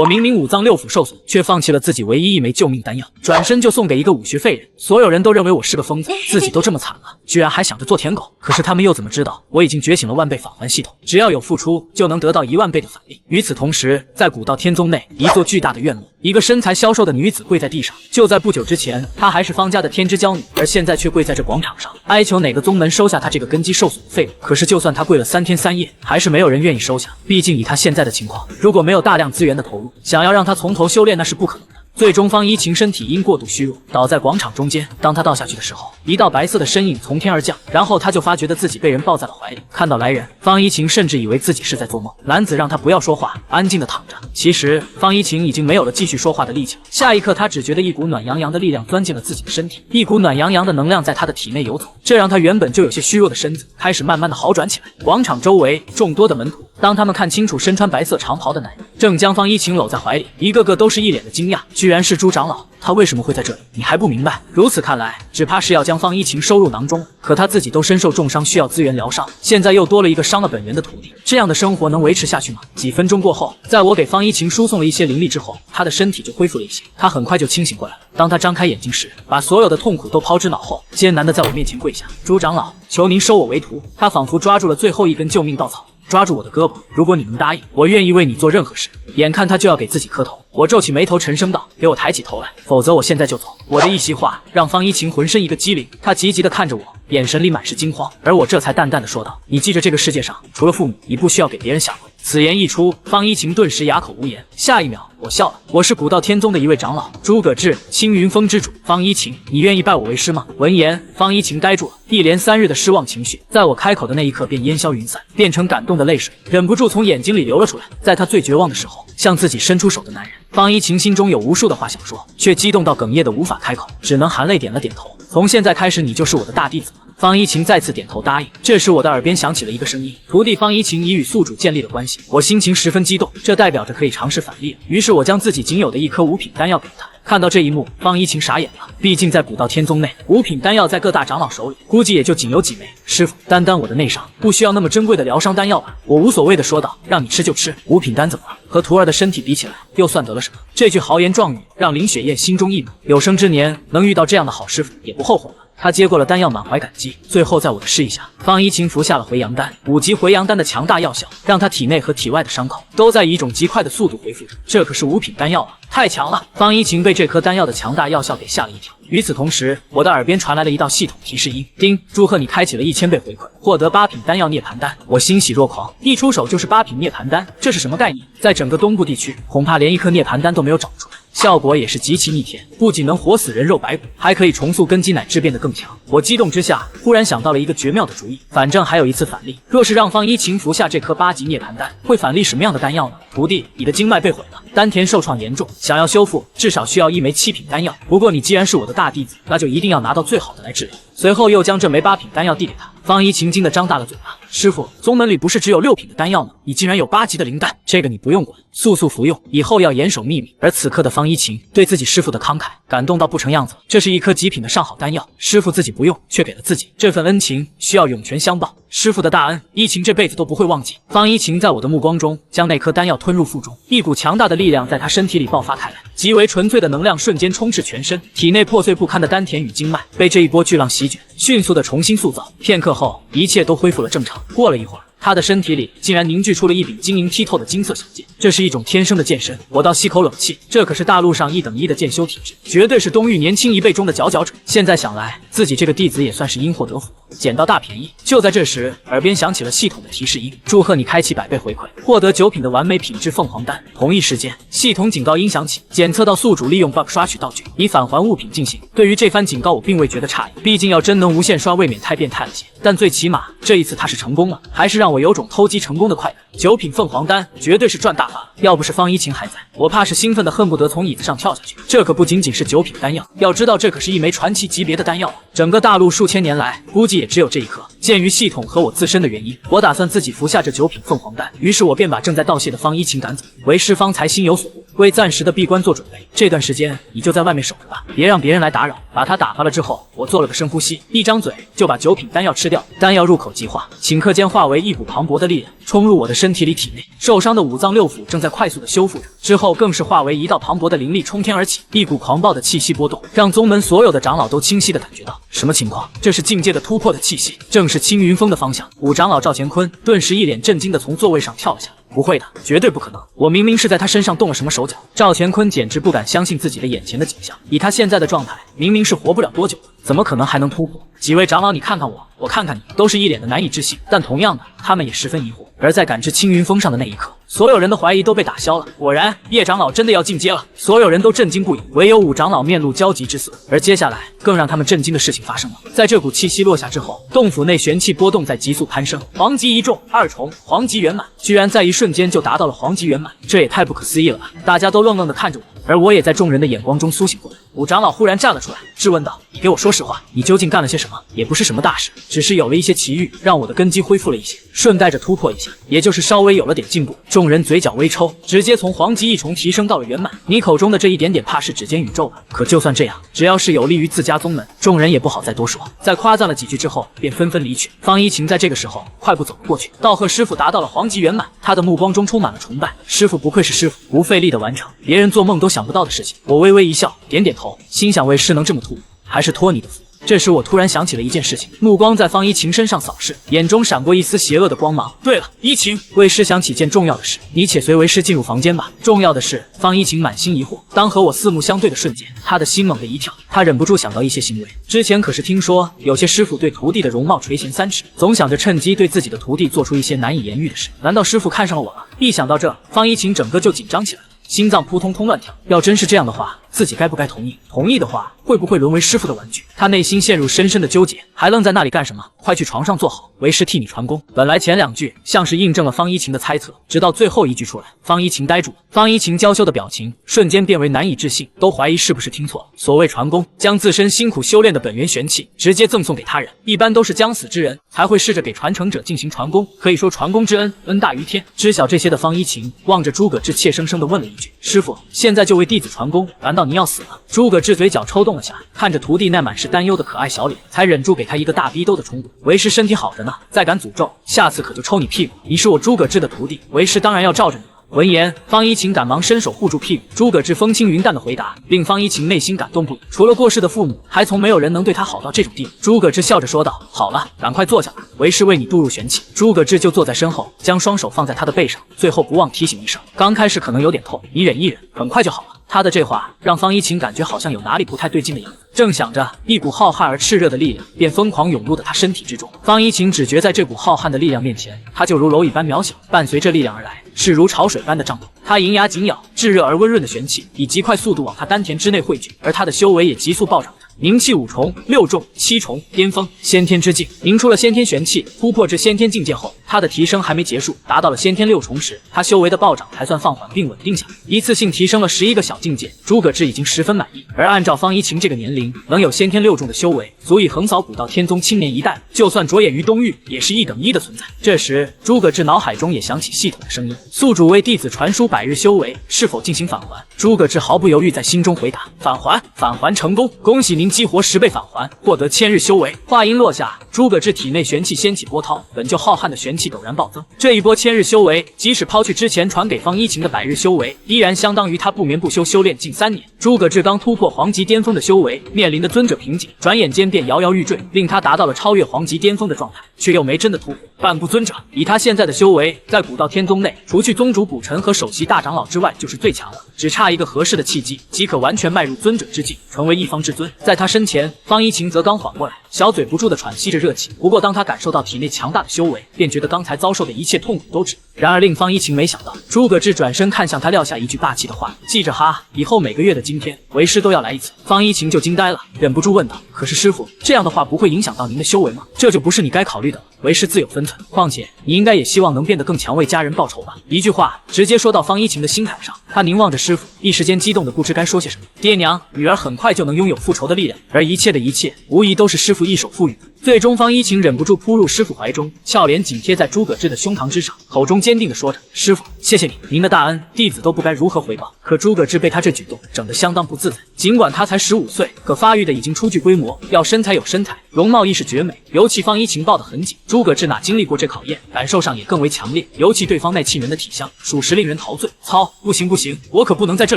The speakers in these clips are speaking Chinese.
我明明五脏六腑受损，却放弃了自己唯一一枚救命丹药，转身就送给一个武学废人。所有人都认为我是个疯子，自己都这么惨了，居然还想着做舔狗。可是他们又怎么知道我已经觉醒了万倍返还系统，只要有付出，就能得到10000倍的返利。与此同时，在古道天宗内，一座巨大的院落，一个身材消瘦的女子跪在地上。就在不久之前，她还是方家的天之骄女，而现在却跪在这广场上，哀求哪个宗门收下她这个根基受损的废物。可是就算她跪了3天3夜，还是没有人愿意收下。毕竟以她现在的情况，如果没有大量资源的投入，想要让她从头修炼那是不可能的。最终，方一晴身体因过度虚弱，倒在广场中间。当他倒下去的时候，一道白色的身影从天而降，然后他就发觉的自己被人抱在了怀里。看到来人，方一晴甚至以为自己是在做梦。男子让他不要说话，安静的躺着。其实，方一晴已经没有了继续说话的力气了。下一刻，他只觉得一股暖洋洋的力量钻进了自己的身体，一股暖洋洋的能量在他的体内游走，这让他原本就有些虚弱的身子开始慢慢的好转起来。广场周围众多的门徒，当他们看清楚身穿白色长袍的男人正将方一晴搂在怀里，一个个都是一脸的惊讶，居然是朱长老。他为什么会在这里？你还不明白？如此看来，只怕是要将方一晴收入囊中。可他自己都身受重伤，需要资源疗伤，现在又多了一个伤了本源的徒弟，这样的生活能维持下去吗？几分钟过后，在我给方一晴输送了一些灵力之后，他的身体就恢复了一些，他很快就清醒过来了。当他张开眼睛时，把所有的痛苦都抛之脑后，艰难的在我面前跪下：“朱长老，求您收我为徒。”他仿佛抓住了最后一根救命稻草，抓住我的胳膊，如果你能答应，我愿意为你做任何事。眼看他就要给自己磕头，我皱起眉头，沉声道：“给我抬起头来，否则我现在就走。”我的一席话让方一晴浑身一个激灵，他急急地看着我，眼神里满是惊慌，而我这才淡淡的说道：“你记着，这个世界上除了父母，你不需要给别人下跪。”此言一出，方一晴顿时哑口无言。下一秒，我笑了：“我是古道天宗的一位长老，诸葛志，青云峰之主。方一晴，你愿意拜我为师吗？”闻言，方一晴呆住了，一连3日的失望情绪，在我开口的那一刻便烟消云散，变成感动的泪水，忍不住从眼睛里流了出来。在他最绝望的时候，向自己伸出手的男人，方一晴心中有无数的话想说，却激动到哽咽的无法开口，只能含泪点了点头。从现在开始，你就是我的大弟子了。方一晴再次点头答应。这时我的耳边响起了一个声音：“徒弟方一晴已与宿主建立了关系。”我心情十分激动，这代表着可以尝试返利了。于是我将自己仅有的一颗5品丹药给他。看到这一幕，方一晴傻眼了。毕竟在古道天宗内，5品丹药在各大长老手里，估计也就仅有几枚。师傅，单单我的内伤，不需要那么珍贵的疗伤丹药吧？我无所谓的说道。让你吃就吃，5品丹怎么了？和徒儿的身体比起来，又算得了什么？这句豪言壮语让林雪燕心中一暖，有生之年能遇到这样的好师傅，也不后悔了。他接过了丹药，满怀感激。最后，在我的示意下，方一晴服下了回阳丹。5级回阳丹的强大药效，让他体内和体外的伤口都在以一种极快的速度恢复着。这可是5品丹药啊，太强了！方一晴被这颗丹药的强大药效给吓了一跳。与此同时，我的耳边传来了一道系统提示音：“叮，祝贺你开启了1000倍回馈，获得8品丹药涅槃丹。”我欣喜若狂，一出手就是8品涅槃丹，这是什么概念？在整个东部地区，恐怕连一颗涅槃丹都没有找出来。效果也是极其逆天，不仅能活死人肉白骨，还可以重塑根基乃至变得更强。我激动之下，忽然想到了一个绝妙的主意，反正还有一次返利，若是让方一晴服下这颗8级涅槃丹，会返利什么样的丹药呢？徒弟，你的经脉被毁了，丹田受创严重，想要修复，至少需要1枚7品丹药。不过你既然是我的大弟子，那就一定要拿到最好的来治疗。随后又将这枚8品丹药递给他。方一晴惊得张大了嘴巴：“师傅，宗门里不是只有6品的丹药吗？你竟然有8级的灵丹，这个你不用管，速速服用，以后要严守秘密。”而此刻的方一晴对自己师傅的慷慨感动到不成样子了。这是一颗极品的上好丹药，师傅自己不用，却给了自己，这份恩情需要涌泉相报。师傅的大恩，一晴这辈子都不会忘记。方一晴在我的目光中将那颗丹药吞入腹中，一股强大的力量在他身体里爆发开来，极为纯粹的能量瞬间充斥全身，体内破碎不堪的丹田与经脉被这一波巨浪席卷，迅速的重新塑造。片刻后，一切都恢复了正常。过了一会儿，他的身体里竟然凝聚出了一柄晶莹剔透的金色小剑，这是一种天生的剑身。我倒吸口冷气，这可是大陆上1等1的剑修体质，绝对是东域年轻1辈中的佼佼者。现在想来，自己这个弟子也算是因祸得福，捡到大便宜。就在这时，耳边响起了系统的提示音：“祝贺你开启100倍回馈，获得9品的完美品质凤凰丹。”同一时间，系统警告音响起，检测到宿主利用 bug 刷取道具以返还物品进行。对于这番警告，我并未觉得诧异，毕竟要真能无限刷，未免太变态了些。但最起码这一次他是成功了，还是让我有种偷鸡成功的快感。9品凤凰丹绝对是赚大发，要不是方一晴还在，我怕是兴奋的恨不得从椅子上跳下去。这可不仅仅是9品丹药，要知道这可是一枚传奇级别的丹药，整个大陆数千年来估计也只有这一颗。鉴于系统和我自身的原因，我打算自己服下这9品凤凰丹，于是我便把正在道谢的方一晴赶走。为师方才心有所悟，为暂时的闭关做准备。这段时间你就在外面守着吧，别让别人来打扰。把他打发了之后，我做了个深呼吸，一张嘴就把9品丹药吃掉。丹药入口即化，顷刻间化为一股磅礴的力量，冲入我的身体里体内。受伤的五脏六腑正在快速的修复着，之后更是化为一道磅礴的灵力冲天而起，一股狂暴的气息波动，让宗门所有的长老都清晰的感觉到什么情况？这是境界的突破的气息，正是青云峰的方向。五长老赵乾坤顿时一脸震惊的从座位上跳了下来。不会的，绝对不可能！我明明是在他身上动了什么手脚。赵乾坤简直不敢相信自己的眼前的景象，以他现在的状态，明明是活不了多久的，怎么可能还能突破？几位长老，你看看我，我看看你，都是一脸的难以置信。但同样的，他们也十分疑惑。而在赶至青云峰上的那一刻，所有人的怀疑都被打消了。果然，叶长老真的要进阶了，所有人都震惊不已，唯有五长老面露焦急之色。而接下来，更让他们震惊的事情发生了。在这股气息落下之后，洞府内玄气波动在急速攀升，黄级一中，2重，黄级圆满，居然在一瞬间就达到了黄级圆满，这也太不可思议了吧！大家都愣愣地看着我，而我也在众人的眼光中苏醒过来。五长老忽然站了出来，质问道：“你给我说实话，你究竟干了些什么？也不是什么大事，只是有了一些奇遇，让我的根基恢复了一些，顺带着突破一下，也就是稍微有了点进步。”众人嘴角微抽，直接从黄级1重提升到了圆满。你口中的这一点点，怕是指尖宇宙吧？可就算这样，只要是有利于自家宗门，众人也不好再多说。在夸赞了几句之后，便纷纷离去。方一晴在这个时候快步走了过去，道贺师傅达到了黄级圆满，他的目光中充满了崇拜。师傅不愧是师傅，不费力的完成别人做梦都想不到的事情。我微微一笑，点点头，心想为师能这么突破，还是托你的福。这时我突然想起了一件事情，目光在方一晴身上扫视，眼中闪过一丝邪恶的光芒。对了，一晴，为师想起件重要的事，你且随为师进入房间吧。重要的是，方一晴满心疑惑，当和我四目相对的瞬间，他的心猛地一跳，他忍不住想到一些行为。之前可是听说有些师傅对徒弟的容貌垂涎3尺，总想着趁机对自己的徒弟做出一些难以言喻的事。难道师傅看上了我了？一想到这，方一晴整个就紧张起来了，心脏扑通通乱跳。要真是这样的话，自己该不该同意？同意的话，会不会沦为师傅的玩具？他内心陷入深深的纠结，还愣在那里干什么？快去床上坐好，为师替你传功。本来前2句像是印证了方一晴的猜测，直到最后1句出来，方一晴呆住了。方一晴娇羞的表情瞬间变为难以置信，都怀疑是不是听错了。所谓传功，将自身辛苦修炼的本源玄气直接赠送给他人，一般都是将死之人才会试着给传承者进行传功，可以说传功之恩，恩大于天。知晓这些的方一晴望着诸葛志，怯生生的问了一句：“师傅，现在就为弟子传功，难道您要死了？”诸葛志嘴角抽动了下来，看着徒弟那满是担忧的可爱小脸，才忍住给他一个大逼兜的冲动。为师身体好着呢，再敢诅咒，下次可就抽你屁股！你是我诸葛志的徒弟，为师当然要罩着你。闻言，方一晴赶忙伸手护住屁股。诸葛志风轻云淡的回答，令方一晴内心感动不已。除了过世的父母，还从没有人能对他好到这种地步。诸葛志笑着说道：“好了，赶快坐下吧，为师为你注入玄气。”诸葛志就坐在身后，将双手放在他的背上，最后不忘提醒一声：“刚开始可能有点痛，你忍一忍，很快就好了。”他的这话让方一晴感觉好像有哪里不太对劲的样子。正想着，一股浩瀚而炽热的力量便疯狂涌入了他身体之中。方一晴只觉在这股浩瀚的力量面前，他就如蝼蚁般渺小，伴随着力量而来，是如潮水般的涨动。他银牙紧咬，炙热而温润的玄气以极快速度往他丹田之内汇聚，而他的修为也急速暴涨着。凝气5重、6重、7重，巅峰先天之境，凝出了先天玄气。突破至先天境界后，他的提升还没结束，达到了先天6重时，他修为的暴涨才算放缓并稳定下来，一次性提升了11个小境界。诸葛志已经十分满意，而按照方一晴这个年龄，能有先天6重的修为，足以横扫古道天宗青年一代，就算着眼于东域，也是1等1的存在。这时，诸葛志脑海中也响起系统的声音：“宿主为弟子传输100日修为，是否进行返还？”诸葛志毫不犹豫在心中回答：“返还，返还成功，恭喜您激活10倍返还，获得1000日修为。”话音落下，诸葛志体内玄气掀起波涛，本就浩瀚的玄气陡然暴增。这一波1000日修为，即使抛去之前传给方一晴的100日修为，依然相当于他不眠不休修炼近3年。诸葛志刚突破黄级巅峰的修为，面临的尊者瓶颈，转眼间便摇摇欲坠，令他达到了超越黄级巅峰的状态，却又没真的突破。半步尊者，以他现在的修为，在古道天宗内，除去宗主古尘和首席大长老之外，就是最强了，只差一个合适的契机，即可完全迈入尊者之境，成为一方之尊。在他身前，方一晴则刚缓过来，小嘴不住地喘息着热气。不过当他感受到体内强大的修为，便觉得刚才遭受的一切痛苦都值。然而令方一晴没想到，诸葛志转身看向他，撂下一句霸气的话：“记着哈，以后每个月的今天，为师都要来一次。”方一晴就惊呆了，忍不住问道：“可是师傅，这样的话不会影响到您的修为吗？这就不是你该考虑的了。”为师自有分寸。况且你应该也希望能变得更强，为家人报仇吧？一句话直接说到方一晴的心坎上，他凝望着师傅，一时间激动的不知该说些什么。爹娘，女儿很快就能拥有复仇的力量，而一切的一切，无疑都是师傅一手赋予的。最终，方一晴忍不住扑入师傅怀中，俏脸紧贴在诸葛志的胸膛之上，口中坚定地说着：“师傅，谢谢你，您的大恩，弟子都不该如何回报。”可诸葛志被他这举动整得相当不自在。尽管他才15岁，可发育的已经初具规模，要身材有身材，容貌亦是绝美。尤其方一晴抱得很紧，诸葛志哪经历过这考验，感受上也更为强烈。尤其对方那沁人的体香，属实令人陶醉。操，不行不行，我可不能在这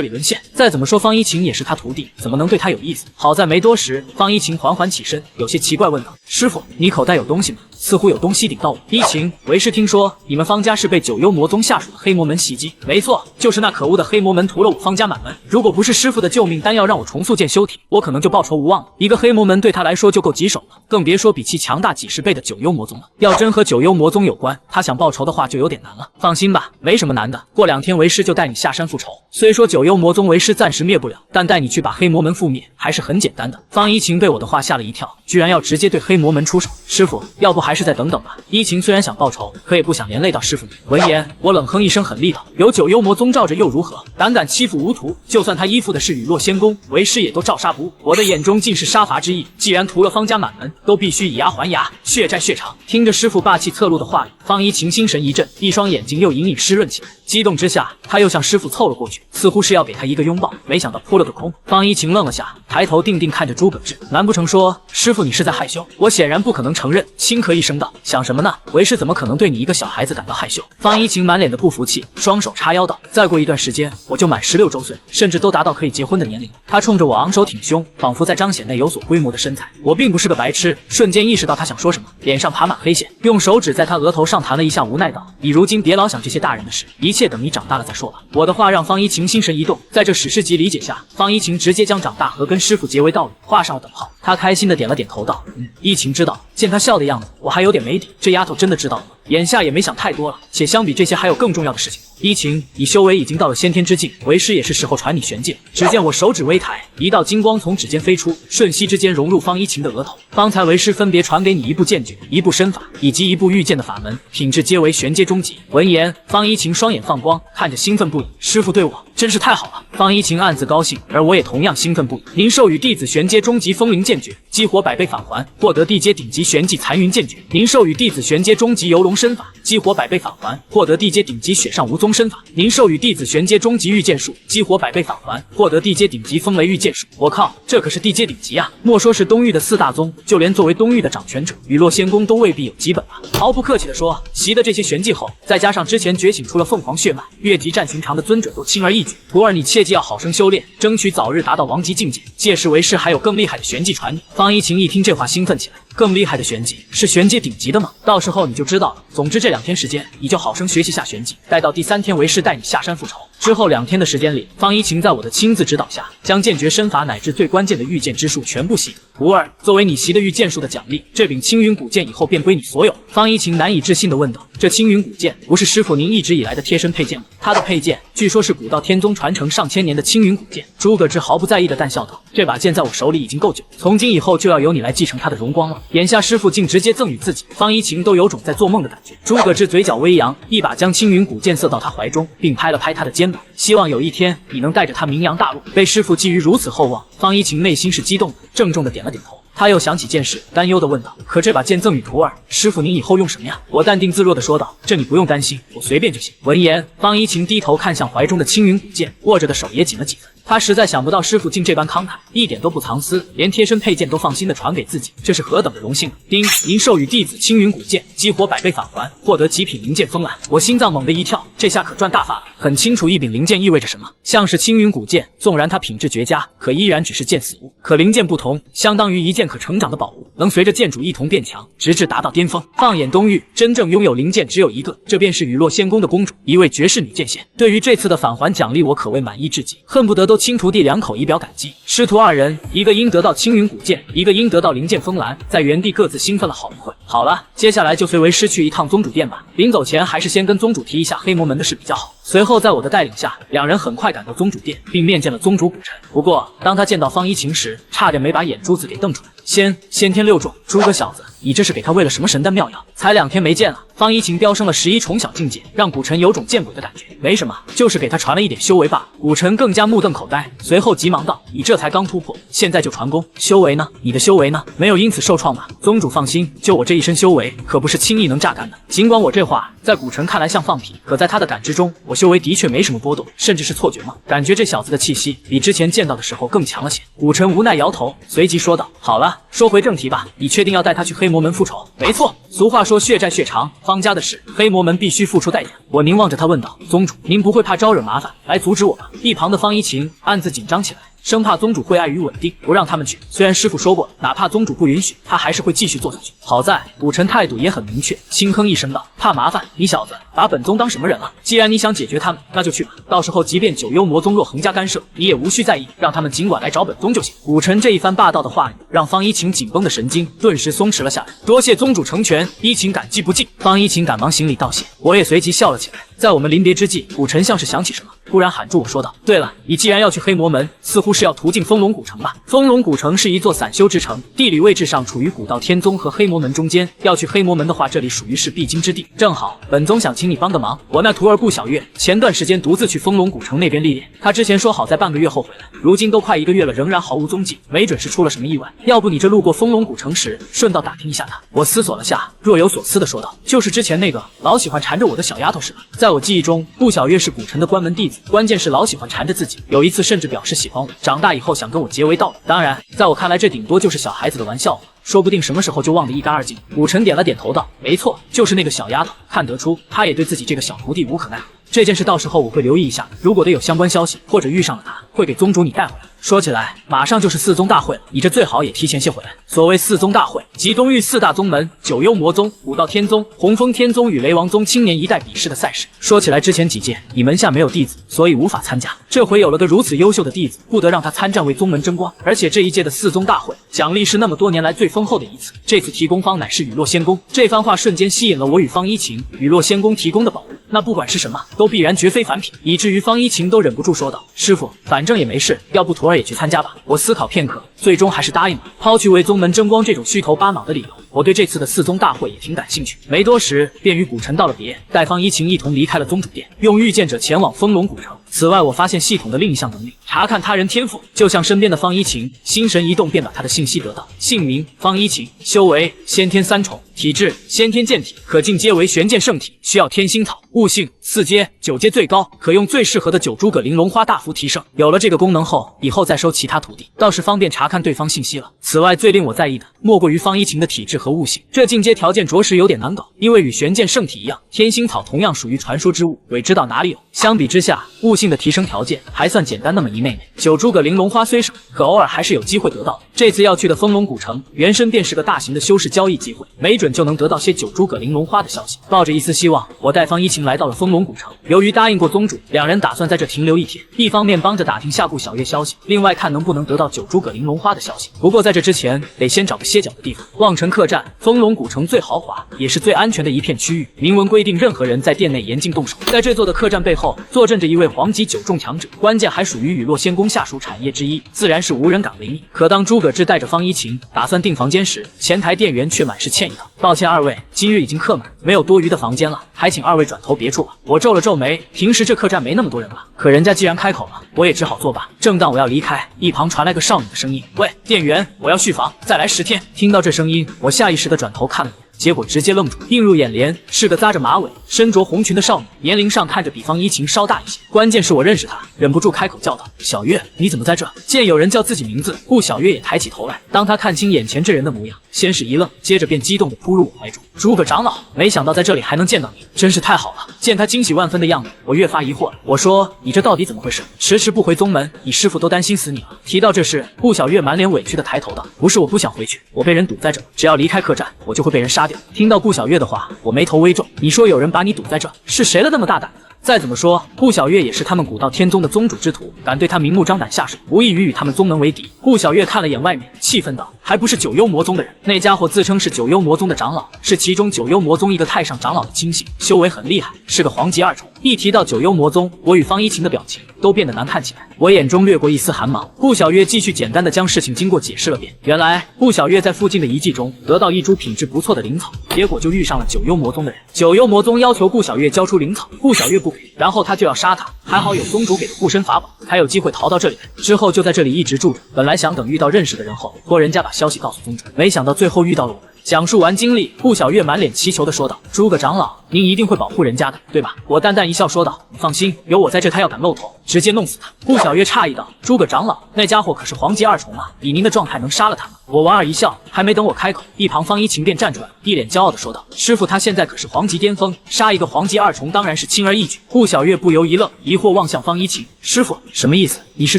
里沦陷。再怎么说，方一晴也是他徒弟，怎么能对他有意思？好在没多时，方一晴缓缓起身，有些奇怪问道：“师傅，你口袋有东西吗？似乎有东西顶到我。”一晴，为师听说你们方家是被九幽魔宗下属的黑魔门袭击。没错，就是那可恶的黑魔门屠了我方家满门。如果不是师傅的救命丹药让我重塑剑修体，我可能就报仇无望了。一个黑魔门对他来说就够棘手了，更别说比其强大几十倍的九幽魔宗了。要真和九幽魔宗有关，他想报仇的话就有点难了。放心吧，没什么难的，过2天为师就带你下山复仇。虽说九幽魔宗为师暂时灭不了，但带你去把黑魔门覆灭还是很简单的。方一晴被我的话吓了一跳，居然要直接对黑魔门出手。师傅，要不还是再等等吧。一晴虽然想报仇，可也不想连累到师傅你。闻言，我冷哼一声，狠厉道：“有九幽魔宗罩着又如何？胆敢欺负无徒，就算他依附的是雨落仙宫，为师也都照杀不误。”我的眼中尽是杀伐之意，既然屠了方家满门，都必须以牙还牙，血债血偿。听着师傅霸气侧录的话语，方一晴心神一震，一双眼睛又隐隐湿润起来。激动之下，他又向师傅凑了过去，似乎是要给他一个拥抱，没想到扑了个空。方一晴愣了下，抬头定定看着诸葛志，难不成说师傅你是在害羞？我显然不可能承认，轻咳一声道：“想什么呢？为师怎么可能对你一个小孩子感到害羞？”方一晴满脸的不服气，双手叉腰道：“再过一段时间，我就满16周岁，甚至都达到可以结婚的年龄了。”他冲着我昂首挺胸，仿佛在彰显那有所规模的身材。我并不是个白痴，瞬间意识到他想说什么，脸上爬满黑线，用手指在他额头上弹了一下，无奈道：“你如今别老想这些大人的事，一切等你长大了再说吧。”我的话让方一晴心神一动，在这史诗级理解下，方一晴直接将长大和跟师傅结为道侣画上了等号。他开心的点了点头道：“一晴知道。”见他笑的样子，我还有点没底，这丫头真的知道了吗？眼下也没想太多了，且相比这些还有更重要的事情。一晴，你修为已经到了先天之境，为师也是时候传你玄剑。只见我手指微抬，一道金光从指尖飞出，瞬息之间融入方一晴的额头。方才为师分别传给你一部剑诀、一部身法以及一部御剑的法门，品质皆为玄阶中级。闻言，方一晴双眼放光，看着兴奋不已。师傅对我真是太好了。方一晴暗自高兴，而我也同样兴奋不已。您授予弟子玄阶中级风灵剑诀，激活百倍返还，获得地阶顶级玄技残云剑诀。您授予弟子玄阶中级游龙身法，激活百倍返还，获得地阶顶级雪上无踪身法。您授予弟子玄阶中级御剑术，激活百倍返还，获得地阶顶级风雷御剑术。我靠，这可是地阶顶级啊！莫说是东域的4大宗，就连作为东域的掌权者，雨落仙宫都未必有基本吧。毫不客气地说，习得这些玄技后，再加上之前觉醒出了凤凰血脉，越级战寻常的尊者都轻而易举。徒儿你切记要好生修炼，争取早日达到王级境界。届时为师还有更厉害的玄技传你。方一晴一听这话兴奋起来，更厉害的玄技是玄阶顶级的吗？到时候你就知道了。总之这2天时间，你就好生学习下玄技，待到第3天为师带你下山复仇。之后2天的时间里，方一晴在我的亲自指导下，将剑诀身法乃至最关键的御剑之术全部习得。徒儿，作为你习得御剑术的奖励，这柄青云古剑以后便归你所有。方一晴难以置信地问道：“这青云古剑不是师傅您一直以来的贴身配件吗？”他的配件据说是古道天宗传承上千年的青云古剑。诸葛志毫不在意地淡笑道：“这把剑在我手里已经够久，从今以后就要由你来继承它的荣光了。”眼下师傅竟直接赠予自己，方一晴都有种在做梦的感觉。诸葛志嘴角微扬，一把将青云古剑塞到他怀中，并拍了拍他的肩膀，希望有一天你能带着他名扬大陆。被师傅寄予如此厚望，方一晴内心是激动的，郑重地点了点头。他又想起剑事，担忧地问道：“可这把剑赠与徒儿，师傅您以后用什么呀？”我淡定自若地说道：“这你不用担心，我随便就行。”闻言，方一晴低头看向怀中的青云古剑，握着的手也紧了几分。他实在想不到师傅竟这般慷慨，一点都不藏私，连贴身配件都放心地传给自己，这是何等的荣幸啊！丁，您授予弟子青云古剑，激活百倍返还，获得极品灵剑风兰。我心脏猛地一跳，这下可赚大发了。很清楚一柄灵剑意味着什么，像是青云古剑，纵然它品质绝佳，可依然只是剑死物。可灵剑不同，相当于一件可成长的宝物，能随着剑主一同变强，直至达到巅峰。放眼东域，真正拥有灵剑只有一个，这便是雨落仙宫的公主，一位绝世女剑仙。对于这次的返还奖励，我可谓满意至极，恨不得都亲徒弟2口以表感激。师徒2人，一个因得到青云古剑，一个因得到灵剑风兰，在原地各自兴奋了好一会。好了，接下来就随为师去一趟宗主殿吧。临走前，还是先跟宗主提一下黑魔门的事比较好。随后，在我的带领下，2人很快赶到宗主殿，并面见了宗主古尘。不过，当他见到方一晴时，差点没把眼珠子给瞪出来。先天6重，诸葛小子，你这是给他喂了什么神丹妙药？才2天没见了，方一晴飙升了11重小境界，让古晨有种见鬼的感觉。没什么，就是给他传了一点修为罢了。古晨更加目瞪口呆，随后急忙道：“你这才刚突破，现在就传功，修为呢？你的修为呢？没有因此受创吧？宗主放心，就我这一身修为，可不是轻易能榨干的。”尽管我这话在古晨看来像放屁，可在他的感知中，我修为的确没什么波动，甚至是错觉吗？感觉这小子的气息比之前见到的时候更强了些。古晨无奈摇头，随即说道：“好了，说回正题吧，你确定要带他去黑魔门复仇？”没错，俗话说血债血偿，方家的事，黑魔门必须付出代价。我凝望着他问道：“宗主，您不会怕招惹麻烦来阻止我吧？”一旁的方一晴暗自紧张起来，生怕宗主会碍于稳定不让他们去。虽然师傅说过了，哪怕宗主不允许，他还是会继续做下去。好在古晨态度也很明确，轻哼一声道：“怕麻烦？你小子把本宗当什么人了？既然你想解决他们，那就去吧。到时候即便九幽魔宗若横加干涉，你也无需在意，让他们尽管来找本宗就行。”古晨这一番霸道的话语，让方一晴紧绷的神经顿时松弛了下来。多谢宗主成全，一晴感激不尽。方一晴赶忙行礼道谢，我也随即笑了起来。在我们临别之际，古晨像是想起什么，突然喊住我说道：“对了，你既然要去黑魔门，似乎是要途径风龙古城吧？风龙古城是一座散修之城，地理位置上处于古道天宗和黑魔门中间。要去黑魔门的话，这里属于是必经之地。正好，本宗想请你帮个忙。我那徒儿顾小月前段时间独自去风龙古城那边历练，他之前说好在半个月后回来，如今都快1个月了，仍然毫无踪迹，没准是出了什么意外。要不你这路过风龙古城时，顺道打听一下他。”我思索了下，若有所思地说道：“就是之前那个老喜欢缠着我的小丫头是吧？”在我记忆中，顾小月是古晨的关门弟子，关键是老喜欢缠着自己，有一次甚至表示喜欢我，长大以后想跟我结为道侣。当然，在我看来，这顶多就是小孩子的玩笑话，说不定什么时候就忘得一干二净。古晨点了点头道：“没错，就是那个小丫头。看得出，她也对自己这个小徒弟无可奈何。这件事到时候我会留意一下，如果得有相关消息或者遇上了他，会给宗主你带回来。说起来，马上就是四宗大会了，你这最好也提前些回来。所谓四宗大会，即东域4大宗门九幽魔宗、古道天宗、洪峰天宗与雷王宗青年一代比试的赛事。说起来，之前几届你门下没有弟子，所以无法参加。这回有了个如此优秀的弟子，不得让他参战为宗门争光。而且这一届的四宗大会奖励是那么多年来最丰厚的一次，这次提供方乃是雨落仙宫。这番话瞬间吸引了我与方一晴。雨落仙宫提供的宝物，那不管是什么，都必然绝非凡品，以至于方一晴都忍不住说道：“师傅，反正也没事，要不徒儿也去参加吧。”我思考片刻，最终还是答应了。抛去为宗门争光这种虚头巴脑的理由，我对这次的四宗大会也挺感兴趣。没多时，便与古晨道了别，带方一晴一同离开了宗主殿，用御剑者前往风龙古城。此外，我发现系统的另一项能力，查看他人天赋，就像身边的方一晴，心神一动便把他的信息得到。姓名：方一晴，修为：先天3重，体质：先天剑体，可进阶为玄剑圣体，需要天心草。悟性：4阶，9阶最高，可用最适合的9诸葛玲珑花大幅提升。有了这个功能后，以后再收其他徒弟，倒是方便查看对方信息了。此外，最令我在意的，莫过于方一晴的体质和悟性，这进阶条件着实有点难搞，因为与玄剑圣体一样，天心草同样属于传说之物，鬼知道哪里有。相比之下，悟性的提升条件还算简单那么一妹妹。9诸葛玲珑花虽少，可偶尔还是有机会得到。这次要去的风龙古城，原身便是个大型的修士交易机会，没准就能得到些9诸葛玲珑花的消息。抱着一丝希望，我带方一晴来到了风龙古城。由于答应过宗主，两人打算在这停留1天，一方面帮着打听下顾小月消息，另外看能不能得到9诸葛玲珑花的消息。不过在这之前，得先找个歇脚的地方。望城客栈，风龙古城最豪华也是最安全的一片区域，明文规定任何人在店内严禁动手。在这座的客栈背后，坐镇着一位皇级9重强者，关键还属于雨落仙宫下属产业之一，自然是无人敢违逆。可当诸葛志带着方一晴打算订房间时，前台店员却满是歉意道：“抱歉二位，今日已经客满，没有多余的房间了，还请二位转投别处吧。”我皱了皱眉，平时这客栈没那么多人吧？可人家既然开口了，我也只好作罢。正当我要离开，一旁传来个少女的声音：“喂，店员，我要续房，再来10天。”听到这声音，我下意识地转头看了一眼，结果直接愣住，映入眼帘是个扎着马尾、身着红裙的少女，年龄上看着比方一晴稍大一些。关键是我认识她，忍不住开口叫道：“小月，你怎么在这？”见有人叫自己名字，顾小月也抬起头来。当她看清眼前这人的模样，先是一愣，接着便激动地扑入我怀中。“诸葛长老，没想到在这里还能见到你，真是太好了！”见他惊喜万分的样子，我越发疑惑了。我说：“你这到底怎么回事？迟迟不回宗门，你师父都担心死你了。”提到这事，顾小月满脸委屈地抬头道：“不是我不想回去，我被人堵在这，只要离开客栈，我就会被人杀掉。”听到顾小月的话，我眉头微皱。“你说有人把你堵在这，是谁了那么大胆子？再怎么说，顾小月也是他们古道天宗的宗主之徒，敢对他明目张胆下手，无异于与他们宗门为敌。顾小月看了眼外面，气愤道：“还不是九幽魔宗的人？那家伙自称是九幽魔宗的长老，是其中九幽魔宗一个太上长老的亲信，修为很厉害，是个黄级二重。”一提到九幽魔宗，我与方一晴的表情都变得难看起来，我眼中掠过一丝寒芒。顾小月继续简单的将事情经过解释了遍。原来顾小月在附近的遗迹中得到一株品质不错的灵草，结果就遇上了九幽魔宗的人。九幽魔宗要求顾小月交出灵草，顾小月不给，然后他就要杀他。还好有宗主给的护身法宝，才有机会逃到这里来。之后就在这里一直住着。本来想等遇到认识的人后，托人家把消息告诉宗主，没想到最后遇到了我们。讲述完经历，顾小月满脸祈求的说道：“诸葛长老，您一定会保护人家的，对吧？”我淡淡一笑说道：“你放心，有我在这，他要敢露头，直接弄死他。”顾小月诧异道：“诸葛长老，那家伙可是黄级二重啊，以您的状态能杀了他吗？”我莞尔一笑，还没等我开口，一旁方一晴便站出来，一脸骄傲的说道：“师傅他现在可是黄级巅峰，杀一个黄级二重当然是轻而易举。”顾小月不由一愣，疑惑望向方一晴：“师傅，什么意思？你是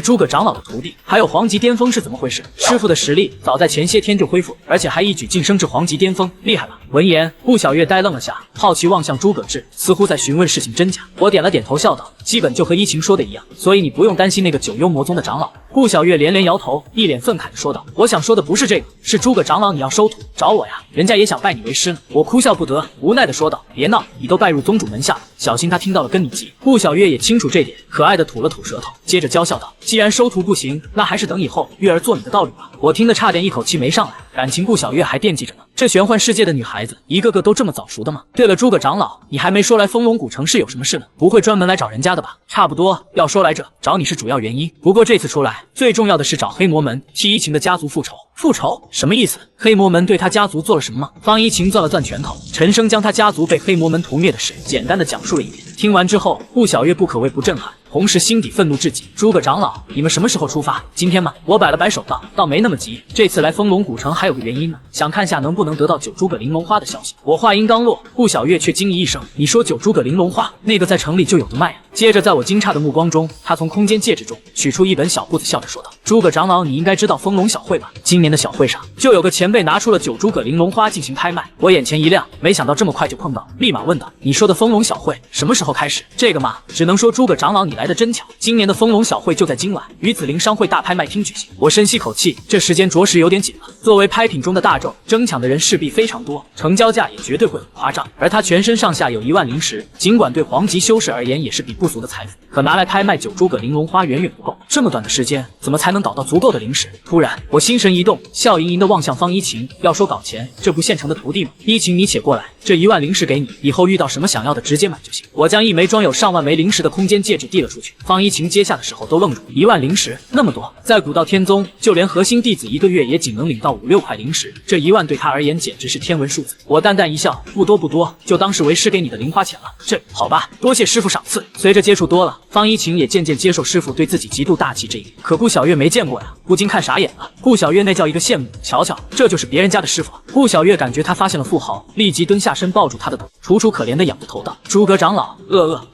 诸葛长老的徒弟，还有黄级巅峰是怎么回事？”师傅的实力早在前些天就恢复，而且还一举晋升至黄级巅峰，厉害吧？闻言，顾小月呆愣了下，好奇望向诸葛志，似乎在询问事情真假。我点了点头，笑道：“基本就和一晴说的一样，所以你不用担心那个九幽魔宗的长老。”顾小月连连摇头，一脸愤慨的说道：“我想说的不是这个，是诸葛长老你要收徒，找我呀，人家也想拜你为师呢。”我哭笑不得，无奈的说道：“别闹，你都拜入宗主门下了，小心他听到了跟你急。”顾小月也清楚这点，可爱的吐了吐舌头，接着娇笑道：“既然收徒不行，那还是等以后月儿做你的道侣吧。”我听得差点一口气没上来，感情顾小月还惦记着呢。这玄幻世界的女孩子，一个个都这么早熟的吗？对了，诸葛长老，你还没说来丰隆古城是有什么事呢？不会专门来找人家的吧？差不多，要说来这找你是主要原因，不过这次出来最重要的是找黑魔门替一晴的家族复仇。复仇？什么意思？黑魔门对他家族做了什么吗？方一晴攥了攥拳头，陈生将他家族被黑魔门屠灭的事简单的讲述了一遍。听完之后，顾小月不可谓不震撼，同时心底愤怒至极。诸葛长老，你们什么时候出发？今天吗？我摆了摆手道，倒没那么急。这次来丰隆古城还有个原因呢，想看下能不能得到九诸葛玲珑花的消息。我话音刚落，顾小月却惊疑一声：“你说九诸葛玲珑花？那个在城里就有的卖啊？”接着在我惊诧的目光中，他从空间戒指中取出一本小簿子，笑着说道：“诸葛长老，你应该知道丰隆小会吧？今年的小会上就有个前辈拿出了九诸葛玲珑花进行拍卖。”我眼前一亮，没想到这么快就碰到，立马问道：“你说的丰隆小会什么时候开始？”这个嘛，只能说诸葛长老你来的真巧，今年的丰隆小会就在今晚，于紫菱商会大拍卖厅举行。我深吸口气，这时间着实有点紧了。作为拍品中的大众，争抢的人势必非常多，成交价也绝对会很夸张。而他全身上下有1万灵石，尽管对黄级修士而言也是笔不俗的财富，可拿来拍卖九诸葛玲珑花远远不够。这么短的时间，怎么才能搞到足够的灵石？突然，我心神一动，笑盈盈的望向方一晴，要说搞钱，这不现成的徒弟吗？一晴，你且过来，这1万灵石给你，以后遇到什么想要的直接买就行。我将一枚装有上万枚灵石的空间戒指递了出去，方一晴接下的时候都愣住，1万灵石那么多，在古道天宗，就连核心弟子一个月也仅能领到5、6块灵石，这1万对他而言简直是天文数字。我淡淡一笑，不多不多，就当是为师给你的零花钱了。这好吧，多谢师傅赏赐。随着接触多了，方一晴也渐渐接受师傅对自己极度大气这一点。可顾小月没见过呀，不禁看傻眼了。顾小月那叫一个羡慕，瞧瞧，这就是别人家的师傅。顾小月感觉他发现了富豪，立即蹲下身抱住他的头，楚楚可怜的仰着头道：“诸葛长老，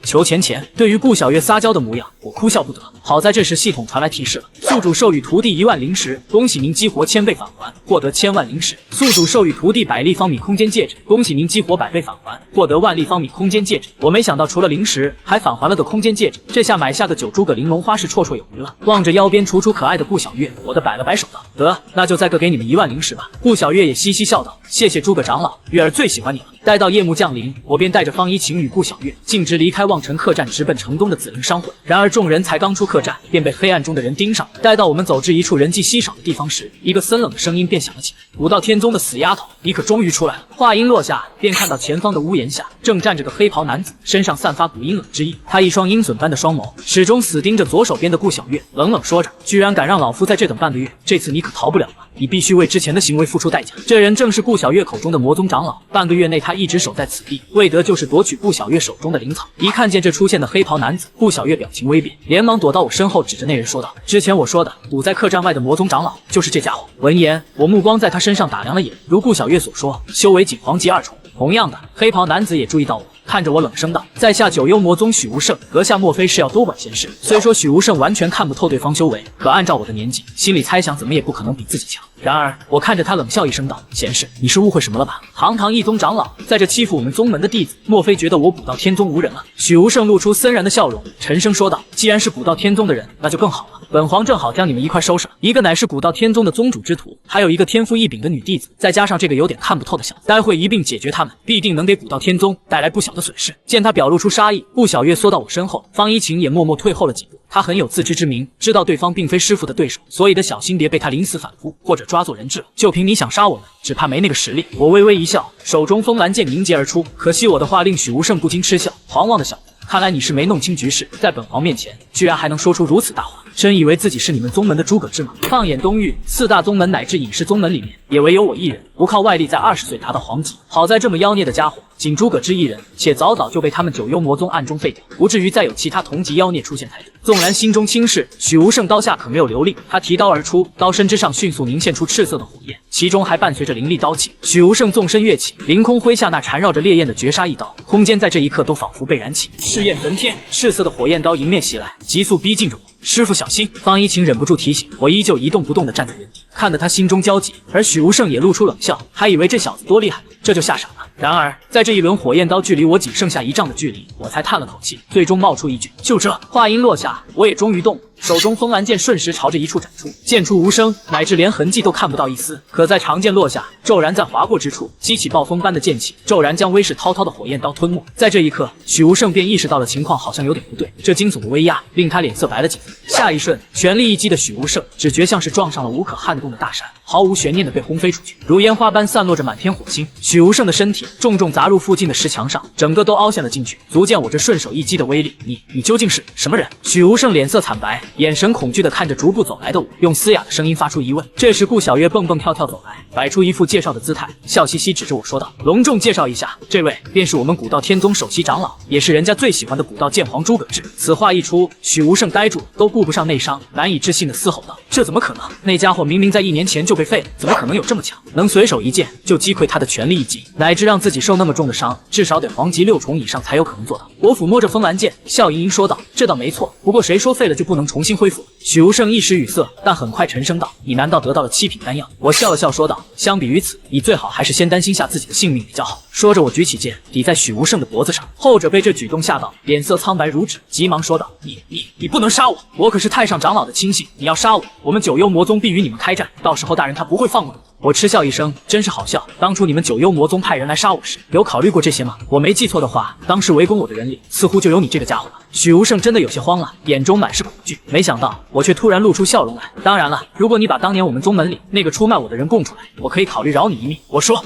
求钱钱。”对于顾小月撒娇的模样，我哭笑不得。好在这时系统传来提示了：宿主授予徒弟1万灵石，恭喜您激活1000倍返还，获得1000万灵石；宿主授予徒弟100立方米空间戒指，恭喜您激活100倍返还，获得10000立方米空间戒指。我没想到除了灵石，还返还了个空间戒指，这下买下个九诸葛玲珑花是绰绰有余了。望着腰边楚楚可爱的顾小月，我摆了摆手道：“得，那就再各给你们1万灵石吧。”顾小月也嘻嘻笑道：“谢谢诸葛长老，月儿最喜欢你了。”待到夜幕降临，我便带着方一晴与顾小月径直离开望城客栈，直奔城东的紫菱商会。然而众人才刚出客栈，便被黑暗中的人盯上。待到我们走至一处人迹稀少的地方时，一个森冷的声音便响了起来：“古道天宗的死丫头，你可终于出来了！”话音落下，便看到前方的屋檐下正站着个黑袍男子，身上散发股阴冷之意。他一双鹰隼般的双眸始终死盯着左手边的顾小月，冷冷说着：“居然敢让老夫在这等半个月，这次你可逃不了了！你必须为之前的行为付出代价。”这人正是顾小月口中的魔宗长老。半个月内，他一直守在此地，为得就是夺取顾小月手中的灵草。一看见这出现的黑袍男子，顾小月表情微变，连忙躲到我身后，指着那人说道：“之前我说的堵在客栈外的魔宗长老，就是这家伙。”闻言，我目光在他身上打量了眼，如顾小月所说，修为仅黄级2重。同样的，黑袍男子也注意到我，看着我冷声道：“在下九幽魔宗许无胜，阁下莫非是要多管闲事？”虽说许无胜完全看不透对方修为，可按照我的年纪，心里猜想怎么也不可能比自己强。然而我看着他冷笑一声道：“贤士，你是误会什么了吧？堂堂一宗长老，在这欺负我们宗门的弟子，莫非觉得我古道天宗无人了？”许无胜露出森然的笑容，沉声说道：“既然是古道天宗的人，那就更好了。本皇正好将你们一块收拾了。一个乃是古道天宗的宗主之徒，还有一个天赋异禀的女弟子，再加上这个有点看不透的小子，待会一并解决他们，必定能给古道天宗带来不小的损失。”见他表露出杀意，顾小月缩到我身后，方一晴也默默退后了几步。他很有自知之明，知道对方并非师傅的对手，所以的小心别被他临死反扑，或者抓做人质了。就凭你想杀我们，只怕没那个实力。我微微一笑，手中风兰剑凝结而出。可惜我的话令许无胜不禁嗤笑，狂妄的小子，看来你是没弄清局势，在本皇面前居然还能说出如此大话，真以为自己是你们宗门的诸葛志吗？放眼东域四大宗门乃至隐士宗门里面，也唯有我一人不靠外力，在20岁达到皇级。好在这么妖孽的家伙仅诸葛志一人，且早早就被他们九幽魔宗暗中废掉，不至于再有其他同级妖孽出现才对。纵然心中轻视，许无胜刀下可没有留力，他提刀而出，刀身之上迅速凝现出赤色的火焰，其中还伴随着凌厉刀气。许无胜纵身跃起，凌空挥下那缠绕着烈焰的绝杀一刀，空间在这一刻都仿佛被燃起，赤焰焚天，赤色的火焰刀迎面袭来，急速逼近着我。师傅小心！方一晴忍不住提醒，我依旧一动不动地站在原地，看得他心中焦急，而许无胜也露出冷笑，还以为这小子多厉害，这就吓傻了。然而在这一轮火焰刀距离我仅剩下1丈的距离，我才叹了口气，最终冒出一句：“就这。”话音落下，我也终于动了。手中风兰剑瞬时朝着一处斩出，剑出无声，乃至连痕迹都看不到一丝。可在长剑落下，骤然在划过之处激起暴风般的剑气，骤然将威势滔滔的火焰刀吞没。在这一刻，许无胜便意识到了情况好像有点不对，这惊悚的威压令他脸色白了几分。下一瞬，全力一击的许无胜只觉像是撞上了无可撼动的大山，毫无悬念的被轰飞出去，如烟花般散落着满天火星。许无胜的身体重重砸入附近的石墙上，整个都凹陷了进去，足见我这顺手一击的威力。你究竟是什么人？许无胜脸色惨白，眼神恐惧地看着逐步走来的我，用嘶哑的声音发出疑问。这时顾小月蹦蹦跳跳走来，摆出一副介绍的姿态，笑嘻嘻指着我说道：“隆重介绍一下，这位便是我们古道天宗首席长老，也是人家最喜欢的古道剑皇诸葛志。”此话一出，许无胜呆住了，都顾不上内伤，难以置信地嘶吼道：“这怎么可能？那家伙明明在1年前就被废了，怎么可能有这么强？能随手一剑就击溃他的全力一击，乃至让自己受那么重的伤，至少得皇级6重以上才有可能做到。”我抚摸着风兰剑，笑盈盈说道：“这倒没错，不过谁说废了就不能重新恢复？”许无胜一时语塞，但很快沉声道：“你难道得到了7品丹药？”我笑了笑说道：“相比于此，你最好还是先担心下自己的性命比较好。”说着，我举起剑抵在许无胜的脖子上，后者被这举动吓到，脸色苍白如纸，急忙说道：“你不能杀我，我可是太上长老的亲信，你要杀我，我们九幽魔宗必与你们开战，到时候大人他不会放过你。”我嗤笑一声，真是好笑。当初你们九幽魔宗派人来杀我时，有考虑过这些吗？我没记错的话，当时围攻我的人里，似乎就有你这个家伙了。许无胜真的有些慌了，眼中满是恐惧。没想到我却突然露出笑容来。当然了，如果你把当年我们宗门里那个出卖我的人供出来，我可以考虑饶你一命。我说，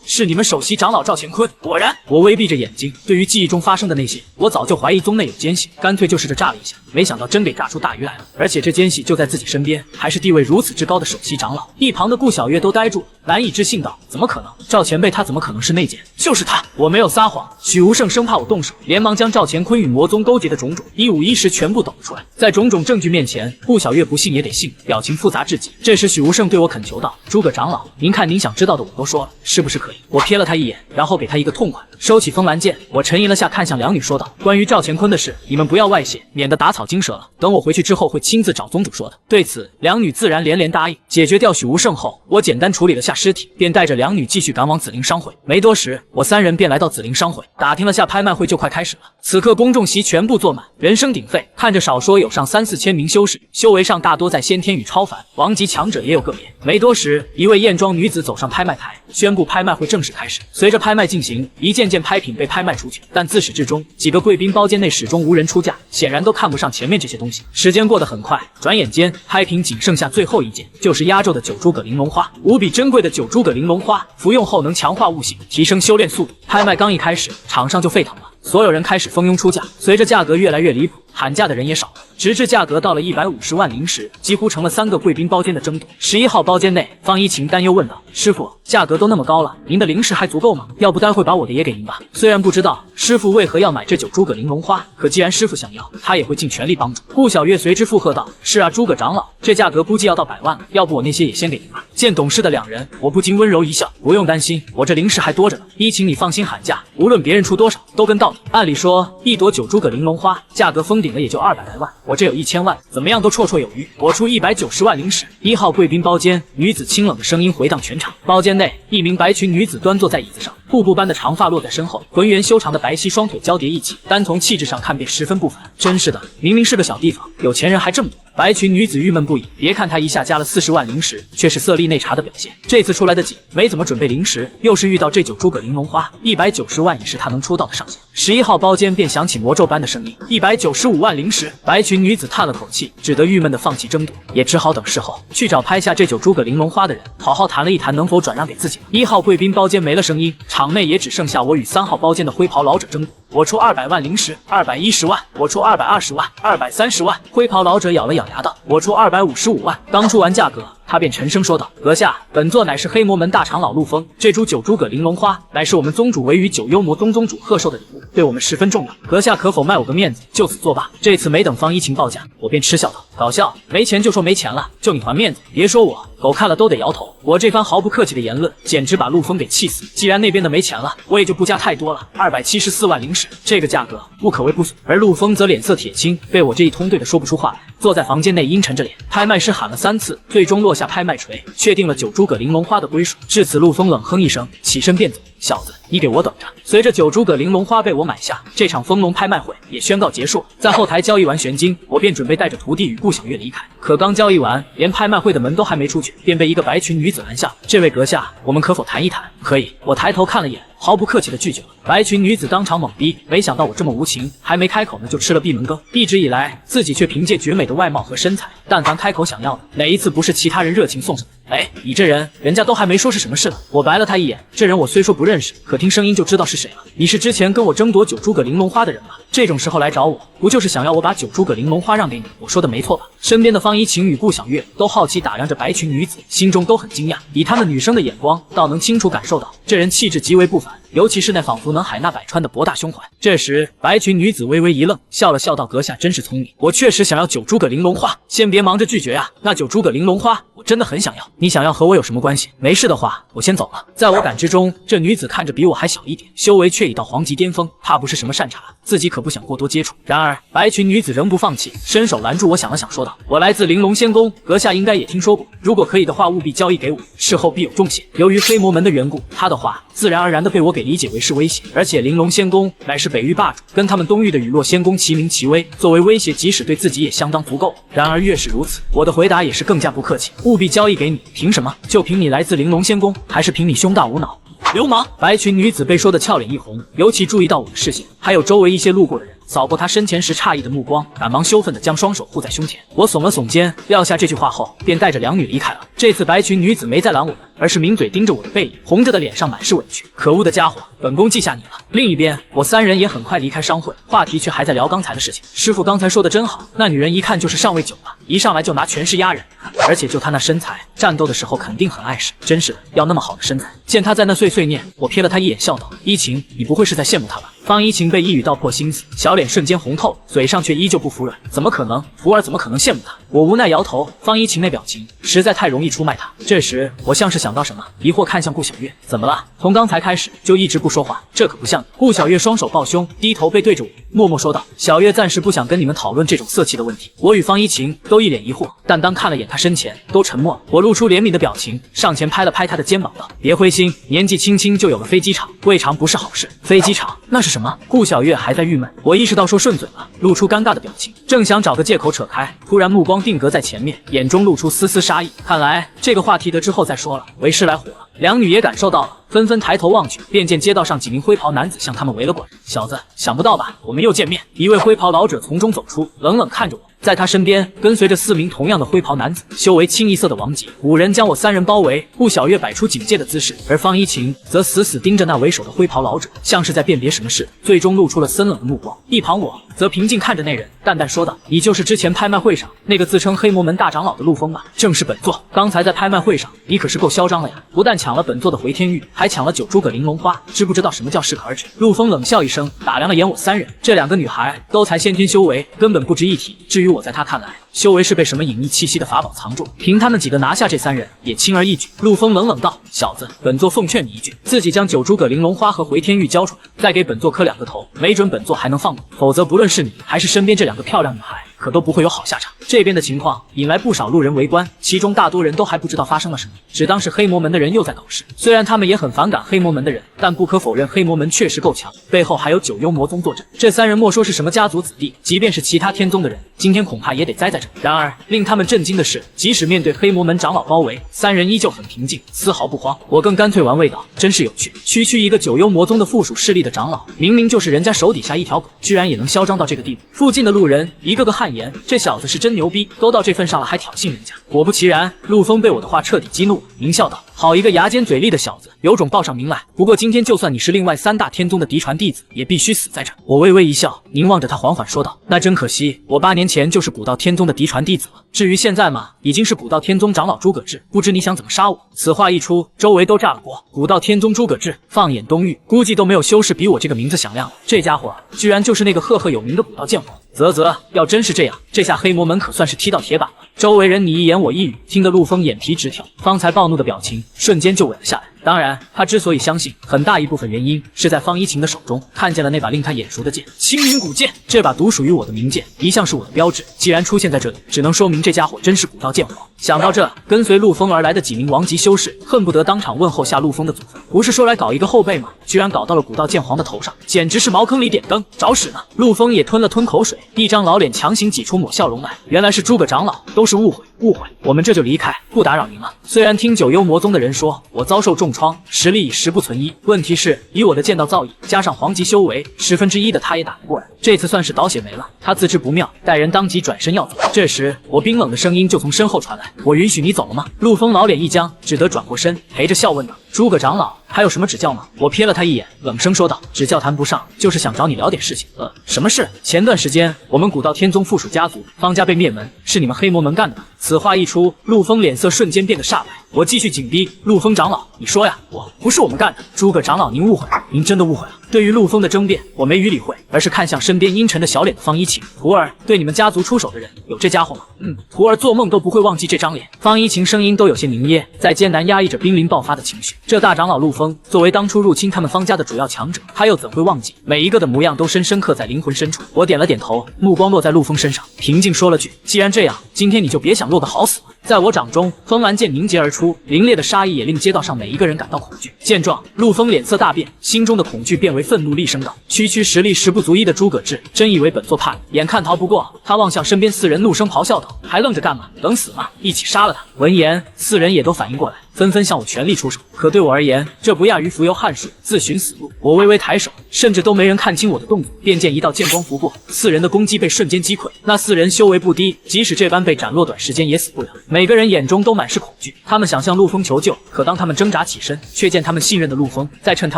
是你们首席长老赵乾坤。果然，我微闭着眼睛，对于记忆中发生的那些，我早就怀疑宗内有奸细，干脆就试着炸了一下，没想到真给炸出大鱼来了。而且这奸细就在自己身边，还是地位如此之高的首席长老。一旁的顾小月都呆住了，难以置信道：“怎么可能？赵前辈他怎么可能是内奸？就是他！”我没有撒谎。许无胜生怕我动手，连忙将赵乾坤与魔宗勾结的种种一五一十全部抖了出来。在种种证据面前，顾小月不信也得信，表情复杂至极。这时许无胜对我恳求道：“诸葛长老，您看您想知道的我都说了，是不是可以？”我瞥了他一眼，然后给他一个痛快，收起风兰剑。我沉吟了下，看向两女说道：“关于赵乾坤的事，你们不要外泄，免得打草惊蛇了。等我回去之后，会亲自找宗主说的。”对此，两女自然连连答应。解决掉许无胜后，我简单处理了下尸体，便带着两女继续赶往紫灵商会。没多时，我3人便来到紫灵商会，打听了下拍卖会就快开始了。此刻公众席全部坐满，人声鼎沸，看着少说有上3、4千名修士，修为上大多在先天与超凡，王级强者也有个别。没多时，一位艳妆女子走上拍卖台，宣布拍卖会正式开始。随着拍卖进行，一件件拍品被拍卖出去，但自始至终，几个贵宾包间内始终无人出价，显然都看不上前面这些东西。时间过得很快，转眼间拍品仅剩下最后一件，就是压轴的9诸葛玲珑花。无比珍贵的9诸葛玲珑花，服用后能强化悟性，提升修炼速度。拍卖刚一开始，场上就沸腾了，所有人开始蜂拥出价。随着价格越来越离谱，喊价的人也少了，直至价格到了150万灵石，几乎成了3个贵宾包间的争夺。11号包间内，方一晴担忧问道：“师傅，价格都那么高了，您的灵石还足够吗？要不待会把我的也给您吧。”虽然不知道师傅为何要买这9诸葛玲珑花，可既然师傅想要，他也会尽全力帮助。顾小月随之附和道：“是啊，诸葛长老，这价格估计要到100万了，要不我那些也先给您吧。”见懂事的两人，我不禁温柔一笑：“不用担心，我这灵石还多着呢。一晴你放心喊价，无论别人出多少，都跟到的。按理说，一朵九诸葛玲珑花价格封顶了也就200来万，我这有1000万，怎么样都绰绰有余。我出190万零食。1号贵宾包间，女子清冷的声音回荡全场。包间内，一名白裙女子端坐在椅子上，瀑布般的长发落在身后，浑圆修长的白皙双腿交叠一起，单从气质上看便十分不凡。真是的，明明是个小地方，有钱人还这么多。白裙女子郁闷不已，别看她一下加了40万零食，却是色厉内查的表现。这次出来的景没怎么准备零食，又是遇到这九诸葛玲珑花，190万也是她能出到的上限。11号包间便响起魔咒般的声音，195万零食。白裙女子叹了口气，只得郁闷的放弃争夺，也只好等事后去找拍下这九诸葛玲珑花的人，好好谈了一谈能否转让给自己。1号贵宾包间没了声音，场内也只剩下我与3号包间的灰袍老者争夺。我出200万零食，210万，我出220万，230万。灰袍老者咬了咬牙道：“我出255万。”刚出完价格，他便沉声说道：“阁下，本座乃是黑魔门大长老陆枫，这株九诸葛玲珑花乃是我们宗主委与九幽魔宗宗主贺寿的礼物，对我们十分重要。阁下可否卖我个面子，就此作罢？”这次没等方一晴报价，我便嗤笑道：“搞笑，没钱就说没钱了，就你还面子？别说我，狗看了都得摇头。”我这番毫不客气的言论，简直把陆枫给气死。既然那边的没钱了，我也就不加太多了，274万零食，这个价格不可谓不俗。而陆枫则脸色铁青，被我这一通对的说不出话来，坐在房间内阴沉着脸。拍卖师喊了3次，最终落下拍卖锤，确定了九诸葛玲珑花的归属。至此，陆枫冷哼一声，起身便走。小子，你给我等着！随着九诸葛玲珑花被我买下，这场丰隆拍卖会也宣告结束。在后台交易完玄金，我便准备带着徒弟与顾小月离开。可刚交易完，连拍卖会的门都还没出去，便被一个白裙女子拦下。这位阁下，我们可否谈一谈？可以。我抬头看了眼，毫不客气地拒绝了。白裙女子当场懵逼，没想到我这么无情，还没开口呢就吃了闭门羹。一直以来，自己却凭借绝美的外貌和身材，但凡开口想要的，哪一次不是其他人热情送上？哎，你这人，人家都还没说是什么事呢。我白了他一眼，这人我虽说不认识，可听声音就知道是谁了。你是之前跟我争夺九诸葛玲珑花的人吧？这种时候来找我，不就是想要我把九诸葛玲珑花让给你？我说的没错吧？身边的方一晴与顾小月都好奇打量着白裙女子，心中都很惊讶。以他们女生的眼光，倒能清楚感受到这人气质极为不凡，尤其是那仿佛能海纳百川的博大胸怀。这时，白裙女子微微一愣，笑了笑道：“阁下真是聪明，我确实想要九诸葛玲珑花，先别忙着拒绝啊。那九诸葛玲珑花，我真的很想要。你想要和我有什么关系？没事的话，我先走了。”在我感知中，这女子看着比我还小一点，修为却已到黄级巅峰，怕不是什么善茬，自己可不想过多接触。然而，白裙女子仍不放弃，伸手拦住我，想了想，说道：“我来自玲珑仙宫，阁下应该也听说过，如果可以的话，务必交易给我，事后必有重谢。”由于黑魔门的缘故，她的话自然而然的被我给理解为是威胁，而且玲珑仙宫乃是北域霸主，跟他们东域的雨落仙宫齐名齐威，作为威胁，即使对自己也相当足够。然而越是如此，我的回答也是更加不客气，务必交易给你，凭什么？就凭你来自玲珑仙宫，还是凭你胸大无脑？流氓！白裙女子被说的俏脸一红，尤其注意到我的视线，还有周围一些路过的人扫过她身前时诧异的目光，赶忙羞愤地将双手护在胸前。我耸了耸肩，撂下这句话后，便带着两女离开了。这次白裙女子没再拦我们，而是抿嘴盯着我的背影，红着的脸上满是委屈。可恶的家伙，本宫记下你了。另一边，我3人也很快离开商会，话题却还在聊刚才的事情。师傅刚才说的真好，那女人一看就是上位久了，一上来就拿权势压人，而且就她那身材，战斗的时候肯定很碍事。真是的，要那么好的身材。见她在那碎碎念，我瞥了她一眼，笑道：“依晴，你不会是在羡慕她吧？”方依晴被一语道破心思，小脸瞬间红透，嘴上却依旧不服软。怎么可能？福儿怎么可能羡慕她？我无奈摇头。方依晴那表情实在太容易出卖她。这时我像是想到什么，疑惑看向顾小月：“怎么了？从刚才开始就一直不说话，这可不像你。”顾小月双手抱胸，低头背对着我，默默说道：“小月暂时不想跟你们讨论这种色气的问题。”我与方依晴都一脸疑惑，但当看了眼她身前，都沉默了。我露出怜悯的表情，上前拍了拍她的肩膀道：“别灰心，年纪轻轻就有了飞机场，未尝不是好事。”飞机场？那是什么？顾小月还在郁闷，我意识到说顺嘴了，露出尴尬的表情，正想找个借口扯开，突然目光定格在前面，眼中露出丝丝杀意。看来这个话题得之后再说了。为师来火了。两女也感受到了，纷纷抬头望去，便见街道上几名灰袍男子向他们围了过来。小子，想不到吧？我们又见面。一位灰袍老者从中走出，冷冷看着我。在他身边跟随着4名同样的灰袍男子，修为清一色的王级。5人将我3人包围，顾小月摆出警戒的姿势，而方一晴则死死盯着那为首的灰袍老者，像是在辨别什么事，最终露出了森冷的目光。一旁我则平静看着那人，淡淡说道：“你就是之前拍卖会上那个自称黑魔门大长老的陆枫吧？正是本座。刚才在拍卖会上，你可是够嚣张了呀！不但抢了本座的回天玉，还抢了九诸葛玲珑花，知不知道什么叫适可而止？”陆枫冷笑一声，打量了眼我3人，这2个女孩都才先天修为，根本不值一提。至于我在他看来，修为是被什么隐匿气息的法宝藏住，凭他们几个拿下这3人也轻而易举。陆枫冷冷道：“小子，本座奉劝你一句，自己将9诸葛玲珑花和回天玉交出来，再给本座磕2个头，没准本座还能放过，否则不论是你还是身边这2个漂亮女孩，可都不会有好下场。”这边的情况引来不少路人围观，其中大多人都还不知道发生了什么，只当是黑魔门的人又在搞事。虽然他们也很反感黑魔门的人，但不可否认黑魔门确实够强，背后还有9幽魔宗坐镇。这3人莫说是什么家族子弟，即便是其他天宗的人，今天恐怕也得栽在这。然而令他们震惊的是，即使面对黑魔门长老包围，3人依旧很平静，丝毫不慌。我更干脆玩味道，真是有趣。区一个9幽魔宗的附属势力的长老，明明就是人家手底下一条狗，居然也能嚣张到这个地步。附近的路人一个个汗颜，这小子是真牛逼，都到这份上了还挑衅人家。果不其然，陆枫被我的话彻底激怒了，狞笑道：“好一个牙尖嘴利的小子，有种报上名来。不过今天就算你是另外3大天宗的嫡传弟子，也必须死在这。”我微微一笑，凝望着他，缓缓说道：“那真可惜，我8年前就是古道天宗的嫡传弟子了。至于现在嘛，已经是古道天宗长老诸葛志，不知你想怎么杀我？”此话一出，周围都炸了锅。古道天宗诸葛志，放眼东域，估计都没有修士比我这个名字响亮了。这家伙居然就是那个赫赫有名的古道剑皇。啧，要真是这样，这下黑魔门可算是踢到铁板了。周围人你一言我一语，听得陆枫眼皮直跳，方才暴怒的表情瞬间就稳了下来。当然，他之所以相信，很大一部分原因是在方一晴的手中看见了那把令他眼熟的剑——青云古剑。这把独属于我的名剑，一向是我的标志。既然出现在这里，只能说明这家伙真是古道剑皇。想到这，跟随陆枫而来的几名王级修士恨不得当场问候下陆枫的祖坟。不是说来搞一个后辈吗？居然搞到了古道剑皇的头上，简直是茅坑里点灯，找屎呢！陆枫也吞了吞口水，一张老脸强行挤出抹笑容来。原来是诸葛长老，都是误会，我们这就离开，不打扰您了。虽然听9幽魔宗的人说我遭受重创，实力已10不存1，问题是以我的剑道造诣，加上皇级修为1/10的他也打不过来。这次算是倒血霉了。他自知不妙，待人当即转身要走。这时我冰冷的声音就从身后传来：“我允许你走了吗？”陆枫老脸一僵，只得转过身，陪着笑问道：“诸葛长老，还有什么指教吗？”我瞥了他一眼，冷声说道：“指教谈不上，就是想找你聊点事情。”什么事？前段时间我们古道天宗附属家族方家被灭门，是你们黑魔门干的吗？此话一出，陆枫脸色瞬间变得煞白。我继续紧逼：“陆枫长老，你说呀，不是我们干的。”诸葛长老，您误会了，您真的误会了。对于陆枫的争辩，我没予理会，而是看向身边阴沉的小脸的方一晴。徒儿对你们家族出手的人，有这家伙吗？徒儿做梦都不会忘记这张脸。方一晴声音都有些凝噎，在艰难压抑着濒临爆发的情绪。这大长老陆枫，作为当初入侵他们方家的主要强者，他又怎会忘记？每一个的模样都深深刻在灵魂深处。我点了点头，目光落在陆枫身上，平静说了句：“既然这样，今天你就别想落个好死了。”在我掌中，风兰剑凝结而出，凛冽的杀意也令街道上每一个人感到恐惧。见状，陆枫脸色大变，心中的恐惧变为愤怒，厉声道：“区实力10不足1的诸葛志，真以为本座怕你？眼看逃不过。”他望向身边4人，怒声咆哮道：“还愣着干嘛？等死吗？一起杀了他！”闻言，4人也都反应过来，纷纷向我全力出手。可对我而言，这不亚于浮游汉水，自寻死路。我微微抬手，甚至都没人看清我的动作，便见一道剑光拂过，4人的攻击被瞬间击溃。那4人修为不低，即使这般被斩落，短时间也死不了。每个人眼中都满是恐惧，他们想向陆枫求救，可当他们挣扎起身，却见他们信任的陆枫在趁他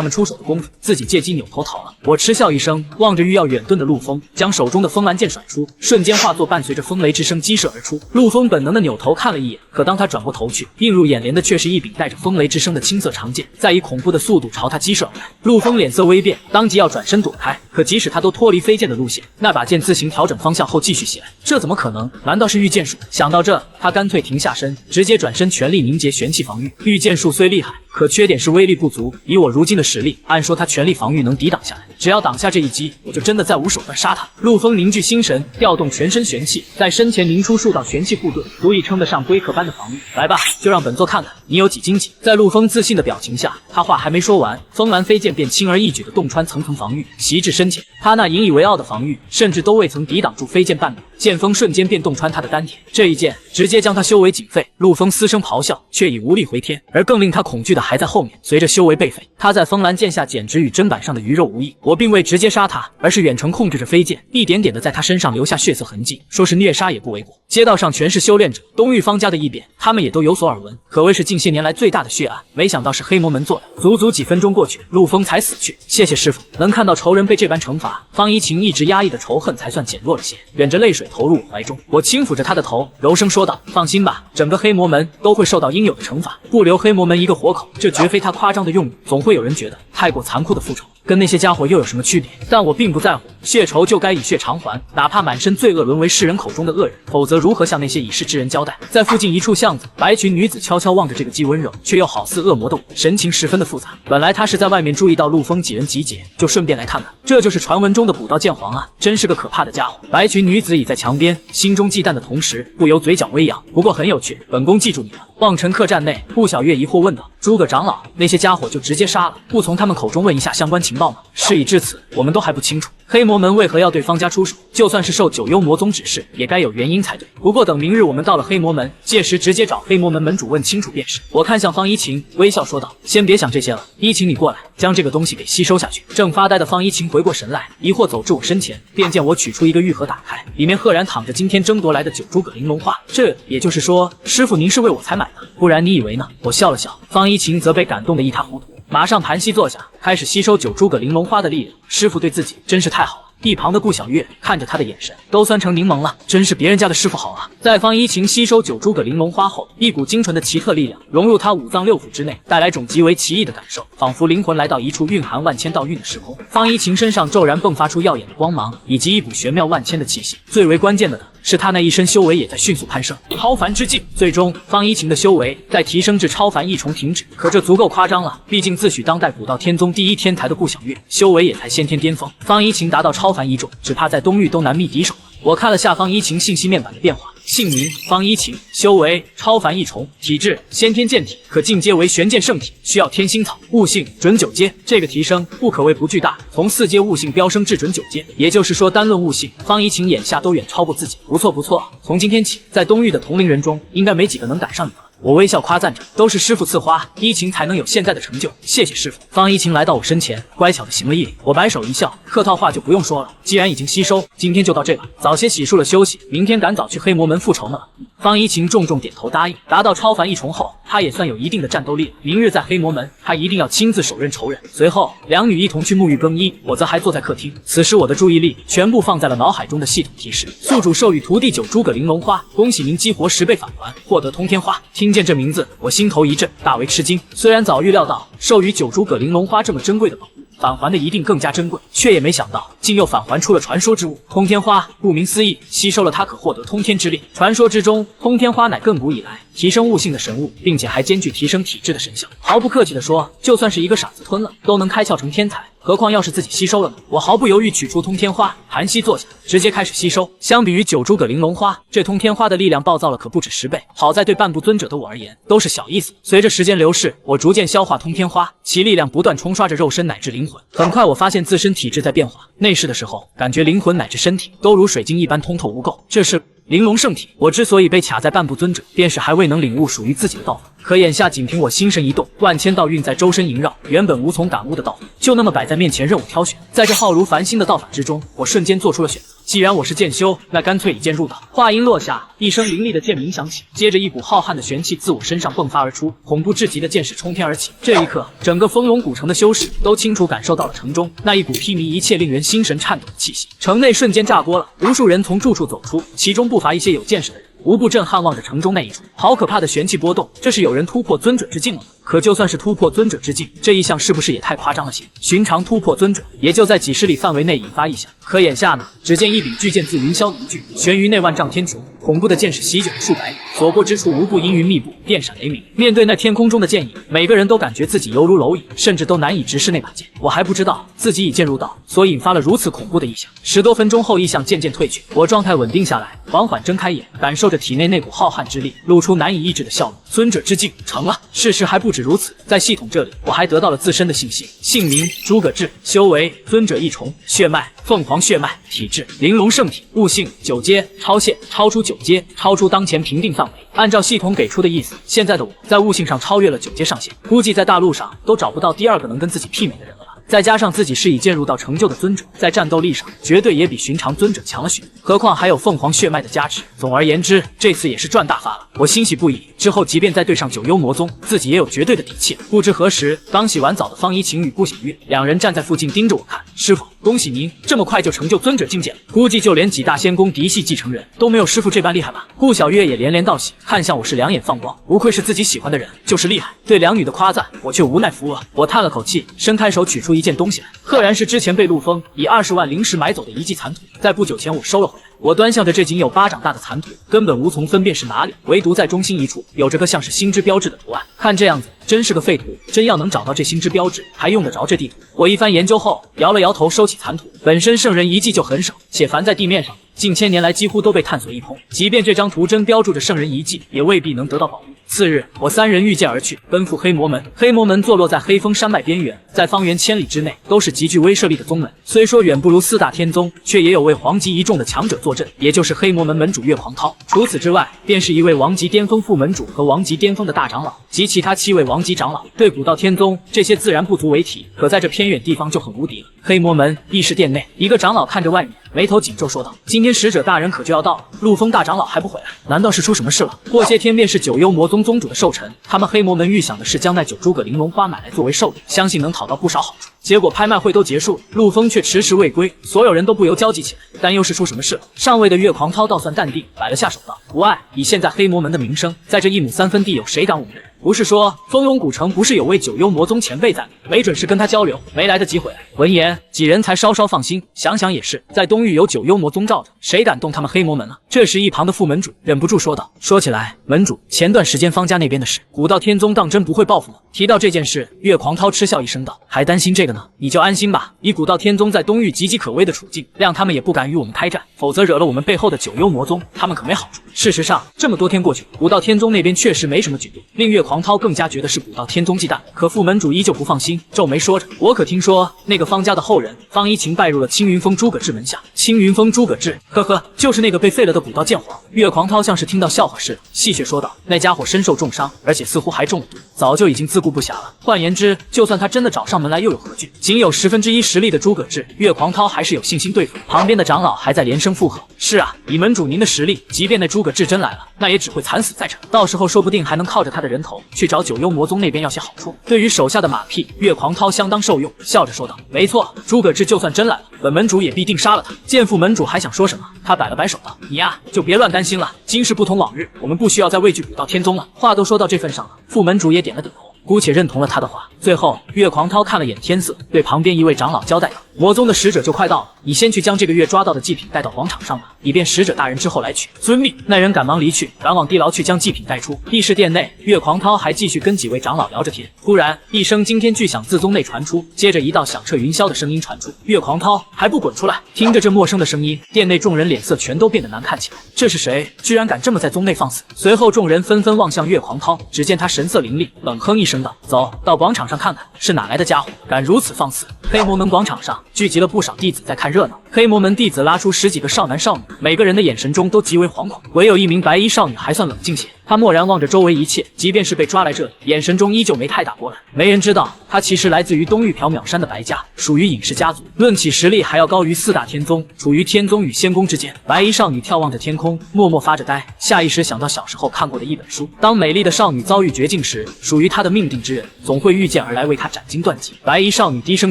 们出手的功夫，自己借机扭头逃了。我嗤笑一声，望着欲要远遁的陆枫，将手中的风兰剑甩出，瞬间化作伴随着风雷之声激射而出。陆枫本能的扭头看了一眼，可当他转过头去，映入眼帘的却是一柄带着风雷之声的青色长剑，在以恐怖的速度朝他击射而来。陆枫脸色微变，当即要转身躲开，可即使他都脱离飞剑的路线，那把剑自行调整方向后继续袭来，这怎么可能？难道是御剑术？想到这，他干脆停下身，直接转身全力凝结玄气防御。御剑术虽厉害，可缺点是威力不足。以我如今的实力，按说他全力防御能抵挡下来，只要挡下这一击，我就真的再无手段杀他。陆枫凝聚心神，调动全身玄气，在身前凝出数道玄气护盾，足以称得上龟壳般的防御。来吧，就让本座看看你有几斤几。在陆枫自信的表情下，他话还没说完，风兰飞剑便轻而易举地洞穿层层防御，袭至身前。他那引以为傲的防御，甚至都未曾抵挡住飞剑半秒，剑锋瞬间便洞穿他的丹田。这一剑直接将他修为警废。陆枫嘶声咆哮，却已无力回天。而更令他恐惧的还在后面，随着修为被废，他在风兰剑下简直与砧板上的鱼肉无异。我并未直接杀他，而是远程控制着飞剑，一点点的在他身上留下血色痕迹，说是虐杀也不为过。街道上全是修炼者，东域方家的异变，他们也都有所耳闻，可谓是近些年来最大的血案。没想到是黑魔门做的。足足几分钟过去，陆枫才死去。谢谢师傅，能看到仇人被这般惩罚，方一晴一直压抑的仇恨才算减弱了些，忍着泪水投入我怀中。我轻抚着他的头，柔声说道：“放心吧，整个黑魔门都会受到应有的惩罚，不留黑魔门一个活口，这绝非他夸张的用语。总会有人觉得太过残酷的复仇，跟那些家伙又有什么区别？但我并不在乎，血仇就该以血偿还，哪怕满身罪恶沦为世人口中的恶人，否则如何向那些已逝之人交代？在附近一处巷子，白裙女子悄悄望着这个既温柔却又好似恶魔的我，神情十分的复杂。本来她是在外面注意到陆丰几人集结，就顺便来看看。这就是传闻中的古道剑皇啊，真是个可怕的家伙。白裙女子倚在墙边，心中忌惮的同时，不由嘴角微扬。不过很有趣，本宫记住你了。望尘客栈内，顾小月疑惑问道：“诸葛长老，那些家伙就直接杀了，不从他们口中问一下相关情报吗？”事已至此，我们都还不清楚。黑魔门为何要对方家出手？就算是受九幽魔宗指示，也该有原因才对。不过等明日我们到了黑魔门，届时直接找黑魔门门主问清楚便是。我看向方一晴，微笑说道：“先别想这些了，一晴你过来，将这个东西给吸收下去。”正发呆的方一晴回过神来，疑惑走至我身前，便见我取出一个玉盒打开，里面赫然躺着今天争夺来的9株葛玲珑花。这也就是说，师傅您是为我才买的，不然你以为呢？我笑了笑，方一晴则被感动得一塌糊涂，马上盘膝坐下，开始吸收9株葛玲珑花的力量。师傅对自己真是太好了。一旁的顾小月看着他的眼神都酸成柠檬了，真是别人家的师傅好啊！在方一晴吸收9株葛玲珑花后，一股精纯的奇特力量融入他五脏六腑之内，带来种极为奇异的感受，仿佛灵魂来到一处蕴含万千道韵的时空。方一晴身上骤然迸发出耀眼的光芒，以及一股玄妙万千的气息。最为关键的是，他那一身修为也在迅速攀升，超凡之境。最终，方一晴的修为在提升至超凡一重停止，可这足够夸张了。毕竟自诩当代古道天宗第一天才的顾小月，修为也才先天巅峰。方一晴达到超凡一重，只怕在东域都难觅敌手了。我看了下方一晴信息面板的变化，姓名方一晴，修为超凡一重，体质先天剑体，可进阶为玄剑圣体，需要天心草，悟性准9阶。这个提升不可谓不巨大，从4阶悟性飙升至准9阶，也就是说单论悟性，方一晴眼下都远超过自己。不错不错，从今天起，在东域的同龄人中，应该没几个能赶上你了。我微笑夸赞着，都是师傅赐花，一晴才能有现在的成就，谢谢师傅。方一晴来到我身前，乖巧的行了一礼，我摆手一笑，客套话就不用说了，既然已经吸收，今天就到这吧，早些洗漱了休息，明天赶早去黑魔门复仇呢。方一晴重重点头答应。达到超凡一重后，他也算有一定的战斗力了。明日在黑魔门，他一定要亲自手刃仇人。随后，两女一同去沐浴更衣，我则还坐在客厅。此时我的注意力全部放在了脑海中的系统提示：宿主授予徒弟9株葛玲珑花，恭喜您激活10倍返还，获得通天花。听见这名字，我心头一震，大为吃惊。虽然早预料到授予9株葛玲珑花这么珍贵的宝物，返还的一定更加珍贵，却也没想到竟又返还出了传说之物通天花。顾名思义，吸收了它可获得通天之力。传说之中，通天花乃亘古以来提升悟性的神物，并且还兼具提升体质的神效。毫不客气地说，就算是一个傻子吞了，都能开窍成天才。何况要是自己吸收了呢？我毫不犹豫取出通天花，盘膝坐下，直接开始吸收。相比于9株葛玲珑花，这通天花的力量暴躁了可不止10倍。好在对半部尊者的我而言都是小意思。随着时间流逝，我逐渐消化通天花，其力量不断冲刷着肉身乃至灵魂。很快我发现自身体质在变化，内视的时候感觉灵魂乃至身体都如水晶一般通透无垢，这是玲珑圣体。我之所以被卡在半部尊者，便是还未能领悟属于自己的道法。可眼下仅凭我心神一动，万千道韵在周身萦绕，原本无从感悟的道法，就那么摆在面前任我挑选。在这浩如繁星的道法之中，我瞬间做出了选择。既然我是剑修，那干脆以剑入道。话音落下，一声凌厉的剑鸣响起，接着一股浩瀚的玄气自我身上迸发而出，恐怖至极的剑势冲天而起。这一刻，整个丰隆古城的修士都清楚感受到了城中那一股披靡一切、令人心神颤抖的气息。城内瞬间炸锅了，无数人从住处走出，其中不乏一些有见识的人，无不震撼望着城中那一处。好可怕的玄气波动，这是有人突破尊者之境了吗？可就算是突破尊者之境，这一项是不是也太夸张了些？寻常突破尊者，也就在几十里范围内引发异象。可眼下呢？只见一柄巨剑自云霄凝聚，悬于内万丈天穹，恐怖的剑势席卷数百里，所过之处无不阴云密布，电闪雷鸣。面对那天空中的剑影，每个人都感觉自己犹如蝼蚁，甚至都难以直视那把剑。我还不知道自己已剑入道，所以引发了如此恐怖的异象。10多分钟后，异象渐渐退去，我状态稳定下来，缓缓睁开眼，感受着体内那股浩瀚之力，露出难以抑制的笑容。尊者之境成了。事实还不止如此，在系统这里，我还得到了自身的信息：姓名诸葛志，修为尊者一重，血脉凤凰血脉，体质玲珑圣体，悟性9阶超限，超出9阶，超出当前评定范围。按照系统给出的意思，现在的我在悟性上超越了9阶上限，估计在大陆上都找不到第二个能跟自己媲美的人了吧。再加上自己是以剑入道成就的尊者，在战斗力上绝对也比寻常尊者强了许多，何况还有凤凰血脉的加持。总而言之，这次也是赚大发了，我欣喜不已。之后即便再对上9幽魔宗，自己也有绝对的底气。不知何时，刚洗完澡的方一晴与顾小月两人站在附近盯着我看。师傅，恭喜您这么快就成就尊者境界了，估计就连几大仙宫嫡系继承人都没有师傅这般厉害吧？顾小月也连连道喜，看向我是两眼放光，不愧是自己喜欢的人，就是厉害。对两女的夸赞，我却无奈扶额。我叹了口气，伸开手取出一一件东西来，赫然是之前被陆枫以20万临时买走的遗迹残土。在不久前我收了回来。我端详着这仅有巴掌大的残土，根本无从分辨是哪里，唯独在中心一处有着个像是星之标志的图案。看这样子，真是个废土。真要能找到这星之标志，还用得着这地图？我一番研究后，摇了摇头，收起残土。本身圣人遗迹就很少，且凡在地面上，近千年来几乎都被探索一空。即便这张图真标注着圣人遗迹，也未必能得到宝物。次日，我三人御剑而去，奔赴黑魔门。黑魔门坐落在黑风山脉边缘，在方圆千里之内都是极具威慑力的宗门。虽说远不如四大天宗，却也有位皇级一众的强者坐镇，也就是黑魔门门主岳狂涛。除此之外，便是一位王级巅峰副门主和王级巅峰的大长老，及其他7位王级长老。对古道天宗这些自然不足为提，可在这偏远地方就很无敌了。黑魔门议事殿内，一个长老看着外面，眉头紧皱说道：“今天使者大人可就要到了，陆枫大长老还不回来，难道是出什么事了？”过些天便是九幽魔宗宗主的寿辰，他们黑魔门预想的是将那9诸葛玲珑花买来作为寿礼，相信能讨到不少好处。结果拍卖会都结束，陆枫却迟迟未归，所有人都不由焦急起来，担忧是出什么事了。上位的岳狂涛倒算淡定，摆了下手道：“无碍，以现在黑魔门的名声，在这1亩3分地有谁敢我们的人？不是说丰隆古城不是有位九幽魔宗前辈在吗？没准是跟他交流，没来得及回来。”闻言，几人才稍稍放心，想想也是，在东域有九幽魔宗罩着，谁敢动他们黑魔门啊？这时一旁的副门主忍不住说道：“说起来，门主，前段时间方家那边的事，古道天宗当真不会报复吗？”提到这件事，岳狂涛嗤笑一声道：“还担心这个呢？你就安心吧，以古道天宗在东域岌岌可危的处境，谅他们也不敢与我们开战，否则惹了我们背后的九幽魔宗，他们可没好处。”事实上，这么多天过去，古道天宗那边确实没什么举动，令岳狂涛更加觉得是古道天宗忌惮。可副门主依旧不放心，皱眉说着：“我可听说那个方家的后人方一晴拜入了青云峰诸葛志门下。”青云峰诸葛志，呵呵，就是那个被废了的古道剑皇。岳狂涛像是听到笑话似的，戏谑说道：“那家伙身受重伤，而且似乎还中了毒，早就已经自顾不暇了。换言之，就算他真的找上门来，又有何惧？仅有1/10实力的诸葛志，岳狂涛还是有信心对付。”旁边的长老还在连声附和：“是啊，以门主您的实力，即便那诸葛志真来了，那也只会惨死在这，到时候说不定还能靠着他的人头去找九幽魔宗那边要些好处。”对于手下的马屁，岳狂涛相当受用，笑着说道：“没错，诸葛志就算真来了，本门主也必定杀了他。”见副门主还想说什么，他摆了摆手道：“你呀，就别乱担心了，今世不同往日，我们不需要再畏惧古道天宗了。”话都说到这份上了，副门主也点了点头，姑且认同了他的话。最后，岳狂涛看了眼天色，对旁边一位长老交代道：“魔宗的使者就快到了，你先去将这个月抓到的祭品带到广场上吧，以便使者大人之后来取。”遵命。那人赶忙离去，赶往地牢去将祭品带出。议事殿内，岳狂涛还继续跟几位长老聊着天。突然，一声惊天巨响自宗内传出，接着一道响彻云霄的声音传出：“岳狂涛，还不滚出来！”听着这陌生的声音，殿内众人脸色全都变得难看起来。这是谁？居然敢这么在宗内放肆！随后，众人纷纷望向岳狂涛，只见他神色凌厉，冷哼一声道：“走到广场上看看，是哪来的家伙，敢如此放肆！”黑魔门广场上聚集了不少弟子在看热闹。黑魔门弟子拉出10几个少男少女，每个人的眼神中都极为惶恐，唯有一名白衣少女还算冷静些。她漠然望着周围一切，即便是被抓来这里，眼神中依旧没太大波澜。没人知道，她其实来自于东域缥缈山的白家，属于隐世家族，论起实力还要高于4大天宗，处于天宗与仙宫之间。白衣少女眺望着天空，默默发着呆，下意识想到小时候看过的一本书：当美丽的少女遭遇绝境时，属于她的命定之人总会遇见而来，为她斩筋断脊。白衣少女低声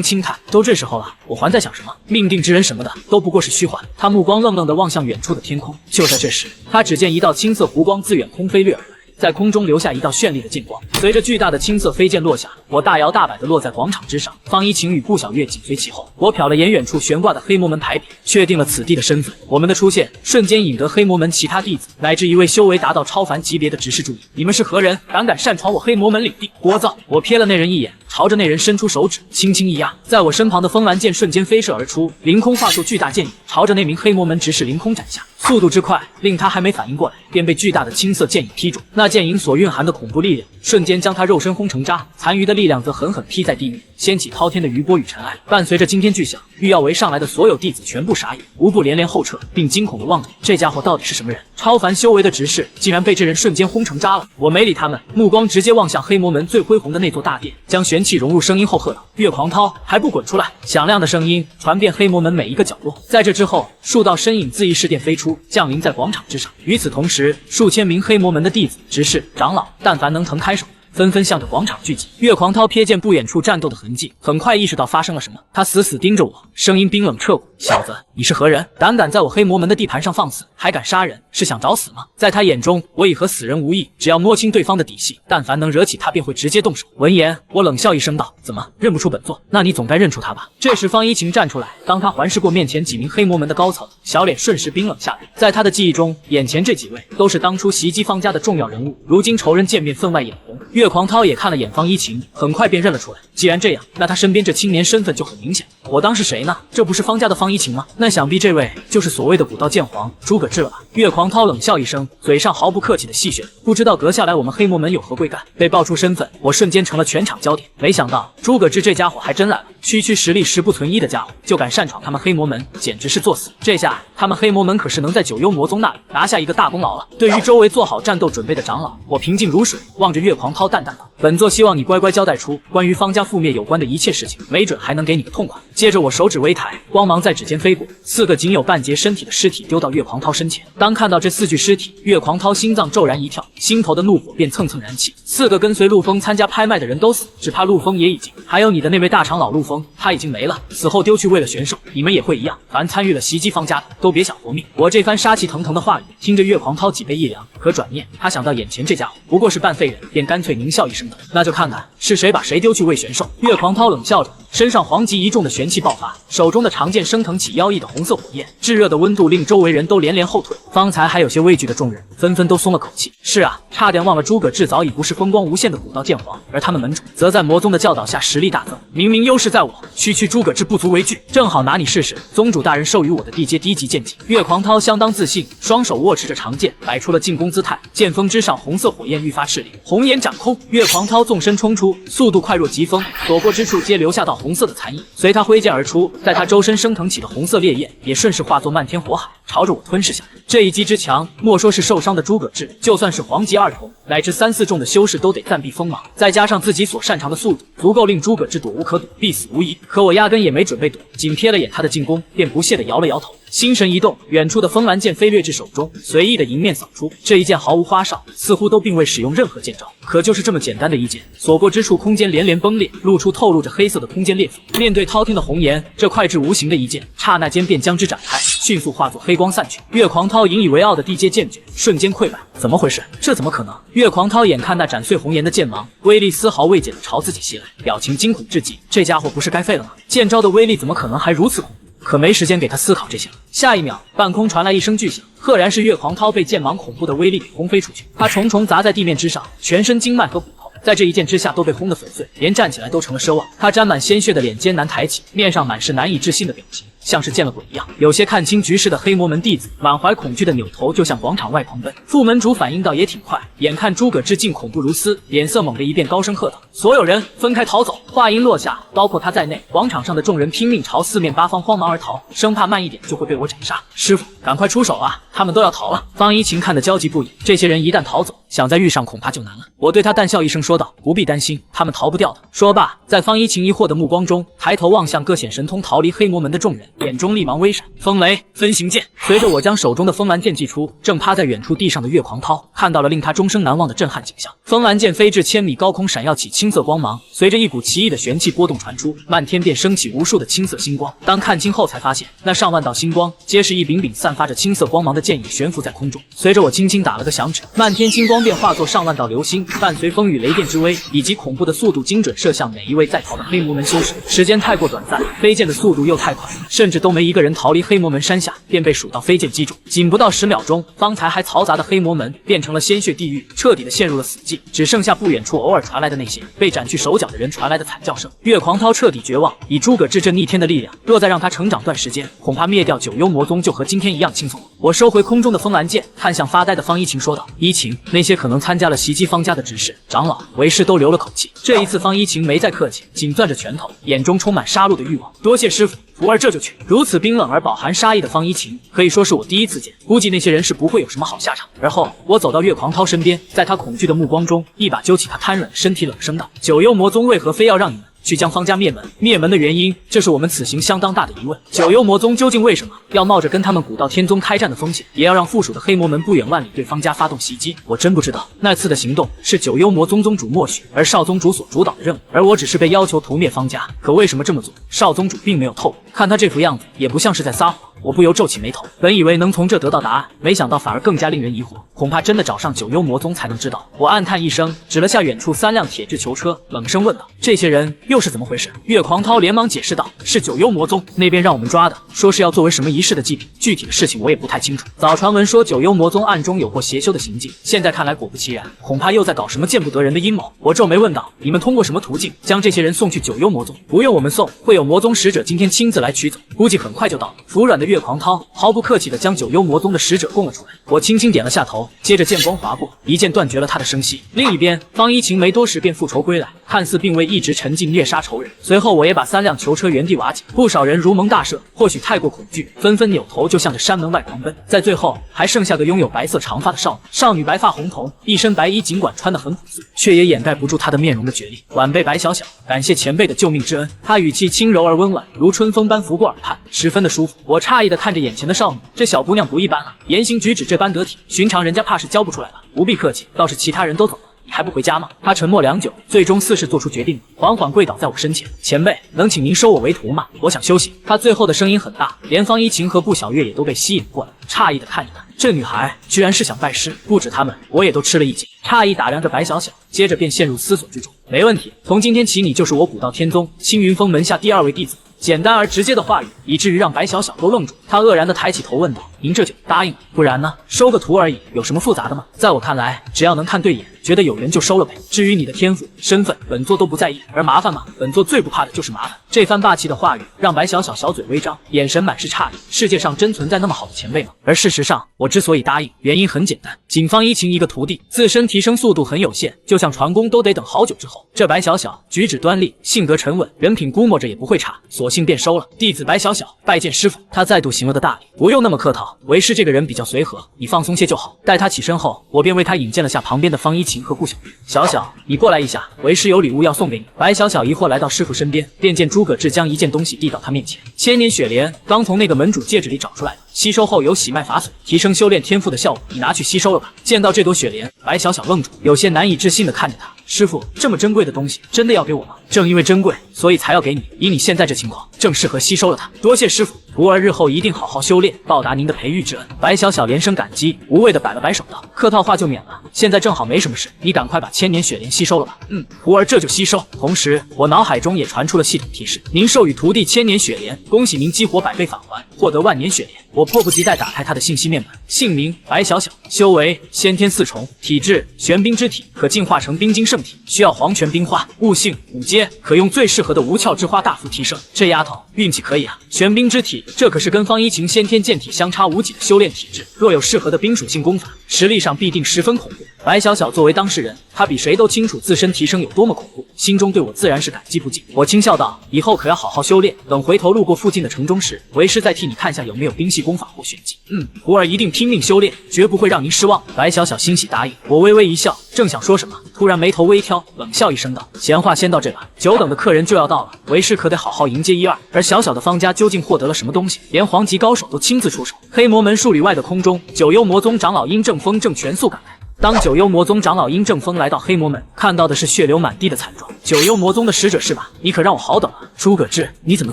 轻叹：“都这时候了，我还在想什么？命定之人什么的，都不过是虚幻。”她目光愣愣地望向远处的天空。就在这时，她只见一道青色弧光自远空飞掠而来，在空中留下一道绚丽的剑光。随着巨大的青色飞剑落下，我大摇大摆地落在广场之上，方一晴与顾小月紧随其后。我瞟了眼远处悬挂的黑魔门牌匾，确定了此地的身份。我们的出现瞬间引得黑魔门其他弟子乃至一位修为达到超凡级别的执事注意。你们是何人？胆擅闯我黑魔门领地？聒噪！我瞥了那人一眼，朝着那人伸出手指，轻轻一压，在我身旁的风兰剑瞬间飞射而出，凌空化作巨大剑影，朝着那名黑魔门执事凌空斩下。速度之快，令他还没反应过来，便被巨大的青色剑影劈中。那剑影所蕴含的恐怖力量，瞬间将他肉身轰成渣，残余的力量则狠狠劈在地面，掀起滔天的余波与尘埃。伴随着惊天巨响，欲要围上来的所有弟子全部傻眼，无不连连后撤，并惊恐地望着这家伙到底是什么人？超凡修为的执事，竟然被这人瞬间轰成渣了。我没理他们，目光直接望向黑魔门最恢宏的那座大殿，将玄气融入声音后喝道：“岳狂涛，还不滚出来！”响亮的声音传遍黑魔门每一个角落。在这之后，数道身影自议事殿飞出，降临在广场之上。与此同时，数千名黑魔门的弟子、执事、长老，但凡能腾开手纷纷向着广场聚集。岳狂涛瞥见不远处战斗的痕迹，很快意识到发生了什么，他死死盯着我，声音冰冷彻骨：“小子，你是何人？胆敢在我黑魔门的地盘上放肆，还敢杀人，是想找死吗？”在他眼中，我已和死人无异，只要摸清对方的底细，但凡能惹起他，便会直接动手。闻言，我冷笑一声道：“怎么认不出本座？那你总该认出他吧？”这时，方一晴站出来，当他环视过面前几名黑魔门的高层，小脸瞬时冰冷下来。在他的记忆中，眼前这几位都是当初袭击方家的重要人物，如今仇人见面，分外眼红。岳狂涛也看了眼方一晴，很快便认了出来。既然这样，那他身边这青年身份就很明显。我当是谁呢？这不是方家的方一晴吗？那想必这位就是所谓的古道剑皇诸葛志了吧？岳狂涛冷笑一声，嘴上毫不客气的戏谑：“不知道阁下来我们黑魔门有何贵干？”被爆出身份，我瞬间成了全场焦点。没想到诸葛志这家伙还真来了，区区实力10不存1的家伙，就敢擅闯他们黑魔门，简直是作死！这下他们黑魔门可是能在九幽魔宗那里拿下一个大功劳了。对于周围做好战斗准备的长老，我平静如水，望着岳狂涛淡淡道：“本座希望你乖乖交代出关于方家覆灭有关的一切事情，没准还能给你个痛快。”接着我手指微抬，光芒在指尖飞过，4个仅有半截身体的尸体丢到岳狂涛身前。当看到这4具尸体，岳狂涛心脏骤然一跳，心头的怒火便蹭蹭燃起。4个跟随陆枫参加拍卖的人都死，只怕陆枫也已经……还有你的那位大长老陆枫，他已经没了，死后丢去为了玄兽，你们也会一样。凡参与了袭击方家的，都别想活命。我这番杀气腾腾的话语，听着岳狂涛脊背一凉，可转念他想到眼前这家伙不过是半废人，便干脆狞笑一声的：“那就看看是谁把谁丢去喂玄兽。”岳狂涛冷笑着，身上黄极一众的玄气爆发，手中的长剑升腾起妖异的红色火焰，炙热的温度令周围人都连连后退。方才还有些畏惧的众人，纷纷都松了口气。是啊，差点忘了诸葛志早已不是风光无限的古道剑皇，而他们门主则在魔宗的教导下实力大增。明明优势在我，区区诸葛志不足为惧，正好拿你试试宗主大人授予我的地阶低级剑技。岳狂涛相当自信，双手握持着长剑，摆出了进攻姿态。剑锋之上，红色火焰愈发炽烈，红颜掌空。岳狂涛纵身冲出，速度快若疾风，所过之处皆留下道红色的残影。随他挥剑而出，在他周身升腾起的红色烈焰也顺势化作漫天火海，朝着我吞噬下来。这一击之强，莫说是受伤的诸葛志，就算是黄级2重乃至3、4重的修士都得暂避锋芒。再加上自己所擅长的速度，足够令诸葛志躲无可躲，必死无疑。可我压根也没准备躲，仅瞥了眼他的进攻，便不屑地摇了摇头。心神一动，远处的风兰剑飞掠至手中，随意的迎面扫出。这一剑毫无花哨，似乎都并未使用任何剑招，可就是这么简单的一剑，所过之处空间连连崩裂，露出透露着黑色的空间裂缝。面对滔天的红颜，这快至无形的一剑，刹那间便将之展开，迅速化作黑光散去。岳狂涛引以为傲的地阶剑诀瞬间溃败，怎么回事？这怎么可能？岳狂涛眼看那斩碎红颜的剑芒，威力丝毫未减的朝自己袭来，表情惊恐至极。这家伙不是该废了吗？剑招的威力怎么可能还如此恐怖？可没时间给他思考这些了。下一秒，半空传来一声巨响，赫然是岳狂涛被剑芒恐怖的威力给轰飞出去。他重重砸在地面之上，全身经脉和骨头在这一剑之下都被轰得粉碎，连站起来都成了奢望。他沾满鲜血的脸艰难抬起，面上满是难以置信的表情，像是见了鬼一样。有些看清局势的黑魔门弟子满怀恐惧的扭头就向广场外狂奔。副门主反应倒也挺快，眼看诸葛志竟恐怖如斯，脸色猛地一变，高声喝道：“所有人分开逃走！”话音落下，包括他在内，广场上的众人拼命朝4面8方慌忙而逃，生怕慢一点就会被我斩杀。师傅，赶快出手啊！他们都要逃了。方一晴看得焦急不已，这些人一旦逃走，想再遇上恐怕就难了。我对他淡笑一声说道：“不必担心，他们逃不掉的。”说罢，在方一晴疑惑的目光中，抬头望向各显神通逃离黑魔门的众人，眼中立芒微闪。风雷分形剑，随着我将手中的风兰剑祭出，正趴在远处地上的岳狂涛看到了令他终生难忘的震撼景象。风兰剑飞至1000米高空，闪耀起青色光芒，随着一股奇异的玄气波动传出，漫天便升起无数的青色星光。当看清后，才发现那上万道星光皆是一柄柄散发着青色光芒的剑影悬浮在空中。随着我轻轻打了个响指，漫天金光便化作上万道流星，伴随风雨雷电之威以及恐怖的速度，精准射向每一位在逃的黑魔门修士。时间太过短暂，飞剑的速度又太快，甚至都没一个人逃离黑魔门山下，便被数道飞剑击中。仅不到10秒钟，方才还嘈杂的黑魔门变成了鲜血地狱，彻底的陷入了死寂，只剩下不远处偶尔传来的那些被斩去手脚的人传来的惨叫声。岳狂涛彻底绝望，以诸葛志这逆天的力量，若再让他成长段时间，恐怕灭掉九幽魔宗就和今天一样轻松了。我收回空中的风兰剑，看向发呆的方一晴说道：“一晴，那些可能参加了袭击方家的执事、长老、为师都留了口气。”这一次方一晴没再客气，紧攥着拳头，眼中充满杀戮的欲望。多谢师傅，徒儿这就去。如此冰冷而饱含杀意的方一晴，可以说是我第一次见，估计那些人是不会有什么好下场。而后我走到岳狂涛身边，在他恐惧的目光中，一把揪起他瘫软的身体，冷声道：“九幽魔宗为何非要让你们去将方家灭门。灭门的原因，这是我们此行相当大的疑问。九幽魔宗究竟为什么要冒着跟他们古道天宗开战的风险，也要让附属的黑魔门不远万里对方家发动袭击？我真不知道。那次的行动是九幽魔宗宗主默许，而少宗主所主导的任务，而我只是被要求屠灭方家。可为什么这么做，少宗主并没有透露。看他这副样子，也不像是在撒谎。我不由皱起眉头，本以为能从这得到答案，没想到反而更加令人疑惑。恐怕真的找上九幽魔宗才能知道。我暗叹一声，指了下远处3辆铁质囚车，冷声问道：“这些人又是怎么回事？”岳狂涛连忙解释道：“是九幽魔宗那边让我们抓的，说是要作为什么仪式的祭品，具体的事情我也不太清楚。早传闻说九幽魔宗暗中有过邪修的行径，现在看来果不其然，恐怕又在搞什么见不得人的阴谋。”我皱眉问道：“你们通过什么途径将这些人送去九幽魔宗？”“不用我们送，会有魔宗使者今天亲自来取走，估计很快就到了。”服软的岳狂涛毫不客气地将九幽魔宗的使者供了出来。我轻轻点了下头，接着剑光划过，一剑断绝了他的声息。另一边，方一晴没多时便复仇归来，看似并未一直沉浸虐杀仇人。随后我也把3辆囚车原地瓦解，不少人如蒙大赦，或许太过恐惧，纷纷扭头就向着山门外狂奔。在最后还剩下个拥有白色长发的少女，少女白发红瞳，一身白衣，尽管穿得很朴素，却也掩盖不住她的面容的绝丽。晚辈白小小，感谢前辈的救命之恩。她语气轻柔而温婉，如春风般拂过耳畔，十分的舒服。我诧异地看着眼前的少女，这小姑娘不一般啊，言行举止这般得体，寻常人家怕是教不出来了。不必客气，倒是其他人都走了，你还不回家吗？他沉默良久，最终似是做出决定，缓缓跪倒在我身前。前辈，能请您收我为徒吗？我想休息。他最后的声音很大，连方一晴和步小月也都被吸引过来，诧异的看着他。这女孩居然是想拜师，不止他们，我也都吃了一惊。诧异打量着白小小，接着便陷入思索之中。没问题，从今天起你就是我古道天宗青云峰门下第2位弟子。简单而直接的话语，以至于让白小小都愣住。他愕然地抬起头问道：“您这就答应了？不然呢？收个徒而已，有什么复杂的吗？在我看来，只要能看对眼，觉得有缘就收了呗。至于你的天赋、身份，本座都不在意。而麻烦嘛，本座最不怕的就是麻烦。”这番霸气的话语让白小小小嘴微张，眼神满是诧异。世界上真存在那么好的前辈吗？而事实上，我之所以答应，原因很简单，仅方一晴一个徒弟，自身提升速度很有限，就像传功都得等好久之后。这白小小举止端立，性格沉稳，人品估摸着也不会差，索性便收了。弟子白小小拜见师傅。他再度行了个大礼。不用那么客套，为师这个人比较随和，你放松些就好。待他起身后，我便为他引荐了下旁边的方一晴和顾小月。小小，你过来一下，为师有礼物要送给你。白小小疑惑来到师傅身边，便见诸葛志将一件东西递到他面前，千年雪莲，刚从那个门主戒指里找出来的，吸收后有喜脉法损，提升修炼天赋的效果，你拿去吸收了吧。见到这朵雪莲，白小小愣住，有些难以置信地看着他。师傅，这么珍贵的东西真的要给我吗？正因为珍贵，所以才要给你。以你现在这情况，正适合吸收了它。多谢师傅，徒儿日后一定好好修炼，报答您的培育之恩。白小小连声感激，无谓的摆了摆手道：“客套话就免了，现在正好没什么事，你赶快把千年雪莲吸收了吧。”徒儿这就吸收。同时，我脑海中也传出了系统提示：您授予徒弟千年雪莲，恭喜您激活100倍返还，获得万年雪莲。我迫不及待打开他的信息面板，姓名白小小，修为先天4重，体质玄冰之体，可进化成冰晶圣体，需要黄泉冰花，悟性5阶，可用最适合的无窍之花大幅提升。这丫头运气可以啊！玄冰之体，这可是跟方一晴先天剑体相差无几的修炼体质，若有适合的冰属性功法，实力上必定十分恐怖。白小小作为当事人，他比谁都清楚自身提升有多么恐怖，心中对我自然是感激不尽。我轻笑道：“以后可要好好修炼，等回头路过附近的城中时，为师再替你看下有没有冰系功法或玄技。”徒儿一定拼命修炼，绝不会让您失望。白小小欣喜答应。我微微一笑，正想说什么，突然眉头微挑，冷笑一声道：“闲话先到这吧，久等的客人就要到了，为师可得好好迎接1、2。”而小小的方家究竟获得了什么东西，连皇级高手都亲自出手。黑魔门数里外的空中，九幽魔宗长老殷正风正全速赶来。当九幽魔宗长老殷正风来到黑魔门，看到的是血流满地的惨状。九幽魔宗的使者是吧？你可让我好等啊！诸葛志，你怎么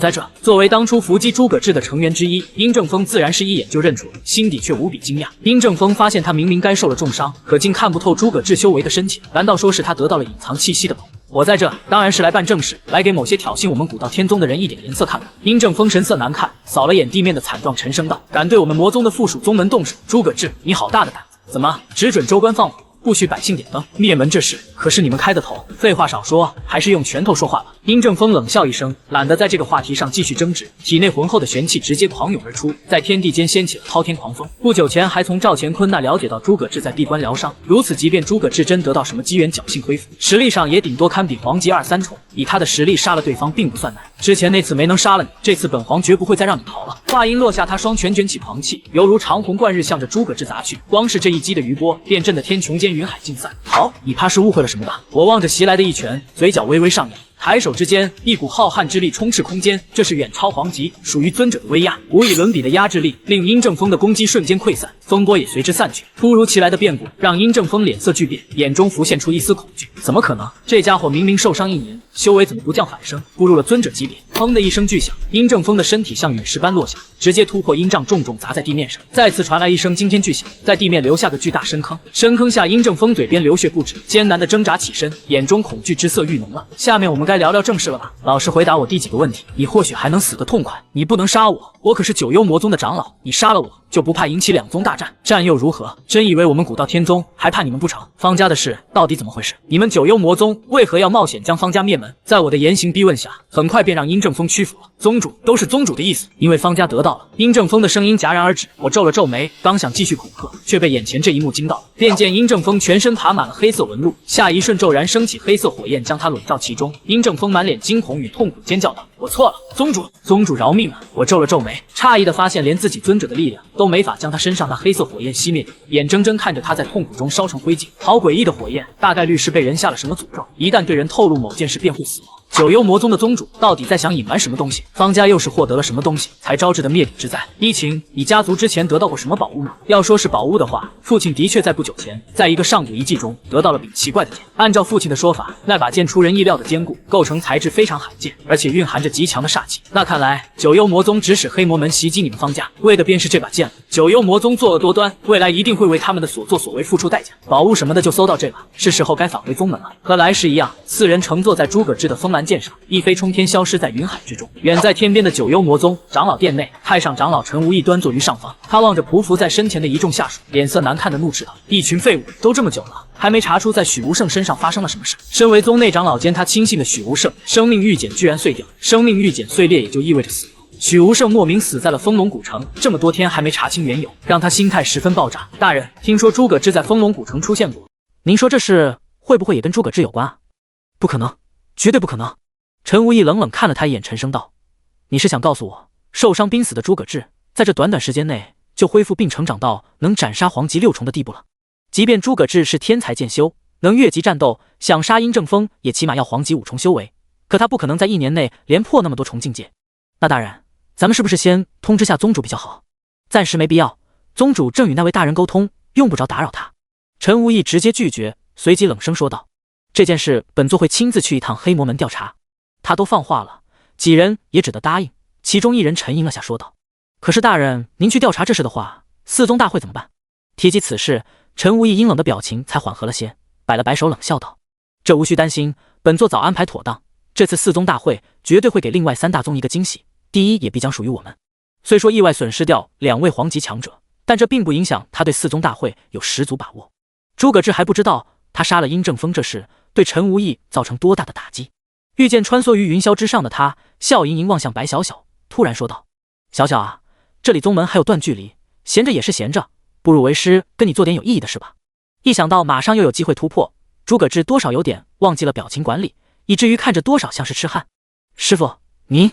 在这？作为当初伏击诸葛志的成员之一，殷正风自然是一眼就认出了，心底却无比惊讶。殷正风发现他明明该受了重伤，可竟看不透诸葛志修为的深浅，难道说是他得到了隐藏气息的宝物？我在这当然是来办正事，来给某些挑衅我们古道天宗的人一点颜色看看。殷正风神色难看，扫了眼地面的惨状，沉声道：“敢对我们魔宗的附属宗门动手，诸葛志，你好大的胆子！怎么只准州官放火，不许百姓点灯？灭门这事可是你们开的头，废话少说，还是用拳头说话吧。”殷正风冷笑一声，懒得在这个话题上继续争执，体内浑厚的玄气直接狂涌而出，在天地间掀起了滔天狂风。不久前还从赵乾坤那了解到诸葛志在闭关疗伤，如此即便诸葛志真得到什么机缘侥幸恢复，实力上也顶多堪比黄级2、3重，以他的实力杀了对方并不算难。之前那次没能杀了你，这次本皇绝不会再让你逃了。话音落下，他双拳卷起狂气，犹如长虹贯日向着诸葛志砸去，光是这一击的余波便震得天穹间云海尽散。好，你怕是误会了什么吧？我望着袭来的一拳，嘴角微微上扬。抬手之间，一股浩瀚之力充斥空间，这是远超黄级，属于尊者的威压，无以伦比的压制力，令殷正风的攻击瞬间溃散，风波也随之散去。突如其来的变故让殷正风脸色巨变，眼中浮现出一丝恐惧。怎么可能？这家伙明明受伤1年，修为怎么不降反升，步入了尊者级别？砰的一声巨响，殷正风的身体像陨石般落下，直接突破阴障，重重砸在地面上。再次传来一声惊天巨响，在地面留下个巨大深坑。深坑下，殷正风嘴边流血不止，艰难的挣扎起身，眼中恐惧之色愈浓了。下面我们该聊聊正事了吧？老实回答我第几个问题，你或许还能死得痛快。你不能杀我，我可是九幽魔宗的长老，你杀了我就不怕引起两宗大战？战又如何？真以为我们古道天宗还怕你们不成？方家的事到底怎么回事？你们九幽魔宗为何要冒险将方家灭门？在我的严刑逼问下，很快便让殷正风屈服了。宗主都是宗主的意思，因为方家得到了。殷正风的声音戛然而止，我皱了皱眉，刚想继续恐吓，却被眼前这一幕惊到了。便见殷正风全身爬满了黑色纹路，下一瞬骤然升起黑色火焰，将他笼罩其中。殷正风满脸惊恐与痛苦，尖叫道：“我错了，宗主，宗主饶命啊！”我皱了皱眉，诧异的发现连自己尊者的力量都没法将他身上那黑色火焰熄灭掉，眼睁睁看着他在痛苦中烧成灰烬。好诡异的火焰，大概率是被人下了什么诅咒，一旦对人透露某件事便会死亡。九幽魔宗的宗主到底在想隐瞒什么东西？方家又是获得了什么东西才招致的灭顶之灾？依情，你家族之前得到过什么宝物吗？要说是宝物的话，父亲的确在不久前在一个上古遗迹中得到了柄奇怪的剑。按照父亲的说法，那把剑出人意料的坚固，构成材质非常罕见，而且蕴含着极强的煞气。那看来九幽魔宗指使黑魔门袭击你们方家，为的便是这把剑了。九幽魔宗作恶多端，未来一定会为他们的所作所为付出代价。宝物什么的就搜到这把，是时候该返回宗门了。和来时一样，四人乘坐在诸葛志的风蓝剑上，一飞冲天，消失在云海之中。远在天边的九幽魔宗长老殿内，太上长老陈无义端坐于上方，他望着匍匐在身前的一众下属，脸色难看的怒斥道：“一群废物，都这么久了，还没查出在许无胜身上发生了什么事？”身为宗内长老兼他亲信的许无胜，生命玉简居然碎掉，生命玉简碎裂也就意味着死亡。许无胜莫名死在了丰隆古城，这么多天还没查清缘由，让他心态十分爆炸。大人，听说诸葛志在丰隆古城出现过，您说这事会不会也跟诸葛志有关啊？不可能，绝对不可能。陈无义冷冷看了他一眼，沉声道：“你是想告诉我，受伤濒死的诸葛志，在这短短时间内就恢复并成长到能斩杀黄级6重的地步了？即便诸葛志是天才剑修，能越级战斗，想杀殷正风也起码要黄级5重修为，可他不可能在1年内连破那么多重境界。那大人，咱们是不是先通知下宗主比较好？暂时没必要，宗主正与那位大人沟通，用不着打扰他。”陈无义直接拒绝，随即冷声说道：“这件事本座会亲自去一趟黑魔门调查。”他都放话了，几人也只得答应。其中一人沉吟了下，说道：“可是大人，您去调查这事的话，四宗大会怎么办？”提及此事，陈无义阴冷的表情才缓和了些，摆了摆手，冷笑道：“这无需担心，本座早安排妥当。这次四宗大会绝对会给另外3大宗一个惊喜，第一也必将属于我们。虽说意外损失掉2位黄级强者，但这并不影响他对四宗大会有十足把握。”诸葛志还不知道他杀了殷正风这事对陈无义造成多大的打击。遇见穿梭于云霄之上的他，笑盈盈望向白小小，突然说道：“小小啊，这里宗门还有段距离，闲着也是闲着，不如为师跟你做点有意义的事吧。”一想到马上又有机会突破，诸葛志多少有点忘记了表情管理，以至于看着多少像是痴汉。“师父，您……”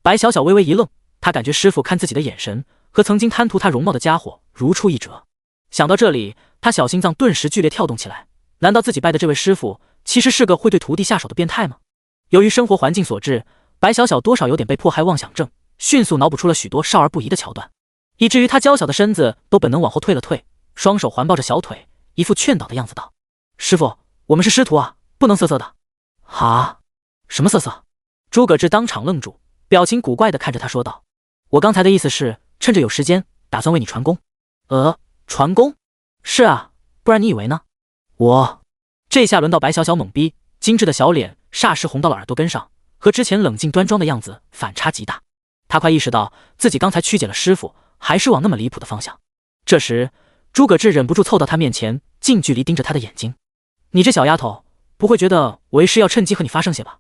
白小小微微一愣，他感觉师父看自己的眼神和曾经贪图他容貌的家伙如出一辙。想到这里，他小心脏顿时剧烈跳动起来。难道自己拜的这位师父其实是个会对徒弟下手的变态吗？由于生活环境所致，白小小多少有点被迫害妄想症，迅速脑补出了许多少儿不宜的桥段，以至于他娇小的身子都本能往后退了退，双手环抱着小腿，一副劝导的样子道：“师父，我们是师徒啊，不能色色的。”“啊？什么色色？”诸葛志当场愣住，表情古怪地看着他说道：“我刚才的意思是，趁着有时间，打算为你传功。”“传功？”“是啊，不然你以为呢？”“我……”这下轮到白小小懵逼，精致的小脸霎时红到了耳朵根上，和之前冷静端庄的样子反差极大。他快意识到自己刚才曲解了师父，还是往那么离谱的方向。这时，诸葛志忍不住凑到他面前，近距离盯着他的眼睛：“你这小丫头，不会觉得为师要趁机和你发生些吧？”“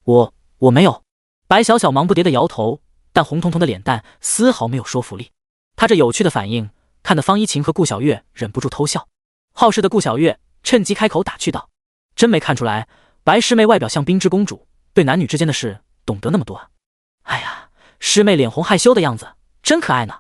我没有。”白小小忙不迭地摇头，但红彤彤的脸蛋丝毫没有说服力。他这有趣的反应，看得方一晴和顾小月忍不住偷笑。好事的顾小月趁机开口打趣道：“真没看出来，白师妹外表像冰之公主，对男女之间的事懂得那么多啊！哎呀，师妹脸红害羞的样子真可爱呢。”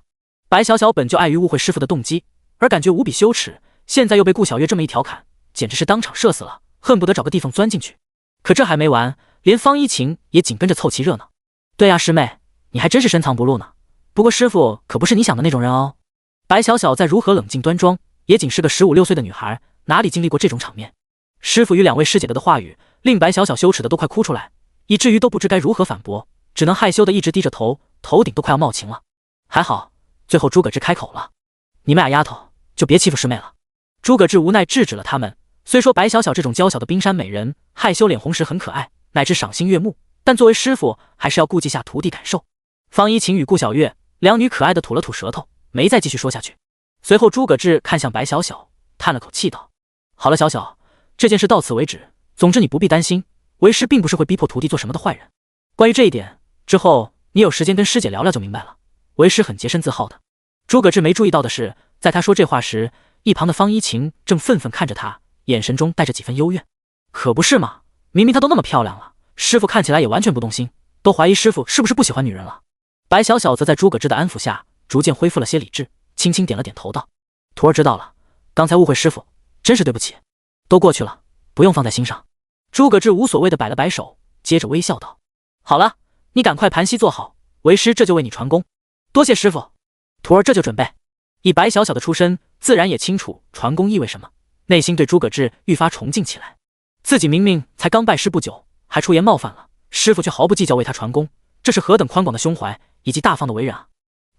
白小小本就碍于误会师父的动机而感觉无比羞耻，现在又被顾小月这么一调侃，简直是当场社死了，恨不得找个地缝钻进去。可这还没完，连方一晴也紧跟着凑齐热闹。对啊，师妹，你还真是深藏不露呢。不过师傅可不是你想的那种人哦。白小小再如何冷静端庄，也仅是个15、16岁的女孩，哪里经历过这种场面？师傅与两位师姐的话语，令白小小羞耻的都快哭出来，以至于都不知该如何反驳，只能害羞的一直低着头，头顶都快要冒晴了。还好，最后诸葛志开口了：“你们俩丫头就别欺负师妹了。”诸葛志无奈制止了他们。虽说白小小这种娇小的冰山美人，害羞脸红时很可爱，乃至赏心悦目，但作为师傅，还是要顾及下徒弟感受。方一晴与顾小月两女可爱的吐了吐舌头，没再继续说下去。随后诸葛志看向白小小，叹了口气道：“好了，小小，这件事到此为止。总之你不必担心，为师并不是会逼迫徒弟做什么的坏人。关于这一点，之后你有时间跟师姐聊聊就明白了。为师很洁身自好的。”诸葛志没注意到的是，在他说这话时，一旁的方一晴正愤愤看着他，眼神中带着几分幽怨。可不是嘛，明明她都那么漂亮了，师傅看起来也完全不动心，都怀疑师傅是不是不喜欢女人了。白小小则在诸葛志的安抚下，逐渐恢复了些理智，轻轻点了点头道：“徒儿知道了，刚才误会师傅，真是对不起，都过去了，不用放在心上。”诸葛志无所谓的摆了摆手，接着微笑道：“好了，你赶快盘膝坐好，为师这就为你传功。多谢师傅，徒儿这就准备。”以白小小的出身，自然也清楚传功意味什么，内心对诸葛志愈发崇敬起来。自己明明才刚拜师不久，还出言冒犯了师傅，却毫不计较为他传功，这是何等宽广的胸怀以及大方的为人啊！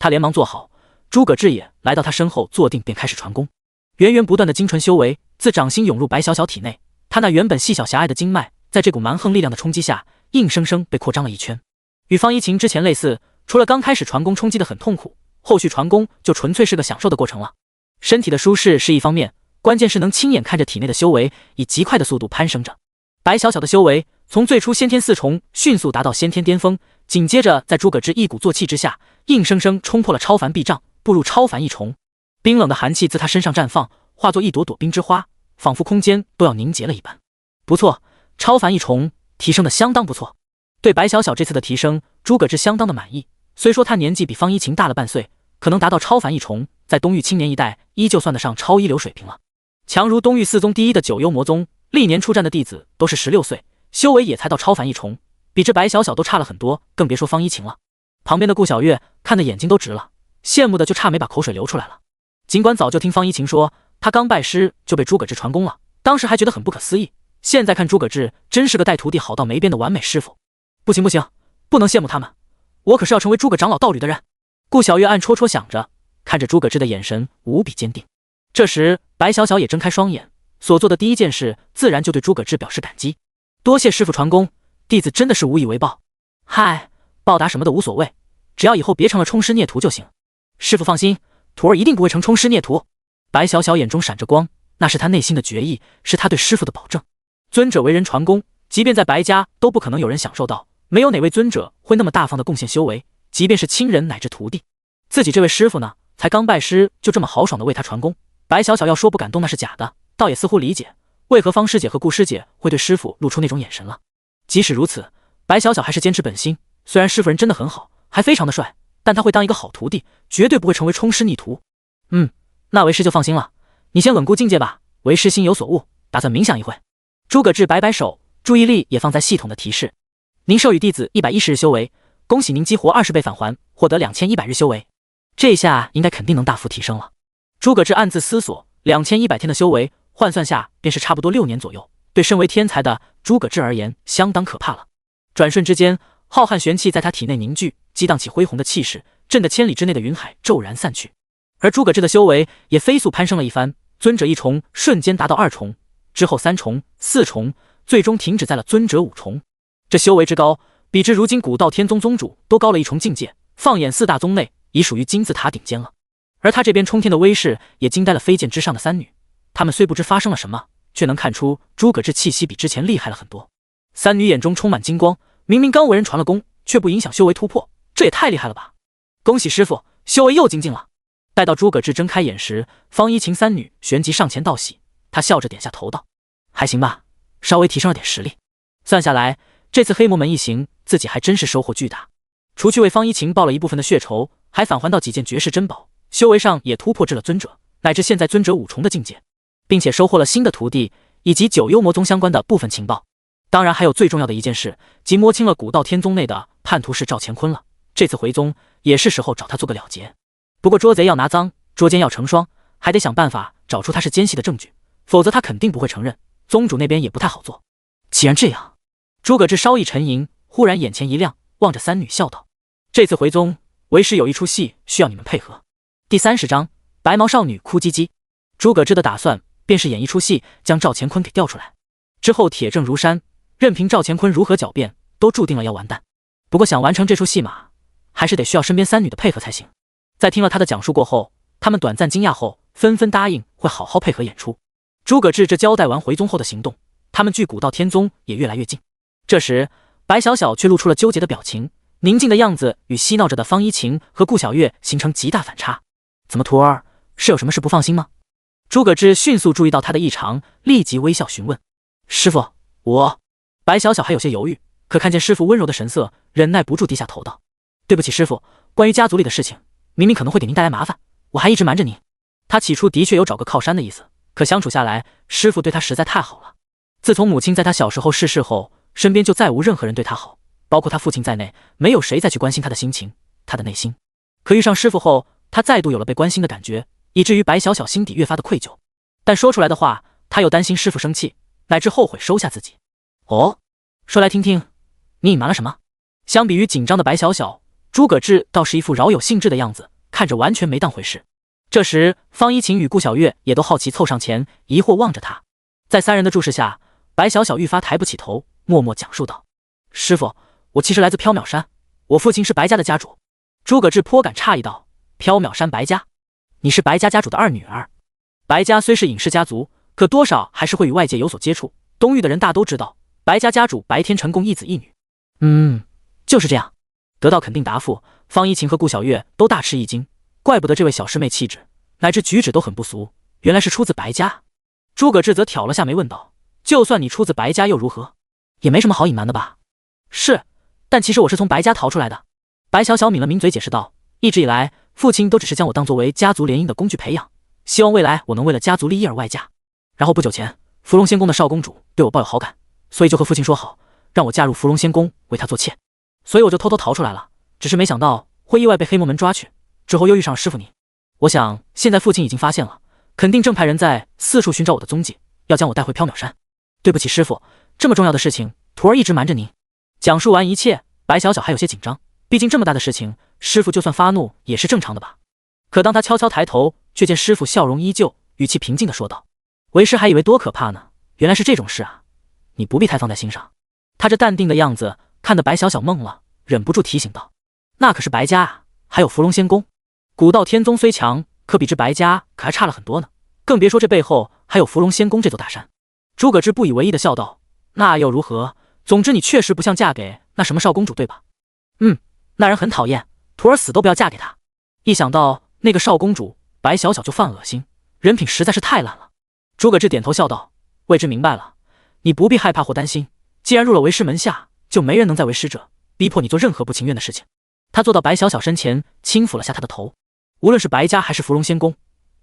他连忙坐好，诸葛志也来到他身后坐定，便开始传功。源源不断的精纯修为自掌心涌入白小小体内，他那原本细小狭隘的经脉，在这股蛮横力量的冲击下，硬生生被扩张了一圈。与方一晴之前类似，除了刚开始传功冲击的很痛苦，后续传功就纯粹是个享受的过程了。身体的舒适是一方面，关键是能亲眼看着体内的修为以极快的速度攀升着。白小小的修为从最初先天4重迅速达到先天巅峰，紧接着在诸葛志一鼓作气之下，硬生生冲破了超凡壁障，步入超凡1重。冰冷的寒气自他身上绽放，化作一朵朵冰之花，仿佛空间都要凝结了一般。不错，超凡1重提升的相当不错。对白小小这次的提升，诸葛志相当的满意。虽说他年纪比方一晴大了半岁，可能达到超凡1重，在东域青年一代依旧算得上超一流水平了。强如东域4宗第一的九幽魔宗，历年出战的弟子都是16岁，修为也才到超凡1重，比这白小小都差了很多，更别说方一晴了。旁边的顾小月看得眼睛都直了，羡慕的就差没把口水流出来了。尽管早就听方一晴说他刚拜师就被诸葛志传功了，当时还觉得很不可思议，现在看诸葛志真是个带徒弟好到没边的完美师傅。不行不行，不能羡慕他们，我可是要成为诸葛长老道侣的人。顾小月暗戳戳想着，看着诸葛志的眼神无比坚定。这时白小小也睁开双眼，所做的第一件事自然就对诸葛志表示感激。多谢师傅传功，弟子真的是无以为报。嗨，报答什么的无所谓，只要以后别成了冲师孽徒就行。师傅放心，徒儿一定不会成冲师孽徒。白小小眼中闪着光，那是他内心的决意，是他对师傅的保证。尊者为人传功，即便在白家都不可能有人享受到，没有哪位尊者会那么大方的贡献修为，即便是亲人乃至徒弟。自己这位师傅呢，才刚拜师就这么豪爽的为他传功。白小小要说不感动那是假的，倒也似乎理解为何方师姐和顾师姐会对师傅露出那种眼神了。即使如此，白小小还是坚持本心，虽然师傅人真的很好，还非常的帅，但他会当一个好徒弟，绝对不会成为冲师逆徒。那为师就放心了，你先稳固境界吧，为师心有所悟，打算冥想一会。诸葛志摆摆手，注意力也放在系统的提示。您授予弟子110日修为，恭喜您激活20倍返还，获得2100日修为。这下应该肯定能大幅提升了。诸葛志暗自思索，2100天的修为换算下便是差不多6年左右，对身为天才的诸葛志而言相当可怕了。转瞬之间，浩瀚玄气在他体内凝聚，激荡起恢宏的气势，震得千里之内的云海骤然散去。而诸葛志的修为也飞速攀升了一番，尊者1重瞬间达到2重，之后3重、4重，最终停止在了尊者5重。这修为之高，比之如今古道天宗宗主都高了1重境界，放眼4大宗内，已属于金字塔顶尖了。而他这边冲天的威势也惊呆了飞剑之上的3女，他们虽不知发生了什么，却能看出诸葛志气息比之前厉害了很多。3女眼中充满金光，明明刚为人传了功，却不影响修为突破，这也太厉害了吧！恭喜师傅，修为又精进了。待到诸葛志睁开眼时，方一晴3女旋即上前道喜，他笑着点下头道：“还行吧，稍微提升了点实力。算下来，这次黑魔门一行自己还真是收获巨大。除去为方一晴报了一部分的血仇，还返还到几件绝世珍宝，修为上也突破至了尊者，乃至现在尊者5重的境界，并且收获了新的徒弟以及九幽魔宗相关的部分情报。当然还有最重要的一件事，即摸清了古道天宗内的叛徒是赵乾坤了。这次回宗也是时候找他做个了结。不过捉贼要拿赃，捉奸要成双，还得想办法找出他是奸细的证据，否则他肯定不会承认，宗主那边也不太好做。既然这样，诸葛志稍一沉吟，忽然眼前一亮，望着三女笑道：“这次回宗，为师有一出戏需要你们配合。”第30章，白毛少女哭唧唧。诸葛志的打算便是演一出戏，将赵乾坤给调出来，之后铁证如山，任凭赵乾坤如何狡辩，都注定了要完蛋。不过想完成这出戏码，还是得需要身边三女的配合才行。在听了他的讲述过后，他们短暂惊讶后，纷纷答应会好好配合演出。诸葛志这交代完回宗后的行动，他们距古道天宗也越来越近。这时，白小小却露出了纠结的表情，宁静的样子与嬉闹着的方一晴和顾小月形成极大反差。怎么，徒儿是有什么事不放心吗？诸葛志迅速注意到他的异常，立即微笑询问：“师傅，我……”白小小还有些犹豫，可看见师傅温柔的神色，忍耐不住低下头道：“对不起，师傅，关于家族里的事情，明明可能会给您带来麻烦，我还一直瞒着您。”他起初的确有找个靠山的意思，可相处下来，师傅对他实在太好了。自从母亲在他小时候逝世后，身边就再无任何人对他好，包括他父亲在内，没有谁再去关心他的心情，他的内心。可遇上师傅后，他再度有了被关心的感觉，以至于白小小心底越发的愧疚。但说出来的话，他又担心师傅生气，乃至后悔收下自己。哦，说来听听，你隐瞒了什么？相比于紧张的白小小，诸葛志倒是一副饶有兴致的样子，看着完全没当回事。这时，方一晴与顾小月也都好奇凑上前，疑惑望着他。在三人的注视下，白小小愈发抬不起头，默默讲述道：“师傅，我其实来自缥缈山，我父亲是白家的家主。”诸葛志颇感诧异道：“缥缈山白家，你是白家家主的二女儿？”白家虽是隐世家族，可多少还是会与外界有所接触。东域的人大都知道，白家家主白天成共一子一女。就是这样。得到肯定答复，方一晴和顾小月都大吃一惊，怪不得这位小师妹气质乃至举止都很不俗，原来是出自白家。诸葛志则挑了下眉问道：“就算你出自白家又如何？也没什么好隐瞒的吧？”“是，但其实我是从白家逃出来的。”白小小抿了抿嘴解释道：“一直以来，父亲都只是将我当作为家族联姻的工具培养，希望未来我能为了家族利益而外嫁。然后不久前，芙蓉仙宫的少公主对我抱有好感，所以就和父亲说好，让我嫁入芙蓉仙宫为他做妾。所以我就偷偷逃出来了，只是没想到会意外被黑魔门抓去，之后又遇上师傅你。我想现在父亲已经发现了，肯定正派人在四处寻找我的踪迹，要将我带回缥缈山。对不起师傅，这么重要的事情，徒儿一直瞒着您。”讲述完一切，白小小还有些紧张，毕竟这么大的事情，师傅就算发怒也是正常的吧。可当他悄悄抬头，却见师傅笑容依旧，语气平静地说道：“为师还以为多可怕呢，原来是这种事啊，你不必太放在心上。”他这淡定的样子看得白小小懵了，忍不住提醒道：“那可是白家啊，还有芙蓉仙宫。古道天宗虽强，可比之白家可还差了很多呢，更别说这背后还有芙蓉仙宫这座大山。”诸葛志不以为意地笑道：“那又如何？总之你确实不像嫁给那什么少公主，对吧？”“那人很讨厌，徒儿死都不要嫁给他。”一想到那个少公主，白小小就犯恶心，人品实在是太烂了。诸葛志点头笑道：“未知明白了，你不必害怕或担心，既然入了为师门下，就没人能再为师者逼迫你做任何不情愿的事情。”他坐到白小小身前，轻抚了下他的头。无论是白家还是芙蓉仙宫，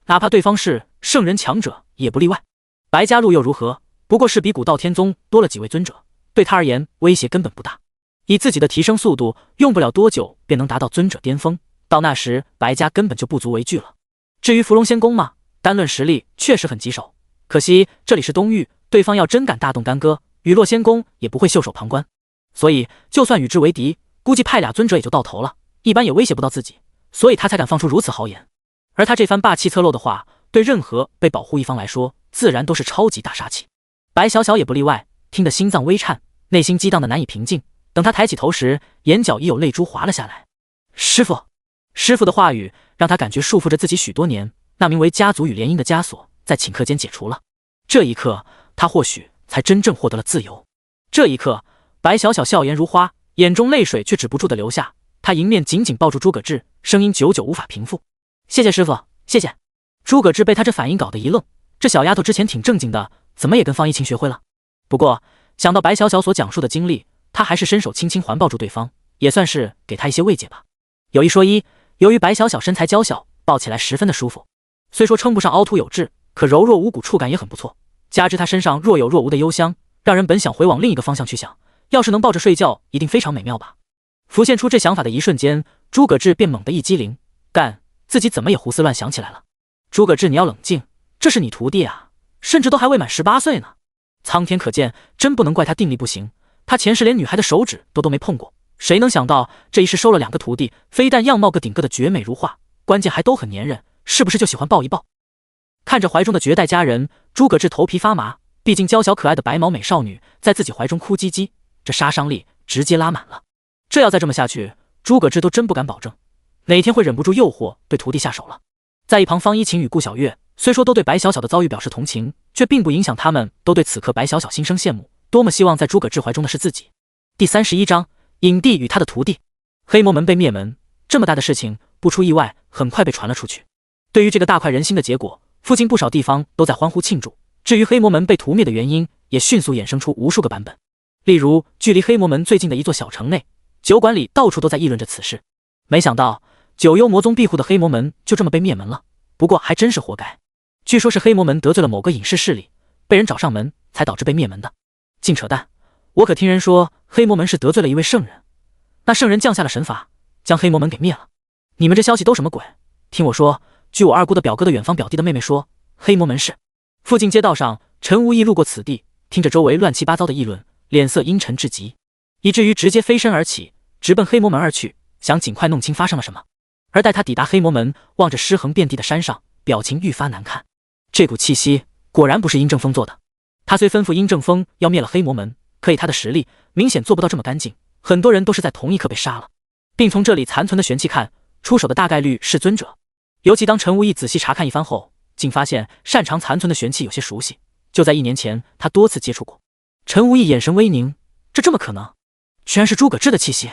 哪怕对方是圣人强者，也不例外。白家路又如何？不过是比古道天宗多了几位尊者，对他而言威胁根本不大。以自己的提升速度，用不了多久便能达到尊者巅峰，到那时白家根本就不足为惧了。至于芙蓉仙宫嘛，单论实力确实很棘手，可惜这里是东域，对方要真敢大动干戈，雨落仙宫也不会袖手旁观。所以就算与之为敌，估计派俩尊者也就到头了，一般也威胁不到自己，所以他才敢放出如此豪言。而他这番霸气侧漏的话，对任何被保护一方来说，自然都是超级大杀器。白小小也不例外，听得心脏微颤，内心激荡的难以平静。等他抬起头时，眼角已有泪珠滑了下来。师傅，师傅的话语让他感觉束缚着自己许多年那名为家族与联姻的枷锁在顷刻间解除了。这一刻，他或许才真正获得了自由。这一刻，白小小笑颜如花，眼中泪水却止不住的流下。他迎面紧紧抱住诸葛志，声音久久无法平复：“谢谢师傅，谢谢。”诸葛志被他这反应搞得一愣，这小丫头之前挺正经的，怎么也跟方一晴学会了？不过想到白小小所讲述的经历，他还是伸手轻轻环抱住对方，也算是给他一些慰藉吧。有一说一，由于白小小身材娇小，抱起来十分的舒服。虽说称不上凹凸有致，可柔弱无骨，触感也很不错。加之他身上若有若无的幽香，让人本想回往另一个方向去想，要是能抱着睡觉，一定非常美妙吧。浮现出这想法的一瞬间，诸葛志便猛地一激灵，干，自己怎么也胡思乱想起来了。诸葛志，你要冷静，这是你徒弟啊，甚至都还未满18岁呢。苍天可见，真不能怪他定力不行，他前世连女孩的手指都没碰过，谁能想到这一世收了2个徒弟，非但样貌个顶个的绝美如画，关键还都很粘人，是不是就喜欢抱一抱？看着怀中的绝代佳人，诸葛志头皮发麻，毕竟娇小可爱的白毛美少女在自己怀中哭唧唧，这杀伤力直接拉满了。这要再这么下去，诸葛志都真不敢保证哪天会忍不住诱惑对徒弟下手了。在一旁，方一晴与顾小月虽说都对白小小的遭遇表示同情，却并不影响他们都对此刻白小小心生羡慕，多么希望在诸葛志怀中的是自己。第31章，影帝与他的徒弟。黑魔门被灭门，这么大的事情不出意外很快被传了出去。对于这个大快人心的结果，附近不少地方都在欢呼庆祝，至于黑魔门被屠灭的原因，也迅速衍生出无数个版本。例如距离黑魔门最近的一座小城内，酒馆里到处都在议论着此事。没想到九幽魔宗庇护的黑魔门就这么被灭门了，不过还真是活该。据说是黑魔门得罪了某个隐士势力，被人找上门，才导致被灭门的。净扯淡，我可听人说黑魔门是得罪了一位圣人，那圣人降下了神罚，将黑魔门给灭了。你们这消息都什么鬼？听我说，据我二姑的表哥的远方表弟的妹妹说，黑魔门是……附近街道上，陈无意路过此地，听着周围乱七八糟的议论，脸色阴沉至极，以至于直接飞身而起，直奔黑魔门而去，想尽快弄清发生了什么。而待他抵达黑魔门，望着尸横遍地的山上，表情愈发难看。这股气息果然不是殷正风做的。他虽吩咐殷正风要灭了黑魔门，可以他的实力明显做不到这么干净，很多人都是在同一刻被杀了，并从这里残存的玄气看，出手的大概率是尊者。尤其当陈无意仔细查看一番后，竟发现擅长残存的玄气有些熟悉，就在1年前他多次接触过。陈无意眼神微凝，这么可能？居然是诸葛志的气息。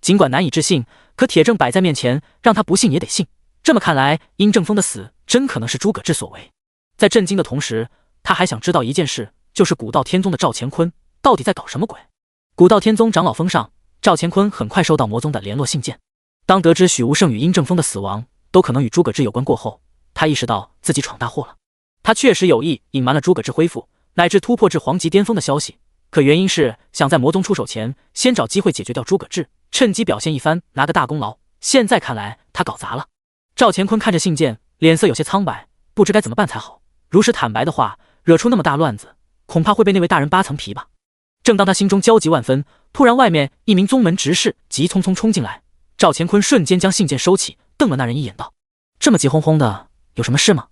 尽管难以置信，可铁证摆在面前，让他不信也得信。这么看来，殷正风的死真可能是诸葛志所为。在震惊的同时，他还想知道一件事，就是古道天宗的赵乾坤到底在搞什么鬼。古道天宗长老封上，赵乾坤很快收到魔宗的联络信件。当得知许无胜与殷正风的死亡都可能与诸葛志有关过后，他意识到自己闯大祸了。他确实有意隐瞒了诸葛志恢复乃至突破至黄级巅峰的消息，可原因是想在魔宗出手前先找机会解决掉诸葛志，趁机表现一番，拿个大功劳。现在看来他搞砸了。赵乾坤看着信件，脸色有些苍白，不知该怎么办才好。如实坦白的话，惹出那么大乱子，恐怕会被那位大人扒层皮吧。正当他心中焦急万分，突然外面一名宗门执事急匆匆冲进来，赵乾坤瞬间将信件收起，瞪了那人一眼道：这么急哄哄的，有什么事吗？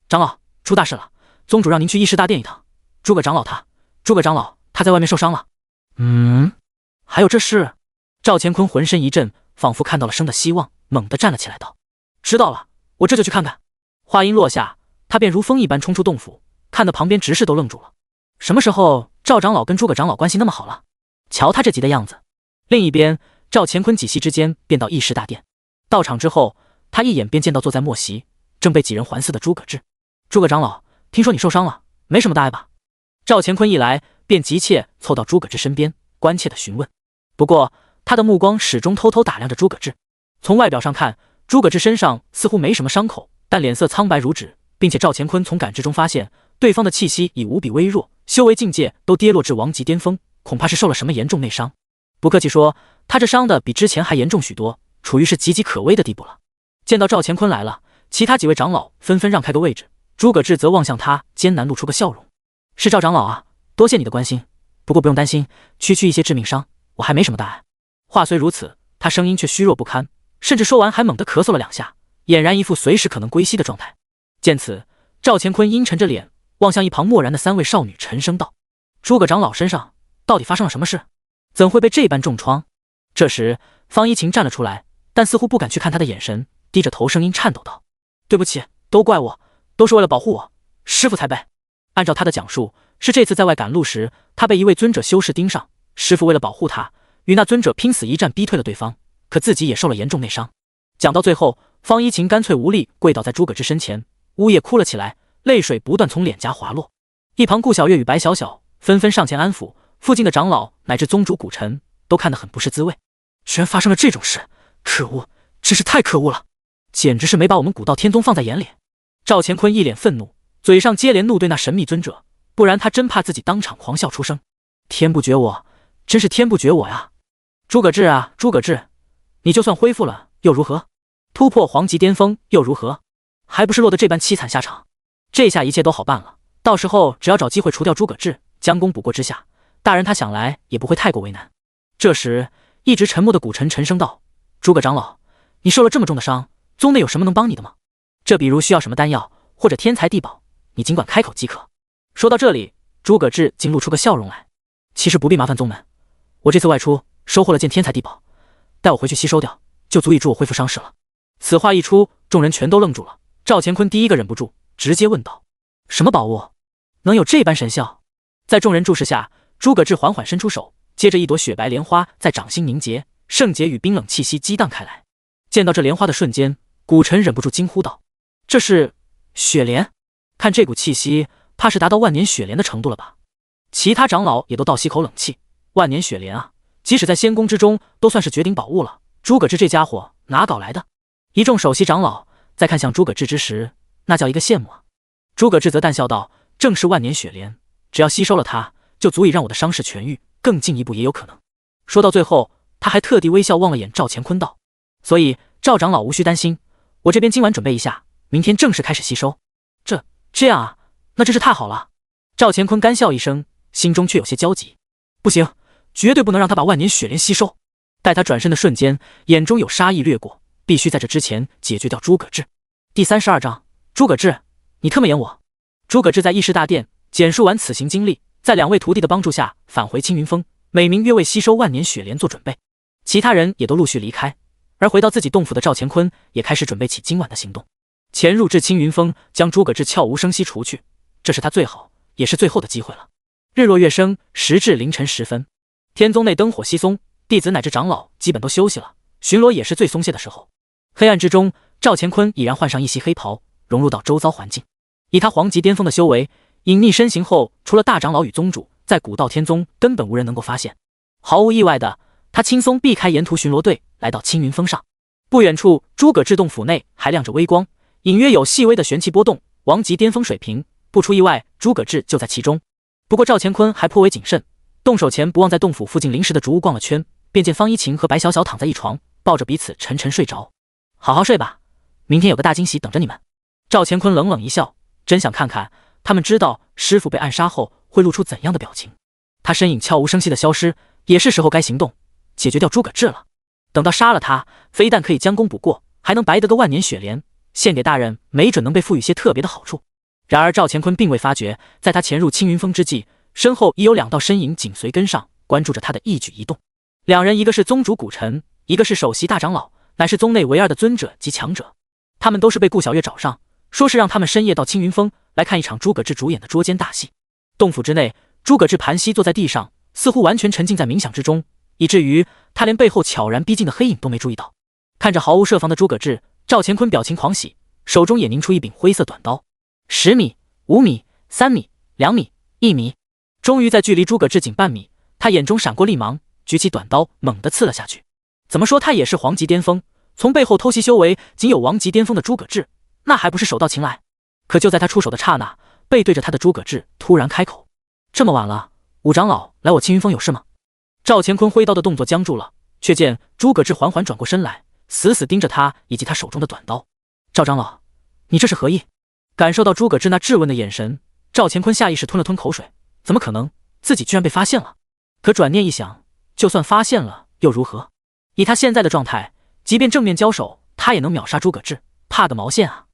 长老，出大事了，宗主让您去议事大殿一趟。诸葛长老他在外面受伤了。还有这事？赵乾坤浑身一震，仿佛看到了生的希望，猛地站了起来道：知道了，我这就去看看。话音落下，他便如风一般冲出洞府，看得旁边执事都愣住了。什么时候赵长老跟诸葛长老关系那么好了？瞧他这急的样子。另一边，赵乾坤几息之间便到议事大殿。到场之后，他一眼便见到坐在末席正被几人环伺的诸葛志。诸葛长老，听说你受伤了，没什么大碍吧？赵乾坤一来便急切凑到诸葛志身边，关切地询问。不过他的目光始终偷偷打量着诸葛志。从外表上看，诸葛志身上似乎没什么伤口，但脸色苍白如纸，并且赵乾坤从感知中发现对方的气息已无比微弱，修为境界都跌落至王级巅峰，恐怕是受了什么严重内伤。不客气说，他这伤的比之前还严重许多，处于是岌岌可危的地步了。见到赵乾坤来了，其他几位长老纷纷让开个位置，诸葛志则望向他，艰难露出个笑容。是赵长老啊，多谢你的关心，不过不用担心，区区一些致命伤，我还没什么大碍。话虽如此，他声音却虚弱不堪，甚至说完还猛地咳嗽了2下，俨然一副随时可能归西的状态。见此，赵乾坤阴沉着脸望向一旁默然的3位少女，沉声道：诸葛长老身上到底发生了什么事？怎会被这般重创？这时方一晴站了出来，但似乎不敢去看他的眼神，低着头声音颤抖道：对不起，都怪我，都是为了保护我，师父才被……按照他的讲述，是这次在外赶路时，他被一位尊者修士盯上，师父为了保护他，与那尊者拼死一战，逼退了对方，可自己也受了严重内伤。讲到最后，方一晴干脆无力跪倒在诸葛志身前，呜咽哭了起来，泪水不断从脸颊滑落。一旁顾小月与白小小纷纷上前安抚，附近的长老乃至宗主古尘都看得很不是滋味。居然发生了这种事，可恶，真是太可恶了，简直是没把我们古道天宗放在眼里。赵乾坤一脸愤怒，嘴上接连怒对那神秘尊者，不然他真怕自己当场狂笑出声。天不绝我，真是天不绝我呀！诸葛志啊，诸葛志，你就算恢复了又如何？突破黄级巅峰又如何？还不是落得这般凄惨下场？这下一切都好办了，到时候只要找机会除掉诸葛志，将功补过之下，大人他想来也不会太过为难。这时，一直沉默的古尘沉声道：“诸葛长老，你受了这么重的伤，宗内有什么能帮你的吗？这比如需要什么丹药或者天材地宝，你尽管开口即可。”说到这里，诸葛志竟露出个笑容来。其实不必麻烦宗门，我这次外出收获了件天材地宝，待我回去吸收掉，就足以助我恢复伤势了。此话一出，众人全都愣住了。赵乾坤第一个忍不住，直接问道：“什么宝物，能有这般神效？”在众人注视下，诸葛志缓缓伸出手，接着一朵雪白莲花在掌心凝结，圣洁与冰冷气息激荡开来。见到这莲花的瞬间，古尘忍不住惊呼道：“这是雪莲？看这股气息，怕是达到万年雪莲的程度了吧？”其他长老也都倒吸口冷气，万年雪莲啊，即使在仙宫之中都算是绝顶宝物了。诸葛志这家伙哪搞来的？一众首席长老在看向诸葛志之时，那叫一个羡慕啊！诸葛志则淡笑道：“正是万年雪莲，只要吸收了它，就足以让我的伤势痊愈，更进一步也有可能。”说到最后，他还特地微笑望了眼赵乾坤道：“所以赵长老无需担心，我这边今晚准备一下，明天正式开始吸收。”这样啊，那真是太好了。赵乾坤干笑一声，心中却有些焦急。不行，绝对不能让他把万年雪莲吸收。待他转身的瞬间，眼中有杀意掠过，必须在这之前解决掉诸葛志。第32章，诸葛志，你特么演我！诸葛志在议事大殿简述完此行经历，在两位徒弟的帮助下返回青云峰，美名曰为吸收万年雪莲做准备。其他人也都陆续离开，而回到自己洞府的赵乾坤也开始准备起今晚的行动。潜入至青云峰，将诸葛志悄无声息除去，这是他最好也是最后的机会了。日落月升，时至凌晨时分，天宗内灯火稀松，弟子乃至长老基本都休息了，巡逻也是最松懈的时候。黑暗之中，赵乾坤已然换上一袭黑袍，融入到周遭环境。以他黄级巅峰的修为，隐匿身形后，除了大长老与宗主，在古道天宗根本无人能够发现。毫无意外的，他轻松避开沿途巡逻队，来到青云峰上。不远处，诸葛志洞府内还亮着微光，隐约有细微的玄气波动，王级巅峰水平，不出意外，诸葛志就在其中。不过赵乾坤还颇为谨慎，动手前不忘在洞府附近临时的竹屋逛了圈，便见方一晴和白小小躺在一床，抱着彼此沉沉睡着。好好睡吧，明天有个大惊喜等着你们。赵乾坤冷冷一笑，真想看看他们知道师傅被暗杀后会露出怎样的表情。他身影悄无声息的消失，也是时候该行动，解决掉诸葛志了。等到杀了他，非但可以将功补过，还能白得个万年雪莲，献给大人，没准能被赋予些特别的好处。然而赵乾坤并未发觉，在他潜入青云峰之际，身后已有两道身影紧随跟上，关注着他的一举一动。两人一个是宗主古尘，一个是首席大长老，乃是宗内唯二的尊者及强者。他们都是被顾小月找上，说是让他们深夜到青云峰来看一场诸葛志主演的捉奸大戏。洞府之内，诸葛志盘膝坐在地上，似乎完全沉浸在冥想之中，以至于他连背后悄然逼近的黑影都没注意到。看着毫无设防的诸葛志，赵乾坤表情狂喜，手中也凝出一柄灰色短刀。10米、5米、3米、2米、1米，终于在距离诸葛志仅半米，他眼中闪过厉芒，举起短刀猛地刺了下去。怎么说他也是黄级巅峰，从背后偷袭修为仅有王级巅峰的诸葛志，那还不是手到擒来？可就在他出手的刹那，背对着他的诸葛志突然开口：“这么晚了，五长老来我青云峰有事吗？”赵乾坤挥刀的动作僵住了，却见诸葛志缓缓转过身来，死死盯着他以及他手中的短刀。赵长老，你这是何意？感受到诸葛志那质问的眼神，赵乾坤下意识吞了吞口水，怎么可能？自己居然被发现了。可转念一想，就算发现了又如何？以他现在的状态，即便正面交手，他也能秒杀诸葛志，怕个毛线啊！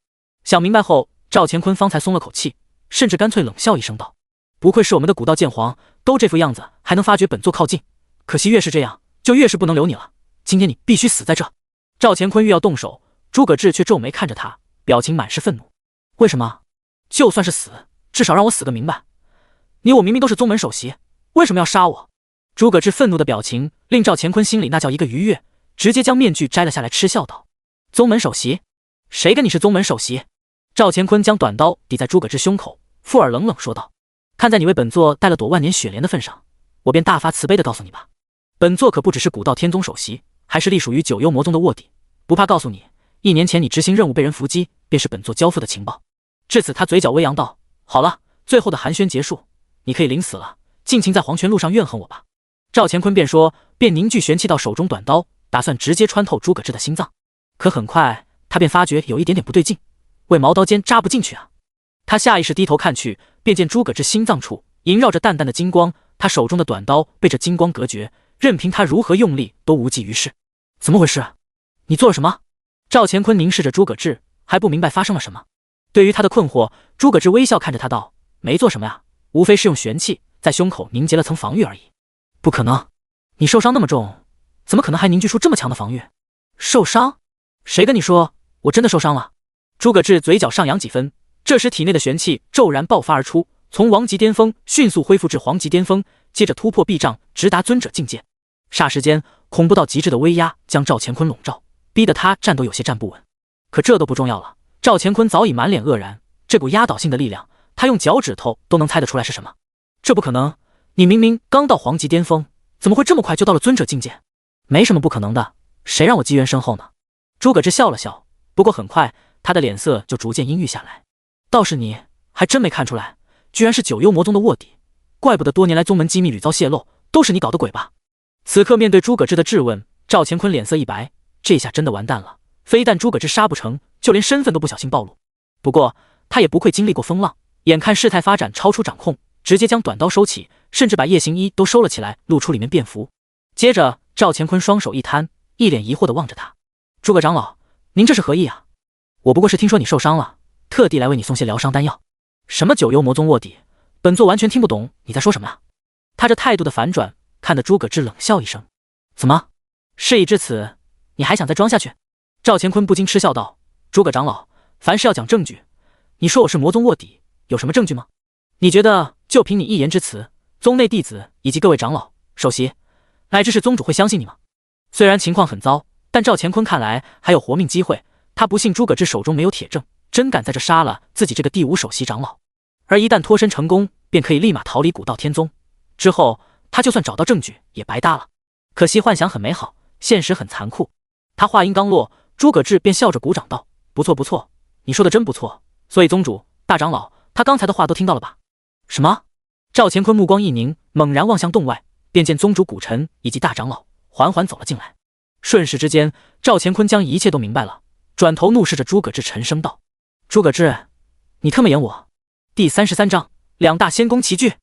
想明白后，赵乾坤方才松了口气，甚至干脆冷笑一声道：“不愧是我们的古道剑皇，都这副样子还能发觉本座靠近。可惜越是这样，就越是不能留你了。今天你必须死在这！”赵乾坤欲要动手，诸葛志却皱眉看着他，表情满是愤怒。为什么？就算是死，至少让我死个明白。你我明明都是宗门首席，为什么要杀我？诸葛志愤怒的表情令赵乾坤心里那叫一个愉悦，直接将面具摘了下来，嗤笑道：“宗门首席？谁跟你是宗门首席？”赵乾坤将短刀抵在诸葛志胸口，附耳冷冷说道：“看在你为本座带了朵万年雪莲的份上，我便大发慈悲的告诉你吧，本座可不只是古道天宗首席，还是隶属于九幽魔宗的卧底。不怕告诉你，1年前你执行任务被人伏击，便是本座交付的情报。”至此他嘴角微扬道：“好了，最后的寒暄结束，你可以领死了。尽情在黄泉路上怨恨我吧。赵乾坤便说，便凝聚玄气到手中短刀，打算直接穿透诸葛志的心脏。可很快他便发觉有一点点不对劲，为毛刀尖扎不进去啊！他下意识低头看去，便见诸葛志心脏处萦绕着淡淡的金光，他手中的短刀被这金光隔绝，任凭他如何用力都无济于事。怎么回事？你做了什么？赵乾坤凝视着诸葛志，还不明白发生了什么。对于他的困惑，诸葛志微笑看着他道：没做什么呀，无非是用玄气在胸口凝结了层防御而已。不可能，你受伤那么重，怎么可能还凝聚出这么强的防御？受伤？谁跟你说我真的受伤了？诸葛志嘴角上扬几分，这时体内的玄气骤然爆发而出，从王级巅峰迅速恢复至黄级巅峰，接着突破壁障，直达尊者境界。霎时间，恐怖到极致的威压将赵乾坤笼罩，逼得他站都有些站不稳。可这都不重要了，赵乾坤早已满脸愕然，这股压倒性的力量，他用脚趾头都能猜得出来是什么。这不可能，你明明刚到黄级巅峰，怎么会这么快就到了尊者境界？没什么不可能的，谁让我机缘深厚呢？诸葛志笑了笑，不过很快他的脸色就逐渐阴郁下来。倒是你还真没看出来，居然是九幽魔宗的卧底，怪不得多年来宗门机密屡遭泄露，都是你搞的鬼吧？此刻面对诸葛志的质问，赵乾坤脸色一白，这下真的完蛋了，非但诸葛志杀不成，就连身份都不小心暴露。不过他也不愧经历过风浪，眼看事态发展超出掌控，直接将短刀收起，甚至把夜行衣都收了起来，露出里面便服。接着赵乾坤双手一摊，一脸疑惑地望着他：诸葛长老，您这是何意啊？我不过是听说你受伤了，特地来为你送些疗伤丹药。什么九幽魔宗卧底，本座完全听不懂你在说什么啊！他这态度的反转，看得诸葛志冷笑一声：怎么，事已至此，你还想再装下去？赵乾坤不禁嗤笑道：诸葛长老，凡事要讲证据，你说我是魔宗卧底，有什么证据吗？你觉得就凭你一言之词，宗内弟子以及各位长老、首席，乃至是宗主会相信你吗？虽然情况很糟，但赵乾坤看来还有活命机会，他不信诸葛志手中没有铁证，真敢在这杀了自己这个第5首席长老。而一旦脱身成功，便可以立马逃离古道天宗，之后他就算找到证据也白搭了。可惜幻想很美好，现实很残酷。他话音刚落，诸葛志便笑着鼓掌道：不错不错，你说的真不错，所以宗主、大长老他刚才的话都听到了吧？什么？赵乾坤目光一凝，猛然望向洞外，便见宗主古尘以及大长老缓缓走了进来。瞬时之间，赵乾坤将一切都明白了，转头怒视着诸葛志，沉声道：诸葛志，你特么演我！第33章2大仙功齐聚，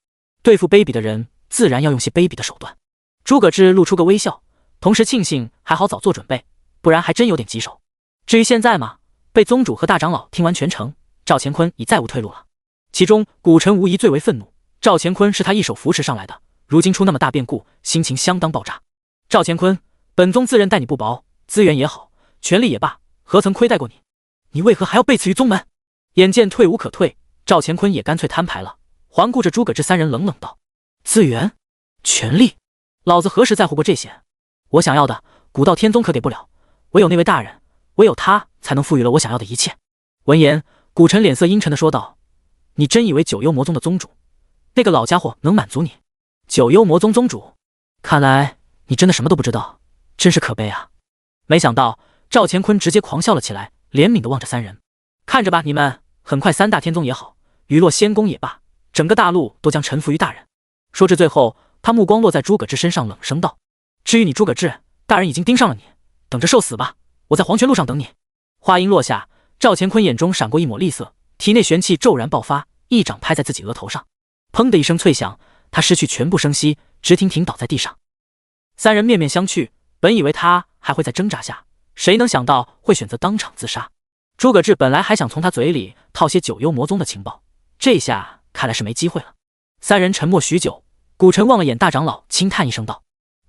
对付卑鄙的人，自然要用些卑鄙的手段。诸葛志露出个微笑，同时庆幸还好早做准备，不然还真有点棘手。至于现在嘛，被宗主和大长老听完全程，赵乾坤已再无退路了。其中古尘无疑最为愤怒，赵乾坤是他一手扶持上来的，如今出那么大变故，心情相当爆炸。赵乾坤，本宗自认待你不薄，资源也好，权力也罢，何曾亏待过你？你为何还要背刺于宗门？眼见退无可退，赵乾坤也干脆摊牌了，环顾着诸葛志三人冷冷道：资源、权力，老子何时在乎过这些？我想要的古道天宗可给不了，唯有那位大人，唯有他才能赋予了我想要的一切。闻言，古尘脸色阴沉地说道：你真以为九幽魔宗的宗主那个老家伙能满足你？九幽魔宗宗主，看来你真的什么都不知道，真是可悲啊！没想到赵乾坤直接狂笑了起来，怜悯地望着三人：看着吧，你们很快3大天宗也好，余落仙宫也罢，整个大陆都将臣服于大人。说至最后，他目光落在诸葛志身上，冷声道：至于你诸葛志，大人已经盯上了你，等着受死吧，我在黄泉路上等你。话音落下，赵乾坤眼中闪过一抹厉色，体内玄气骤然爆发，一掌拍在自己额头上，砰的一声脆响，他失去全部声息，直挺挺倒在地上。三人面面相觑，本以为他还会再挣扎下，谁能想到会选择当场自杀。诸葛志本来还想从他嘴里套些九幽魔宗的情报，这下看来是没机会了。三人沉默许久，古尘望了眼大长老，轻叹一声道：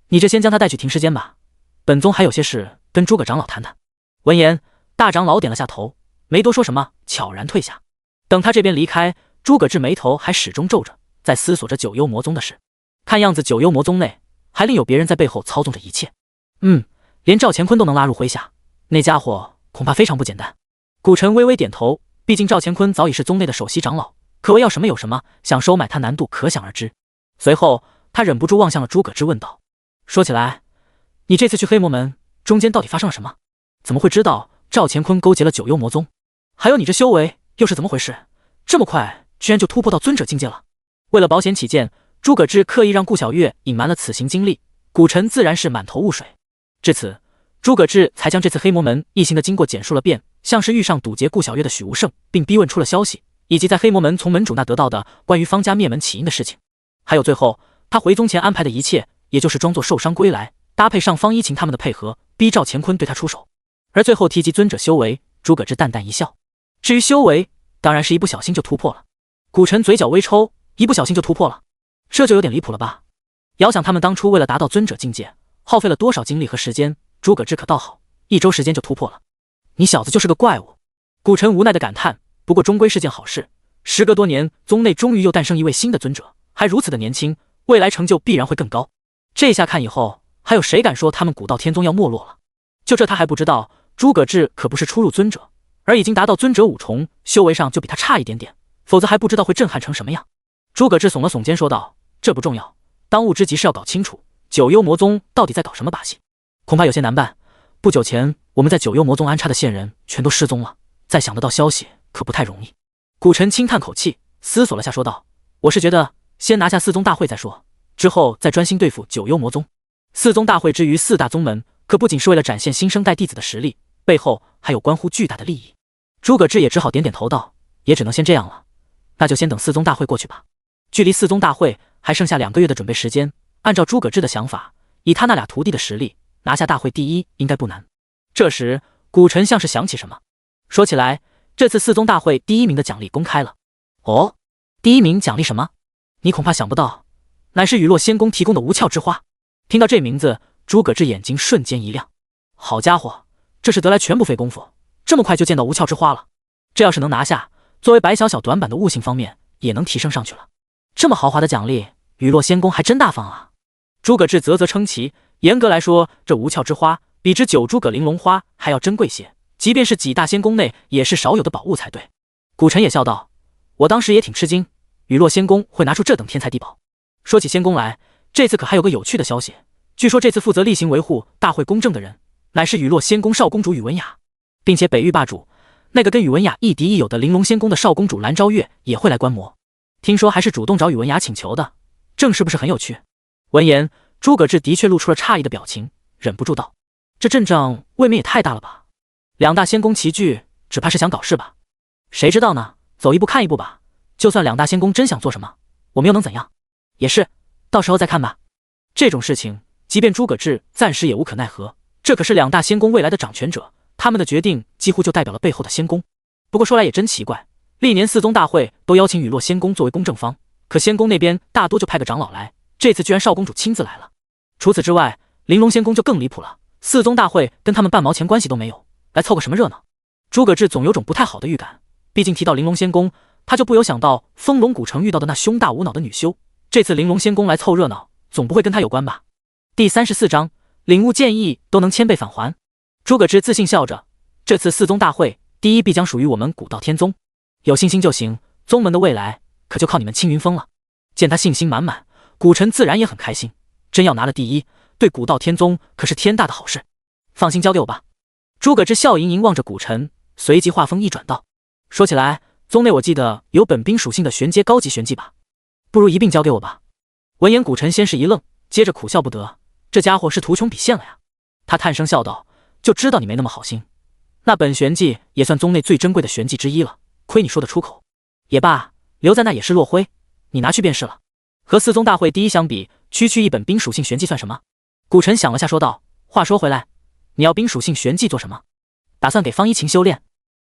你这先将他带去停尸间吧，本宗还有些事跟诸葛长老谈谈。闻言，大长老点了下头，没多说什么，悄然退下。等他这边离开，诸葛志眉头还始终皱着，在思索着九幽魔宗的事。看样子九幽魔宗内还另有别人在背后操纵着一切。连赵乾坤都能拉入麾下，那家伙恐怕非常不简单。古尘微微点头，毕竟赵乾坤早已是宗内的首席长老，可谓要什么有什么，想收买他难度可想而知。随后他忍不住望向了诸葛志，问道：说起来，你这次去黑魔门中间到底发生了什么？怎么会知道赵乾坤勾结了九幽魔宗？还有你这修为又是怎么回事？这么快居然就突破到尊者境界了？为了保险起见，诸葛志刻意让顾小月隐瞒了此行经历，古晨自然是满头雾水。至此，诸葛志才将这次黑魔门一行的经过简述了遍，像是遇上堵截顾小月的许无胜，并逼问出了消息，以及在黑魔门从门主那得到的关于方家灭门起因的事情。还有最后他回宗前安排的一切，也就是装作受伤归来，搭配上方一晴他们的配合，逼赵乾坤对他出手。而最后提及尊者修为，诸葛志淡淡一笑。至于修为，当然是一不小心就突破了。古晨嘴角微抽，一不小心就突破了，这就有点离谱了吧？遥想他们当初为了达到尊者境界，耗费了多少精力和时间，诸葛志可倒好，1周时间就突破了。你小子就是个怪物。古晨无奈的感叹，不过终归是件好事。时隔多年，宗内终于又诞生一位新的尊者，还如此的年轻，未来成就必然会更高。这下看以后，还有谁敢说他们古道天宗要没落了？就这他还不知道，诸葛志可不是初入尊者，而已经达到尊者5重，修为上就比他差一点点，否则还不知道会震撼成什么样。诸葛志耸了耸肩说道，这不重要，当务之急是要搞清楚九幽魔宗到底在搞什么把戏，恐怕有些难办。不久前我们在九幽魔宗安插的线人全都失踪了，再想得到消息可不太容易。古晨轻叹口气，思索了下说道，我是觉得先拿下4宗大会再说，之后再专心对付九幽魔宗。4宗大会之于4大宗门，可不仅是为了展现新生代弟子的实力，背后还有关乎巨大的利益。诸葛志也只好点点头道，也只能先这样了，那就先等4宗大会过去吧。距离4宗大会还剩下2个月的准备时间，按照诸葛志的想法，以他那俩徒弟的实力，拿下大会第1应该不难。这时古晨像是想起什么，说起来，这次4宗大会第1名的奖励公开了。哦，第1名奖励什么？你恐怕想不到，乃是雨落仙宫提供的无鞘之花。听到这名字，诸葛志眼睛瞬间一亮，好家伙，这是得来全不费功夫，这么快就见到无鞘之花了。这要是能拿下，作为白小小短板的悟性方面也能提升上去了。这么豪华的奖励，雨落仙宫还真大方啊。诸葛志啧啧称奇，严格来说，这无鞘之花比之9诸葛玲珑花还要珍贵些，即便是几大仙宫内也是少有的宝物才对。古晨也笑道，我当时也挺吃惊，雨落仙宫会拿出这等天才地宝。说起仙宫来，这次可还有个有趣的消息，据说这次负责例行维护大会公正的人，乃是雨落仙宫少公主宇文雅，并且北域霸主那个跟宇文雅亦敌亦友的玲珑仙宫的少公主蓝昭月也会来观摩，听说还是主动找宇文雅请求的，正是不是很有趣？闻言，诸葛志的确露出了诧异的表情，忍不住道，这阵仗未免也太大了吧？2大仙宫齐聚，只怕是想搞事吧？谁知道呢，走一步看一步吧，就算2大仙宫真想做什么，我们又能怎样？也是，到时候再看吧。这种事情即便诸葛志暂时也无可奈何，这可是2大仙宫未来的掌权者，他们的决定几乎就代表了背后的仙宫。不过说来也真奇怪，历年4宗大会都邀请雨落仙宫作为公正方，可仙宫那边大多就派个长老来，这次居然少公主亲自来了。除此之外，玲珑仙宫就更离谱了，4宗大会跟他们半毛钱关系都没有，来凑个什么热闹？诸葛志总有种不太好的预感，毕竟提到玲珑仙宫，他就不由想到风龙古城遇到的那胸大无脑的女修，这次玲珑仙宫来凑热闹，总不会跟他有关吧？第34章，领悟建议都能1000倍返还。诸葛志自信笑着，这次4宗大会第1必将属于我们古道天宗，有信心就行，宗门的未来可就靠你们青云峰了。见他信心满满，古晨自然也很开心，真要拿了第1，对古道天宗可是天大的好事。放心交给我吧。诸葛志笑盈盈望着古晨，随即话锋一转道，说起来，宗内我记得有本冰属性的玄阶高级玄技吧，不如一并交给我吧。闻言，古晨先是一愣，接着苦笑不得，这家伙是图穷匕现了呀。他叹声笑道，就知道你没那么好心，那本玄技也算宗内最珍贵的玄技之一了，亏你说得出口。也罢，留在那也是落灰，你拿去便是了。和4宗大会第1相比，区区一本冰属性玄技算什么？古晨想了下说道，话说回来，你要冰属性玄技做什么？打算给方一晴修炼？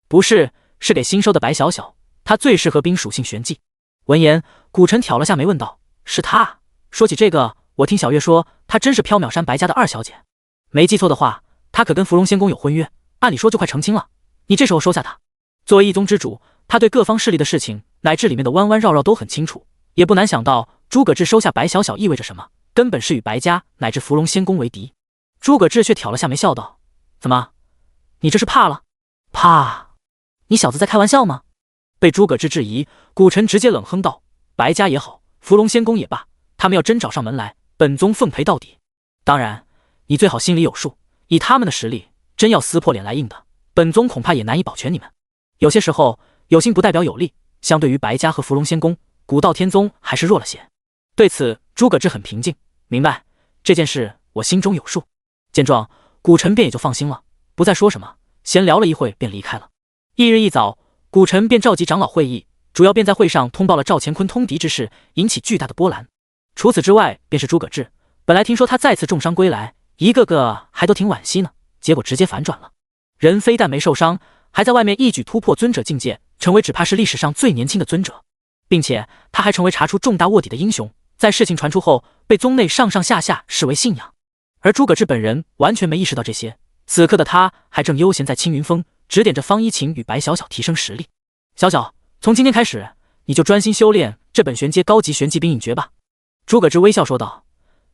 不是，是给新收的白小小，她最适合冰属性玄技。闻言，古晨挑了下眉问道，是她？说起这个，我听小月说她真是缥缈山白家的2小姐，没记错的话，她可跟芙蓉仙宫有婚约，按理说就快成亲了，你这时候收下她。作为一宗之主，他对各方势力的事情乃至里面的弯弯绕绕都很清楚，也不难想到诸葛志收下白小小意味着什么，根本是与白家乃至芙蓉仙宫为敌。诸葛志却挑了下眉笑道，怎么，你这是怕了？怕？你小子在开玩笑吗？被诸葛志质疑，古晨直接冷哼道，白家也好，芙蓉仙宫也罢，他们要真找上门来，本宗奉陪到底。当然，你最好心里有数，以他们的实力，真要撕破脸来硬的，本宗恐怕也难以保全你们。有些时候，有心不代表有力，相对于白家和芙蓉仙宫，古道天宗还是弱了些。对此，诸葛志很平静，明白这件事，我心中有数。见状，古尘便也就放心了，不再说什么，闲聊了一会便离开了。翌日一早，古尘便召集长老会议，主要便在会上通报了赵乾坤通敌之事，引起巨大的波澜。除此之外，便是诸葛志，本来听说他再次重伤归来，一个个还都挺惋惜呢，结果直接反转了。人非但没受伤，还在外面一举突破尊者境界，成为只怕是历史上最年轻的尊者，并且他还成为查出重大卧底的英雄，在事情传出后，被宗内上上下下视为信仰。而诸葛志本人完全没意识到这些，此刻的他还正悠闲在青云峰，指点着方一晴与白小小提升实力。小小，从今天开始，你就专心修炼这本玄阶高级玄技冰影诀吧。诸葛志微笑说道，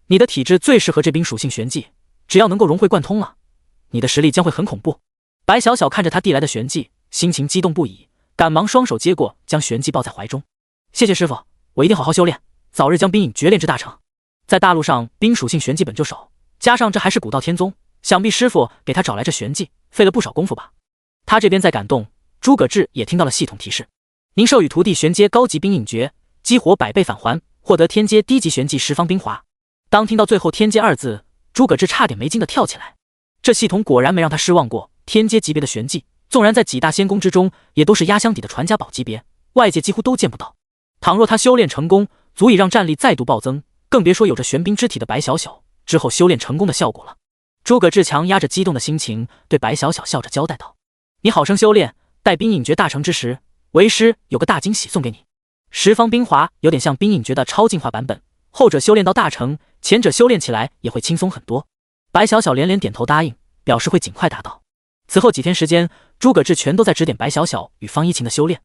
你的体质最适合这冰属性玄技，只要能够融会贯通了，你的实力将会很恐怖。白小小看着他递来的玄技，心情激动不已，赶忙双手接过，将玄技抱在怀中。谢谢师傅，我一定好好修炼，早日将冰影诀炼至大成。在大陆上，冰属性玄技本就少，加上这还是古道天宗，想必师傅给他找来这玄技，费了不少功夫吧。他这边在感动，诸葛志也听到了系统提示：您授予徒弟玄阶高级冰影诀，激活100倍返还，获得天阶低级玄技十方冰华。当听到最后天阶2字，诸葛志差点没惊得跳起来。这系统果然没让他失望过，天阶级别的玄技，纵然在几大仙宫之中，也都是压箱底的传家宝级别，外界几乎都见不到。倘若他修炼成功，足以让战力再度暴增，更别说有着玄冰之体的白小小之后修炼成功的效果了。诸葛志强压着激动的心情，对白小小笑着交代道：你好生修炼，待冰影诀大成之时，为师有个大惊喜送给你。十方冰华有点像冰影诀的超进化版本，后者修炼到大成，前者修炼起来也会轻松很多。白小小连连点头答应，表示会尽快达到。此后几天时间，诸葛志全都在指点白小小与方一晴的修炼，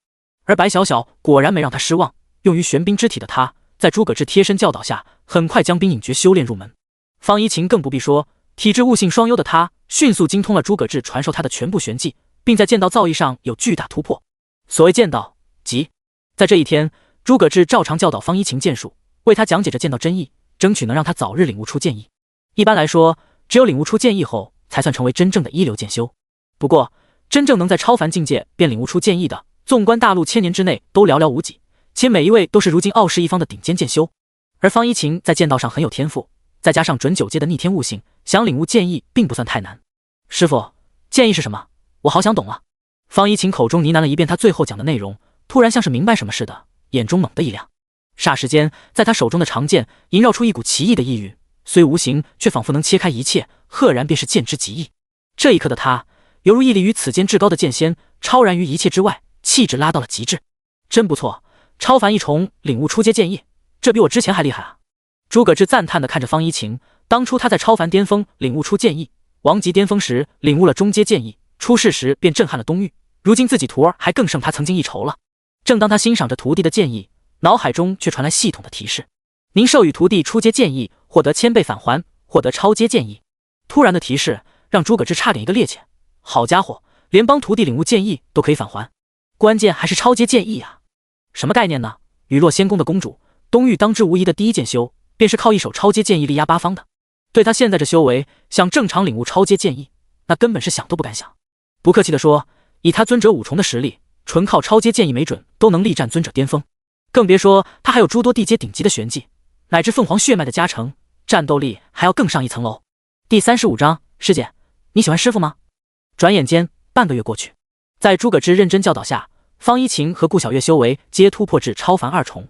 而白小小果然没让他失望，用于玄冰之体的他，在诸葛志贴身教导下，很快将冰影诀修炼入门。方一晴更不必说，体质悟性双优的他，迅速精通了诸葛志传授他的全部玄技，并在剑道造诣上有巨大突破。所谓剑道，即在这一天，诸葛志照常教导方一晴剑术，为他讲解着剑道真意，争取能让他早日领悟出剑意。一般来说，只有领悟出剑意后，才算成为真正的一流剑修。不过，真正能在超凡境界便领悟出剑意的，纵观大陆1000年之内都寥寥无几，且每一位都是如今傲视一方的顶尖剑修。而方一晴在剑道上很有天赋，再加上准9阶的逆天悟性，想领悟剑意并不算太难。师傅，剑意是什么？我好想懂了。方一晴口中呢喃了一遍他最后讲的内容，突然像是明白什么似的，眼中猛地一亮。霎时间，在他手中的长剑萦绕出一股奇异的意蕴，虽无形，却仿佛能切开一切，赫然便是剑之极意。这一刻的他，犹如屹立于此间至高的剑仙，超然于一切之外，气质拉到了极致。真不错，超凡一重，领悟出阶剑意，这比我之前还厉害啊！诸葛志赞叹地看着方一晴，当初他在超凡巅峰领悟出剑意，王级巅峰时领悟了中阶剑意，出世时便震撼了东域，如今自己徒儿还更胜他曾经一筹了。正当他欣赏着徒弟的剑意，脑海中却传来系统的提示：您授予徒弟初阶剑意，获得1000倍返还，获得超阶剑意。突然的提示让诸葛志差点一个趔趄，好家伙，连帮徒弟领悟剑意都可以返还，关键还是超阶剑意啊！什么概念呢？雨落仙宫的公主，东域当之无疑的第一剑修，便是靠一手超阶剑意力压八方的。对他现在这修为，想正常领悟超阶剑意，那根本是想都不敢想。不客气地说，以他尊者5重的实力，纯靠超阶剑意没准都能力战尊者巅峰，更别说他还有诸多地阶顶级的玄技，乃至凤凰血脉的加成，战斗力还要更上一层楼。第35章，师姐，你喜欢师傅吗？转眼间半个月过去，在诸葛志认真教导下，方一晴和顾小月修为皆突破至超凡2重，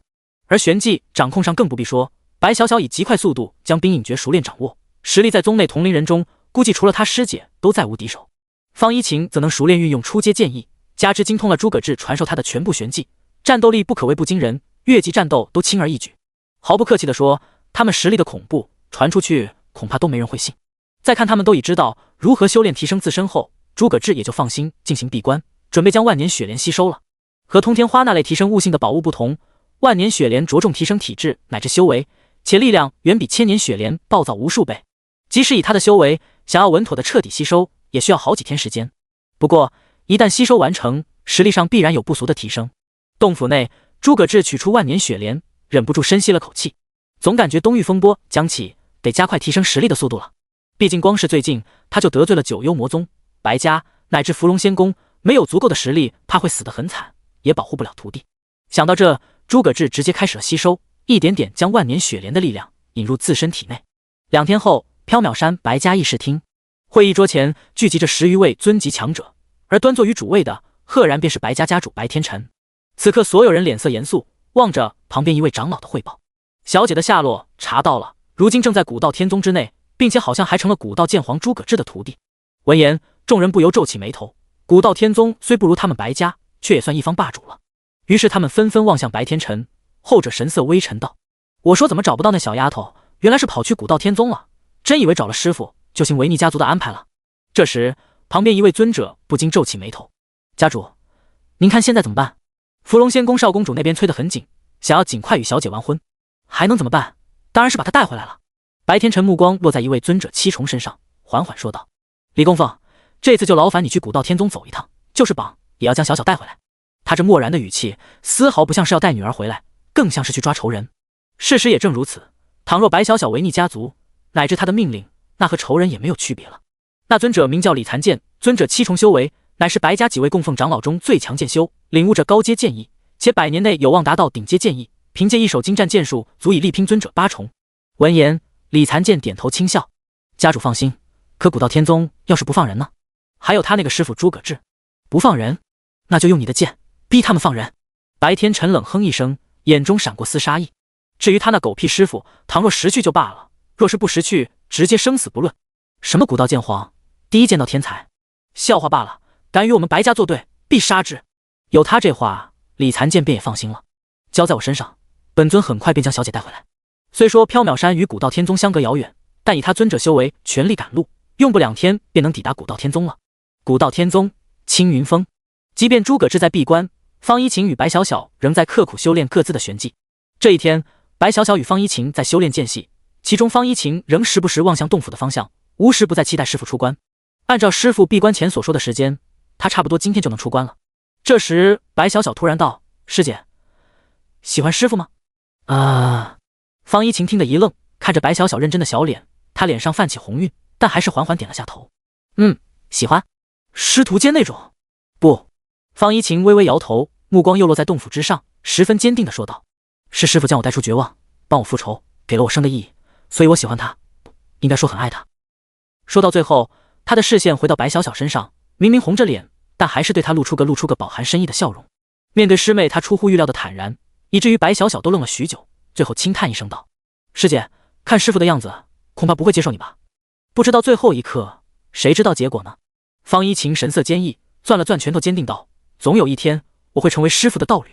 而玄技掌控上更不必说，白小小以极快速度将冰影诀熟练掌握，实力在宗内同龄人中，估计除了他师姐都再无敌手。方一晴则能熟练运用初阶剑意，加之精通了诸葛志传授他的全部玄技，战斗力不可谓不惊人，越级战斗都轻而易举。毫不客气地说，他们实力的恐怖传出去，恐怕都没人会信。再看他们都已知道如何修炼提升自身后，诸葛志也就放心进行闭关，准备将万年雪莲吸收了。和通天花那类提升悟性的宝物不同，万年雪莲着重提升体质乃至修为，且力量远比千年雪莲暴躁无数倍。即使以他的修为，想要稳妥的彻底吸收，也需要好几天时间。不过一旦吸收完成，实力上必然有不俗的提升。洞府内，诸葛志取出万年雪莲，忍不住深吸了口气，总感觉东域风波将起，得加快提升实力的速度了。毕竟光是最近他就得罪了九幽魔宗、白家乃至芙蓉仙宫，没有足够的实力，怕会死得很惨，也保护不了徒弟。想到这，诸葛志直接开始了吸收，一点点将万年雪莲的力量引入自身体内。2天后，缥缈山白家议事厅会议桌前聚集着10余位尊级强者，而端坐于主位的赫然便是白家家主白天辰。此刻所有人脸色严肃，望着旁边一位长老的汇报。小姐的下落查到了，如今正在古道天宗之内，并且好像还成了古道剑皇诸葛志的徒弟。闻言，众人不由皱起眉头。古道天宗虽不如他们白家，却也算一方霸主了。于是他们纷纷望向白天辰，后者神色微沉道：“我说怎么找不到那小丫头，原来是跑去古道天宗了，真以为找了师傅就行维尼家族的安排了。”这时，旁边一位尊者不禁皱起眉头：“家主，您看现在怎么办？伏龙仙宫少公主那边催得很紧，想要尽快与小姐完婚，还能怎么办？当然是把她带回来了。”白天辰目光落在一位尊者七重身上，缓缓说道：“李供奉，这次就劳烦你去古道天宗走一趟，就是绑也要将小小带回来。”他这漠然的语气丝毫不像是要带女儿回来，更像是去抓仇人。事实也正如此，倘若白小小违逆家族乃至他的命令，那和仇人也没有区别了。那尊者名叫李残剑，尊者7重修为，乃是白家几位供奉长老中最强剑修，领悟着高阶剑意，且100年内有望达到顶阶剑意，凭借一手精湛剑术足以力拼尊者8重。闻言，李残剑点头轻笑：“家主放心，可古道天宗要是不放人呢？还有他那个师傅诸葛志，不放人，那就用你的剑逼他们放人。”白天辰冷哼一声，眼中闪过丝杀意。至于他那狗屁师傅，倘若识去就罢了，若是不识去，直接生死不论。什么古道剑皇，第一剑道天才，笑话罢了！敢与我们白家作对，必杀之。有他这话，李残剑便也放心了。交在我身上，本尊很快便将小姐带回来。虽说缥缈山与古道天宗相隔遥远，但以他尊者修为，全力赶路，用不2天便能抵达古道天宗了。古道天宗，青云峰。即便诸葛志在闭关，方一晴与白小小仍在刻苦修炼各自的玄技。这一天，白小小与方一晴在修炼剑系，其中方一晴仍时不时望向洞府的方向，无时不在期待师傅出关。按照师傅闭关前所说的时间，他差不多今天就能出关了。这时，白小小突然道：“师姐，喜欢师傅吗？”方一晴听得一愣，看着白小小认真的小脸，他脸上泛起红晕，但还是缓缓点了下头。喜欢。师徒间那种？不。方一晴微微摇头，目光又落在洞府之上，十分坚定地说道：“是师傅将我带出绝望，帮我复仇，给了我生的意义，所以我喜欢他，应该说很爱他。”说到最后，他的视线回到白小小身上，明明红着脸，但还是对他露出个饱含深意的笑容。面对师妹他出乎预料的坦然，以至于白小小都愣了许久，最后轻叹一声道：“师姐，看师傅的样子，恐怕不会接受你吧？不知道最后一刻，谁知道结果呢？”方一晴神色坚毅，攥了攥拳头，坚定道：“总有一天，我会成为师傅的道侣。”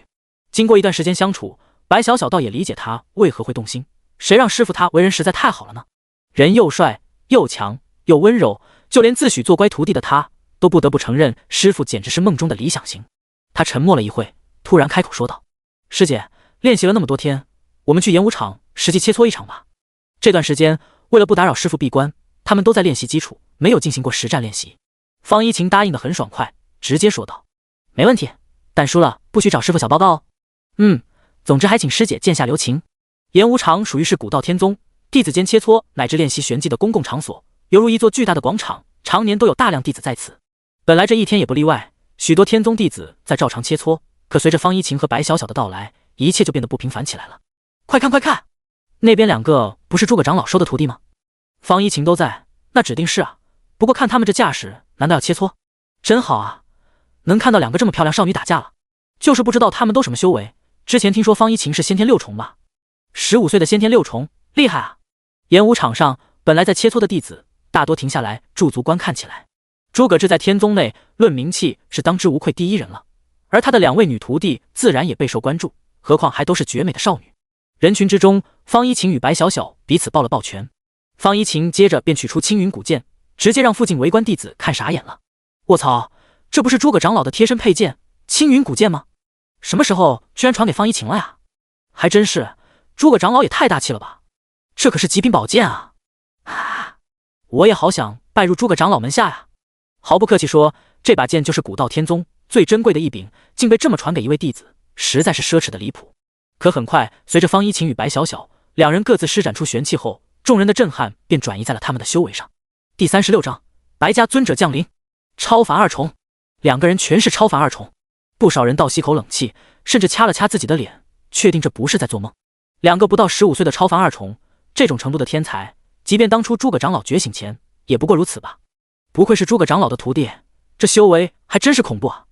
经过一段时间相处，白小小倒也理解他为何会动心。谁让师傅他为人实在太好了呢？人又帅又强又温柔，就连自诩做乖徒弟的他，都不得不承认师傅简直是梦中的理想型。他沉默了一会，突然开口说道：“师姐，练习了那么多天，我们去演武场实际切磋一场吧。”这段时间，为了不打扰师傅闭关，他们都在练习基础，没有进行过实战练习。方一晴答应得很爽快，直接说道：“没问题，但输了不许找师傅小报告哦。”总之还请师姐见下留情。演武场属于是古道天宗弟子间切磋乃至练习玄技的公共场所，犹如一座巨大的广场，常年都有大量弟子在此。本来这一天也不例外，许多天宗弟子在照常切磋，可随着方一晴和白小小的到来，一切就变得不平凡起来了。快看快看，那边2个不是诸葛长老收的徒弟吗？方一晴都在，那指定是啊。不过看他们这架势，难道要切磋？真好啊，能看到2个这么漂亮少女打架了。就是不知道他们都什么修为，之前听说方一晴是先天6重吧，15岁的先天6重，厉害啊！演武场上本来在切磋的弟子大多停下来驻足观看起来。诸葛志在天宗内论名气是当之无愧第一人了，而他的2位女徒弟自然也备受关注，何况还都是绝美的少女。人群之中，方一晴与白小小彼此抱了抱拳。方一晴接着便取出青云古剑，直接让附近围观弟子看傻眼了。卧槽，这不是诸葛长老的贴身佩剑青云古剑吗？什么时候居然传给方一晴了呀？还真是，诸葛长老也太大气了吧！这可是极品宝剑啊！我也好想拜入诸葛长老门下呀！毫不客气说，这把剑就是古道天宗最珍贵的一柄，竟被这么传给一位弟子，实在是奢侈的离谱。可很快，随着方一晴与白小小2人各自施展出玄气后，众人的震撼便转移在了他们的修为上。第36章，白家尊者降临，超凡2重，2个人全是超凡2重。不少人倒吸口冷气，甚至掐了掐自己的脸，确定这不是在做梦。2个不到15岁的超凡二宠，这种程度的天才，即便当初诸葛长老觉醒前，也不过如此吧。不愧是诸葛长老的徒弟，这修为还真是恐怖啊！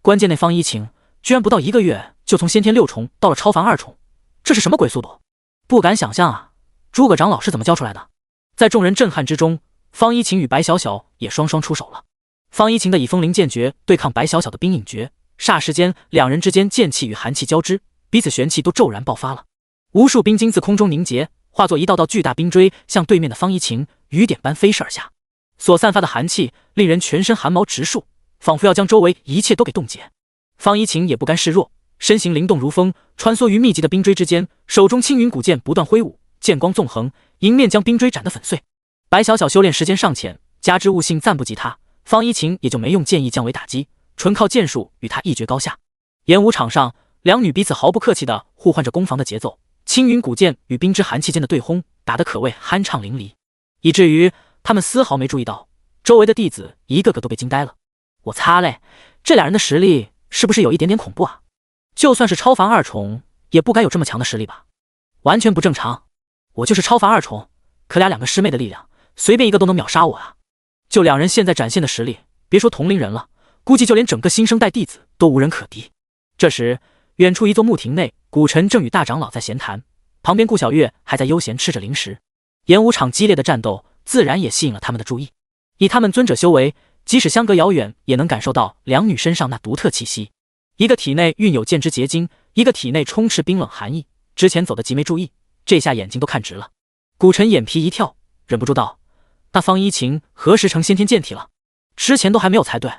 关键那方一晴，居然不到1个月就从先天6重到了超凡2重，这是什么鬼速度？不敢想象啊！诸葛长老是怎么教出来的？在众人震撼之中，方一晴与白小小也双双出手了。方一晴的以风灵剑诀对抗白小小的冰影诀，霎时间2人之间剑气与寒气交织，彼此玄气都骤然爆发了。无数冰晶自空中凝结，化作一道道巨大冰锥，向对面的方一晴雨点般飞射而下。所散发的寒气令人全身寒毛直竖，仿佛要将周围一切都给冻结。方一晴也不甘示弱，身形灵动如风，穿梭于密集的冰锥之间，手中青云古剑不断挥舞，剑光纵横，迎面将冰锥斩得粉碎。白小小修炼时间尚浅，加之悟性暂不及他，方一晴也就没用剑意降维打击，纯靠剑术与他一决高下。演武场上，2女彼此毫不客气地互换着攻防的节奏，青云古剑与冰之寒气间的对轰，打得可谓酣畅淋漓，以至于他们丝毫没注意到，周围的弟子一个个都被惊呆了。我擦嘞，这2人的实力是不是有一点点恐怖啊？就算是超凡2重，也不该有这么强的实力吧？完全不正常！我就是超凡2重，可2个师妹的力量，随便一个都能秒杀我啊！就2人现在展现的实力，别说同龄人了，估计就连整个新生代弟子都无人可敌。这时，远处一座木亭内，古尘正与大长老在闲谈，旁边顾小月还在悠闲吃着零食。演武场激烈的战斗，自然也吸引了他们的注意。以他们尊者修为，即使相隔遥远，也能感受到2女身上那独特气息。一个体内蕴有剑之结晶，一个体内充斥冰冷寒意。之前走的极没注意，这下眼睛都看直了。古尘眼皮一跳，忍不住道：“那方一晴何时成先天剑体了？之前都还没有才对。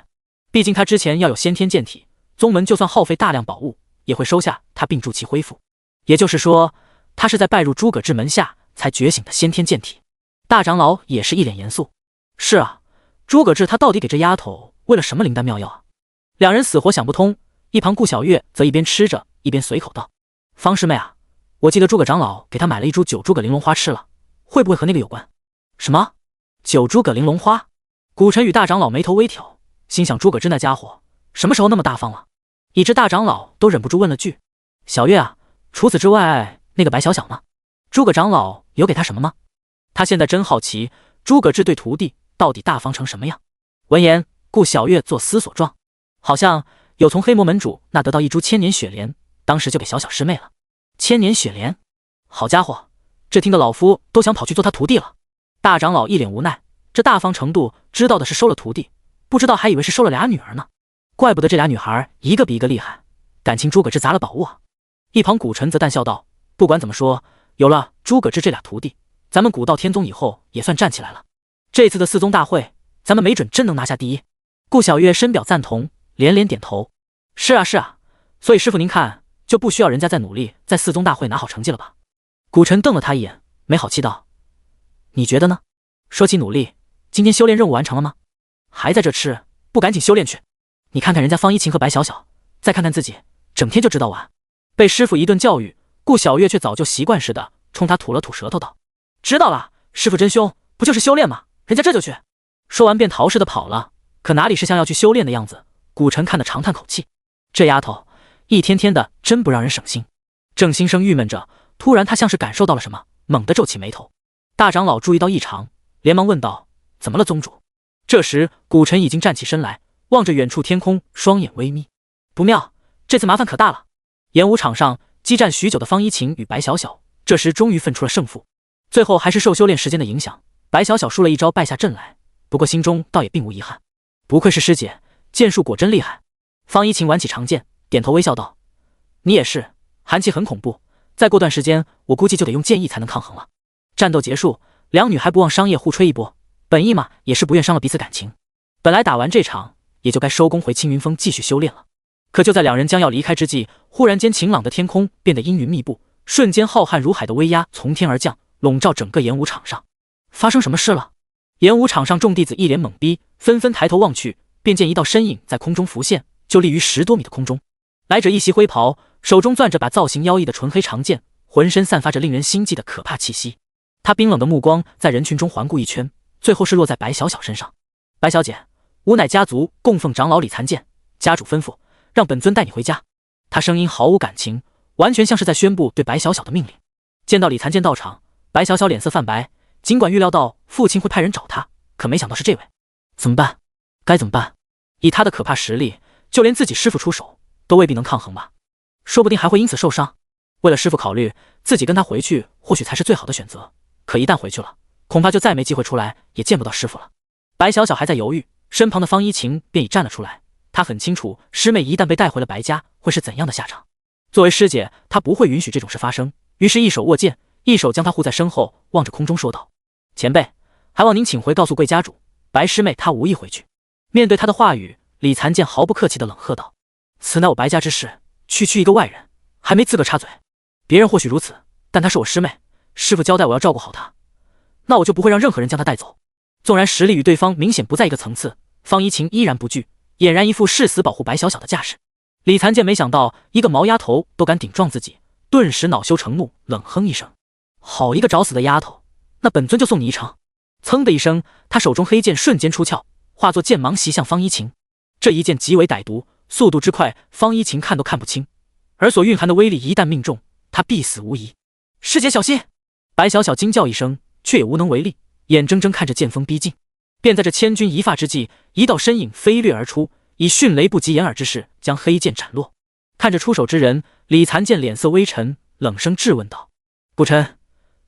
毕竟他之前要有先天剑体，宗门就算耗费大量宝物，也会收下他并助其恢复。也就是说，他是在拜入诸葛志门下才觉醒的先天剑体。”大长老也是一脸严肃：“是啊，诸葛志他到底给这丫头喂了什么灵丹妙药啊？”2人死活想不通。一旁顾小月则一边吃着一边随口道：“方师妹啊，我记得诸葛长老给他买了一株9诸葛玲珑花吃了，会不会和那个有关？”“什么9诸葛玲珑花？”古尘与大长老眉头微挑，心想诸葛志那家伙什么时候那么大方了，以致大长老都忍不住问了句：“小月啊，除此之外，那个白小小呢？诸葛长老有给他什么吗？”他现在真好奇，诸葛志对徒弟到底大方成什么样。闻言，顾小月做思索状，好像有从黑魔门主那得到一株千年雪莲，当时就给小小师妹了。千年雪莲，好家伙，这听得老夫都想跑去做他徒弟了。大长老一脸无奈，这大方程度知道的是收了徒弟，不知道还以为是收了2女儿呢。怪不得这2女孩一个比一个厉害，感情诸葛志砸了宝物啊。一旁古尘则淡笑道：“不管怎么说，有了诸葛志这俩徒弟，咱们古道天宗以后也算站起来了。这次的4宗大会，咱们没准真能拿下第一。”顾小月深表赞同，连连点头：“是啊是啊，所以师傅您看，就不需要人家再努力，在4宗大会拿好成绩了吧？”古尘瞪了他一眼，没好气道：“你觉得呢？说起努力，今天修炼任务完成了吗？还在这吃，不赶紧修炼去？你看看人家方一晴和白小小，再看看自己，整天就知道玩。”被师傅一顿教育，顾小月却早就习惯似的冲他吐了吐舌头道：“知道了，师傅真凶，不就是修炼吗？人家这就去。”说完便逃似的跑了，可哪里是像要去修炼的样子。古尘看得长叹口气，这丫头一天天的真不让人省心。正心生郁闷着，突然他像是感受到了什么，猛地皱起眉头。大长老注意到异常，连忙问道：“怎么了宗主？”这时古尘已经站起身来，望着远处天空，双眼微眯：“不妙，这次麻烦可大了。”演武场上激战许久的方一晴与白小小，这时终于分出了胜负。最后还是受修炼时间的影响，白小小输了一招败下阵来，不过心中倒也并无遗憾。不愧是师姐，剑术果真厉害。方一晴挽起长剑，点头微笑道：“你也是，寒气很恐怖，再过段时间我估计就得用剑意才能抗衡了。”战斗结束，2女还不忘商业互吹一波，本意嘛也是不愿伤了彼此感情。本来打完这场也就该收工回青云峰继续修炼了，可就在2人将要离开之际，忽然间晴朗的天空变得阴云密布，瞬间浩瀚如海的威压从天而降，笼罩整个演武场上。发生什么事了？演武场上众弟子一脸懵逼，纷纷抬头望去，便见一道身影在空中浮现，就立于10多米的空中。来者一袭灰袍，手中攥着把造型妖异的纯黑长剑，浑身散发着令人心悸的可怕气息。他冰冷的目光在人群中环顾一圈，最后是落在白小小身上。“白小姐，吾乃家族供奉长老李残剑，家主吩咐让本尊带你回家。”他声音毫无感情，完全像是在宣布对白小小的命令。见到李残剑到场，白小小脸色泛白，尽管预料到父亲会派人找他，可没想到是这位。怎么办？该怎么办？以他的可怕实力，就连自己师父出手都未必能抗衡吧，说不定还会因此受伤。为了师父考虑，自己跟他回去或许才是最好的选择，可一旦回去了，恐怕就再没机会出来，也见不到师父了。白小小还在犹豫，身旁的方一晴便已站了出来。她很清楚师妹一旦被带回了白家会是怎样的下场，作为师姐，她不会允许这种事发生，于是一手握剑，一手将她护在身后，望着空中说道：前辈，还望您请回告诉贵家主，白师妹她无意回去。面对他的话语，李残剑毫不客气地冷喝道：此乃我白家之事，区区一个外人还没资格插嘴。别人或许如此，但她是我师妹，师父交代我要照顾好她，那我就不会让任何人将她带走。纵然实力与对方明显不在一个层次，方一晴依然不惧，俨然一副誓死保护白小小的架势。李残剑没想到一个毛丫头都敢顶撞自己，顿时恼羞成怒，冷哼一声：好一个找死的丫头，那本尊就送你一程。噌的一声，他手中黑剑瞬间出鞘，化作剑芒袭向方一晴。这一剑极为歹毒，速度之快，方一晴看都看不清，而所蕴含的威力一旦命中，他必死无疑。师姐小心！白小小惊叫一声，却也无能为力，眼睁睁看着剑锋逼近。便在这千钧一发之际，一道身影飞掠而出，以迅雷不及掩耳之势将黑剑斩落。看着出手之人，李残剑脸色微沉，冷声质问道：古尘，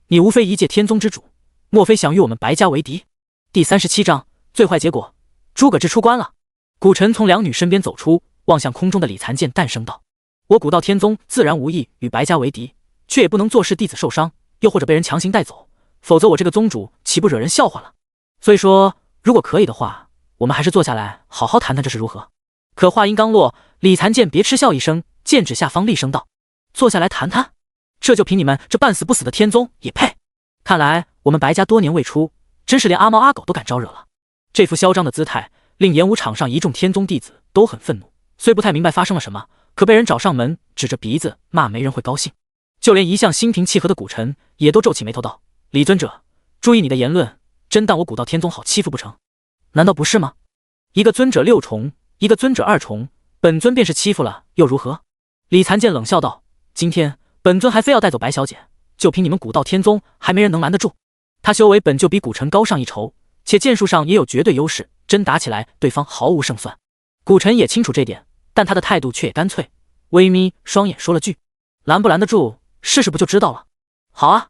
你无非一介天宗之主，莫非想与我们白家为敌？第37章最坏结果，诸葛志出关了。古尘从两女身边走出，望向空中的李残剑，淡声道：我古道天宗自然无意与白家为敌，却也不能坐视弟子受伤，又或者被人强行带走，否则我这个宗主岂不惹人笑话了？所以说，如果可以的话，我们还是坐下来好好谈谈这是如何。可话音刚落，李残剑别嗤笑一声，剑指下方厉声道：坐下来谈谈？这就凭你们这半死不死的天宗也配？看来我们白家多年未出，真是连阿猫阿狗都敢招惹了。这副嚣张的姿态令演武场上一众天宗弟子都很愤怒，虽不太明白发生了什么，可被人找上门指着鼻子骂没人会高兴。就连一向心平气和的古尘也都皱起眉头道：李尊者，注意你的言论，真当我古道天宗好欺负不成？难道不是吗？一个尊者6重，一个尊者2重，本尊便是欺负了又如何？李残剑冷笑道：今天本尊还非要带走白小姐，就凭你们古道天宗还没人能拦得住。他修为本就比古尘高上一筹，且剑术上也有绝对优势，真打起来对方毫无胜算。古尘也清楚这点，但他的态度却也干脆，微眯双眼说了句：拦不拦得住，试试不就知道了。好啊，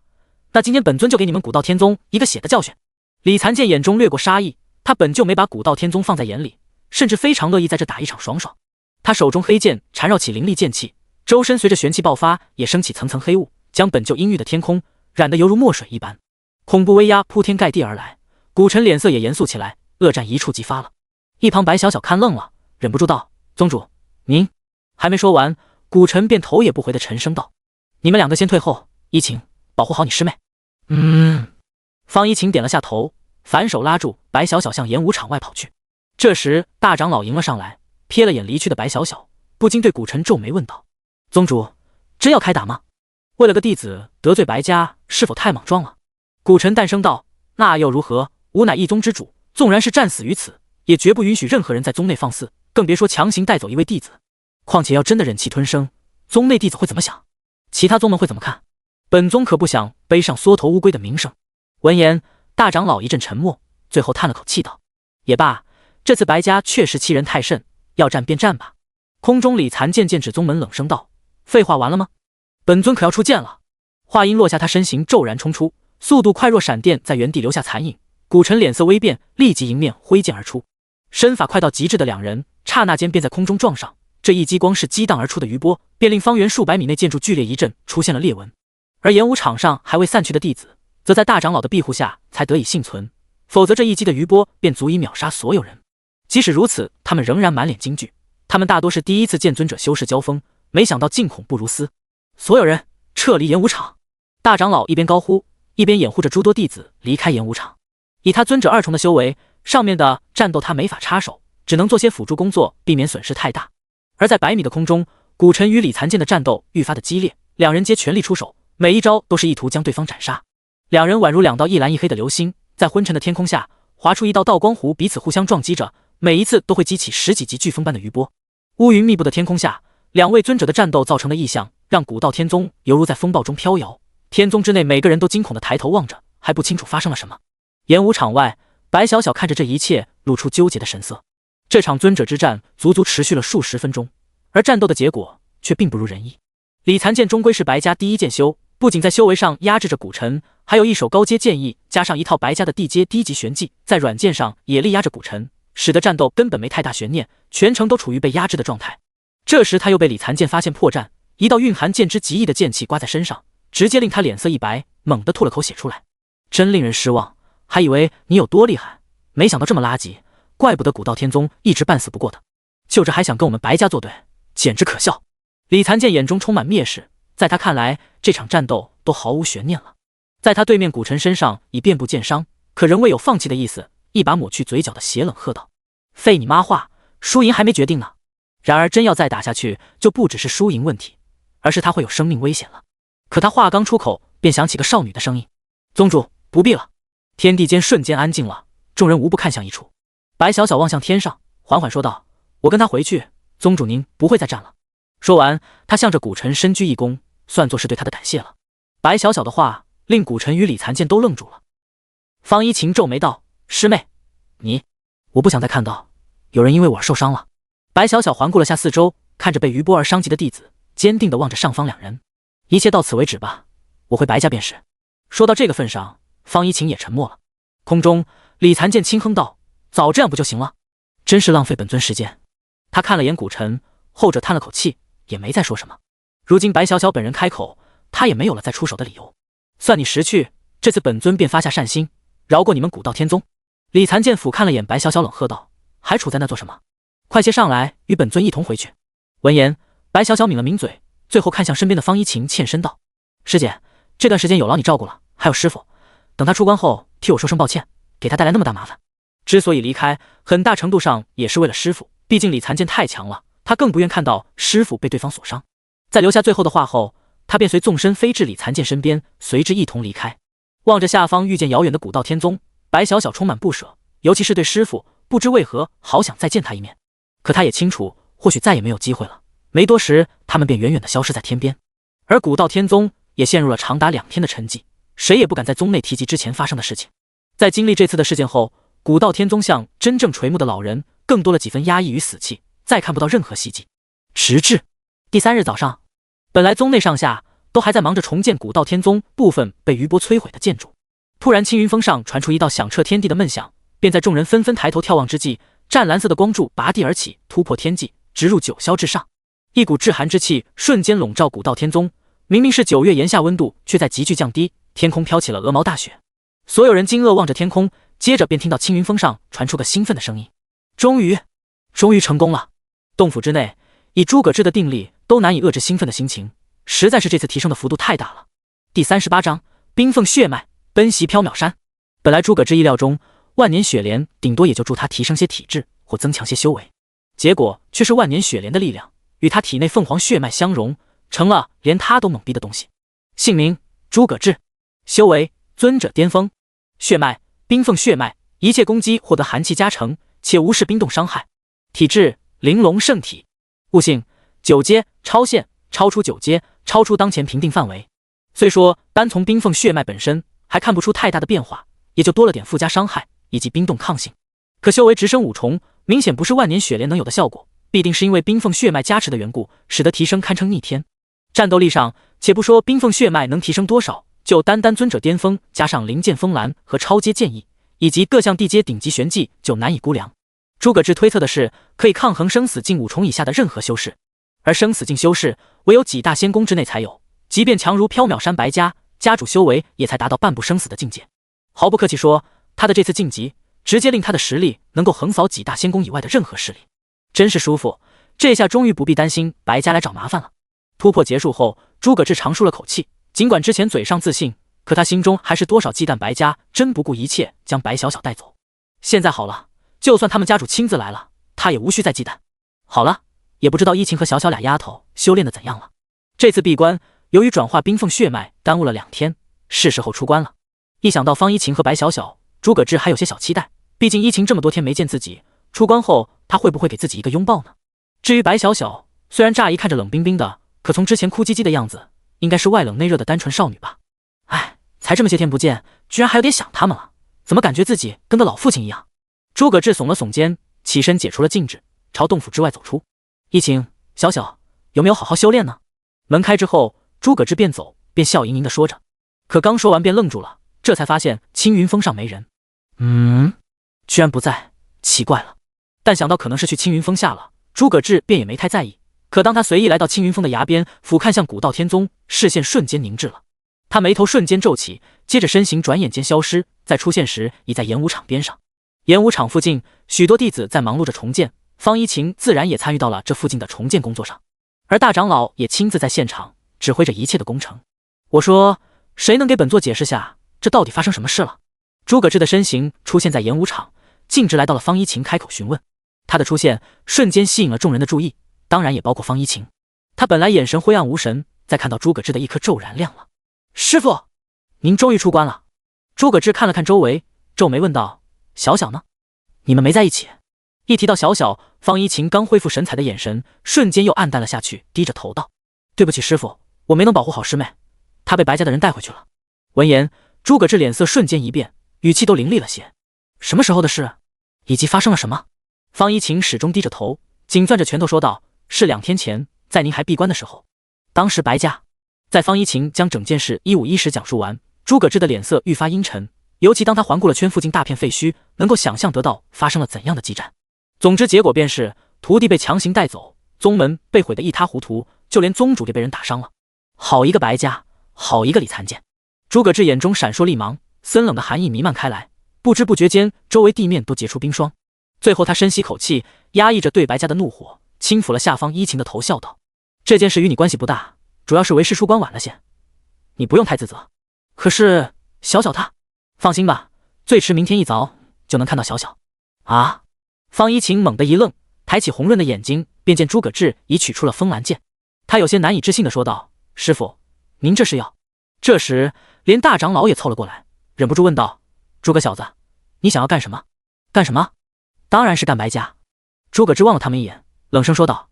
那今天本尊就给你们古道天宗一个血的教训。李残剑眼中掠过杀意，他本就没把古道天宗放在眼里，甚至非常乐意在这打一场爽爽。他手中黑剑缠绕起凌厉剑气，周身随着玄气爆发，也升起层层黑雾，将本就阴郁的天空染得犹如墨水一般，恐怖威压铺天盖地而来。古尘脸色也严肃起来，恶战一触即发了。一旁白小小看愣了，忍不住道：宗主，您……还没说完，古尘便头也不回的沉声道：你们两个先退后，一晴，保护好你师妹。方一晴点了下头，反手拉住白小小向演武场外跑去。这时大长老迎了上来，瞥了眼离去的白小小，不禁对古尘皱眉问道：宗主，真要开打吗？为了个弟子得罪白家，是否太莽撞了？古尘淡声道：那又如何？吾乃一宗之主，纵然是战死于此，也绝不允许任何人在宗内放肆，更别说强行带走一位弟子。况且要真的忍气吞声，宗内弟子会怎么想？其他宗门会怎么看？本宗可不想背上缩头乌龟的名声。闻言，大长老一阵沉默，最后叹了口气道：也罢，这次白家确实欺人太甚，要战便战吧。空中李残剑剑指宗门，冷声道：废话完了吗？本尊可要出剑了。话音落下，他身形骤然冲出，速度快若闪电，在原地留下残影。古尘脸色微变，立即迎面挥剑而出。身法快到极致的两人，刹那间便在空中撞上。这一击光是激荡而出的余波，便令方圆数百米内建筑剧烈一震，出现了裂纹。而演武场上还未散去的弟子，则在大长老的庇护下才得以幸存，否则这一击的余波便足以秒杀所有人。即使如此，他们仍然满脸惊惧。他们大多是第一次见尊者修士交锋，没想到竟恐怖如斯。所有人撤离演武场！大长老一边高呼，一边掩护着诸多弟子离开演武场。以他尊者2重的修为，上面的战斗他没法插手，只能做些辅助工作，避免损失太大。而在100米的空中，古尘与李残剑的战斗愈发的激烈，两人皆全力出手，每一招都是意图将对方斩杀。两人宛如两道一蓝一黑的流星，在昏沉的天空下划出一道道光弧，彼此互相撞击着，每一次都会激起10几级飓风般的余波。乌云密布的天空下，两位尊者的战斗造成的异象，让古道天宗犹如在风暴中飘摇，天宗之内每个人都惊恐地抬头望着，还不清楚发生了什么。演武场外，白小小看着这一切，露出纠结的神色。这场尊者之战足足持续了数十分钟，而战斗的结果却并不如人意。李残剑终归是白家第一剑修，不仅在修为上压制着古尘，还有一手高阶剑意，加上一套白家的地阶低级玄技，在软件上也力压着古尘，使得战斗根本没太大悬念，全程都处于被压制的状态。这时他又被李残剑发现破绽，一道蕴含剑之极意的剑气刮在身上，直接令他脸色一白，猛地吐了口血出来。真令人失望，还以为你有多厉害，没想到这么垃圾，怪不得古道天宗一直半死不过的，就这还想跟我们白家作对，简直可笑。李残剑眼中充满蔑视，在他看来，这场战斗都毫无悬念了。在他对面古尘身上已遍布剑伤，可仍未有放弃的意思，一把抹去嘴角的邪冷，喝道：“废你妈话，输赢还没决定呢。”然而真要再打下去，就不只是输赢问题，而是他会有生命危险了。可他话刚出口，便响起个少女的声音：“宗主，不必了。”天地间瞬间安静了，众人无不看向一处。白小小望向天上，缓缓说道：“我跟他回去，宗主您不会再战了。”说完，他向着古尘深鞠一躬，算作是对他的感谢了。白小小的话令古尘与李残剑都愣住了。方一晴皱眉道：“师妹，我不想再看到有人因为我而受伤了。”白小小环顾了下四周，看着被余波而伤及的弟子，坚定地望着上方两人：“一切到此为止吧，我回白家便是。”说到这个份上，方一晴也沉默了。空中，李残剑轻哼道：“早这样不就行了？真是浪费本尊时间。”他看了眼古尘，后者叹了口气，也没再说什么。如今白小小本人开口，他也没有了再出手的理由。算你识趣，这次本尊便发下善心，饶过你们古道天宗。李残剑俯看了眼白小小，冷喝道：“还杵在那做什么？快些上来，与本尊一同回去。”闻言，白小小抿了抿嘴，最后看向身边的方一晴，欠身道：“师姐，这段时间有劳你照顾了，还有师傅，等他出关后替我说声抱歉，给他带来那么大麻烦。”之所以离开，很大程度上也是为了师傅，毕竟李残剑太强了，他更不愿看到师傅被对方所伤。在留下最后的话后，他便随纵身飞至李残剑身边，随之一同离开。望着下方遇见遥远的古道天宗，白小小充满不舍，尤其是对师傅，不知为何好想再见他一面。可他也清楚，或许再也没有机会了。没多时，他们便远远地消失在天边。而古道天宗也陷入了长达2天的沉寂，谁也不敢在宗内提及之前发生的事情。在经历这次的事件后，古道天宗像真正垂暮的老人，更多了几分压抑与死气，再看不到任何希冀。直至第3日早上，本来宗内上下都还在忙着重建古道天宗部分被余波摧毁的建筑，突然青云峰上传出一道响彻天地的闷响，便在众人纷纷抬头眺望之际，湛蓝色的光柱拔地而起，突破天际，直入九霄之上。一股至寒之气瞬间笼罩古道天宗，明明是9月炎夏温度，却在急剧降低，天空飘起了鹅毛大雪。所有人惊愕望着天空，接着便听到青云峰上传出个兴奋的声音：“终于成功了！”洞府之内，以诸葛志的定力都难以遏制兴奋的心情，实在是这次提升的幅度太大了。第38章冰凤血脉奔袭缥缈山。本来诸葛志意料中，万年雪莲顶多也就助他提升些体质或增强些修为，结果却是万年雪莲的力量与他体内凤凰血脉相融，成了连他都懵逼的东西。姓名：诸葛志，修为尊者巅峰，血脉冰凤血脉，一切攻击获得寒气加成，且无视冰冻伤害。体质玲珑圣体。悟性9阶超限，超出9阶，超出当前评定范围。虽说单从冰凤血脉本身还看不出太大的变化，也就多了点附加伤害以及冰冻抗性，可修为直升5重，明显不是万年雪莲能有的效果，必定是因为冰凤血脉加持的缘故，使得提升堪称逆天。战斗力上，且不说冰凤血脉能提升多少，就单尊者巅峰加上灵剑风兰和超阶剑意，以及各项地阶顶级玄技，就难以估量。诸葛志推测的是，可以抗衡生死境5重以下的任何修士，而生死境修士唯有几大仙宫之内才有，即便强如缥缈山白家，家主修为也才达到半步生死的境界。毫不客气说，他的这次晋级，直接令他的实力能够横扫几大仙宫以外的任何势力，真是舒服。这下终于不必担心白家来找麻烦了。突破结束后，诸葛志长舒了口气，尽管之前嘴上自信，可他心中还是多少忌惮白家真不顾一切将白小小带走。现在好了，就算他们家主亲自来了，他也无需再忌惮。好了，也不知道依晴和小小俩丫头修炼的怎样了。这次闭关，由于转化冰凤血脉耽误了2天，是时候出关了。一想到方依晴和白小小，诸葛志还有些小期待，毕竟依晴这么多天没见自己，出关后他会不会给自己一个拥抱呢？至于白小小，虽然乍一看着冷冰冰的，可从之前哭唧唧的样子，应该是外冷内热的单纯少女吧。才这么些天不见，居然还有点想他们了，怎么感觉自己跟个老父亲一样？诸葛志耸了耸肩，起身解除了禁制，朝洞府之外走出。一晴，小小，有没有好好修炼呢？门开之后，诸葛志便走，便笑盈盈地说着。可刚说完便愣住了，这才发现青云峰上没人。居然不在，奇怪了。但想到可能是去青云峰下了，诸葛志便也没太在意。可当他随意来到青云峰的崖边，俯瞰向古道天宗，视线瞬间凝滞了。他眉头瞬间皱起，接着身形转眼间消失，在出现时已在演武场边上。演武场附近，许多弟子在忙碌着重建，方一晴自然也参与到了这附近的重建工作上，而大长老也亲自在现场指挥着一切的工程。我说，谁能给本座解释下，这到底发生什么事了？诸葛志的身形出现在演武场，径直来到了方一晴，开口询问。他的出现瞬间吸引了众人的注意，当然也包括方一晴。他本来眼神灰暗无神，在看到诸葛志的一颗骤然亮了。师父，您终于出关了。诸葛志看了看周围，皱眉问道：小小呢？你们没在一起？一提到小小，方一晴刚恢复神采的眼神瞬间又暗淡了下去，低着头道：对不起师父，我没能保护好师妹，她被白家的人带回去了。闻言，诸葛志脸色瞬间一变，语气都凌厉了些。什么时候的事？以及发生了什么？方一晴始终低着头，紧攥着拳头说道：是2天前，在您还闭关的时候。当时白家……在方一晴将整件事一五一十讲述完，诸葛志的脸色愈发阴沉，尤其当他环顾了圈附近大片废墟，能够想象得到发生了怎样的激战。总之结果便是徒弟被强行带走，宗门被毁得一塌糊涂，就连宗主也被人打伤了。好一个白家，好一个李残剑！诸葛志眼中闪烁厉芒，森冷的寒意弥漫开来，不知不觉间周围地面都结出冰霜。最后他深吸口气，压抑着对白家的怒火，轻抚了下方一晴的头，笑道：这件事与你关系不大，主要是为师出关晚了些，你不用太自责。可是小小他……放心吧，最迟明天一早就能看到小小。啊！方一晴猛地一愣，抬起红润的眼睛，便见诸葛志已取出了风兰剑。他有些难以置信地说道：师父，您这是要……这时连大长老也凑了过来，忍不住问道：诸葛小子，你想要干什么？干什么？当然是干白家。诸葛志望了他们一眼，冷声说道：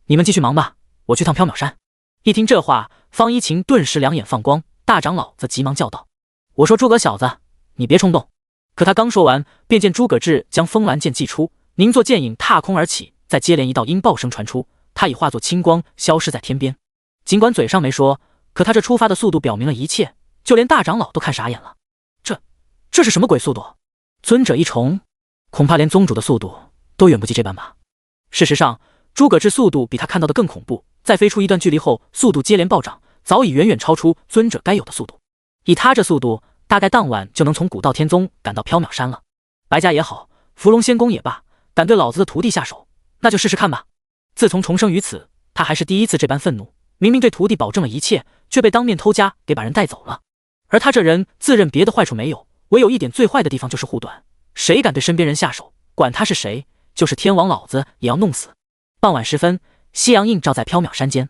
你们继续忙吧，我去趟缥缈山。一听这话，方一晴顿时两眼放光，大长老则急忙叫道：我说诸葛小子，你别冲动。可他刚说完，便见诸葛志将风兰剑祭出，凝作剑影踏空而起，再接连一道音爆声传出，他已化作青光消失在天边。尽管嘴上没说，可他这出发的速度表明了一切，就连大长老都看傻眼了。这是什么鬼速度？尊者一重，恐怕连宗主的速度都远不及这般吧。事实上，诸葛志速度比他看到的更恐怖，在飞出一段距离后，速度接连暴涨，早已远远超出尊者该有的速度。以他这速度，大概当晚就能从古道天宗赶到缥缈山了。白家也好，伏龙仙宫也罢，敢对老子的徒弟下手，那就试试看吧。自从重生于此，他还是第一次这般愤怒。明明对徒弟保证了一切，却被当面偷家给把人带走了。而他这人自认别的坏处没有，唯有一点最坏的地方就是护短，谁敢对身边人下手，管他是谁，就是天王老子也要弄死。傍晚时分，夕阳映照在缥缈山间，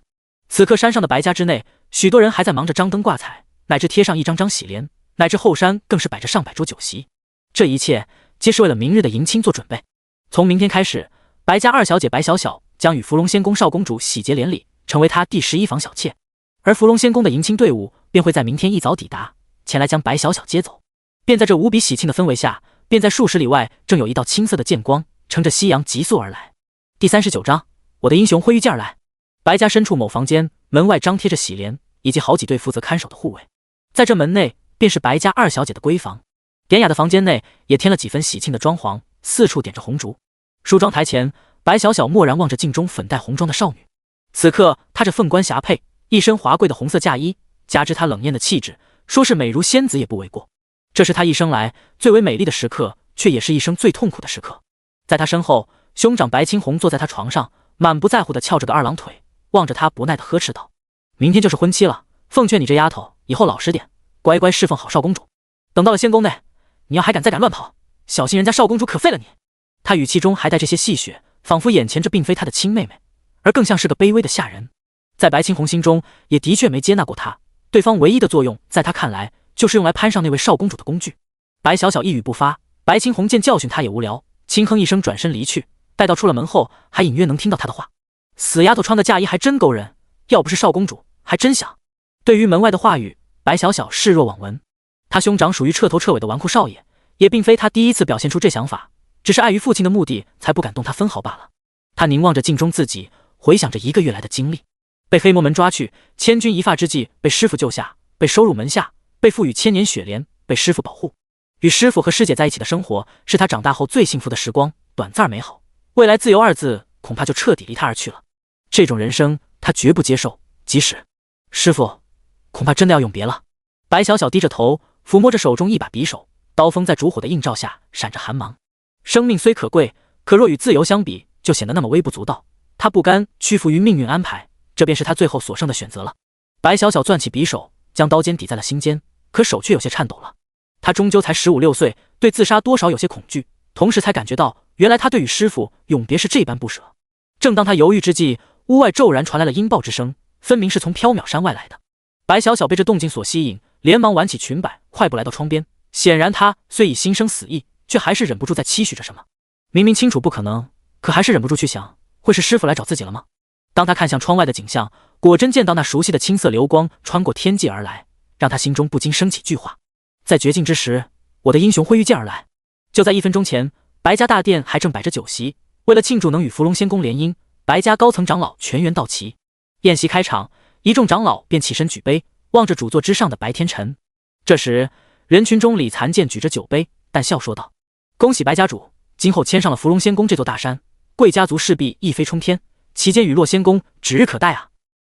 此刻山上的白家之内，许多人还在忙着张灯挂彩，乃至贴上一张张喜联，乃至后山更是摆着上百桌酒席。这一切皆是为了明日的迎亲做准备。从明天开始，白家二小姐白小小将与伏龙仙宫少公主喜结连理，成为她第11房小妾，而伏龙仙宫的迎亲队伍便会在明天一早抵达，前来将白小小接走。便在这无比喜庆的氛围下，便在数十里外正有一道青色的剑光乘着夕阳急速而来。第39章，我的英雄会遇见而来。白家深处某房间，门外张贴着喜联，以及好几对负责看守的护卫。在这门内，便是白家二小姐的闺房。典雅的房间内也添了几分喜庆的装潢，四处点着红烛。梳妆台前，白小小默然望着镜中粉黛红妆的少女。此刻她这凤冠霞帔，一身华贵的红色嫁衣，加之她冷艳的气质，说是美如仙子也不为过。这是她一生来最为美丽的时刻，却也是一生最痛苦的时刻。在她身后，兄长白青红坐在她床上，满不在乎地翘着个二郎腿，望着她不耐地呵斥道：明天就是婚期了，奉劝你这丫头以后老实点，乖乖侍奉好少公主。等到了仙宫内，你要还再敢乱跑，小心人家少公主可废了你。他语气中还带这些戏谑，仿佛眼前这并非他的亲妹妹，而更像是个卑微的下人。在白青红心中也的确没接纳过他，对方唯一的作用在他看来就是用来攀上那位少公主的工具。白小小一语不发，白青红见教训他也无聊，轻哼一声转身离去。待到出了门后，还隐约能听到他的话：死丫头穿的嫁衣还真勾人，要不是少公主还真想。对于门外的话语，白小小视若罔闻。他兄长属于彻头彻尾的纨绔少爷，也并非他第一次表现出这想法，只是碍于父亲的目的，才不敢动他分毫罢了。他凝望着镜中自己，回想着1个月来的经历：被黑魔门抓去，千钧一发之际被师傅救下，被收入门下，被赋予千年雪莲，被师傅保护。与师傅和师姐在一起的生活，是他长大后最幸福的时光，短暂而美好。未来自由2字，恐怕就彻底离他而去了。这种人生，他绝不接受。即使师傅，恐怕真的要永别了。白小小低着头，抚摸着手中一把匕首，刀锋在烛火的映照下闪着寒芒。生命虽可贵，可若与自由相比，就显得那么微不足道。他不甘屈服于命运安排，这便是他最后所剩的选择了。白小小攥起匕首，将刀尖抵在了心间，可手却有些颤抖了。他终究才15、16岁，对自杀多少有些恐惧，同时才感觉到，原来他对与师傅永别是这般不舍。正当他犹豫之际，屋外骤然传来了鹰豹之声，分明是从缥缈山外来的。白小小被这动静所吸引，连忙挽起裙摆，快步来到窗边。显然他虽已心生死意，却还是忍不住在期许着什么。明明清楚不可能，可还是忍不住去想，会是师傅来找自己了吗？当他看向窗外的景象，果真见到那熟悉的青色流光穿过天际而来，让他心中不禁升起句话：在绝境之时，我的英雄会遇剑而来。就在1分钟前，白家大殿还正摆着酒席，为了庆祝能与伏龙仙宫联姻，白家高层长老全员到齐。宴席开场，一众长老便起身举杯，望着主座之上的白天辰。这时，人群中李残剑举着酒杯，淡笑说道：恭喜白家主，今后签上了伏龙仙宫这座大山，贵家族势必一飞冲天，其间陨落仙宫指日可待啊。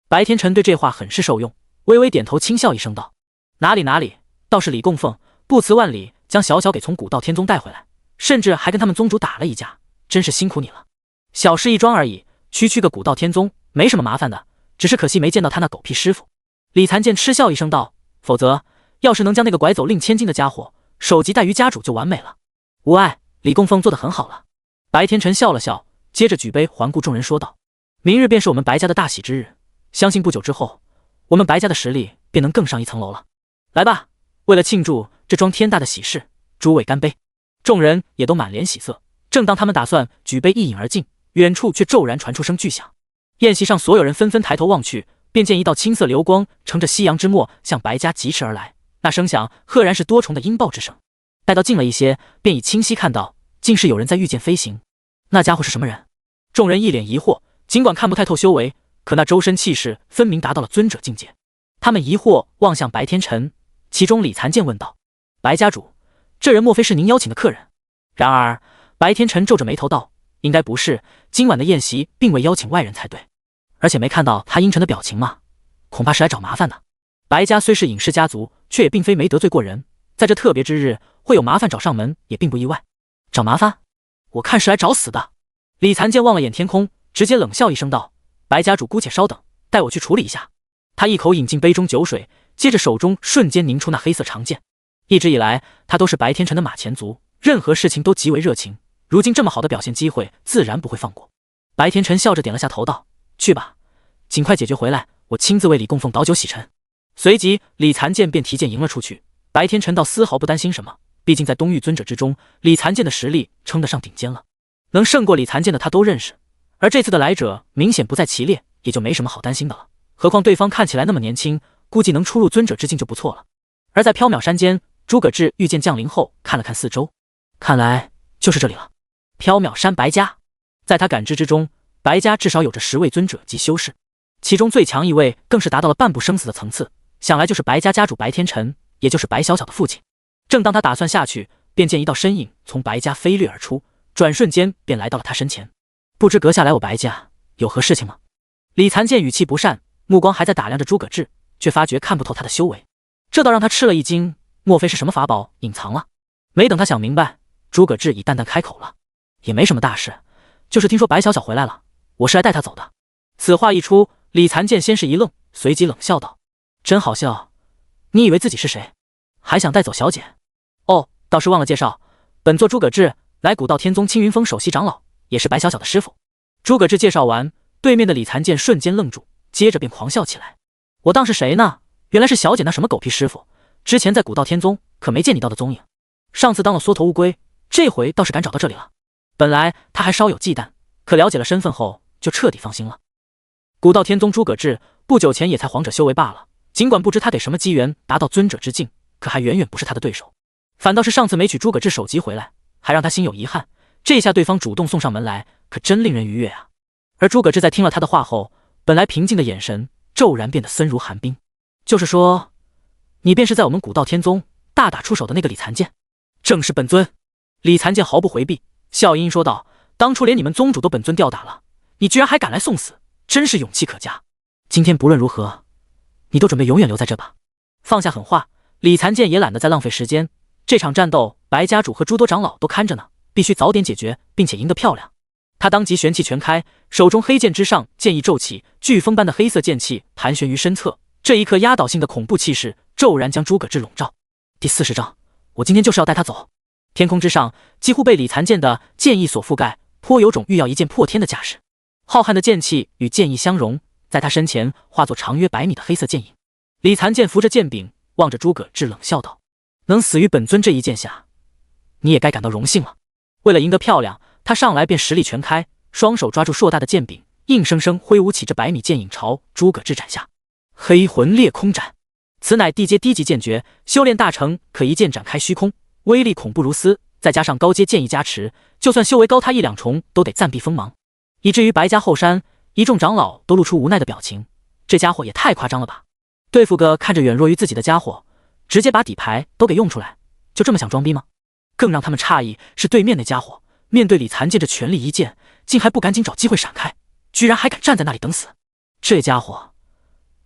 白天辰对这话很是受用，微微点头轻笑一声道：哪里哪里，倒是李供奉不辞万里将小小给从古道天宗带回来，甚至还跟他们宗主打了一架，真是辛苦你了。小事一桩而已，区个古道天宗没什么麻烦的，只是可惜没见到他那狗屁师傅。李残剑嗤笑一声道：否则要是能将那个拐走令千金的家伙首级带于家主就完美了。无碍，李供奉做得很好了。白天辰笑了笑，接着举杯环顾众人说道：明日便是我们白家的大喜之日，相信不久之后，我们白家的实力便能更上一层楼了。来吧，为了庆祝这桩天大的喜事，诸位干杯。众人也都满脸喜色。正当他们打算举杯一饮而尽，远处却骤然传出声巨响。宴席上所有人纷纷抬头望去，便见一道青色流光乘着夕阳之末向白家疾驰而来，那声响赫然是多重的鹰豹之声。待到近了一些，便已清晰看到，竟是有人在御剑飞行。那家伙是什么人？众人一脸疑惑，尽管看不太透修为，可那周身气势分明达到了尊者境界。他们疑惑望向白天辰，其中李残剑问道：白家主，这人莫非是您邀请的客人？然而白天辰皱着眉头道：应该不是，今晚的宴席并未邀请外人才对，而且没看到他阴沉的表情吗？恐怕是来找麻烦的。白家虽是隐士家族，却也并非没得罪过人，在这特别之日会有麻烦找上门也并不意外。找麻烦？我看是来找死的。李残剑望了眼天空，直接冷笑一声道：白家主姑且稍等，待我去处理一下。他一口饮尽杯中酒水，接着手中瞬间凝出那黑色长剑。一直以来他都是白天辰的马前卒，任何事情都极为热情，如今这么好的表现机会，自然不会放过。白天辰笑着点了下头道：去吧，尽快解决回来，我亲自为李供奉倒酒洗尘。随即李残剑便提剑迎了出去。白天辰倒丝毫不担心什么，毕竟在东域尊者之中，李残剑的实力称得上顶尖了，能胜过李残剑的他都认识，而这次的来者明显不在其列，也就没什么好担心的了。何况对方看起来那么年轻，估计能出入尊者之境就不错了。而在缥缈山间，诸葛志遇见降临后，看了看四周，看来就是这里了。缥缈山白家，在他感知之中，白家至少有着10位尊者及修士，其中最强一位更是达到了半步生死的层次，想来就是白家家主白天辰，也就是白小小的父亲。正当他打算下去，便见一道身影从白家飞掠而出，转瞬间便来到了他身前。不知阁下来我白家有何事情吗？李残见语气不善，目光还在打量着诸葛志，却发觉看不透他的修为，这倒让他吃了一惊，莫非是什么法宝隐藏了？没等他想明白，诸葛志已淡淡开口了：也没什么大事，就是听说白小小回来了，我是来带她走的。此话一出，李残剑先是一愣，随即冷笑道：真好笑，你以为自己是谁？还想带走小姐？哦，倒是忘了介绍，本座诸葛志，来古道天宗青云峰首席长老，也是白小小的师傅。诸葛志介绍完，对面的李残剑瞬间愣住，接着便狂笑起来：我当是谁呢？原来是小姐那什么狗屁师傅，之前在古道天宗可没见你到的踪影，上次当了缩头乌龟，这回倒是敢找到这里了。本来他还稍有忌惮，可了解了身份后就彻底放心了。古道天宗诸葛志不久前也才皇者修为罢了，尽管不知他给什么机缘达到尊者之境，可还远远不是他的对手。反倒是上次没取诸葛志首级回来，还让他心有遗憾。这下对方主动送上门来，可真令人愉悦啊！而诸葛志在听了他的话后，本来平静的眼神骤然变得森如寒冰。就是说，你便是在我们古道天宗大打出手的那个李残剑？正是本尊。李残剑毫不回避，笑吟吟说道：“当初连你们宗主都本尊吊打了，你居然还敢来送死，真是勇气可嘉。今天不论如何，你都准备永远留在这吧。”放下狠话，李残剑也懒得再浪费时间。这场战斗，白家主和诸多长老都看着呢，必须早点解决，并且赢得漂亮。他当即玄气全开，手中黑剑之上剑意骤起，飓风般的黑色剑气盘旋于身侧。这一刻压倒性的恐怖气势骤然将诸葛志笼罩。第40章，我今天就是要带他走。天空之上几乎被李残剑的剑意所覆盖，颇有种欲要一剑破天的架势。浩瀚的剑气与剑意相融，在他身前化作长约100米的黑色剑影。李残剑扶着剑柄，望着诸葛志冷笑道：“能死于本尊这一剑下，你也该感到荣幸了。”为了赢得漂亮，他上来便实力全开，双手抓住硕大的剑柄，硬生生挥舞起这100米剑影朝诸葛志斩下。黑魂裂空斩，此乃地阶低级剑诀，修炼大成可一剑斩开虚空，威力恐怖如斯。再加上高阶剑意加持，就算修为高他1-2重，都得暂避锋芒。以至于白家后山一众长老都露出无奈的表情，这家伙也太夸张了吧！对付个看着远弱于自己的家伙，直接把底牌都给用出来，就这么想装逼吗？更让他们诧异是对面那家伙，面对李残剑这全力一剑，竟还不赶紧找机会闪开，居然还敢站在那里等死。这家伙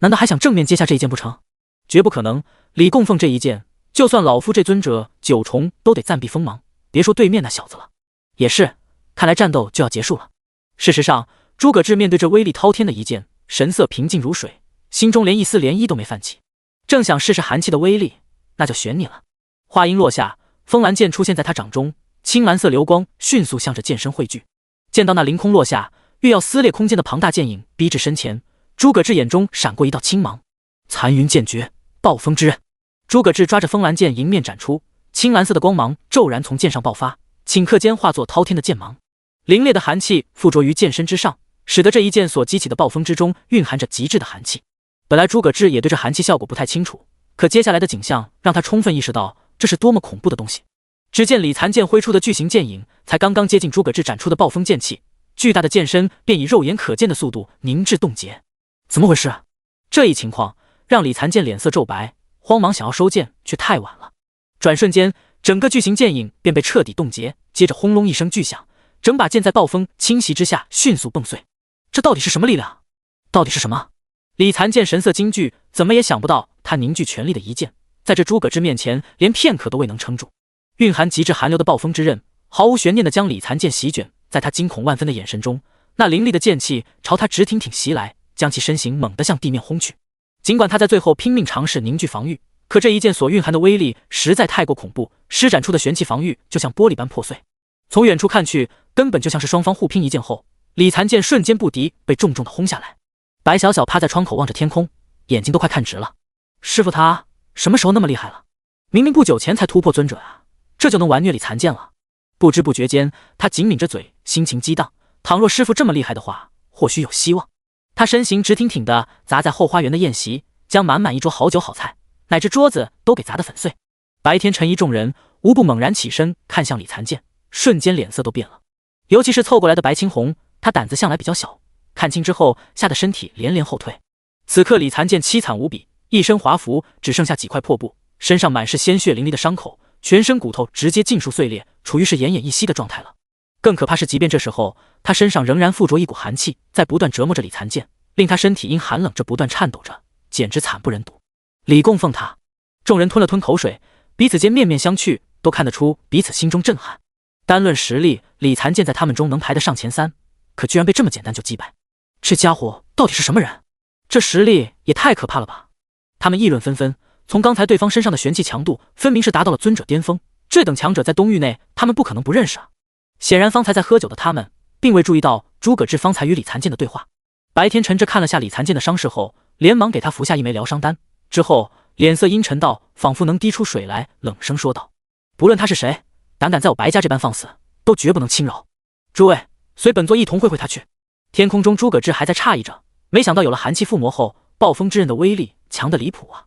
难道还想正面接下这一剑不成？绝不可能！李供奉这一剑，就算老夫这尊者9重都得暂避锋芒，别说对面那小子了。也是，看来战斗就要结束了。事实上，诸葛志面对这威力滔天的一剑，神色平静如水，心中连一丝涟漪都没泛起。正想试试寒气的威力，那就选你了。话音落下，风蓝剑出现在他掌中，青蓝色流光迅速向着剑身汇聚。见到那凌空落下，欲要撕裂空间的庞大剑影逼至身前，诸葛志眼中闪过一道青芒。残云剑诀，暴风之刃。诸葛志抓着风蓝剑迎面斩出，青蓝色的光芒骤然从剑上爆发，顷刻间化作滔天的剑芒。凛冽的寒气附着于剑身之上，使得这一剑所激起的暴风之中蕴含着极致的寒气。本来诸葛志也对这寒气效果不太清楚，可接下来的景象让他充分意识到这是多么恐怖的东西。只见李残剑挥出的巨型剑影才刚刚接近诸葛志斩出的暴风剑气，巨大的剑身便以肉眼可见的速度凝滞冻结。怎么回事？这一情况让李残剑脸色骤白，慌忙想要收剑，却太晚了。转瞬间，整个巨型剑影便被彻底冻结，接着轰隆一声巨响，整把剑在暴风侵袭之下迅速崩碎。这到底是什么力量？到底是什么？李残剑神色惊惧，怎么也想不到他凝聚全力的一剑，在这诸葛志面前连片刻都未能撑住。蕴含极致寒流的暴风之刃毫无悬念地将李残剑席卷，在他惊恐万分的眼神中，那凌厉的剑气朝他直挺挺袭来，将其身形猛地向地面轰去。尽管他在最后拼命尝试凝聚防御，可这一剑所蕴含的威力实在太过恐怖，施展出的玄气防御就像玻璃般破碎。从远处看去，根本就像是双方互拼一剑后，李残剑瞬间不敌，被重重的轰下来。白小小趴在窗口望着天空，眼睛都快看直了。师傅他什么时候那么厉害了？明明不久前才突破尊者啊，这就能玩虐李残剑了？不知不觉间，他紧抿着嘴，心情激荡。倘若师傅这么厉害的话，或许有希望。他身形直挺挺地砸在后花园的宴席，将满满一桌好酒好菜乃至桌子都给砸得粉碎。白天陈一众人无不猛然起身看向李残剑，瞬间脸色都变了。尤其是凑过来的白青红，他胆子向来比较小，看清之后吓得身体连连后退。此刻李残剑凄惨无比，一身华服只剩下几块破布，身上满是鲜血淋漓的伤口，全身骨头直接尽数碎裂，处于是奄奄一息的状态了。更可怕是，即便这时候他身上仍然附着一股寒气，在不断折磨着李残剑，令他身体因寒冷着不断颤抖着，简直惨不忍睹。李供奉他，众人吞了吞口水，彼此间面面相觑，都看得出彼此心中震撼。单论实力，李残剑在他们中能排得上前3，可居然被这么简单就击败，这家伙到底是什么人？这实力也太可怕了吧！他们议论纷纷，从刚才对方身上的玄气强度分明是达到了尊者巅峰，这等强者在东域内他们不可能不认识啊。显然方才在喝酒的他们并未注意到诸葛志方才与李残剑的对话。白天陈志看了下李残剑的伤势后，连忙给他服下一枚疗伤丹，之后脸色阴沉到仿佛能滴出水来，冷声说道：不论他是谁，胆敢在我白家这般放肆，都绝不能轻饶。诸位，随本座一同会会他去。天空中诸葛志还在诧异着，没想到有了寒气附魔后，暴风之刃的威力强得离谱啊！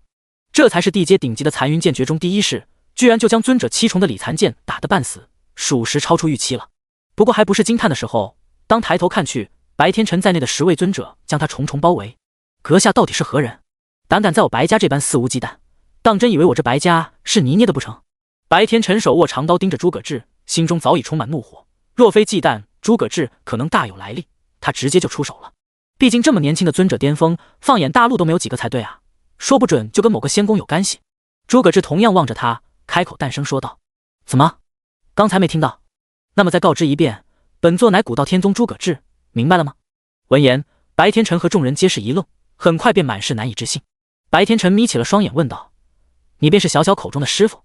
这才是地阶顶级的残云剑诀中第一式，居然就将尊者七重的李残剑打得半死，属实超出预期了。不过还不是惊叹的时候，当抬头看去，白天辰在内的10位尊者将他重重包围。阁下到底是何人？胆敢在我白家这般肆无忌惮，当真以为我这白家是泥捏的不成？白天辰手握长刀盯着诸葛志，心中早已充满怒火。若非忌惮诸葛志可能大有来历，他直接就出手了。毕竟这么年轻的尊者巅峰，放眼大陆都没有几个才对啊，说不准就跟某个仙宫有干系。诸葛志同样望着他，开口淡声说道：“怎么，刚才没听到？那么再告知一遍，本座乃古道天宗诸葛志，明白了吗？”闻言，白天辰和众人皆是一愣，很快便满是难以置信。白天辰眯起了双眼问道：“你便是小小口中的师傅？”“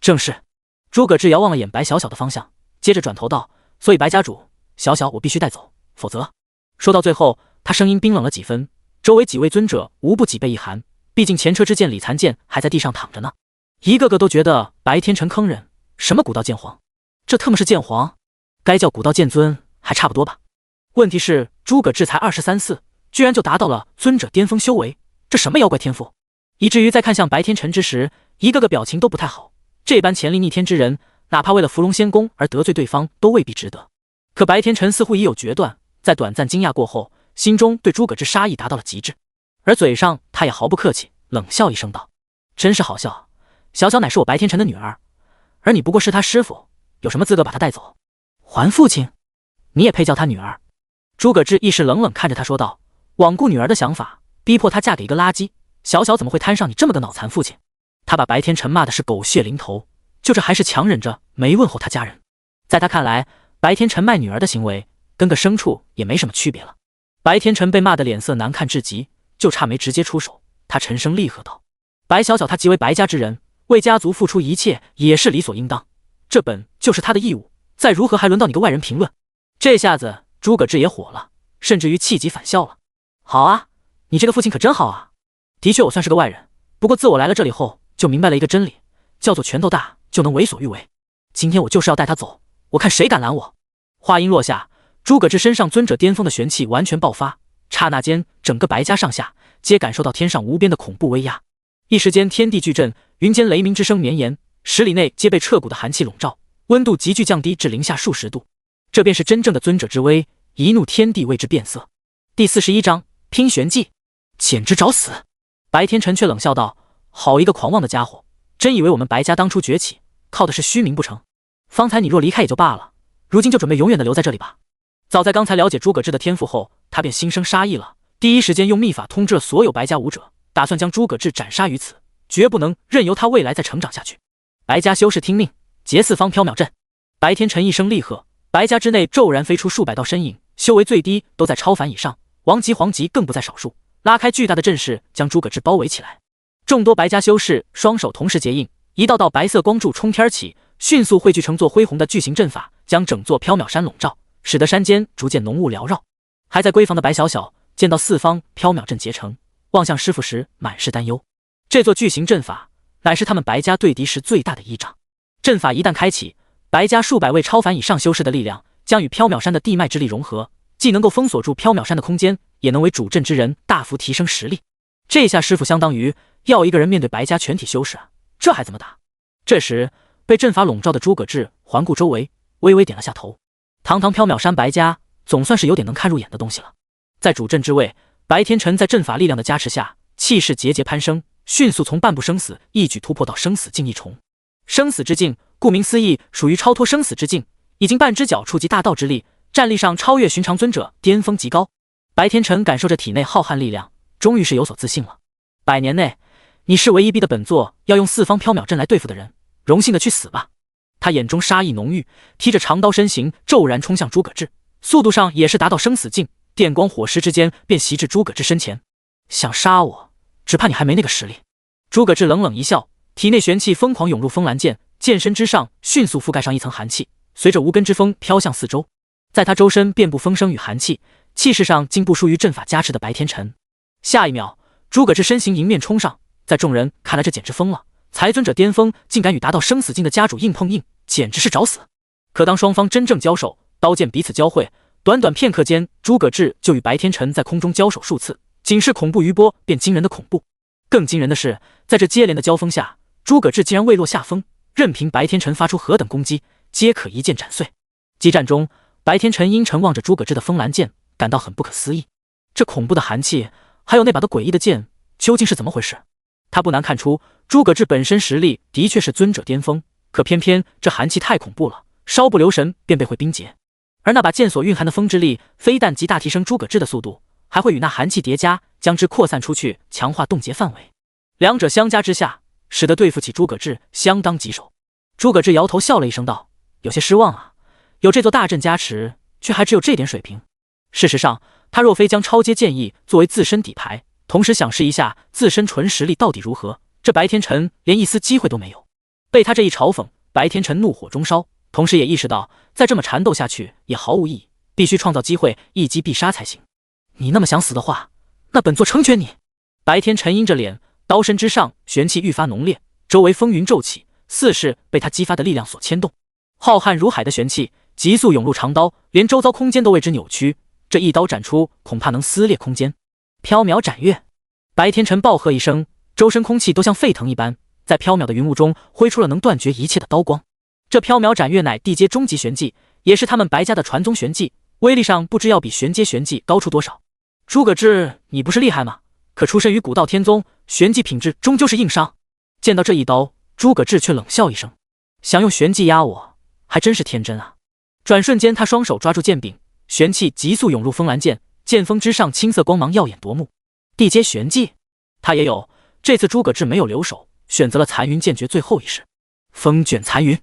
正是。”诸葛志遥望了眼白小小的方向，接着转头道：“所以白家主，小小我必须带走，否则……”说到最后，他声音冰冷了几分，周围几位尊者无不脊背一寒，毕竟前车之鉴李残剑还在地上躺着呢，一个个都觉得白天辰坑人。什么古道剑皇，这特么是剑皇，该叫古道剑尊还差不多吧。问题是诸葛志才23、24，居然就达到了尊者巅峰修为，这什么妖怪天赋？以至于在看向白天辰之时，一个个表情都不太好。这般潜力逆天之人，哪怕为了伏龙仙宫而得罪对方，都未必值得。可白天辰似乎已有决断，在短暂惊讶过后，心中对诸葛志杀意达到了极致，而嘴上他也毫不客气，冷笑一声道：“真是好笑，小小乃是我白天辰的女儿，而你不过是他师傅，有什么资格把她带走？还父亲？你也配叫她女儿？”诸葛志一时冷冷看着他说道：“罔顾女儿的想法，逼迫她嫁给一个垃圾，小小怎么会摊上你这么个脑残父亲？”他把白天辰骂的是狗血淋头，就这还是强忍着没问候他家人。在他看来，白天辰卖女儿的行为跟个牲畜也没什么区别了。白天辰被骂得脸色难看至极，就差没直接出手。他沉声厉喝道：“白小小他即为白家之人，为家族付出一切也是理所应当，这本就是他的义务，再如何还轮到你个外人评论？”这下子诸葛志也火了，甚至于气急反笑了。“好啊，你这个父亲可真好啊！的确我算是个外人，不过自我来了这里后，就明白了一个真理，叫做拳头大就能为所欲为。今天我就是要带他走，我看谁敢拦我！”话音落下，诸葛志身上尊者巅峰的玄气完全爆发，刹那间整个白家上下皆感受到天上无边的恐怖威压。一时间天地巨震，云间雷鸣之声绵延，10里内皆被彻骨的寒气笼罩，温度急剧降低至零下数十度。这便是真正的尊者之威，一怒天地为之变色。第41章拼玄技，简直找死！白天辰却冷笑道：“好一个狂妄的家伙，真以为我们白家当初崛起靠的是虚名不成？方才你若离开也就罢了，如今就准备永远的留在这里吧。”早在刚才了解诸葛志的天赋后，他便心生杀意了，第一时间用秘法通知了所有白家武者，打算将诸葛志斩杀于此，绝不能任由他未来再成长下去。白家修士听命，结4方缥缈阵。白天辰一声厉喝，白家之内骤然飞出数百道身影，修为最低都在超凡以上，王级、皇级更不在少数，拉开巨大的阵势，将诸葛志包围起来。众多白家修士双手同时结印，一道道白色光柱冲天起，迅速汇聚成座恢宏的巨型阵法，将整座缥缈山笼罩，使得山间逐渐浓雾缭绕。还在闺房的白小小见到4方缥缈阵结成，望向师傅时满是担忧。这座巨型阵法乃是他们白家对敌时最大的依仗，阵法一旦开启，白家数百位超凡以上修士的力量将与缥缈山的地脉之力融合，既能够封锁住缥缈山的空间，也能为主阵之人大幅提升实力。这下师傅相当于要一个人面对白家全体修士啊，这还怎么打？这时被阵法笼罩的诸葛志环顾周围，微微点了下头。堂堂缥缈山白家总算是有点能看入眼的东西了。在主阵之位，白天辰在阵法力量的加持下，气势节节攀升，迅速从半步生死一举突破到生死境一重。生死之境顾名思义属于超脱生死之境，已经半只脚触及大道之力，战力上超越寻常尊者，巅峰极高。白天辰感受着体内浩瀚力量，终于是有所自信了。100年内，你是唯一逼的本座要用4方缥缈阵来对付的人，荣幸的去死吧！他眼中杀意浓郁，提着长刀身形骤然冲向诸葛志，速度上也是达到生死境，电光火石之间便袭至诸葛志身前。想杀我，只怕你还没那个实力。诸葛志冷冷一笑，体内玄气疯狂涌入风兰剑，剑身之上迅速覆盖上一层寒气，随着无根之风飘向四周，在他周身遍布风声与寒气，气势上竟不输于阵法加持的白天辰。下一秒，诸葛志身形迎面冲上，在众人看来这简直疯了，才尊者巅峰竟敢与达到生死境的家主硬碰硬，简直是找死。可当双方真正交手，刀剑彼此交汇，短短片刻间，诸葛志就与白天辰在空中交手数次，仅是恐怖余波便惊人的恐怖。更惊人的是，在这接连的交锋下，诸葛志竟然未落下风，任凭白天辰发出何等攻击，皆可一剑斩碎。激战中，白天辰阴沉望着诸葛志的风蓝剑，感到很不可思议。这恐怖的寒气，还有那把的诡异的剑，究竟是怎么回事？他不难看出，诸葛志本身实力的确是尊者巅峰，可偏偏这寒气太恐怖了，稍不留神便被会冰结。而那把剑所蕴含的风之力，非但极大提升诸葛志的速度，还会与那寒气叠加，将之扩散出去，强化冻结范围。两者相加之下，使得对付起诸葛志相当棘手。诸葛志摇头笑了一声道：“有些失望啊，有这座大阵加持，却还只有这点水平。事实上，他若非将超阶剑意作为自身底牌，同时想试一下自身纯实力到底如何，这白天辰连一丝机会都没有。”被他这一嘲讽，白天辰怒火中烧，同时也意识到再这么缠斗下去也毫无意义，必须创造机会一击必杀才行。你那么想死的话，那本座成全你。白天辰阴着脸，刀身之上玄气愈发浓烈，周围风云骤起，似是被他激发的力量所牵动。浩瀚如海的玄气急速涌入长刀，连周遭空间都为之扭曲。这一刀斩出，恐怕能撕裂空间。缥缈斩月，白天辰暴喝一声，周身空气都像沸腾一般，在缥缈的云雾中挥出了能断绝一切的刀光。这缥缈斩月乃地阶终极玄技，也是他们白家的传宗玄技，威力上不知要比玄阶玄技高出多少。诸葛志，你不是厉害吗？可出身于古道天宗，玄技品质终究是硬伤。见到这一刀，诸葛志却冷笑一声，想用玄技压我，还真是天真啊。转瞬间，他双手抓住剑柄，玄气急速涌入风蓝剑，剑锋之上青色光芒耀眼夺目。地阶玄技，他也有。这次诸葛志没有留手，选择了残云剑诀最后一式，风卷残云。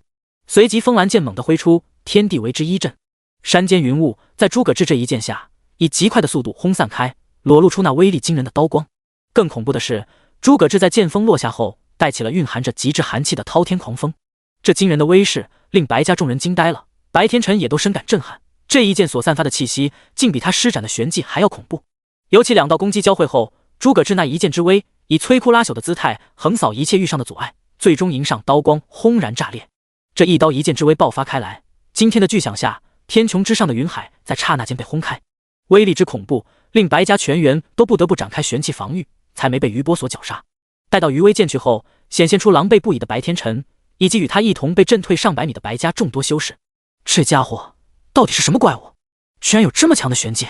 随即风蓝剑猛地挥出，天地为之一震，山间云雾在诸葛志这一剑下以极快的速度轰散开，裸露出那威力惊人的刀光。更恐怖的是，诸葛志在剑锋落下后，带起了蕴含着极致寒气的滔天狂风。这惊人的威势令白家众人惊呆了，白天辰也都深感震撼。这一剑所散发的气息，竟比他施展的玄技还要恐怖。尤其两道攻击交汇后，诸葛志那一剑之威，以摧枯拉朽的姿态横扫一切遇上的阻碍，最终迎上刀光轰然炸裂。这一刀一剑之威爆发开来，惊天的巨响下，天穹之上的云海在刹那间被轰开，威力之恐怖，令白家全员都不得不展开玄气防御，才没被余波所绞杀。待到余威剑去后，显现出狼狈不已的白天辰，以及与他一同被震退上百米的白家众多修士。这家伙到底是什么怪物？居然有这么强的玄技！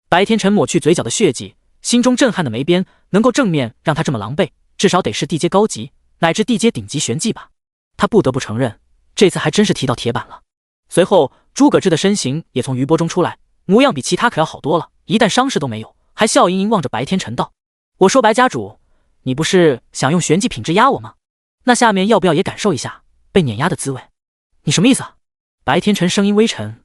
白天辰抹去嘴角的血迹，心中震撼的没边，能够正面让他这么狼狈，至少得是地阶高级乃至地阶顶级玄技吧。他不得不承认，这次还真是踢到铁板了。随后诸葛志的身形也从余波中出来，模样比其他可要好多了，一旦伤势都没有，还笑盈盈望着白天辰道：“我说白家主，你不是想用玄技品质压我吗？那下面要不要也感受一下被碾压的滋味？你什么意思啊？”白天辰声音微沉，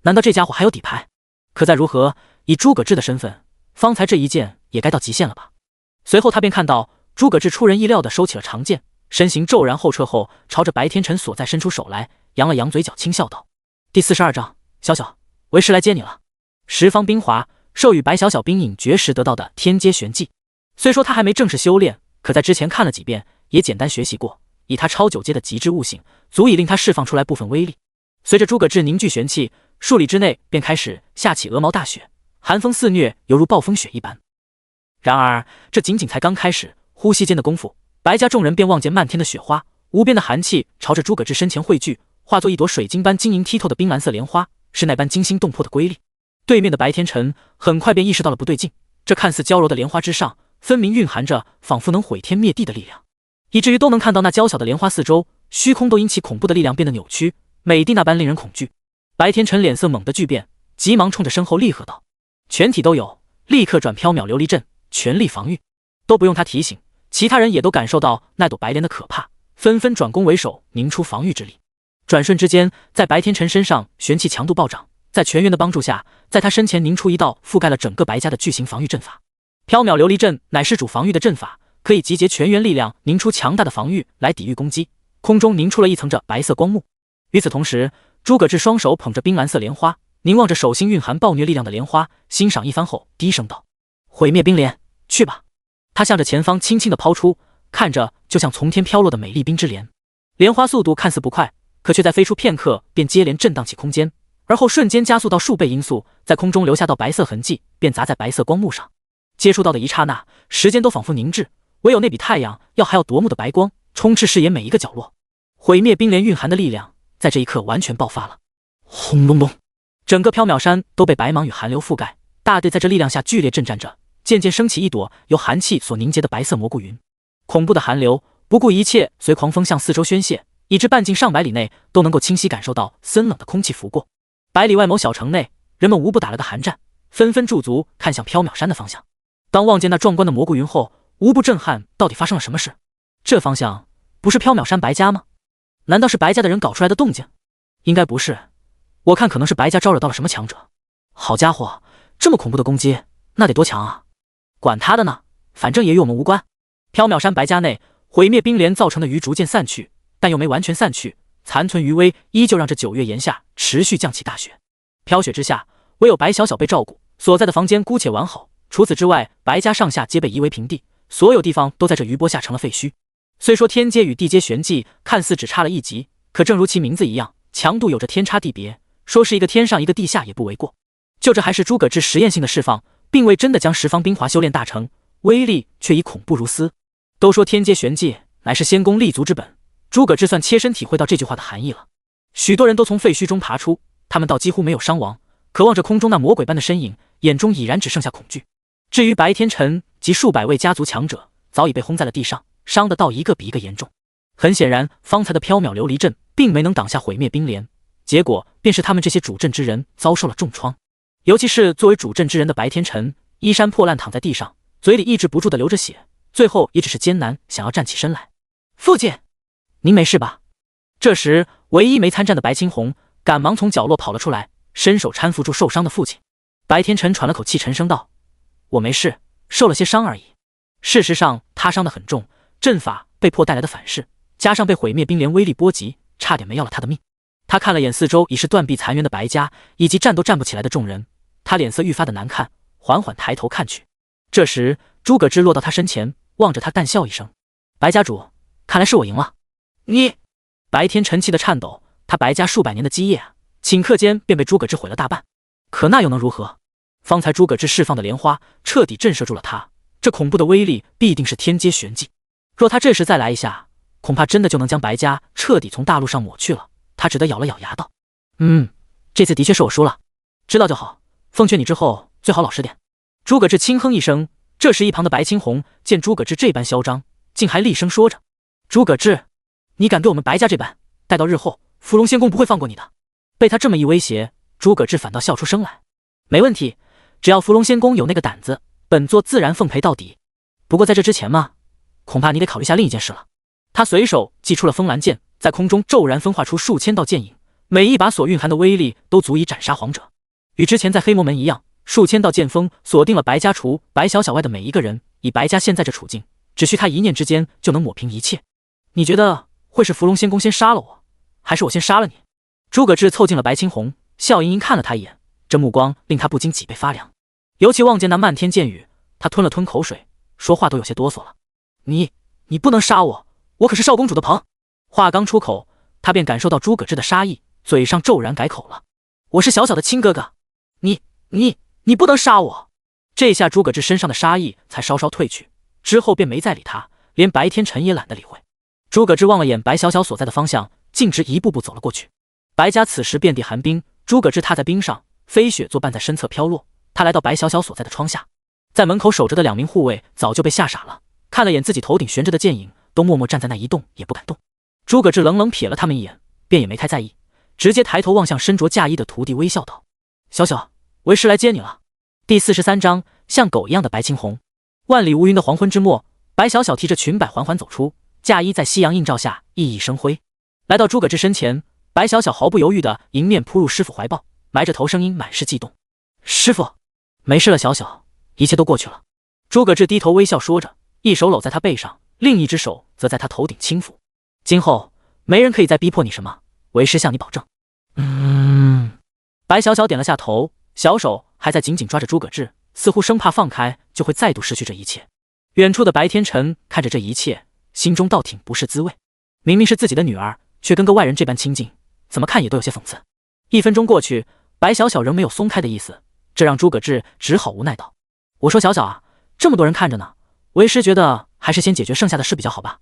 难道这家伙还有底牌？可再如何，以诸葛志的身份，方才这一剑也该到极限了吧。随后他便看到诸葛志出人意料地收起了长剑，身形骤然后撤后，朝着白天辰所在伸出手来，扬了扬嘴角，轻笑道：“第42章，小小，为师来接你了。”十方冰华授予白小小冰影绝时得到的天阶玄技，虽说他还没正式修炼，可在之前看了几遍，也简单学习过，以他超9阶的极致悟性，足以令他释放出来部分威力。随着诸葛志凝聚玄气，数里之内便开始下起鹅毛大雪，寒风肆虐，犹如暴风雪一般。然而这仅仅才刚开始，呼吸间的功夫，白家众人便望见漫天的雪花，无边的寒气朝着诸葛志身前汇聚，化作一朵水晶般晶莹剔透的冰蓝色莲花，是那般惊心动魄的瑰丽。对面的白天辰很快便意识到了不对劲，这看似娇柔的莲花之上，分明蕴含着仿佛能毁天灭地的力量，以至于都能看到那娇小的莲花四周，虚空都因其恐怖的力量变得扭曲，美的那般令人恐惧。白天辰脸色猛地巨变，急忙冲着身后厉喝道：“全体都有，立刻转缥缈琉璃阵，全力防御！”都不用他提醒，其他人也都感受到那朵白莲的可怕，纷纷转攻为守，凝出防御之力。转瞬之间，在白天辰身上玄气强度暴涨，在全员的帮助下，在他身前凝出一道覆盖了整个白家的巨型防御阵法。缥缈琉璃阵乃是主防御的阵法，可以集结全员力量，凝出强大的防御来抵御攻击。空中凝出了一层着白色光幕。与此同时，诸葛志双手捧着冰蓝色莲花，凝望着手心蕴含暴虐力量的莲花，欣赏一番后低声道：“毁灭冰莲，去吧！”他向着前方轻轻地抛出，看着就像从天飘落的美丽冰之莲。莲花速度看似不快，可却在飞出片刻便接连震荡起空间，而后瞬间加速到数倍音速，在空中留下道白色痕迹，便砸在白色光幕上。接触到的一刹那，时间都仿佛凝滞，唯有那比太阳还要夺目的白光，充斥视野每一个角落。毁灭冰莲蕴含的力量在这一刻完全爆发了。轰隆隆，整个缥缈山都被白芒与寒流覆盖，大地在这力量下剧烈震颤着，渐渐升起一朵由寒气所凝结的白色蘑菇云。恐怖的寒流不顾一切，随狂风向四周宣泄，以致半径上百里内都能够清晰感受到森冷的空气拂过。百里外某小城内，人们无不打了个寒战，纷纷驻足看向缥缈山的方向。当望见那壮观的蘑菇云后，无不震撼，到底发生了什么事？这方向不是缥缈山白家吗？难道是白家的人搞出来的动静？应该不是，我看可能是白家招惹到了什么强者。好家伙，这么恐怖的攻击，那得多强啊！管他的呢，反正也与我们无关。缥缈山白家内，毁灭冰莲造成的余逐渐散去，但又没完全散去，残存余威依旧让这9月炎夏持续降起大雪。飘雪之下，唯有白小小被照顾，所在的房间姑且完好。除此之外，白家上下皆被夷为平地，所有地方都在这余波下成了废墟。虽说天阶与地阶玄技看似只差了一级，可正如其名字一样，强度有着天差地别，说是一个天上一个地下也不为过。就这还是诸葛志实验性的释放，并未真的将十方冰华修炼大成，威力却已恐怖如斯。都说天阶玄技乃是仙功立足之本，诸葛志算切身体会到这句话的含义了。许多人都从废墟中爬出，他们倒几乎没有伤亡，可望着空中那魔鬼般的身影，眼中已然只剩下恐惧。至于白天辰及数百位家族强者，早已被轰在了地上，伤得倒一个比一个严重。很显然，方才的缥缈琉璃阵并没能挡下毁灭冰莲，结果便是他们这些主阵之人遭受了重创。尤其是作为主阵之人的白天辰，衣衫破烂躺在地上，嘴里抑制不住的流着血，最后也只是艰难想要站起身来。父亲，您没事吧？这时，唯一没参战的白青红赶忙从角落跑了出来，伸手搀扶住受伤的父亲。白天辰喘了口气，沉声道：“我没事，受了些伤而已。”事实上，他伤得很重，阵法被迫带来的反噬，加上被毁灭冰莲威力波及，差点没要了他的命。他看了眼四周已是断壁残垣的白家，以及站都站不起来的众人，他脸色愈发的难看，缓缓抬头看去。这时，诸葛志落到他身前，望着他淡笑一声：“白家主，看来是我赢了。”你……白天辰气的颤抖，他白家数百年的基业啊，顷刻间便被诸葛志毁了大半。可那又能如何？方才诸葛志释放的莲花彻底震慑住了他，这恐怖的威力必定是天阶玄技。若他这时再来一下，恐怕真的就能将白家彻底从大陆上抹去了。他只得咬了咬牙道：“这次的确是我输了，知道就好。奉劝你之后最好老实点。”诸葛志轻哼一声。这时一旁的白青红见诸葛志这般嚣张，竟还厉声说着：“诸葛志，你敢对我们白家这般，待到日后，伏龙仙宫不会放过你的。”被他这么一威胁，诸葛志反倒笑出声来：“没问题，只要伏龙仙宫有那个胆子，本座自然奉陪到底。不过在这之前嘛，恐怕你得考虑下另一件事了。”他随手祭出了风兰剑，在空中骤然分化出数千道剑影，每一把所蕴含的威力都足以斩杀皇者。与之前在黑魔门一样，数千道剑锋锁定了白家除白小小外的每一个人。以白家现在这处境，只需他一念之间就能抹平一切。你觉得会是伏龙仙宫先杀了我，还是我先杀了你？诸葛志凑近了白青红，笑盈盈看了他一眼，这目光令他不禁脊背发凉。尤其望见那漫天剑雨，他吞了吞口水，说话都有些哆嗦了。你不能杀我，我可是少公主的朋。话刚出口，他便感受到诸葛志的杀意，嘴上骤然改口了：“我是小小的亲哥哥，你不能杀我。”这下诸葛志身上的杀意才稍稍退去，之后便没再理他，连白天辰也懒得理会。诸葛志望了眼白小小所在的方向，径直一步步走了过去。白家此时遍地寒冰，诸葛志踏在冰上，飞雪作伴在身侧飘落。他来到白小小所在的窗下，在门口守着的2名护卫早就被吓傻了，看了眼自己头顶悬着的剑影，都默默站在那一动也不敢动。诸葛志冷冷瞥了他们一眼，便也没太在意，直接抬头望向身着嫁衣的徒弟，微笑道：“小小，为师来接你了。”第43章，像狗一样的白青红。万里无云的黄昏之末，白小小提着裙摆缓缓走出，嫁衣在夕阳映照下熠熠生辉。来到诸葛志身前，白小小毫不犹豫地迎面扑入师傅怀抱，埋着头声音满是悸动：“师傅，没事了，小小，一切都过去了。”诸葛志低头微笑说着，一手搂在他背上，另一只手则在他头顶轻抚：“今后没人可以再逼迫你什么，为师向你保证。”白小小点了下头，小手还在紧紧抓着诸葛志，似乎生怕放开就会再度失去这一切。远处的白天辰看着这一切，心中倒挺不是滋味。明明是自己的女儿，却跟个外人这般亲近，怎么看也都有些讽刺。1分钟过去，白小小仍没有松开的意思，这让诸葛志只好无奈道：“我说小小啊，这么多人看着呢，为师觉得还是先解决剩下的事比较好吧。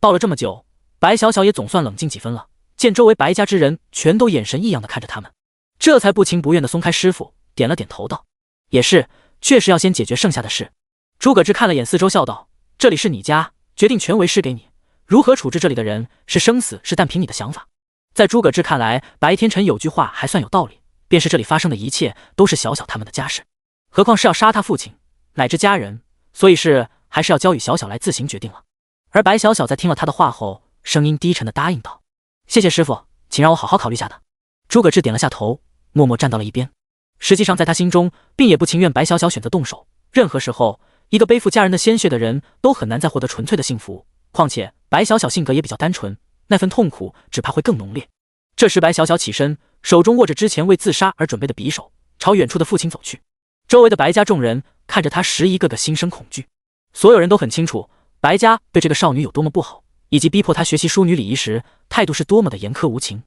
抱了这么久，白小小也总算冷静几分了，见周围白家之人全都眼神异样的看着他们，这才不情不愿的松开师傅，点了点头道：“也是，确实要先解决剩下的事。”诸葛志看了眼四周，笑道：“这里是你家，决定权为师给你，如何处置这里的人，是生死是但凭你的想法。”在诸葛志看来，白天辰有句话还算有道理，便是这里发生的一切都是小小他们的家事，何况是要杀他父亲乃至家人，所以是还是要交与小小来自行决定了。而白小小在听了他的话后，声音低沉的答应道：“谢谢师傅，请让我好好考虑下的。”诸葛志点了下头，默默站到了一边。实际上在他心中，并也不情愿白小小选择动手。任何时候，一个背负家人的鲜血的人都很难再获得纯粹的幸福，况且白小小性格也比较单纯，那份痛苦只怕会更浓烈。这时白小小起身，手中握着之前为自杀而准备的匕首，朝远处的父亲走去。周围的白家众人看着他时，一个个心生恐惧。所有人都很清楚白家对这个少女有多么不好，以及逼迫她学习淑女礼仪时态度是多么的严苛无情。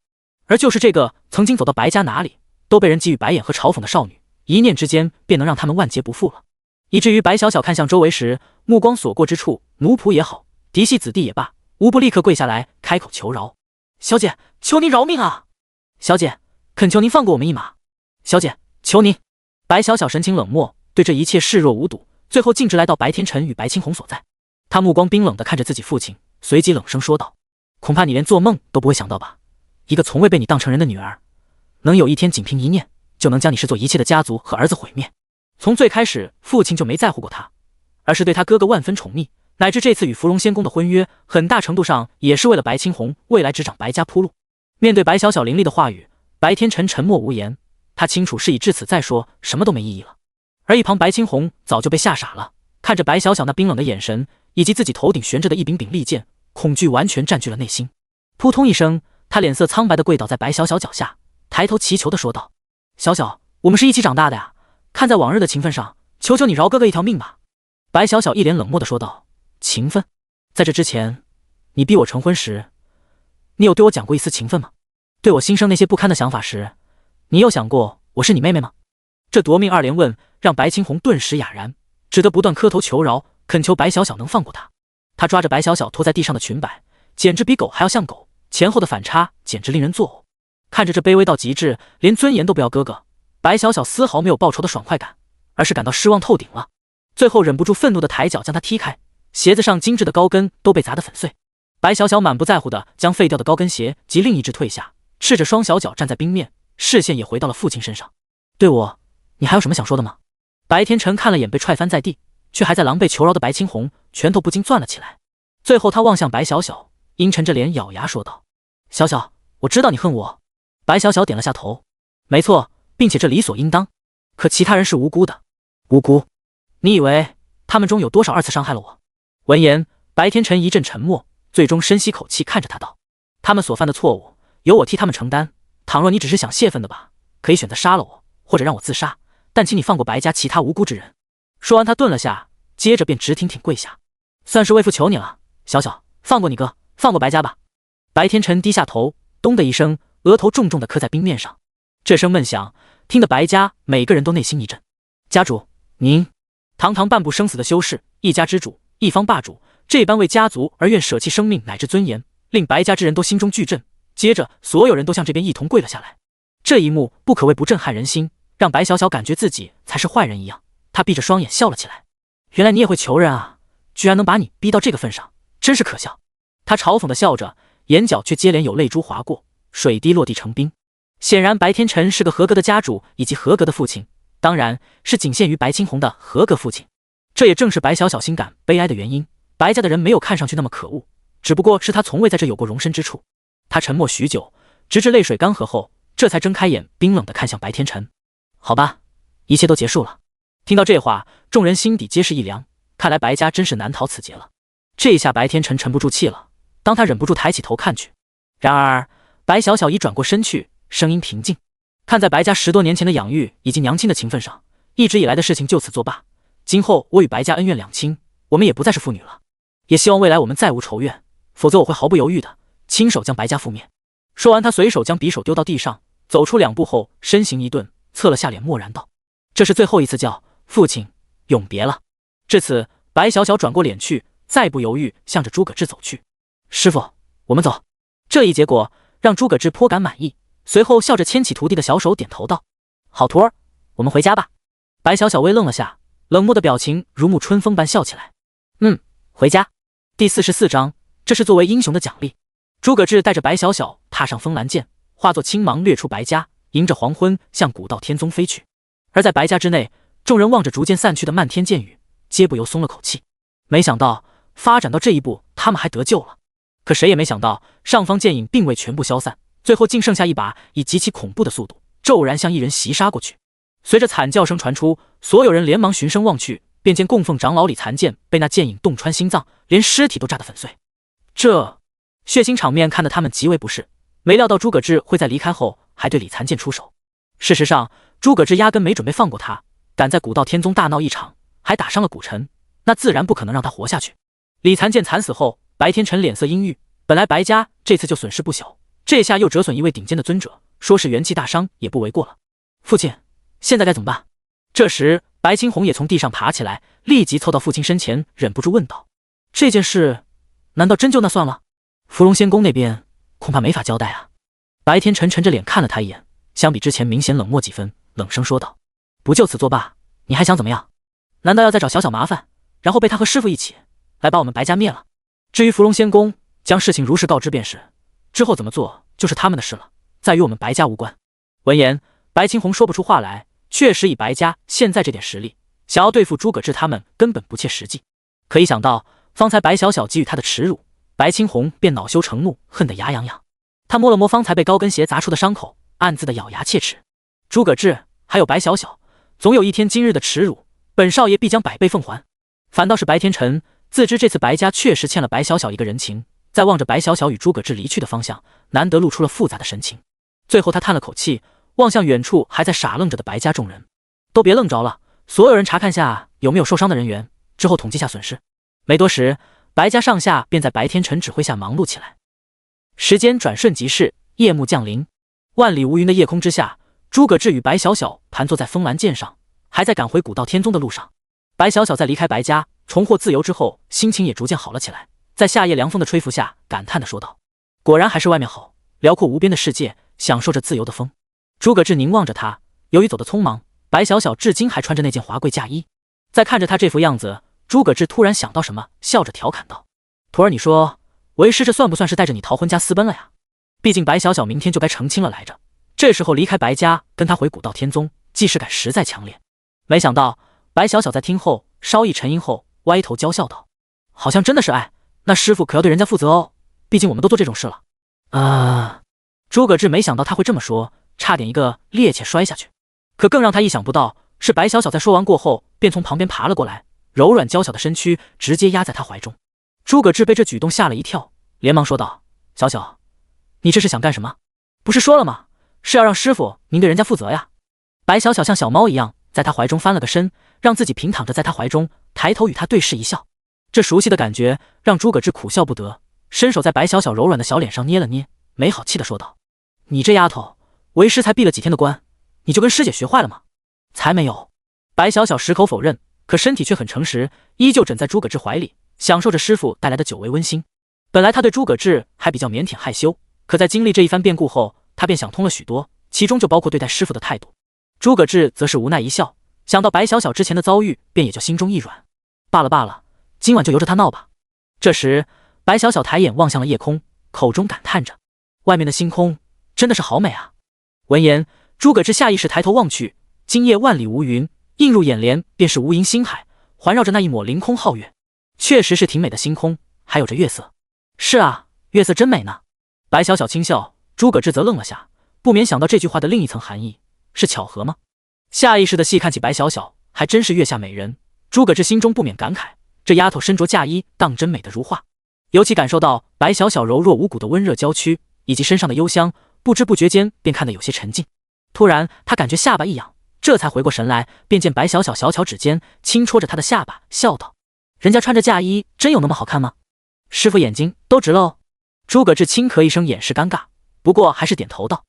而就是这个曾经走到白家哪里都被人给予白眼和嘲讽的少女，一念之间便能让他们万劫不复了。以至于白小小看向周围时，目光所过之处，奴仆也好，嫡系子弟也罢，无不立刻跪下来开口求饶：“小姐，求您饶命啊！小姐，恳求您放过我们一马！小姐，求您！”白小小神情冷漠，对这一切视若无睹，最后径直来到白天辰与白青红所在。他目光冰冷地看着自己父亲，随即冷声说道：“恐怕你连做梦都不会想到吧，一个从未被你当成人的女儿，能有一天仅凭一念就能将你视作一切的家族和儿子毁灭。从最开始父亲就没在乎过他，而是对他哥哥万分宠溺，乃至这次与芙蓉仙宫的婚约，很大程度上也是为了白青红未来执掌白家铺路。”面对白小小凌厉的话语，白天辰沉默无言，他清楚事已至此，再说什么都没意义了。而一旁白青红早就被吓傻了，看着白小小那冰冷的眼神，以及自己头顶悬着的一柄柄利剑，恐惧完全占据了内心。扑通一声，他脸色苍白的跪倒在白小小脚下，抬头祈求的说道：“小小，我们是一起长大的呀，看在往日的情分上，求求你饶哥哥一条命吧。”白小小一脸冷漠的说道：“情分？在这之前，你逼我成婚时，你有对我讲过一丝情分吗？对我心生那些不堪的想法时，你有想过我是你妹妹吗？”这夺命二连问让白青红顿时哑然，只得不断磕头求饶，恳求白小小能放过他。他抓着白小小拖在地上的裙摆，简直比狗还要像狗，前后的反差简直令人作呕。看着这卑微到极致，连尊严都不要哥哥，白小小丝毫没有报仇的爽快感，而是感到失望透顶了。最后忍不住愤怒的抬脚将他踢开，鞋子上精致的高跟都被砸得粉碎。白小小满不在乎的将废掉的高跟鞋及另一只退下，赤着双小脚站在冰面，视线也回到了父亲身上。对我，你还有什么想说的吗？白天辰看了眼被踹翻在地，却还在狼狈求饶的白青红，拳头不禁攥了起来。最后他望向白小小，阴沉着脸咬牙说道：“小小，我知道你恨我。”白小小点了下头：“没错，并且这理所应当。可其他人是无辜的。无辜？你以为他们中有多少二次伤害了我？”闻言，白天辰一阵沉默，最终深吸口气看着他道：“他们所犯的错误，由我替他们承担。倘若你只是想泄愤的吧，可以选择杀了我，或者让我自杀，但请你放过白家其他无辜之人。”说完他顿了下，接着便直挺挺跪下：“算是为父求你了，小小，放过你哥，放过白家吧。”白天辰低下头，咚的一声，额头重重地磕在冰面上。这声闷响听得白家每个人都内心一震。家主，您堂堂半步生死的修士，一家之主，一方霸主，这般为家族而愿舍弃生命乃至尊严，令白家之人都心中巨震。接着所有人都向这边一同跪了下来。这一幕不可谓不震撼人心，让白小小感觉自己才是坏人一样。他闭着双眼笑了起来：“原来你也会求人啊，居然能把你逼到这个份上，真是可笑。”他嘲讽地笑着，眼角却接连有泪珠划过，水滴落地成冰。显然白天辰是个合格的家主以及合格的父亲，当然是仅限于白青红的合格父亲。这也正是白小小心感悲哀的原因。白家的人没有看上去那么可恶，只不过是他从未在这有过容身之处。他沉默许久，直至泪水干涸后，这才睁开眼，冰冷地看向白天辰：“好吧，一切都结束了。”听到这话，众人心底皆是一凉，看来白家真是难逃此劫了。这一下白天辰沉不住气了，当他忍不住抬起头看去，然而白小小已转过身去，声音平静：“看在白家10多年前的养育以及娘亲的情分上，一直以来的事情就此作罢。今后我与白家恩怨两清，我们也不再是父女了。也希望未来我们再无仇怨，否则我会毫不犹豫的亲手将白家覆灭。”说完，他随手将匕首丢到地上，走出2步后，身形一顿，侧了下脸，默然道：“这是最后一次叫父亲永别了。”至此，白小小转过脸去，再不犹豫向着朱葛志走去。师傅，我们走。这一结果让朱葛志颇感满意，随后笑着牵起徒弟的小手，点头道：好徒儿，我们回家吧。白小小微愣了下，冷漠的表情如沐春风般笑起来。回家。第44章，这是作为英雄的奖励。朱葛志带着白小小踏上风兰剑，化作青芒掠出白家，迎着黄昏向古道天宗飞去。而在白家之内，众人望着逐渐散去的漫天剑雨，皆不由松了口气。没想到发展到这一步，他们还得救了。可谁也没想到，上方剑影并未全部消散，最后竟剩下一把以极其恐怖的速度骤然向一人袭杀过去。随着惨叫声传出，所有人连忙循声望去，便见供奉长老李残剑被那剑影洞穿心脏，连尸体都炸得粉碎。这血腥场面看得他们极为不适，没料到诸葛志会在离开后还对李残剑出手。事实上，诸葛志压根没准备放过他，敢在古道天宗大闹一场，还打伤了古尘，那自然不可能让他活下去。李残剑惨死后，白天辰脸色阴郁，本来白家这次就损失不小，这下又折损一位顶尖的尊者，说是元气大伤也不为过了。父亲，现在该怎么办？这时白青红也从地上爬起来，立即凑到父亲身前，忍不住问道：这件事难道真就那算了？芙蓉仙宫那边恐怕没法交代啊。白天辰沉着脸看了他一眼，相比之前明显冷漠几分，冷声说道：不就此作罢，你还想怎么样？难道要再找小小麻烦，然后被他和师傅一起来把我们白家灭了？至于芙蓉仙宫，将事情如实告知便是，之后怎么做就是他们的事了，再与我们白家无关。闻言，白青红说不出话来，确实以白家现在这点实力，想要对付诸葛志他们根本不切实际。可一想到方才白小小给予他的耻辱，白青红便恼羞成怒，恨得牙痒痒。他摸了摸方才被高跟鞋砸出的伤口，暗自的咬牙切齿。诸葛志还有白小小，总有一天今日的耻辱，本少爷必将百倍奉还。反倒是白天辰，自知这次白家确实欠了白小小一个人情，在望着白小小与诸葛志离去的方向，难得露出了复杂的神情。最后他叹了口气，望向远处还在傻愣着的白家众人，都别愣着了，所有人查看下有没有受伤的人员，之后统计下损失。没多时，白家上下便在白天辰指挥下忙碌起来。时间转瞬即逝，夜幕降临，万里无云的夜空之下，诸葛志与白小小盘坐在风兰剑上，还在赶回古道天宗的路上。白小小在离开白家重获自由之后，心情也逐渐好了起来，在夏夜凉风的吹拂下感叹地说道：果然还是外面好，辽阔无边的世界，享受着自由的风。诸葛志凝望着他，由于走得匆忙，白小小至今还穿着那件华贵嫁衣。在看着他这副样子，诸葛志突然想到什么，笑着调侃道：徒儿，你说为师这算不算是带着你逃婚家私奔了呀？毕竟白小小明天就该成亲了来着，这时候离开白家跟他回古道天宗，既视感实在强烈。没想到白小小在听后稍一沉吟后，歪头娇笑道：好像真的是爱，那师傅可要对人家负责哦，毕竟我们都做这种事了。诸葛志没想到他会这么说，差点一个趔趄摔下去。可更让他意想不到是，白小小在说完过后便从旁边爬了过来，柔软娇小的身躯直接压在他怀中。诸葛志被这举动吓了一跳，连忙说道：小小，你这是想干什么？不是说了吗，是要让师傅您对人家负责呀。白小小像小猫一样在他怀中翻了个身，让自己平躺着在他怀中，抬头与他对视一笑。这熟悉的感觉让诸葛志苦笑不得，伸手在白小小柔软的小脸上捏了捏，没好气地说道：你这丫头，为师才闭了几天的关，你就跟师姐学坏了吗？才没有。白小小矢口否认，可身体却很诚实，依旧枕在诸葛志怀里，享受着师傅带来的久违温馨。本来他对诸葛志还比较腼腆害羞，可在经历这一番变故后，他便想通了许多，其中就包括对待师傅的态度。诸葛志则是无奈一笑，想到白小小之前的遭遇，便也就心中一软。罢了罢了，今晚就由着他闹吧。这时白小小抬眼望向了夜空，口中感叹着：外面的星空真的是好美啊。闻言，诸葛志下意识抬头望去，今夜万里无云，映入眼帘便是无垠星海，环绕着那一抹凌空皓月，确实是挺美的星空，还有着月色。是啊，月色真美呢。白小小轻笑，诸葛志则愣了下，不免想到这句话的另一层含义，是巧合吗？下意识的细看起白小小，还真是月下美人。诸葛志心中不免感慨，这丫头身着嫁衣，当真美得如画。尤其感受到白小小柔弱无骨的温热娇躯，以及身上的幽香，不知不觉间便看得有些沉静。突然他感觉下巴一痒，这才回过神来，便见白小小小巧指尖轻戳着他的下巴，笑道：人家穿着嫁衣真有那么好看吗？师傅眼睛都直了哦。诸葛志轻咳一声掩饰尴尬，不过还是点头道：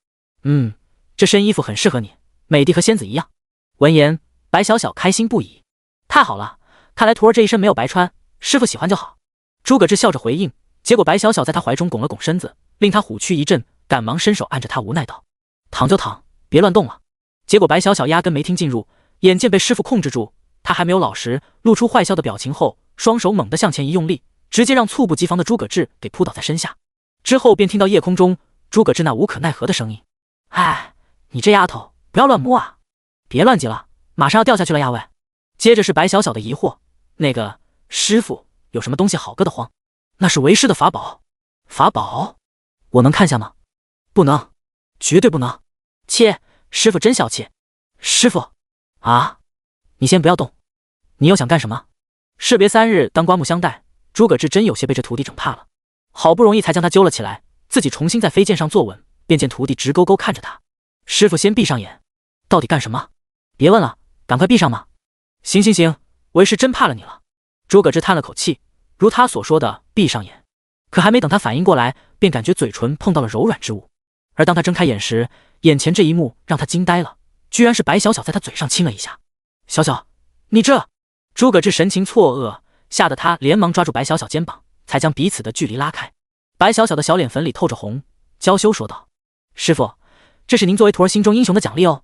这身衣服很适合你，美的和仙子一样。闻言，白小小开心不已：太好了，看来徒儿这一身没有白穿，师傅喜欢就好。诸葛志笑着回应，结果白小小在他怀中拱了拱身子，令他虎躯一震，赶忙伸手按着他，无奈道：“躺就躺，别乱动了。”结果白小小压根没听进入，眼见被师傅控制住，他还没有老实，露出坏笑的表情后，双手猛地向前一用力，直接让猝不及防的诸葛志给扑倒在身下。之后便听到夜空中诸葛志那无可奈何的声音：“哎，你这丫头，不要乱摸啊，别乱挤了，马上要掉下去了呀喂。”接着是白小小的疑惑：“那个师傅有什么东西好硌得慌？”“那是为师的法宝。”“法宝？我能看下吗？”“不能，绝对不能。”“切，师傅真小气。”“师傅啊，你先不要动，你又想干什么？”士别3日，当刮目相待，诸葛志真有些被这徒弟整怕了，好不容易才将他揪了起来，自己重新在飞剑上坐稳，便见徒弟直勾勾看着他：“师傅先闭上眼，到底干什么？别问了，赶快闭上嘛。”“行行行，为师真怕了你了。”诸葛志叹了口气，如他所说的闭上眼，可还没等他反应过来，便感觉嘴唇碰到了柔软之物，而当他睁开眼时，眼前这一幕让他惊呆了，居然是白小小在他嘴上亲了一下。“小小，你这……”诸葛志神情错愕，吓得他连忙抓住白小小肩膀，才将彼此的距离拉开。白小小的小脸粉里透着红，娇羞说道：“师傅，这是您作为徒儿心中英雄的奖励哦。”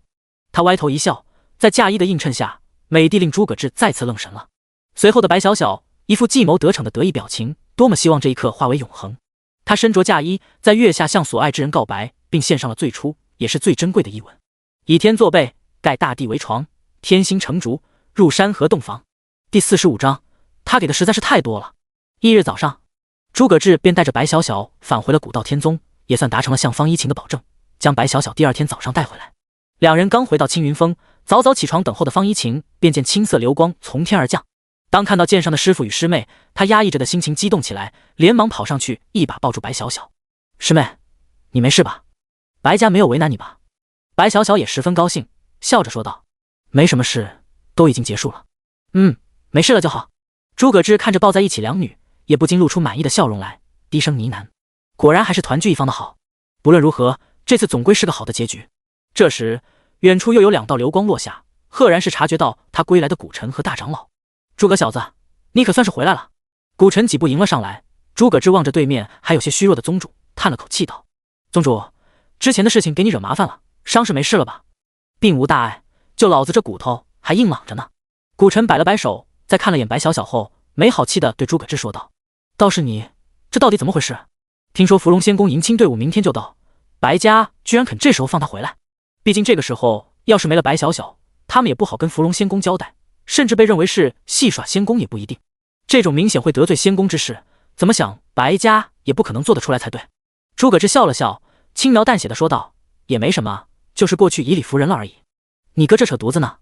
他歪头一笑，在嫁衣的映衬下，美帝令诸葛志再次愣神了。随后的白小小一副计谋得逞的得意表情，多么希望这一刻化为永恒。他身着嫁衣，在月下向所爱之人告白，并献上了最初也是最珍贵的一吻：“以天作被，盖大地为床，天心成竹，入山河洞房。”第45章，他给的实在是太多了。翌日早上，诸葛志便带着白小小返回了古道天宗，也算达成了向方一晴的保证，将白小小第2天早上带回来。两人刚回到青云峰，早早起床等候的方一晴便见青色流光从天而降。当看到剑上的师傅与师妹，他压抑着的心情激动起来，连忙跑上去一把抱住白小小：“师妹，你没事吧？白家没有为难你吧？”白小小也十分高兴，笑着说道：“没什么事，都已经结束了。”“没事了就好。”诸葛志看着抱在一起两女，也不禁露出满意的笑容来，低声呢喃：“果然还是团聚一方的好。不论如何，这次总归是个好的结局。”这时，远处又有2道流光落下，赫然是察觉到他归来的古尘和大长老。“诸葛小子，你可算是回来了。”古尘几步迎了上来，诸葛志望着对面还有些虚弱的宗主，叹了口气道：“宗主，之前的事情给你惹麻烦了，伤势没事了吧？”“并无大碍，就老子这骨头还硬朗着呢。”古尘摆了摆手，在看了眼白小小后，没好气地对诸葛志说道：“倒是你，这到底怎么回事？听说伏龙仙宫迎亲队伍明天就到，白家居然肯这时候放他回来。毕竟这个时候要是没了白小小，他们也不好跟伏龙仙宫交代，甚至被认为是戏耍仙宫也不一定。这种明显会得罪仙宫之事，怎么想白家也不可能做得出来才对。”诸葛志笑了笑，轻描淡写的说道：“也没什么，就是过去以礼服人了而已。你哥这扯犊子呢，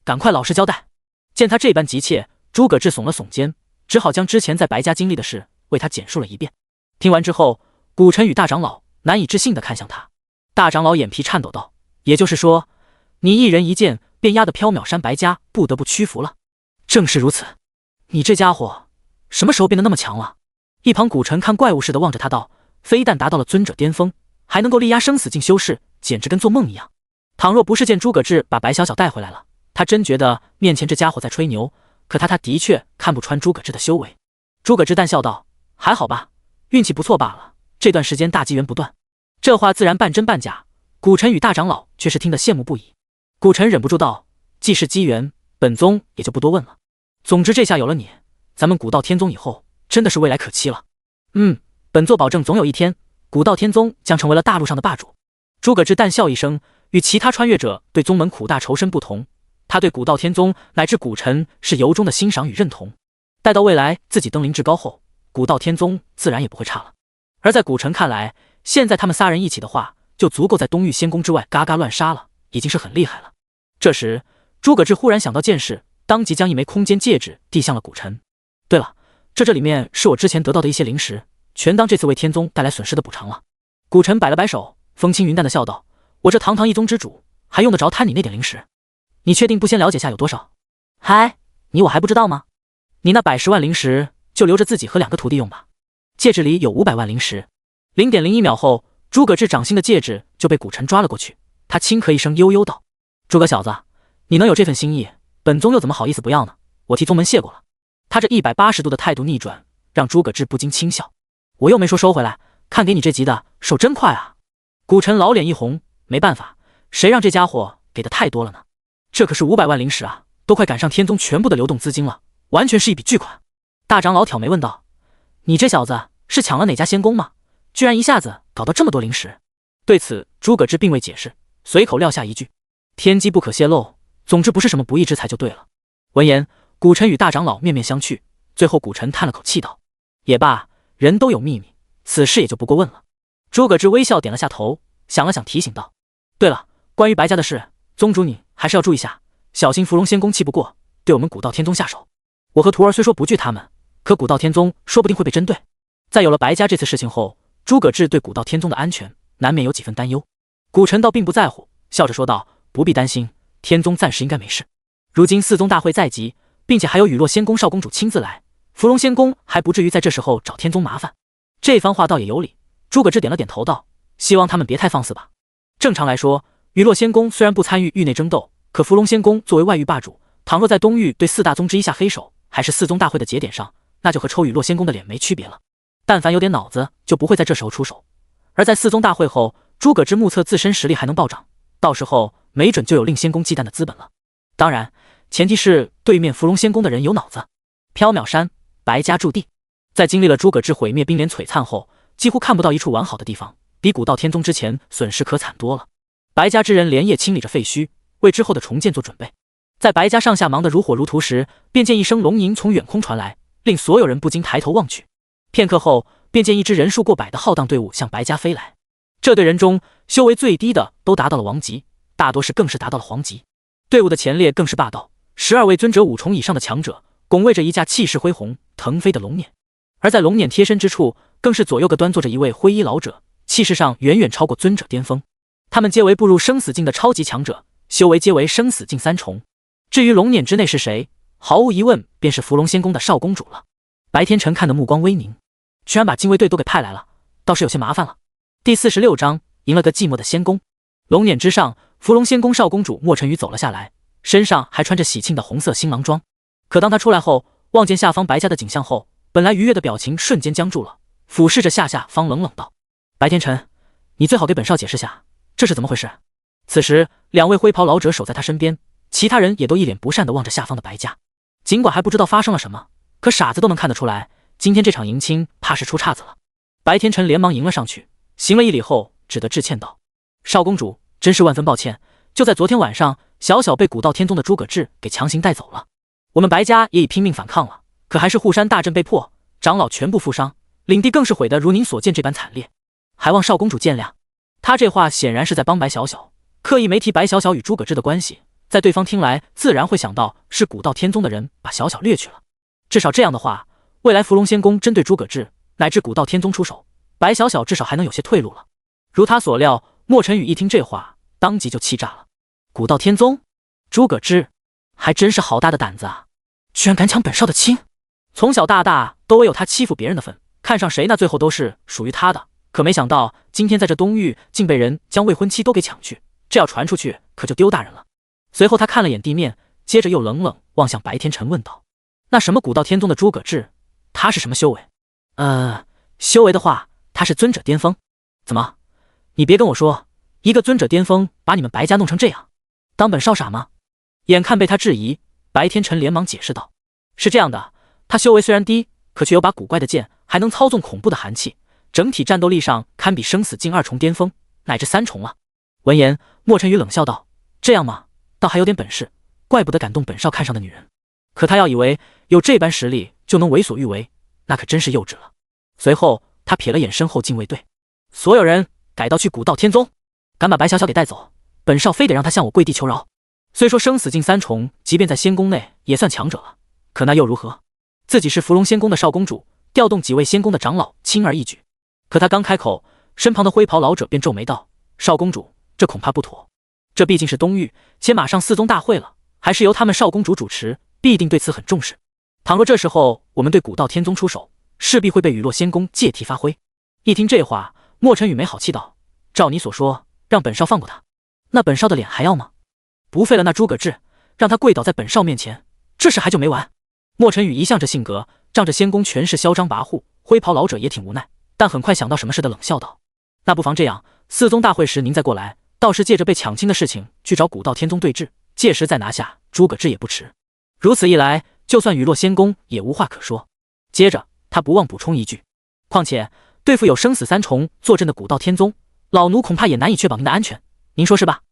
赶快老实交代。”见他这般急切，诸葛志耸了耸肩，只好将之前在白家经历的事为他简述了一遍。听完之后，古尘与大长老难以置信地看向他。大长老眼皮颤抖道：“也就是说，你一人一剑便压得缥缈山白家不得不屈服了？”“正是如此。你这家伙什么时候变得那么强了？”一旁古尘看怪物似的望着他道：“非但达到了尊者巅峰，还能够力压生死境修士，简直跟做梦一样。倘若不是见诸葛志把白小小带回来了，他真觉得面前这家伙在吹牛。可他的确看不穿诸葛志的修为。”诸葛志淡笑道：“还好吧，运气不错罢了，这段时间大机缘不断。”这话自然半真半假，古尘与大长老却是听得羡慕不已。古尘忍不住道：“既是机缘，本宗也就不多问了。总之这下有了你，咱们古道天宗以后真的是未来可期了。本座保证总有一天，古道天宗将成为了大陆上的霸主。”诸葛志淡笑一声，与其他穿越者对宗门苦大仇深不同，他对古道天宗乃至古尘是由衷的欣赏与认同。待到未来自己登临至高后，古道天宗自然也不会差了。而在古尘看来，现在他们3人一起的话，就足够在东域仙宫之外嘎嘎乱杀了，已经是很厉害了。这时，诸葛志忽然想到件事，当即将一枚空间戒指递向了古尘。“对了，这里面是我之前得到的一些灵石，全当这次为天宗带来损失的补偿了。”古尘摆了摆手，风轻云淡的笑道：“我这堂堂一宗之主，还用得着贪你那点灵石？你确定不先了解下有多少？”“嗨，你我还不知道吗？你那110万灵石就留着自己和2个徒弟用吧。戒指里有500万灵石。”0.01秒后，诸葛志掌心的戒指就被古尘抓了过去。他轻咳一声，悠悠道：“诸葛小子，你能有这份心意，本宗又怎么好意思不要呢？我替宗门谢过了。他这180度的态度逆转，让诸葛志不禁轻笑。我又没说收回来，看给你这急的手真快啊！古晨老脸一红，没办法，谁让这家伙给的太多了呢？这可是500万灵石啊，都快赶上天宗全部的流动资金了，完全是一笔巨款。大长老挑眉问道：“你这小子是抢了哪家仙宫吗？居然一下子搞到这么多灵石？”对此，诸葛志并未解释，随口撂下一句：“天机不可泄露，总之不是什么不义之财就对了。”闻言，古晨与大长老面面相觑，最后古晨叹了口气道：“也罢，人都有秘密，此事也就不过问了。”诸葛志微笑点了下头，想了想提醒道：“对了，关于白家的事，宗主你还是要注意下，小心芙蓉仙宫气不过，对我们古道天宗下手。我和徒儿虽说不惧他们，可古道天宗说不定会被针对。”在有了白家这次事情后，诸葛志对古道天宗的安全难免有几分担忧。古晨倒并不在乎，笑着说道：“不必担心，天宗暂时应该没事。如今四宗大会在即，并且还有雨落仙宫少公主亲自来，芙蓉仙宫还不至于在这时候找天宗麻烦。”这番话倒也有理。诸葛志点了点头道：“希望他们别太放肆吧。正常来说，雨落仙宫虽然不参与域内争斗，可芙蓉仙宫作为外域霸主，倘若在东域对4大宗之一下黑手，还是四宗大会的节点上，那就和抽雨落仙宫的脸没区别了。但凡有点脑子，就不会在这时候出手。而在四宗大会后，诸葛志目测自身实力还能暴涨，到时候没准就有令仙宫忌惮的资本了。当然，前提是对面芙蓉仙宫的人有脑子。”缥缈山，白家驻地，在经历了诸葛志毁灭冰莲璀璨后，几乎看不到一处完好的地方，比古道天宗之前损失可惨多了。白家之人连夜清理着废墟，为之后的重建做准备。在白家上下忙得如火如荼时，便见一声龙吟从远空传来，令所有人不禁抬头望去。片刻后，便见一支人数过百的浩荡队伍向白家飞来。这队人中，修为最低的都达到了王级，大多是更是达到了皇级。队伍的前列更是霸道，12位尊者5重以上的强者，拱卫着一架气势恢宏、腾飞的龙辇。而在龙辇贴身之处，更是左右各端坐着一位灰衣老者，气势上远远超过尊者巅峰。他们皆为步入生死境的超级强者，修为皆为生死境3重。至于龙辇之内是谁，毫无疑问便是芙蓉仙宫的少公主了。白天辰看的目光微凝，居然把禁卫队都给派来了，倒是有些麻烦了。第46章，赢了个寂寞的仙宫。龙辇之上，芙蓉仙宫少公主莫晨宇走了下来，身上还穿着喜庆的红色新郎装。可当她出来后，望见下方白家的景象后，本来愉悦的表情瞬间僵住了，俯视着下方冷冷道：“白天辰，你最好给本少解释下，这是怎么回事？”此时2位灰袍老者守在他身边，其他人也都一脸不善地望着下方的白家。尽管还不知道发生了什么，可傻子都能看得出来，今天这场迎亲怕是出岔子了。白天辰连忙迎了上去，行了一礼后，只得致歉道：“少公主，真是万分抱歉，就在昨天晚上，小小被古道天宗的诸葛志给强行带走了。我们白家也已拼命反抗了，可还是护山大阵被破，长老全部负伤，领地更是毁得如您所见这般惨烈，还望少公主见谅。”他这话显然是在帮白小小，刻意没提白小小与诸葛志的关系，在对方听来自然会想到是古道天宗的人把小小掠去了。至少这样的话，未来芙蓉仙宫针对诸葛志乃至古道天宗出手，白小小至少还能有些退路了。如他所料，莫晨宇一听这话，当即就气炸了。古道天宗，诸葛志还真是好大的胆子啊，居然敢抢本少的亲！从小大大都唯有他欺负别人的份，看上谁那最后都是属于他的。可没想到今天在这东域竟被人将未婚妻都给抢去，这要传出去可就丢大人了。随后他看了眼地面，接着又冷冷望向白天辰问道：“那什么古道天宗的诸葛志，他是什么修为？”修为的话，他是尊者巅峰。怎么？你别跟我说，一个尊者巅峰把你们白家弄成这样，当本少傻吗？眼看被他质疑，白天辰连忙解释道：“是这样的，他修为虽然低，可却有把古怪的剑，还能操纵恐怖的寒气，整体战斗力上堪比生死境2重巅峰，乃至3重了。”闻言，莫晨宇冷笑道：“这样吗？倒还有点本事，怪不得敢动本少看上的女人。可他要以为有这般实力就能为所欲为，那可真是幼稚了。”随后他瞥了眼身后禁卫队，所有人改道去古道天宗，敢把白小小给带走，本少非得让他向我跪地求饶。虽说生死境3重，即便在仙宫内也算强者了，可那又如何？自己是芙蓉仙宫的少公主，调动几位仙宫的长老，轻而易举。可他刚开口，身旁的灰袍老者便皱眉道：“少公主，这恐怕不妥。这毕竟是东域，且马上4宗大会了，还是由他们少公主主持，必定对此很重视。倘若这时候我们对古道天宗出手，势必会被雨落仙宫借题发挥。”一听这话，莫晨宇没好气道：“照你所说，让本少放过他，那本少的脸还要吗？不废了那诸葛志，让他跪倒在本少面前，这事还就没完。”莫尘羽一向这性格，仗着仙宫权势嚣张跋扈，灰袍老者也挺无奈，但很快想到什么似的冷笑道：“那不妨这样，四宗大会时您再过来，倒是借着被抢亲的事情去找古道天宗对峙，届时再拿下诸葛志也不迟。如此一来，就算陨落仙宫也无话可说。”接着他不忘补充一句：“况且对付有生死三重坐镇的古道天宗，老奴恐怕也难以确保您的安全，您说是吧？”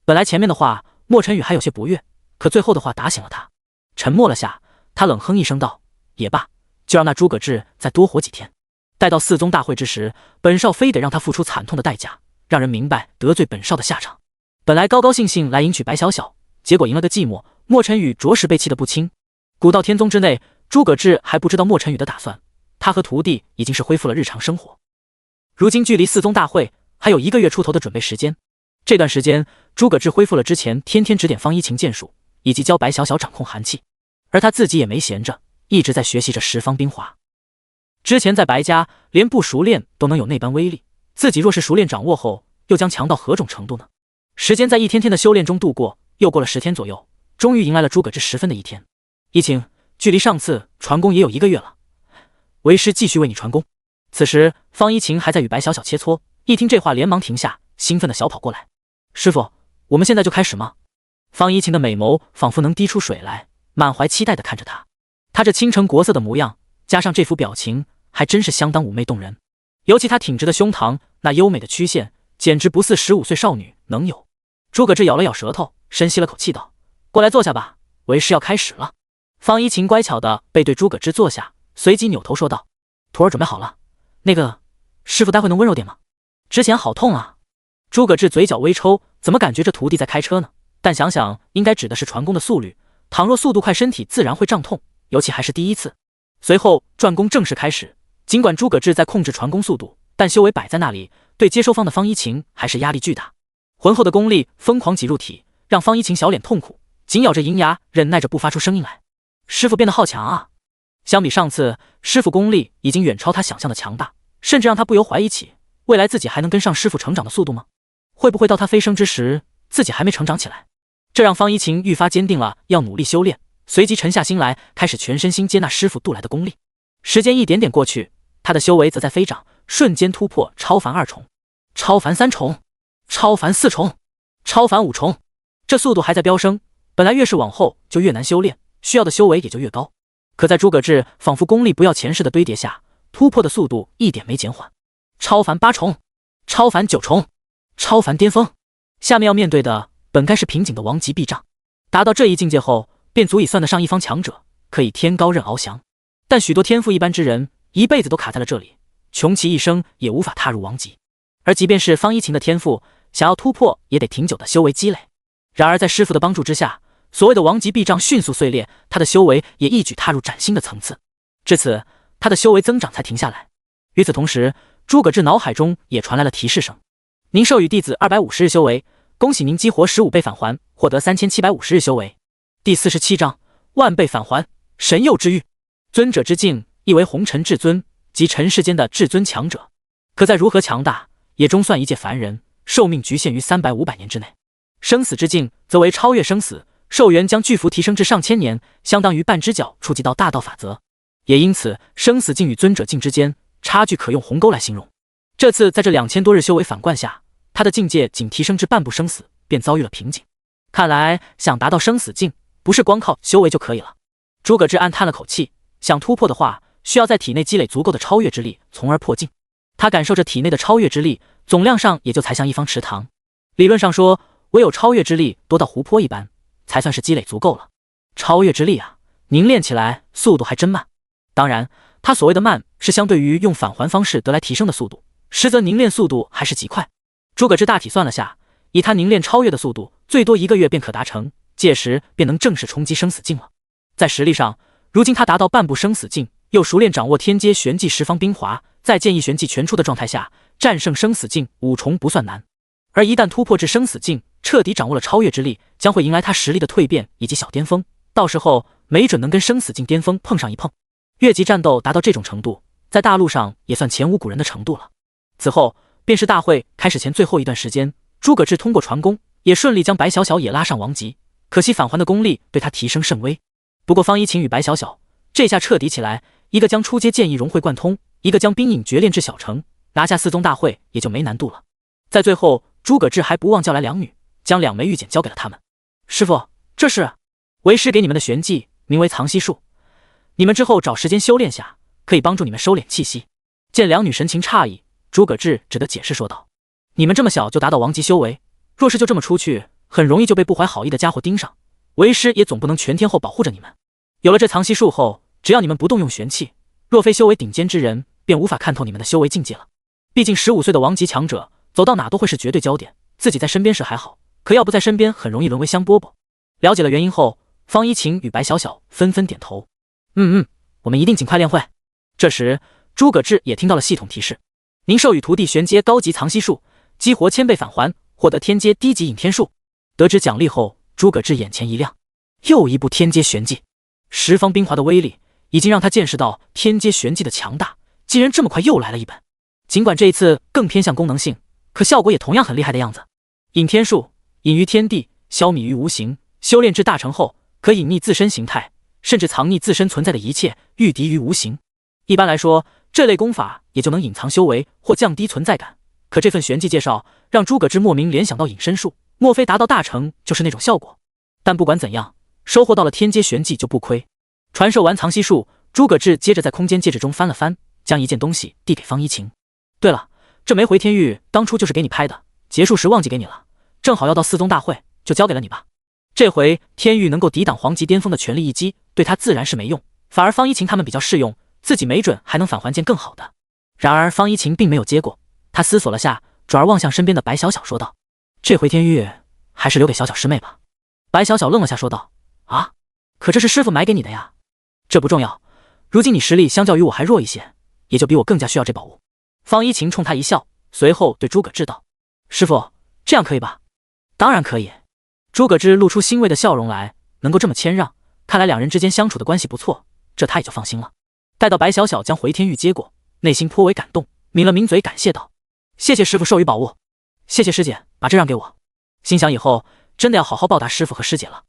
本来前面的话莫尘羽还有些不悦，可最后的话打醒了他。沉默了下，他冷哼一声道：“也罢，就让那诸葛志再多活几天。待到四宗大会之时，本少非得让他付出惨痛的代价，让人明白得罪本少的下场。”本来高高兴兴来迎娶白小小，结果赢了个寂寞，莫尘羽着实被气得不轻。古道天宗之内，诸葛志还不知道莫尘羽的打算，他和徒弟已经是恢复了日常生活。如今距离四宗大会还有1个月出头的准备时间，这段时间诸葛志恢复了之前天天指点方一琴剑术，以及教白小小掌控寒气，而他自己也没闲着，一直在学习着十方冰华。之前在白家连不熟练都能有那般威力，自己若是熟练掌握后，又将强到何种程度呢？时间在一天天的修炼中度过，又过了10天左右，终于迎来了诸葛志10分的一天。一晴，距离上次传功也有1个月了，为师继续为你传功。此时方一晴还在与白小小切磋，一听这话连忙停下，兴奋的小跑过来：“师傅，我们现在就开始吗？”方一晴的美眸仿佛能滴出水来，满怀期待地看着他。他这倾城国色的模样，加上这副表情，还真是相当妩媚动人。尤其他挺直的胸膛，那优美的曲线，简直不似15岁少女能有。诸葛志咬了咬舌头，深吸了口气道：“过来坐下吧，为师要开始了。”方一晴乖巧地背对诸葛志坐下，随即扭头说道：“徒儿准备好了，那个师傅待会能温柔点吗？之前好痛啊。”诸葛志嘴角微抽，怎么感觉这徒弟在开车呢？但想想应该指的是传功的速率，倘若速度快，身体自然会胀痛，尤其还是第一次。随后转功正式开始，尽管诸葛志在控制传功速度，但修为摆在那里，对接收方的方一晴还是压力巨大。浑厚的功力疯狂挤入体，让方一晴小脸痛苦，紧咬着银牙，忍耐着不发出声音来。师傅变得好强啊！相比上次，师傅功力已经远超他想象的强大，甚至让他不由怀疑起未来自己还能跟上师傅成长的速度吗？会不会到他飞升之时，自己还没成长起来？这让方一晴愈发坚定了要努力修炼，随即沉下心来，开始全身心接纳师傅渡来的功力。时间一点点过去，他的修为则在飞涨，瞬间突破超凡2重、超凡3重、超凡4重、超凡5重，这速度还在飙升。本来越是往后就越难修炼，需要的修为也就越高。可在诸葛志仿佛功力不要前世的堆叠下，突破的速度一点没减缓。超凡8重、超凡9重、超凡巅峰，下面要面对的本该是瓶颈的王级壁障。达到这一境界后，便足以算得上一方强者，可以天高任翱翔。但许多天赋一般之人，一辈子都卡在了这里，穷其一生也无法踏入王级。而即便是方一晴的天赋，想要突破也得挺久的修为积累。然而在师傅的帮助之下，所谓的王级壁障迅速碎裂，他的修为也一举踏入崭新的层次。至此，他的修为增长才停下来。与此同时，诸葛志脑海中也传来了提示声：“您授予弟子250日修为，恭喜您激活15倍返还，获得3750日修为。”第47章万倍返还，神佑之域。尊者之境意为红尘至尊，即尘世间的至尊强者。可再如何强大，也终算一介凡人，寿命局限于300-500年之内。生死之境则为超越生死，寿元将巨幅提升至上千年，相当于半只脚触及到大道法则。也因此，生死境与尊者境之间差距可用鸿沟来形容。这次在这2000多日修为反灌下，他的境界仅提升至半步生死，便遭遇了瓶颈。看来想达到生死境，不是光靠修为就可以了。诸葛志暗叹了口气，想突破的话，需要在体内积累足够的超越之力，从而破境。他感受着体内的超越之力，总量上也就才像一方池塘。理论上说，唯有超越之力多到湖泊一般，才算是积累足够了。超越之力啊，凝练起来速度还真慢。当然，他所谓的慢，是相对于用返还方式得来提升的速度，实则凝练速度还是极快。诸葛志大体算了下，以他凝练超越的速度，最多1个月便可达成，届时便能正式冲击生死境了。在实力上，如今他达到半步生死境，又熟练掌握天阶玄技十方冰华，在剑意玄技全出的状态下，战胜生死境5重不算难。而一旦突破至生死境，彻底掌握了超越之力，将会迎来他实力的蜕变以及小巅峰，到时候没准能跟生死境巅峰碰上一碰。越级战斗达到这种程度，在大陆上也算前无古人的程度了。此后便是大会开始前最后一段时间，诸葛志通过传功，也顺利将白小小也拉上王级，可惜返还的功力对他提升甚微。不过方一晴与白小小这下彻底起来，一个将出阶剑意融会贯通，一个将冰影诀炼至小成，拿下四宗大会也就没难度了。在最后，诸葛志还不忘叫来两女，将2枚玉简交给了他们。师傅，这是为师给你们的玄技，名为藏息术，你们之后找时间修炼下，可以帮助你们收敛气息。见两女神情诧异，诸葛志只得解释说道：你们这么小就达到王级修为，若是就这么出去，很容易就被不怀好意的家伙盯上，为师也总不能全天候保护着你们。有了这藏息术后，只要你们不动用玄气，若非修为顶尖之人，便无法看透你们的修为境界了。毕竟15岁的王级强者走到哪都会是绝对焦点，自己在身边时还好，可要不在身边，很容易沦为香饽饽。了解了原因后，方一晴与白小小纷纷点头。我们一定尽快练会。这时，诸葛志也听到了系统提示：您授予徒弟玄阶高级藏息术，激活1000倍返还，获得天阶低级隐天术。得知奖励后，诸葛志眼前一亮，又一部天阶玄技。十方冰华的威力已经让他见识到天阶玄技的强大，竟然这么快又来了一本。尽管这一次更偏向功能性，可效果也同样很厉害的样子。隐天术，隐于天地，消弭于无形，修炼至大成后，可隐匿自身形态，甚至藏匿自身存在的一切，御敌于无形。一般来说，这类功法也就能隐藏修为或降低存在感，可这份玄技介绍让诸葛志莫名联想到隐身术，莫非达到大成就是那种效果？但不管怎样，收获到了天阶玄技就不亏。传授完藏息术，诸葛志接着在空间戒指中翻了翻，将一件东西递给方一晴。对了，这枚回天玉当初就是给你拍的，结束时忘记给你了，正好要到4宗大会，就交给了你吧。这回天玉能够抵挡黄级巅峰的全力一击，对他自然是没用，反而方一晴他们比较适用，自己没准还能返还件更好的。然而方一晴并没有接过，他思索了下，转而望向身边的白小小说道：这回天玉还是留给小小师妹吧。白小小愣了下说道：啊，可这是师傅买给你的呀。这不重要，如今你实力相较于我还弱一些，也就比我更加需要这宝物。方一晴冲他一笑，随后对诸葛志道：师傅，这样可以吧？当然可以。诸葛志露出欣慰的笑容来，能够这么谦让，看来两人之间相处的关系不错，这他也就放心了。待到白小小将回天玉接过，内心颇为感动，抿了抿嘴感谢道：谢谢师傅授予宝物，谢谢师姐把这让给我。心想以后真的要好好报答师傅和师姐了。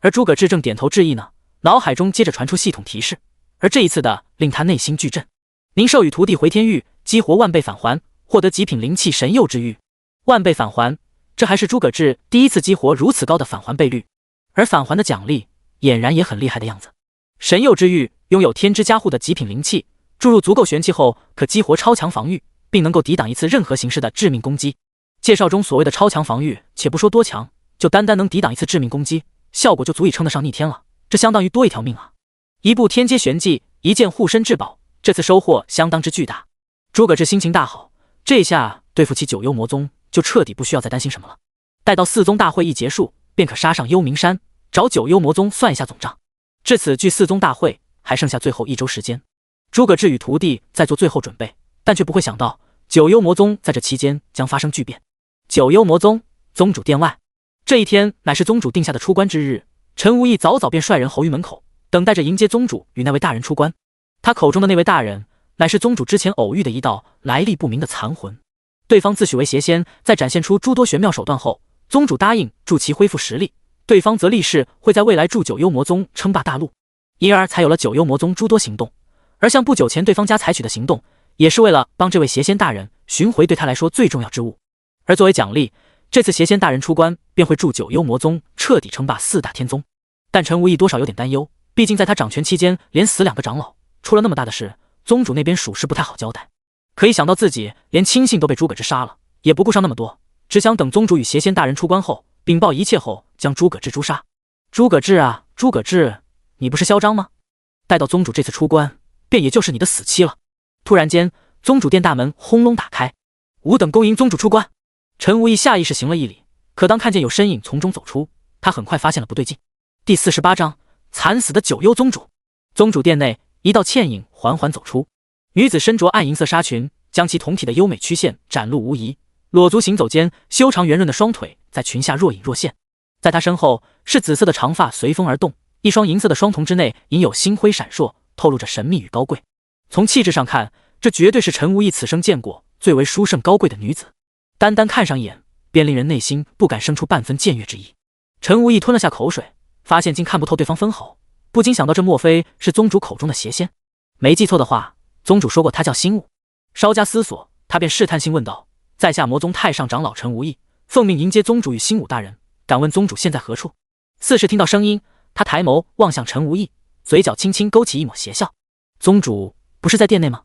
而诸葛志正点头致意呢，脑海中接着传出系统提示，而这一次的令他内心巨震：您授予徒弟回天玉，激活100倍返还，获得极品灵气神佑之玉。100倍返还，这还是诸葛志第一次激活如此高的返还倍率，而返还的奖励俨然也很厉害的样子。神佑之玉拥有天之加护的极品灵气，注入足够玄气后，可激活超强防御，并能够抵挡一次任何形式的致命攻击。介绍中所谓的超强防御，且不说多强，就单单能抵挡一次致命攻击，效果就足以称得上逆天了，这相当于多一条命啊！一部天阶玄技，一件护身至宝，这次收获相当之巨大。诸葛志心情大好，这下对付起九幽魔宗就彻底不需要再担心什么了。待到4宗大会一结束，便可杀上幽冥山，找九幽魔宗算一下总账。至此距4宗大会还剩下最后1周时间，诸葛志与徒弟在做最后准备，但却不会想到九幽魔宗在这期间将发生巨变。九幽魔宗宗主殿外，这一天乃是宗主定下的出关之日，陈无义早早便率人候于门口，等待着迎接宗主与那位大人出关。他口中的那位大人，乃是宗主之前偶遇的一道来历不明的残魂。对方自诩为邪仙，在展现出诸多玄妙手段后，宗主答应助其恢复实力，对方则立誓会在未来助九幽魔宗称霸大陆，因而才有了九幽魔宗诸多行动。而像不久前对方家采取的行动，也是为了帮这位邪仙大人寻回对他来说最重要之物。而作为奖励，这次邪仙大人出关便会助九幽魔宗彻底称霸4大天宗。但陈无义多少有点担忧，毕竟在他掌权期间连死2个长老，出了那么大的事，宗主那边属实不太好交代。可一想到自己连亲信都被诸葛志杀了，也不顾上那么多，只想等宗主与邪仙大人出关后禀报一切后将诸葛志诛杀。诸葛志啊，诸葛志，你不是嚣张吗？待到宗主这次出关，便也就是你的死期了。突然间，宗主殿大门轰隆打开，吾等恭迎宗主出关。陈无义下意识行了一礼，可当看见有身影从中走出，他很快发现了不对劲。第48章惨死的九幽宗主。宗主殿内，一道倩影缓缓走出，女子身着暗银色纱裙，将其酮体的优美曲线展露无遗，裸足行走间，修长圆润的双腿在裙下若隐若现。在她身后是紫色的长发随风而动，一双银色的双瞳之内隐有星辉闪烁，透露着神秘与高贵。从气质上看，这绝对是陈无义此生见过最为殊胜高贵的女子，单单看上眼便令人内心不敢生出半分僭越之意。陈无义吞了下口水，发现竟看不透对方分毫，不禁想到这莫非是宗主口中的邪仙？没记错的话，宗主说过他叫新武。稍加思索，他便试探性问道：“在下魔宗太上长老陈无义，奉命迎接宗主与新武大人，敢问宗主现在何处？”似是听到声音，他抬眸望向陈无义，嘴角轻轻勾起一抹邪笑：“宗主不是在殿内吗？”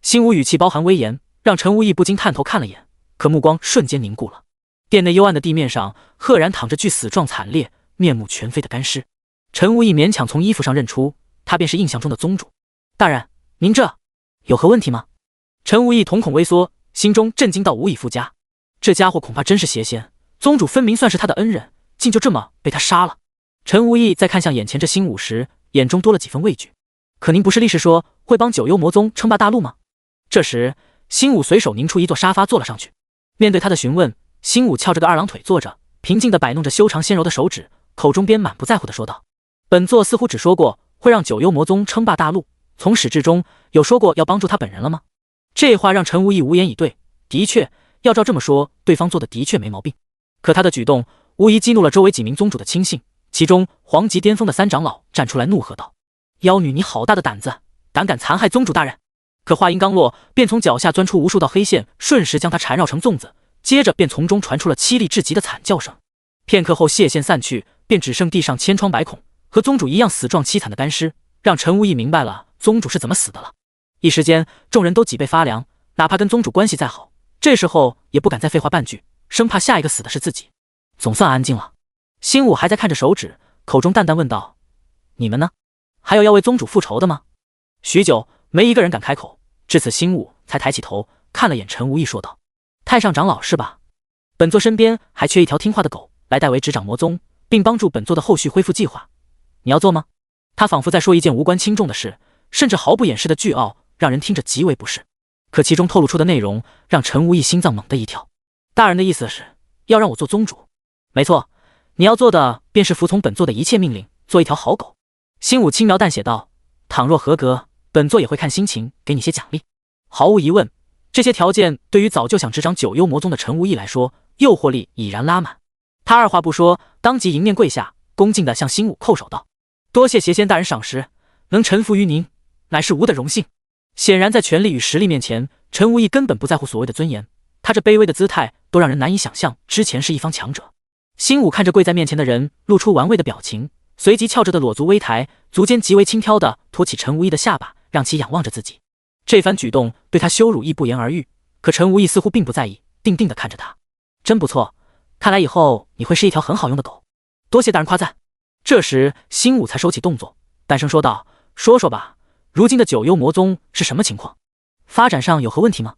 新武语气包含威严，让陈无义不禁探头看了眼，可目光瞬间凝固了。殿内幽暗的地面上，赫然躺着具死状惨烈、面目全非的干尸。陈无义勉强从衣服上认出，他便是印象中的宗主。大人，您这有何问题吗？陈无义瞳孔微缩，心中震惊到无以复加。这家伙恐怕真是邪仙，宗主分明算是他的恩人，竟就这么被他杀了。陈无义在看向眼前这新武时，眼中多了几分畏惧。可您不是立誓说会帮九幽魔宗称霸大陆吗？这时，新武随手拧出一座沙发坐了上去。面对他的询问，新武翘着个二郎腿坐着，平静地摆弄着修长纤柔的手指，口中边满不在乎地说道：“本座似乎只说过会让九幽魔宗称霸大陆，从始至终有说过要帮助他本人了吗？”这话让陈无义无言以对。的确，要照这么说，对方做的的确没毛病。可他的举动无疑激怒了周围几名宗主的亲信，其中皇级巅峰的三长老站出来怒喝道：“妖女，你好大的胆子，胆敢残害宗主大人！”可话音刚落，便从脚下钻出无数道黑线，瞬时将他缠绕成粽子，接着便从中传出了凄厉至极的惨叫声。片刻后，血线散去，便只剩地上千疮百孔，和宗主一样死状凄惨的干尸，让陈无义明白了宗主是怎么死的了。一时间，众人都脊背发凉，哪怕跟宗主关系再好，这时候也不敢再废话半句，生怕下一个死的是自己。总算安静了。新武还在看着手指，口中淡淡问道：“你们呢？还有要为宗主复仇的吗？”许久，没一个人敢开口。至此，新武才抬起头看了眼陈无义，说道：“太上长老是吧？本座身边还缺一条听话的狗，来代为执掌魔宗，并帮助本座的后续恢复计划。你要做吗？”他仿佛在说一件无关轻重的事，甚至毫不掩饰的倨傲，让人听着极为不适。可其中透露出的内容让陈无义心脏猛地一跳。大人的意思是要让我做宗主？没错，你要做的便是服从本座的一切命令，做一条好狗。新武轻描淡写道：“倘若合格，本座也会看心情给你些奖励。”毫无疑问，这些条件对于早就想执掌九幽魔宗的陈无义来说，诱惑力已然拉满。他二话不说，当即迎面跪下，恭敬地向新武叩首道：“多谢邪仙大人赏识，能臣服于您，乃是吾的荣幸。”显然，在权力与实力面前，陈无义根本不在乎所谓的尊严，他这卑微的姿态都让人难以想象之前是一方强者。新武看着跪在面前的人，露出玩味的表情，随即翘着的裸足微抬，足尖极为轻佻地托起陈无义的下巴，让其仰望着自己。这番举动对他羞辱亦不言而喻，可陈无义似乎并不在意，定定地看着他。真不错，看来以后你会是一条很好用的狗。多谢大人夸赞。这时，新武才收起动作，淡声说道：“说说吧，如今的九幽魔宗是什么情况？发展上有何问题吗？”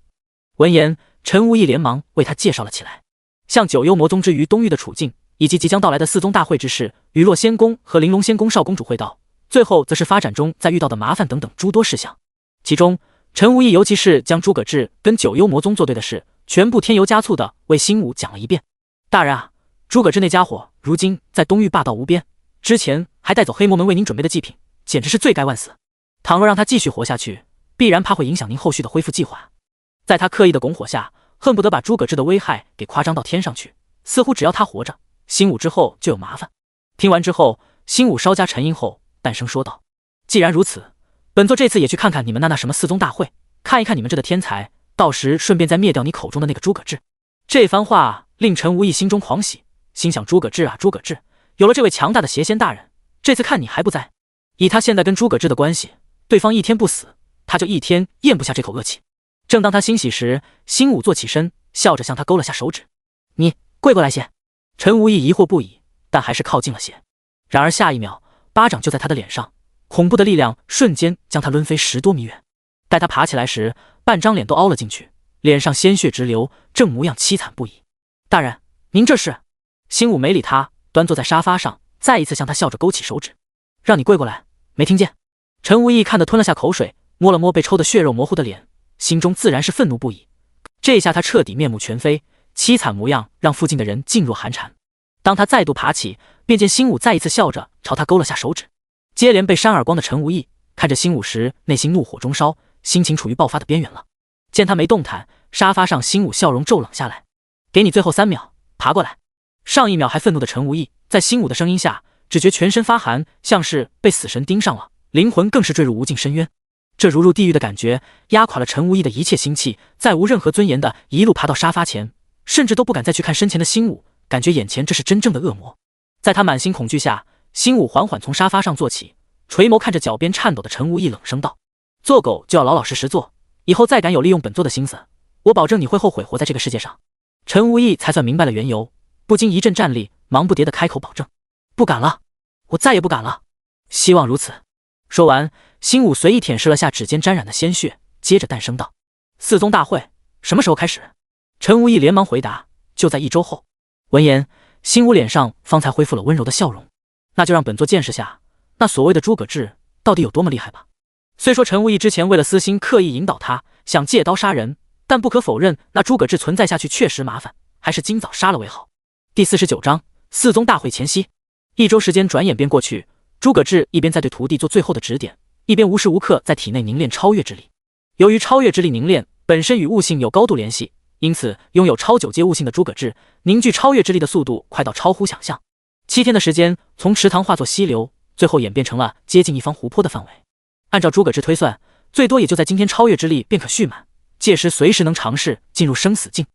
闻言，陈无义连忙为他介绍了起来，向九幽魔宗之于东域的处境，以及即将到来的四宗大会之事，与洛仙宫和玲珑仙宫少公主会道，最后则是发展中在遇到的麻烦等等诸多事项。其中，陈无义尤其是将诸葛志跟九幽魔宗作对的事，全部添油加醋的为新武讲了一遍。大人啊，诸葛志那家伙如今在东域霸道无边，之前还带走黑魔门为您准备的祭品，简直是罪该万死。倘若让他继续活下去，必然怕会影响您后续的恢复计划。在他刻意的拱火下，恨不得把诸葛志的危害给夸张到天上去，似乎只要他活着，新武之后就有麻烦。听完之后，新武稍加沉吟后，淡声说道：“既然如此，本座这次也去看看你们那什么四宗大会，看一看你们这的天才，到时顺便再灭掉你口中的那个诸葛志。”这番话令陈无义心中狂喜，心想：诸葛志啊，诸葛志，有了这位强大的邪仙大人，这次看你还不在。以他现在跟诸葛志的关系，对方一天不死，他就一天咽不下这口恶气。正当他欣喜时，新武坐起身，笑着向他勾了下手指：“你跪过来些。”陈无义疑惑不已，但还是靠近了些。然而下一秒，巴掌就在他的脸上，恐怖的力量瞬间将他抡飞10多米远。待他爬起来时，半张脸都凹了进去，脸上鲜血直流，正模样凄惨不已。“大人，您这是？”新武没理他，端坐在沙发上，再一次向他笑着勾起手指：“让你跪过来，没听见？”陈无义看得吞了下口水，摸了摸被抽得血肉模糊的脸，心中自然是愤怒不已。这下他彻底面目全非，凄惨模样让附近的人噤若寒蝉。当他再度爬起，便见新武再一次笑着朝他勾了下手指。接连被扇耳光的陈无义看着新武时，内心怒火中烧，心情处于爆发的边缘了。见他没动弹，沙发上新武笑容骤冷下来：“给你最后3秒，爬过来。”上一秒还愤怒的陈无义，在新武的声音下，只觉全身发寒，像是被死神盯上了，灵魂更是坠入无尽深渊。这如入地狱的感觉压垮了陈无义的一切心气，再无任何尊严的一路爬到沙发前，甚至都不敢再去看身前的新武，感觉眼前这是真正的恶魔。在他满心恐惧下，新武缓缓从沙发上坐起，垂眸看着脚边颤抖的陈无义，冷声道：“做狗就要老老实实做，以后再敢有利用本座的心思，我保证你会后悔活在这个世界上。”陈无义才算明白了缘由，不禁一阵战栗，忙不迭地开口保证：“不敢了，我再也不敢了，希望如此。”说完，新武随意舔舐了下指尖沾染的鲜血，接着淡声道：“四宗大会什么时候开始？”陈无义连忙回答：“就在1周后。”闻言，新武脸上方才恢复了温柔的笑容：“那就让本座见识下那所谓的诸葛志到底有多么厉害吧。”虽说陈无义之前为了私心刻意引导他想借刀杀人，但不可否认那诸葛志存在下去确实麻烦，还是尽早杀了为好。第49章四宗大会前夕，1周时间转眼便过去，诸葛志一边在对徒弟做最后的指点，一边无时无刻在体内凝练超越之力。由于超越之力凝练本身与悟性有高度联系，因此拥有超9阶悟性的诸葛志凝聚超越之力的速度快到超乎想象。7天的时间，从池塘化作溪流，最后演变成了接近一方湖泊的范围。按照诸葛志推算，最多也就在今天超越之力便可蓄满，届时随时能尝试进入生死境。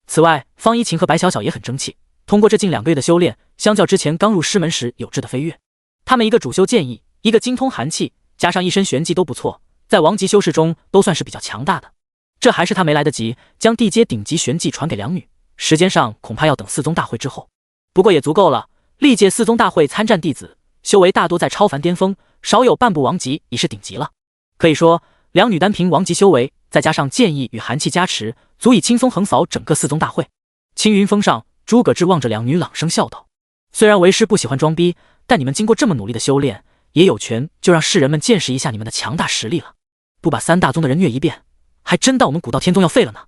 此外，方一晴和白小小也很争气，通过这近2个月的修炼，相较之前刚入师门时有质的飞跃。他们一个主修剑意，一个精通寒气，加上一身玄技都不错，在王级修士中都算是比较强大的。这还是他没来得及将地阶顶级玄技传给两女，时间上恐怕要等4宗大会之后。不过也足够了，历届4宗大会参战弟子修为大多在超凡巅峰，少有半步王级已是顶级了。可以说，两女单凭王级修为，再加上剑意与寒气加持，足以轻松横扫整个4宗大会。青云峰上，诸葛志望着两女朗声笑道：“虽然为师不喜欢装逼，但你们经过这么努力的修炼，也有权就让世人们见识一下你们的强大实力了。不把3大宗的人虐一遍，还真当我们古道天宗要废了呢。”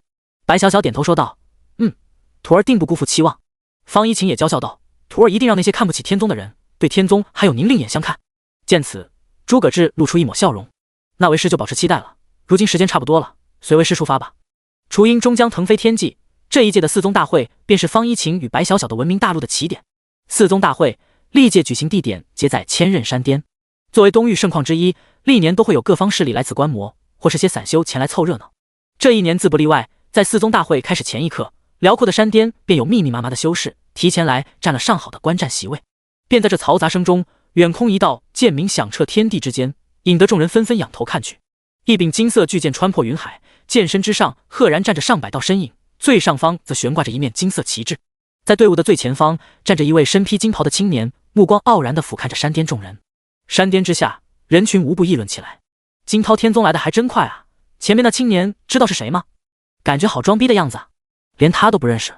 白小小点头说道：“徒儿定不辜负期望。”方一晴也娇笑道：“徒儿一定让那些看不起天宗的人，对天宗还有您另眼相看。”见此，诸葛志露出一抹笑容：“那为师就保持期待了。如今时间差不多了，随为师出发吧。”雏鹰终将腾飞天际，这一届的4宗大会便是方一晴与白小小的文明大陆的起点。4宗大会历届举行地点皆在千仞山巅，作为东域盛况之一，历年都会有各方势力来此观摩，或是些散修前来凑热闹。这一年自不例外，在4宗大会开始前一刻，辽阔的山巅便有密密麻麻的修士提前来占了上好的观战席位。便在这嘈杂声中，远空一道剑鸣响彻天地之间，引得众人纷纷仰头看去。一柄金色巨剑穿破云海，剑身之上赫然站着上百道身影，最上方则悬挂着一面金色旗帜。在队伍的最前方站着一位身披金袍的青年，目光傲然地俯瞰着山巅众人。山巅之下，人群无不议论起来：“金涛天宗来的还真快啊！前面那青年知道是谁吗？感觉好装逼的样子啊，连他都不认识。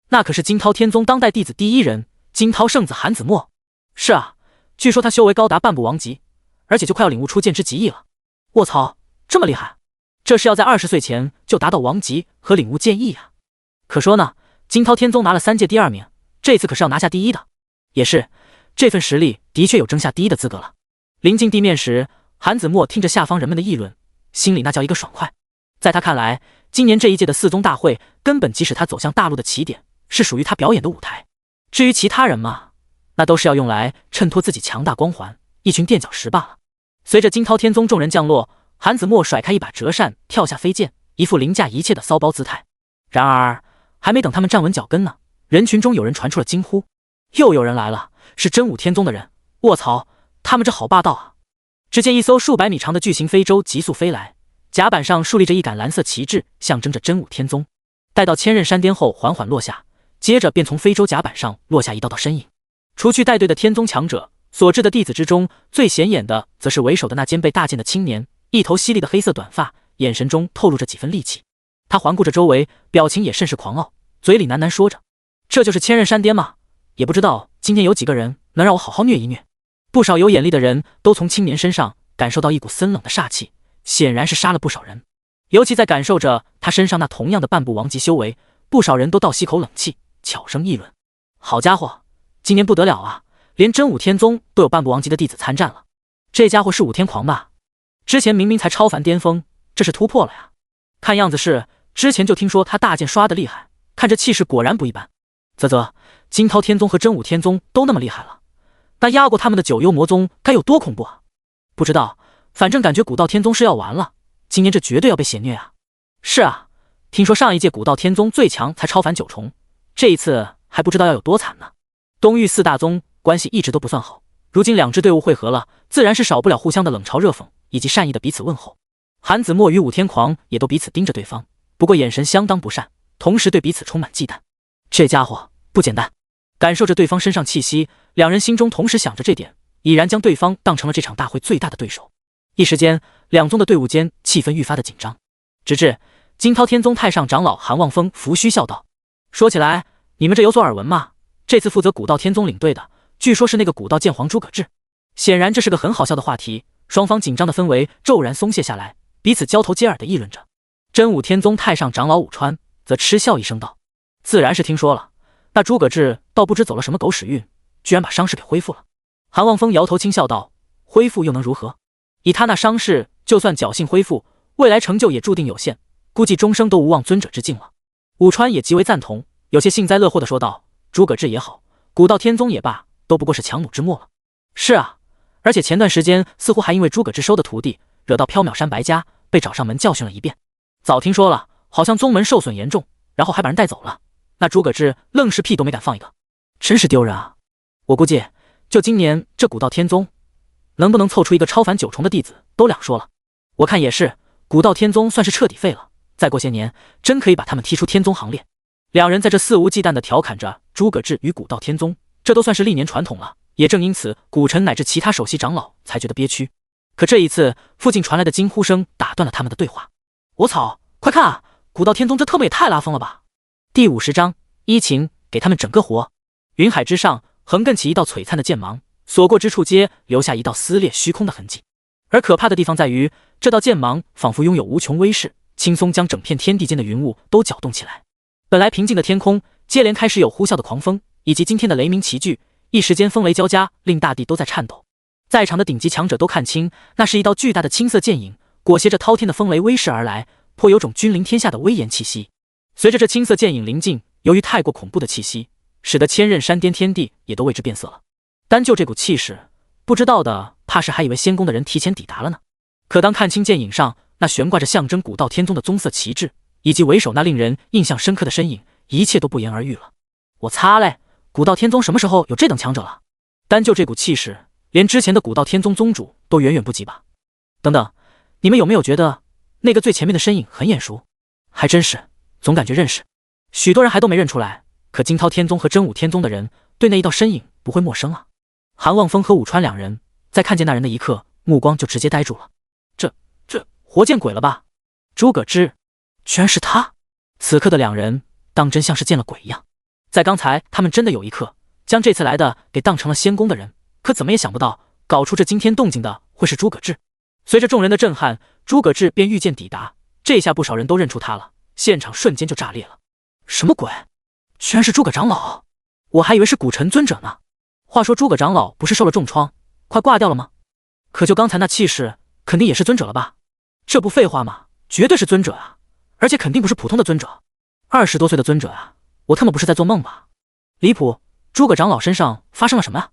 那可是金涛天宗当代弟子第1人，金涛圣子韩子墨。是啊，据说他修为高达半步王级，而且就快要领悟出剑之极意了。卧槽，这么厉害！这是要在20岁前就达到王级和领悟剑意啊！可说呢，金涛天宗拿了3届第2名，这次可是要拿下第1的。也是，这份实力的确有争下第1的资格了。”临近地面时，韩子墨听着下方人们的议论，心里那叫一个爽快。在他看来，今年这一届的4宗大会根本即使他走向大陆的起点，是属于他表演的舞台。至于其他人嘛，那都是要用来衬托自己强大光环，一群垫脚石罢了。随着金涛天宗众人降落，韩子墨甩开一把折扇，跳下飞剑，一副凌驾一切的骚包姿态。然而还没等他们站稳脚跟呢，人群中有人传出了惊呼：“又有人来了，是真武天宗的人！卧槽，他们这好霸道啊！”只见一艘数百米长的巨型飞舟急速飞来，甲板上竖立着一杆蓝色旗帜，象征着真武天宗。待到千仞山巅后缓缓落下，接着便从非洲甲板上落下一道道身影。除去带队的天宗强者，所至的弟子之中，最显眼的则是为首的那肩背大剑的青年，一头犀利的黑色短发，眼神中透露着几分戾气。他环顾着周围，表情也甚是狂傲，嘴里喃喃说着：“这就是千仞山巅吗？也不知道今天有几个人能让我好好虐一虐。”不少有眼力的人都从青年身上感受到一股森冷的煞气，显然是杀了不少人。尤其在感受着他身上那同样的半步王级修为，不少人都倒吸口冷气，悄声议论：“好家伙，今年不得了啊，连真武天宗都有半步王级的弟子参战了。这家伙是武天狂吧？之前明明才超凡巅峰，这是突破了呀。看样子是之前就听说他大剑刷得厉害，看这气势果然不一般。啧，金涛天宗和真武天宗都那么厉害了，那压过他们的九幽魔宗该有多恐怖啊！不知道，反正感觉古道天宗是要完了，今年这绝对要被血虐啊！是啊，听说上一届古道天宗最强才超凡9重，这一次还不知道要有多惨呢。东域4大宗关系一直都不算好，如今2支队伍汇合了，自然是少不了互相的冷嘲热讽以及善意的彼此问候。韩子墨与武天狂也都彼此盯着对方，不过眼神相当不善，同时对彼此充满忌惮。这家伙不简单。感受着对方身上气息，两人心中同时想着这点，已然将对方当成了这场大会最大的对手。一时间，两宗的队伍间气氛愈发的紧张。直至金涛天宗太上长老韩望风拂须笑道：“说起来，你们这有所耳闻吗？这次负责古道天宗领队的，据说是那个古道剑皇诸葛志。”显然这是个很好笑的话题，双方紧张的氛围骤然松懈下来，彼此交头接耳的议论着。真武天宗太上长老武川则嗤笑一声道：“自然是听说了。那诸葛志倒不知走了什么狗屎运，居然把伤势给恢复了。”韩望风摇头轻笑道：“恢复又能如何？以他那伤势，就算侥幸恢复，未来成就也注定有限，估计终生都无望尊者之境了。”武川也极为赞同，有些幸灾乐祸地说道：“诸葛志也好，古道天宗也罢，都不过是强弩之末了。”是啊，而且前段时间似乎还因为诸葛志收的徒弟，惹到缥缈山白家，被找上门教训了一遍。早听说了，好像宗门受损严重，然后还把人带走了。那诸葛志愣是屁都没敢放一个，真是丢人啊！我估计，就今年这古道天宗，能不能凑出一个超凡9重的弟子，都两说了。我看也是，古道天宗算是彻底废了，再过些年，真可以把他们踢出天宗行列。两人在这肆无忌惮地调侃着诸葛志与古道天宗，这都算是历年传统了。也正因此，古尘乃至其他首席长老才觉得憋屈。可这一次，附近传来的惊呼声打断了他们的对话。我操，快看啊！古道天宗这特么也太拉风了吧！第50章依情，给他们整个活。云海之上横亘起一道璀璨的剑芒，所过之处皆留下一道撕裂虚空的痕迹。而可怕的地方在于，这道剑芒仿佛拥有无穷威势，轻松将整片天地间的云雾都搅动起来。本来平静的天空，接连开始有呼啸的狂风，以及惊天的雷鸣齐聚，一时间风雷交加，令大地都在颤抖。在场的顶级强者都看清，那是一道巨大的青色剑影，裹挟着滔天的风雷威势而来，颇有种君临天下的威严气息。随着这青色剑影临近，由于太过恐怖的气息，使得千仞山巅天地也都为之变色了。单就这股气势，不知道的怕是还以为仙宫的人提前抵达了呢。可当看清剑影上那悬挂着象征古道天宗的棕色旗帜，以及为首那令人印象深刻的身影，一切都不言而喻了。我擦嘞，古道天宗什么时候有这等强者了？单就这股气势，连之前的古道天宗宗主都远远不及吧。等等，你们有没有觉得那个最前面的身影很眼熟？还真是，总感觉认识。许多人还都没认出来，可金涛天宗和真武天宗的人对那一道身影不会陌生啊。韩望风和武川两人在看见那人的一刻，目光就直接呆住了。这活见鬼了吧？诸葛之居然是他！此刻的两人当真像是见了鬼一样。在刚才他们真的有一刻将这次来的给当成了仙宫的人，可怎么也想不到搞出这惊天动静的会是诸葛志。随着众人的震撼，诸葛志便御剑抵达，这下不少人都认出他了，现场瞬间就炸裂了。什么鬼？居然是诸葛长老！我还以为是古尘尊者呢。话说诸葛长老不是受了重创，快挂掉了吗？可就刚才那气势，肯定也是尊者了吧？这不废话吗？绝对是尊者啊！而且肯定不是普通的尊者，20多岁的尊者啊！我他妈不是在做梦吧？离谱！诸葛长老身上发生了什么啊？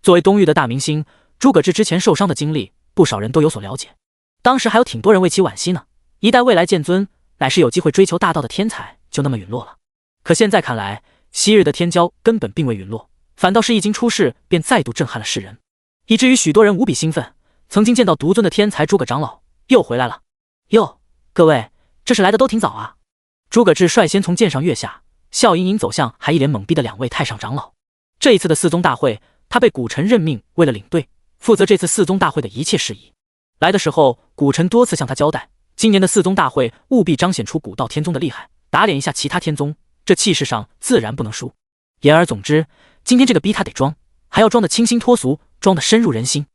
作为东域的大明星，诸葛志之前受伤的经历，不少人都有所了解。当时还有挺多人为其惋惜呢。一代未来剑尊，乃是有机会追求大道的天才，就那么陨落了。可现在看来，昔日的天骄根本并未陨落，反倒是一经出世便再度震撼了世人，以至于许多人无比兴奋。曾经见到独尊的天才诸葛长老又回来了。哟，各位，这是来的都挺早啊。诸葛志率先从剑上跃下，笑盈盈走向还一脸懵逼的两位太上长老。这一次的4宗大会，他被古尘任命为了领队，负责这次4宗大会的一切事宜。来的时候，古尘多次向他交代，今年的4宗大会务必彰显出古道天宗的厉害，打脸一下其他天宗，这气势上自然不能输。言而总之，今天这个逼他得装，还要装得清新脱俗，装得深入人心。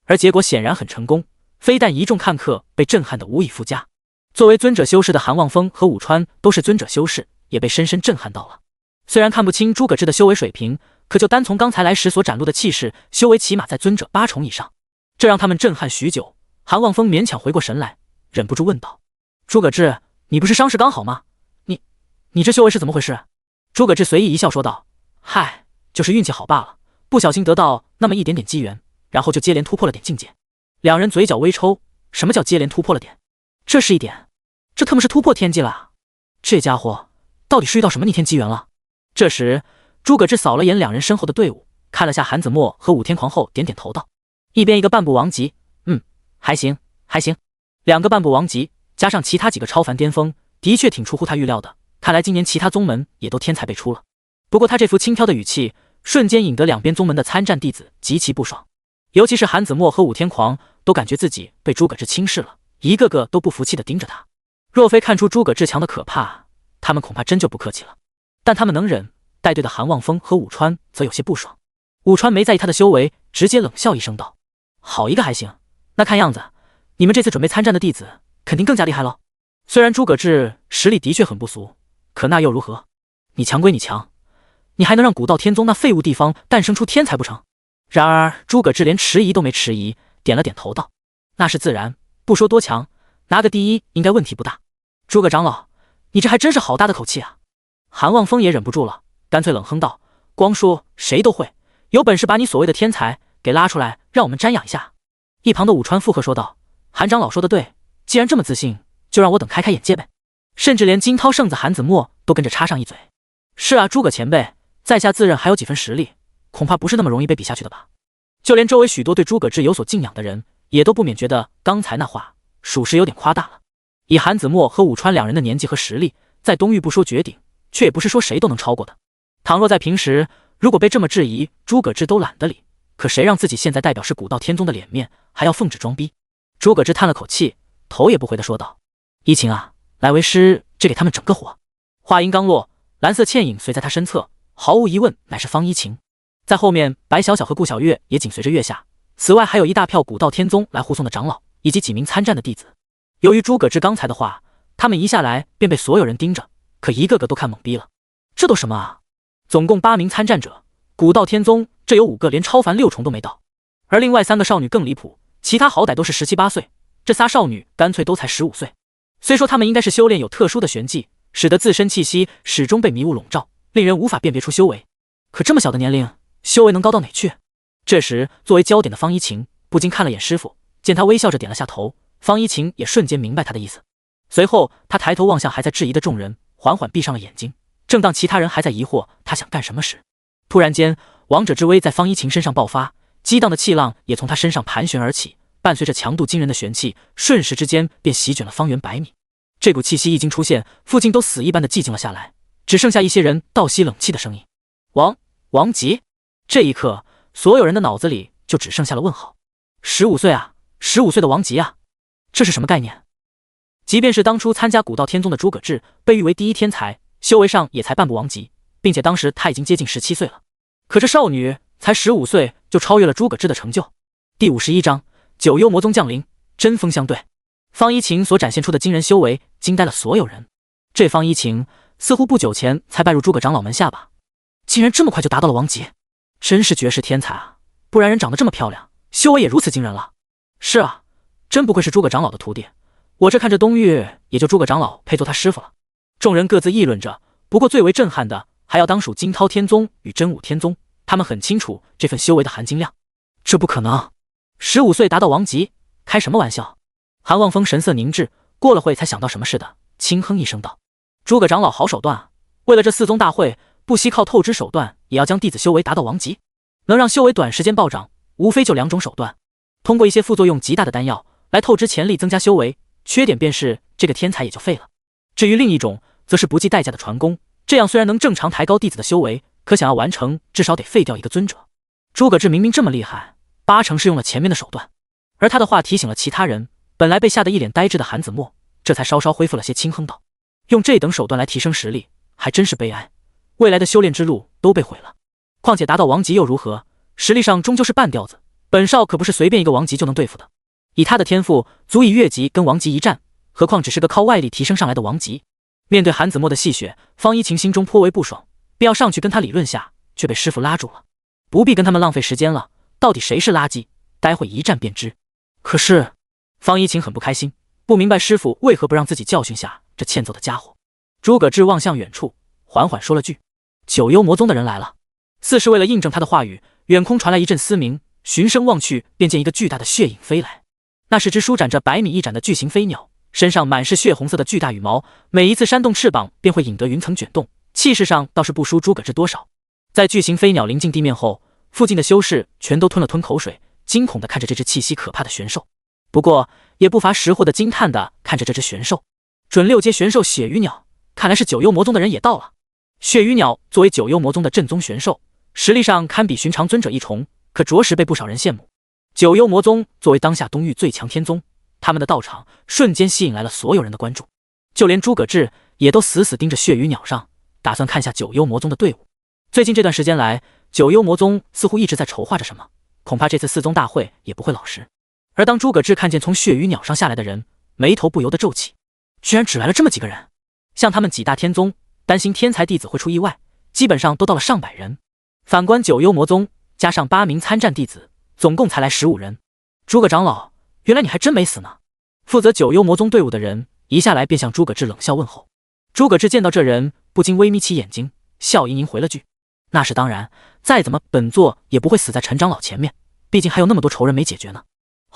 而结果显然很成功，非但一众看客被震撼得无以复加，作为尊者修士的韩望风和武川都是尊者修士，也被深深震撼到了。虽然看不清诸葛志的修为水平，可就单从刚才来时所展露的气势，修为起码在尊者8重以上，这让他们震撼许久。韩望风勉强回过神来，忍不住问道：“诸葛志，你不是伤势刚好吗？你这修为是怎么回事？”诸葛志随意一笑说道：“嗨，就是运气好罢了，不小心得到那么一点点机缘，然后就接连突破了点境界。两人嘴角微抽，什么叫接连突破了点？这是一点，这他妈是突破天际了啊！这家伙到底是遇到什么逆天机缘了？这时，诸葛志扫了眼两人身后的队伍，看了下韩子墨和武天狂后，点点头道：“一边一个半步王级，还行，还行。两个半步王级，加上其他几个超凡巅峰，的确挺出乎他预料的。看来今年其他宗门也都天才辈出了。不过他这副轻佻的语气，瞬间引得两边宗门的参战弟子极其不爽，尤其是韩子墨和武天狂，都感觉自己被诸葛志轻视了，一个个都不服气地盯着他。若非看出诸葛志强的可怕，他们恐怕真就不客气了。但他们能忍，带队的韩望风和武川则有些不爽。武川没在意他的修为，直接冷笑一声道：“好一个还行，那看样子你们这次准备参战的弟子肯定更加厉害了。虽然诸葛志实力的确很不俗，可那又如何？你强归你强，你还能让古道天宗那废物地方诞生出天才不成？”然而诸葛志连迟疑都没迟疑，点了点头道：“那是自然，不说多强，拿个第一应该问题不大。诸葛长老，你这还真是好大的口气啊！”韩望风也忍不住了，干脆冷哼道：“光说谁都会，有本事把你所谓的天才给拉出来，让我们瞻仰一下。”一旁的武川附和说道：“韩长老说的对，既然这么自信，就让我等开开眼界呗。”甚至连金涛圣子韩子墨都跟着插上一嘴：“是啊，诸葛前辈，在下自认还有几分实力，恐怕不是那么容易被比下去的吧？”就连周围许多对诸葛志有所敬仰的人，也都不免觉得刚才那话属实有点夸大了。以韩子墨和武川两人的年纪和实力，在东域不说绝顶，却也不是说谁都能超过的。倘若在平时，如果被这么质疑，诸葛志都懒得理。可谁让自己现在代表是古道天宗的脸面，还要奉旨装逼？诸葛志叹了口气，头也不回地说道：“依晴啊，来为师这给他们整个活。”话音刚落，蓝色倩影随在他身侧，毫无疑问乃是方依晴。在后面，白小小和顾小月也紧随着月下。此外，还有一大票古道天宗来护送的长老，以及几名参战的弟子。由于诸葛志刚才的话，他们一下来便被所有人盯着，可一个个都看懵逼了。这都什么啊？总共8名参战者，古道天宗这有5个连超凡6重都没到，而另外3个少女更离谱，其他好歹都是17、18岁，这仨少女干脆都才15岁。虽说她们应该是修炼有特殊的玄技，使得自身气息始终被迷雾笼罩，令人无法辨别出修为，可这么小的年龄，修为能高到哪去？这时，作为焦点的方一晴不禁看了眼师傅，见他微笑着点了下头，方一晴也瞬间明白他的意思。随后，他抬头望向还在质疑的众人，缓缓闭上了眼睛。正当其他人还在疑惑他想干什么时，突然间，王者之威在方一晴身上爆发，激荡的气浪也从他身上盘旋而起，伴随着强度惊人的玄气，瞬时之间便席卷了方圆100米。这股气息一经出现，附近都死一般的寂静了下来，只剩下一些人倒吸冷气的声音。王级！这一刻，所有人的脑子里就只剩下了问号。15岁啊，15岁的王级啊，这是什么概念？即便是当初参加古道天宗的诸葛志，被誉为第一天才，修为上也才半步王级，并且当时他已经接近17岁了。可这少女才15岁就超越了诸葛志的成就。第51章，九幽魔宗降临，针锋相对。方一晴所展现出的惊人修为，惊呆了所有人。这方一晴似乎不久前才拜入诸葛长老门下吧？竟然这么快就达到了王级，真是绝世天才啊！不然人长得这么漂亮，修为也如此惊人了。是啊，真不愧是诸葛长老的徒弟，我这看这东域也就诸葛长老配做他师傅了。众人各自议论着，不过最为震撼的还要当属金涛天宗与真武天宗，他们很清楚这份修为的含金量。这不可能，15岁达到王级，开什么玩笑？韩望风神色凝滞，过了会才想到什么似的，轻哼一声道：“诸葛长老好手段啊！为了这4宗大会，不惜靠透支手段，也要将弟子修为达到王级。能让修为短时间暴涨，无非就2种手段：通过一些副作用极大的丹药来透支潜力，增加修为，缺点便是这个天才也就废了。至于另一种，则是不计代价的传功，这样虽然能正常抬高弟子的修为，可想要完成，至少得废掉一个尊者。诸葛志明明这么厉害，8成是用了前面的手段。”而他的话提醒了其他人，本来被吓得一脸呆滞的韩子墨，这才稍稍恢复了些，轻哼道：“用这等手段来提升实力，还真是悲哀，未来的修炼之路都被毁了。况且达到王级又如何？实力上终究是半吊子，本少可不是随便一个王级就能对付的。以他的天赋，足以越级跟王级一战，何况只是个靠外力提升上来的王级。”面对韩子墨的戏谑，方一晴心中颇为不爽，便要上去跟他理论下，却被师傅拉住了。不必跟他们浪费时间了，到底谁是垃圾，待会一战便知。可是方一晴很不开心，不明白师傅为何不让自己教训下这欠揍的家伙。诸葛志望向远处，缓缓说了句：“九幽魔宗的人来了。”似是为了印证他的话语，远空传来一阵嘶鸣，循声望去，便见一个巨大的血影飞来。那是只舒展着100米一展的巨型飞鸟，身上满是血红色的巨大羽毛，每一次扇动翅膀便会引得云层卷动，气势上倒是不输诸葛志多少。在巨型飞鸟临近地面后，附近的修士全都吞了吞口水，惊恐地看着这只气息可怕的玄兽。不过也不乏识货的惊叹地看着这只玄兽。准6阶玄兽血鱼鸟，看来是九幽魔宗的人也到了。血鱼鸟作为九幽魔宗的正宗玄兽，实力上堪比寻常尊者一重，可着实被不少人羡慕。九幽魔宗作为当下东域最强天宗，他们的到场瞬间吸引来了所有人的关注，就连诸葛志也都死死盯着血鱼鸟上，打算看下九幽魔宗的队伍。最近这段时间来，九幽魔宗似乎一直在筹划着什么，恐怕这次4宗大会也不会老实。而当诸葛志看见从血鱼鸟上下来的人，眉头不由得皱起，居然只来了这么几个人。像他们几大天宗，担心天才弟子会出意外，基本上都到了上百人。反观九幽魔宗，加上8名参战弟子，总共才来15人。诸葛长老，原来你还真没死呢。负责九幽魔宗队伍的人一下来便向诸葛志冷笑问候。诸葛志见到这人，不禁微眯起眼睛，笑盈盈回了句：那是当然，再怎么本座也不会死在陈长老前面，毕竟还有那么多仇人没解决呢。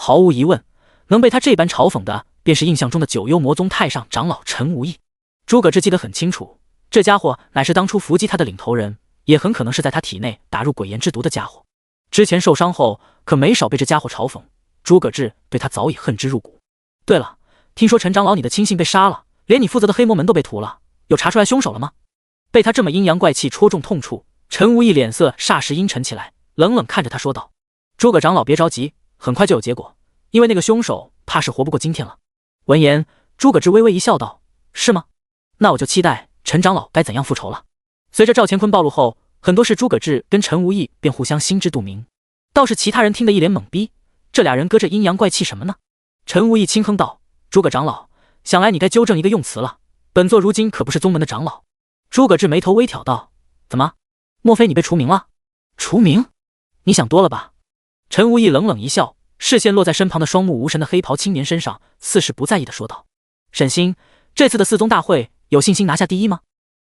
毫无疑问，能被他这般嘲讽的，便是印象中的九幽魔宗太上长老陈无义。诸葛志记得很清楚，这家伙乃是当初伏击他的领头人，也很可能是在他体内打入鬼炎之毒的家伙。之前受伤后，可没少被这家伙嘲讽。诸葛志对他早已恨之入骨。对了，听说陈长老你的亲信被杀了，连你负责的黑魔门都被屠了，有查出来凶手了吗？被他这么阴阳怪气戳中痛处，陈无义脸色霎时阴沉起来，冷冷看着他说道：诸葛长老别着急，很快就有结果，因为那个凶手怕是活不过今天了。闻言，诸葛志微微一笑道：是吗？那我就期待陈长老该怎样复仇了。随着赵乾坤暴露后，很多事诸葛志跟陈无义便互相心知肚明，倒是其他人听得一脸懵逼，这俩人搁这阴阳怪气什么呢？陈无义轻哼道：诸葛长老，想来你该纠正一个用词了，本座如今可不是宗门的长老。诸葛志眉头微挑道：怎么，莫非你被除名了？除名？你想多了吧。陈无义冷冷一笑，视线落在身旁的双目无神的黑袍青年身上，似是不在意的说道：沈星，这次的4宗大会有信心拿下第一吗？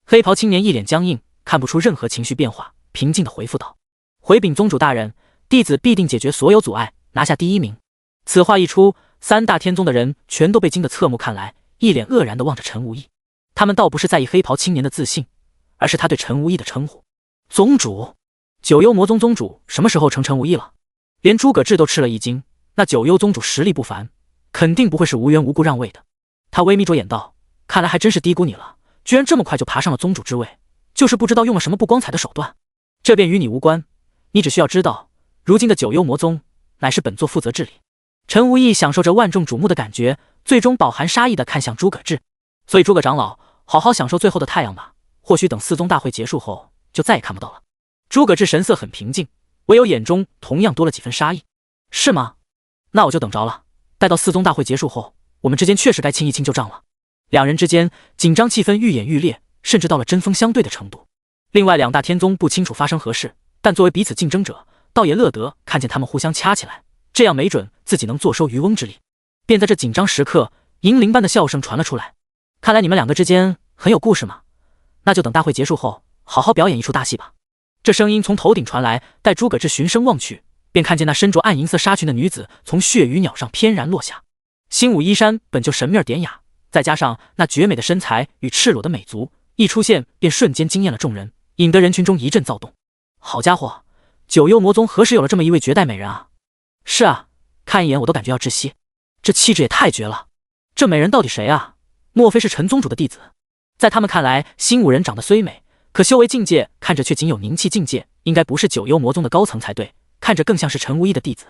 黑袍青年一脸僵硬，看不出任何情绪变化，平静地回复道：回禀宗主大人，弟子必定解决所有阻碍，拿下第1名。此话一出，3大天宗的人全都被惊得侧目看来，一脸愕然地望着陈无义。他们倒不是在意黑袍青年的自信，而是他对陈无义的称呼。宗主？九幽魔宗宗主什么时候成陈无义了？连诸葛志都吃了一惊，那九幽宗主实力不凡，肯定不会是无缘无故让位的。他微眯着眼道：看来还真是低估你了，居然这么快就爬上了宗主之位，就是不知道用了什么不光彩的手段。这便与你无关，你只需要知道，如今的九幽魔宗乃是本座负责治理。陈无义享受着万众瞩目的感觉，最终饱含杀意地看向诸葛志。所以诸葛长老，好好享受最后的太阳吧，或许等4宗大会结束后，就再也看不到了。诸葛志神色很平静，唯有眼中同样多了几分杀意。是吗？那我就等着了，待到4宗大会结束后，我们之间确实该清一清旧账了。两人之间紧张气氛愈演愈烈，甚至到了针锋相对的程度。另外2大天宗不清楚发生何事，但作为彼此竞争者，倒也乐得看见他们互相掐起来，这样没准自己能坐收渔翁之利。便在这紧张时刻，银铃般的笑声传了出来。看来你们2个之间很有故事嘛，那就等大会结束后，好好表演一出大戏吧。这声音从头顶传来，待诸葛志循声望去，便看见那身着暗银色纱裙的女子从血鱼鸟上翩然落下。新舞衣衫本就神秘典雅，再加上那绝美的身材与赤裸的美足，一出现便瞬间惊艳了众人，引得人群中一阵躁动。好家伙，九幽魔宗何时有了这么一位绝代美人啊？是啊，看一眼我都感觉要窒息，这气质也太绝了。这美人到底谁啊？莫非是陈宗主的弟子？在他们看来，新武人长得虽美，可修为境界看着却仅有凝气境界，应该不是九幽魔宗的高层才对，看着更像是陈无义的弟子。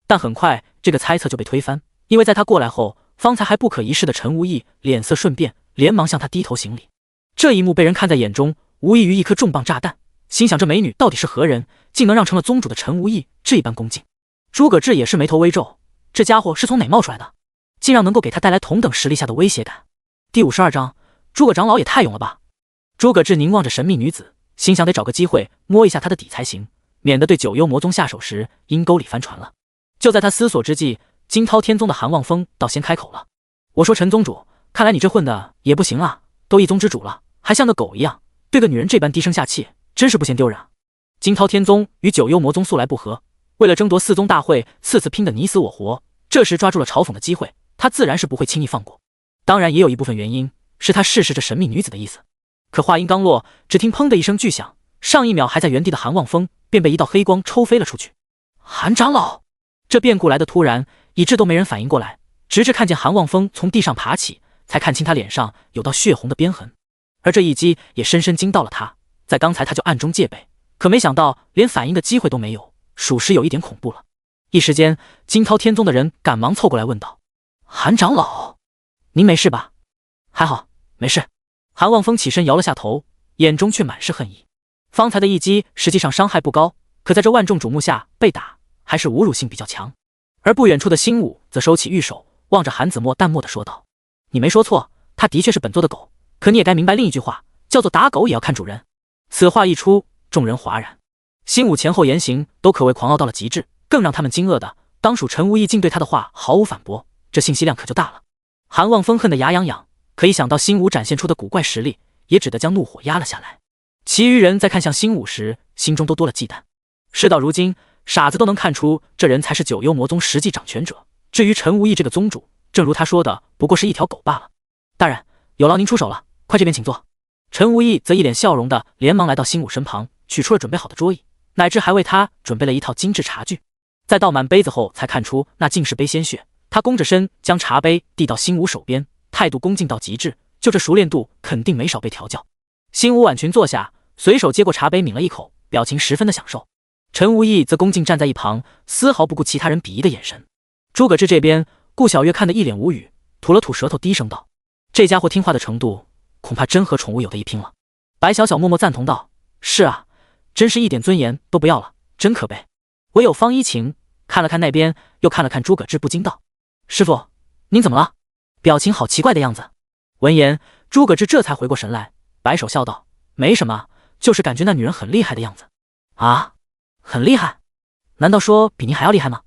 但很快这个猜测就被推翻，因为在他过来后，方才还不可一世的陈无义脸色瞬变，连忙向他低头行礼。这一幕被人看在眼中，无异于一颗重磅炸弹，心想这美女到底是何人，竟能让成了宗主的陈无义这般恭敬。诸葛志也是眉头微皱，这家伙是从哪冒出来的，竟让能够给他带来同等实力下的威胁感。第52章，诸葛长老也太勇了吧。诸葛志凝望着神秘女子，心想得找个机会摸一下她的底才行，免得对九幽魔宗下手时阴沟里翻船了。就在他思索之际，惊涛天宗的韩望风倒先开口了：我说陈宗主，看来你这混的也不行啊，都一宗之主了，还像个狗一样，对个女人这般低声下气，真是不嫌丢人啊。惊涛天宗与九幽魔宗素来不和，为了争夺四宗大会，次次拼得你死我活。这时抓住了嘲讽的机会，他自然是不会轻易放过。当然，也有一部分原因是他试试这神秘女子的意思。可话音刚落，只听砰的一声巨响，上一秒还在原地的韩望风便被一道黑光抽飞了出去。韩长老，这变故来的突然，以致都没人反应过来，直至看见韩望风从地上爬起，才看清他脸上有道血红的鞭痕。而这一击也深深惊到了他，在刚才他就暗中戒备，可没想到连反应的机会都没有，属实有一点恐怖了。一时间，惊涛天宗的人赶忙凑过来问道：“韩长老，您没事吧？”“还好，没事。”韩望风起身摇了下头，眼中却满是恨意。方才的一击实际上伤害不高，可在这万众瞩目下被打，还是侮辱性比较强。而不远处的星武则收起玉手，望着韩子墨淡漠地说道：“你没说错，他的确是本座的狗，可你也该明白另一句话，叫做打狗也要看主人。”此话一出，众人哗然。星武前后言行都可谓狂傲到了极致，更让他们惊愕的，当属陈无义竟对他的话毫无反驳，这信息量可就大了。韩望风恨得牙痒痒，可一想到星武展现出的古怪实力，也只得将怒火压了下来。其余人在看向星武时，心中都多了忌惮。事到如今，傻子都能看出这人才是九幽魔宗实际掌权者，至于陈无义这个宗主，正如他说的，不过是一条狗罢了。大人，有劳您出手了，快这边请坐。陈无义则一脸笑容的连忙来到星武身旁，取出了准备好的桌椅，乃至还为他准备了一套精致茶具。在倒满杯子后，才看出那竟是杯鲜血。他弓着身将茶杯递到星武手边，态度恭敬到极致，就这熟练度肯定没少被调教。星武挽裙坐下，随手接过茶杯抿了一口，表情十分的享受。陈无义则恭敬站在一旁，丝毫不顾其他人鄙夷的眼神。诸葛志这边，顾小月看得一脸无语，吐了吐舌头，低声道：“这家伙听话的程度，恐怕真和宠物有的一拼了。”白小小默默赞同道：“是啊，真是一点尊严都不要了，真可悲。”唯有方一晴看了看那边，又看了看诸葛志，不禁道：“师傅，您怎么了？表情好奇怪的样子。”闻言，诸葛志这才回过神来，摆手笑道：“没什么，就是感觉那女人很厉害的样子。”“啊，很厉害？难道说比您还要厉害吗？”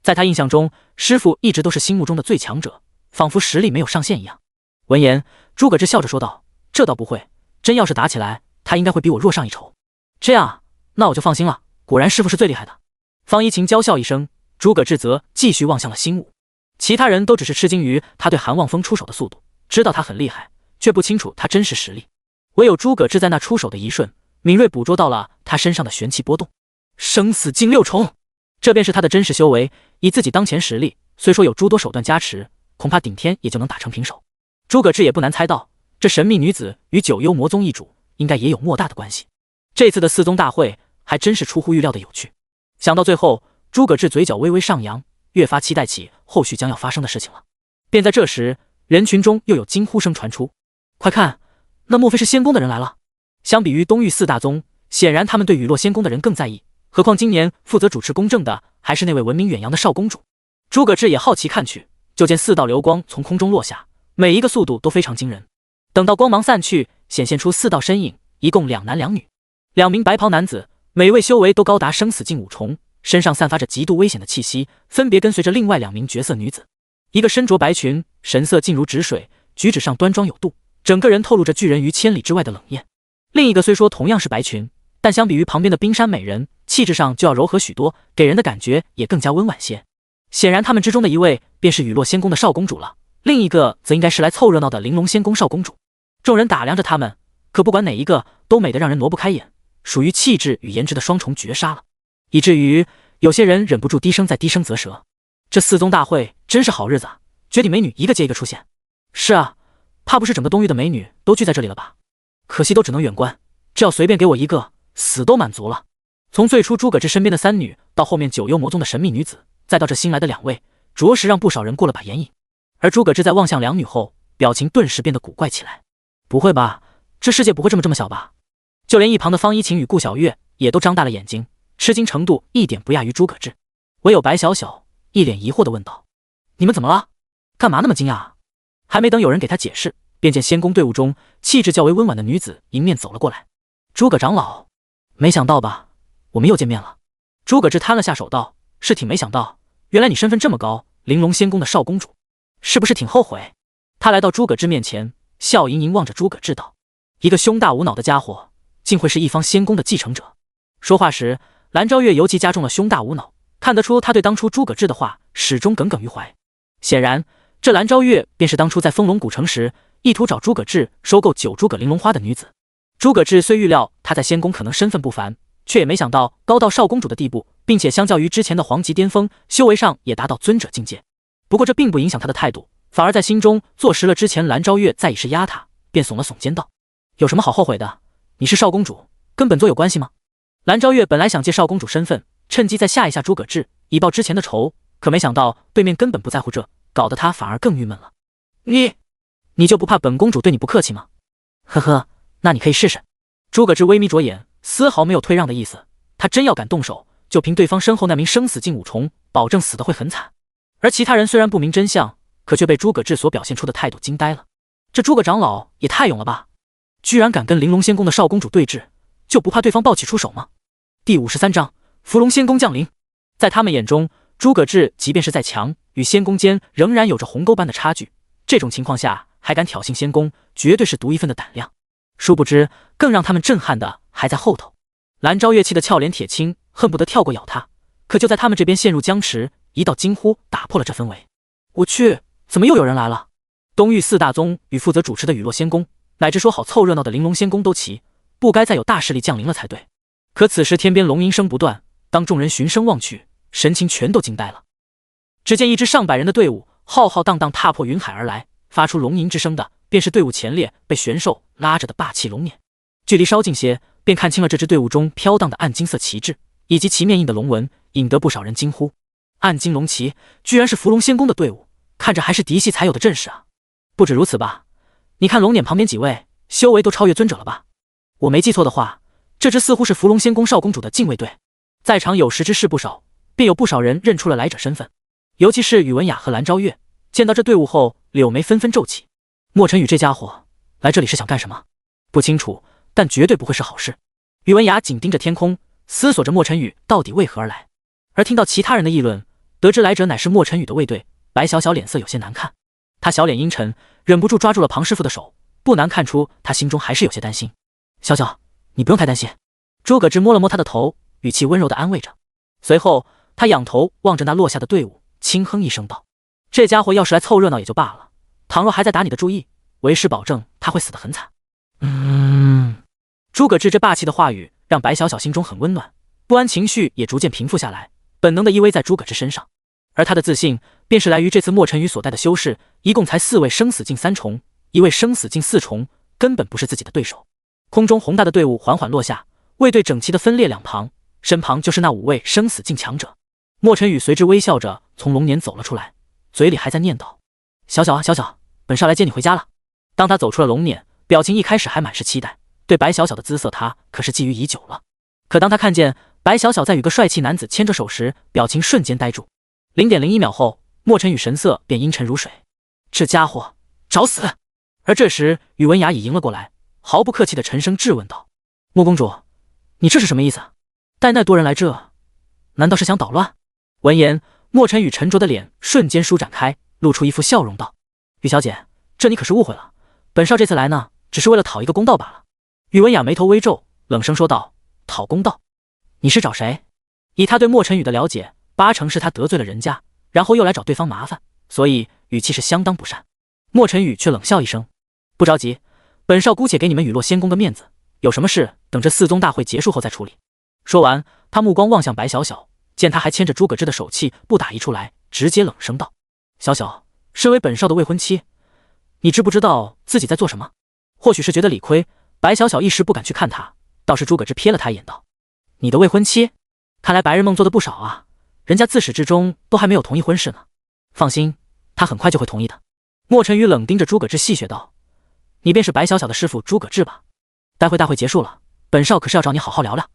在他印象中，师傅一直都是心目中的最强者，仿佛实力没有上限一样。闻言，诸葛志笑着说道：“这倒不会，真要是打起来，他应该会比我弱上一筹。”“这样，那我就放心了，果然师傅是最厉害的。”方一晴娇笑一声，诸葛志则继续望向了星武。其他人都只是吃惊于他对韩望风出手的速度，知道他很厉害，却不清楚他真实实力。唯有诸葛志在那出手的一瞬，敏锐捕捉到了他身上的玄气波动。生死境六重，这便是他的真实修为。以自己当前实力，虽说有诸多手段加持，恐怕顶天也就能打成平手。诸葛志也不难猜到，这神秘女子与九幽魔宗一主应该也有莫大的关系。这次的四宗大会还真是出乎预料的有趣。想到最后，诸葛志嘴角微微上扬，越发期待起后续将要发生的事情了。便在这时，人群中又有惊呼声传出：“快看，那莫非是仙宫的人来了？”相比于东域四大宗，显然他们对雨落仙宫的人更在意，何况今年负责主持公正的还是那位闻名远扬的少公主。诸葛志也好奇看去，就见四道流光从空中落下，每一个速度都非常惊人。等到光芒散去，显现出四道身影，一共两男两女，2名白袍男子，每位修为都高达生死境5重，身上散发着极度危险的气息，分别跟随着另外2名绝色女子。一个身着白裙，神色静如止水，举止上端庄有度，整个人透露着拒人于千里之外的冷艳。另一个虽说同样是白裙，但相比于旁边的冰山美人，气质上就要柔和许多，给人的感觉也更加温婉些。显然他们之中的一位便是雨落仙宫的少公主了，另一个则应该是来凑热闹的玲珑仙宫少公主。众人打量着他们，可不管哪一个都美得让人挪不开眼，属于气质与颜值的双重绝杀了，以至于有些人忍不住低声再低声啧舌。这四宗大会真是好日子啊，绝顶美女一个接一个出现。是啊，怕不是整个东域的美女都聚在这里了吧？可惜都只能远观，这要随便给我一个，死都满足了。从最初诸葛志身边的3女，到后面九幽魔宗的神秘女子，再到这新来的2位，着实让不少人过了把眼瘾。而诸葛志在望向2女后，表情顿时变得古怪起来。不会吧，这世界不会这么小吧？就连一旁的方一晴与顾小月也都张大了眼睛，吃惊程度一点不亚于诸葛志。唯有白小小一脸疑惑地问道：“你们怎么了？干嘛那么惊讶啊？”还没等有人给他解释，便见仙宫队伍中气质较为温婉的女子迎面走了过来。诸葛长老，没想到吧，我们又见面了。诸葛志摊了下手道：“是挺没想到，原来你身份这么高，玲珑仙宫的少公主，是不是挺后悔？”他来到诸葛志面前，笑盈盈望着诸葛志道：“一个胸大无脑的家伙，竟会是一方仙宫的继承者？说话时，蓝昭月尤其加重了胸大无脑，看得出他对当初诸葛志的话始终耿耿于怀。显然，这蓝昭月便是当初在丰隆古城时意图找诸葛志收购9诸葛玲珑花的女子。诸葛志虽预料他在仙宫可能身份不凡，却也没想到高到少公主的地步，并且相较于之前的皇级巅峰，修为上也达到尊者境界。不过这并不影响他的态度，反而在心中坐实了之前蓝昭月再以势压他，便耸了耸肩道：“有什么好后悔的？你是少公主，跟本座有关系吗？”蓝昭月本来想借少公主身份，趁机再吓一下诸葛志，以报之前的仇，可没想到对面根本不在乎这，搞得他反而更郁闷了。你就不怕本公主对你不客气吗？呵呵，那你可以试试。诸葛志微眯着眼，丝毫没有退让的意思。他真要敢动手，就凭对方身后那名生死境五重，保证死得会很惨。而其他人虽然不明真相，可却被诸葛志所表现出的态度惊呆了。这诸葛长老也太勇了吧，居然敢跟玲珑仙宫的少公主对峙，就不怕对方暴起出手吗？第53章伏龙仙宫降临。在他们眼中，诸葛志即便是再强，与仙宫间仍然有着鸿沟般的差距，这种情况下还敢挑衅仙宫，绝对是独一份的胆量。殊不知，更让他们震撼的还在后头。蓝昭月气得俏脸铁青，恨不得跳过咬他，可就在他们这边陷入僵持，一道惊呼打破了这氛围。我去，怎么又有人来了？东域4大宗与负责主持的雨落仙宫，乃至说好凑热闹的玲珑仙宫都齐，不该再有大势力降临了才对。可此时天边龙吟声不断，当众人循声望去，神情全都惊呆了。只见一支上百人的队伍浩浩荡荡踏破云海而来，发出龙吟之声的便是队伍前列被玄兽拉着的霸气龙辇。距离稍近些，便看清了这支队伍中飘荡的暗金色旗帜以及旗面印的龙纹，引得不少人惊呼：暗金龙旗居然是伏龙仙宫的队伍，看着还是嫡系才有的阵势啊！不止如此吧，你看龙辇旁边几位修为都超越尊者了吧？我没记错的话，这支似乎是伏龙仙宫少公主的禁卫队。在场有识之士不少，便有不少人认出了来者身份，尤其是宇文雅和蓝昭月，见到这队伍后，柳眉纷纷皱起。莫尘宇这家伙来这里是想干什么？不清楚，但绝对不会是好事。宇文雅紧盯着天空，思索着莫尘宇到底为何而来。而听到其他人的议论，得知来者乃是莫尘宇的卫队，白小小脸色有些难看。他小脸阴沉，忍不住抓住了庞师傅的手，不难看出他心中还是有些担心。小小，你不用太担心。诸葛志摸了摸他的头，语气温柔地安慰着。随后他仰头望着那落下的队伍，轻哼一声道：这家伙要是来凑热闹也就罢了，倘若还在打你的注意，为师保证他会死得很惨。诸葛志这霸气的话语让白小小心中很温暖，不安情绪也逐渐平复下来，本能地依偎在诸葛志身上。而他的自信便是来于这次莫尘宇所带的修士一共才4位生死境3重，1位生死境4重，根本不是自己的对手。空中宏大的队伍缓缓落下，卫队整齐地分列两旁，身旁就是那5位生死境强者。莫尘宇随之微笑着从龙辇走了出来，嘴里还在念叨：小小啊小小，本少来接你回家了。当他走出了龙辇，表情一开始还满是期待，对白小小的姿色他可是觊觎已久了。可当他看见白小小在与个帅气男子牵着手时，表情瞬间呆住。0.01秒后，莫尘宇神色便阴沉如水。这家伙找死！而这时宇文雅已迎了过来，毫不客气地沉声质问道：莫公主，你这是什么意思？带那多人来这，难道是想捣乱？闻言，莫尘宇沉着的脸瞬间舒展开，露出一副笑容道：宇小姐，这你可是误会了，本少这次来呢，只是为了讨一个公道罢了。宇文雅眉头微皱，冷声说道：讨公道？你是找谁？以他对莫尘宇的了解，8成是他得罪了人家，然后又来找对方麻烦，所以语气是相当不善。莫尘宇却冷笑一声：不着急，本少姑且给你们雨落仙宫个面子，有什么事等这4宗大会结束后再处理。说完，他目光望向白小小，见他还牵着诸葛志的手气不打一处来，直接冷声道：小小，身为本少的未婚妻，你知不知道自己在做什么？或许是觉得理亏，白小小一时不敢去看他，倒是诸葛志瞥了他一眼道：你的未婚妻？看来白日梦做的不少啊，人家自始至终都还没有同意婚事呢。放心，他很快就会同意的。莫尘宇冷盯着诸葛志戏谑道：你便是白小小的师傅诸葛志吧？待会大会结束了，本少可是要找你好好聊聊。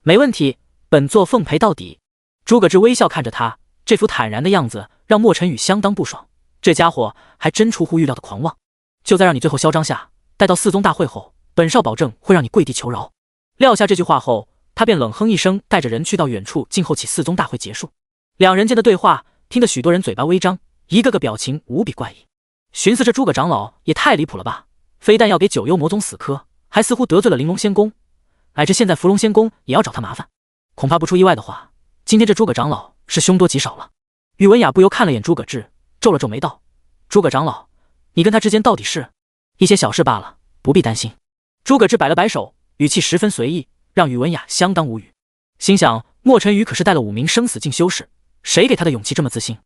没问题，本座奉陪到底。诸葛志微笑看着他，这副坦然的样子让莫尘宇相当不爽，这家伙还真出乎预料的狂妄。就在让你最后嚣张下，待到4宗大会后，本少保证会让你跪地求饶。撂下这句话后，他便冷哼一声，带着人去到远处静候起4宗大会结束。两人间的对话听得许多人嘴巴微张，一个个表情无比怪异，寻思这诸葛长老也太离谱了吧，非但要给9幽魔宗死磕，还似乎得罪了玲珑仙宫，乃至现在伏龙仙宫也要找他麻烦。恐怕不出意外的话，今天这诸葛长老是凶多吉少了。宇文雅不由看了眼诸葛志，皱了皱眉道：“诸葛长老，你跟他之间到底是一些小事罢了，不必担心。”诸葛志摆了摆手，语气十分随意，让宇文雅相当无语。心想莫晨宇可是带了5名生死境修士，谁给他的勇气这么自信？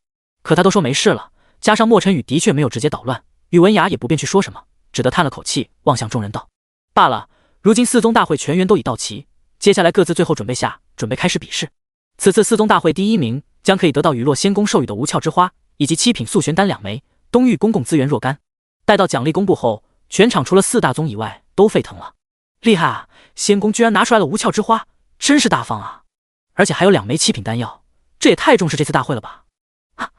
可他都说没事了，加上莫晨宇的确没有直接捣乱，宇文雅也不便去说什么，只得叹了口气，望向众人道：“罢了，如今4宗大会全员都已到齐，接下来各自最后准备下，准备开始比试。此次4宗大会第1名将可以得到雨落仙宫授予的无鞘之花以及7品素玄丹2枚，东域公共资源若干。待到奖励公布后，全场除了4大宗以外都沸腾了。厉害啊！仙宫居然拿出来了无鞘之花，真是大方啊！而且还有2枚7品丹药，这也太重视这次大会了吧！啊，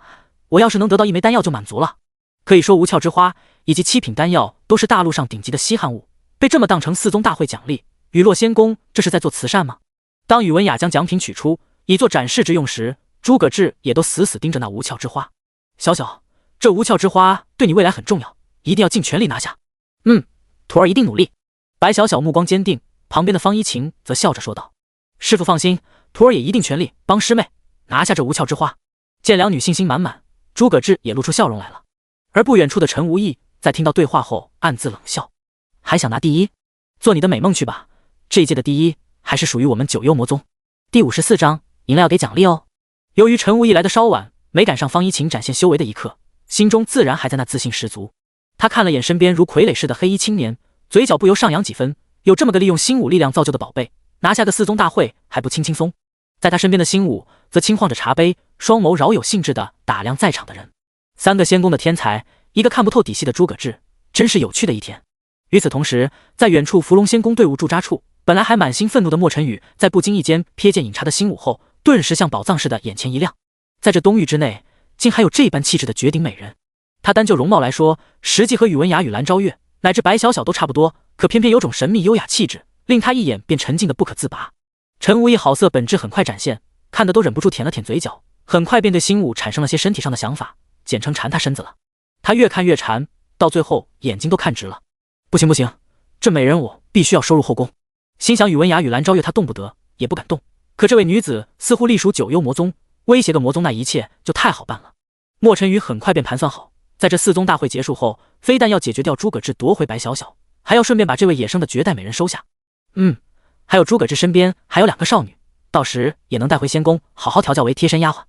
我要是能得到1枚丹药就满足了。可以说无鞘之花以及7品丹药都是大陆上顶级的稀罕物，被这么当成4宗大会奖励，雨落仙宫这是在做慈善吗？”当宇文雅将奖品取出以做展示之用时，诸葛志也都死死盯着那无鞘之花。小小，这无鞘之花对你未来很重要，一定要尽全力拿下。徒儿一定努力。白小小目光坚定，旁边的方一晴则笑着说道：“师父放心，徒儿也一定全力帮师妹拿下这无鞘之花。”见两女信心满满，诸葛志也露出笑容来了。而不远处的陈无义在听到对话后暗自冷笑：“还想拿第一？做你的美梦去吧，这一届的第一还是属于我们九幽魔宗。”第54章，赢了要给奖励哦。由于陈无义来的稍晚，没赶上方一晴展现修为的一刻，心中自然还在那自信十足。他看了眼身边如傀儡似的黑衣青年，嘴角不由上扬几分，有这么个利用新武力量造就的宝贝，拿下个4宗大会还不轻轻松。在他身边的新武则轻晃着茶杯，双眸饶有兴致地打量在场的人。3个仙宫的天才，一个看不透底细的诸葛志，真是有趣的一天。与此同时，在远处伏龙仙宫队伍驻扎处，本来还满心愤怒的莫晨宇，在不经意间瞥见饮茶的新武后，顿时像宝藏似的眼前一亮。在这东域之内，竟还有这般气质的绝顶美人。她单就容貌来说，实际和宇文雅与蓝昭月乃至白小小都差不多，可偏偏有种神秘优雅气质，令他一眼便沉浸得不可自拔。陈无义好色本质很快展现，看得都忍不住舔了舔嘴角，很快便对新武产生了些身体上的想法，简称缠他身子了。他越看越馋，到最后眼睛都看直了。不行，这美人我必须要收入后宫。心想宇文雅与蓝昭月他动不得，也不敢动，可这位女子似乎隶属九幽魔宗，威胁个魔宗那一切就太好办了。莫晨宇很快便盘算好，在这4宗大会结束后，非但要解决掉诸葛志夺回白小小，还要顺便把这位野生的绝代美人收下。还有诸葛志身边还有2个少女，到时也能带回仙宫，好好调教为贴身丫鬟。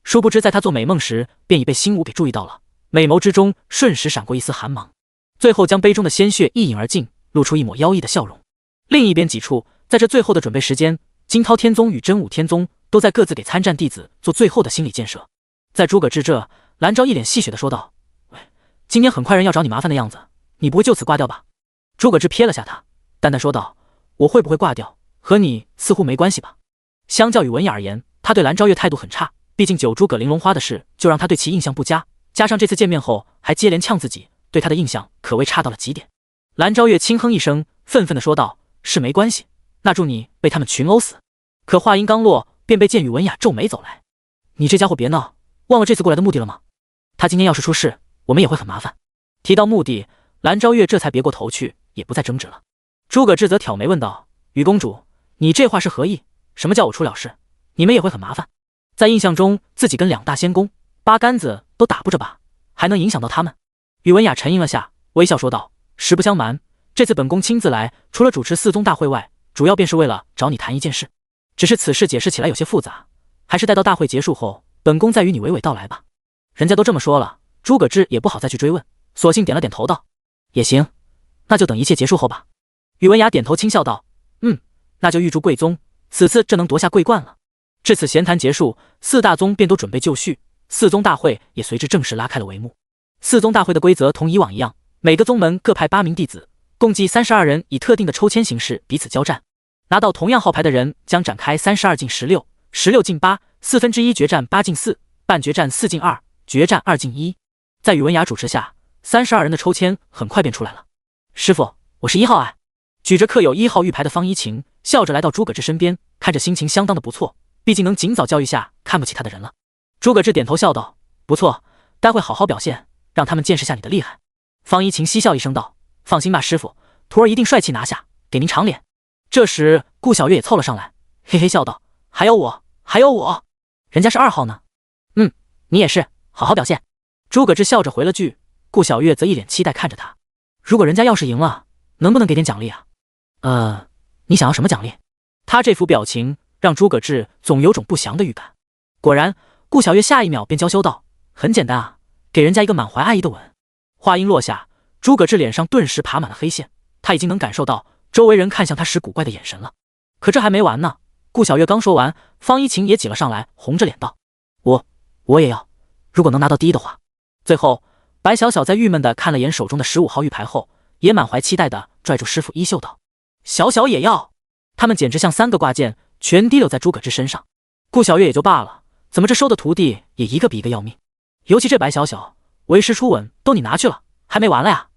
殊不知在他做美梦时，便已被新武给注意到了，美眸之中瞬时闪过一丝寒芒，最后将杯中的鲜血一饮而尽，露出一抹妖异的笑容。另一边几处，在这最后的准备时间，金涛天宗与真武天宗都在各自给参战弟子做最后的心理建设。在诸葛志这，蓝昭一脸戏谑的说道：“喂，今天很快人要找你麻烦的样子，你不会就此挂掉吧？”诸葛志瞥了下他，淡淡说道：“我会不会挂掉，和你似乎没关系吧？”相较于文雅而言，他对蓝昭月态度很差，毕竟9株葛玲珑花的事就让他对其印象不佳，加上这次见面后还接连呛自己，对他的印象可谓差到了极点。蓝昭月轻哼一声，愤愤地说道：“是没关系，那祝你被他们群殴死。”可话音刚落，便被见宇文雅皱眉走来：“你这家伙别闹，忘了这次过来的目的了吗？他今天要是出事，我们也会很麻烦。”提到目的，蓝昭月这才别过头去，也不再争执了。诸葛志则挑眉问道：“宇公主，你这话是何意？什么叫我出了事，你们也会很麻烦？在印象中，自己跟2大仙宫8竿子都打不着吧，还能影响到他们？”宇文雅沉吟了下，微笑说道：“实不相瞒，这次本宫亲自来，除了主持4宗大会外，主要便是为了找你谈一件事。只是此事解释起来有些复杂，还是待到大会结束后，本宫再与你娓娓道来吧。”人家都这么说了，诸葛志也不好再去追问，索性点了点头道：“也行，那就等一切结束后吧。”宇文雅点头轻笑道：“那就预祝贵宗此次这能夺下桂冠了。”至此闲谈结束，4大宗便都准备就绪，4宗大会也随之正式拉开了帷幕。4宗大会的规则同以往一样，每个宗门各派8名弟子，共计32人，以特定的抽签形式彼此交战。拿到同样号牌的人将展开32进16、16进8、1/4决战8进4、半决战4进2、决战2进1。在宇文雅主持下，32人的抽签很快便出来了。“师父，我是1号啊。”举着刻有1号玉牌的方一晴笑着来到诸葛志身边，看着心情相当的不错，毕竟能尽早教育下看不起他的人了。诸葛志点头笑道：“不错，待会好好表现，让他们见识下你的厉害。”方一晴嬉笑一声道：“放心吧，师父，徒儿一定帅气拿下，给您长脸。”这时顾小月也凑了上来，嘿嘿笑道：“还有我，人家是2号呢。你也是，好好表现。诸葛志笑着回了句，顾小月则一脸期待看着他。如果人家要是赢了，能不能给点奖励啊？你想要什么奖励？他这副表情让诸葛志总有种不祥的预感。果然，顾小月下一秒便娇羞道：“很简单啊，给人家一个满怀爱意的吻。”话音落下，诸葛志脸上顿时爬满了黑线，他已经能感受到周围人看向他时古怪的眼神了。可这还没完呢，顾小月刚说完，方一晴也挤了上来，红着脸道：“我也要，如果能拿到第一的话。”最后，白小小在郁闷地看了眼手中的15号玉牌后，也满怀期待地拽住师傅衣袖道：“小小也要！”他们简直像3个挂件，全滴溜在诸葛志身上。顾小月也就罢了，怎么这收的徒弟也一个比一个要命？尤其这白小小，为师初吻都你拿去了，还没完了呀！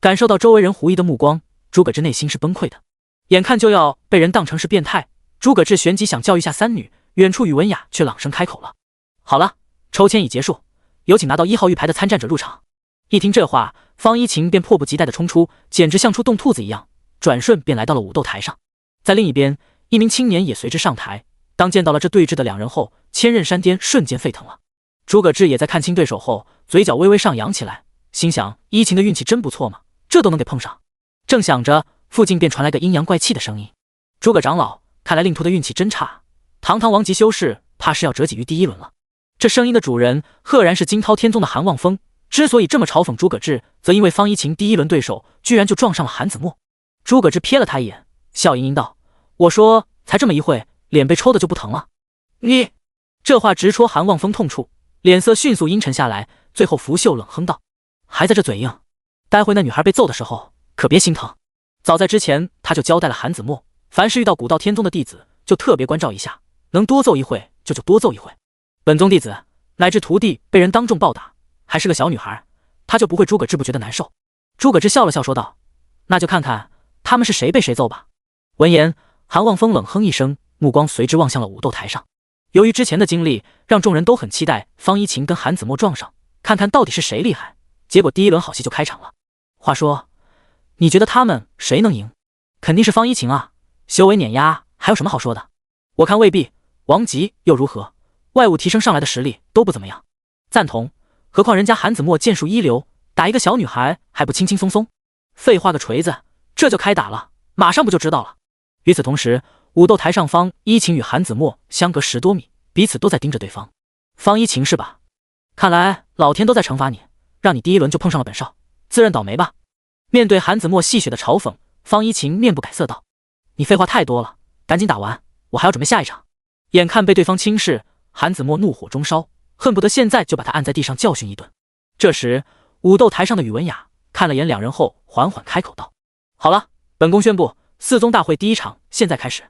感受到周围人狐疑的目光，诸葛志内心是崩溃的。眼看就要被人当成是变态，诸葛志旋即想教育下3女，远处宇文雅却朗声开口了：“好了，抽签已结束，有请拿到1号玉牌的参战者入场。”一听这话，方一晴便迫不及待地冲出，简直像出动兔子一样，转瞬便来到了武斗台上。在另一边，一名青年也随之上台。当见到了这对峙的2人后，千仞山巅瞬间沸腾了。诸葛志也在看清对手后，嘴角微微上扬起来，心想：一晴的运气真不错嘛，这都能给碰上。正想着，附近便传来个阴阳怪气的声音：“诸葛长老，看来令徒的运气真差，堂堂王级修士，怕是要折戟于第1轮了。”这声音的主人赫然是惊涛天宗的韩望风。之所以这么嘲讽诸葛志，则因为方一晴第1轮对手居然就撞上了韩子墨。诸葛志瞥了他一眼，笑盈盈道：“我说，才这么一会，脸被抽的就不疼了。”你这话直戳韩望风痛处，脸色迅速阴沉下来，最后拂袖冷哼道：“还在这嘴硬，待会那女孩被揍的时候可别心疼。”早在之前他就交代了韩子墨，凡是遇到古道天宗的弟子就特别关照一下，能多揍一会就多揍一会。本宗弟子乃至徒弟被人当众暴打，还是个小女孩，他就不会诸葛志不觉得难受。诸葛志笑了笑说道：“那就看看他们是谁被谁揍吧。”闻言，韩望风冷哼一声，目光随之望向了武斗台上。由于之前的经历，让众人都很期待方一晴跟韩子墨撞上，看看到底是谁厉害。结果第1轮好戏就开场了。话说，你觉得他们谁能赢？肯定是方一晴啊，修为碾压还有什么好说的？我看未必，王级又如何？外物提升上来的实力都不怎么样。赞同，何况人家韩子墨剑术一流，打一个小女孩还不轻轻松松？废话个锤子，这就开打了，马上不就知道了。与此同时，武斗台上方一晴与韩子墨相隔10多米，彼此都在盯着对方。方一晴是吧？看来老天都在惩罚你，让你第1轮就碰上了本少，自认倒霉吧。面对韩子墨戏谑的嘲讽，方一晴面不改色道：“你废话太多了，赶紧打完，我还要准备下一场。”眼看被对方轻视，韩子墨怒火中烧，恨不得现在就把他按在地上教训一顿。这时，武斗台上的宇文雅看了眼2人后，缓缓开口道：“好了，本宫宣布4宗大会第1场现在开始。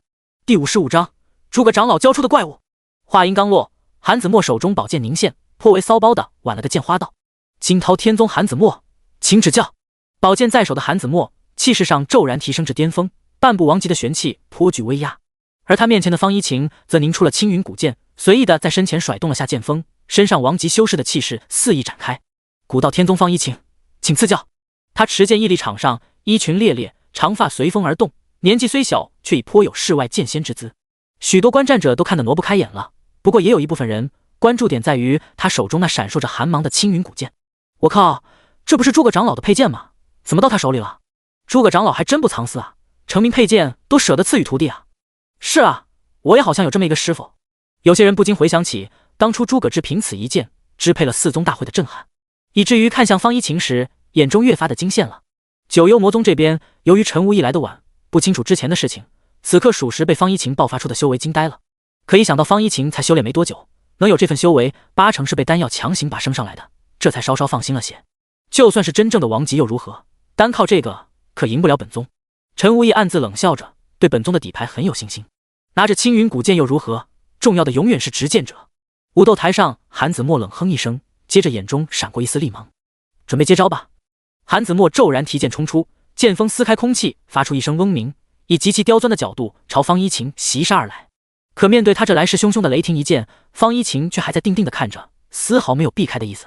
第55章，诸葛长老教出的怪物。”话音刚落，韩子墨手中宝剑凝现，颇为骚包的挽了个剑花道：“惊涛天宗韩子墨，请指教。”宝剑在手的韩子墨气势上骤然提升至巅峰，半步王级的玄气颇具威压。而他面前的方一晴则凝出了青云古剑，随意的在身前甩动了下剑锋，身上王级修士的气势肆意展开。古道天宗方一晴，请赐教。他持剑屹立场上，衣裙猎猎，长发随风而动，年纪虽小，却已颇有世外剑仙之姿。许多观战者都看得挪不开眼了，不过也有一部分人关注点在于他手中那闪烁着寒芒的青云古剑。我靠，这不是诸葛长老的佩剑吗？怎么到他手里了？诸葛长老还真不藏私啊，成名佩剑都舍得赐予徒弟啊。是啊，我也好像有这么一个师傅。有些人不禁回想起当初诸葛志凭此一剑支配了4宗大会的震撼，以至于看向方一晴时眼中越发的惊现了。九幽魔宗这边由于陈无意来的晚，不清楚之前的事情，此刻属实被方一晴爆发出的修为惊呆了。可一想到方一晴才修炼没多久，能有这份修为，8成是被丹药强行把升上来的，这才稍稍放心了些。就算是真正的王级又如何？单靠这个可赢不了本宗。陈无意暗自冷笑着，对本宗的底牌很有信心。拿着青云古剑又如何？重要的永远是执剑者。武斗台上，韩子墨冷哼一声，接着眼中闪过一丝厉芒。准备接招吧。韩子墨骤然提剑冲出，剑锋撕开空气，发出一声嗡鸣，以极其刁钻的角度朝方一晴袭杀而来。可面对他这来势汹汹的雷霆一剑，方一晴却还在定定地看着，丝毫没有避开的意思。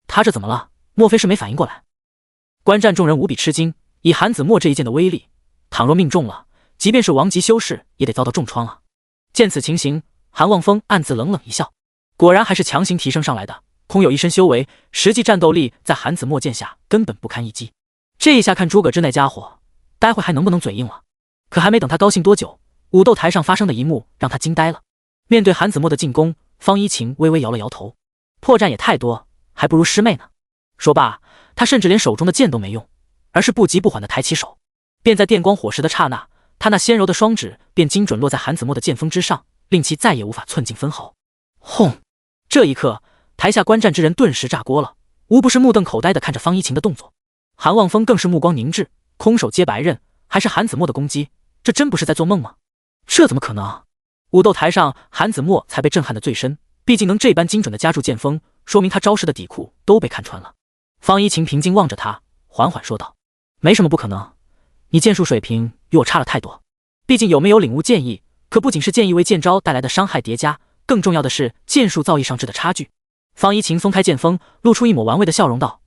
他这怎么了？莫非是没反应过来？观战众人无比吃惊，以韩子墨这一剑的威力，倘若命中了，即便是王级修士也得遭到重创啊。见此情形，韩望风暗自冷冷一笑，果然还是强行提升上来的，空有一身修为，实际战斗力在韩子墨剑下根本不堪一击。这一下看诸葛志那家伙，待会还能不能嘴硬了？可还没等他高兴多久，武斗台上发生的一幕让他惊呆了。面对韩子墨的进攻，方一晴微微摇了摇头，破绽也太多，还不如师妹呢。说罢，他甚至连手中的剑都没用，而是不急不缓地抬起手，便在电光火石的刹那，他那纤柔的双指便精准落在韩子墨的剑锋之上，令其再也无法寸进分毫。轰！这一刻，台下观战之人顿时炸锅了，无不是目瞪口呆地看着方一晴的动作。韩望风更是目光凝滞，空手接白刃，还是韩子墨的攻击，这真不是在做梦吗？这怎么可能？武斗台上，韩子墨才被震撼得最深，毕竟能这般精准地夹住剑锋，说明他招式的底裤都被看穿了。方一晴平静望着他，缓缓说道：“没什么不可能，你剑术水平与我差了太多。毕竟有没有领悟剑意，可不仅是剑意为剑招带来的伤害叠加，更重要的是剑术造诣上质的差距。”方一晴松开剑锋，露出一抹玩味的笑容道：“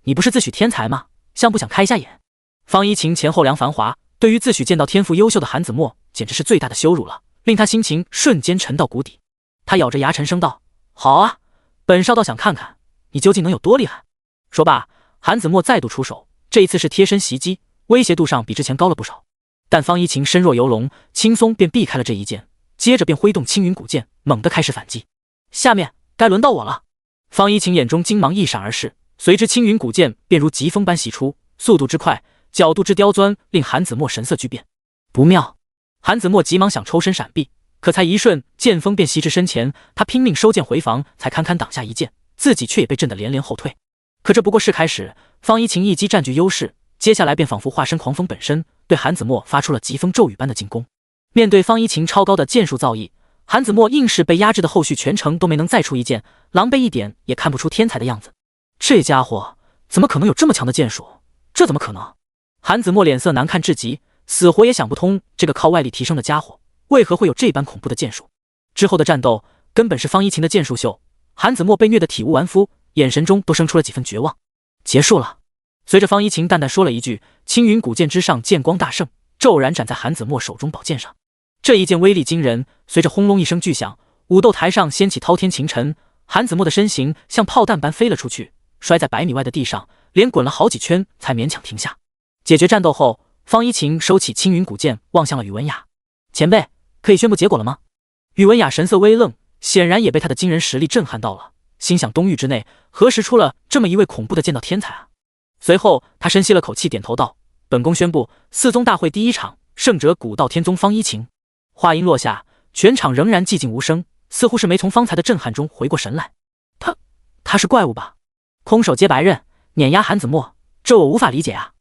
你不是自诩天才吗？想不想开一下眼？”方一晴前后梁繁华，对于自诩见到天赋优秀的韩子墨，简直是最大的羞辱了，令他心情瞬间沉到谷底。他咬着牙沉声道：“好啊，本少倒想看看你究竟能有多厉害。”说罢，韩子墨再度出手，这一次是贴身袭击，威胁度上比之前高了不少。但方一晴身若游龙，轻松便避开了这一剑，接着便挥动青云古剑，猛地开始反击。下面该轮到我了。方一晴眼中金芒一闪而逝，随之青云古剑便如疾风般袭出，速度之快，角度之刁钻，令韩子墨神色巨变。不妙！韩子墨急忙想抽身闪避，可才一瞬，剑锋便袭至身前，他拼命收剑回防，才堪堪挡下一剑，自己却也被震得连连后退。可这不过是开始，方一晴一击占据优势，接下来便仿佛化身狂风本身，对韩子墨发出了疾风骤雨般的进攻。面对方一晴超高的剑术造诣，韩子墨硬是被压制的后续全程都没能再出一剑，狼狈一点也看不出天才的样子。这家伙怎么可能有这么强的剑术？这怎么可能？韩子墨脸色难看至极，死活也想不通这个靠外力提升的家伙为何会有这般恐怖的剑术。之后的战斗根本是方一晴的剑术秀，韩子墨被虐得体无完肤，眼神中都生出了几分绝望。结束了。随着方一晴淡淡说了一句，青云古剑之上剑光大盛，骤然斩在韩子墨手中宝剑上。这一剑威力惊人，随着轰隆一声巨响，武斗台上掀起滔天晴尘，韩子墨的身形像炮弹般飞了出去，摔在100米外的地上，连滚了好几圈才勉强停下。解决战斗后，方一晴收起青云古剑，望向了宇文雅：“前辈，可以宣布结果了吗？”宇文雅神色微愣，显然也被他的惊人实力震撼到了，心想东域之内何时出了这么一位恐怖的剑道天才啊？随后他深吸了口气，点头道：“本宫宣布四宗大会第一场，胜者古道天宗方一晴。”话音落下，全场仍然寂静无声，似乎是没从方才的震撼中回过神来。他是怪物吧？空手接白刃，碾压韩子墨，这我无法理解啊！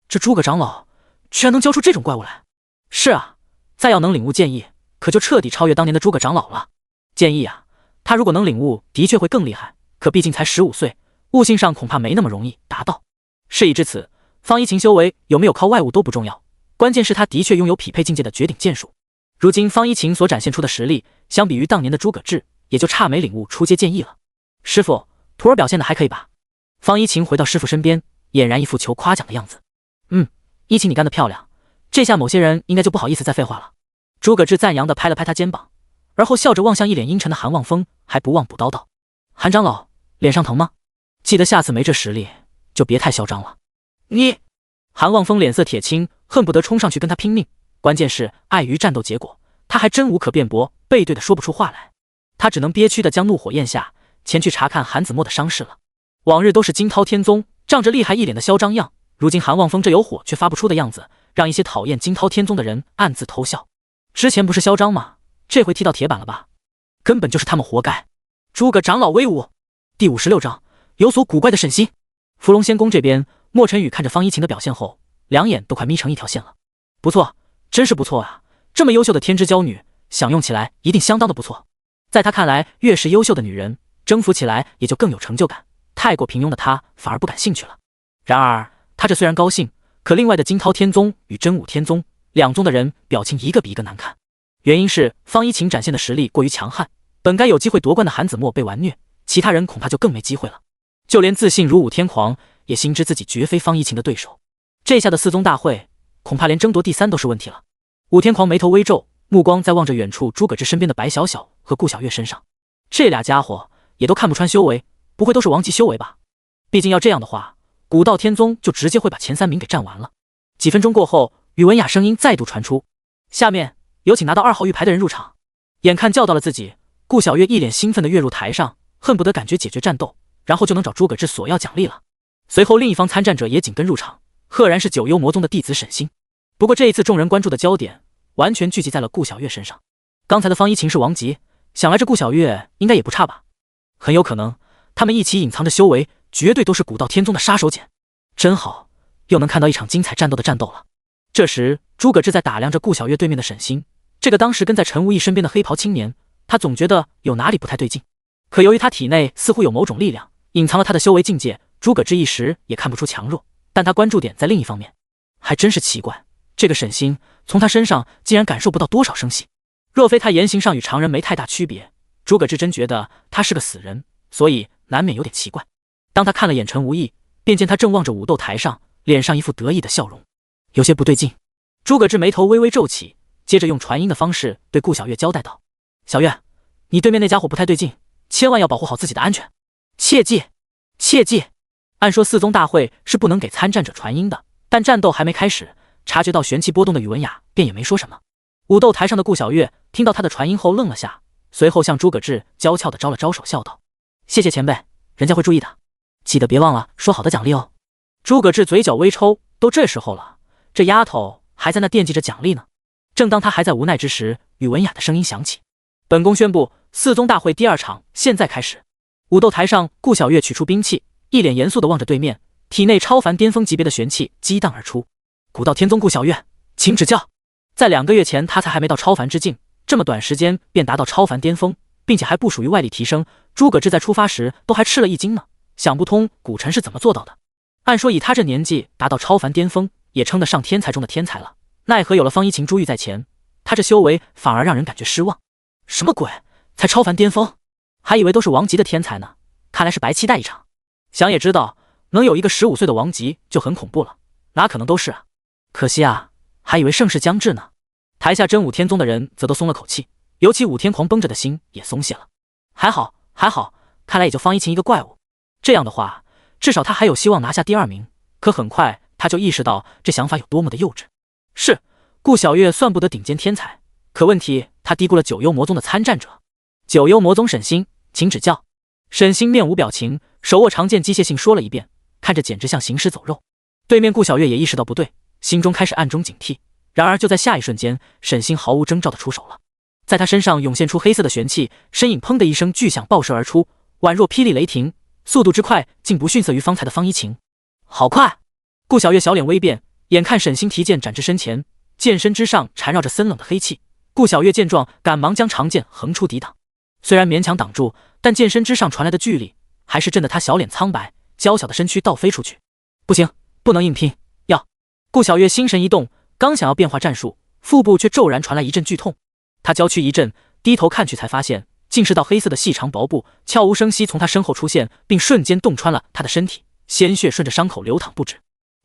这诸葛长老居然能教出这种怪物来！是啊，再要能领悟剑意，可就彻底超越当年的诸葛长老了。剑意啊，他如果能领悟，的确会更厉害，可毕竟才15岁，悟性上恐怕没那么容易达到。事已至此，方一晴修为有没有靠外物都不重要，关键是他的确拥有匹配境界的绝顶剑术。如今方一晴所展现出的实力，相比于当年的诸葛志，也就差没领悟出阶剑意了。师傅，徒儿表现的还可以吧？方一晴回到师傅身边，俨然一副求夸奖的样子。一晴你干得漂亮，这下某些人应该就不好意思再废话了。诸葛志赞扬地拍了拍他肩膀，而后笑着望向一脸阴沉的韩望风，还不忘补叨道：“韩长老，脸上疼吗？记得下次没这实力，就别太嚣张了。”你……韩望风脸色铁青，恨不得冲上去跟他拼命。关键是碍于战斗结果，他还真无可辩驳，背对的说不出话来。他只能憋屈的将怒火咽下，前去查看韩子墨的伤势了。往日都是惊涛天宗仗着厉害一脸的嚣张样，如今韩望风这有火却发不出的样子，让一些讨厌惊涛天宗的人暗自偷笑。之前不是嚣张吗？这回踢到铁板了吧？根本就是他们活该。诸葛长老威武！第56章有所古怪的沈心。伏龙仙宫这边，莫尘宇看着方一晴的表现后，两眼都快眯成一条线了。不错，真是不错啊！这么优秀的天之娇女，享用起来一定相当的不错。在他看来，越是优秀的女人，征服起来也就更有成就感。太过平庸的他反而不感兴趣了。然而他这虽然高兴，可另外的惊涛天宗与真武天宗两宗的人表情一个比一个难看。原因是方一晴展现的实力过于强悍，本该有机会夺冠的韩子墨被完虐，其他人恐怕就更没机会了。就连自信如武天狂也心知自己绝非方一晴的对手。这下的四宗大会，恐怕连争夺第3都是问题了。武天狂眉头微皱，目光在望着远处诸葛志身边的白小小，和顾小月身上。这俩家伙也都看不穿修为，不会都是王级修为吧？毕竟要这样的话，古道天宗就直接会把前3名给占完了。几分钟过后，宇文雅声音再度传出：“下面有请拿到2号玉牌的人入场。”眼看叫到了自己，顾小月一脸兴奋地跃入台上，恨不得感觉解决战斗，然后就能找诸葛志索要奖励了。随后另一方参战者也紧跟入场，赫然是九幽魔宗的弟子沈星。不过这一次众人关注的焦点完全聚集在了顾小月身上。刚才的方一晴是王级，想来这顾小月应该也不差吧？很有可能他们一起隐藏着修为，绝对都是古道天宗的杀手锏。真好，又能看到一场精彩战斗的战斗了。这时诸葛志在打量着顾小月对面的沈星，这个当时跟在陈无义身边的黑袍青年，他总觉得有哪里不太对劲。可由于他体内似乎有某种力量隐藏了他的修为境界，诸葛志一时也看不出强弱，但他关注点在另一方面。还真是奇怪，这个沈星从他身上竟然感受不到多少生气，若非他言行上与常人没太大区别，诸葛志真觉得他是个死人，所以难免有点奇怪。当他看了眼陈无义，便见他正望着武斗台上，脸上一副得意的笑容。有些不对劲，诸葛志眉头微微皱起，接着用传音的方式对顾小月交代道：“小月，你对面那家伙不太对劲，千万要保护好自己的安全，切记，切记。”按说4宗大会是不能给参战者传音的，但战斗还没开始，察觉到玄气波动的宇文雅便也没说什么。武斗台上的顾小月听到他的传音后愣了下，随后向诸葛志娇俏地招了招手，笑道：“谢谢前辈，人家会注意的，记得别忘了说好的奖励哦。”诸葛志嘴角微抽，都这时候了，这丫头还在那惦记着奖励呢。正当他还在无奈之时，宇文雅的声音响起：“本宫宣布4宗大会第2场现在开始。”武斗台上，顾小月取出兵器，一脸严肃地望着对面，体内超凡巅峰级别的玄气激荡而出。古道天宗顾小月，请指教。在2个月前，他才还没到超凡之境，这么短时间便达到超凡巅峰，并且还不属于外力提升。诸葛志在出发时都还吃了一惊呢，想不通古晨是怎么做到的。按说以他这年纪达到超凡巅峰，也称得上天才中的天才了，奈何有了方一晴、朱玉在前，他这修为反而让人感觉失望。什么鬼？才超凡巅峰？还以为都是王级的天才呢，看来是白期待一场。想也知道，能有一个15岁的王级就很恐怖了，哪可能都是啊？可惜啊，还以为盛世将至呢。台下真武天宗的人则都松了口气，尤其武天狂绷着的心也松懈了。还好，还好，看来也就方一晴一个怪物。这样的话，至少他还有希望拿下第2名。可很快他就意识到这想法有多么的幼稚。是，顾小月算不得顶尖天才，可问题他低估了九幽魔宗的参战者。九幽魔宗沈星，请指教。沈星面无表情，手握长剑机械性说了一遍，看着简直像行尸走肉。对面顾小月也意识到不对，心中开始暗中警惕。然而就在下一瞬间，沈星毫无征兆地出手了，在他身上涌现出黑色的玄气，身影砰的一声巨响爆射而出，宛若霹雳雷霆，速度之快竟不逊色于方才的方一晴。好快！顾小月小脸微变，眼看沈星提剑斩至身前，剑身之上缠绕着森冷的黑气。顾小月见状，赶忙将长剑横出抵挡，虽然勉强挡住，但剑身之上传来的巨力还是震得他小脸苍白，娇小的身躯倒飞出去。不行，不能硬拼，要！顾小月心神一动，刚想要变化战术，腹部却骤然传来一阵剧痛。他娇躯一震，低头看去，才发现竟是道黑色的细长薄布，悄无声息从他身后出现，并瞬间洞穿了他的身体，鲜血顺着伤口流淌不止。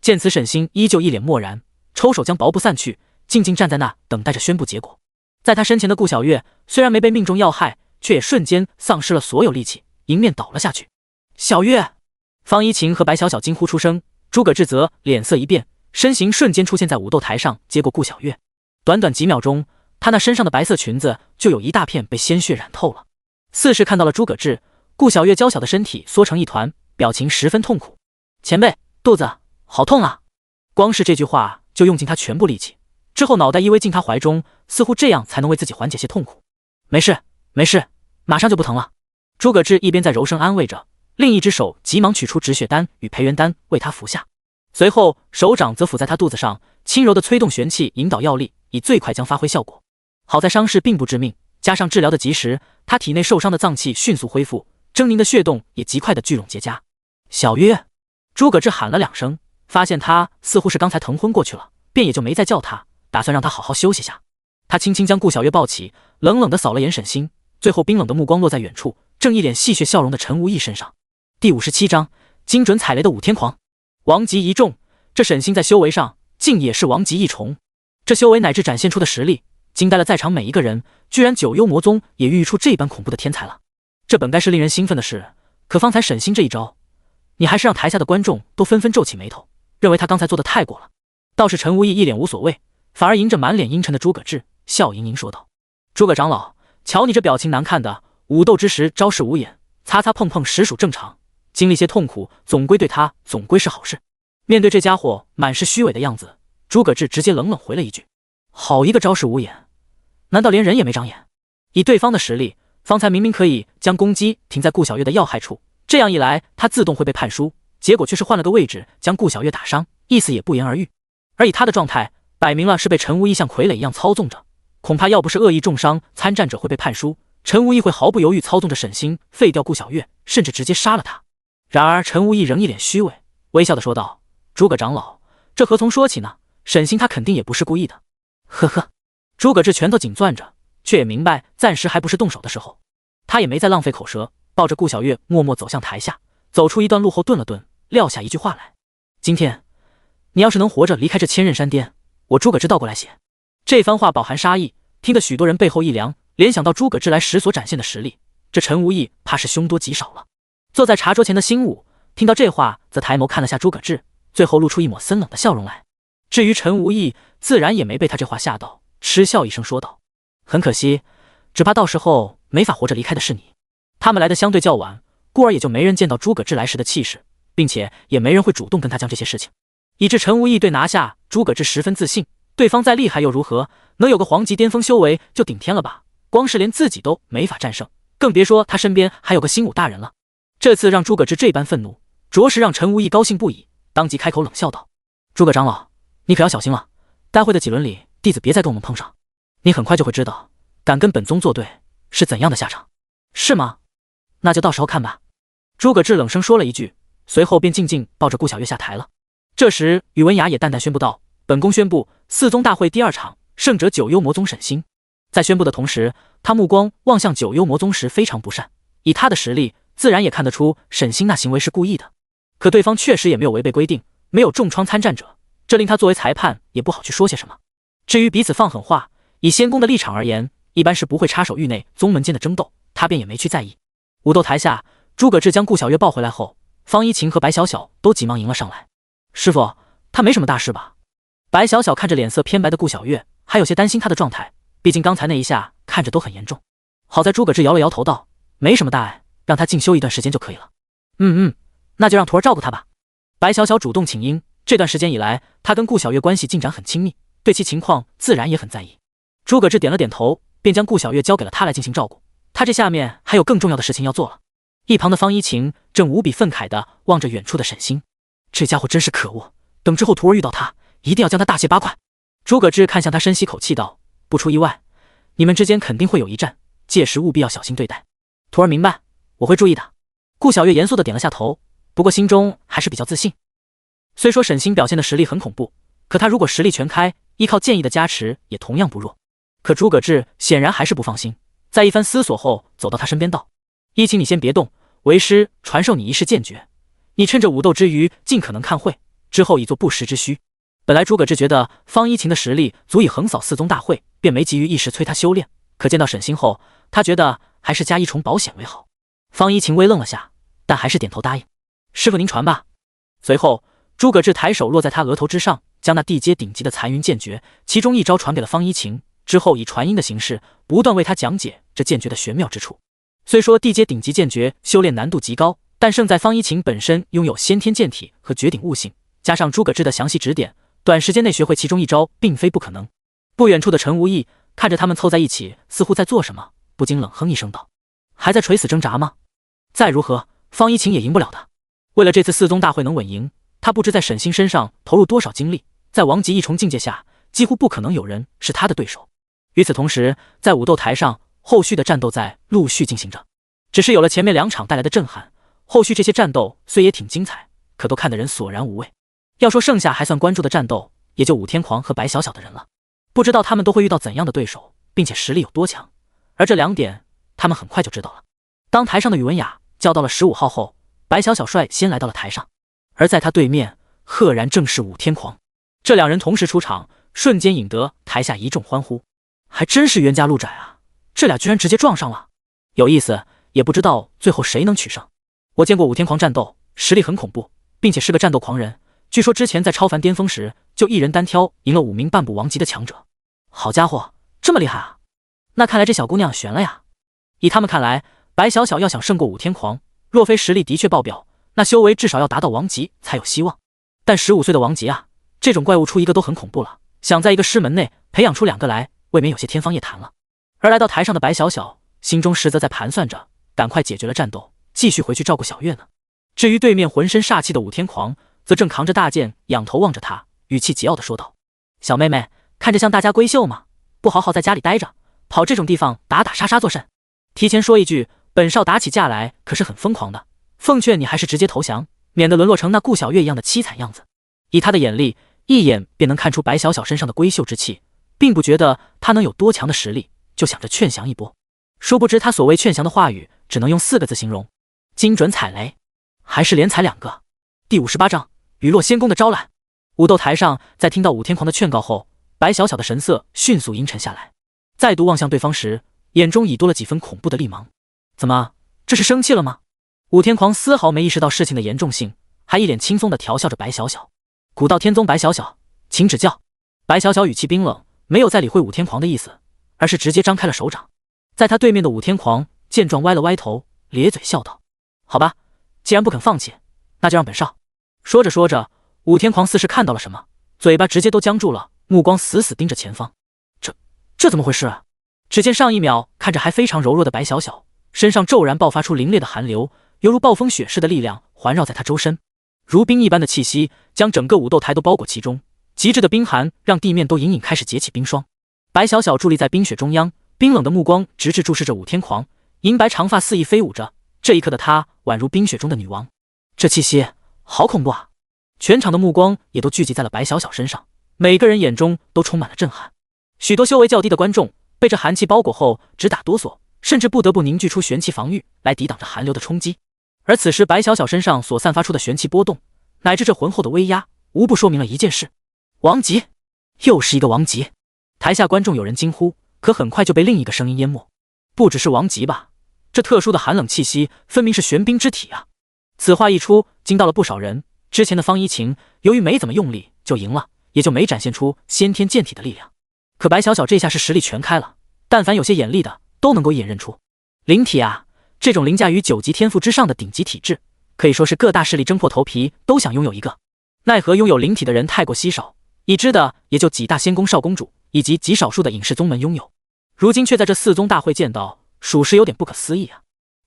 见此，沈星依旧一脸漠然，抽手将薄布散去，静静站在那等待着宣布结果。在他身前的顾小月虽然没被命中要害，却也瞬间丧失了所有力气，迎面倒了下去。小月！方一晴和白小小惊呼出声，诸葛志则脸色一变，身形瞬间出现在武斗台上，接过顾小月。短短几秒钟，他那身上的白色裙子就有一大片被鲜血染透了。似是看到了诸葛志，顾小月娇小的身体缩成一团，表情十分痛苦。前辈，肚子好痛啊！光是这句话就用尽他全部力气，之后脑袋依偎进他怀中，似乎这样才能为自己缓解些痛苦。没事，没事，马上就不疼了。诸葛志一边在柔声安慰着，另一只手急忙取出止血丹与培元丹为他服下，随后手掌则抚在他肚子上，轻柔的催动玄气，引导药力，以最快将发挥效果。好在伤势并不致命，加上治疗的及时，他体内受伤的脏器迅速恢复，狰狞的血洞也极快的聚拢结痂。小月！诸葛志喊了2声，发现他似乎是刚才疼昏过去了，便也就没再叫他，打算让他好好休息下。他轻轻将顾小月抱起，冷冷地扫了眼沈星，最后冰冷的目光落在远处正一脸戏谑笑容的陈无义身上。第57章精准踩雷的武天狂。王级一众，这沈星在修为上竟也是王级一重，这修为乃至展现出的实力，惊呆了在场每一个人，居然九幽魔宗也孕育出这般恐怖的天才了。这本该是令人兴奋的事，可方才沈星这一招，你还是让台下的观众都纷纷皱起眉头，认为他刚才做的太过了。倒是陈无义一脸无所谓，反而迎着满脸阴沉的诸葛志，笑盈盈说道：“诸葛长老，瞧你这表情难看的，武斗之时招式无眼，擦擦碰碰实属正常，经历些痛苦，总归是好事。”面对这家伙满是虚伪的样子，诸葛志直接冷冷回了一句：“好一个招式无眼，难道连人也没长眼？”以对方的实力，方才明明可以将攻击停在顾小月的要害处，这样一来他自动会被判输，结果却是换了个位置将顾小月打伤，意思也不言而喻。而以他的状态，摆明了是被陈无义像傀儡一样操纵着，恐怕要不是恶意重伤参战者会被判输，陈无义会毫不犹豫操纵着沈星废掉顾小月，甚至直接杀了他。然而陈无义仍一脸虚伪，微笑的说道：“诸葛长老，这何从说起呢？沈星他肯定也不是故意的。”呵呵，诸葛志拳头紧攥着，却也明白暂时还不是动手的时候，他也没再浪费口舌，抱着顾小月默默走向台下，走出一段路后顿了顿，撂下一句话来：“今天你要是能活着离开这千仞山巅，我诸葛志倒过来写。”这番话饱含杀意，听得许多人背后一凉，联想到诸葛志来时所展现的实力，这陈无义怕是凶多吉少了。坐在茶桌前的辛武听到这话，则抬眸看了下诸葛志，最后露出一抹森冷的笑容来。至于陈无义，自然也没被他这话吓到，嗤笑一声说道：“很可惜，只怕到时候没法活着离开的是你。”他们来的相对较晚，故而也就没人见到诸葛志来时的气势，并且也没人会主动跟他讲这些事情，以致陈无义对拿下诸葛志十分自信。对方再厉害又如何，能有个黄级巅峰修为就顶天了吧？光是连自己都没法战胜，更别说他身边还有个新武大人了。这次让诸葛志这般愤怒，着实让陈无义高兴不已，当即开口冷笑道：“诸葛长老，你可要小心了，待会的几轮里，弟子别再跟我们碰上，你很快就会知道，敢跟本宗作对是怎样的下场。”“是吗？那就到时候看吧。”诸葛志冷声说了一句，随后便静静抱着顾小月下台了。这时宇文雅也淡淡宣布道：“本宫宣布四宗大会第2场，胜者九幽魔宗沈星。”在宣布的同时，他目光望向九幽魔宗时非常不善，以他的实力，自然也看得出沈星那行为是故意的。可对方确实也没有违背规定，没有重创参战者，这令他作为裁判也不好去说些什么。至于彼此放狠话，以仙宫的立场而言，一般是不会插手域内宗门间的争斗，他便也没去在意。武斗台下，诸葛志将顾小月抱回来后，方一晴和白小小都急忙迎了上来：“师傅，他没什么大事吧？”白小小看着脸色偏白的顾小月，还有些担心他的状态，毕竟刚才那一下看着都很严重。好在诸葛志摇了摇头道：“没什么大碍，让他静修一段时间就可以了。”“那就让徒儿照顾他吧。”白小小主动请缨，这段时间以来，他跟顾小月关系进展很亲密，对其情况自然也很在意。诸葛志点了点头，便将顾小月交给了他来进行照顾，他这下面还有更重要的事情要做了。一旁的方一晴正无比愤慨地望着远处的沈星，这家伙真是可恶，等之后徒儿遇到他，一定要将他大卸八块。诸葛志看向他，深吸口气道：“不出意外，你们之间肯定会有一战，届时务必要小心对待。”“徒儿明白，我会注意的。”顾小月严肃地点了下头，不过心中还是比较自信。虽说沈星表现的实力很恐怖，可他如果实力全开，依靠剑意的加持也同样不弱。可诸葛志显然还是不放心，在一番思索后走到他身边道：“一晴，你先别动，为师传授你一式剑诀，你趁着武斗之余尽可能看会，之后以作不时之需。”本来诸葛志觉得方一晴的实力足以横扫四宗大会，便没急于一时催他修炼，可见到沈星后，他觉得还是加一重保险为好。方一晴微愣了下，但还是点头答应：“师傅您传吧。”随后诸葛志抬手落在他额头之上，将那地阶顶级的残云剑诀其中一招传给了方一晴，之后以传音的形式不断为他讲解这剑诀的玄妙之处。虽说地阶顶级剑诀修炼难度极高，但胜在方一晴本身拥有先天剑体和绝顶悟性，加上诸葛志的详细指点，短时间内学会其中一招并非不可能。不远处的陈无义看着他们凑在一起，似乎在做什么，不禁冷哼一声道：“还在垂死挣扎吗？再如何，方一晴也赢不了的。为了这次四宗大会能稳赢，他不知在沈星身上投入多少精力，在王级一重境界下，几乎不可能有人是他的对手。”与此同时，在武斗台上，后续的战斗在陆续进行着。只是有了前面2场带来的震撼，后续这些战斗虽也挺精彩，可都看得人索然无味。要说剩下还算关注的战斗，也就武天狂和白小小的人了。不知道他们都会遇到怎样的对手，并且实力有多强。而这2点，他们很快就知道了。当台上的宇文雅叫到了15号后，白小小率先来到了台上，而在他对面，赫然正是武天狂。这2人同时出场，瞬间引得台下一众欢呼。还真是冤家路窄啊，这俩居然直接撞上了，有意思，也不知道最后谁能取胜。我见过武天狂战斗，实力很恐怖，并且是个战斗狂人，据说之前在超凡巅峰时就一人单挑赢了5名半步王级的强者。好家伙，这么厉害啊！那看来这小姑娘悬了呀。以他们看来，白小小要想胜过武天狂，若非实力的确爆表，那修为至少要达到王级才有希望。但15岁的王级啊，这种怪物出一个都很恐怖了，想在一个师门内培养出2个来，未免有些天方夜谭了。而来到台上的白小小，心中实则在盘算着，赶快解决了战斗，继续回去照顾小月呢。至于对面浑身煞气的武天狂，则正扛着大剑，仰头望着他，语气桀骜地说道：“小妹妹，看着像大家闺秀吗？不好好在家里待着，跑这种地方打打杀杀作甚？提前说一句，本少打起架来可是很疯狂的，奉劝你还是直接投降，免得沦落成那顾小月一样的凄惨样子。”以他的眼力，一眼便能看出白小小身上的闺秀之气，并不觉得他能有多强的实力，就想着劝降一波。殊不知他所谓劝降的话语，只能用4个字形容：精准踩雷，还是连踩2个。第58章雨落仙宫的招揽。武斗台上，在听到武天狂的劝告后，白小小的神色迅速阴沉下来，再度望向对方时，眼中已多了几分恐怖的厉芒。怎么，这是生气了吗？武天狂丝毫没意识到事情的严重性，还一脸轻松地调笑着白小小：“古道天宗白小小，请指教。”白小小语气冰冷，没有再理会武天狂的意思，而是直接张开了手掌。在他对面的武天狂见状歪了歪头，咧嘴笑道：“好吧，既然不肯放弃，那就让本少。”说着说着，武天狂似是看到了什么，嘴巴直接都僵住了，目光死死盯着前方。这怎么回事啊？只见上一秒看着还非常柔弱的白小小，身上骤然爆发出凛冽的寒流，犹如暴风雪似的力量环绕在他周身，如冰一般的气息将整个武斗台都包裹其中，极致的冰寒让地面都隐隐开始结起冰霜。白小小伫立在冰雪中央，冰冷的目光直直注视着武天狂，银白长发肆意飞舞着，这一刻的她宛如冰雪中的女王。这气息好恐怖啊！全场的目光也都聚集在了白小小身上，每个人眼中都充满了震撼。许多修为较低的观众被这寒气包裹后直打哆嗦，甚至不得不凝聚出玄气防御来抵挡着寒流的冲击。而此时白小小身上所散发出的玄气波动，乃至这浑厚的威压，无不说明了一件事：王级，又是一个王级。台下观众有人惊呼，可很快就被另一个声音淹没。不只是王级吧，这特殊的寒冷气息分明是玄冰之体啊！此话一出，惊到了不少人。之前的方一晴由于没怎么用力就赢了，也就没展现出先天剑体的力量。可白小小这下是实力全开了，但凡有些眼力的都能够一眼认出。灵体啊，这种凌驾于9级天赋之上的顶级体质，可以说是各大势力争破头皮都想拥有一个。奈何拥有灵体的人太过稀少，已知的也就几大仙宫少公主以及极少数的隐士宗门拥有，如今却在这4宗大会见到，属实有点不可思议啊！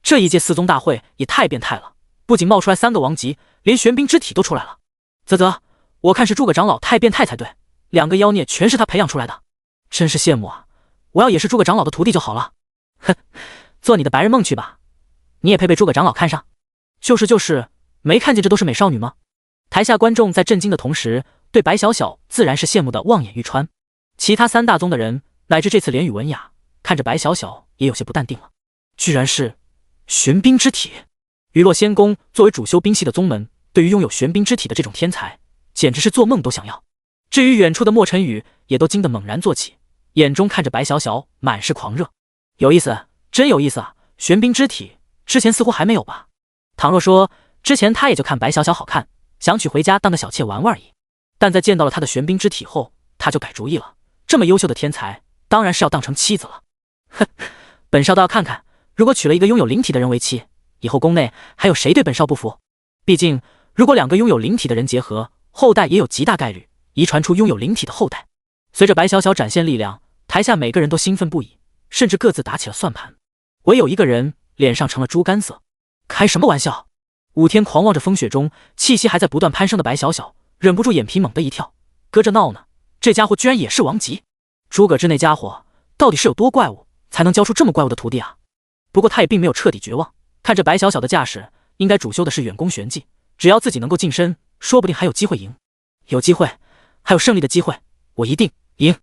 这一届4宗大会也太变态了，不仅冒出来3个王级，连玄冰之体都出来了。啧，我看是诸葛长老太变态才对，2个妖孽全是他培养出来的，真是羡慕啊！我要也是诸葛长老的徒弟就好了。哼，做你的白日梦去吧，你也配被诸葛长老看上？就是，没看见这都是美少女吗？台下观众在震惊的同时，对白小小自然是羡慕的望眼欲穿。其他3大宗的人乃至这次连宇文雅看着白小小也有些不淡定了，居然是玄冰之体。雨落仙宫作为主修冰系的宗门，对于拥有玄冰之体的这种天才，简直是做梦都想要。至于远处的莫尘雨也都惊得猛然坐起，眼中看着白小小满是狂热。有意思，真有意思啊！玄冰之体之前似乎还没有吧？倘若说之前他也就看白小小好看，想娶回家当个小妾玩玩而已，但在见到了他的玄冰之体后，他就改主意了。这么优秀的天才，当然是要当成妻子了。哼，本少倒要看看，如果娶了一个拥有灵体的人为妻，以后宫内还有谁对本少不服？毕竟，如果2个拥有灵体的人结合，后代也有极大概率遗传出拥有灵体的后代。随着白小小展现力量，台下每个人都兴奋不已，甚至各自打起了算盘。唯有一个人脸上成了猪肝色。开什么玩笑！武天狂望着风雪中气息还在不断攀升的白小小，忍不住眼皮猛地一跳。搁这闹呢，这家伙居然也是王级！诸葛之那家伙到底是有多怪物，才能教出这么怪物的徒弟啊？不过他也并没有彻底绝望，看着白小小的架势，应该主修的是远攻玄技，只要自己能够近身，说不定还有机会赢。有机会，还有胜利的机会，我一定赢！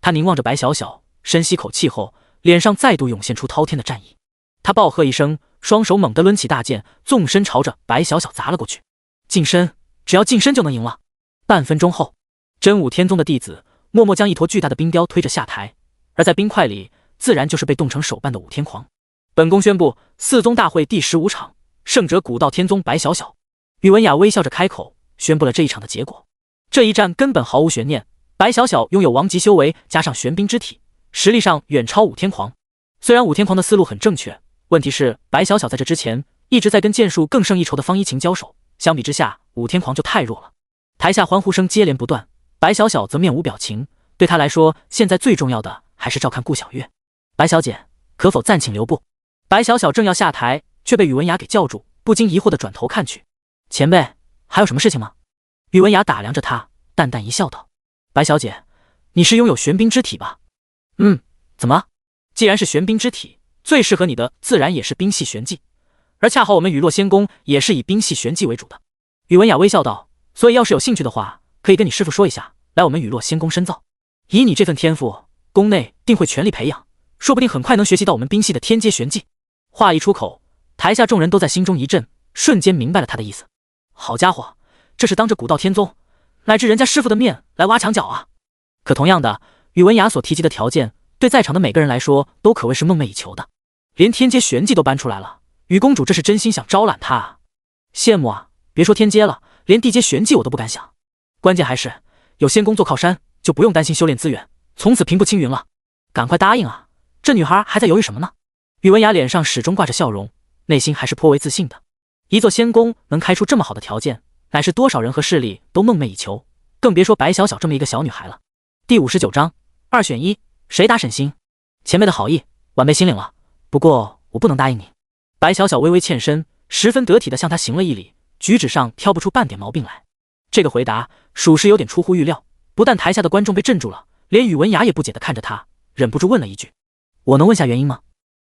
他凝望着白小小，深吸口气后，脸上再度涌现出滔天的战意。他暴喝一声，双手猛地抡起大剑，纵身朝着白小小砸了过去。近身，只要近身就能赢了。半分钟后，真武天宗的弟子默默将一坨巨大的冰雕推着下台，而在冰块里，自然就是被冻成手办的武天狂。本宫宣布，四宗大会第15场，胜者古道天宗白小小。宇文雅微笑着开口，宣布了这一场的结果。这一战根本毫无悬念，白小小拥有王级修为加上玄冰之体，实力上远超武天狂。虽然武天狂的思路很正确，问题是白小小在这之前一直在跟剑术更胜一筹的方一晴交手，相比之下，武天狂就太弱了。台下欢呼声接连不断，白小小则面无表情。对他来说，现在最重要的还是照看顾小月。白小姐，可否暂请留步？白小小正要下台，却被宇文雅给叫住，不禁疑惑地转头看去。前辈，还有什么事情吗？宇文雅打量着他，淡淡一笑道：白小姐，你是拥有玄冰之体吧？怎么？既然是玄冰之体，最适合你的自然也是冰系玄技，而恰好我们雨落仙宫也是以冰系玄技为主的。宇文雅微笑道：所以要是有兴趣的话，可以跟你师父说一下，来我们雨落仙宫深造。以你这份天赋，宫内定会全力培养，说不定很快能学习到我们冰系的天阶玄技。话一出口，台下众人都在心中一震，瞬间明白了他的意思。好家伙，这是当着古道天宗乃至人家师父的面来挖墙脚啊！可同样的，宇文雅所提及的条件，对在场的每个人来说都可谓是梦寐以求的，连天阶玄技都搬出来了。宇公主这是真心想招揽他啊！羡慕啊！别说天阶了，连地阶玄技我都不敢想。关键还是有仙宫做靠山，就不用担心修炼资源，从此平步青云了。赶快答应啊！这女孩还在犹豫什么呢？宇文雅脸上始终挂着笑容，内心还是颇为自信的。一座仙宫能开出这么好的条件，乃是多少人和势力都梦寐以求，更别说白小小这么一个小女孩了。第59章2选1，谁打沈星？前辈的好意，晚辈心领了。不过我不能答应你。白小小微微欠身，十分得体地向他行了一礼，举止上挑不出半点毛病来。这个回答属实有点出乎预料，不但台下的观众被镇住了，连宇文雅也不解地看着他，忍不住问了一句：我能问下原因吗？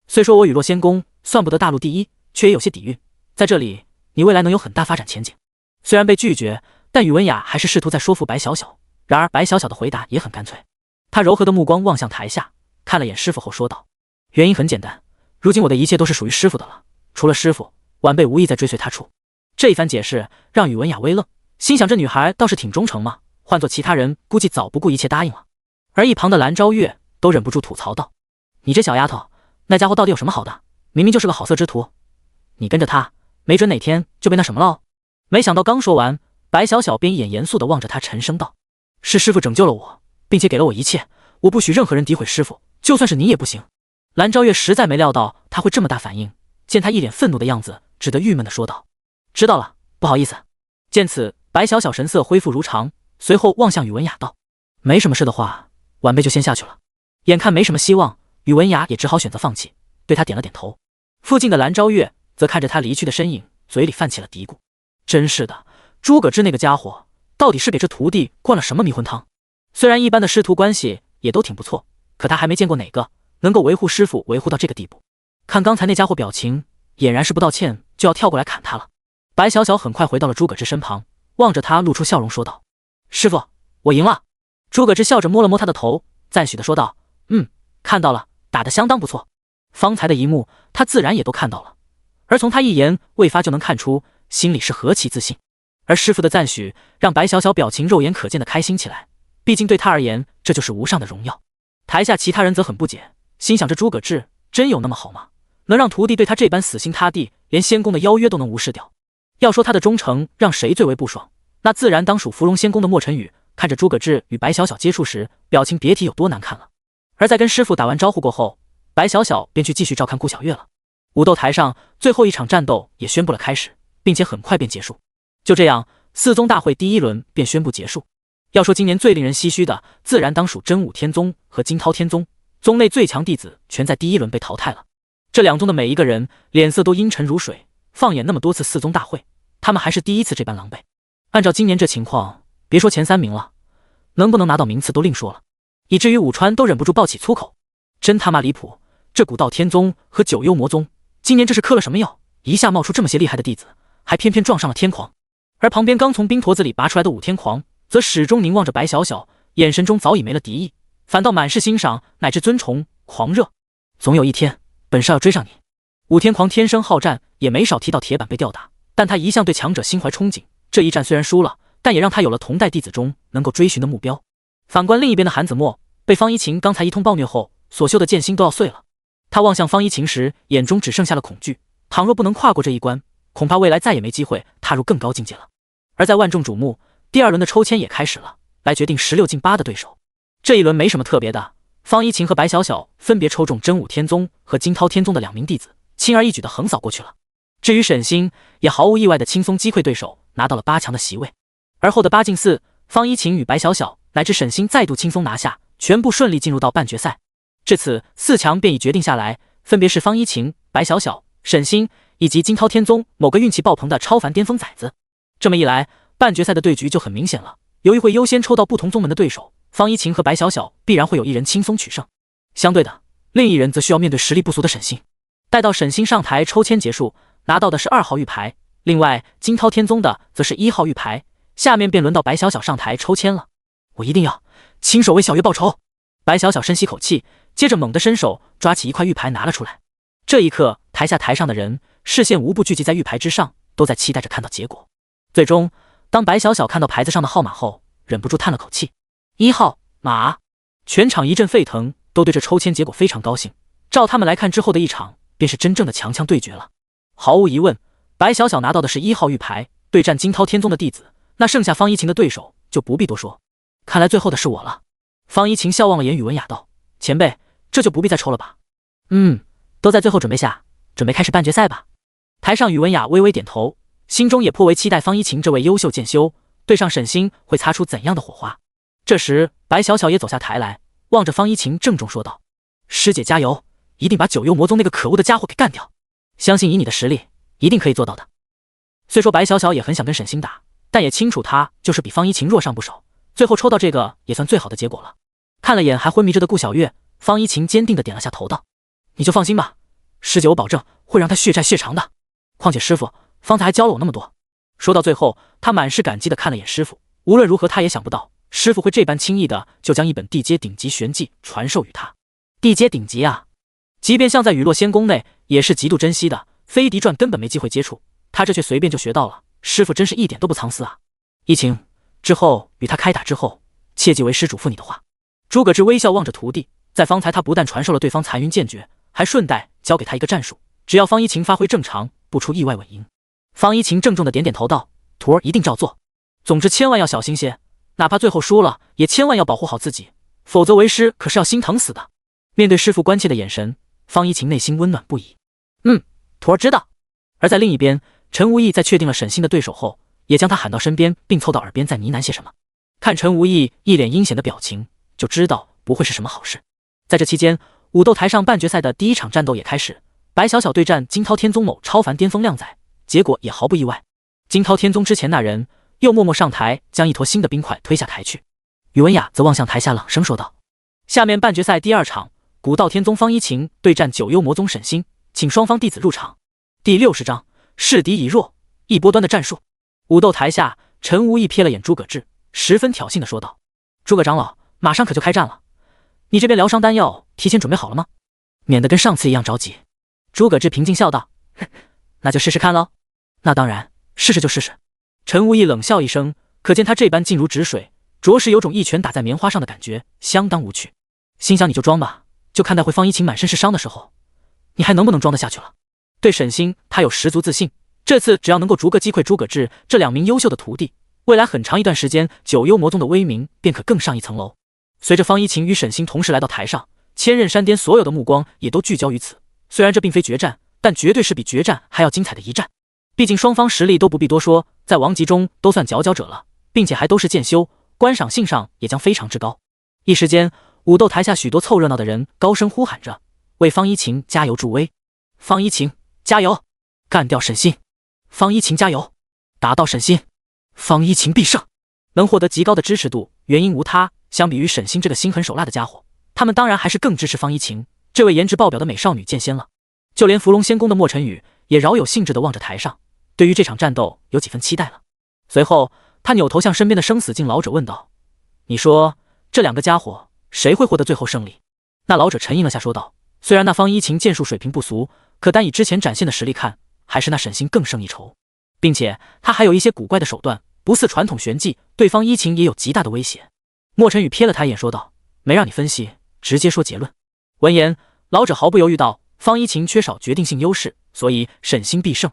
虽说我雨落仙宫算不得大陆第一，却也有些底蕴，在这里你未来能有很大发展前景。虽然被拒绝，但宇文雅还是试图在说服白小小。然而白小小的回答也很干脆，他柔和的目光望向台下，看了眼师父后说道：原因很简单，如今我的一切都是属于师父的了，除了师父，晚辈无意再追随他处。这一番解释让宇文雅微愣，心想这女孩倒是挺忠诚嘛，换做其他人估计早不顾一切答应了。而一旁的蓝昭月都忍不住吐槽道：你这小丫头，那家伙到底有什么好的？明明就是个好色之徒，你跟着他，没准哪天就被那什么了哦。没想到刚说完，白小小便一眼严肃地望着他，沉声道：是师父拯救了我，并且给了我一切，我不许任何人诋毁师父，就算是你也不行。蓝昭月实在没料到他会这么大反应，见他一脸愤怒的样子，只得郁闷地说道：知道了，不好意思。见此，白小小神色恢复如常，随后望向宇文雅道：没什么事的话，晚辈就先下去了。眼看没什么希望，宇文雅也只好选择放弃，对他点了点头。附近的蓝昭月则看着他离去的身影，嘴里泛起了嘀咕：真是的，诸葛志那个家伙到底是给这徒弟灌了什么迷魂汤？虽然一般的师徒关系也都挺不错，可他还没见过哪个能够维护师傅维护到这个地步。看刚才那家伙表情，俨然是不道歉就要跳过来砍他了。白小小很快回到了诸葛志身旁，望着他露出笑容说道：师傅，我赢了。诸葛志笑着摸了摸他的头，赞许地说道：看到了，打得相当不错。方才的一幕他自然也都看到了，而从他一言未发就能看出心里是何其自信。而师父的赞许让白小小表情肉眼可见的开心起来，毕竟对他而言这就是无上的荣耀。台下其他人则很不解，心想这诸葛志真有那么好吗？能让徒弟对他这般死心塌地，连仙宫的邀约都能无视掉？要说他的忠诚让谁最为不爽，那自然当属芙蓉仙宫的莫尘羽。看着诸葛志与白小小接触时，表情别提有多难看了。而在跟师父打完招呼过后，白小小便去继续照看顾小月了。武斗台上最后一场战斗也宣布了开始，并且很快便结束。就这样，四宗大会第一轮便宣布结束。要说今年最令人唏嘘的，自然当属真武天宗和金涛天宗，宗内最强弟子全在第一轮被淘汰了。这两宗的每一个人脸色都阴沉如水，放眼那么多次四宗大会，他们还是第一次这般狼狈。按照今年这情况，别说前3名了，能不能拿到名次都另说了。以至于武川都忍不住爆起粗口：真他妈离谱！这古道天宗和九幽魔宗今年这是嗑了什么药，一下冒出这么些厉害的弟子，还偏偏撞上了天狂。而旁边刚从冰坨子里拔出来的武天狂则始终凝望着白小小，眼神中早已没了敌意，反倒满是欣赏乃至尊崇狂热。总有一天本少要追上你。武天狂天生好战，也没少提到铁板被吊打，但他一向对强者心怀憧憬，这一战虽然输了，但也让他有了同代弟子中能够追寻的目标。反观另一边的韩子墨，被方一晴刚才一通暴虐后，所绣的剑心都要碎了。他望向方一晴时，眼中只剩下了恐惧。倘若不能跨过这一关，恐怕未来再也没机会踏入更高境界了。而在万众瞩目，第2轮的抽签也开始了，来决定16进8的对手。这一轮没什么特别的，方一晴和白小小分别抽中真武天宗和金涛天宗的2名弟子，轻而易举地横扫过去了。至于沈星，也毫无意外地轻松击溃对手，拿到了8强的席位。而后的8进4，方一晴与白小小乃至沈星再度轻松拿下，全部顺利进入到半决赛。至此4强便已决定下来，分别是方一晴、白小小、沈星以及金涛天宗某个运气爆棚的超凡巅峰崽子。这么一来，半决赛的对局就很明显了。由于会优先抽到不同宗门的对手，方一晴和白小小必然会有一人轻松取胜，相对的，另一人则需要面对实力不俗的沈星。待到沈星上台抽签结束，拿到的是2号玉牌，另外金涛天宗的则是1号玉牌。下面便轮到白小小上台抽签了。我一定要亲手为小月报仇。白小小深吸口气，接着猛地伸手抓起一块玉牌拿了出来。这一刻，台下台上的人视线无不聚集在玉牌之上，都在期待着看到结果。最终，当白小小看到牌子上的号码后，忍不住叹了口气：1号马。全场一阵沸腾，都对这抽签结果非常高兴。照他们来看，之后的一场便是真正的强强对决了。毫无疑问，白小小拿到的是1号玉牌，对战金涛天宗的弟子，那剩下方一晴的对手就不必多说。看来最后的是我了。方一晴笑望了眼宇文雅道：前辈，这就不必再抽了吧？都在最后准备下，准备开始半决赛吧。台上宇文雅微微点头，心中也颇为期待方一晴这位优秀剑修对上沈星会擦出怎样的火花。这时白小小也走下台来，望着方一晴郑重说道：师姐加油，一定把九幽魔宗那个可恶的家伙给干掉，相信以你的实力一定可以做到的。虽说白小小也很想跟沈星打，但也清楚他就是比方一晴弱上不少，最后抽到这个也算最好的结果了。看了眼还昏迷着的顾小月，方一晴坚定地点了下头道：你就放心吧，师姐我保证会让他血债血偿的。况且师傅方才还教了我那么多。说到最后，他满是感激地看了眼师傅，无论如何他也想不到师傅会这般轻易的就将一本地阶顶级玄技传授于他。地阶顶级啊，即便像在雨落仙宫内也是极度珍惜的，飞敌传根本没机会接触，他这却随便就学到了，师傅真是一点都不藏私啊。一晴，之后与他开打之后，切记为师嘱咐你的话。诸葛志微笑望着徒弟，在方才他不但传授了对方残云剑诀，还顺带教给他一个战术，只要方一晴发挥正常，不出意外稳赢。方一晴郑重的点点头道：徒儿一定照做。总之千万要小心些，哪怕最后输了，也千万要保护好自己，否则为师可是要心疼死的。面对师父关切的眼神，方一晴内心温暖不已。徒儿知道。而在另一边，陈无义在确定了沈星的对手后，也将他喊到身边，并凑到耳边在呢喃些什么。看陈无义一脸阴险的表情，就知道不会是什么好事。在这期间，武斗台上半决赛的第一场战斗也开始，白小小对战金涛天宗某超凡巅峰靓仔，结果也毫不意外。金涛天宗之前那人又默默上台，将一坨新的冰块推下台去。宇文雅则望向台下冷声说道：下面半决赛第2场，古道天宗方一晴对战九幽魔宗沈星，请双方弟子入场。第60章，示敌以弱，一波端的战术。武斗台下，陈无义瞥了眼诸葛志，十分挑衅地说道：诸葛长老，马上可就开战了，你这边疗伤丹药提前准备好了吗？免得跟上次一样着急。诸葛志平静笑道：那就试试看喽。那当然，试试就试试。陈无义冷笑一声，可见他这般静如止水，着实有种一拳打在棉花上的感觉，相当无趣。心想你就装吧，就看待会方一晴满身是伤的时候，你还能不能装得下去了？对沈星，他有十足自信，这次只要能够逐个击溃诸葛志这2名优秀的徒弟，未来很长一段时间，九幽魔宗的威名便可更上一层楼。随着方一晴与沈星同时来到台上，千仞山巅所有的目光也都聚焦于此。虽然这并非决战，但绝对是比决战还要精彩的一战。毕竟双方实力都不必多说，在王级中都算佼佼者了，并且还都是剑修，观赏性上也将非常之高。一时间，武斗台下许多凑热闹的人高声呼喊着，为方一晴加油助威。方一晴加油，干掉沈星！方一晴加油，打到沈星！方一晴必胜！能获得极高的支持度，原因无他，相比于沈星这个心狠手辣的家伙，他们当然还是更支持方一晴这位颜值爆表的美少女剑仙了。就连伏龙仙宫的莫尘雨也饶有兴致地望着台上，对于这场战斗有几分期待了。随后他扭头向身边的生死境老者问道：你说这2个家伙谁会获得最后胜利？那老者沉吟了下说道：虽然那方一晴剑术水平不俗，可单以之前展现的实力看，还是那沈星更胜一筹，并且他还有一些古怪的手段，不似传统玄技，对方一晴也有极大的威胁。莫尘雨瞥了他一眼说道：没让你分析，直接说结论。闻言，老者毫不犹豫道：“方一晴缺少决定性优势，所以沈星必胜。”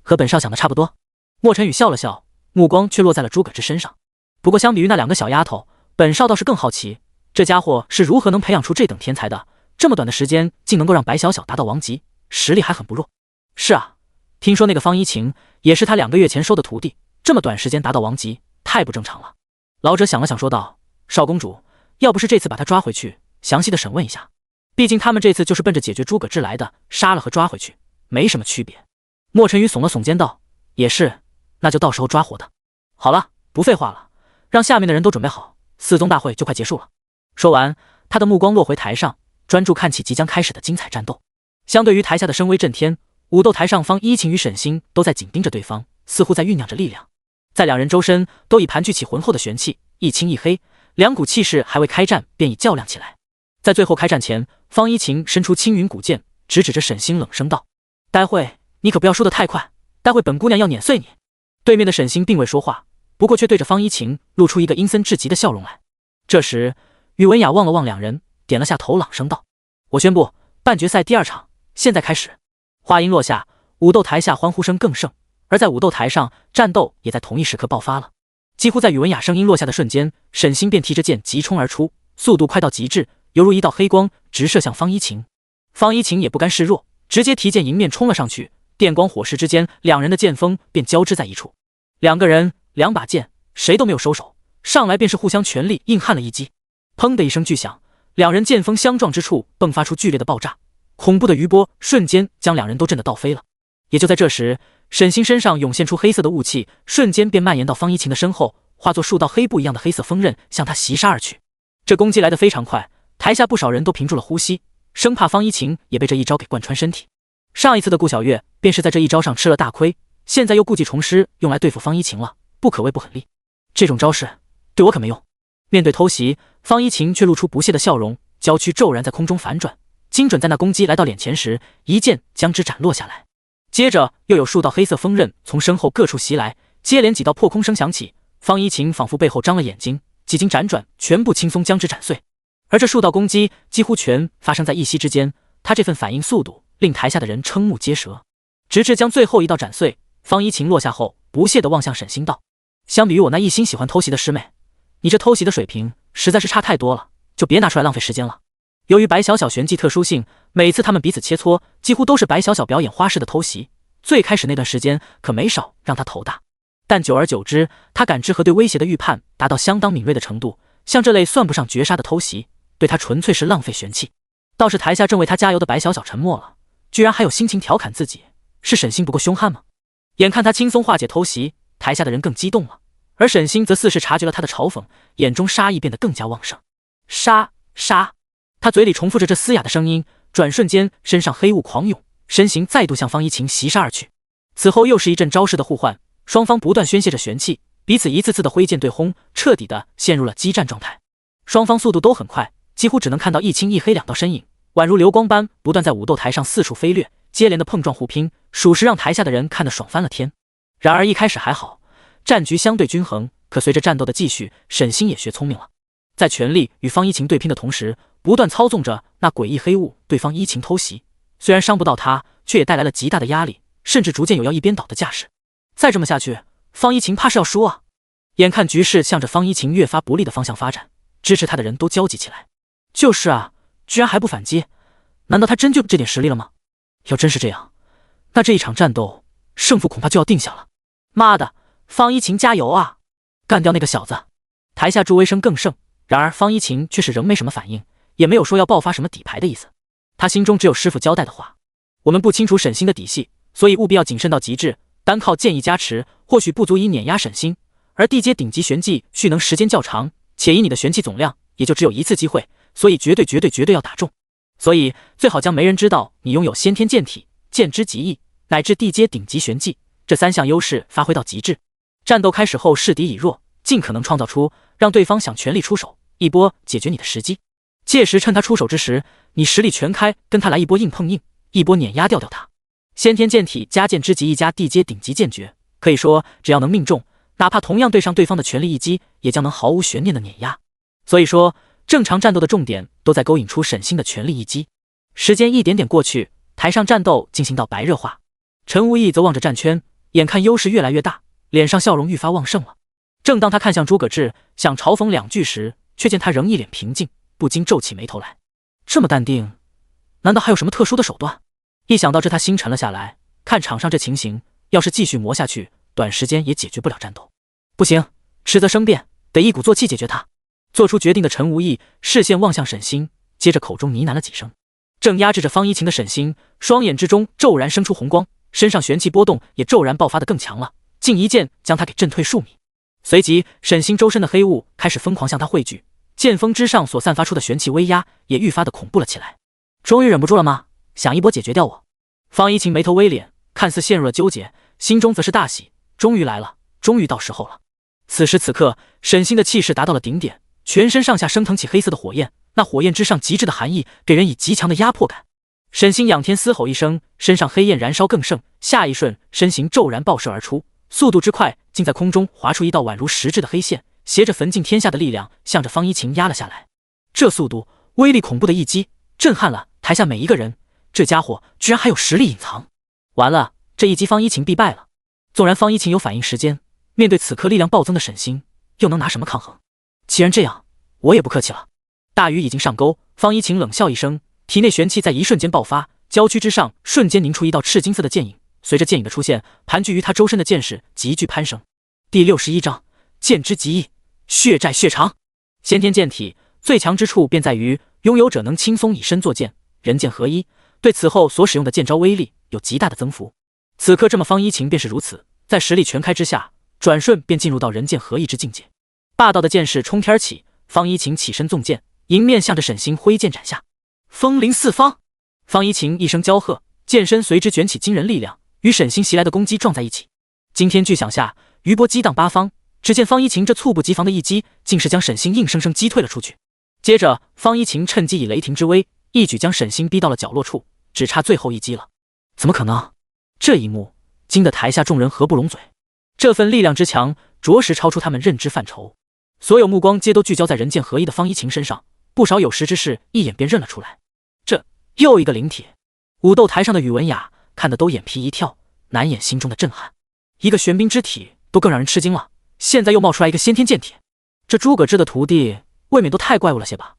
和本少想的差不多。莫尘宇笑了笑，目光却落在了诸葛之身上。不过相比于那2个小丫头，本少倒是更好奇，这家伙是如何能培养出这等天才的？这么短的时间竟能够让白小小达到王级，实力还很不弱。是啊，听说那个方一晴也是他2个月前收的徒弟，这么短时间达到王级，太不正常了。老者想了想说道：“少公主，要不是这次把他抓回去，详细的审问一下，毕竟他们这次就是奔着解决诸葛志来的，杀了和抓回去没什么区别。”莫尘宇耸了耸肩道：“也是，那就到时候抓活的。好了，不废话了，让下面的人都准备好，4宗大会就快结束了。”说完，他的目光落回台上，专注看起即将开始的精彩战斗。相对于台下的声威震天，武斗台上方一晴与沈星都在紧盯着对方，似乎在酝酿着力量。在2人周身都已盘踞起浑厚的玄气，一青一黑，2股气势还未开战便已较量起来。在最后开战前，方一晴伸出青云古剑，直指着沈星冷声道：“待会你可不要输得太快，待会本姑娘要碾碎你。”对面的沈星并未说话，不过却对着方一晴露出一个阴森至极的笑容来。这时宇文雅望了望2人，点了下头，朗声道：“我宣布半决赛第2场现在开始。”话音落下，武斗台下欢呼声更盛，而在武斗台上，战斗也在同一时刻爆发了。几乎在宇文雅声音落下的瞬间，沈星便提着剑急冲而出，速度快到极致，犹如一道黑光直射向方一晴。方一晴也不甘示弱，直接提剑迎面冲了上去，电光火石之间，2人的剑锋便交织在一处。2个人2把剑，谁都没有收手，上来便是互相全力硬汉了一击。砰的一声巨响，2人剑锋相撞之处迸发出剧烈的爆炸，恐怖的余波瞬间将2人都震得倒飞了。也就在这时，沈星身上涌现出黑色的雾气，瞬间便蔓延到方一晴的身后，化作数道黑布一样的黑色锋刃向他袭杀而去。这攻击来得非常快，台下不少人都屏住了呼吸，生怕方一晴也被这一招给贯穿身体。上一次的顾小月便是在这一招上吃了大亏，现在又故技重施用来对付方一晴了，不可谓不狠厉。这种招式对我可没用。面对偷袭，方一晴却露出不屑的笑容，娇躯骤然在空中反转，精准在那攻击来到脸前时，一剑将之斩落下来。接着又有数道黑色锋刃从身后各处袭来，接连几道破空声响起，方一晴仿佛背后张了眼睛，几经辗转，全部轻松将之斩碎。而这数道攻击几乎全发生在一息之间，他这份反应速度令台下的人瞠目结舌。直至将最后一道斩碎，方一晴落下后，不屑地望向沈星道：“相比于我那一心喜欢偷袭的师妹，你这偷袭的水平实在是差太多了，就别拿出来浪费时间了。”由于白小小玄技特殊性，每次他们彼此切磋，几乎都是白小小表演花式的偷袭。最开始那段时间可没少让他头大，但久而久之，他感知和对威胁的预判达到相当敏锐的程度，像这类算不上绝杀的偷袭，对他纯粹是浪费玄气。倒是台下正为他加油的白小小沉默了，居然还有心情调侃自己，是沈星不够凶悍吗？眼看他轻松化解偷袭，台下的人更激动了，而沈星则似是察觉了他的嘲讽，眼中杀意变得更加旺盛。杀！杀！他嘴里重复着这嘶哑的声音，转瞬间身上黑雾狂涌，身形再度向方一晴袭杀而去。此后又是一阵招式的互换，双方不断宣泄着玄气，彼此一次次的挥剑对轰，彻底的陷入了激战状态。双方速度都很快，几乎只能看到一青一黑2道身影，宛如流光般不断在武斗台上四处飞掠，接连的碰撞互拼，属实让台下的人看得爽翻了天。然而一开始还好，战局相对均衡，可随着战斗的继续，沈星也学聪明了，在全力与方一晴对拼的同时，不断操纵着那诡异黑雾对方一晴偷袭。虽然伤不到他，却也带来了极大的压力，甚至逐渐有要一边倒的架势。再这么下去，方一晴怕是要输啊！眼看局势向着方一晴越发不利的方向发展，支持他的人都焦急起来。就是啊，居然还不反击，难道他真就这点实力了吗？要真是这样，那这一场战斗胜负恐怕就要定下了。妈的，方一晴加油啊！干掉那个小子！台下助威声更盛，然而方一晴却是仍没什么反应，也没有说要爆发什么底牌的意思。他心中只有师傅交代的话：我们不清楚沈星的底细，所以务必要谨慎到极致，单靠剑意加持或许不足以碾压沈星，而地阶顶级玄技蓄能时间较长，且以你的玄气总量也就只有一次机会，所以绝对要打中。所以最好将没人知道你拥有先天剑体、剑之极意乃至地阶顶级玄技这3项优势发挥到极致。战斗开始后势敌已弱，尽可能创造出让对方想全力出手一波解决你的时机，届时趁他出手之时，你实力全开，跟他来一波硬碰硬，一波碾压掉他。先天剑体加剑之极意加地阶顶级剑诀，可以说只要能命中，哪怕同样对上对方的全力一击，也将能毫无悬念的碾压。所以说正常战斗的重点都在勾引出沈星的全力一击。时间一点点过去，台上战斗进行到白热化。陈无义则望着战圈，眼看优势越来越大，脸上笑容愈发旺盛了。正当他看向诸葛志，想嘲讽两句时，却见他仍一脸平静，不禁皱起眉头来。这么淡定，难道还有什么特殊的手段？一想到这，他心沉了下来。看场上这情形，要是继续磨下去，短时间也解决不了战斗。不行，迟则生变，得一鼓作气解决他。做出决定的陈无义视线望向沈星，接着口中呢喃了几声。正压制着方一琴的沈星，双眼之中骤然生出红光，身上玄气波动也骤然爆发得更强了，竟一剑将他给震退数米。随即沈星周身的黑雾开始疯狂向他汇聚，剑锋之上所散发出的玄气威压也愈发的恐怖了起来。终于忍不住了吗？想一波解决掉我？方一琴眉头微敛，看似陷入了纠结，心中则是大喜，终于来了，终于到时候了。此时此刻，沈星的气势达到了顶点，全身上下升腾起黑色的火焰，那火焰之上极致的寒意给人以极强的压迫感。沈星仰天嘶吼一声，身上黑焰燃烧更盛，下一瞬身形骤然爆射而出，速度之快，竟在空中划出一道宛如实质的黑线，携着焚尽天下的力量向着方一琴压了下来。这速度威力恐怖的一击震撼了台下每一个人，这家伙居然还有实力隐藏。完了，这一击方一琴必败了。纵然方一琴有反应时间，面对此刻力量暴增的沈星，又能拿什么抗衡？既然这样，我也不客气了。大鱼已经上钩，方一琴冷笑一声，体内玄气在一瞬间爆发，娇躯之上瞬间凝出一道赤金色的剑影，随着剑影的出现，盘踞于他周身的剑势急剧攀升。第61章剑之极意，血债血偿。先天剑体最强之处便在于拥有者能轻松以身作剑，人剑合一，对此后所使用的剑招威力有极大的增幅。此刻这么方一琴便是如此，在实力全开之下，转瞬便进入到人剑合一之境界。霸道的剑势冲天而起，方一琴起身纵剑，迎面向着沈星挥剑斩下。风铃四方，方一琴一声娇喝，剑身随之卷起惊人力量，与沈星袭来的攻击撞在一起。惊天巨响下，余波激荡八方，只见方一琴这猝不及防的一击，竟是将沈星硬生生击退了出去。接着方一琴趁机以雷霆之威，一举将沈星逼到了角落处，只差最后一击了。怎么可能？这一幕惊得台下众人合不拢嘴，这份力量之强，着实超出他们认知范畴。所有目光皆都聚焦在人剑合一的方一琴身上，不少有识之士一眼便认了出来。这又一个灵体！武斗台上的宇文雅看得都眼皮一跳，难掩心中的震撼。一个玄冰之体都更让人吃惊了，现在又冒出来一个先天剑体，这诸葛志的徒弟未免都太怪物了些吧？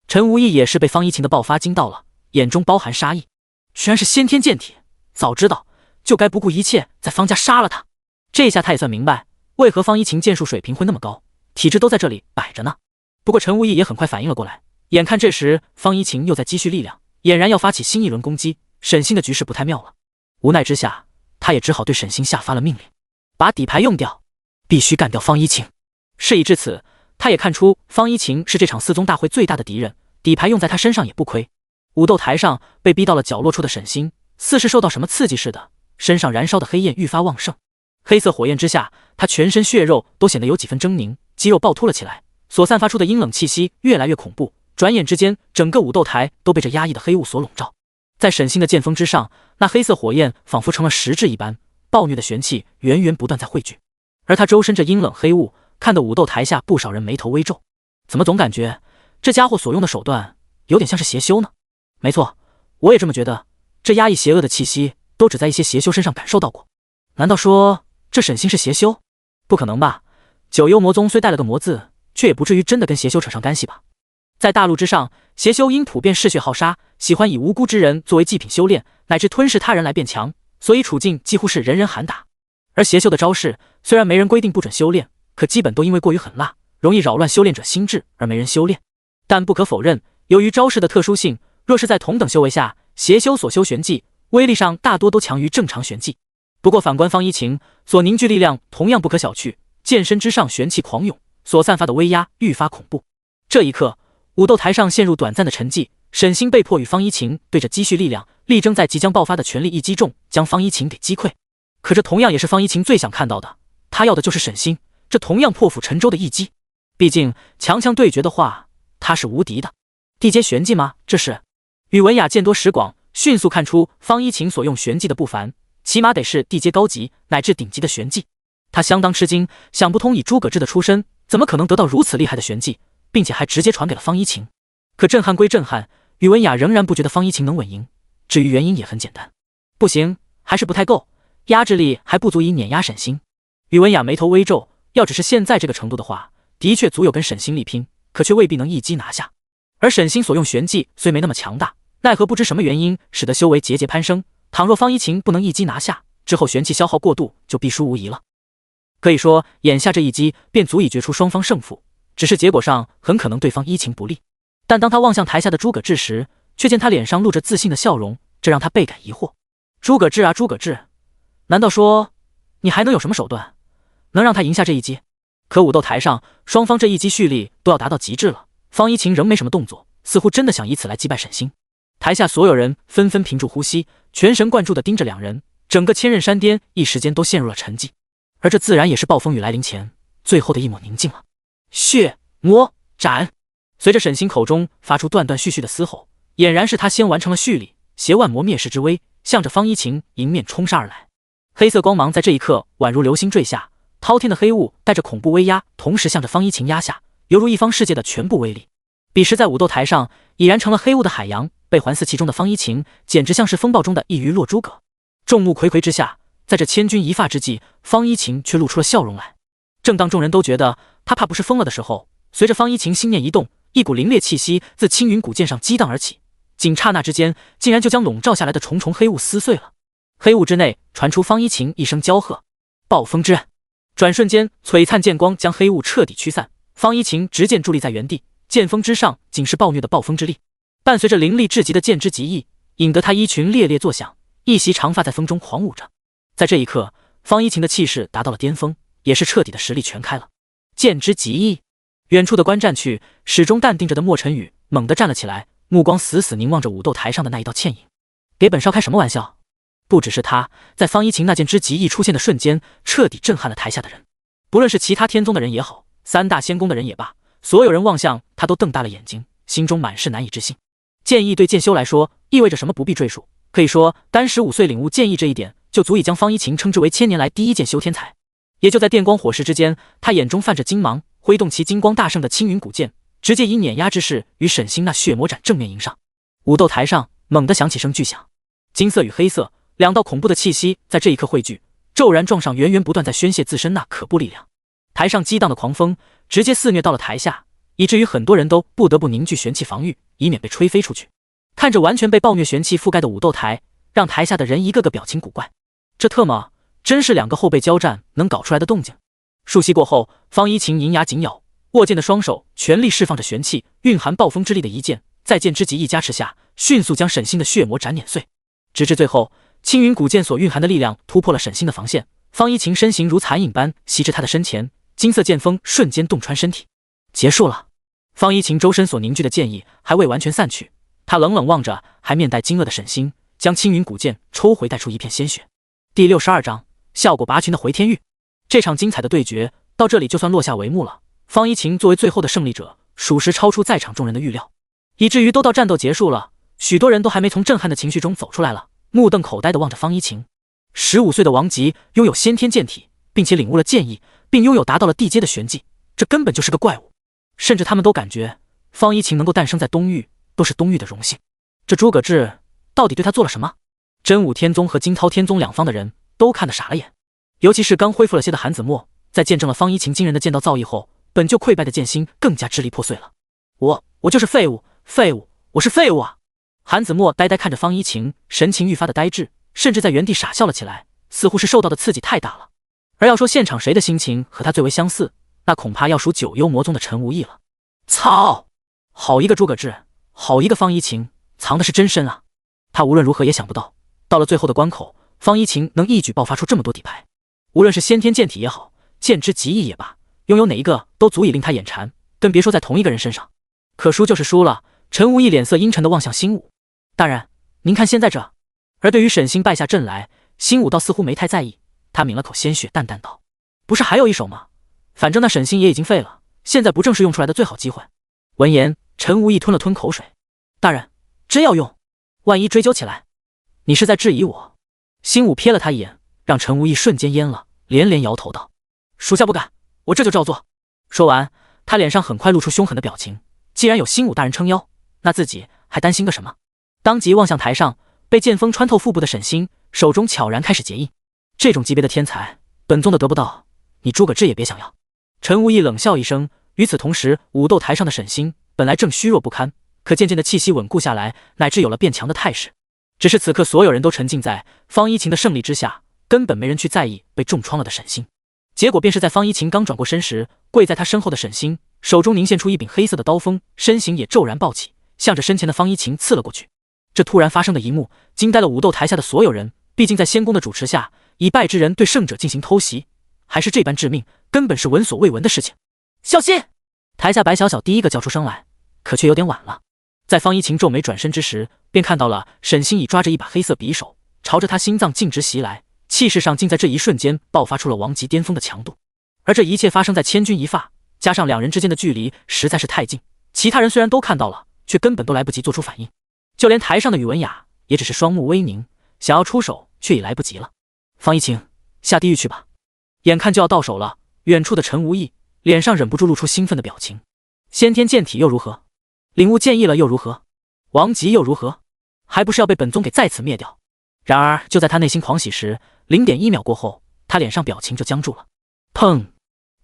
陈无义也是被方一琴的爆发惊到了，眼中包含杀意。居然是先天剑体，早知道就该不顾一切在方家杀了他。这下他也算明白为何方一琴剑术水平会那么高，体质都在这里摆着呢。不过陈无义也很快反应了过来，眼看这时方一琴又在积蓄力量，俨然要发起新一轮攻击，沈星的局势不太妙了。无奈之下，他也只好对沈星下发了命令，把底牌用掉，必须干掉方一琴。事已至此，他也看出方一琴是这场四宗大会最大的敌人，底牌用在他身上也不亏。武斗台上被逼到了角落处的沈星，似是受到什么刺激似的，身上燃烧的黑焰愈发旺盛。黑色火焰之下，他全身血肉都显得有几分狰狞，肌肉暴突了起来，所散发出的阴冷气息越来越恐怖。转眼之间，整个武斗台都被这压抑的黑雾所笼罩。在沈星的剑锋之上，那黑色火焰仿佛成了实质一般，暴虐的玄气源源不断在汇聚。而他周身这阴冷黑雾，看得武斗台下不少人眉头微皱。怎么总感觉这家伙所用的手段有点像是邪修呢？没错，我也这么觉得，这压抑邪恶的气息都只在一些邪修身上感受到过。难道说这沈星是邪修？不可能吧，九幽魔宗虽带了个魔字，却也不至于真的跟邪修扯上干系吧。在大陆之上，邪修因普遍嗜血好杀，喜欢以无辜之人作为祭品修炼，乃至吞噬他人来变强，所以处境几乎是人人喊打。而邪修的招式虽然没人规定不准修炼，可基本都因为过于狠辣，容易扰乱修炼者心智而没人修炼。但不可否认，由于招式的特殊性，若是在同等修为下，邪修所修玄技威力上大多都强于正常玄技。不过反观方一琴所凝聚力量同样不可小觑，剑身之上玄气狂涌，所散发的威压愈发恐怖。这一刻，武斗台上陷入短暂的沉寂，沈星被迫与方一琴对着积蓄力量，力争在即将爆发的全力一击中将方一琴给击溃。可这同样也是方一琴最想看到的，他要的就是沈星这同样破釜沉舟的一击。毕竟强强对决的话，他是无敌的。地阶玄技吗？这是？宇文雅见多识广，迅速看出方一琴所用玄技的不凡，起码得是地阶高级乃至顶级的玄技。他相当吃惊，想不通以诸葛志的出身，怎么可能得到如此厉害的玄技？并且还直接传给了方一晴。可震撼归震撼，宇文雅仍然不觉得方一晴能稳赢。至于原因也很简单，不行，还是不太够，压制力还不足以碾压沈星。宇文雅眉头微皱，要只是现在这个程度的话，的确足有跟沈星力拼，可却未必能一击拿下。而沈星所用玄技虽没那么强大，奈何不知什么原因使得修为节节攀升，倘若方一晴不能一击拿下，之后玄气消耗过度，就必输无疑了。可以说眼下这一击便足以决出双方胜负，只是结果上很可能对方一晴不利。但当他望向台下的诸葛志时，却见他脸上露着自信的笑容，这让他倍感疑惑。诸葛志啊诸葛志，难道说你还能有什么手段能让他赢下这一击？可武斗台上双方这一击蓄力都要达到极致了，方一晴仍没什么动作，似乎真的想以此来击败沈星。台下所有人纷纷屏住呼吸，全神贯注地盯着两人，整个千仞山巅一时间都陷入了沉寂。而这自然也是暴风雨来临前最后的一抹宁静了。血魔斩！随着沈星口中发出断断续续的嘶吼，俨然是他先完成了蓄力，携万魔灭世之威，向着方一晴迎面冲杀而来。黑色光芒在这一刻宛如流星坠下，滔天的黑雾带着恐怖威压，同时向着方一晴压下，犹如一方世界的全部威力。彼时在武斗台上已然成了黑雾的海洋，被环伺其中的方一晴简直像是风暴中的一鱼落诸葛。众目睽睽之下，在这千钧一发之际，方一晴却露出了笑容来。正当众人都觉得他怕不是疯了的时候，随着方一晴心念一动，一股凌冽气息自青云古剑上激荡而起，仅刹那之间，竟然就将笼罩下来的重重黑雾撕碎了。黑雾之内传出方一晴一声娇喝：“暴风之刃！”转瞬间，璀璨剑光将黑雾彻底驱散。方一晴直剑伫立在原地，剑锋之上仅是暴虐的暴风之力，伴随着凌厉至极的剑之极意，引得他衣裙猎猎作响，一袭长发在风中狂舞着。在这一刻，方一晴的气势达到了巅峰，也是彻底的实力全开了。剑之极意！远处的观战区，始终淡定着的莫尘宇猛地站了起来，目光死死凝望着武斗台上的那一道倩影。给本少开什么玩笑？不只是他，在方一晴那剑之极意出现的瞬间，彻底震撼了台下的人。不论是其他天宗的人也好，三大仙宫的人也罢，所有人望向他都瞪大了眼睛，心中满是难以置信。剑意对剑修来说意味着什么不必赘述，可以说单15岁领悟剑意这一点，就足以将方一晴称之为千年来第一剑修天才。也就在电光火石之间，他眼中泛着金芒，挥动其金光大盛的青云古剑，直接以碾压之势与沈星那血魔斩正面迎上。武斗台上猛地响起声巨响，金色与黑色两道恐怖的气息在这一刻汇聚，骤然撞上源源不断在宣泄自身那可怖力量。台上激荡的狂风直接肆虐到了台下，以至于很多人都不得不凝聚玄气防御，以免被吹飞出去。看着完全被暴虐玄气覆盖的武斗台，让台下的人一个个表情古怪。这特么真是两个后辈交战能搞出来的动静。数息过后，方一晴银牙紧咬，握剑的双手全力释放着玄气，蕴含暴风之力的一剑，在剑之极意加持下，迅速将沈星的血魔斩碾碎。直至最后，青云古剑所蕴含的力量突破了沈星的防线，方一晴身形如残影般袭至他的身前，金色剑锋瞬间洞穿身体。结束了。方一晴周身所凝聚的剑意还未完全散去，他冷冷望着还面带惊愕的沈星，将青云古剑抽回，带出一片鲜血。第62章效果拔群的回天狱。这场精彩的对决到这里就算落下帷幕了。方一晴作为最后的胜利者，属实超出在场众人的预料，以至于都到战斗结束了，许多人都还没从震撼的情绪中走出来了，目瞪口呆地望着方一晴。15岁的王级拥有先天剑体，并且领悟了剑意，并拥有达到了地阶的玄技，这根本就是个怪物。甚至他们都感觉方一晴能够诞生在东域，都是东域的荣幸。这诸葛志到底对他做了什么？真武天宗和惊涛天宗两方的人都看得傻了眼，尤其是刚恢复了些的韩子墨，在见证了方一晴惊人的剑道造诣后，本就溃败的剑心更加支离破碎了。我就是废物，我是废物啊！韩子墨呆呆看着方一晴，神情愈发的呆滞，甚至在原地傻笑了起来，似乎是受到的刺激太大了。而要说现场谁的心情和他最为相似，那恐怕要数九幽魔宗的陈无义了。操！好一个诸葛志，好一个方一晴，藏的是真深啊！他无论如何也想不到，到了最后的关口，方一晴能一举爆发出这么多底牌。无论是先天剑体也好，剑之极意也罢，拥有哪一个都足以令他眼馋，更别说在同一个人身上。可输就是输了。陈无义脸色阴沉地望向新武大人，您看现在这。而对于沈星败下阵来，新武倒似乎没太在意，他抿了口鲜血，淡淡道：不是还有一手吗？反正那沈星也已经废了，现在不正是用出来的最好机会。闻言，陈无义吞了吞口水，大人真要用，万一追究起来，你是在质疑我？新武瞥了他一眼，让陈无义瞬间蔫了，连连摇头道：属下不敢，我这就照做。说完，他脸上很快露出凶狠的表情。既然有新武大人撑腰，那自己还担心个什么？当即望向台上被剑锋穿透腹部的沈星，手中悄然开始结印。这种级别的天才，本宗的得不到，你诸葛志也别想要。陈无义冷笑一声。与此同时，武斗台上的沈星本来正虚弱不堪，可渐渐的气息稳固下来，乃至有了变强的态势。只是此刻所有人都沉浸在方一晴的胜利之下，根本没人去在意被重创了的沈星。结果便是在方一晴刚转过身时，跪在他身后的沈星手中凝现出一柄黑色的刀锋，身形也骤然暴起，向着身前的方一晴刺了过去。这突然发生的一幕惊呆了武斗台下的所有人，毕竟在仙宫的主持下，以败之人对胜者进行偷袭，还是这般致命，根本是闻所未闻的事情。小心！台下白小小第一个叫出声来，可却有点晚了。在方一晴皱眉转身之时，便看到了沈星已抓着一把黑色匕首，朝着他心脏径直袭来，气势上竟在这一瞬间爆发出了王级巅峰的强度。而这一切发生在千钧一发，加上两人之间的距离实在是太近，其他人虽然都看到了，却根本都来不及做出反应。就连台上的宇文雅也只是双目微凝，想要出手却已来不及了。方一晴，下地狱去吧！眼看就要到手了，远处的陈无义脸上忍不住露出兴奋的表情。先天剑体又如何？领悟剑意了又如何？王级又如何？还不是要被本宗给再次灭掉？然而就在他内心狂喜时，0.1秒过后，他脸上表情就僵住了。砰！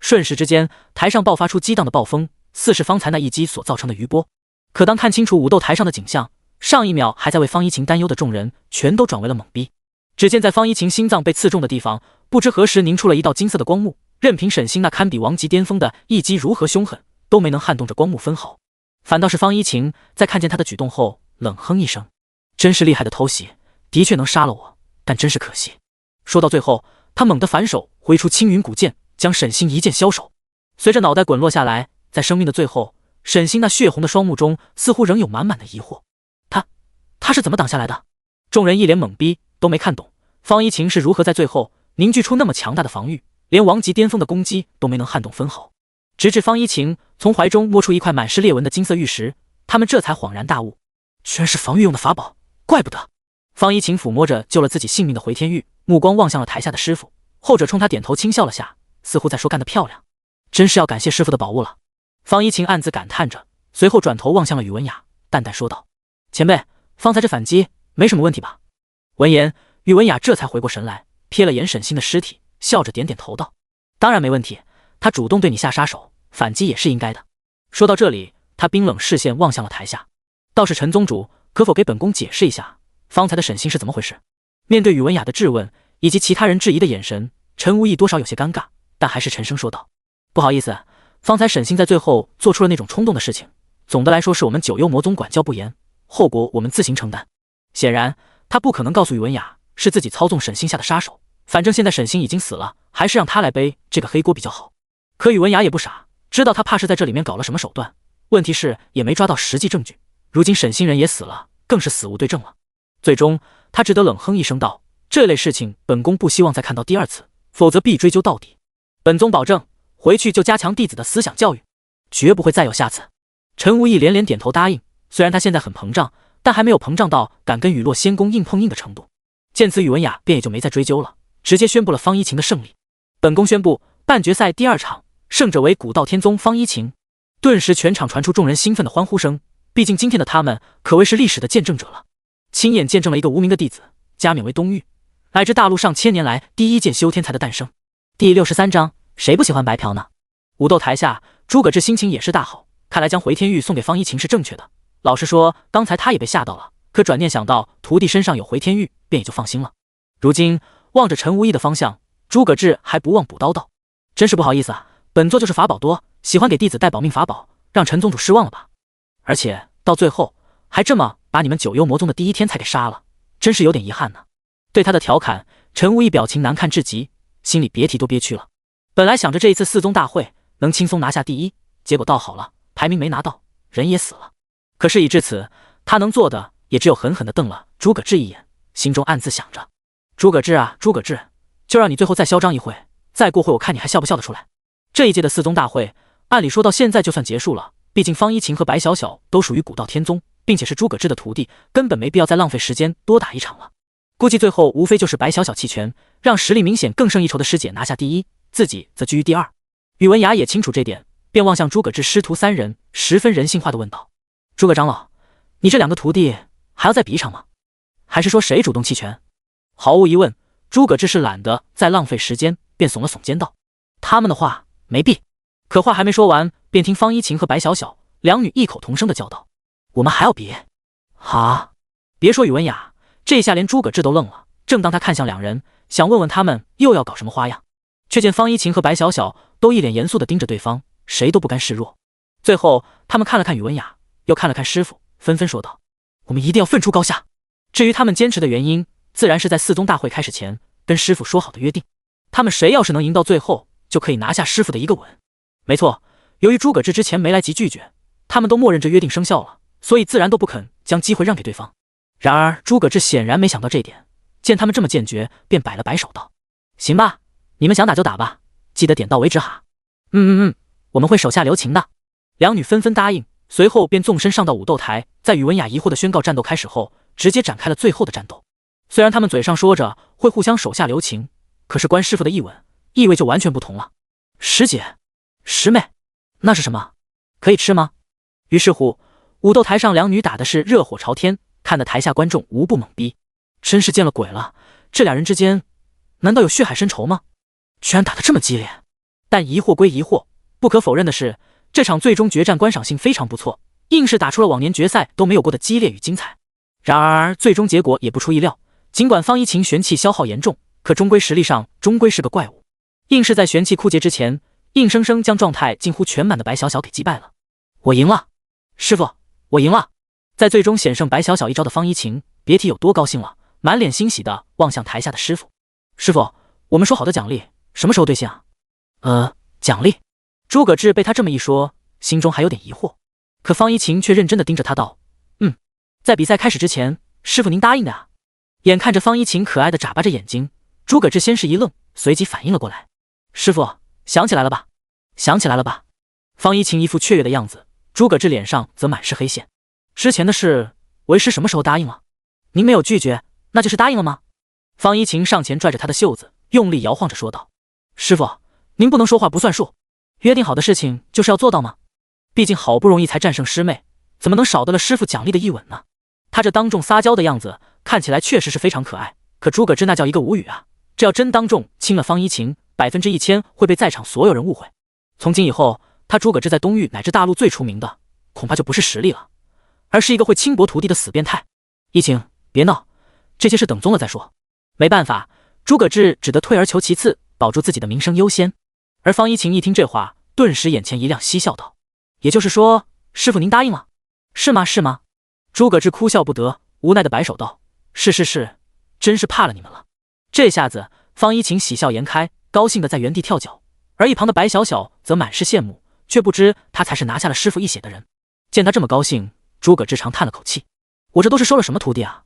瞬时之间，台上爆发出激荡的暴风，似是方才那一击所造成的余波。可当看清楚武斗台上的景象，上一秒还在为方一晴担忧的众人全都转为了懵逼。只见在方一晴心脏被刺中的地方，不知何时凝出了一道金色的光幕，任凭沈星那堪比王级巅峰的一击如何凶狠，都没能撼动这光幕分毫。反倒是方一晴在看见他的举动后冷哼一声，真是厉害的偷袭，的确能杀了我，但真是可惜。说到最后，他猛地反手挥出青云古剑，将沈星一剑削手。随着脑袋滚落下来，在生命的最后，沈星那血红的双目中似乎仍有满满的疑惑。他是怎么挡下来的？众人一脸懵逼，都没看懂方一晴是如何在最后凝聚出那么强大的防御，连王级巅峰的攻击都没能撼动分毫。直至方一晴从怀中摸出一块满是裂纹的金色玉石，他们这才恍然大悟，居然是防御用的法宝，怪不得。方一晴抚摸着救了自己性命的回天玉，目光望向了台下的师傅，后者冲他点头轻笑了下，似乎在说干得漂亮，真是要感谢师傅的宝物了。方一晴暗自感叹着，随后转头望向了宇文雅，淡淡说道：前辈，方才这反击没什么问题吧？闻言，宇文雅这才回过神来，瞥了眼沈星的尸体，笑着点点头道：当然没问题，他主动对你下杀手，反击也是应该的。说到这里，他冰冷视线望向了台下，倒是陈宗主，可否给本宫解释一下方才的沈星是怎么回事？面对宇文雅的质问以及其他人质疑的眼神，陈无义多少有些尴尬，但还是沉声说道：不好意思，方才沈星在最后做出了那种冲动的事情，总的来说是我们九幽魔宗管教不严，后果我们自行承担。显然他不可能告诉宇文雅是自己操纵沈星下的杀手，反正现在沈星已经死了，还是让他来背这个黑锅比较好。可宇文雅也不傻，知道他怕是在这里面搞了什么手段，问题是也没抓到实际证据，如今沈星人也死了，更是死无对证了。最终他只得冷哼一声道：这类事情本宫不希望再看到第二次，否则必追究到底。本宗保证回去就加强弟子的思想教育，绝不会再有下次。陈无义连连点头答应，虽然他现在很膨胀，但还没有膨胀到敢跟雨落仙宫硬碰硬的程度。见此，宇文雅便也就没再追究了，直接宣布了方一晴的胜利。本宫宣布半决赛第二场，胜者为古道天宗方一晴。顿时全场传出众人兴奋的欢呼声，毕竟今天的他们可谓是历史的见证者了，亲眼见证了一个无名的弟子加冕为东域，乃至大陆上千年来第一件修天才的诞生。第63章，谁不喜欢白嫖呢？武斗台下，诸葛志心情也是大好，看来将回天玉送给方一晴是正确的。老实说，刚才他也被吓到了，可转念想到徒弟身上有回天玉，便也就放心了。如今望着陈无义的方向，诸葛志还不忘补刀道：真是不好意思啊，本座就是法宝多，喜欢给弟子带保命法宝，让陈宗主失望了吧？而且到最后还这么把你们九幽魔宗的第一天才给杀了，真是有点遗憾呢。对他的调侃，陈无义表情难看至极，心里别提多憋屈了。本来想着这一次四宗大会能轻松拿下第一，结果倒好了，排名没拿到，人也死了。可事已至此，他能做的也只有狠狠地瞪了诸葛志一眼，心中暗自想着：诸葛志啊，诸葛志，就让你最后再嚣张一回，再过会我看你还笑不笑得出来。这一届的四宗大会，按理说到现在就算结束了，毕竟方一晴和白小小都属于古道天宗，并且是诸葛志的徒弟，根本没必要再浪费时间多打一场了。估计最后无非就是白小小弃权，让实力明显更胜一筹的师姐拿下第一，自己则居于第二。宇文雅也清楚这点，便望向诸葛志师徒三人，十分人性化的问道：“诸葛长老，你这两个徒弟还要再比一场吗？还是说谁主动弃权？”毫无疑问，诸葛志是懒得再浪费时间，便耸了耸肩道：“他们的话没必。”可话还没说完，便听方一晴和白小小两女异口同声的叫道：“我们还要比？哈！”别说宇文雅，这下连诸葛志都愣了。正当他看向两人，想问问他们又要搞什么花样，却见方一晴和白小小都一脸严肃地盯着对方，谁都不甘示弱。最后他们看了看宇文雅，又看了看师傅，纷纷说道：“我们一定要分出高下。”至于他们坚持的原因，自然是在四宗大会开始前跟师傅说好的约定，他们谁要是能赢到最后，就可以拿下师傅的一个吻。没错，由于诸葛志之前没来及拒绝，他们都默认这约定生效了，所以自然都不肯将机会让给对方。然而诸葛志显然没想到这点，见他们这么坚决，便摆了摆手道：“行吧，你们想打就打吧，记得点到为止哈。”“我们会手下留情的。”两女纷纷答应，随后便纵身上到武斗台，在宇文雅疑惑的宣告战斗开始后，直接展开了最后的战斗。虽然他们嘴上说着会互相手下留情，可是关师傅的一吻，意味就完全不同了。“师姐，师妹，那是什么？可以吃吗？”于是乎，武斗台上两女打的是热火朝天，看得台下观众无不懵逼。真是见了鬼了，这俩人之间难道有血海深仇吗？居然打得这么激烈。但疑惑归疑惑，不可否认的是，这场最终决战观赏性非常不错，硬是打出了往年决赛都没有过的激烈与精彩。然而最终结果也不出意料，尽管方一晴玄气消耗严重，可终归实力上终归是个怪物，硬是在玄气枯竭之前，硬生生将状态近乎全满的白小小给击败了。“我赢了，师傅，我赢了！”在最终险胜白小小一招的方一晴，别提有多高兴了，满脸欣喜地望向台下的师傅：“师傅，我们说好的奖励什么时候兑现啊？”“奖励？”诸葛志被他这么一说，心中还有点疑惑，可方一晴却认真地盯着他道：“在比赛开始之前，师傅您答应的啊。”眼看着方一晴可爱的眨巴着眼睛，诸葛志先是一愣，随即反应了过来：“师傅，想起来了吧？想起来了吧？”方一晴一副雀跃的样子，诸葛志脸上则满是黑线。“之前的事，为师什么时候答应了？您没有拒绝，那就是答应了吗？”方一晴上前拽着他的袖子，用力摇晃着说道：“师傅，您不能说话不算数，约定好的事情就是要做到吗？毕竟好不容易才战胜师妹，怎么能少得了师傅奖励的一吻呢？”他这当众撒娇的样子看起来确实是非常可爱，可诸葛志那叫一个无语啊！这要真当众亲了方一晴，1000%会被在场所有人误会。从今以后，他诸葛志在东域乃至大陆最出名的，恐怕就不是实力了，而是一个会轻薄徒弟的死变态。一晴，别闹，这些事等宗了再说。没办法，诸葛志只得退而求其次，保住自己的名声优先。而方一晴一听这话，顿时眼前一亮，嬉笑道：“也就是说，师傅您答应了？是吗？是吗？”诸葛志哭笑不得，无奈的摆手道：“是，真是怕了你们了。”这下子方一晴喜笑颜开，高兴的在原地跳脚，而一旁的白小小则满是羡慕，却不知他才是拿下了师傅一血的人。见他这么高兴，诸葛志长叹了口气：“我这都是收了什么徒弟啊？”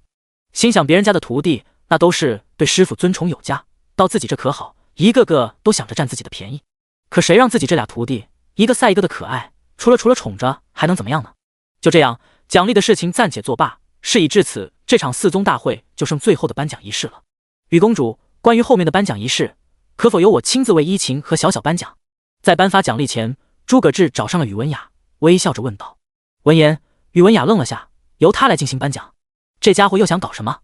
心想别人家的徒弟那都是对师傅尊崇有加，到自己这可好，一个个都想着占自己的便宜。可谁让自己这俩徒弟一个赛一个的可爱，除了宠着还能怎么样呢？就这样，奖励的事情暂且作罢，事已至此，这场四宗大会就剩最后的颁奖仪式了。雨公主，关于后面的颁奖仪式，可否由我亲自为依晴和小小颁奖？在颁发奖励前，诸葛志找上了宇文雅，微笑着问道。闻言，宇文雅愣了下，由他来进行颁奖。这家伙又想搞什么？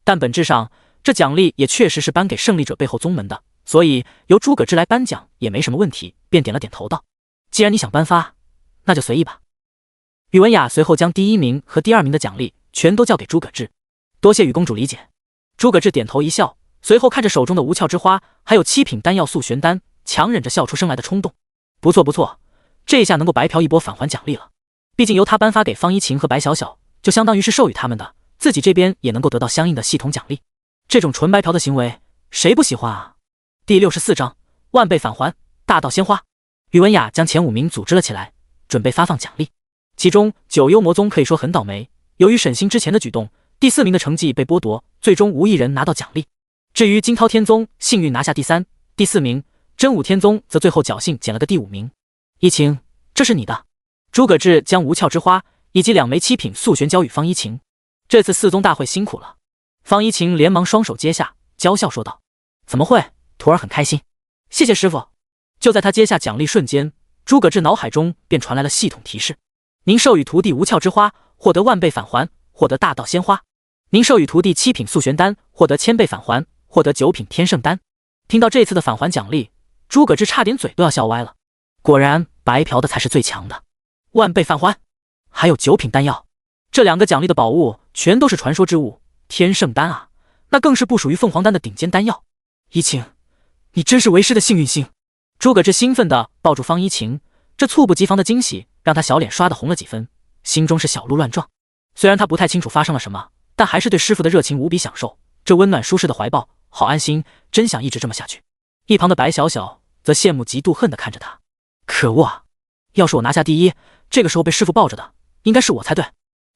但本质上，这奖励也确实是颁给胜利者背后宗门的，所以由诸葛志来颁奖也没什么问题，便点了点头道：“既然你想颁发，那就随意吧。”宇文雅随后将第1名和第2名的奖励全都交给诸葛志。多谢雨公主理解。诸葛志点头一笑，随后看着手中的无鞘之花，还有7品丹药速玄丹，强忍着笑出声来的冲动。不错，这下能够白嫖一波返还奖励了。毕竟由他颁发给方一晴和白小小，就相当于是授予他们的，自己这边也能够得到相应的系统奖励。这种纯白嫖的行为，谁不喜欢啊？第64章万倍返还，大道鲜花。宇文雅将前5名组织了起来，准备发放奖励。其中九幽魔宗可以说很倒霉，由于沈星之前的举动，第4名的成绩被剥夺，最终无一人拿到奖励。至于金涛天宗幸运拿下第3、第4名，真武天宗则最后侥幸捡了个第5名。一晴，这是你的。诸葛志将无鞘之花以及2枚7品速玄交予方一晴。这次4宗大会辛苦了。方一晴连忙双手接下，娇笑说道：“怎么会，徒儿很开心，谢谢师傅。”就在他接下奖励瞬间，诸葛志脑海中便传来了系统提示：您授予徒弟无鞘之花，获得万倍返还，获得大道鲜花；您授予徒弟7品速玄丹，获得1000倍返还，获得9品天圣丹。听到这次的返还奖励，诸葛志差点嘴都要笑歪了。果然，白嫖的才是最强的，万倍返还，还有9品丹药。这2个奖励的宝物全都是传说之物，天圣丹啊，那更是不属于凤凰丹的顶尖丹药。依晴，你真是为师的幸运星！诸葛志兴奋地抱住方依晴，这猝不及防的惊喜让他小脸刷得红了几分，心中是小鹿乱撞。虽然他不太清楚发生了什么，但还是对师傅的热情无比享受。这温暖舒适的怀抱，好安心，真想一直这么下去。一旁的白小小则羡慕嫉妒恨地看着他，可恶啊！要是我拿下第一，这个时候被师傅抱着的，应该是我才对。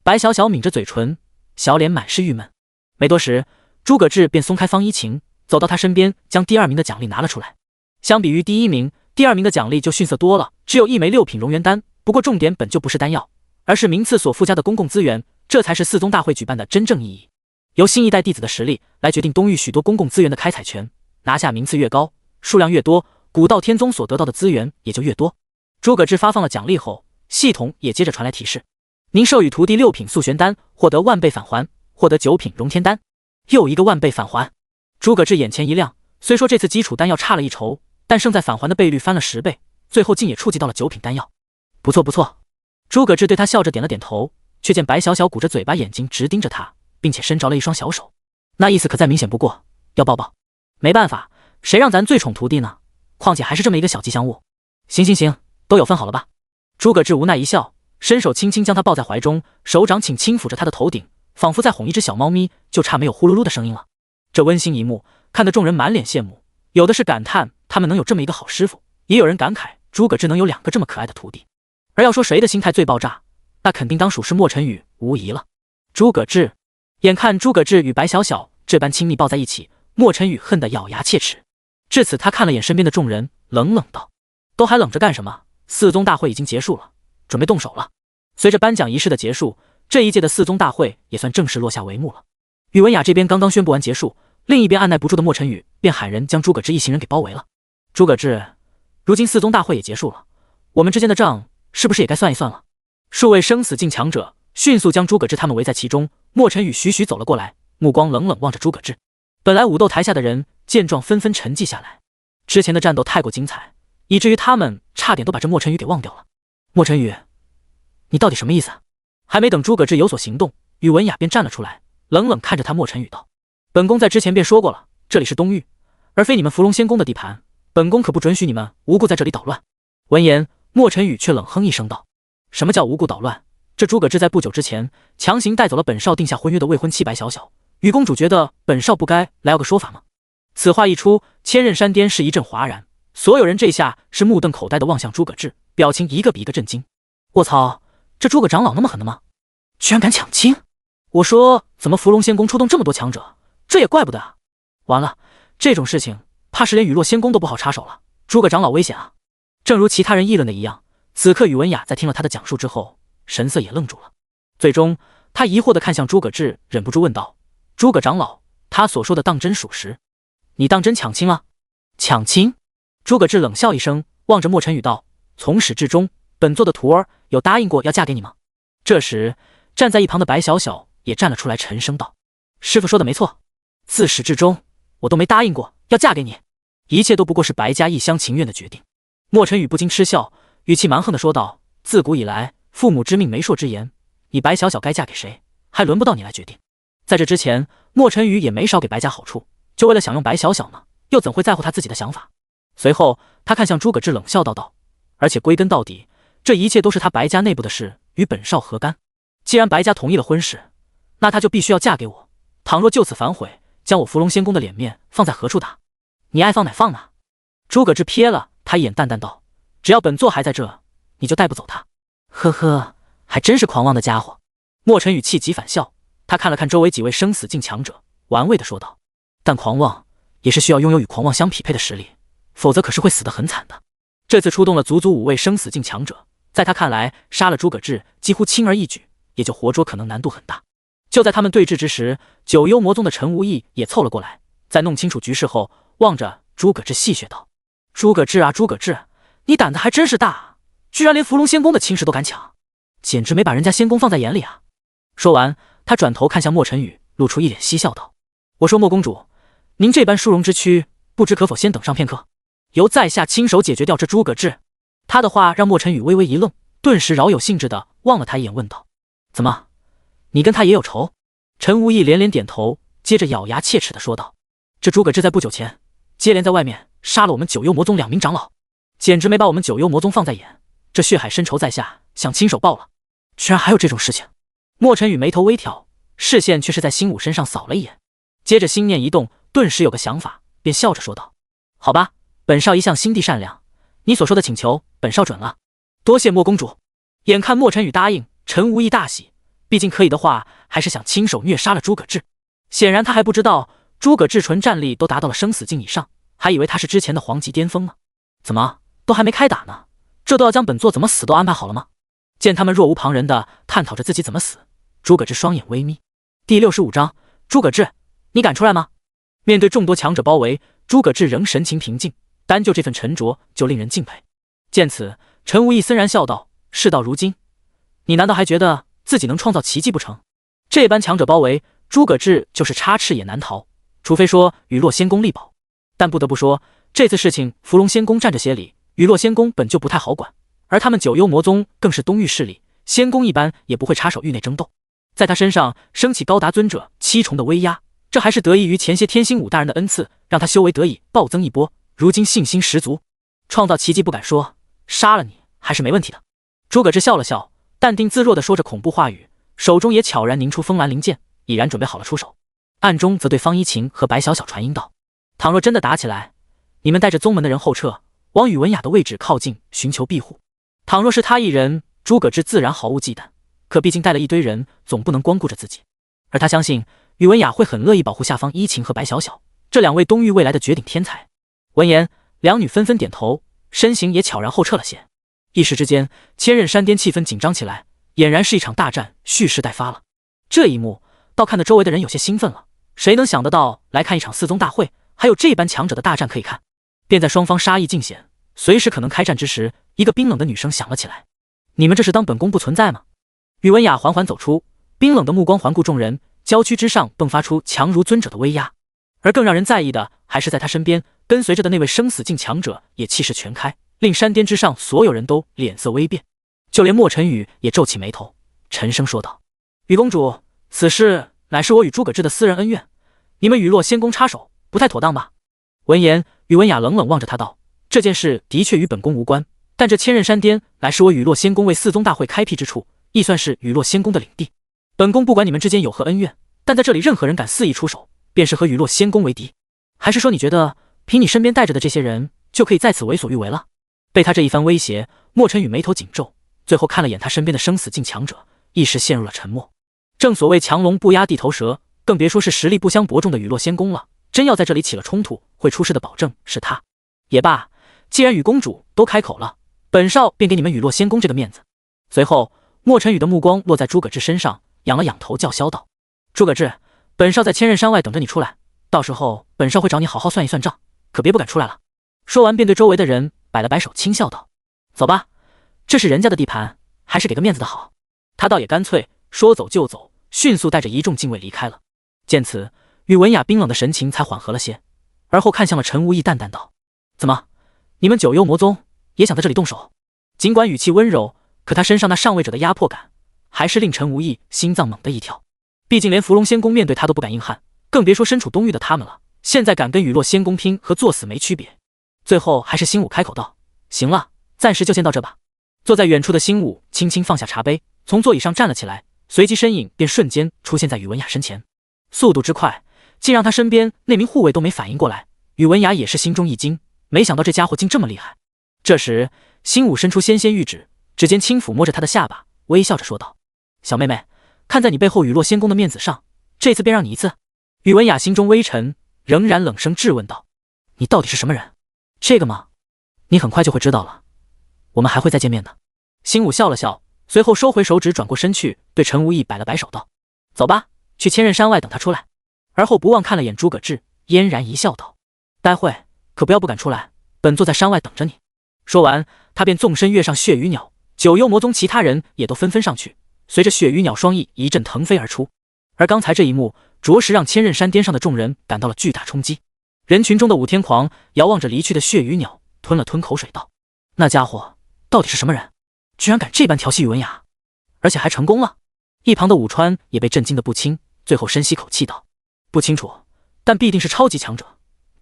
白小小抿着嘴唇，小脸满是郁闷。没多时，诸葛志便松开方依晴，走到他身边，将第2名的奖励拿了出来。相比于第1名，第2名的奖励就逊色多了，只有1枚6品荣元丹。不过重点本就不是丹药，而是名次所附加的公共资源，这才是4宗大会举办的真正意义。由新一代弟子的实力来决定东域许多公共资源的开采权，拿下名次越高，数量越多，古道天宗所得到的资源也就越多。诸葛志发放了奖励后，系统也接着传来提示：您授予徒弟6品速玄丹，获得万倍返还，获得9品荣天丹。又一个万倍返还。诸葛志眼前一亮，虽说这次基础丹药差了一筹，但胜在返还的倍率翻了10倍，最后竟也触及到了9品丹药。不错不错，诸葛志对他笑着点了点头，却见白小小鼓着嘴巴，眼睛直盯着他，并且伸着了一双小手，那意思可再明显不过，要抱抱。没办法，谁让咱最宠徒弟呢？况且还是这么一个小吉祥物。行行行，都有分好了吧？诸葛志无奈一笑，伸手轻轻将他抱在怀中，手掌轻轻抚着他的头顶，仿佛在哄一只小猫咪，就差没有呼噜噜的声音了。这温馨一幕看得众人满脸羡慕，有的是感叹他们能有这么一个好师傅，也有人感慨诸葛志能有2个这么可爱的徒弟。而要说谁的心态最爆炸，那肯定当属是莫尘羽，无疑了。诸葛志眼看诸葛志与白小小这般亲密抱在一起，莫尘羽恨得咬牙切齿。至此他看了眼身边的众人，冷冷道：都还冷着干什么？4宗大会已经结束了，准备动手了。随着颁奖仪式的结束，这一届的4宗大会也算正式落下帷幕了。宇文雅这边刚刚宣布完结束，另一边按耐不住的莫尘羽便喊人将诸葛志一行人给包围了。诸葛志，如今4宗大会也结束了，我们之间的账是不是也该算一算了？数位生死境强者迅速将诸葛志他们围在其中，莫尘羽徐徐走了过来，目光冷冷望着诸葛志。本来武斗台下的人见状纷纷沉寂下来，之前的战斗太过精彩，以至于他们差点都把这莫尘羽给忘掉了。莫尘羽，你到底什么意思？还没等诸葛志有所行动，宇文雅便站了出来，冷冷看着他莫尘羽道：本宫在之前便说过了，这里是东域，而非你们伏龙仙宫的地盘，本宫可不准许你们无故在这里捣乱。闻言，莫尘羽却冷哼一声道：什么叫无故捣乱？这诸葛志在不久之前强行带走了本少定下婚约的未婚妻白小小，宇公主觉得本少不该来要个说法吗？此话一出，千仞山巅是一阵哗然，所有人这下是目瞪口呆地望向诸葛志，表情一个比一个震惊。卧槽，这诸葛长老那么狠的吗？居然敢抢亲！我说怎么伏龙仙宫出动这么多强者，这也怪不得啊。完了，这种事情怕是连雨落仙宫都不好插手了，诸葛长老危险啊。正如其他人议论的一样，此刻宇文雅在听了他的讲述之后，神色也愣住了。最终他疑惑地看向诸葛志，忍不住问道：诸葛长老，他所说的当真属实？你当真抢亲了？抢亲？诸葛志冷笑一声，望着莫尘羽道：从始至终，本座的徒儿有答应过要嫁给你吗？这时站在一旁的白小小也站了出来，沉声道：师父说的没错，自始至终我都没答应过要嫁给你，一切都不过是白家一厢情愿的决定。莫尘羽不禁嗤笑，语气蛮横地说道：自古以来，父母之命媒妁之言，你白小小该嫁给谁，还轮不到你来决定。在这之前，莫尘羽也没少给白家好处，就为了享用白小小呢，又怎会在乎他自己的想法？随后他看向诸葛志，冷笑道：而且归根到底，这一切都是他白家内部的事，与本少何干？既然白家同意了婚事，那他就必须要嫁给我，倘若就此反悔，将我伏龙仙宫的脸面放在何处打？你爱放哪放哪。诸葛志瞥了他一眼，淡淡道：只要本座还在这，你就带不走他。呵呵，还真是狂妄的家伙。莫尘羽气急反笑，他看了看周围几位生死境强者，玩味地说道：但狂妄也是需要拥有与狂妄相匹配的实力，否则可是会死得很惨的。这次出动了足足5位生死境强者，在他看来，杀了诸葛志几乎轻而易举，也就活捉可能难度很大。就在他们对峙之时，九幽魔宗的陈无义也凑了过来，在弄清楚局势后，望着诸葛志戏谑道：诸葛志啊，诸葛志，你胆子还真是大，居然连伏龙仙宫的亲事都敢抢，简直没把人家仙宫放在眼里啊！说完，他转头看向莫晨宇，露出一脸嬉笑道：“我说莫公主，您这般殊荣之躯，不知可否先等上片刻，由在下亲手解决掉这诸葛志。”他的话让莫晨宇微微一愣，顿时饶有兴致地望了他一眼，问道：“怎么，你跟他也有仇？”陈无义连连点头，接着咬牙切齿地说道：“这诸葛志在不久前接连在外面杀了我们九幽魔宗2名长老，简直没把我们九幽魔宗放在眼。这血海深仇在下想亲手报了，居然还有这种事情！”莫晨宇眉头微挑，视线却是在辛武身上扫了一眼，接着心念一动，顿时有个想法，便笑着说道：“好吧，本少一向心地善良，你所说的请求，本少准了。多谢莫公主。”眼看莫晨宇答应，陈无义大喜，毕竟可以的话，还是想亲手虐杀了诸葛志。显然他还不知道，诸葛志纯战力都达到了生死境以上，还以为他是之前的皇级巅峰呢。怎么，都还没开打呢，这都要将本座怎么死都安排好了吗？见他们若无旁人的探讨着自己怎么死，诸葛志双眼微眯。第65章，诸葛志，你敢出来吗？面对众多强者包围，诸葛志仍神情平静，单就这份沉着就令人敬佩。见此，陈无义森然笑道：“事到如今，你难道还觉得自己能创造奇迹不成？”这般强者包围，诸葛志就是插翅也难逃，除非说雨落仙宫力保。但不得不说，这次事情伏龙仙宫占着些理，雨落仙宫本就不太好管，而他们九幽魔宗更是东域势力，仙宫一般也不会插手域内争斗。在他身上升起高达尊者7重的威压，这还是得益于前些天星武大人的恩赐，让他修为得以暴增一波，如今信心十足。创造奇迹不敢说，杀了你还是没问题的。诸葛志笑了笑，淡定自若地说着恐怖话语，手中也悄然凝出风兰灵剑，已然准备好了出手。暗中则对方一晴和白小小传音道：“倘若真的打起来，你们带着宗门的人后撤，往宇文雅的位置靠近，寻求庇护。倘若是他一人，诸葛志自然毫无忌惮，可毕竟带了一堆人，总不能光顾着自己。而他相信宇文雅会很乐意保护下方一晴和白小小这2位东域未来的绝顶天才。”闻言，两女纷纷点头，身形也悄然后撤了些。一时之间，千仞山巅气氛紧张起来，俨然是一场大战蓄势待发了。这一幕倒看得周围的人有些兴奋了，谁能想得到来看一场4宗大会，还有这般强者的大战可以看。便在双方杀意尽显，随时可能开战之时，一个冰冷的女声响了起来：“你们这是当本宫不存在吗？”宇文雅缓缓走出，冰冷的目光环顾众人，娇躯之上迸发出强如尊者的威压。而更让人在意的，还是在他身边跟随着的那位生死境强者也气势全开，令山巅之上所有人都脸色微变，就连莫晨宇也皱起眉头，沉声说道：“宇公主，此事乃是我与诸葛志的私人恩怨，你们雨落仙宫插手，不太妥当吧？”闻言，宇文雅冷冷望着他道：“这件事的确与本宫无关，但这千仞山巅乃是我雨落仙宫为4宗大会开辟之处，亦算是雨落仙宫的领地。本宫不管你们之间有何恩怨，但在这里任何人敢肆意出手，便是和雨落仙宫为敌。还是说你觉得凭你身边带着的这些人就可以在此为所欲为了？”被他这一番威胁，莫晨宇眉头紧皱，最后看了眼他身边的生死境强者，一时陷入了沉默。正所谓强龙不压地头蛇，更别说是实力不相伯仲的雨落仙宫了。真要在这里起了冲突，会出事的保证是他。也罢，既然雨公主都开口了，本少便给你们雨落仙宫这个面子。随后，莫晨宇的目光落在诸葛志身上，仰了仰头，叫嚣道：“诸葛志，本少在千仞山外等着你出来，到时候本少会找你好好算一算账，可别不敢出来了。”说完便对周围的人摆了摆手，轻笑道：“走吧，这是人家的地盘，还是给个面子的好。”他倒也干脆，说走就走，迅速带着一众禁卫离开了。见此，宇文雅冰冷的神情才缓和了些，而后看向了陈无义，淡淡道：“怎么，你们九幽魔宗也想在这里动手？”尽管语气温柔，可他身上那上位者的压迫感，还是令陈无义心脏猛地一跳。毕竟连伏龙仙宫面对他都不敢硬汉，更别说身处东域的他们了。现在敢跟雨落仙宫拼，和作死没区别。最后还是星武开口道：“行了，暂时就先到这吧。”坐在远处的星武轻轻放下茶杯，从座椅上站了起来，随即身影便瞬间出现在宇文雅身前，速度之快，竟让他身边那名护卫都没反应过来。宇文雅也是心中一惊，没想到这家伙竟这么厉害。这时，星武伸出纤纤玉指，指尖轻抚摸着他的下巴，微笑着说道：“小妹妹，看在你背后雨落仙宫的面子上，这次便让你一次。”宇文雅心中微沉，仍然冷声质问道：“你到底是什么人？这个吗？你很快就会知道了，我们还会再见面的。”星武笑了笑，随后收回手指，转过身去，对陈无义摆了摆手道：“走吧，去千仞山外等他出来。”而后不忘看了眼诸葛志，嫣然一笑道：“待会可不要不敢出来，本座在山外等着你。”说完，他便纵身跃上血鱼鸟，九幽魔宗其他人也都纷纷上去，随着血鱼鸟双翼一阵腾飞而出。而刚才这一幕，着实让千仞山巅上的众人感到了巨大冲击。人群中的武天狂遥望着离去的血鱼鸟，吞了吞口水道：“那家伙到底是什么人？居然敢这般调戏宇文雅，而且还成功了！”一旁的武川也被震惊得不轻，最后深吸口气道：“不清楚，但必定是超级强者。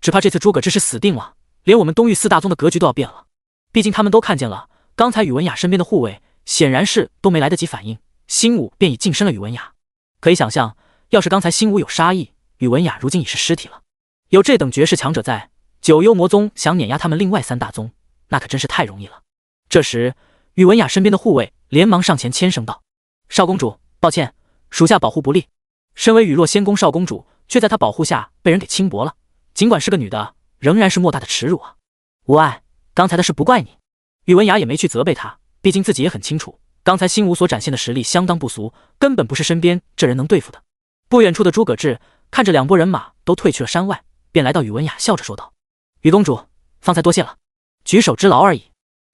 只怕这次诸葛志是死定了，连我们东域四大宗的格局都要变了。毕竟他们都看见了，刚才宇文雅身边的护卫显然是都没来得及反应，新武便已近身了宇文雅。可以想象，要是刚才新武有杀意，宇文雅如今已是尸体了。有这等绝世强者在，九幽魔宗想碾压他们另外三大宗，那可真是太容易了。”这时，宇文雅身边的护卫连忙上前谦声道：“少公主，抱歉，属下保护不力。身为雨落仙宫少公主，却在她保护下被人给轻薄了。尽管是个女的，仍然是莫大的耻辱啊！无碍，刚才的事不怪你。”宇文雅也没去责备他，毕竟自己也很清楚，刚才新武所展现的实力相当不俗，根本不是身边这人能对付的。不远处的诸葛志看着两拨人马都退去了山外，便来到宇文雅，笑着说道：“宇公主，方才多谢了，举手之劳而已。”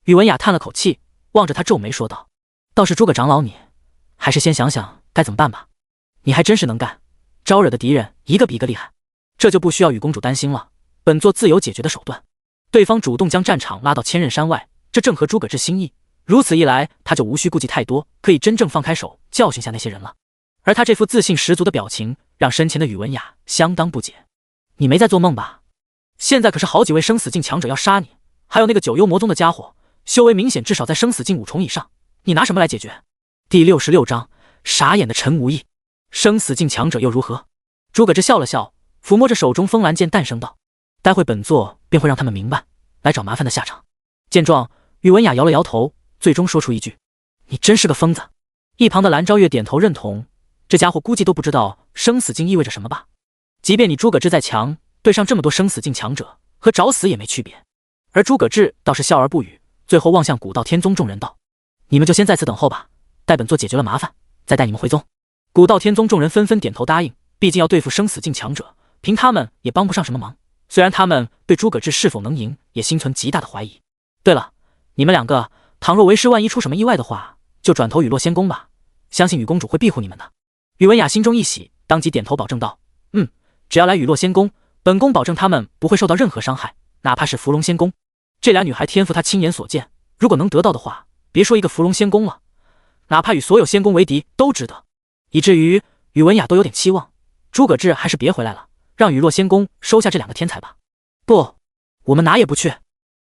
宇文雅叹了口气，望着他皱眉说道：“倒是诸葛长老你，还是先想想该怎么办吧。你还真是能干，招惹的敌人一个比一个厉害。这就不需要宇公主担心了，本座自有解决的手段。”对方主动将战场拉到千仞山外，这正合诸葛志心意。如此一来，他就无需顾忌太多，可以真正放开手教训下那些人了。而他这副自信十足的表情，让身前的宇文雅相当不解：“你没在做梦吧？现在可是好几位生死境强者要杀你，还有那个九幽魔宗的家伙，修为明显至少在生死境5重以上，你拿什么来解决？”第66章，傻眼的陈无义。生死境强者又如何？诸葛志笑了笑，抚摸着手中风兰剑，淡声道：“待会本座便会让他们明白来找麻烦的下场。”见状，宇文雅摇了摇头，最终说出一句：“你真是个疯子。”一旁的蓝昭月点头认同，这家伙估计都不知道生死境意味着什么吧？即便你诸葛志再强，对上这么多生死境强者，和找死也没区别。而诸葛志倒是笑而不语，最后望向古道天宗众人道：“你们就先在此等候吧，待本座解决了麻烦，再带你们回宗。”古道天宗众人纷纷点头答应，毕竟要对付生死境强者，凭他们也帮不上什么忙。虽然他们对诸葛志是否能赢也心存极大的怀疑。对了，你们两个倘若为师万一出什么意外的话，就转投雨落仙宫吧，相信雨公主会庇护你们的。宇文雅心中一喜，当即点头保证道：“只要来雨落仙宫，本宫保证他们不会受到任何伤害，哪怕是伏龙仙宫。这俩女孩天赋她亲眼所见，如果能得到的话，别说一个伏龙仙宫了，哪怕与所有仙宫为敌都值得。”以至于宇文雅都有点期望，诸葛志还是别回来了，让雨落仙宫收下这两个天才吧。不，我们哪也不去。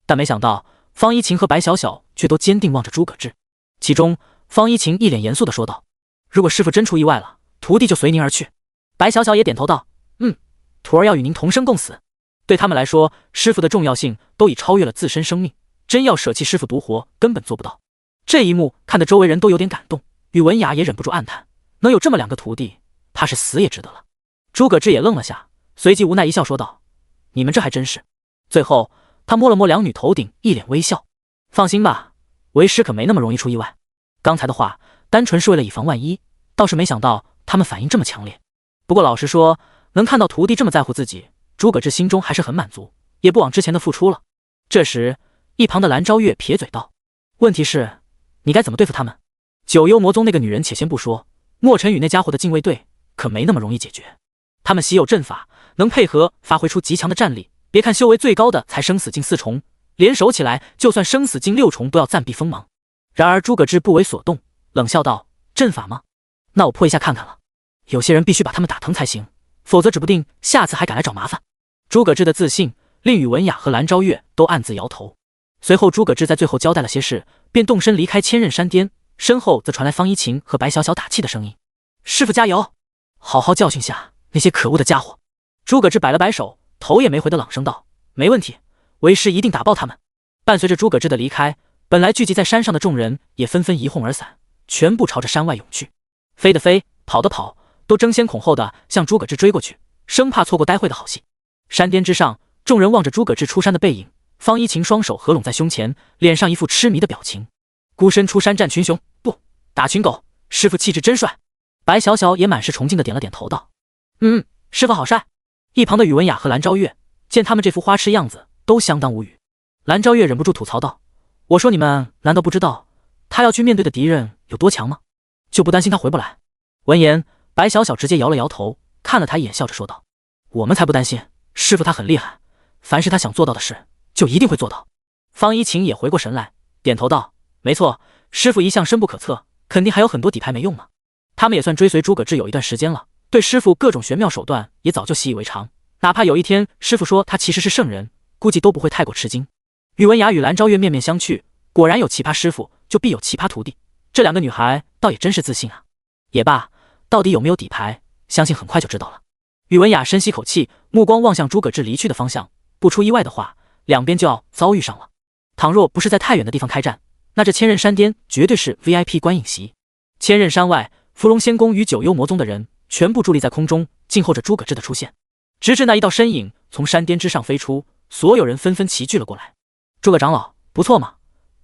但没想到方一晴和白小小却都坚定望着诸葛志，其中方一晴一脸严肃地说道：“如果师傅真出意外了，徒弟就随您而去。”白小小也点头道：“徒儿要与您同生共死。”对他们来说，师傅的重要性都已超越了自身生命，真要舍弃师傅独活，根本做不到。这一幕看得周围人都有点感动，宇文雅也忍不住暗叹，能有这么两个徒弟，怕是死也值得了。诸葛志也愣了下，随即无奈一笑说道：“你们这还真是。”最后他摸了摸两女头顶，一脸微笑：“放心吧，为师可没那么容易出意外。刚才的话单纯是为了以防万一，倒是没想到他们反应这么强烈。不过老实说，能看到徒弟这么在乎自己，诸葛志心中还是很满足，也不枉之前的付出了。”这时一旁的蓝昭月撇嘴道：“问题是你该怎么对付他们？九幽魔宗那个女人且先不说，莫尘宇那家伙的禁卫队可没那么容易解决。他们习有阵法，能配合发挥出极强的战力，别看修为最高的才生死境4重，联手起来就算生死境6重都要暂避锋芒。”然而诸葛志不为所动，冷笑道：“阵法吗？那我破一下看看了。有些人必须把他们打疼才行，否则指不定下次还敢来找麻烦。”诸葛志的自信令宇文雅和蓝昭月都暗自摇头。随后诸葛志在最后交代了些事，便动身离开千仞山巅，身后则传来方一晴和白小小打气的声音：“师傅加油，好好教训下那些可恶的家伙。”诸葛志摆了摆手，头也没回的朗声道：“没问题，为师一定打爆他们。”伴随着诸葛志的离开，本来聚集在山上的众人也纷纷一哄而散，全部朝着山外涌去。飞的飞，跑的跑，都争先恐后的向诸葛志追过去，生怕错过待会的好戏。山巅之上，众人望着诸葛志出山的背影，方一晴双手合拢在胸前，脸上一副痴迷的表情。孤身出山战群雄，不打群狗，师傅气质真帅。白小小也满是崇敬的点了点头道：“师傅好帅。”一旁的宇文雅和蓝昭月见他们这副花痴样子，都相当无语。蓝昭月忍不住吐槽道：“我说你们难道不知道，他要去面对的敌人有多强吗？就不担心他回不来？闻言，白小小直接摇了摇头，看了他一眼，笑着说道：“我们才不担心，师傅他很厉害，凡是他想做到的事，就一定会做到。”方一晴也回过神来，点头道：“没错，师傅一向深不可测，肯定还有很多底牌没用呢。他们也算追随诸葛志有一段时间了，对师傅各种玄妙手段也早就习以为常。哪怕有一天师傅说他其实是圣人，估计都不会太过吃惊。”宇文雅与蓝昭月面面相觑，果然有奇葩师傅，就必有奇葩徒弟。这两个女孩倒也真是自信啊。也罢，到底有没有底牌，相信很快就知道了。宇文雅深吸口气，目光望向诸葛志离去的方向。不出意外的话，两边就要遭遇上了。倘若不是在太远的地方开战，那这千仞山巅绝对是 VIP 观影席。千仞山外，伏龙仙宫与九幽魔宗的人全部伫立在空中，静候着诸葛志的出现。直至那一道身影从山巅之上飞出，所有人纷纷齐聚了过来。诸葛长老，不错嘛，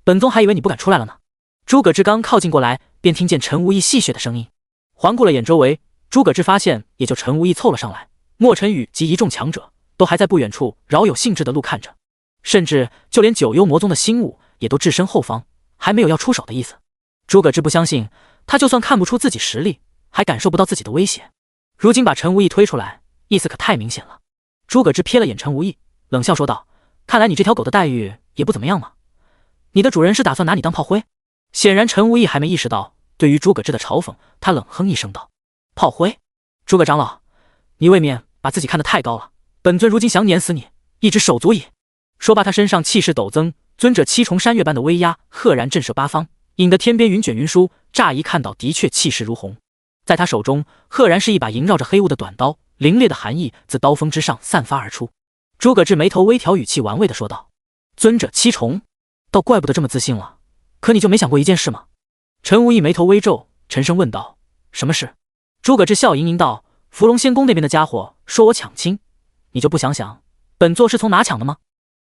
本宗还以为你不敢出来了呢。诸葛志刚靠近过来，便听见陈无义戏谑的声音。环顾了眼周围，诸葛志发现也就陈无义凑了上来，莫尘雨及一众强者都还在不远处饶有兴致的路看着，甚至就连九幽魔宗的星武也都置身后方，还没有要出手的意思。诸葛志不相信，他就算看不出自己实力，还感受不到自己的威胁。如今把陈无义推出来，意思可太明显了。诸葛志瞥了眼陈无义，冷笑说道：“看来你这条狗的待遇也不怎么样嘛。你的主人是打算拿你当炮灰？”显然陈无义还没意识到，对于诸葛志的嘲讽，他冷哼一声道：“炮灰？诸葛长老，你未免把自己看得太高了，本尊如今想碾死你，一只手足矣。”说罢，他身上气势陡增，尊者七重山岳般的威压赫然震慑八方，引得天边云卷云舒，乍一看到的确气势如虹。在他手中，赫然是一把萦绕着黑雾的短刀，凛冽的寒意自刀锋之上散发而出。诸葛志眉头微调，语气玩味地说道：“尊者七重，倒怪不得这么自信了。可你就没想过一件事吗？”陈无义眉头微皱，沉声问道：“什么事？”诸葛志笑盈盈道：“伏龙仙宫那边的家伙说我抢亲，你就不想想，本座是从哪抢的吗？”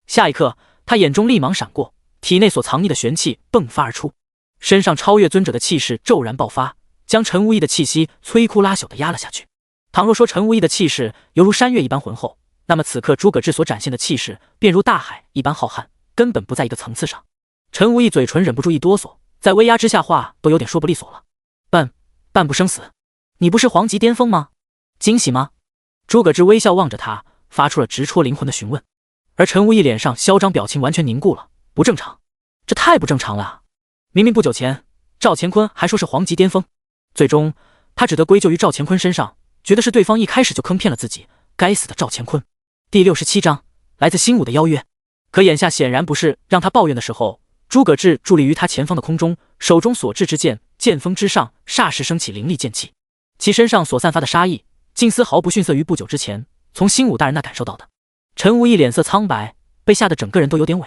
下一刻，他眼中厉芒闪过，体内所藏匿的玄气迸发而出，身上超越尊者的气势骤然爆发，将陈无义的气息摧枯拉朽地压了下去。倘若说陈无义的气势犹如山岳一般浑厚，那么此刻诸葛志所展现的气势便如大海一般浩瀚，根本不在一个层次上。陈无义嘴唇忍不住一哆嗦，在威压之下话都有点说不利索了。半不生死，你不是皇级巅峰吗？惊喜吗？诸葛志微笑望着他，发出了直戳灵魂的询问。而陈无义脸上嚣张表情完全凝固了。不正常，这太不正常了啊！明明不久前赵乾坤还说是皇级巅峰，最终他只得归咎于赵乾坤身上，觉得是对方一开始就坑骗了自己。该死的赵乾坤！第67章来自星武的邀约。可眼下显然不是让他抱怨的时候。诸葛志伫立于他前方的空中，手中所制之剑，剑锋之上霎时升起凌厉剑气，其身上所散发的杀意，竟丝毫不逊色于不久之前从星武大人那感受到的。陈无义脸色苍白，被吓得整个人都有点萎。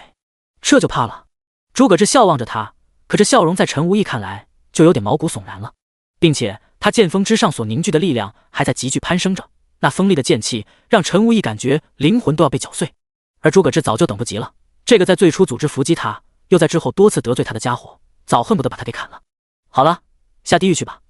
这就怕了？诸葛志笑望着他，可这笑容在陈无义看来就有点毛骨悚然了，并且他剑锋之上所凝聚的力量还在急剧攀升着，那锋利的剑气让陈无义感觉灵魂都要被搅碎。而诸葛志早就等不及了，这个在最初组织伏击他，又在之后多次得罪他的家伙，早恨不得把他给砍了。好了，下地狱去吧。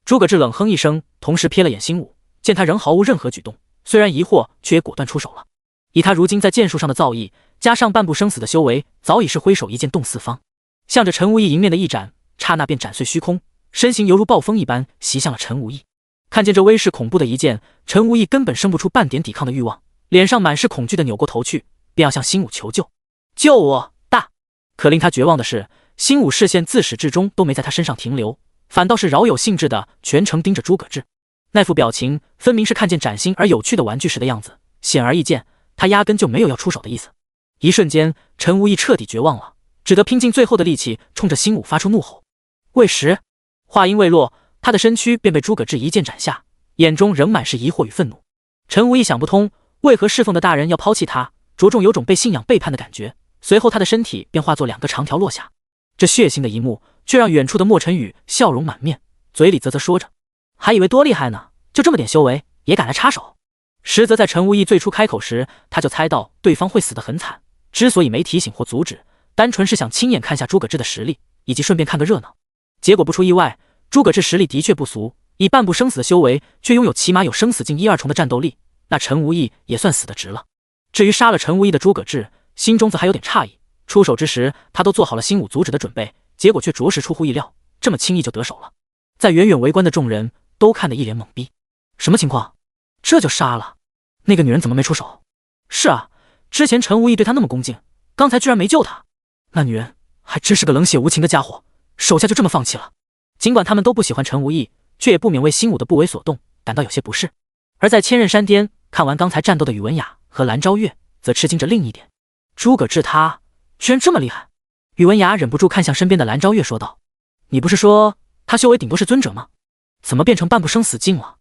诸葛志冷哼一声，同时瞥了眼星武，见他仍毫无任何举动，虽然疑惑，却也果断出手了。以他如今在剑术上的造诣，加上半步生死的修为，早已是挥手一剑动四方，向着陈无义迎面的一斩，刹那便斩碎虚空，身形犹如暴风一般袭向了陈无义。看见这威势恐怖的一剑，陈无义根本生不出半点抵抗的欲望，脸上满是恐惧的扭过头去，便要向星武求救。救我！大！可令他绝望的是，星武视线自始至终都没在他身上停留，反倒是饶有兴致的全程盯着诸葛志。那副表情分明是看见崭新而有趣的玩具时的样子，显而易见，他压根就没有要出手的意思。一瞬间，陈无义彻底绝望了，只得拼尽最后的力气冲着星武发出怒吼。未时，话音未落，他的身躯便被诸葛志一剑斩下，眼中仍满是疑惑与愤怒。陈无义想不通，为何侍奉的大人要抛弃他，着重有种被信仰背叛的感觉。随后他的身体便化作两个长条落下。这血腥的一幕却让远处的莫尘雨笑容满面，嘴里啧啧说着，还以为多厉害呢，就这么点修为也敢来插手。实则在陈无义最初开口时，他就猜到对方会死得很惨，之所以没提醒或阻止，单纯是想亲眼看下诸葛志的实力，以及顺便看个热闹。结果不出意外，诸葛志实力的确不俗，以半步生死的修为，却拥有起码有生死境1、2重的战斗力，那陈无义也算死得值了。至于杀了陈无义的诸葛志，心中则还有点诧异，出手之时他都做好了星武阻止的准备，结果却着实出乎意料，这么轻易就得手了。在远远围观的众人都看得一脸懵逼，什么情况？这就杀了？那个女人怎么没出手？是啊，之前陈无义对她那么恭敬，刚才居然没救她。那女人还真是个冷血无情的家伙，手下就这么放弃了。尽管他们都不喜欢陈无义，却也不免为新武的不为所动感到有些不适。而在千仞山巅看完刚才战斗的宇文雅和蓝昭月，则吃惊着另一点，诸葛志他居然这么厉害。宇文雅忍不住看向身边的蓝昭月说道：你不是说他修为顶多是尊者吗？怎么变成半步生死境了？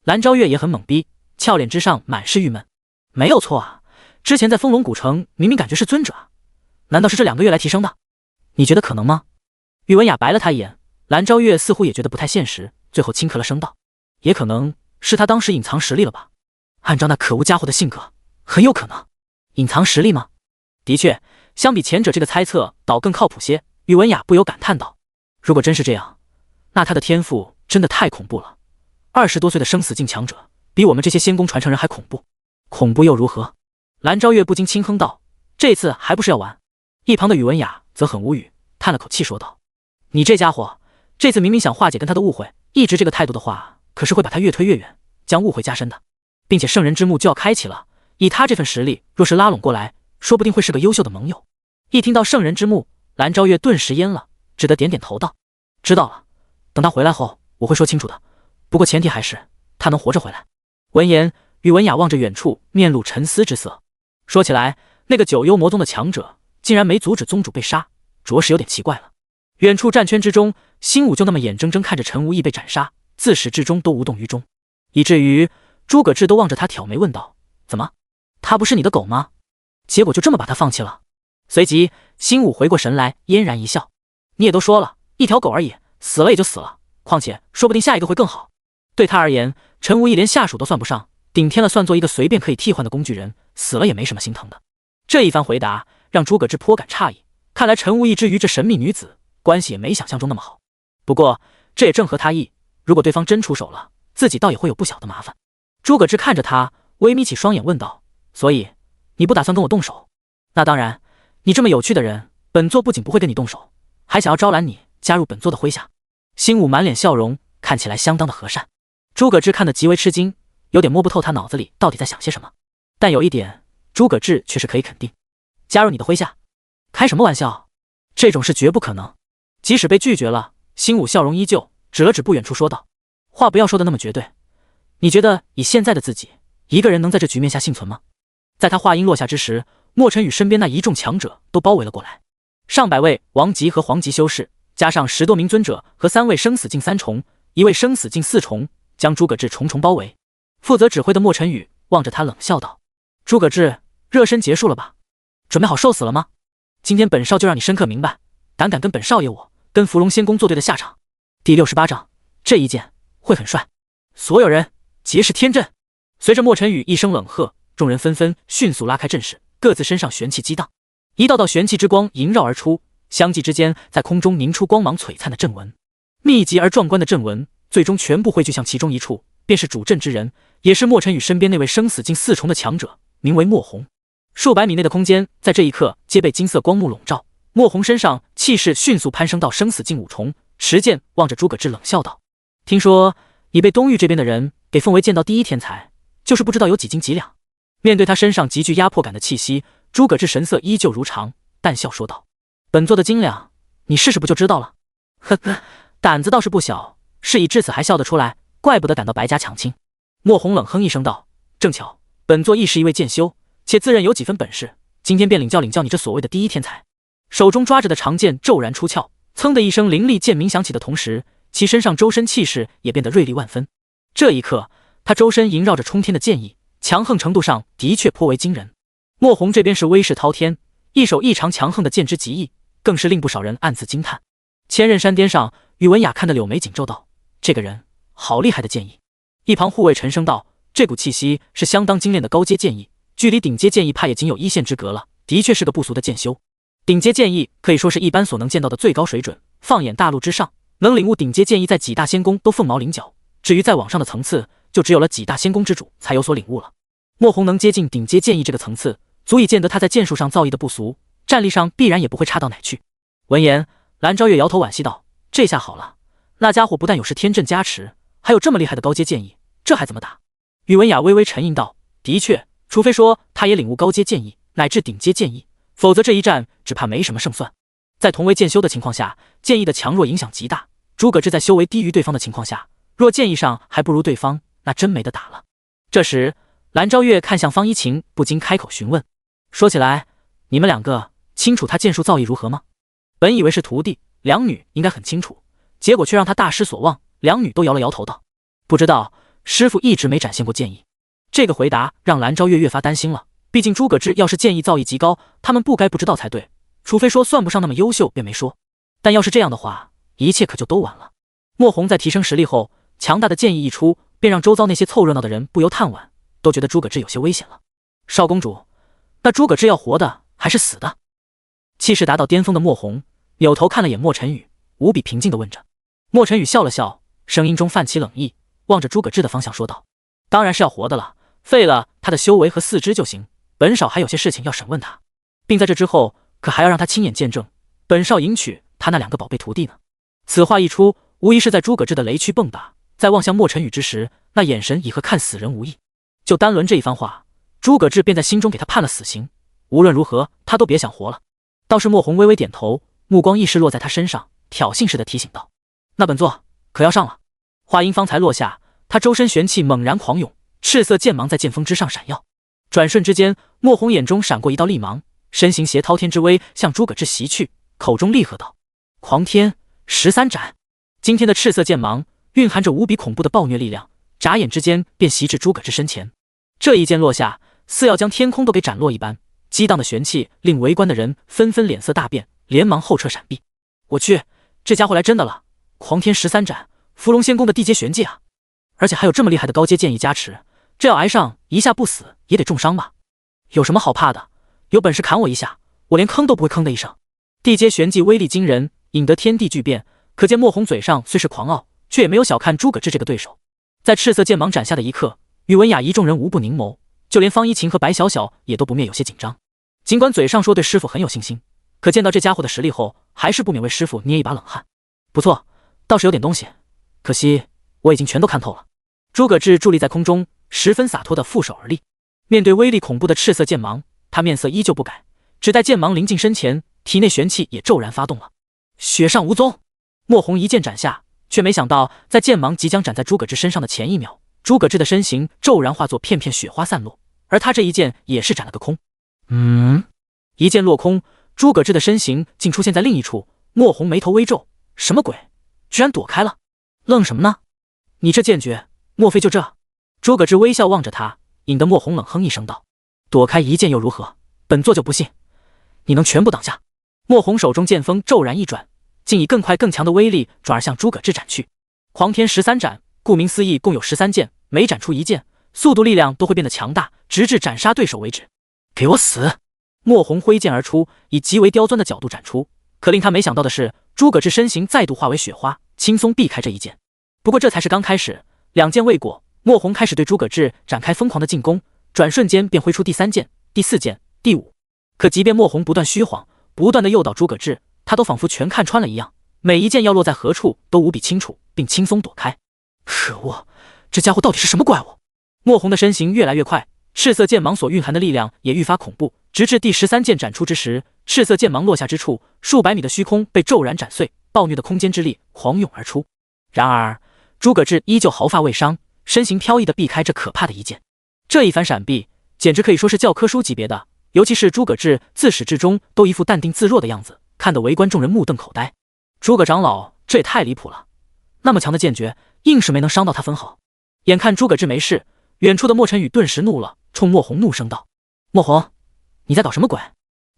蓝昭月也很懵逼，俏脸之上满是郁闷。没有错啊，之前在风龙古城明明感觉是尊者啊，难道是这2个月来提升的？你觉得可能吗？宇文雅白了他一眼，蓝昭月似乎也觉得不太现实，最后轻咳了声道：也可能是他当时隐藏实力了吧。按照那可恶家伙的性格，很有可能。隐藏实力吗？的确，相比前者这个猜测倒更靠谱些。宇文雅不由感叹道：如果真是这样，那他的天赋真的太恐怖了。20多岁的生死境强者，比我们这些仙宫传承人还恐怖。恐怖又如何？蓝昭月不禁轻哼道：这次还不是要玩？一旁的宇文雅则很无语，叹了口气说道：你这家伙，这次明明想化解跟他的误会，一直这个态度的话，可是会把他越推越远，将误会加深的。并且圣人之墓就要开启了，以他这份实力，若是拉拢过来，说不定会是个优秀的盟友。一听到圣人之墓，蓝昭月顿时懵了，只得点点头道：知道了，等他回来后我会说清楚的，不过前提还是他能活着回来。闻言，宇文雅望着远处，面露沉思之色。说起来，那个九幽魔宗的强者竟然没阻止宗主被杀，着实有点奇怪了。远处战圈之中，新武就那么眼睁睁看着陈无义被斩杀，自始至终都无动于衷，以至于诸葛志都望着他挑眉问道：怎么，他不是你的狗吗？结果就这么把他放弃了？随即新武回过神来，嫣然一笑：你也都说了，一条狗而已，死了也就死了，况且说不定下一个会更好。对他而言，陈无义连下属都算不上，顶天了算作一个随便可以替换的工具人，死了也没什么心疼的。这一番回答让诸葛志颇感诧异，看来陈无义之于这神秘女子关系也没想象中那么好。不过这也正合他意，如果对方真出手了，自己倒也会有不小的麻烦。诸葛志看着他，微眯起双眼问道：所以你不打算跟我动手？那当然，你这么有趣的人，本座不仅不会跟你动手，还想要招揽你加入本座的麾下。新武满脸笑容，看起来相当的和善。诸葛志看得极为吃惊，有点摸不透他脑子里到底在想些什么。但有一点，诸葛志却是可以肯定，加入你的麾下？开什么玩笑，这种事绝不可能。即使被拒绝了，新武笑容依旧，指了指不远处说道：话不要说的那么绝对，你觉得以现在的自己，一个人能在这局面下幸存吗？在他话音落下之时，莫尘与身边那一众强者都包围了过来，上百位王级和皇级修士，加上10多名尊者和3位生死境3重，1位生死境4重，将诸葛志重重包围。负责指挥的莫尘宇望着他冷笑道：诸葛志，热身结束了吧？准备好受死了吗？今天本少就让你深刻明白，胆敢跟本少爷我跟伏龙仙宫作对的下场。第68章，这一剑会很帅。所有人结识天阵。随着莫尘宇一声冷喝，众人纷纷迅速拉开阵势，各自身上玄气激荡，一道道玄气之光萦绕而出，相继之间在空中凝出光芒璀璨的阵纹。密集而壮观的阵纹最终全部汇聚向其中一处，便是主阵之人，也是莫尘宇身边那位生死境4重的强者，名为莫红。数百米内的空间在这一刻皆被金色光幕笼罩，莫红身上气势迅速攀升到生死境5重，持剑望着诸葛志冷笑道：听说你被东域这边的人给奉为剑道第一天才，就是不知道有几斤几两。面对他身上极具压迫感的气息，诸葛志神色依旧如常，淡笑说道：本座的斤两，你试试不就知道了。呵呵，胆子倒是不小，事已至此还笑得出来，怪不得敢到白家抢亲。莫红冷哼一声道：正巧本座亦是一位剑修，且自认有几分本事，今天便领教你这所谓的第一天才。手中抓着的长剑骤然出鞘，噌的一声凌厉剑鸣响起的同时，其身上周身气势也变得锐利万分。这一刻，他周身萦绕着冲天的剑意，强横程度上的确颇为惊人。莫红这边是威势滔天，一手异常强横的剑之极意，更是令不少人暗自惊叹。千仞山巅上，宇文雅看得柳眉紧皱道：这个人好厉害的剑意。一旁护卫沉声道：这股气息是相当精炼的高阶剑意，距离顶阶剑意怕也仅有1线之隔了，的确是个不俗的剑修。顶阶剑意可以说是一般所能见到的最高水准，放眼大陆之上，能领悟顶阶剑意在几大仙宫都凤毛麟角，至于再往上的层次，就只有了几大仙宫之主才有所领悟了。莫红能接近顶阶剑意这个层次，足以见得他在剑术上造诣的不俗，战力上必然也不会差到哪去。闻言，蓝昭月摇头惋惜道：“这下好了，那家伙不但有是天阵加持，还有这么厉害的高阶剑意，这还怎么打？”宇文雅微微沉吟道：“的确，除非说他也领悟高阶剑意乃至顶阶剑意，否则这一战只怕没什么胜算。在同为剑修的情况下，剑意的强弱影响极大。诸葛志在修为低于对方的情况下，若剑意上还不如对方，那真没得打了。”这时，蓝昭月看向方一晴，不禁开口询问：“说起来，你们两个清楚他剑术造诣如何吗？”本以为是徒弟，两女应该很清楚，结果却让他大失所望。两女都摇了摇头道：“不知道，师傅一直没展现过剑意。”这个回答让蓝昭月越发担心了。毕竟诸葛志要是剑意造诣极高，他们不该不知道才对，除非说算不上那么优秀便没说。但要是这样的话，一切可就都晚了。莫红在提升实力后，强大的剑意一出，便让周遭那些凑热闹的人不由叹惋，都觉得诸葛志有些危险了。少公主，那诸葛志要活的还是死的？气势达到巅峰的莫红扭头看了眼莫晨宇，无比平静地问着。莫晨宇笑了笑，声音中泛起冷意，望着诸葛志的方向说道：“当然是要活的了，废了他的修为和四肢就行。本少还有些事情要审问他，并在这之后可还要让他亲眼见证本少迎娶他那两个宝贝徒弟呢。”此话一出，无疑是在诸葛志的雷区蹦跶，在望向莫晨宇之时，那眼神已和看死人无异。就单论这一番话，诸葛志便在心中给他判了死刑，无论如何他都别想活了。倒是莫红微微点头，目光亦是落在他身上，挑衅似的提醒道：“那本座可要上了。”话音方才落下，他周身玄气猛然狂涌，赤色剑芒在剑锋之上闪耀。转瞬之间，莫红眼中闪过一道厉芒，身形携滔天之威向诸葛志袭去，口中厉喝道：“狂天13斩！”今天的赤色剑芒蕴含着无比恐怖的暴虐力量，眨眼之间便袭至诸葛志身前。这一剑落下，似要将天空都给斩落一般，激荡的玄气令围观的人纷纷脸色大变，连忙后撤闪避。我去，这家伙来真的了！狂天13斩，伏龙仙宫的地阶玄技啊！而且还有这么厉害的高阶剑意加持，这要挨上一下不死也得重伤吧？有什么好怕的？有本事砍我一下，我连吭都不会吭的一声。地阶玄技威力惊人，引得天地巨变，可见莫红嘴上虽是狂傲，却也没有小看诸葛志这个对手。在赤色剑芒斩下的一刻，宇文雅仪众人无不凝眸，就连方一晴和白小小也都不免有些紧张。尽管嘴上说对师傅很有信心，可见到这家伙的实力后，还是不免为师傅捏一把冷汗。不错，倒是有点东西，可惜我已经全都看透了。诸葛志伫立在空中，十分洒脱地负手而立。面对威力恐怖的赤色剑芒，他面色依旧不改，只待剑芒临近身前，体内玄气也骤然发动了。雪上无踪，莫红一剑斩下，却没想到在剑芒即将斩在诸葛志身上的前一秒，诸葛志的身形骤然化作片片雪花散落，而他这一剑也是斩了个空。一剑落空，诸葛志的身形竟出现在另一处。莫红眉头微皱，什么鬼？居然躲开了？愣什么呢？你这剑诀，莫非就这？诸葛志微笑望着他，引得莫红冷哼一声道：“躲开一剑又如何？本座就不信你能全部挡下。”莫红手中剑锋骤然一转，竟以更快更强的威力转而向诸葛志斩去。狂天13斩，顾名思义，共有13剑，每斩出一剑，速度力量都会变得强大，直至斩杀对手为止。给我死！莫红挥剑而出，以极为刁钻的角度斩出。可令他没想到的是，诸葛志身形再度化为雪花，轻松避开这一剑。不过这才是刚开始，两剑未果，莫红开始对诸葛志展开疯狂的进攻，转瞬间便挥出第3剑、第4剑、第5。可即便莫红不断虚晃，不断的诱导诸葛志，他都仿佛全看穿了一样，每一剑要落在何处都无比清楚，并轻松躲开。可恶，这家伙到底是什么怪物？莫红的身形越来越快，赤色剑芒所蕴含的力量也愈发恐怖，直至第13剑斩出之时，赤色剑芒落下之处，数百米的虚空被骤然斩碎，暴虐的空间之力狂涌而出。然而诸葛志依旧毫发未伤，身形飘逸地避开这可怕的一剑。这一番闪避简直可以说是教科书级别的，尤其是诸葛志自始至终都一副淡定自若的样子，看得围观众人目瞪口呆。诸葛长老这也太离谱了，那么强的剑诀硬是没能伤到他分毫。眼看诸葛志没事，远处的莫晨宇顿时怒了，冲莫红怒声道：“莫红，你在搞什么鬼？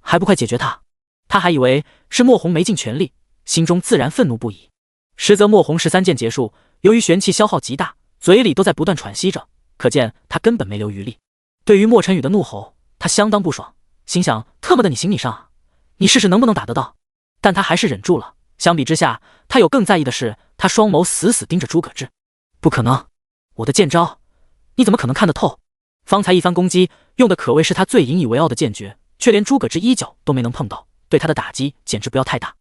还不快解决他！”他还以为是莫红没尽全力，心中自然愤怒不已。实则莫红13剑结束，由于玄气消耗极大，嘴里都在不断喘息着，可见他根本没留余力。对于莫晨宇的怒吼，他相当不爽，心想特么的你行你上啊，你试试能不能打得到。但他还是忍住了。相比之下，他有更在意的是，他双眸死死盯着诸葛志。不可能，我的剑招你怎么可能看得透？方才一番攻击用的可谓是他最引以为傲的剑诀，却连诸葛志一脚都没能碰到，对他的打击简直不要太大。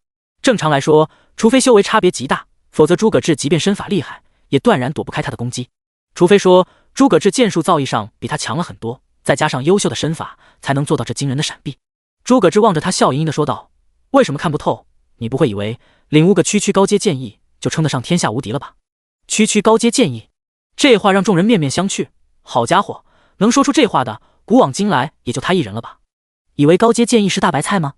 正常来说，除非修为差别极大，否则诸葛志即便身法厉害，也断然躲不开他的攻击。除非说诸葛志剑术造诣上比他强了很多，再加上优秀的身法，才能做到这惊人的闪避。诸葛志望着他，笑盈盈地说道：“为什么看不透？你不会以为领悟个区区高阶剑意就称得上天下无敌了吧？”区区高阶剑意，这话让众人面面相觑。好家伙，能说出这话的，古往今来也就他一人了吧？以为高阶剑意是大白菜吗？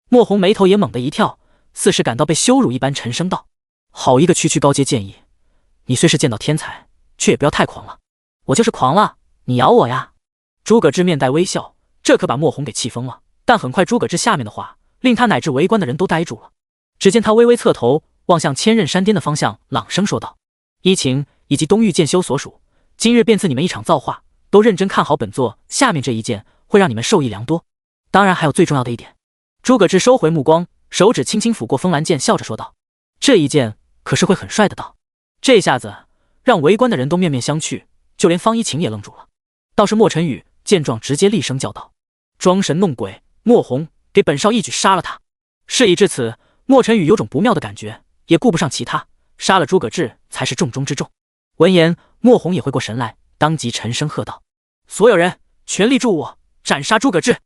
莫红眉头也猛地一跳，似是感到被羞辱一般，沉声道：“好一个区区高阶剑意！你虽是剑道天才，却也不要太狂了。”“我就是狂了，你咬我呀！”诸葛志面带微笑，这可把莫红给气疯了。但很快诸葛志下面的话令他乃至围观的人都呆住了。只见他微微侧头望向千仞山巅的方向，朗声说道：“依情以及东域剑修所属，今日便赐你们一场造化，都认真看好本座下面这一剑，会让你们受益良多。当然还有最重要的一点。”诸葛志收回目光，手指轻轻抚过风兰剑，笑着说道：“这一剑可是会很帅的道。”这下子让围观的人都面面相觑，就连方一晴也愣住了。倒是莫晨宇见状，直接厉声叫道：“装神弄鬼！莫红，给本少一举杀了他！”事已至此，莫晨宇有种不妙的感觉，也顾不上其他，杀了诸葛志才是重中之重。闻言，莫红也回过神来，当即沉声喝道：“所有人全力助我斩杀诸葛志！”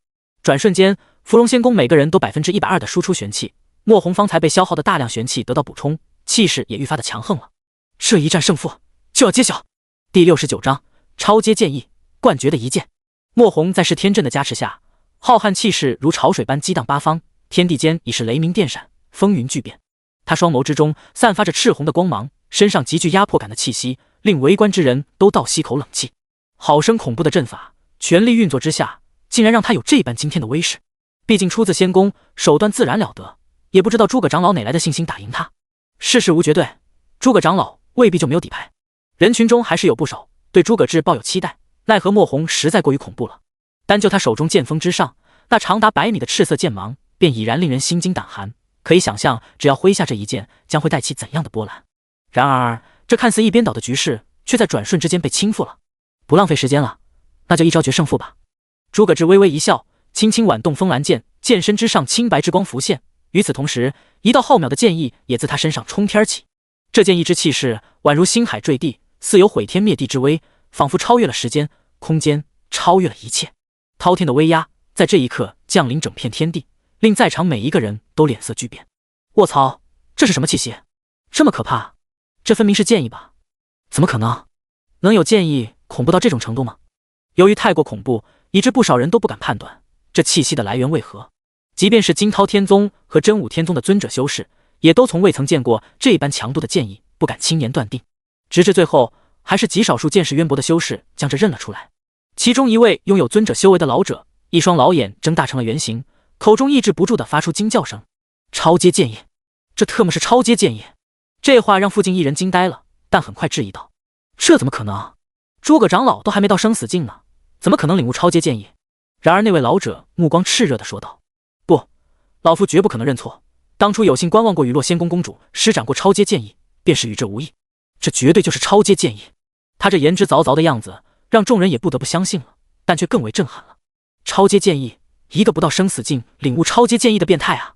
转瞬间，芙蓉仙宫每个人都120%的输出玄气，莫红方才被消耗的大量玄气得到补充，气势也愈发的强横了。这一战胜负就要揭晓。第69章超阶剑意，冠绝的一剑。莫红在噬天阵的加持下，浩瀚气势如潮水般激荡八方，天地间已是雷鸣电闪，风云巨变。他双眸之中散发着赤红的光芒，身上极具压迫感的气息，令围观之人都倒吸口冷气。好生恐怖的阵法，全力运作之下，竟然让他有这般惊天的威势。毕竟出自仙宫，手段自然了得，也不知道诸葛长老哪来的信心打赢他。世事无绝对，诸葛长老未必就没有底牌。人群中还是有不少对诸葛志抱有期待，奈何莫红实在过于恐怖了。单就他手中剑锋之上，那长达100米的赤色剑芒便已然令人心惊胆寒，可以想象只要挥下这一剑，将会带起怎样的波澜。然而这看似一边倒的局势，却在转瞬之间被倾覆了。不浪费时间了，那就一招决胜负吧。诸葛志微微一笑，轻轻挽动风兰剑，剑身之上青白之光浮现。与此同时，一道浩渺的剑意也自他身上冲天起。这剑意之气势，宛如星海坠地，似有毁天灭地之威，仿佛超越了时间、空间，超越了一切。滔天的威压在这一刻降临整片天地，令在场每一个人都脸色巨变。卧槽，这是什么气息？这么可怕？这分明是剑意吧？怎么可能？能有剑意恐怖到这种程度吗？由于太过恐怖，以致不少人都不敢判断这气息的来源为何。即便是惊涛天宗和真武天宗的尊者修士，也都从未曾见过这般强度的剑意，不敢轻言断定。直至最后，还是极少数见识渊博的修士将这认了出来。其中一位拥有尊者修为的老者，一双老眼睁大成了圆形，口中抑制不住地发出惊叫声：“超阶剑意！这特么是超阶剑意！”这话让附近一人惊呆了，但很快质疑道：“这怎么可能？诸葛长老都还没到生死境呢，怎么可能领悟超阶剑意？”然而那位老者目光炽热地说道：“不，老夫绝不可能认错。当初有幸观望过雨落仙宫公主施展过超阶剑意，便是与这无异。这绝对就是超阶剑意。”他这言之凿凿的样子，让众人也不得不相信了，但却更为震撼了。超阶剑意，一个不到生死境领悟超阶剑意的变态啊！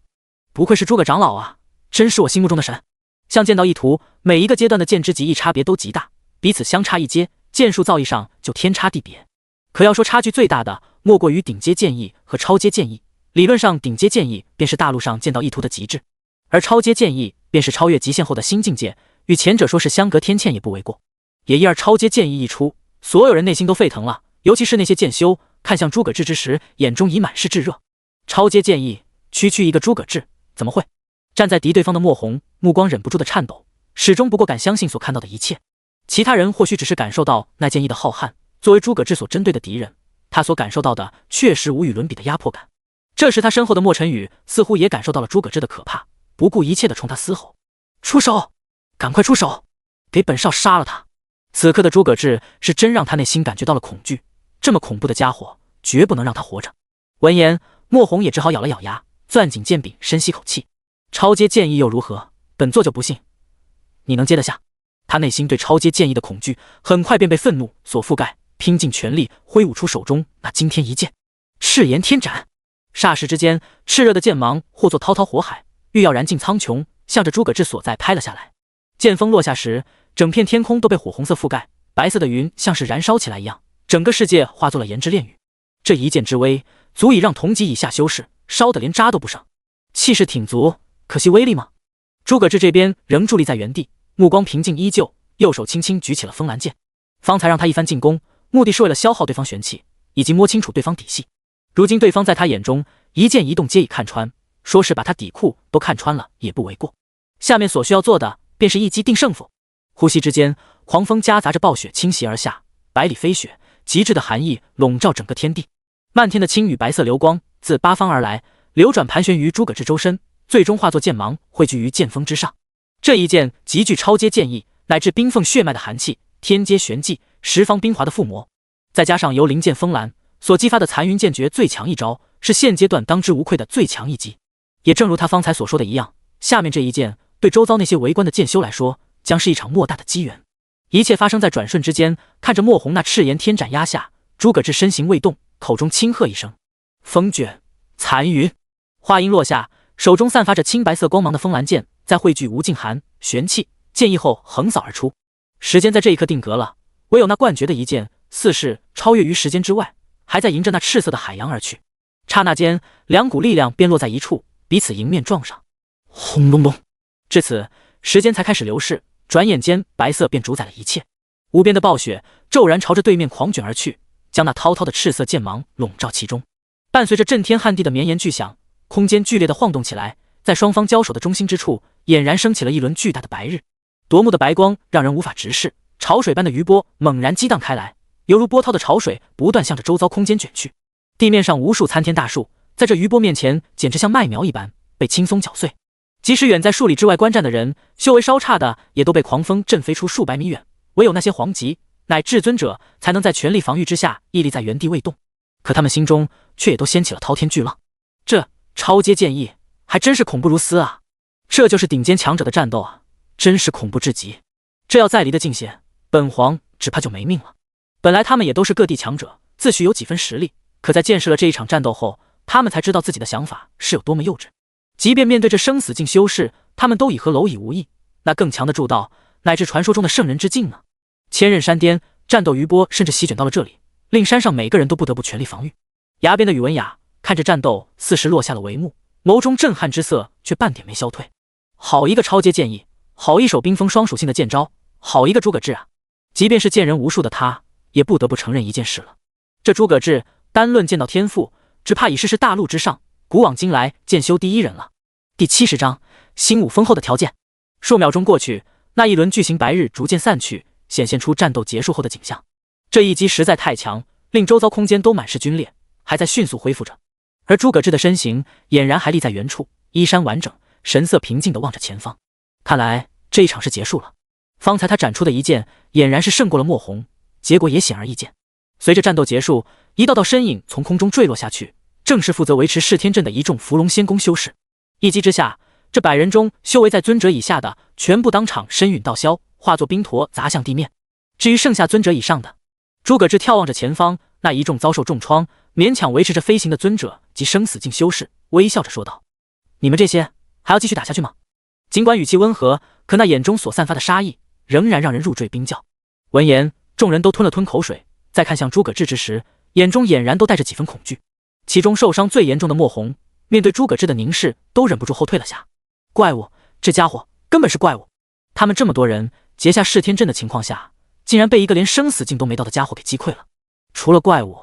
不愧是诸葛长老啊，真是我心目中的神。像剑道一途，每一个阶段的剑之极意差别都极大，彼此相差一阶，剑术造诣上就天差地别。可要说差距最大的，莫过于顶阶剑意和超阶剑意。理论上，顶阶剑意便是大陆上剑道一途的极致，而超阶剑意便是超越极限后的新境界，与前者说是相隔天堑也不为过。也因而超阶剑意一出，所有人内心都沸腾了，尤其是那些剑修，看向诸葛志之时，眼中已满是炙热。超阶剑意，区区一个诸葛志，怎么会？站在敌对方的莫红目光忍不住的颤抖，始终不过敢相信所看到的一切。其他人或许只是感受到那剑意的浩瀚，作为诸葛志所针对的敌人，他所感受到的确实无与伦比的压迫感。这时他身后的莫晨宇似乎也感受到了诸葛志的可怕，不顾一切的冲他嘶吼：“出手！赶快出手！给本少杀了他！”此刻的诸葛志是真让他内心感觉到了恐惧，这么恐怖的家伙绝不能让他活着。闻言，莫红也只好咬了咬牙，攥紧剑柄，深吸口气。超阶剑意又如何？本座就不信你能接得下。他内心对超阶剑意的恐惧很快便被愤怒所覆盖，拼尽全力挥舞出手中那惊天一剑，赤炎天斩。霎时之间，炽热的剑芒化作滔滔火海，欲要燃尽苍穹，向着诸葛志所在拍了下来。剑锋落下时，整片天空都被火红色覆盖，白色的云像是燃烧起来一样，整个世界化作了炎之炼狱。这一剑之威，足以让同级以下修士烧得连渣都不剩。气势挺足，可惜威力吗？诸葛志这边仍伫立在原地，目光平静依旧，右手轻轻举起了风兰剑。方才让他一番进攻，目的是为了消耗对方玄气，以及摸清楚对方底细。如今对方在他眼中一剑一动皆已看穿，说是把他底裤都看穿了也不为过。下面所需要做的便是一击定胜负。呼吸之间，狂风夹杂着暴雪倾袭而下，百里飞雪，极致的寒意笼罩整个天地。漫天的青与白色流光自八方而来，流转盘旋于诸葛志周身，最终化作剑芒汇聚于剑锋之上。这一剑极具超阶剑意，乃至冰封血脉的寒气，天阶玄技，十方冰华的附魔，再加上由灵剑风兰所激发的残云剑诀最强一招，是现阶段当之无愧的最强一击。也正如他方才所说的一样，下面这一剑对周遭那些围观的剑修来说，将是一场莫大的机缘。一切发生在转瞬之间，看着墨红那赤炎天斩压下，诸葛志身形未动，口中轻喝一声：“风卷残云。”话音落下，手中散发着青白色光芒的风兰剑在汇聚无尽寒玄气剑意后横扫而出。时间在这一刻定格了，唯有那冠绝的一剑，似是超越于时间之外，还在迎着那赤色的海洋而去。刹那间，两股力量便落在一处，彼此迎面撞上。轰隆隆！至此，时间才开始流逝，转眼间白色便主宰了一切。无边的暴雪骤然朝着对面狂卷而去，将那滔滔的赤色剑芒笼罩其中。伴随着震天撼地的绵延巨响，空间剧烈的晃动起来，在双方交手的中心之处，俨然升起了一轮巨大的白日。夺目的白光让人无法直视，潮水般的余波猛然激荡开来，犹如波涛的潮水不断向着周遭空间卷去。地面上无数参天大树在这余波面前简直像麦苗一般被轻松搅碎，即使远在数里之外观战的人，修为稍差的也都被狂风震飞出数百米远，唯有那些皇级乃至尊者才能在全力防御之下屹立在原地未动。可他们心中却也都掀起了滔天巨浪。这超阶剑意还真是恐怖如斯啊！这就是顶尖强者的战斗啊，真是恐怖至极。这要再离得近些，本皇只怕就没命了。本来他们也都是各地强者，自诩有几分实力，可在见识了这一场战斗后，他们才知道自己的想法是有多么幼稚。即便面对这生死境修士，他们都以和蝼蚁无异，那更强的铸道乃至传说中的圣人之境呢？千仞山巅，战斗余波甚至席卷到了这里，令山上每个人都不得不全力防御。崖边的宇文雅看着战斗似是落下了帷幕，眸中震撼之色却半点没消退。好一个超阶剑意，好一手冰封双属性的剑招，好一个诸葛志啊！即便是见人无数的他，也不得不承认一件事了，这诸葛志单论剑道天赋，只怕已是大陆之上古往今来剑修第一人了。第70章新武丰厚的条件。数秒钟过去，那一轮巨型白日逐渐散去，显现出战斗结束后的景象。这一击实在太强，令周遭空间都满是皲裂，还在迅速恢复着。而诸葛志的身形俨然还立在原处，衣衫完整，神色平静地望着前方。看来这一场是结束了。方才他展出的一剑俨然是胜过了墨红，结果也显而易见。随着战斗结束，一道道身影从空中坠落下去，正是负责维持噬天阵的一众伏龙仙宫修士。一击之下，这100人中修为在尊者以下的全部当场身陨道消，化作冰坨砸向地面。至于剩下尊者以上的，诸葛志眺望着前方那一众遭受重创勉强维持着飞行的尊者及生死境修士，微笑着说道：“你们这些还要继续打下去吗？”尽管语气温和，可那眼中所散发的杀意仍然让人入坠冰窖。闻言，众人都吞了吞口水，再看向诸葛志之时，眼中俨然都带着几分恐惧。其中受伤最严重的墨红，面对诸葛志的凝视，都忍不住后退了下。怪物，这家伙根本是怪物！他们这么多人结下噬天阵的情况下，竟然被一个连生死境都没到的家伙给击溃了。除了怪物，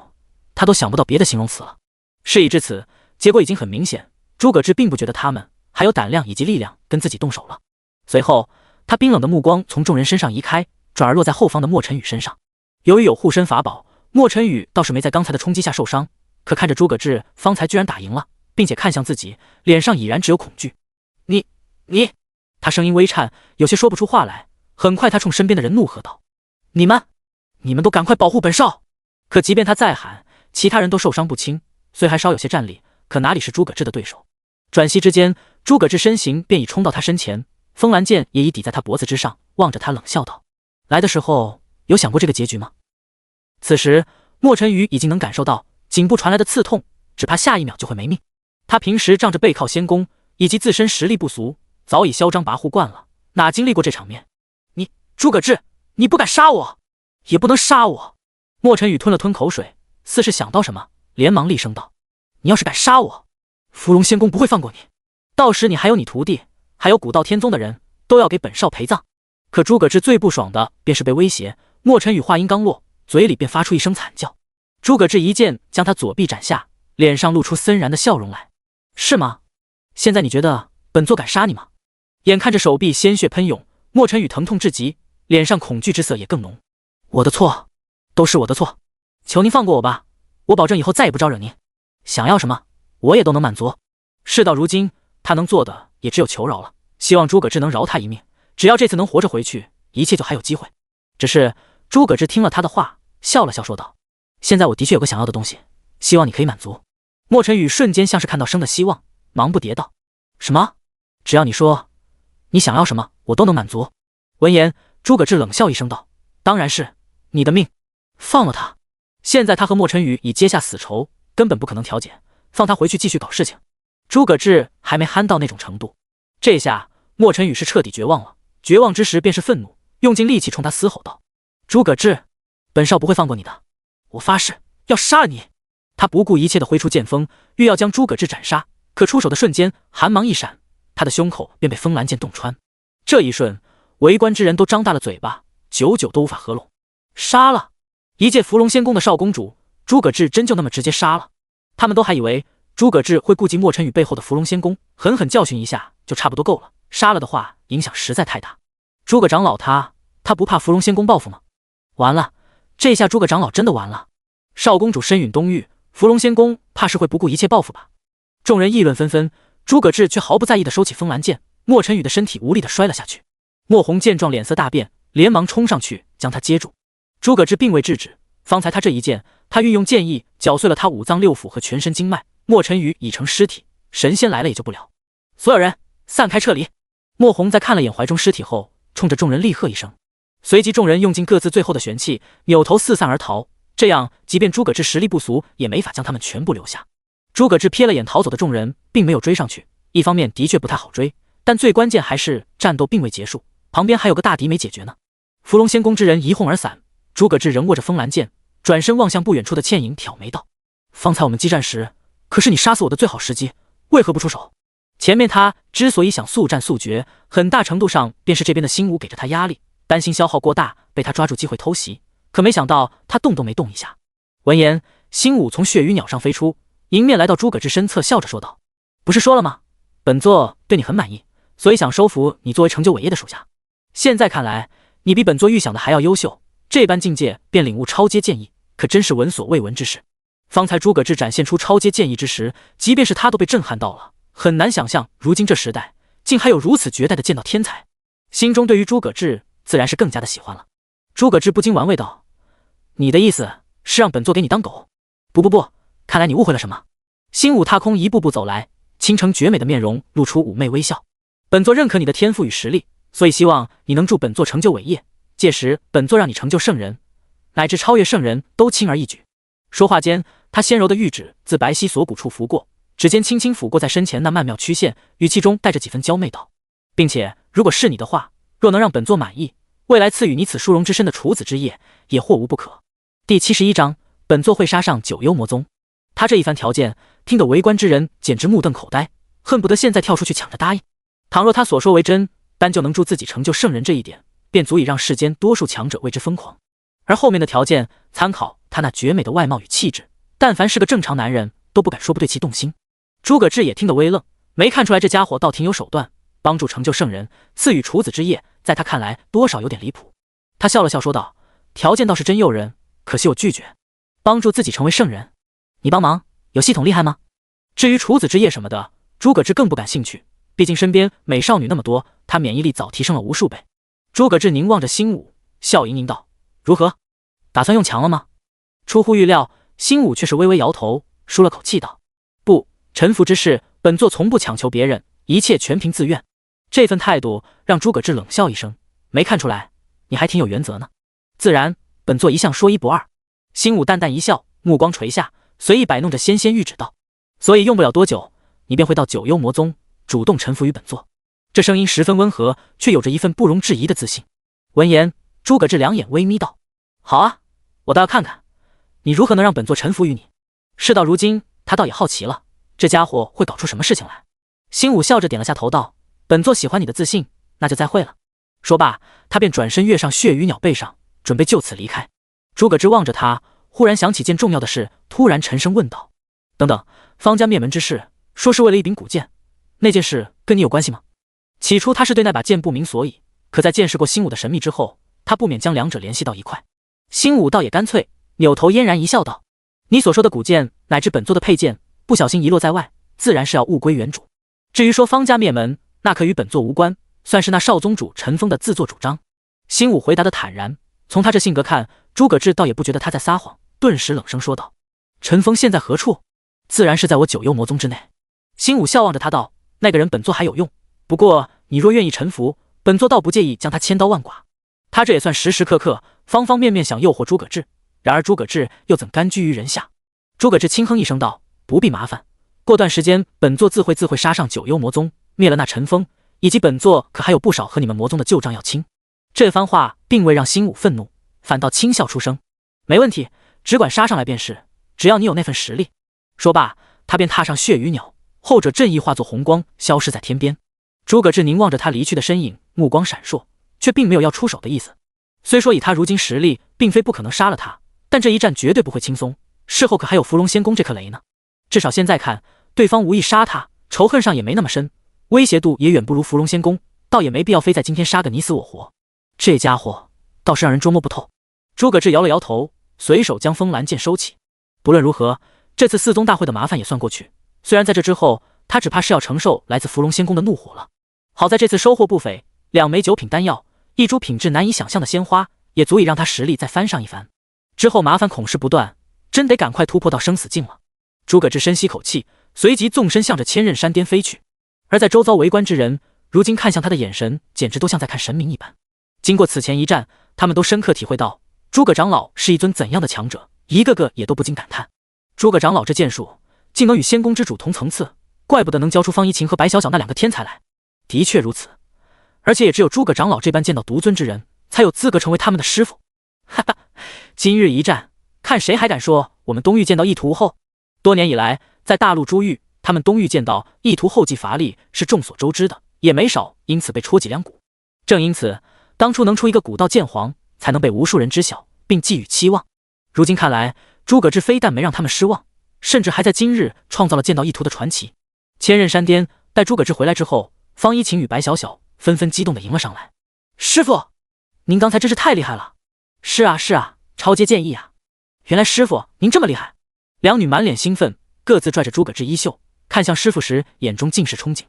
他都想不到别的形容词了。事已至此，结果已经很明显，诸葛志并不觉得他们还有胆量以及力量跟自己动手了。随后，他冰冷的目光从众人身上移开，转而落在后方的莫尘羽身上。由于有护身法宝，莫尘羽倒是没在刚才的冲击下受伤，可看着诸葛志方才居然打赢了，并且看向自己，脸上已然只有恐惧。你，他声音微颤，有些说不出话来。很快他冲身边的人怒喝道：“你们都赶快保护本少！”可即便他再喊，其他人都受伤不轻，虽还稍有些战力，可哪里是诸葛志的对手。转息之间，诸葛志身形便已冲到他身前，风兰剑也已抵在他脖子之上，望着他冷笑道：“来的时候有想过这个结局吗？”此时莫尘羽已经能感受到颈部传来的刺痛，只怕下一秒就会没命。他平时仗着背靠仙宫，以及自身实力不俗，早已嚣张跋扈惯了，哪经历过这场面？你诸葛志，你不敢杀我，也不能杀我！莫尘羽吞了吞口水，似是想到什么，连忙厉声道：“你要是敢杀我，芙蓉仙宫不会放过你，到时你还有你徒弟，还有古道天宗的人都要给本少陪葬。”可诸葛志最不爽的便是被威胁。莫尘羽话音刚落，嘴里便发出一声惨叫。诸葛志一剑将他左臂斩下，脸上露出森然的笑容来：“是吗？现在你觉得本座敢杀你吗？”眼看着手臂鲜血喷涌，莫尘羽疼痛至极，脸上恐惧之色也更浓。“我的错，都是我的错，求您放过我吧，我保证以后再也不招惹您。想要什么，我也都能满足。”事到如今，他能做的也只有求饶了，希望诸葛志能饶他一命，只要这次能活着回去，一切就还有机会。只是诸葛志听了他的话，笑了笑说道：“现在我的确有个想要的东西，希望你可以满足。”莫尘羽瞬间像是看到生的希望，忙不迭道：“什么？只要你说你想要什么，我都能满足。”闻言，诸葛志冷笑一声道：“当然是你的命，放了他。现在他和莫尘羽已结下死仇，根本不可能调解，放他回去继续搞事情。”诸葛志还没憨到那种程度，这下莫尘羽是彻底绝望了，绝望之时便是愤怒，用尽力气冲他嘶吼道：“诸葛志，本少不会放过你的，我发誓要杀了你！”他不顾一切地挥出剑锋，欲要将诸葛志斩杀，可出手的瞬间，寒芒一闪，他的胸口便被风兰剑洞穿。这一瞬，围观之人都张大了嘴巴，久久都无法合拢。杀了一介芙蓉仙宫的少公主，诸葛志真就那么直接杀了？他们都还以为诸葛志会顾及莫尘羽背后的芙蓉仙宫，狠狠教训一下就差不多够了，杀了的话影响实在太大。诸葛长老他不怕芙蓉仙宫报复吗？完了，这下诸葛长老真的完了。少公主身陨东域，芙蓉仙宫怕是会不顾一切报复吧？众人议论纷纷，诸葛志却毫不在意地收起风兰剑，莫尘羽的身体无力地摔了下去。莫红见状脸色大变，连忙冲上去将他接住。诸葛志并未制止，方才他这一剑，他运用剑意绞碎了他五脏六腑和全身经脉，莫尘羽已成尸体，神仙来了也救不了。所有人散开撤离！莫红在看了眼怀中尸体后，冲着众人厉喝一声，随即众人用尽各自最后的玄气，扭头四散而逃。这样，即便诸葛志实力不俗，也没法将他们全部留下。诸葛志瞥了眼逃走的众人，并没有追上去。一方面的确不太好追，但最关键还是战斗并未结束，旁边还有个大敌没解决呢。芙蓉仙宫之人一哄而散，诸葛志仍握着风兰剑，转身望向不远处的倩影，挑眉道：“方才我们激战时，可是你杀死我的最好时机，为何不出手？”前面他之所以想速战速决，很大程度上便是这边的星武给着他压力，担心消耗过大，被他抓住机会偷袭。可没想到他动都没动一下。闻言，星武从血鱼鸟上飞出，迎面来到诸葛志身侧，笑着说道：“不是说了吗？本座对你很满意，所以想收服你作为成就伟业的属下。现在看来，你比本座预想的还要优秀，这般境界便领悟超阶剑意，可真是闻所未闻之事。”方才诸葛志展现出超阶剑意之时，即便是他都被震撼到了，很难想象如今这时代竟还有如此绝代的剑道天才，心中对于诸葛志自然是更加的喜欢了。诸葛志不禁玩味道：“你的意思是让本座给你当狗？不，看来你误会了什么。”星武踏空一步步走来，倾城绝美的面容露出妩媚微笑：“本座认可你的天赋与实力，所以希望你能助本座成就伟业，届时本座让你成就圣人，乃至超越圣人都轻而易举。”说话间，他纤柔的玉指自白皙锁骨处拂过，指尖轻轻抚过在身前那曼妙曲线，语气中带着几分娇媚道：“并且如果是你的话，若能让本座满意，未来赐予你此殊荣之身的处子之业，也或无不可。”第71章，本座会杀上九幽魔宗。他这一番条件，听得围观之人简直目瞪口呆，恨不得现在跳出去抢着答应。倘若他所说为真，单就能助自己成就圣人这一点，便足以让世间多数强者为之疯狂。而后面的条件，参考他那绝美的外貌与气质，但凡是个正常男人都不敢说不对其动心。诸葛志也听得微愣，没看出来这家伙倒挺有手段，帮助成就圣人，赐予处子之业，在他看来多少有点离谱。他笑了笑说道：“条件倒是真诱人，可惜我拒绝。帮助自己成为圣人，你帮忙有系统厉害吗？至于处子之业什么的，诸葛志更不感兴趣，毕竟身边美少女那么多，他免疫力早提升了无数倍。”诸葛志凝望着星武，笑盈盈道：“如何？打算用强了吗？”出乎预料，星武却是微微摇头，舒了口气道：“不，臣服之事，本座从不强求别人，一切全凭自愿。”这份态度让诸葛志冷笑一声：“没看出来，你还挺有原则呢。自然，本座一向说一不二。”星武淡淡一笑，目光垂下，随意摆弄着纤纤玉指道：“所以用不了多久，你便会到九幽魔宗，主动臣服于本座。这声音十分温和，却有着一份不容置疑的自信。闻言，诸葛志两眼微眯道：“好啊，我倒要看看你如何能让本座臣服于你。”事到如今，他倒也好奇了，这家伙会搞出什么事情来。星武笑着点了下头道：“本座喜欢你的自信，那就再会了。”说罢，他便转身跃上血鱼鸟背上，准备就此离开。诸葛志望着他，忽然想起件重要的事，突然沉声问道：“等等，方家灭门之事，说是为了一柄古剑，那件事跟你有关系吗？”起初他是对那把剑不明所以，可在见识过星武的神秘之后，他不免将两者联系到一块。星武倒也干脆，扭头嫣然一笑道：“你所说的古剑，乃至本座的佩剑，不小心遗落在外，自然是要物归原主。至于说方家灭门，那可与本座无关，算是那少宗主陈峰的自作主张。”星武回答的坦然，从他这性格看，诸葛志倒也不觉得他在撒谎，顿时冷声说道：“陈峰现在何处？”“自然是在我九幽魔宗之内。”星武笑望着他道：“那个人本座还有用，不过你若愿意臣服，本座倒不介意将他千刀万剐。”他这也算时时刻刻方方面面想诱惑诸葛志，然而诸葛志又怎甘居于人下？诸葛志轻哼一声道：“不必麻烦，过段时间本座自会杀上九幽魔宗，灭了那陈峰，以及本座可还有不少和你们魔宗的旧账要清。”这番话并未让星武愤怒，反倒轻笑出声：“没问题，只管杀上来便是，只要你有那份实力。”说罢，他便踏上血鱼鸟，后者阵翼化作红光，消失在天边。诸葛志凝望着他离去的身影，目光闪烁，却并没有要出手的意思。虽说以他如今实力，并非不可能杀了他，但这一战绝对不会轻松，事后可还有伏龙仙宫这颗雷呢。至少现在看，对方无意杀他，仇恨上也没那么深，威胁度也远不如伏龙仙宫，倒也没必要非在今天杀个你死我活。这家伙倒是让人捉摸不透。诸葛志摇了摇头，随手将风兰剑收起。不论如何，这次四宗大会的麻烦也算过去，虽然在这之后，他只怕是要承受来自伏龙仙宫的怒火了。好在这次收获不菲，2枚9品丹药，1株品质难以想象的鲜花，也足以让他实力再翻上一番。之后麻烦恐是不断，真得赶快突破到生死境了。诸葛志深吸口气，随即纵身向着千仞山巅飞去。而在周遭围观之人，如今看向他的眼神，简直都像在看神明一般。经过此前一战，他们都深刻体会到诸葛长老是一尊怎样的强者，一个个也都不禁感叹：诸葛长老这剑术，竟能与仙宫之主同层次，怪不得能教出方一琴和白小小那2个天才来。的确如此，而且也只有诸葛长老这般见到独尊之人，才有资格成为他们的师傅。哈哈，今日一战，看谁还敢说我们东域剑道一图无后。多年以来，在大陆诸域，他们东域剑道一图后继乏力是众所周知的，也没少因此被戳脊梁骨。正因此，当初能出一个古道剑皇，才能被无数人知晓，并寄予期望。如今看来，诸葛志非但没让他们失望，甚至还在今日创造了剑道一图的传奇。千仞山巅，待诸葛志回来之后，方一琴与白小小纷纷激动地迎了上来。师傅，您刚才真是太厉害了！是啊是啊，超阶剑意啊！原来师傅您这么厉害！两女满脸兴奋，各自拽着诸葛志衣袖，看向师傅时眼中尽是憧憬，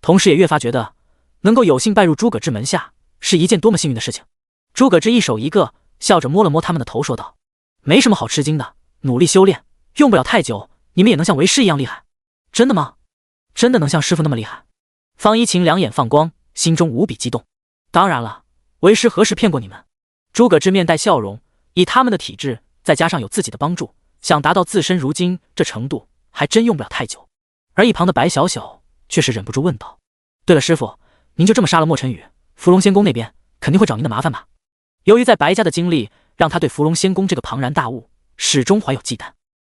同时也越发觉得能够有幸拜入诸葛志门下是一件多么幸运的事情。诸葛志一手一个，笑着摸了摸他们的头，说道：“没什么好吃惊的，努力修炼，用不了太久，你们也能像为师一样厉害。”“真的吗？真的能像师傅那么厉害？”方一琴两眼放光，心中无比激动。“当然了，为师何时骗过你们？”诸葛志面带笑容，以他们的体质，再加上有自己的帮助，想达到自身如今这程度，还真用不了太久。而一旁的白小小却是忍不住问道：“对了，师傅，您就这么杀了莫尘羽，伏龙仙宫那边肯定会找您的麻烦吧？”由于在白家的经历，让他对伏龙仙宫这个庞然大物始终怀有忌惮。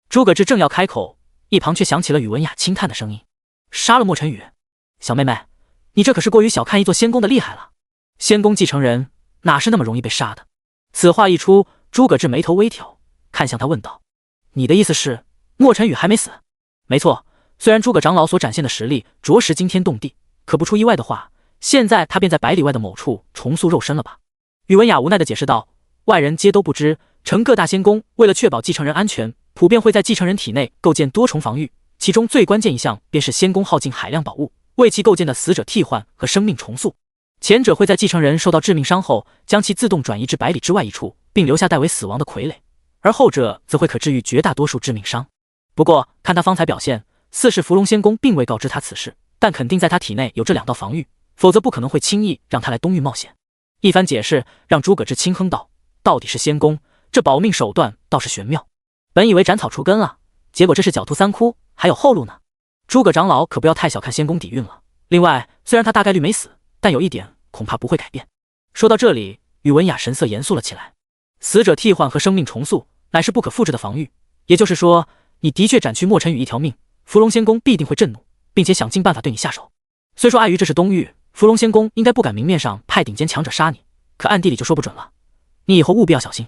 诸葛志正要开口，一旁却响起了宇文雅轻叹的声音：“杀了莫尘羽？小妹妹，你这可是过于小看一座仙宫的厉害了。仙宫继承人哪是那么容易被杀的？”此话一出，诸葛志眉头微挑，看向他问道：“你的意思是莫尘羽还没死？”“没错，虽然诸葛长老所展现的实力着实惊天动地，可不出意外的话，现在他便在百里外的某处重塑肉身了吧？”宇文雅无奈地解释道：“外人皆都不知，臣各大仙宫为了确保继承人安全，普遍会在继承人体内构建多重防御，其中最关键一项便是仙宫耗尽海量宝物，为其构建的死者替换和生命重塑。前者会在继承人受到致命伤后，将其自动转移至百里之外一处，并留下代为死亡的傀儡，而后者则会可治愈绝大多数致命伤。不过看他方才表现，似是伏龙仙宫并未告知他此事，但肯定在他体内有这2道防御，否则不可能会轻易让他来东域冒险。”一番解释让诸葛志轻哼道：“到底是仙宫，这保命手段倒是玄妙。本以为斩草除根了，结果这是狡兔3窟，还有后路呢。诸葛长老可不要太小看仙宫底蕴了，另外，虽然他大概率没死，但有一点恐怕不会改变。说到这里，宇文雅神色严肃了起来。死者替换和生命重塑乃是不可复制的防御，也就是说，你的确斩去莫尘羽一条命，伏龙仙宫必定会震怒，并且想尽办法对你下手。虽说碍于这是东域，伏龙仙宫应该不敢明面上派顶尖强者杀你，可暗地里就说不准了。你以后务必要小心。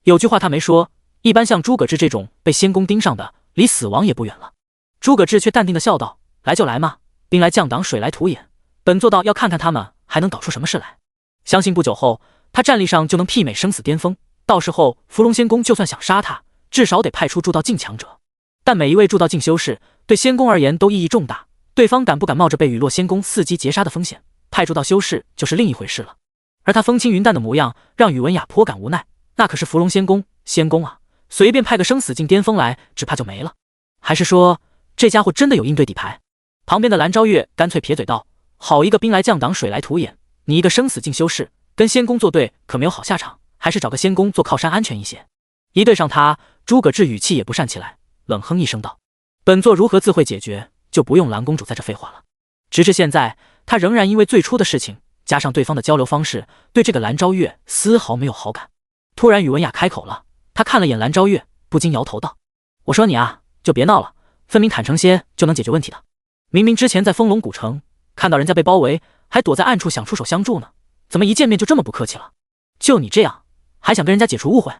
有句话他没说，一般像诸葛志这种被仙宫盯上的，离死亡也不远了。诸葛志却淡定地笑道：“来就来嘛，兵来将挡，水来土掩。本座道要看看他们还能搞出什么事来。相信不久后，他战力上就能媲美生死巅峰。到时候，伏龙仙宫就算想杀他，至少得派出铸道境强者。但每一位铸道境修士对仙宫而言都意义重大，对方敢不敢冒着被雨落仙宫伺机截杀的风险，派铸道修士就是另一回事了。而他风轻云淡的模样，让宇文雅颇感无奈。那可是伏龙仙宫，仙宫啊，随便派个生死境巅峰来，只怕就没了。还是说，这家伙真的有应对底牌？”旁边的蓝昭月干脆撇嘴道：“好一个兵来将挡，水来土掩！你一个生死境修士，跟仙宫作对可没有好下场，还是找个仙宫做靠山安全一些。”一对上他，诸葛志语气也不善起来，冷哼一声道：“本座如何自会解决，就不用蓝公主在这废话了。”直至现在，他仍然因为最初的事情，加上对方的交流方式，对这个蓝昭月丝毫没有好感。突然宇文雅开口了，他看了眼蓝昭月，不禁摇头道：“我说你啊，就别闹了，分明坦诚些就能解决问题的。明明之前在风龙古城看到人家被包围，还躲在暗处想出手相助呢，怎么一见面就这么不客气了？就你这样，还想跟人家解除误会？”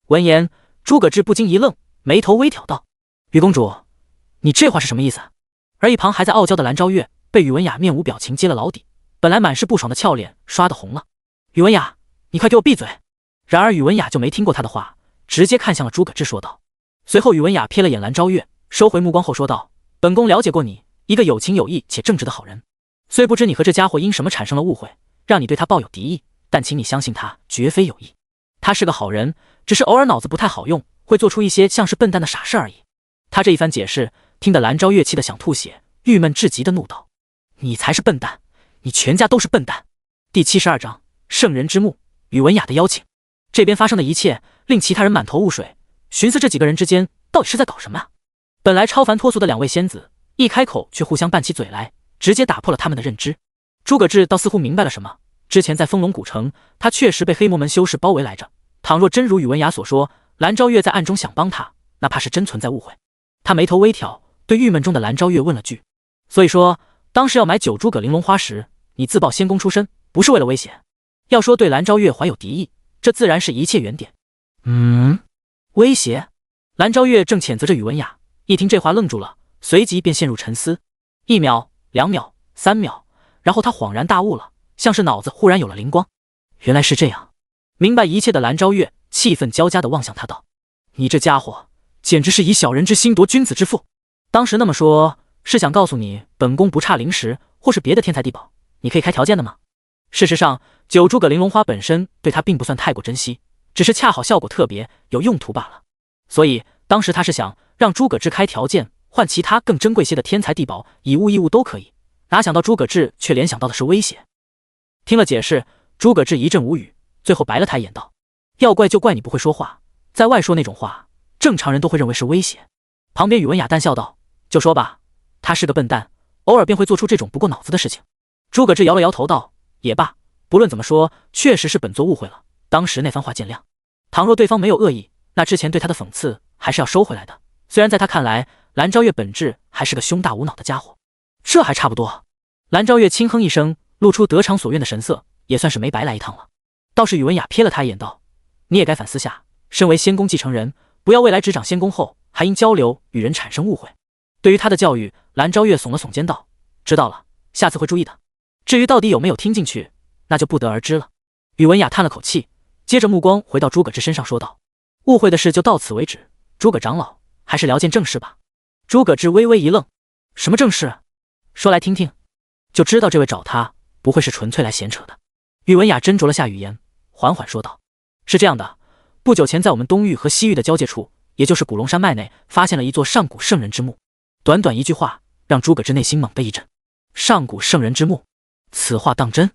闻言，诸葛志不禁一愣，眉头微挑道：“宇公主，你这话是什么意思？”而一旁还在傲娇的蓝昭月被宇文雅面无表情揭了老底，本来满是不爽的俏脸刷得红了。“宇文雅，你快给我闭嘴！”然而宇文雅就没听过他的话，直接看向了诸葛志说道。随后宇文雅瞥了眼蓝昭月，收回目光后说道：“本宫了解过你，一个有情有义且正直的好人。虽不知你和这家伙因什么产生了误会，让你对他抱有敌意，但请你相信他绝非有意。他是个好人，只是偶尔脑子不太好用，会做出一些像是笨蛋的傻事而已。”他这一番解释，听得蓝昭月气得想吐血，郁闷至极的怒道：“你才是笨蛋，你全家都是笨蛋！”第72章圣人之墓，宇文雅的邀请。这边发生的一切令其他人满头雾水，寻思这几个人之间到底是在搞什么啊？本来超凡脱俗的两位仙子，一开口却互相拌起嘴来，直接打破了他们的认知。诸葛志倒似乎明白了什么，之前在风龙古城，他确实被黑魔门修士包围来着。倘若真如宇文雅所说，蓝昭月在暗中想帮他，那怕是真存在误会。他眉头微挑，对郁闷中的蓝昭月问了句：“所以说，当时要买9株葛玲珑花时，你自曝仙宫出身，不是为了威胁？要说对蓝昭月怀有敌意，这自然是一切原点。”威胁？蓝昭月正谴责着宇文雅，一听这话愣住了，随即便陷入沉思。1秒、2秒、3秒，然后他恍然大悟了，像是脑子忽然有了灵光。原来是这样。明白一切的蓝昭月气愤交加地望向他道：“你这家伙简直是以小人之心夺君子之腹！当时那么说，是想告诉你本宫不差灵石或是别的天材地宝，你可以开条件的吗？”事实上，9株葛玲珑花本身对他并不算太过珍惜，只是恰好效果特别有用途罢了。所以当时他是想让诸葛志开条件，换其他更珍贵些的天材地宝，以物易物都可以。哪想到诸葛志却联想到的是威胁。听了解释，诸葛志一阵无语，最后白了他一眼道：“要怪就怪你不会说话，在外说那种话，正常人都会认为是威胁。”旁边宇文雅淡笑道：“就说吧，他是个笨蛋，偶尔便会做出这种不过脑子的事情。”诸葛志摇了摇头道：“也罢，不论怎么说，确实是本座误会了，当时那番话见谅。倘若对方没有恶意，那之前对他的讽刺还是要收回来的。虽然在他看来，蓝昭月本质还是个胸大无脑的家伙，这还差不多。”蓝昭月轻哼一声，露出得偿所愿的神色，也算是没白来一趟了。倒是宇文雅瞥了他一眼道：“你也该反思下，身为仙宫继承人，不要未来执掌仙宫后，还因交流与人产生误会。”对于他的教育，蓝昭月耸了耸肩道：“知道了，下次会注意的。至于到底有没有听进去，那就不得而知了。”宇文雅叹了口气，接着目光回到诸葛志身上说道：“误会的事就到此为止，诸葛长老，还是聊件正事吧。”诸葛志微微一愣：“什么正事？说来听听。”就知道这位找他不会是纯粹来闲扯的。宇文雅斟酌了下语言，缓缓说道：“是这样的，不久前在我们东域和西域的交界处，也就是古龙山脉内，发现了一座上古圣人之墓。”短短一句话，让诸葛志内心猛地一震。上古圣人之墓，此话当真？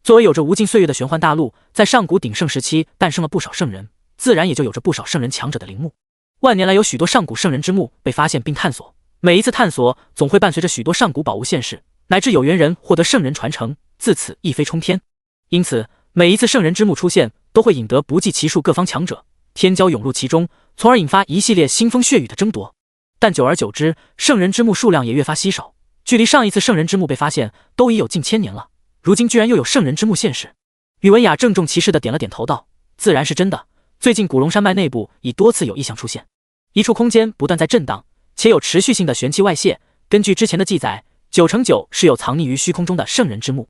作为有着无尽岁月的玄幻大陆，在上古鼎盛时期诞生了不少圣人，自然也就有着不少圣人强者的陵墓。万年来，有许多上古圣人之墓被发现并探索，每一次探索总会伴随着许多上古宝物现世，乃至有缘人获得圣人传承，自此一飞冲天。因此，每一次圣人之墓出现，都会引得不计其数各方强者天骄涌入其中，从而引发一系列腥风血雨的争夺。但久而久之，圣人之墓数量也越发稀少，距离上一次圣人之墓被发现都已有近1000年了，如今居然又有圣人之墓现世。宇文雅郑重其事地点了点头道：“自然是真的。最近古龙山脉内部已多次有异象出现，一处空间不断在震荡，且有持续性的玄气外泄。根据之前的记载，9成9是有藏匿于虚空中的圣人之墓。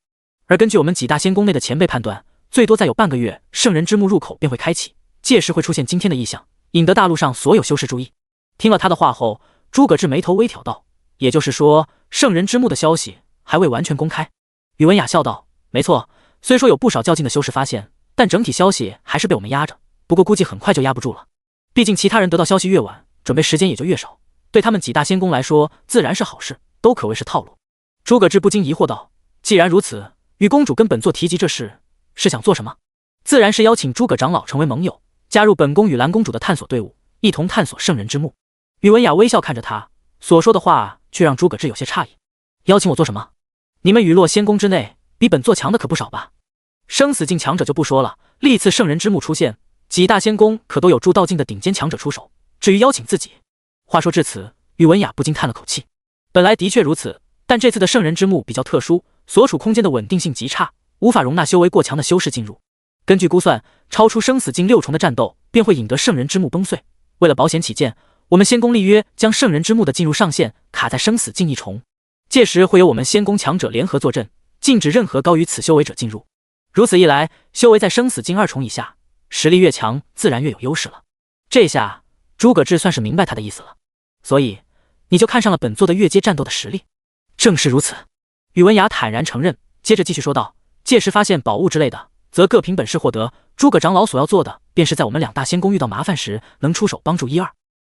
而根据我们几大仙宫内的前辈判断，最多再有半个月，圣人之墓入口便会开启，届时会出现今天的异象，引得大陆上所有修士注意。”听了他的话后，诸葛志眉头微挑道：“也就是说，圣人之墓的消息还未完全公开？”宇文雅笑道：“没错，虽说有不少较劲的修士发现，但整体消息还是被我们压着。不过估计很快就压不住了。毕竟其他人得到消息越晚，准备时间也就越少，对他们几大仙宫来说，自然是好事，都可谓是套路。”诸葛志不禁疑惑道：“既然如此，与公主跟本座提及这事，是想做什么？”“自然是邀请诸葛长老成为盟友，加入本宫与蓝公主的探索队伍，一同探索圣人之墓。”宇文雅微笑看着他，所说的话却让诸葛志有些诧异。“邀请我做什么？你们雨落仙宫之内，比本座强的可不少吧？生死境强者就不说了，历次圣人之墓出现，几大仙宫可都有铸道境的顶尖强者出手。至于邀请自己……”话说至此，宇文雅不禁叹了口气。本来的确如此，但这次的圣人之墓比较特殊，所处空间的稳定性极差，无法容纳修为过强的修士进入。根据估算，超出生死境6重的战斗便会引得圣人之墓崩碎。为了保险起见，我们仙宫立约将圣人之墓的进入上限卡在生死境1重，届时会有我们仙宫强者联合坐镇，禁止任何高于此修为者进入。如此一来，修为在生死境2重以下，实力越强，自然越有优势了。这下诸葛志算是明白他的意思了。所以你就看上了本座的越阶战斗的实力？正是如此。宇文雅坦然承认，接着继续说道：“届时发现宝物之类的，则各凭本事获得。诸葛长老所要做的，便是在我们2大仙宫遇到麻烦时，能出手帮助1、2。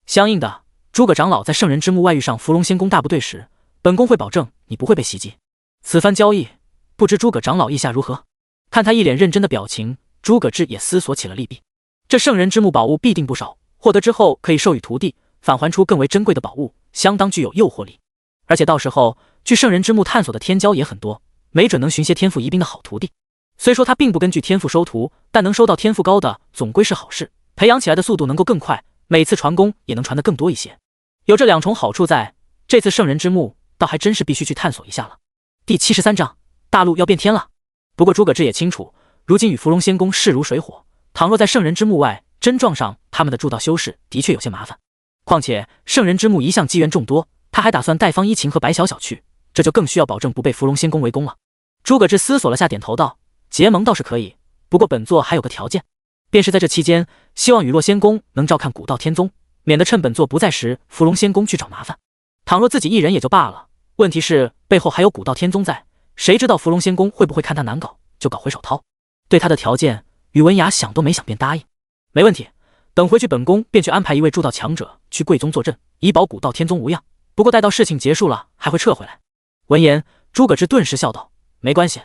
相应的，诸葛长老在圣人之墓外遇上伏龙仙宫大部队时，本宫会保证你不会被袭击。此番交易，不知诸葛长老意下如何？”看他一脸认真的表情，诸葛志也思索起了利弊。这圣人之墓宝物必定不少，获得之后可以授予徒弟，返还出更为珍贵的宝物，相当具有诱惑力。而且到时候去圣人之墓探索的天骄也很多，没准能寻些天赋异禀的好徒弟。虽说他并不根据天赋收徒，但能收到天赋高的总归是好事，培养起来的速度能够更快，每次传功也能传得更多一些。有这2重好处在，这次圣人之墓倒还真是必须去探索一下了。第73章，大陆要变天了。不过诸葛志也清楚，如今与伏龙仙宫势如水火，倘若在圣人之墓外真撞上他们的铸道修士，的确有些麻烦。况且圣人之墓一向机缘众多，他还打算带方一晴和白小小去，这就更需要保证不被伏龙仙宫围攻了。诸葛志思索了下，点头道：“结盟倒是可以，不过本座还有个条件，便是在这期间，希望雨落仙宫能照看古道天宗，免得趁本座不在时，伏龙仙宫去找麻烦。倘若自己一人也就罢了，问题是背后还有古道天宗在，谁知道伏龙仙宫会不会看他难搞，就搞回手掏？”对他的条件，宇文雅想都没想便答应。没问题，等回去本宫便去安排一位铸道强者去贵宗坐镇，以保古道天宗无恙。不过待到事情结束了，还会撤回来。闻言，诸葛志顿时笑道：“没关系，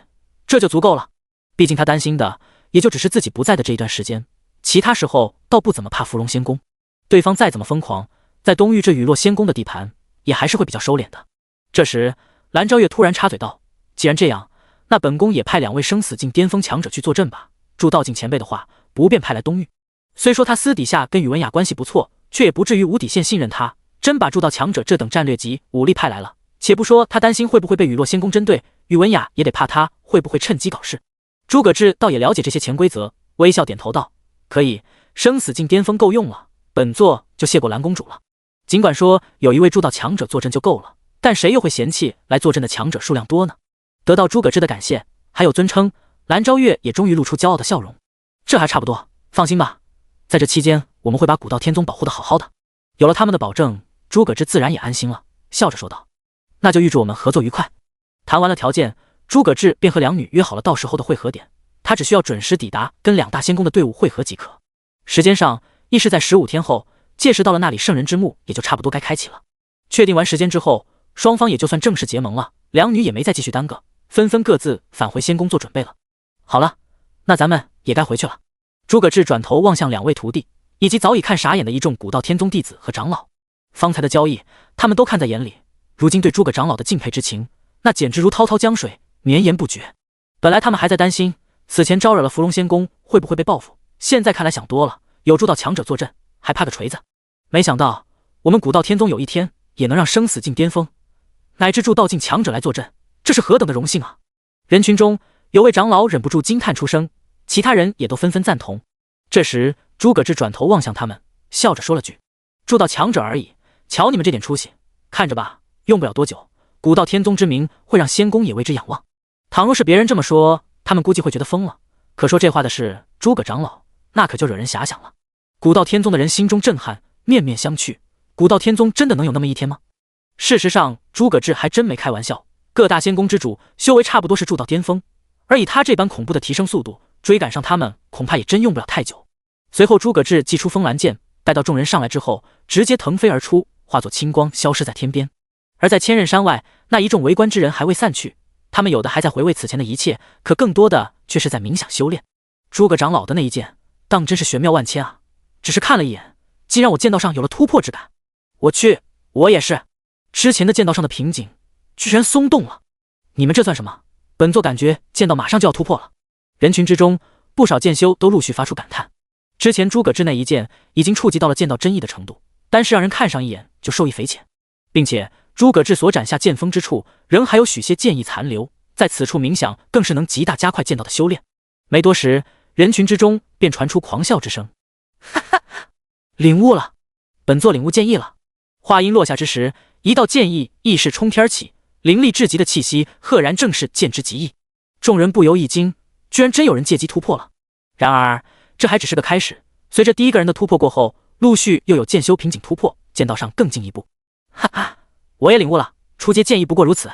这就足够了。毕竟他担心的也就只是自己不在的这一段时间，其他时候倒不怎么怕伏龙仙宫。对方再怎么疯狂，在东域这雨落仙宫的地盘，也还是会比较收敛的。”这时，蓝昭月突然插嘴道：“既然这样，那本宫也派2位生死境巅峰强者去坐镇吧。铸道境前辈的话，不便派来东域。”虽说他私底下跟宇文雅关系不错，却也不至于无底线信任他。真把铸道强者这等战略级武力派来了，且不说他担心会不会被雨落仙宫针对，宇文雅也得怕他会不会趁机搞事。诸葛志倒也了解这些潜规则，微笑点头道：“可以，生死境巅峰够用了，本座就谢过蓝公主了。尽管说有一位铸道强者坐镇就够了，但谁又会嫌弃来坐镇的强者数量多呢？”得到诸葛志的感谢，还有尊称，蓝昭月也终于露出骄傲的笑容。这还差不多，放心吧，在这期间我们会把古道天宗保护得好好的。有了他们的保证，诸葛志自然也安心了，笑着说道：“那就预祝我们合作愉快。”谈完了条件，诸葛志便和2女约好了到时候的会合点，他只需要准时抵达，跟2大仙宫的队伍会合即可。时间上亦是在15天后，届时到了那里，圣人之墓也就差不多该开启了。确定完时间之后，双方也就算正式结盟了，2女也没再继续耽搁，纷纷各自返回仙宫做准备了。好了，那咱们也该回去了。诸葛志转头望向2位徒弟，以及早已看傻眼的一众古道天宗弟子和长老。方才的交易，他们都看在眼里，如今对诸葛长老的敬佩之情，那简直如滔滔江水，绵延不绝。本来他们还在担心死前招惹了伏龙仙宫会不会被报复，现在看来想多了，有铸道强者坐镇，还怕个锤子。没想到我们古道天宗有一天也能让生死境巅峰乃至铸道境强者来坐镇，这是何等的荣幸啊！人群中有位长老忍不住惊叹出声，其他人也都纷纷赞同。这时诸葛志转头望向他们，笑着说了句：铸道强者而已，瞧你们这点出息，看着吧，用不了多久，古道天宗之名会让仙宫也为之仰望。倘若是别人这么说，他们估计会觉得疯了，可说这话的是诸葛长老，那可就惹人遐想了。古道天宗的人心中震撼，面面相觑，古道天宗真的能有那么一天吗？事实上诸葛志还真没开玩笑，各大仙宫之主修为差不多是铸道巅峰，而以他这般恐怖的提升速度，追赶上他们恐怕也真用不了太久。随后诸葛志祭出风兰剑，待到众人上来之后，直接腾飞而出，化作青光消失在天边。而在千仞山外，那一众围观之人还未散去，他们有的还在回味此前的一切，可更多的却是在冥想修炼。诸葛长老的那一剑当真是玄妙万千啊，只是看了一眼，竟让我剑道上有了突破之感。我去，我也是，之前的剑道上的瓶颈居然松动了，你们这算什么？本座感觉剑道马上就要突破了。人群之中不少剑修都陆续发出感叹，之前诸葛志那一剑已经触及到了剑道真意的程度，单是让人看上一眼就受益匪浅，并且诸葛志所斩下剑锋之处仍还有许些剑意残留，在此处冥想更是能极大加快剑道的修炼。没多时，人群之中便传出狂笑之声。哈哈，领悟了，本座领悟剑意了。话音落下之时，一道剑意意势冲天起，凌厉至极的气息赫然正是剑之极意。众人不由一惊，居然真有人借机突破了。然而这还只是个开始，随着第一个人的突破过后，陆续又有剑修瓶颈突破，剑道上更进一步。哈哈，我也领悟了，初阶剑意不过如此。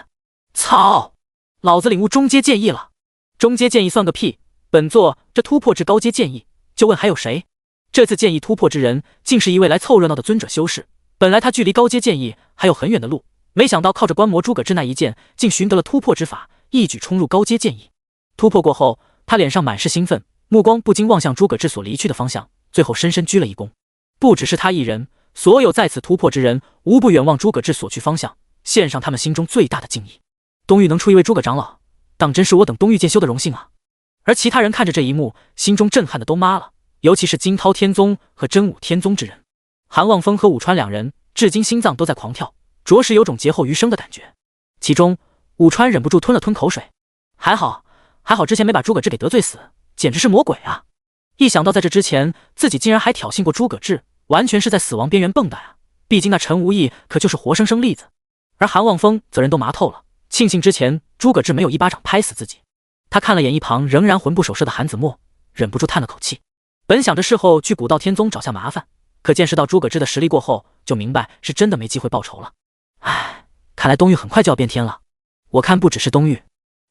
操，老子领悟中阶剑意了。中阶剑意算个屁，本座这突破至高阶剑意，就问还有谁？这次剑意突破之人竟是一位来凑热闹的尊者修士，本来他距离高阶剑意还有很远的路，没想到靠着观摩诸葛志那一剑，竟寻得了突破之法，一举冲入高阶剑意。突破过后，他脸上满是兴奋，目光不禁望向诸葛志所离去的方向，最后深深鞠了一躬。不只是他一人，所有在此突破之人无不远望诸葛志所去方向，献上他们心中最大的敬意。东域能出一位诸葛长老，当真是我等东域剑修的荣幸啊！而其他人看着这一幕，心中震撼的都麻了，尤其是惊涛天宗和真武天宗之人，韩望风和武川两人至今心脏都在狂跳，着实有种劫后余生的感觉。其中武川忍不住吞了吞口水，还好之前没把诸葛志给得罪死，简直是魔鬼啊！一想到在这之前自己竟然还挑衅过诸葛志，完全是在死亡边缘蹦跶啊！毕竟那陈无义可就是活生生例子，而韩望风则人都麻透了，庆幸之前诸葛志没有一巴掌拍死自己。他看了眼一旁仍然魂不守舍的韩子墨，忍不住叹了口气。本想着事后去古道天宗找下麻烦，可见识到诸葛志的实力过后，就明白是真的没机会报仇了。唉，看来东域很快就要变天了。我看不只是东域。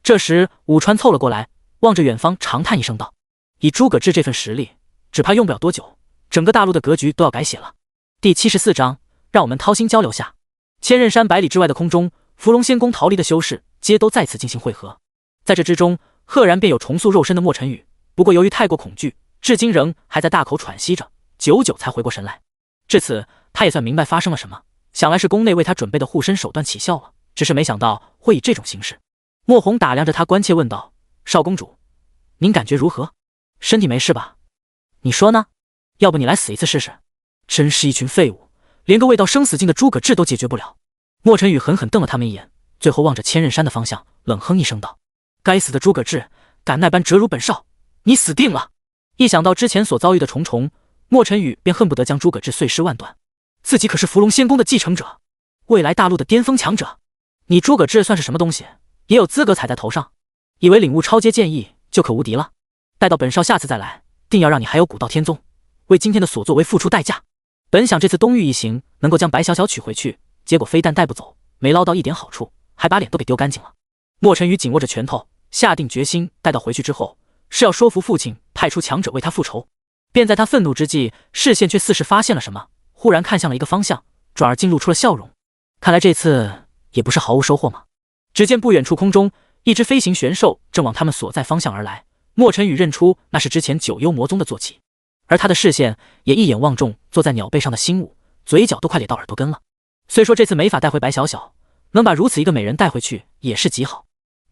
这时武川凑了过来，望着远方长叹一声道：以诸葛志这份实力，只怕用不了多久，整个大陆的格局都要改写了。第74章，让我们掏心交流下。千仞山百里之外的空中，伏龙仙宫逃离的修士皆都在此进行会合。在这之中，赫然便有重塑肉身的莫尘羽，不过由于太过恐惧，至今仍还在大口喘息着，久久才回过神来。至此他也算明白发生了什么，想来是宫内为他准备的护身手段起效了，只是没想到会以这种形式。莫红打量着他，关切问道：少公主，您感觉如何？身体没事吧？你说呢？要不你来死一次试试？真是一群废物，连个未到生死境的诸葛志都解决不了。莫尘羽狠狠瞪了他们一眼，最后望着千仞山的方向冷哼一声道：该死的诸葛志，敢那般折辱本少，你死定了！一想到之前所遭遇的重重，莫尘羽便恨不得将诸葛志碎尸万段。自己可是伏龙仙宫的继承者，未来大陆的巅峰强者，你诸葛志算是什么东西，也有资格踩在头上？以为领悟超阶剑意就可无敌了？待到本少下次再来，定要让你还有古道天宗为今天的所作为付出代价。本想这次东域一行能够将白小小娶回去，结果非但带不走，没捞到一点好处，还把脸都给丢干净了。莫尘羽紧握着拳头，下定决心，待到回去之后是要说服父亲派出强者为他复仇。便在他愤怒之际，视线却似是发现了什么，忽然看向了一个方向，转而竟露出了笑容。看来这次也不是毫无收获嘛。只见不远处空中一只飞行玄兽正往他们所在方向而来，莫尘羽认出那是之前九幽魔宗的坐骑，而他的视线也一眼望中坐在鸟背上的星武，嘴角都快咧到耳朵根了。虽说这次没法带回白小小，能把如此一个美人带回去也是极好。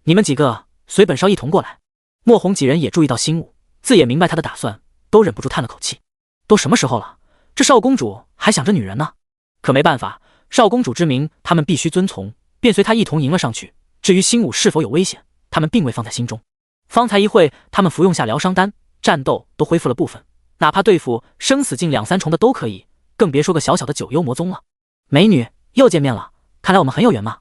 你们几个随本少一同过来。莫红几人也注意到辛武，自也明白他的打算，都忍不住叹了口气。都什么时候了，这少公主还想着女人呢？可没办法，少公主之名，他们必须遵从，便随她一同迎了上去。至于辛武是否有危险，他们并未放在心中。方才一会，他们服用下疗伤丹，战斗都恢复了部分，哪怕对付生死境2、3重的都可以，更别说个小小的九幽魔宗了。美女，又见面了，看来我们很有缘嘛。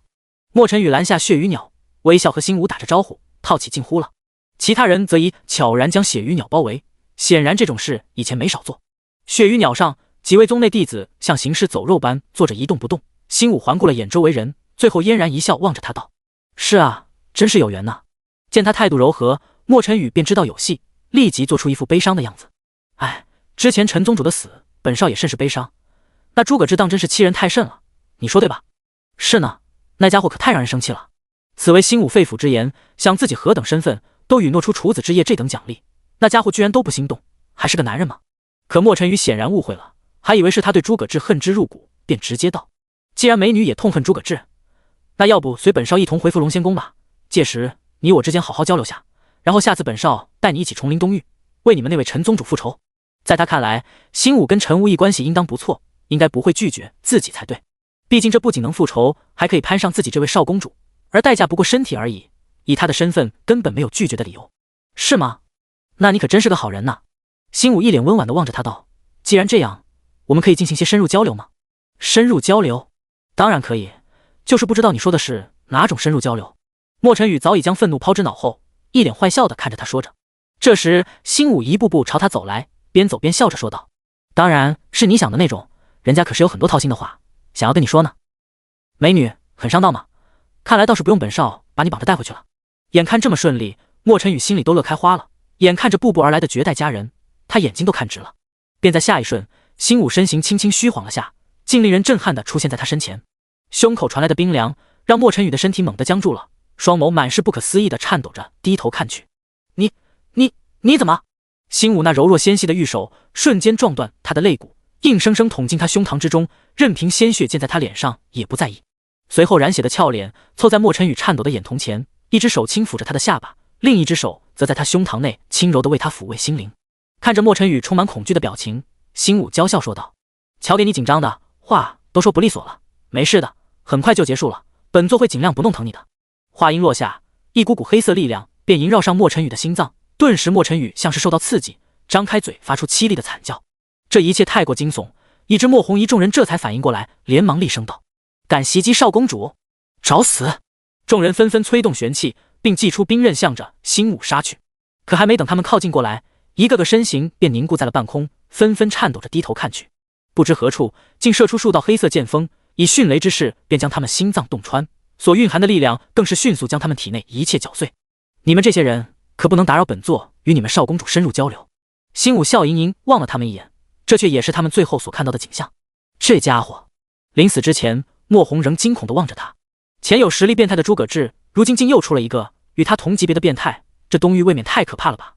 莫尘雨拦下血鱼鸟，微笑和辛武打着招呼，套起近乎了。其他人则以悄然将血鱼鸟包围，显然这种事以前没少做。血鱼鸟上，几位宗内弟子像行尸走肉般坐着一动不动。辛武环顾了眼周围人，最后嫣然一笑，望着他道：“是啊，真是有缘呐。”见他态度柔和，莫尘雨便知道有戏，立即做出一副悲伤的样子。哎，之前陈宗主的死，本少也甚是悲伤。那诸葛志当真是欺人太甚了，你说对吧？是呢，那家伙可太让人生气了。此为辛武肺腑之言，想自己何等身份，都允诺出处子之业这等奖励，那家伙居然都不心动，还是个男人吗？可莫尘雨显然误会了，还以为是他对诸葛志恨之入骨，便直接道：“既然美女也痛恨诸葛志，那要不随本少一同回伏龙仙宫吧？届时你我之间好好交流下，然后下次本少带你一起重临东域，为你们那位陈宗主复仇。”在他看来，辛武跟陈无义关系应当不错，应该不会拒绝自己才对。毕竟这不仅能复仇，还可以攀上自己这位少公主，而代价不过身体而已。以他的身份，根本没有拒绝的理由，是吗？那你可真是个好人呐。辛武一脸温婉地望着他道：“既然这样，我们可以进行些深入交流吗？”深入交流？当然可以，就是不知道你说的是哪种深入交流。莫尘雨早已将愤怒抛之脑后，一脸坏笑地看着他说着。这时，辛武一步步朝他走来，边走边笑着说道：“当然是你想的那种，人家可是有很多掏心的话想要跟你说呢。美女，很上道吗？看来倒是不用本少把你绑着带回去了。”眼看这么顺利，莫尘雨心里都乐开花了。眼看着步步而来的绝代佳人，他眼睛都看直了。便在下一瞬，辛武身形轻轻虚晃了下，竟令人震撼地出现在他身前。胸口传来的冰凉，让莫尘雨的身体猛地僵住了，双眸满是不可思议地颤抖着，低头看去。你怎么？辛武那柔弱纤细的玉手瞬间撞断他的肋骨，硬生生捅进他胸膛之中，任凭鲜血溅在他脸上也不在意。随后染血的俏脸凑在莫尘雨颤抖的眼瞳前，一只手轻抚着他的下巴，另一只手则在他胸膛内轻柔地为他抚慰心灵。看着莫尘雨充满恐惧的表情，辛武娇笑说道：“瞧给你紧张的，话都说不利索了，没事的，很快就结束了，本座会尽量不弄疼你的。”话音落下，一股股黑色力量便萦绕上莫尘雨的心脏，顿时莫尘雨像是受到刺激，张开嘴发出凄厉的惨叫。这一切太过惊悚，以致莫红一众人这才反应过来，连忙厉声道：“敢袭击少公主，找死！”众人纷纷催动玄气，并祭出冰刃向着辛武杀去。可还没等他们靠近过来，一个个身形便凝固在了半空，纷纷颤抖着低头看去。不知何处竟射出数道黑色剑锋，以迅雷之势便将他们心脏洞穿，所蕴含的力量更是迅速将他们体内一切搅碎。你们这些人可不能打扰本座与你们少公主深入交流。辛武笑盈盈望了他们一眼，这却也是他们最后所看到的景象。这家伙临死之前，莫红仍惊恐地望着他。前有实力变态的诸葛志，如今竟又出了一个与他同级别的变态，这东域未免太可怕了吧？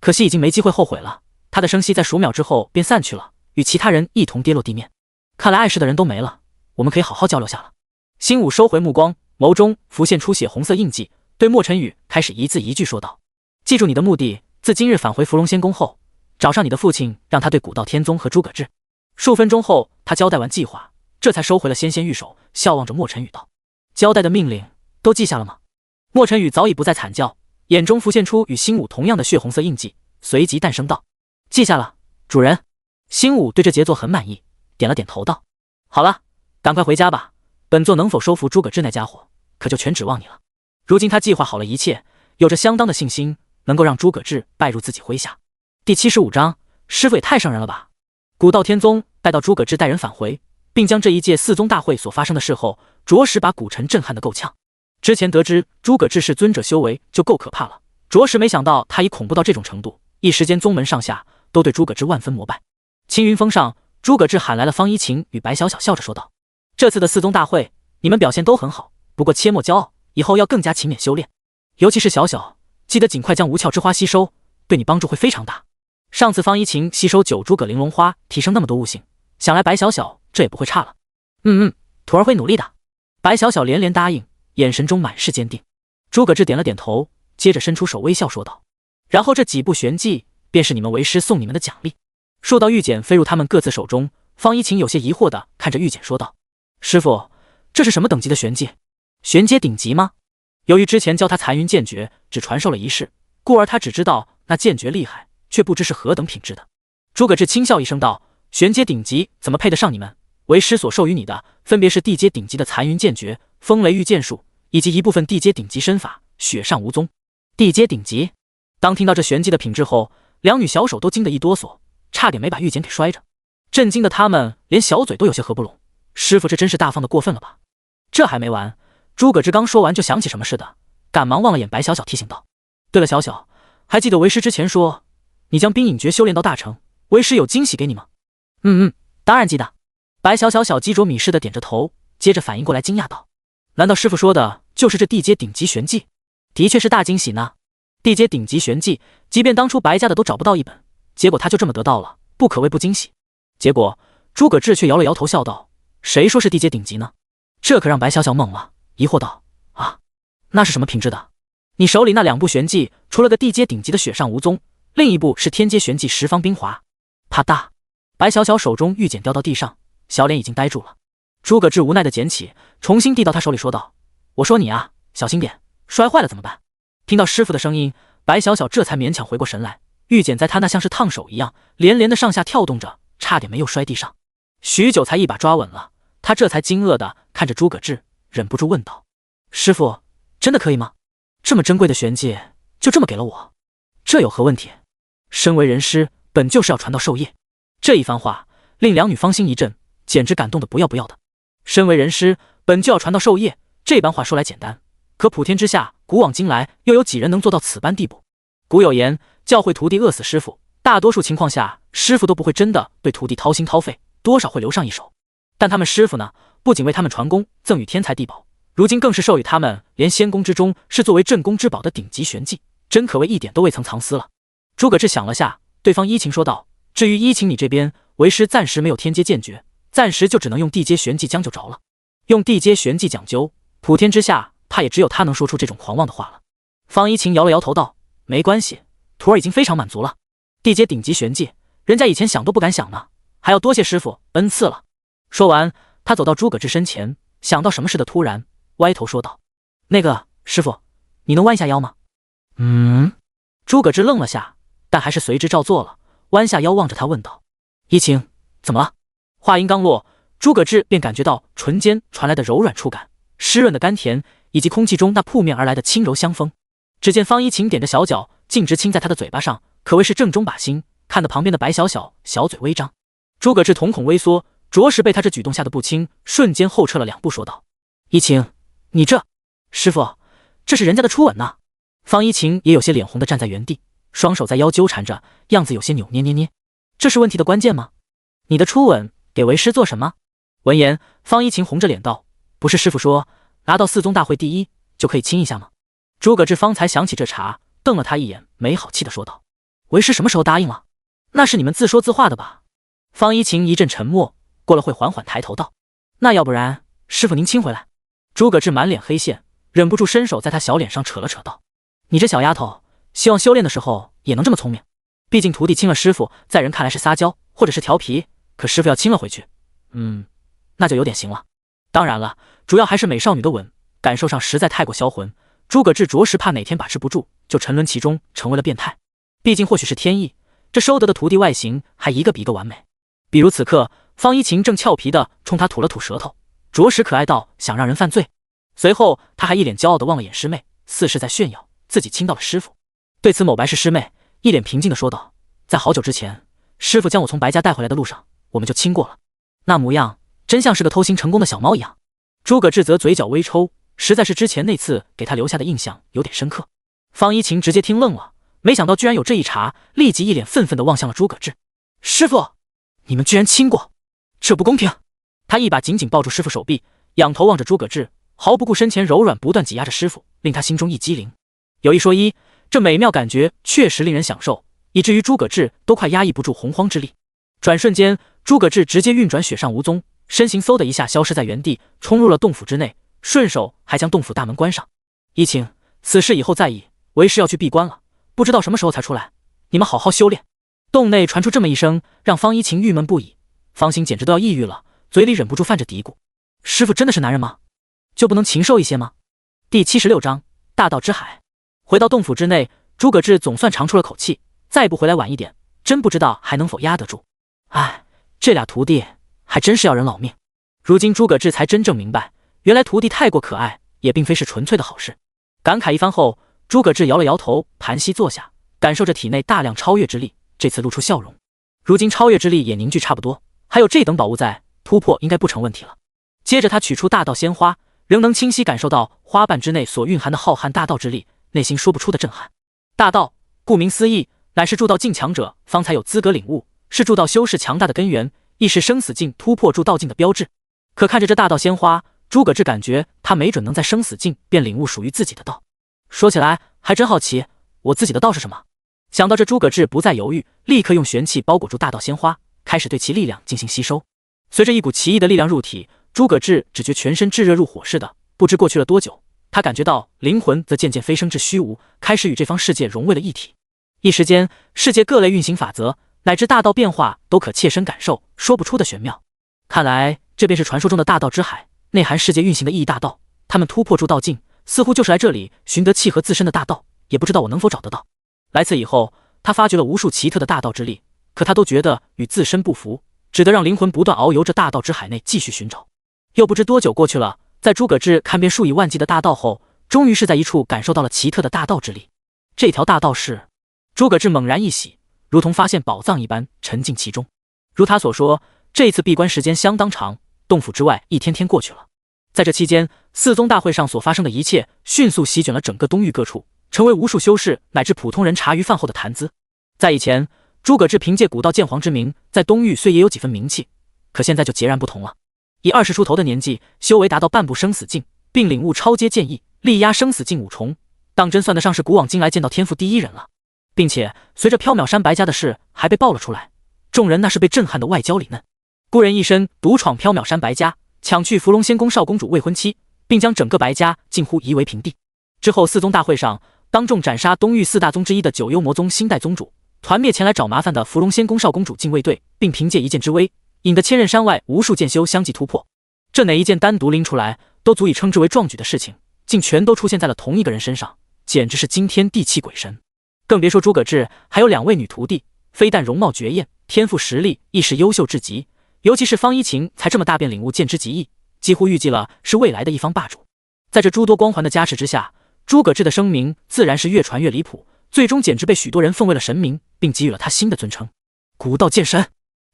可惜已经没机会后悔了，他的声息在数秒之后便散去了，与其他人一同跌落地面。看来碍事的人都没了，我们可以好好交流下了。辛武收回目光，眸中浮现出血红色印记，对莫尘雨开始一字一句说道：“记住你的目的，自今日返回伏龙仙宫后，找上你的父亲，让他对古道天宗和诸葛志。”数分钟后，他交代完计划，这才收回了纤纤玉手，笑望着莫尘雨道：“交代的命令都记下了吗？”莫尘雨早已不再惨叫，眼中浮现出与辛武同样的血红色印记，随即淡声道：“记下了，主人。”辛武对这杰作很满意，点了点头道：“好了，赶快回家吧。本座能否收服诸葛志那家伙，可就全指望你了。如今他计划好了一切，有着相当的信心，能够让诸葛志败入自己麾下。”第75章，师傅也太伤人了吧！古道天宗待到诸葛志带人返回，并将这一届四宗大会所发生的事后，着实把古尘震撼得够呛。之前得知诸葛志是尊者修为就够可怕了，着实没想到他已恐怖到这种程度，一时间宗门上下都对诸葛志万分膜拜。青云峰上，诸葛志喊来了方一晴与白小小，笑着说道：“这次的四宗大会，你们表现都很好，不过切莫骄傲，以后要更加勤勉修炼。尤其是小小，记得尽快将无窍之花吸收，对你帮助会非常大。上次方一晴吸收9诸葛玲珑花，提升那么多悟性，想来白小小这也不会差了。徒儿会努力的。”白小小连连答应，眼神中满是坚定。诸葛志点了点头，接着伸出手微笑说道：“然后这几部玄技便是你们为师送你们的奖励。”数道玉简飞入他们各自手中，方一晴有些疑惑地看着玉简说道：“师傅，这是什么等级的玄技？玄阶顶级吗？”由于之前教他残云剑诀只传授了一式，故而他只知道那剑诀厉害，却不知是何等品质的。诸葛志轻笑一声道：“玄阶顶级怎么配得上你们？为师所授予你的分别是地阶顶级的残云剑诀、风雷御剑术，以及一部分地阶顶级身法雪上无踪。”地阶顶级。当听到这玄技的品质后，两女小手都惊得一哆嗦，差点没把玉简给摔着。震惊的他们连小嘴都有些合不拢。师傅这真是大方的过分了吧？这还没完，诸葛志刚说完就想起什么似的，赶忙望了眼白小小，提醒道：“对了，小小，还记得为师之前说你将冰影诀修炼到大成，为师有惊喜给你吗？”“当然记得。”白小小小鸡啄米似的点着头，接着反应过来，惊讶道：“难道师傅说的就是这地阶顶级玄技？的确是大惊喜呢。地阶顶级玄技，即便当初白家的都找不到一本，结果他就这么得到了，不可谓不惊喜。”结果诸葛志却摇了摇头，笑道：“谁说是地阶顶级呢？”这可让白小小懵了，疑惑道：“啊，那是什么品质的？你手里那两部玄技，除了个地阶顶级的雪上无踪，另一部是天阶玄技十方冰华。”啪嗒，白小小手中玉简掉到地上，小脸已经呆住了。诸葛志无奈的捡起，重新递到他手里，说道：“我说你啊，小心点，摔坏了怎么办？”听到师傅的声音，白小小这才勉强回过神来，玉简在他那像是烫手一样，连连的上下跳动着，差点没有摔地上。许久才一把抓稳了，他这才惊愕的看着诸葛志，忍不住问道：“师傅，真的可以吗？这么珍贵的玄技，就这么给了我，这有何问题？身为人师，本就是要传道授业。”这一番话令两女芳心一震，简直感动得不要不要的。身为人师，本就要传道授业，这般话说来简单，可普天之下，古往今来，又有几人能做到此般地步？古有言，教会徒弟饿死师傅，大多数情况下，师傅都不会真的对徒弟掏心掏肺，多少会留上一手。但他们师傅呢，不仅为他们传功，赠予天才地宝，如今更是授予他们连仙宫之中是作为镇宫之宝的顶级玄技，真可谓一点都未曾藏私了。诸葛志想了下，对方依晴说道：“至于依晴你这边，为师暂时没有天阶剑诀，暂时就只能用地阶玄技将就着了。用地阶玄技讲究，普天之下怕也只有他能说出这种狂妄的话了。”方依晴摇了摇头道：“没关系，徒儿已经非常满足了。地阶顶级玄技，人家以前想都不敢想呢，还要多谢师傅恩赐了。”说完，他走到诸葛志身前，想到什么似的，突然歪头说道：“那个师傅，你能弯下腰吗？”诸葛志愣了下，但还是随之照做了，弯下腰望着他问道：“依晴，怎么了？”话音刚落，诸葛志便感觉到唇间传来的柔软触感，湿润的甘甜，以及空气中那扑面而来的轻柔香风。只见方依晴踮着小脚，径直亲在他的嘴巴上，可谓是正中靶心，看得旁边的白小小小嘴微张。诸葛志瞳孔微缩，着实被他这举动吓得不轻，瞬间后撤了2步，说道：“依晴，你这……师傅，这是人家的初吻呢。”方依晴也有些脸红的站在原地，双手在腰纠缠着，样子有些扭捏捏捏。这是问题的关键吗？你的初吻给为师做什么？闻言，方依晴红着脸道：“不是师傅说拿到4宗大会第一就可以亲一下吗？”诸葛志方才想起这茬，瞪了他一眼，没好气的说道：“为师什么时候答应了？那是你们自说自话的吧？”方依晴一阵沉默，过了会缓缓抬头道：“那要不然师傅您亲回来。”诸葛志满脸黑线，忍不住伸手在他小脸上扯了扯道：“你这小丫头，希望修炼的时候也能这么聪明。毕竟徒弟亲了师傅，在人看来是撒娇或者是调皮，可师傅要亲了回去，那就有点行了。当然了，主要还是美少女的吻，感受上实在太过销魂。诸葛志着实怕哪天把持不住，就沉沦其中，成为了变态。毕竟或许是天意，这收得的徒弟外形还一个比一个完美。比如此刻，方依晴正俏皮地冲他吐了吐舌头，着实可爱到想让人犯罪。随后，他还一脸骄傲地望了眼师妹，似是在炫耀自己亲到了师傅。对此，某白氏师妹一脸平静地说道：“在好久之前，师傅将我从白家带回来的路上，我们就亲过了，那模样真像是个偷腥成功的小猫一样。”诸葛志则嘴角微抽，实在是之前那次给他留下的印象有点深刻。方依晴直接听愣了，没想到居然有这一茬，立即一脸愤愤地望向了诸葛志：“师傅，你们居然亲过，这不公平！”他一把紧紧抱住师傅手臂，仰头望着诸葛志，毫不顾身前柔软不断挤压着师傅，令他心中一激灵。有一说一，这美妙感觉确实令人享受，以至于诸葛志都快压抑不住洪荒之力。转瞬间，诸葛志直接运转雪上无踪，身形嗖的一下消失在原地，冲入了洞府之内，顺手还将洞府大门关上。一请，此事以后再议，为师要去闭关了，不知道什么时候才出来，你们好好修炼。洞内传出这么一声，让方一晴郁闷不已，方心简直都要抑郁了，嘴里忍不住泛着嘀咕：师傅真的是男人吗？就不能禽兽一些吗？第76章大道之海。回到洞府之内，诸葛志总算长出了口气，再不回来晚一点，真不知道还能否压得住。哎，这俩徒弟还真是要人老命。如今诸葛志才真正明白，原来徒弟太过可爱也并非是纯粹的好事。感慨一番后，诸葛志摇了摇头，盘膝坐下，感受着体内大量超越之力，这次露出笑容。如今超越之力也凝聚差不多，还有这等宝物在，突破应该不成问题了。接着他取出大道鲜花，仍能清晰感受到花瓣之内所蕴含的浩瀚大道之力，内心说不出的震撼。大道顾名思义，乃是铸道境强者方才有资格领悟，是铸道修士强大的根源，亦是生死境突破铸道境的标志。可看着这大道鲜花，诸葛志感觉他没准能在生死境便领悟属于自己的道。说起来还真好奇，我自己的道是什么？想到这，诸葛志不再犹豫，立刻用玄气包裹住大道鲜花，开始对其力量进行吸收。随着一股奇异的力量入体，诸葛志只觉全身炙热如火似的，不知过去了多久，他感觉到灵魂则渐渐飞升至虚无，开始与这方世界融为了一体。一时间，世界各类运行法则乃至大道变化都可切身感受，说不出的玄妙。看来这便是传说中的大道之海，内含世界运行的意义大道。他们突破铸道境，似乎就是来这里寻得契合自身的大道，也不知道我能否找得到。来此以后，他发掘了无数奇特的大道之力，可他都觉得与自身不符，只得让灵魂不断遨游着大道之海内继续寻找。又不知多久过去了，在诸葛志看遍数以万计的大道后，终于是在一处感受到了奇特的大道之力。这条大道是……诸葛志猛然一喜，如同发现宝藏一般沉浸其中。如他所说，这一次闭关时间相当长，洞府之外一天天过去了。在这期间，四宗大会上所发生的一切迅速席卷了整个东域各处，成为无数修士乃至普通人茶余饭后的谈资。在以前，诸葛志凭借古道剑皇之名，在东域虽也有几分名气，可现在就截然不同了。以20出头的年纪，修为达到半步生死境，并领悟超阶剑意，力压生死境5重，当真算得上是古往今来见到天赋第一人了。并且随着缥缈山白家的事还被爆了出来，众人那是被震撼的外焦里嫩。孤人一身独闯缥缈山白家，抢去伏龙仙宫少公主未婚妻，并将整个白家近乎夷为平地。之后四宗大会上，当众斩杀东域4大宗之一的九幽魔宗新代宗主，团灭前来找麻烦的伏龙仙宫少公主禁卫队，并凭借一剑之威，引得千仞山外无数剑修相继突破。这哪一件单独拎出来都足以称之为壮举的事情，竟全都出现在了同一个人身上，简直是惊天地泣鬼神。更别说诸葛志还有2位女徒弟，非但容貌绝艳，天赋实力亦是优秀至极，尤其是方一晴才这么大便领悟剑之极意，几乎预计了是未来的一方霸主。在这诸多光环的加持之下，诸葛志的声名自然是越传越离谱，最终简直被许多人奉为了神明，并给予了他新的尊称——古道剑神。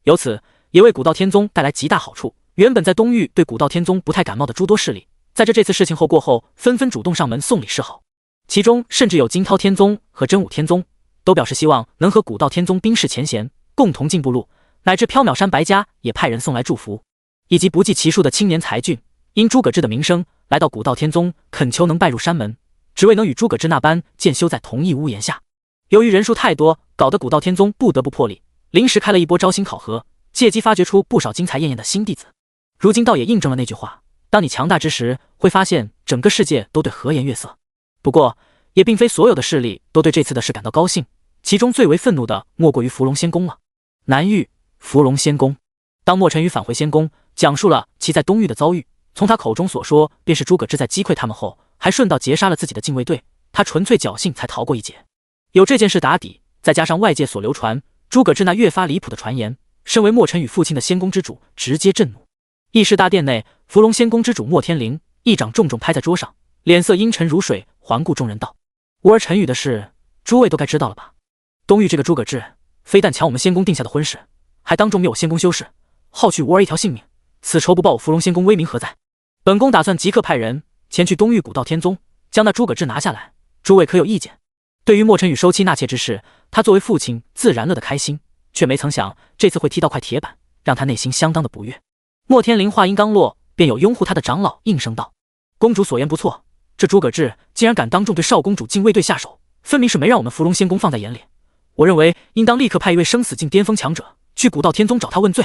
由此也为古道天宗带来极大好处。原本在东域对古道天宗不太感冒的诸多势力，在这次事情后过后，纷纷主动上门送礼示好。其中甚至有金涛天宗和真武天宗都表示希望能和古道天宗冰释前嫌，共同进步路，乃至缥缈山白家也派人送来祝福，以及不计其数的青年才俊因诸葛志的名声来到古道天宗，恳求能拜入山门，只为能与诸葛志那般剑修在同一屋檐下。由于人数太多，搞得古道天宗不得不破例，临时开了一波招新考核，借机发掘出不少精彩艳艳的新弟子。如今倒也印证了那句话，当你强大之时，会发现整个世界都对和颜悦色。不过也并非所有的势力都对这次的事感到高兴，其中最为愤怒的莫过于伏龙仙宫了。南域伏龙仙宫，当莫尘羽返回仙宫，讲述了其在东域的遭遇，从他口中所说，便是诸葛志在击溃他们后，还顺道截杀了自己的禁卫队，他纯粹侥幸才逃过一劫。有这件事打底，再加上外界所流传诸葛志那越发离谱的传言，身为莫尘羽父亲的仙宫之主直接震怒。议事大殿内，伏龙仙宫之主莫天灵一掌重重拍在桌上，脸色阴沉如水，环顾众人道：“吾儿陈宇的事，诸位都该知道了吧？东域这个诸葛志，非但抢我们仙宫定下的婚事，还当众灭我仙宫修士，耗去吾儿一条性命，此仇不报，我伏龙仙宫威名何在？本宫打算即刻派人前去东域古道天宗，将那诸葛志拿下来，诸位可有意见？”对于莫尘羽收妻纳妾之事，他作为父亲自然乐得开心，却没曾想这次会踢到块铁板，让他内心相当的不悦。莫天灵话音刚落，便有拥护他的长老应声道：“公主所言不错，这诸葛志竟然敢当众对少公主禁卫队下手，分明是没让我们伏龙仙宫放在眼里。我认为应当立刻派一位生死境巅峰强者去古道天宗找他问罪。”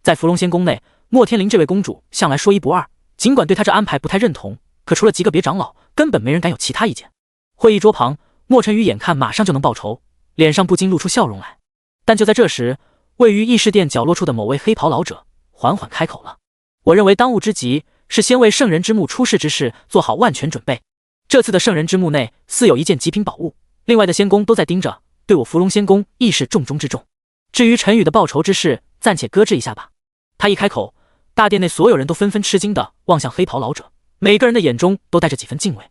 在伏龙仙宫内，莫天灵这位公主向来说一不二，尽管对他这安排不太认同，可除了极个别长老，根本没人敢有其他意见。会议桌旁，莫尘宇眼看马上就能报仇，脸上不禁露出笑容来。但就在这时，位于议事殿角落处的某位黑袍老者缓缓开口了：“我认为当务之急是先为圣人之墓出世之事做好万全准备。这次的圣人之墓内似有一件极品宝物，另外的仙宫都在盯着，对我芙蓉仙宫亦是重中之重。至于陈宇的报仇之事，暂且搁置一下吧。”他一开口，大殿内所有人都纷纷吃惊地望向黑袍老者，每个人的眼中都带着几分敬畏。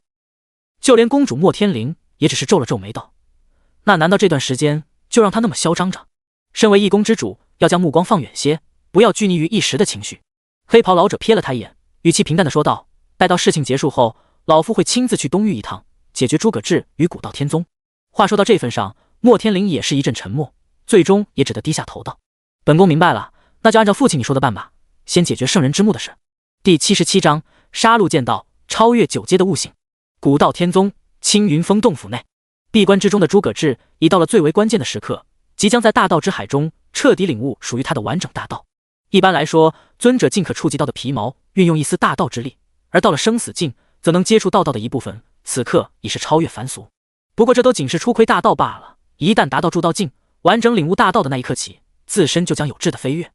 就连公主莫天灵也只是皱了皱眉道：“那难道这段时间就让他那么嚣张着？身为一宫之主，要将目光放远些，不要拘泥于一时的情绪。”黑袍老者瞥了他一眼，语气平淡地说道：“待到事情结束后，老夫会亲自去东域一趟，解决诸葛志与古道天宗。”话说到这份上，莫天灵也是一阵沉默，最终也只得低下头道：“本宫明白了，那就按照父亲你说的办吧，先解决圣人之墓的事。”第77章杀戮剑道，超越9阶的悟性。古道天宗青云峰洞府内，闭关之中的诸葛志已到了最为关键的时刻，即将在大道之海中彻底领悟属于他的完整大道。一般来说，尊者尽可触及到的皮毛，运用一丝大道之力，而到了生死境，则能接触道的一部分，此刻已是超越凡俗。不过这都仅是初窥大道罢了，一旦达到筑道境，完整领悟大道的那一刻起，自身就将有质的飞跃。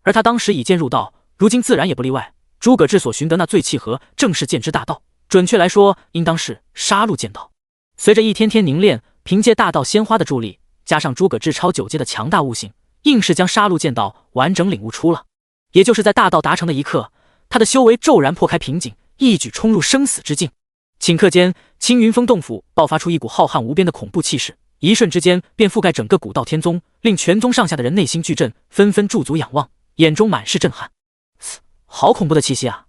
而他当时已渐入道，如今自然也不例外。诸葛志所寻得那最契合，正是剑之大道，准确来说，应当是杀戮剑道。随着一天天凝练，凭借大道鲜花的助力，加上诸葛志超9阶的强大悟性，硬是将杀戮剑道完整领悟出了。也就是在大道达成的一刻，他的修为骤然破开瓶颈，一举冲入生死之境。顷刻间，青云峰洞府爆发出一股浩瀚无边的恐怖气势，一瞬之间便覆盖整个古道天宗，令全宗上下的人内心巨震，纷纷驻足仰望，眼中满是震撼。好恐怖的气息啊！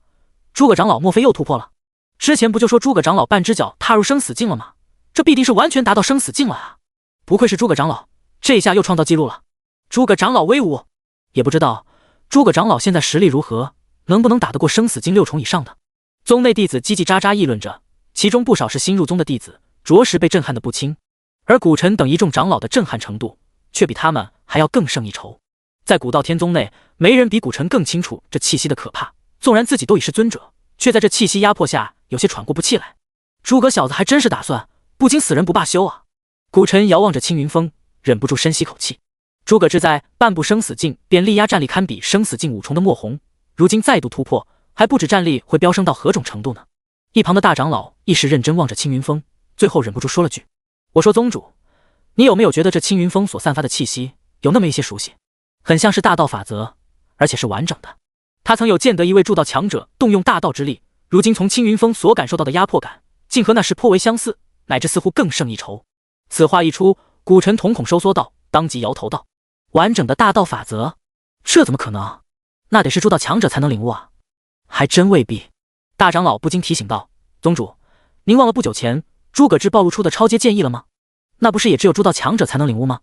诸葛长老莫非又突破了？之前不就说诸葛长老半只脚踏入生死境了吗？这必定是完全达到生死境了啊！不愧是诸葛长老，这下又创造纪录了。诸葛长老威武！也不知道诸葛长老现在实力如何，能不能打得过生死境6重以上的？宗内弟子叽叽喳喳议论着，其中不少是新入宗的弟子，着实被震撼得不轻。而古尘等一众长老的震撼程度，却比他们还要更胜一筹。在古道天宗内，没人比古尘更清楚这气息的可怕。纵然自己都已是尊者，却在这气息压迫下有些喘过不气来。诸葛小子还真是打算不经死人不罢休啊！古尘遥望着青云峰，忍不住深吸口气。诸葛志在半步生死境便力压战力堪比生死境5重的莫红，如今再度突破，还不止战力会飙升到何种程度呢？一旁的大长老亦是认真望着青云峰，最后忍不住说了句：“我说宗主，你有没有觉得这青云峰所散发的气息有那么一些熟悉？很像是大道法则，而且是完整的。他曾有见得一位筑道强者动用大道之力，如今从青云峰所感受到的压迫感，竟和那时颇为相似，乃至似乎更胜一筹。”此话一出，古尘瞳孔收缩道，当即摇头道：“完整的大道法则？这怎么可能？那得是筑道强者才能领悟啊！”还真未必。大长老不禁提醒道：“宗主，您忘了不久前诸葛志暴露出的超阶剑意了吗？那不是也只有筑道强者才能领悟吗？”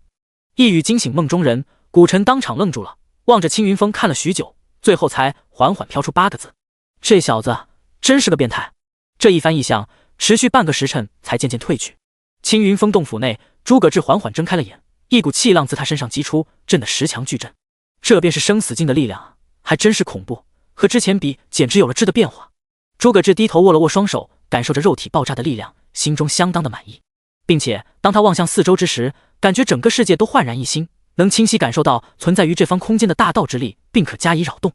一语惊醒梦中人，古尘当场愣住了，望着青云峰看了许久，最后才缓缓飘出8个字：“这小子真是个变态。”这一番异象持续半个时辰才渐渐退去。青云峰洞府内，诸葛志缓缓睁开了眼，一股气浪自他身上击出，震得石墙巨震。这便是生死境的力量，还真是恐怖，和之前比简直有了质的变化。诸葛志低头握了握双手，感受着肉体爆炸的力量，心中相当的满意，并且当他望向四周之时，感觉整个世界都焕然一新，能清晰感受到存在于这方空间的大道之力，并可加以扰动。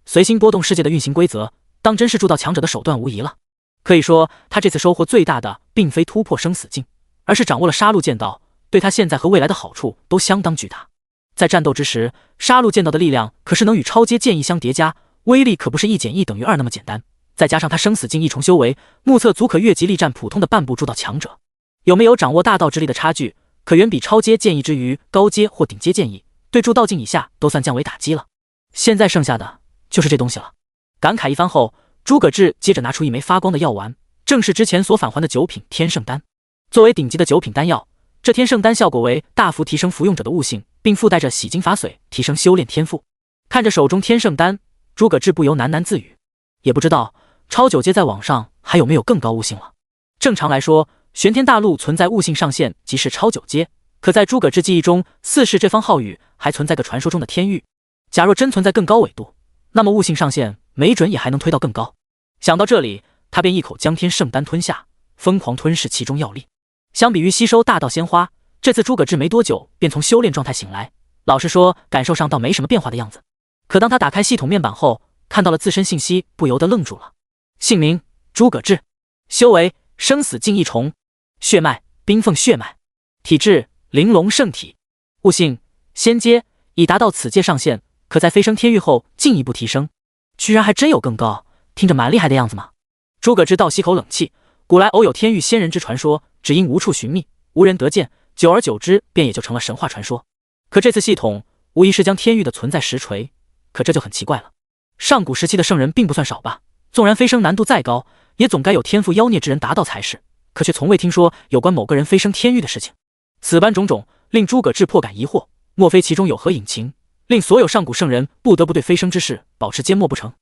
随心波动世界的运行规则，当真是筑道强者的手段无疑了。可以说，他这次收获最大的，并非突破生死境，而是掌握了杀戮剑道，对他现在和未来的好处都相当巨大。在战斗之时，杀戮剑道的力量可是能与超阶剑意相叠加，威力可不是1减1等于2那么简单。再加上他生死境1重修为，目测足可越级力战普通的半步筑道强者。有没有掌握大道之力的差距，可远比超阶剑意之于高阶或顶阶剑意，对筑道境以下都算降维打击了。现在剩下的就是这东西了。感慨一番后，诸葛志接着拿出一枚发光的药丸，正是之前所返还的9品天圣丹。作为顶级的9品丹药，这天圣丹效果为大幅提升服用者的悟性，并附带着洗精法髓，提升修炼天赋。看着手中天圣丹，诸葛志不由喃喃自语，也不知道超9阶在网上还有没有更高悟性了。正常来说，玄天大陆存在悟性上限即是超9阶，可在诸葛志记忆中，四世这方浩宇还存在个传说中的天域。假若真存在更高纬度，那么悟性上限没准也还能推到更高。想到这里，他便一口将天圣丹吞下，疯狂吞噬其中药力。相比于吸收大道鲜花，这次诸葛志没多久便从修炼状态醒来，老实说，感受上倒没什么变化的样子。可当他打开系统面板后，看到了自身信息，不由得愣住了。姓名：诸葛志，修为：生死境异虫，血脉：冰凤血脉，体质：玲珑圣体，悟性：仙阶，已达到此界上限，可在飞升天域后进一步提升。居然还真有更高，听着蛮厉害的样子嘛。诸葛志倒吸口冷气，古来偶有天域仙人之传说，只因无处寻觅，无人得见，久而久之便也就成了神话传说。可这次系统无疑是将天域的存在实锤，可这就很奇怪了。上古时期的圣人并不算少吧，纵然飞升难度再高，也总该有天赋妖孽之人达到才是，可却从未听说有关某个人飞升天域的事情。此般种种令诸葛志颇感疑惑，莫非其中有何隐情，令所有上古圣人不得不对飞升之事保持缄默不成？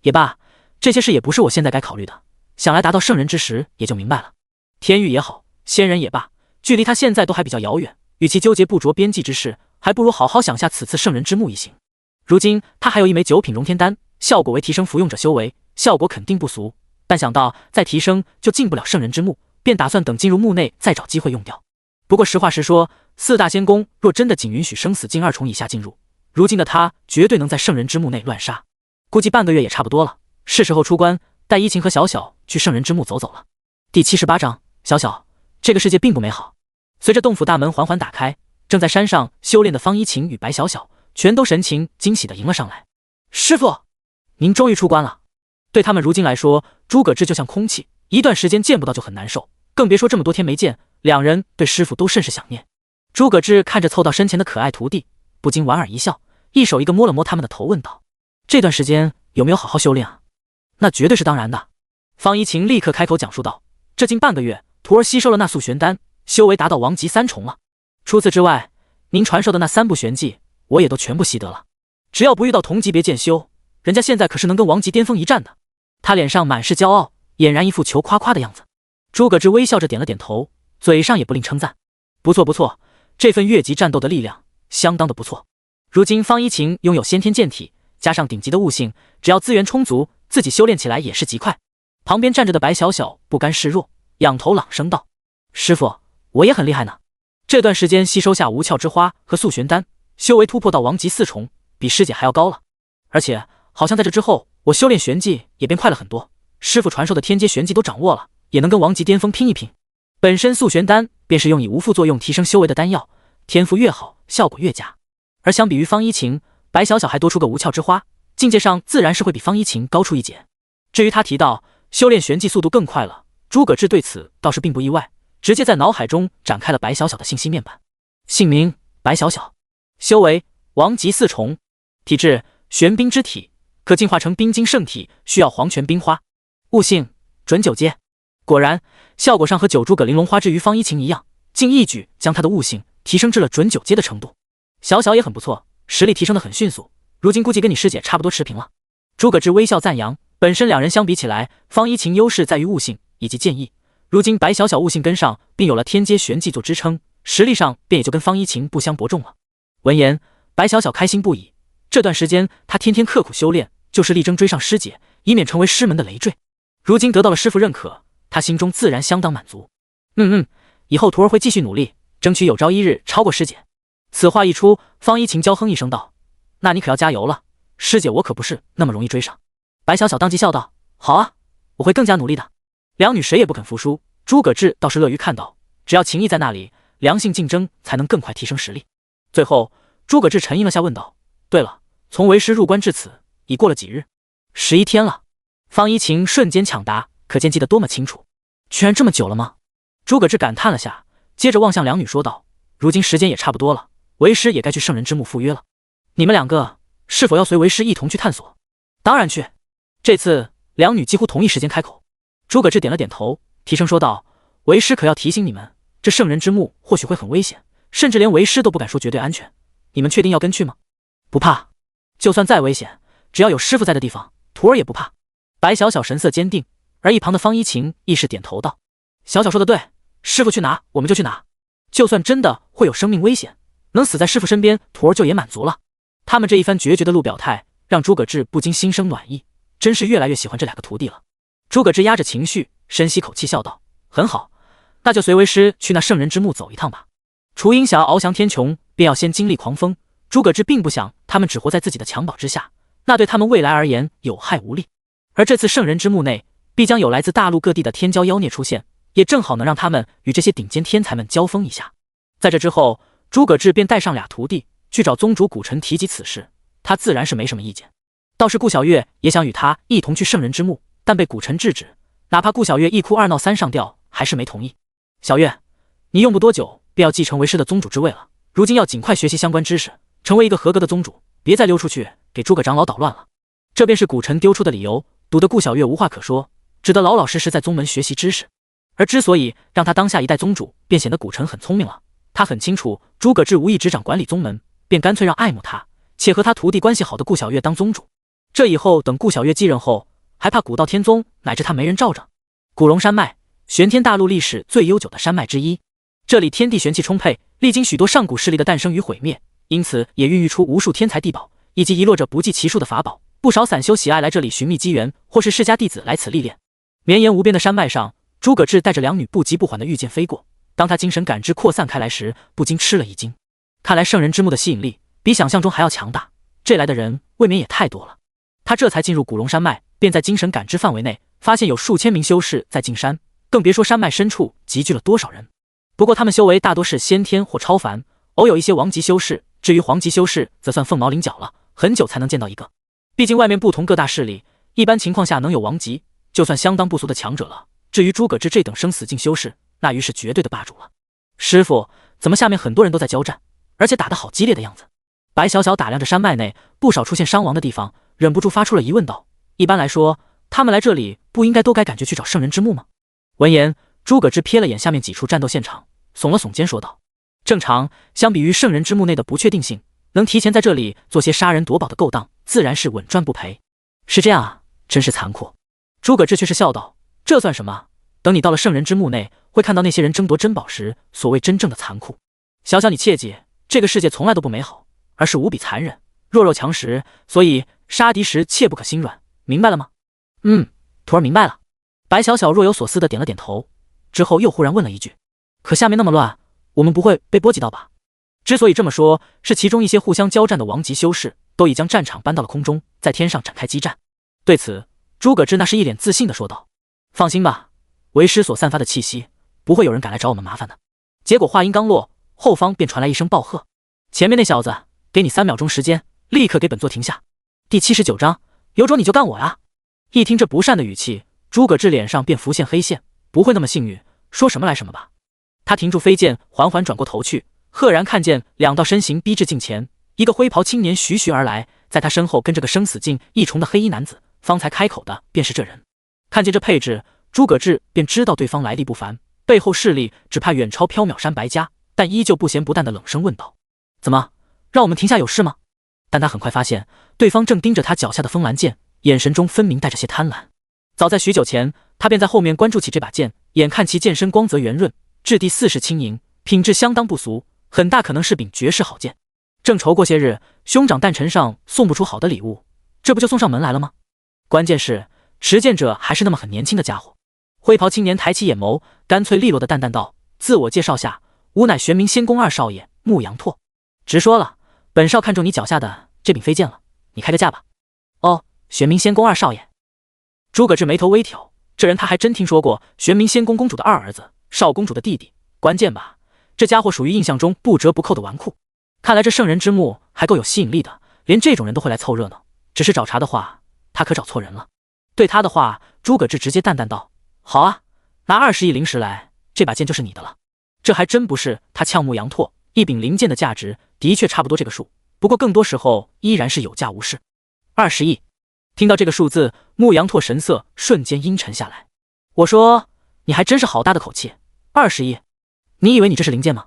也罢，这些事也不是我现在该考虑的，想来达到圣人之时也就明白了。天域也好，仙人也罢，距离他现在都还比较遥远，与其纠结不着边际之事，还不如好好想下此次圣人之墓一行。如今他还有一枚9品融天丹，效果为提升服用者修为，效果肯定不俗，但想到再提升就进不了圣人之墓，便打算等进入墓内再找机会用掉。不过实话实说，4大仙宫若真的仅允许生死境2重以下进入，如今的他绝对能在圣人之墓内乱杀，估计半个月也差不多了，是时候出关，带依晴和小小去圣人之墓走走了。第78章，小小，这个世界并不美好。随着洞府大门缓缓打开，正在山上修炼的方依晴与白小小全都神情惊喜地迎了上来。师父，您终于出关了。对他们如今来说，诸葛志就像空气，一段时间见不到就很难受，更别说这么多天没见，两人对师父都甚是想念。诸葛志看着凑到身前的可爱徒弟，不禁莞尔一笑，一手一个摸了摸他们的头，问道：这段时间有没有好好修炼啊？那绝对是当然的。方依晴立刻开口讲述道：这近半个月，徒儿吸收了那素玄丹，修为达到王级3重了。除此之外，您传授的那3部玄技，我也都全部习得了。只要不遇到同级别剑修，人家现在可是能跟王级巅峰一战的。他脸上满是骄傲，俨然一副求夸夸的样子。诸葛志微笑着点了点头，嘴上也不吝称赞：不错不错，这份越级战斗的力量相当的不错。如今方依晴拥有先天剑体，加上顶级的悟性，只要资源充足，自己修炼起来也是极快。旁边站着的白小小不甘示弱，仰头朗声道：师父，我也很厉害呢。这段时间吸收下无窍之花和素玄丹，修为突破到王级4重，比师姐还要高了。而且好像在这之后，我修炼玄技也变快了很多，师父传授的天阶玄技都掌握了，也能跟王级巅峰拼一拼。本身素玄丹便是用以无副作用提升修为的丹药，天赋越好，效果越佳。而相比于方依晴，白小小还多出个无窍之花，境界上自然是会比方依晴高出一截。至于他提到修炼玄技速度更快了，诸葛志对此倒是并不意外，直接在脑海中展开了白小小的信息面板。姓名：白小小，修为王级4重，体质玄冰之体，可进化成冰晶圣体，需要黄泉冰花。悟性准9阶。果然，效果上和9株葛玲珑花之于方依晴一样，竟一举将他的悟性提升至了准9阶的程度。小小也很不错，实力提升得很迅速，如今估计跟你师姐差不多持平了。诸葛志微笑赞扬，本身两人相比起来，方依晴优势在于悟性以及剑意，如今白小小悟性跟上，并有了天阶玄技做支撑，实力上便也就跟方依晴不相伯仲了。闻言，白小小开心不已，这段时间他天天刻苦修炼，就是力争追上师姐，以免成为师门的累赘。如今得到了师父认可，他心中自然相当满足。以后徒儿会继续努力，争取有朝一日超过师姐。此话一出，方依晴娇哼一声道：那你可要加油了，师姐我可不是那么容易追上。白小小当即笑道：好啊，我会更加努力的。两女谁也不肯服输，诸葛志倒是乐于看到，只要情谊在那里，良性竞争才能更快提升实力。最后诸葛志沉吟了下，问道：对了，从为师入关至此已过了几日？11天了。方依晴瞬间抢答，可见记得多么清楚。居然这么久了吗？诸葛志感叹了下，接着望向两女说道：如今时间也差不多了，为师也该去圣人之墓赴约了。你们两个是否要随为师一同去探索？当然去。这次两女几乎同一时间开口。诸葛志点了点头，提声说道：为师可要提醒你们，这圣人之墓或许会很危险，甚至连为师都不敢说绝对安全。你们确定要跟去吗？不怕，就算再危险，只要有师父在的地方，徒儿也不怕。白小小神色坚定，而一旁的方依晴亦是点头道：小小说的对，师父去哪我们就去哪，就算真的会有生命危险，能死在师父身边，徒儿就也满足了。他们这一番决绝的路表态，让诸葛志不禁心生暖意，真是越来越喜欢这两个徒弟了。诸葛志压着情绪，深吸口气笑道：“很好，那就随为师去那圣人之墓走一趟吧。”雏鹰想要翱翔天穹，便要先经历狂风。诸葛志并不想他们只活在自己的襁褓之下，那对他们未来而言有害无利。而这次圣人之墓内必将有来自大陆各地的天骄妖孽出现，也正好能让他们与这些顶尖天才们交锋一下。在这之后，诸葛志便带上俩徒弟去找宗主古尘提及此事，他自然是没什么意见。倒是顾小月也想与他一同去圣人之墓，但被古尘制止，哪怕顾小月一哭二闹三上吊，还是没同意。小月，你用不多久便要继承为师的宗主之位了，如今要尽快学习相关知识，成为一个合格的宗主，别再溜出去给诸葛长老捣乱了。这便是古尘丢出的理由，堵得顾小月无话可说，只得老老实实在宗门学习知识。而之所以让他当下一代宗主，便显得古尘很聪明了。他很清楚诸葛志无意执掌管理宗门，便干脆让爱慕他且和他徒弟关系好的顾小月当宗主。这以后等顾小月继任后，还怕古道天宗乃至他没人罩着。古龙山脉，玄天大陆历史最悠久的山脉之一，这里天地玄气充沛，历经许多上古势力的诞生与毁灭，因此也孕育出无数天才地宝，以及遗落着不计其数的法宝。不少散修喜爱来这里寻觅机缘，或是世家弟子来此历练。绵延无边的山脉上，诸葛志带着两女不急不缓的御剑飞过。当他精神感知扩散开来时，不禁吃了一惊。看来圣人之墓的吸引力比想象中还要强大，这来的人未免也太多了。他这才进入古龙山脉，便在精神感知范围内发现有数千名修士在进山，更别说山脉深处集聚了多少人。不过他们修为大多是先天或超凡，偶有一些王级修士，至于皇级修士则算凤毛麟角了，很久才能见到一个。毕竟外面不同各大势力，一般情况下能有王级，就算相当不俗的强者了。至于诸葛志这等生死境修士，那于是绝对的霸主了。师傅，怎么下面很多人都在交战，而且打得好激烈的样子？白小小打量着山脉内不少出现伤亡的地方，忍不住发出了疑问道：“一般来说，他们来这里不应该都该赶去找圣人之墓吗？”闻言，诸葛志瞥了眼下面几处战斗现场，耸了耸肩说道：“正常，相比于圣人之墓内的不确定性，能提前在这里做些杀人夺宝的勾当，自然是稳赚不赔。”是这样啊，真是残酷。诸葛志却是笑道：“这算什么？等你到了圣人之墓内，会看到那些人争夺珍宝时所谓真正的残酷。小小你切记，这个世界从来都不美好，而是无比残忍，弱肉强食，所以杀敌时切不可心软，明白了吗？”“徒儿明白了。”白小小若有所思的点了点头，之后又忽然问了一句：“可下面那么乱，我们不会被波及到吧？”之所以这么说，是其中一些互相交战的王级修士都已将战场搬到了空中，在天上展开激战。对此，诸葛志那是一脸自信的说道：“放心吧，为师所散发的气息，不会有人敢来找我们麻烦的。”结果话音刚落，后方便传来一声暴喝：“前面那小子，给你3秒钟时间，立刻给本座停下！”第79章，有种你就干我呀！一听这不善的语气，诸葛志脸上便浮现黑线，不会那么幸运，说什么来什么吧。他停住飞剑，缓缓转过头去，赫然看见2道身形逼至近前，一个灰袍青年徐徐而来，在他身后跟着个生死境异重的黑衣男子，方才开口的便是这人。看见这配置，诸葛志便知道对方来历不凡，背后势力只怕远超缥缈山白家，但依旧不咸不淡的冷声问道：“怎么，让我们停下有事吗？”但他很快发现，对方正盯着他脚下的风兰剑，眼神中分明带着些贪婪。早在许久前，他便在后面关注起这把剑，眼看其剑身光泽圆润，质地似是轻盈，品质相当不俗，很大可能是柄绝世好剑。正愁过些日兄长诞辰上送不出好的礼物，这不就送上门来了吗？关键是持剑者还是那么很年轻的家伙。灰袍青年抬起眼眸，干脆利落的淡淡道：“自我介绍下，吾乃玄冥仙宫2少爷牧羊拓。直说了，本少看中你脚下的这柄飞剑了，你开个价吧。”“哦，玄冥仙宫2少爷。”诸葛志眉头微挑，这人他还真听说过，玄冥仙宫公主的2儿子，少公主的弟弟。关键吧，这家伙属于印象中不折不扣的纨绔。看来这圣人之墓还够有吸引力的，连这种人都会来凑热闹。只是找茬的话，他可找错人了。对他的话，诸葛志直接淡淡道：“好啊，拿20亿灵石来，这把剑就是你的了。”这还真不是他呛牧羊拓，一柄灵剑的价值的确差不多这个数，不过更多时候依然是有价无市。20亿。听到这个数字，牧羊拓神色瞬间阴沉下来。“我说，你还真是好大的口气，20亿，你以为你这是灵剑吗？”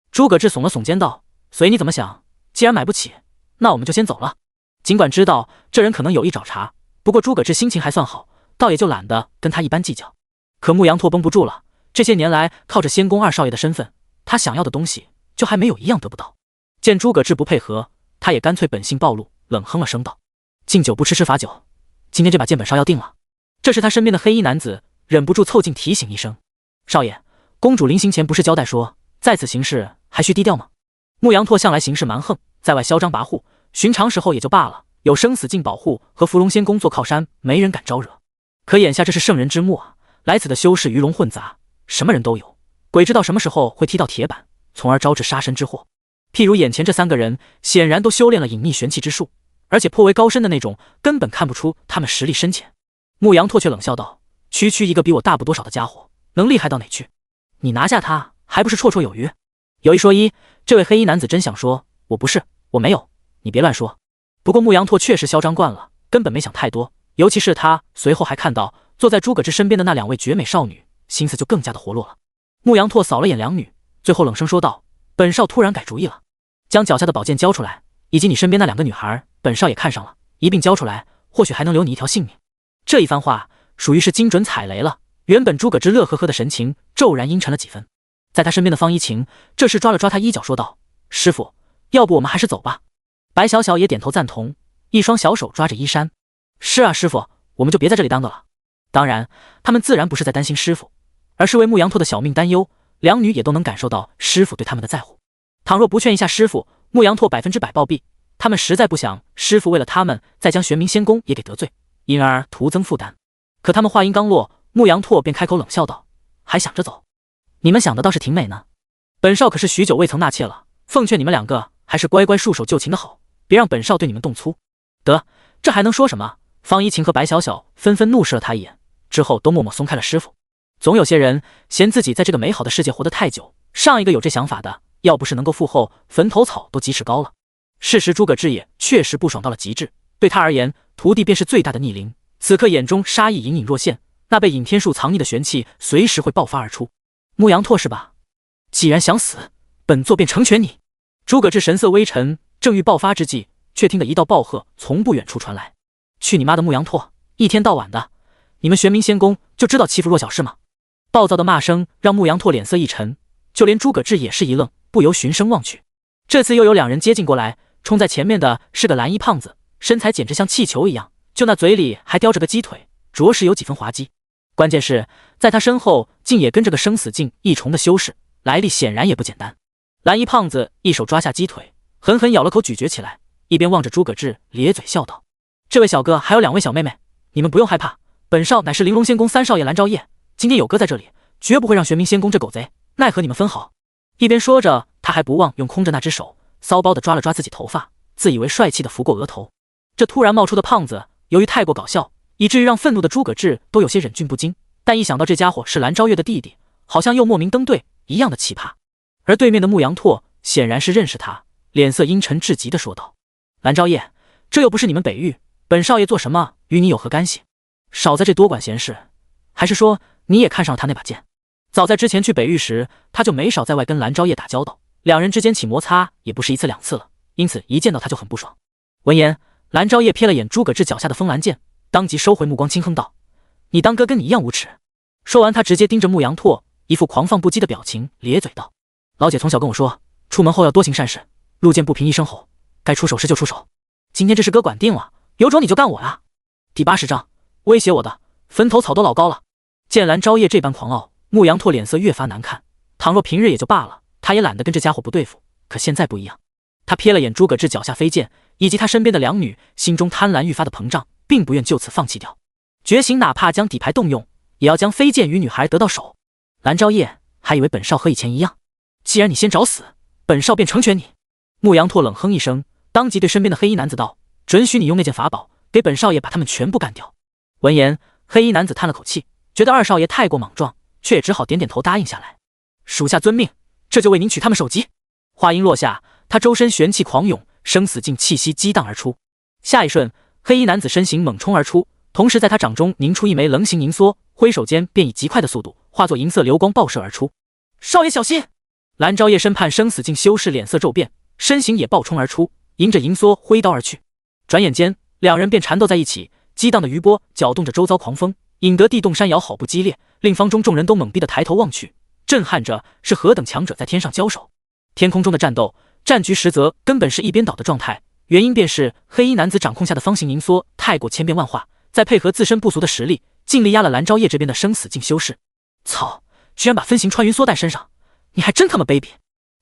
诸葛志耸了耸肩道：“随你怎么想，既然买不起，那我们就先走了。”尽管知道这人可能有意找茬，不过诸葛志心情还算好，倒也就懒得跟他一般计较。可牧羊拓绷不住了，这些年来靠着仙宫2少爷的身份，他想要的东西就还没有一样得不到。见诸葛志不配合，他也干脆本性暴露，冷哼了声道：“敬酒不吃吃罚酒，今天这把剑本少要定了。”这时他身边的黑衣男子忍不住凑近提醒一声：“少爷，公主临行前不是交代说，在此行事还需低调吗？”牧羊拓向来行事蛮横，在外嚣张跋扈，寻常时候也就罢了，有生死境保护和伏龙仙宫做靠山，没人敢招惹。可眼下这是圣人之墓啊，来此的修士鱼龙混杂，什么人都有，鬼知道什么时候会踢到铁板，从而招致杀身之祸。譬如眼前这3个人，显然都修炼了隐秘玄气之术，而且颇为高深的那种，根本看不出他们实力深浅。牧羊拓却冷笑道：“区区一个比我大不多少的家伙，能厉害到哪去？你拿下他，还不是绰绰有余？”有一说一，这位黑衣男子真想说：“我不是，我没有，你别乱说。”不过牧羊拓确实嚣张惯了，根本没想太多。尤其是他随后还看到坐在诸葛之身边的那2位绝美少女，心思就更加的活络了。牧羊拓扫了眼2女，最后冷声说道：“本少突然改主意了，将脚下的宝剑交出来，以及你身边那2个女孩，本少也看上了，一并交出来，或许还能留你一条性命。”这一番话属于是精准踩雷了，原本诸葛之乐呵呵的神情骤然阴沉了几分。在他身边的方一晴这时抓了抓他衣角说道：“师傅，要不我们还是走吧。”白小小也点头赞同，一双小手抓着衣衫：“是啊，师傅，我们就别在这里耽搁了。”当然他们自然不是在担心师傅，而是为牧羊拓的小命担忧。2女也都能感受到师傅对他们的在乎，倘若不劝一下师傅，牧羊拓100%暴毙。他们实在不想师傅为了他们再将玄冥仙宫也给得罪，因而徒增负担。可他们话音刚落，牧羊拓便开口冷笑道：“还想着走？你们想的倒是挺美呢。本少可是许久未曾纳妾了，奉劝你们2个还是乖乖束手就擒的好，别让本少对你们动粗。”得，这还能说什么？方一晴和白小小纷纷怒视了他一眼，之后都默默松开了师傅。总有些人嫌自己在这个美好的世界活得太久，上一个有这想法的，要不是能够复后，坟头草都几尺高了。事实诸葛志也确实不爽到了极致，对他而言，徒弟便是最大的逆鳞。此刻眼中杀意隐隐若现，那被隐天术藏匿的玄气随时会爆发而出。牧羊拓是吧？既然想死，本座便成全你。诸葛志神色微沉，正欲爆发之际，却听得一道暴喝从不远处传来：“去你妈的牧羊拓，一天到晚的，你们玄冥仙宫就知道欺负弱小是吗？”暴躁的骂声让牧羊拓脸色一沉，就连诸葛志也是一愣，不由循声望去。这次又有2人接近过来，冲在前面的是个蓝衣胖子，身材简直像气球一样，就那嘴里还叼着个鸡腿，着实有几分滑稽。关键是在他身后竟也跟着个生死境一重的修士，来历显然也不简单。蓝衣胖子一手抓下鸡腿，狠狠咬了口咀嚼起来，一边望着诸葛志咧嘴笑道：“这位小哥还有2位小妹妹，你们不用害怕，本少乃是玲珑仙宫3少爷蓝昭烨，今天有哥在这里，绝不会让玄冥仙宫这狗贼奈何你们分毫。”一边说着，他还不忘用空着那只手骚包的抓了抓自己头发，自以为帅气的拂过额头。这突然冒出的胖子由于太过搞笑，以至于让愤怒的诸葛志都有些忍俊不禁，但一想到这家伙是蓝昭烨的弟弟，好像又莫名登对一样的奇葩。而对面的牧羊拓显然是认识他，脸色阴沉至极的说道：“蓝昭烨，这又不是你们北域，本少爷做什么与你有何干系？少在这多管闲事。还是说你也看上了他那把剑？”早在之前去北域时，他就没少在外跟蓝昭烨打交道，2人之间起摩擦也不是1次2次了，因此一见到他就很不爽。闻言，蓝昭烨瞥了眼诸葛志脚下的风兰剑，当即收回目光，轻哼道：“你当哥跟你一样无耻。”说完，他直接盯着牧羊拓，一副狂放不羁的表情，咧嘴道：“老姐从小跟我说，出门后要多行善事，路见不平一声吼，该出手时就出手。今天这事哥管定了，有种你就干我呀！”第80章，威胁我的，坟头草都老高了。见蓝昭烨这般狂傲，牧羊拓脸色越发难看。倘若平日也就罢了，他也懒得跟这家伙不对付。可现在不一样，他瞥了眼诸葛志脚下飞剑，以及他身边的2女，心中贪婪愈发的膨胀，并不愿就此放弃掉。觉醒哪怕将底牌动用，也要将飞剑与女孩得到手。蓝昭烨还以为本少和以前一样，既然你先找死，本少便成全你。牧羊拓冷哼一声，当即对身边的黑衣男子道：“准许你用那件法宝，给本少爷把他们全部干掉。”闻言，黑衣男子叹了口气，觉得2少爷太过莽撞，却也只好点点头答应下来。属下遵命，这就为您取他们首级。话音落下，他周身玄气狂涌，生死境气息激荡而出。下一瞬，黑衣男子身形猛冲而出，同时在他掌中凝出一枚棱形凝缩，挥手间便以极快的速度化作银色流光爆射而出。少爷小心！蓝昭烨身畔生死境修士脸色骤变，身形也暴冲而出，迎着银梭挥刀而去。转眼间，2人便缠斗在一起，激荡的余波搅动着周遭狂风，引得地动山摇，好不激烈，令方中众人都懵逼的抬头望去，震撼着是何等强者在天上交手。天空中的战斗战局实则根本是一边倒的状态，原因便是黑衣男子掌控下的方形银梭太过千变万化，再配合自身不俗的实力，尽力压了蓝昭烨这边的生死境修士。操，居然把分形穿云梭带身上，你还真他妈卑鄙！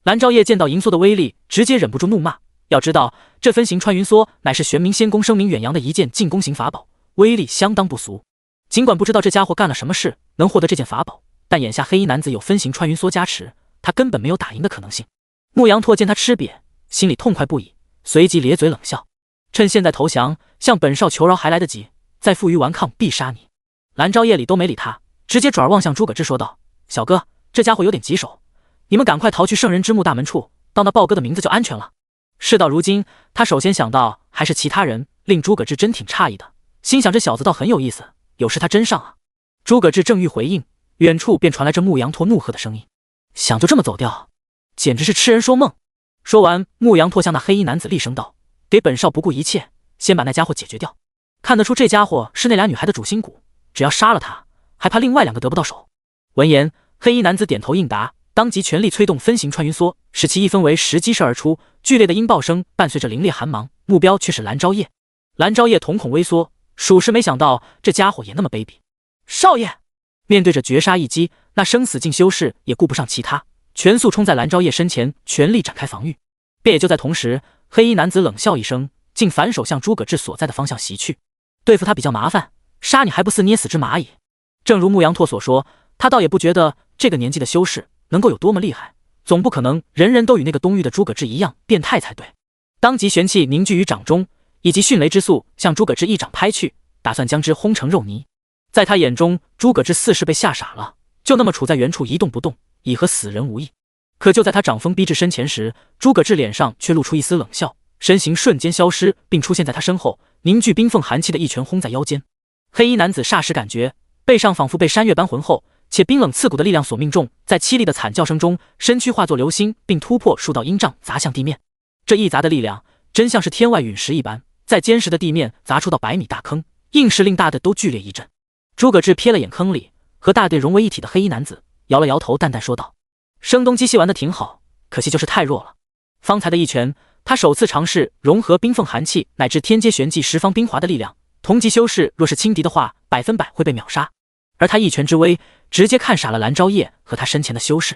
蓝昭烨见到银梭的威力，直接忍不住怒骂。要知道，这分形穿云梭乃是玄冥仙宫声名远扬的一件进攻型法宝，威力相当不俗。尽管不知道这家伙干了什么事能获得这件法宝，但眼下黑衣男子有分形穿云梭加持，他根本没有打赢的可能性。牧羊拓见他吃瘪，心里痛快不已，随即咧嘴冷笑：趁现在投降，向本少求饶还来得及，再负隅顽抗必杀你。蓝昭烨理都没理他，直接转望向诸葛志说道：小哥，这家伙有点棘手，你们赶快逃去圣人之墓大门处，到那豹哥的名字就安全了。事到如今，他首先想到还是其他人，令诸葛志真挺诧异的，心想这小子倒很有意思，有事他真上啊。诸葛志正欲回应，远处便传来这牧羊拓怒喝的声音：想就这么走掉，简直是痴人说梦。说完，牧羊拓向那黑衣男子厉声道：给本少不顾一切，先把那家伙解决掉。看得出这家伙是那俩女孩的主心骨，只要杀了他，还怕另外两个得不到手。闻言，黑衣男子点头应答，当即全力催动分形穿云梭，使其一分为10击射而出。剧烈的音爆声伴随着凛冽寒芒，目标却是蓝昭烨。蓝昭烨瞳孔微缩，属实没想到这家伙也那么卑鄙。少爷！面对着绝杀一击，那生死境修士也顾不上其他，全速冲在蓝昭烨身前，全力展开防御。便也就在同时，黑衣男子冷笑一声，竟反手向诸葛志所在的方向袭去。对付他比较麻烦，杀你还不似捏死只蚂蚁。正如牧羊拓所说，他倒也不觉得这个年纪的修士能够有多么厉害，总不可能人人都与那个东域的诸葛志一样变态才对。当即玄气凝聚于掌中，以及迅雷之速向诸葛志一掌拍去，打算将之轰成肉泥。在他眼中，诸葛志似是被吓傻了，就那么处在原处一动不动，已和死人无异。可就在他掌风逼至身前时，诸葛志脸上却露出一丝冷笑，身形瞬间消失，并出现在他身后，凝聚冰凤寒气的一拳轰在腰间。黑衣男子霎时感觉背上仿佛被山岳般浑厚且冰冷刺骨的力量所命中，在凄厉的惨叫声中，身躯化作流星，并突破数道阴障砸向地面。这一砸的力量真像是天外陨石一般，在坚实的地面砸出到100米大坑，硬是令大队都剧烈一震。诸葛志瞥了眼坑里和大队融为一体的黑衣男子，摇了摇头，淡淡说道：声东击西玩得挺好，可惜就是太弱了。方才的一拳，他首次尝试融合冰凤寒气乃至天阶玄技十方冰华的力量，同级修士若是轻敌的话，100%会被秒杀。而他一拳之威，直接看傻了蓝昭烨和他身前的修士。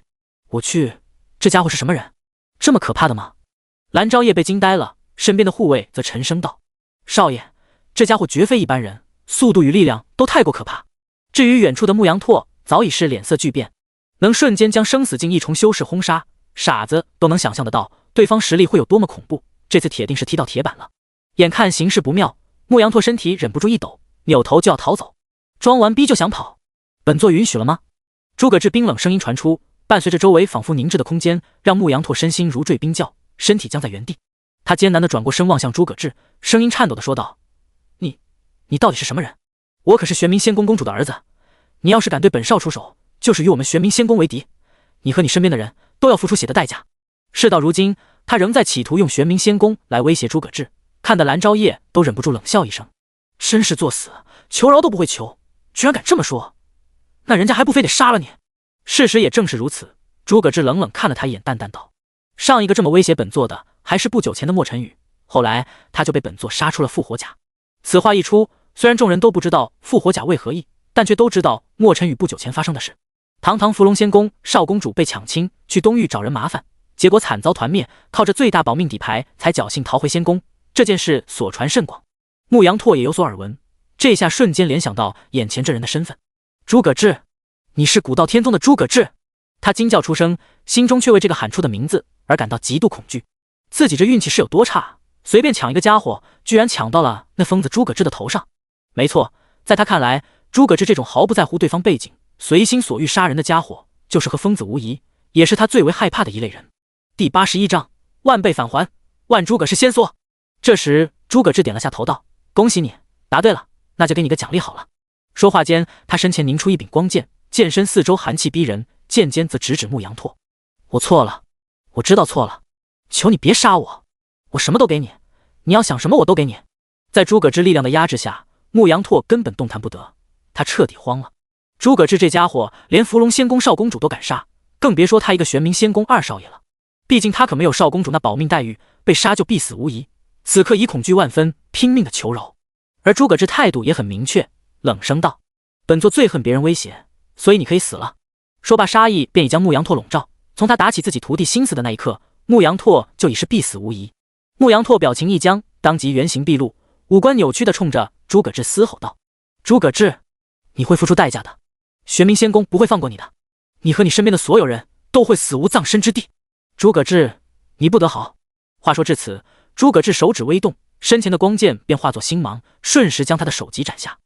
我去，这家伙是什么人？这么可怕的吗？蓝昭烨被惊呆了，身边的护卫则沉声道：少爷，这家伙绝非一般人，速度与力量都太过可怕。至于远处的牧羊拓，早已是脸色巨变，能瞬间将生死境一重修士轰杀，傻子都能想象得到对方实力会有多么恐怖，这次铁定是踢到铁板了。眼看形势不妙，牧羊拓身体忍不住一抖，扭头就要逃走。装完逼就想跑，本座允许了吗？诸葛志冰冷声音传出，伴随着周围仿佛凝滞的空间，让牧羊拓身心如坠冰窖，身体僵在原地。他艰难地转过身望向诸葛志，声音颤抖地说道：你到底是什么人？我可是玄冥仙宫公主的儿子，你要是敢对本少出手，就是与我们玄冥仙宫为敌，你和你身边的人都要付出血的代价。事到如今，他仍在企图用玄冥仙宫来威胁诸葛志，看得蓝昭烨都忍不住冷笑一声：真是作死，求饶都不会求，居然敢这么说，那人家还不非得杀了你？事实也正是如此。诸葛志冷冷看了他一眼，淡淡道：上一个这么威胁本座的还是不久前的莫晨宇，后来他就被本座杀出了复活甲。此话一出，虽然众人都不知道复活甲为何意，但却都知道莫晨宇不久前发生的事。堂堂伏龙仙宫少公主被抢亲去东域找人麻烦，结果惨遭团灭，靠着最大保命底牌才侥幸逃回仙宫。这件事所传甚广，牧羊拓也有所耳闻，这下瞬间联想到眼前这人的身份。诸葛志，你是古道天宗的诸葛志！他惊叫出声，心中却为这个喊出的名字而感到极度恐惧。自己这运气是有多差，随便抢一个家伙，居然抢到了那疯子诸葛志的头上。没错，在他看来，诸葛志这种毫不在乎对方背景，随心所欲杀人的家伙，就是和疯子无疑，也是他最为害怕的一类人。第81章，万倍返还，万诸葛氏先缩。这时，诸葛志点了下头道：恭喜你，答对了，那就给你个奖励好了。说话间，他身前凝出一柄光剑，剑身四周寒气逼人，剑尖则直指牧羊拓。我错了，我知道错了，求你别杀我，我什么都给你，你要想什么我都给你。在诸葛志力量的压制下，牧羊拓根本动弹不得，他彻底慌了。诸葛志这家伙连伏龙仙宫少公主都敢杀，更别说他一个玄冥仙宫二少爷了。毕竟他可没有少公主那保命待遇，被杀就必死无疑。此刻已恐惧万分，拼命的求饶。而诸葛志态度也很明确，冷声道：本座最恨别人威胁，所以你可以死了。说罢，杀意便已将牧羊驼笼罩。从他打起自己徒弟心思的那一刻，牧羊驼就已是必死无疑。牧羊驼表情一僵，当即原形毕露，五官扭曲地冲着诸葛志嘶吼道：“诸葛志，你会付出代价的！玄冥仙宫不会放过你的，你和你身边的所有人都会死无葬身之地。诸葛志，你不得好！”话说至此，诸葛志手指微动，身前的光剑便化作星芒，瞬时将他的首级斩下。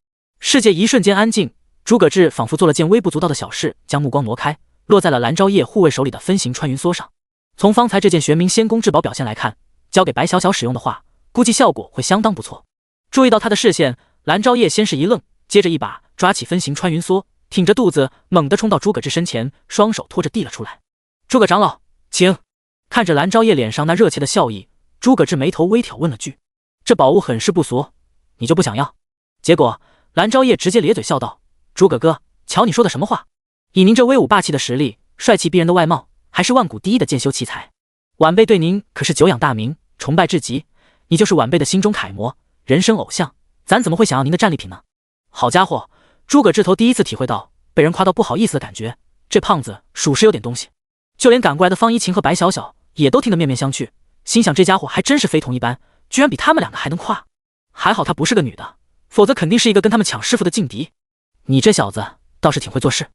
世界一瞬间安静，诸葛志仿佛做了件微不足道的小事，将目光挪开，落在了蓝昭烨护卫手里的分形穿云梭上。从方才这件玄冥仙宫至宝表现来看，交给白小小使用的话，估计效果会相当不错。注意到他的视线，蓝昭烨先是一愣，接着一把抓起分形穿云梭，挺着肚子猛地冲到诸葛志身前，双手托着递了出来。诸葛长老，请。看着蓝昭烨脸上那热切的笑意，诸葛志眉头微挑，问了句：“这宝物很是不俗，你就不想要？”结果蓝昭烨直接咧嘴笑道：“诸葛哥，瞧你说的什么话？以您这威武霸气的实力，帅气逼人的外貌，还是万古第一的剑修奇才，晚辈对您可是久仰大名，崇拜至极。你就是晚辈的心中楷模，人生偶像，咱怎么会想要您的战利品呢？”好家伙，诸葛志头第一次体会到被人夸到不好意思的感觉，这胖子属实有点东西。就连赶过来的方一晴和白小小也都听得面面相觑，心想这家伙还真是非同一般，居然比他们两个还能夸。还好他不是个女的，否则肯定是一个跟他们抢师傅的劲敌。你这小子倒是挺会做事。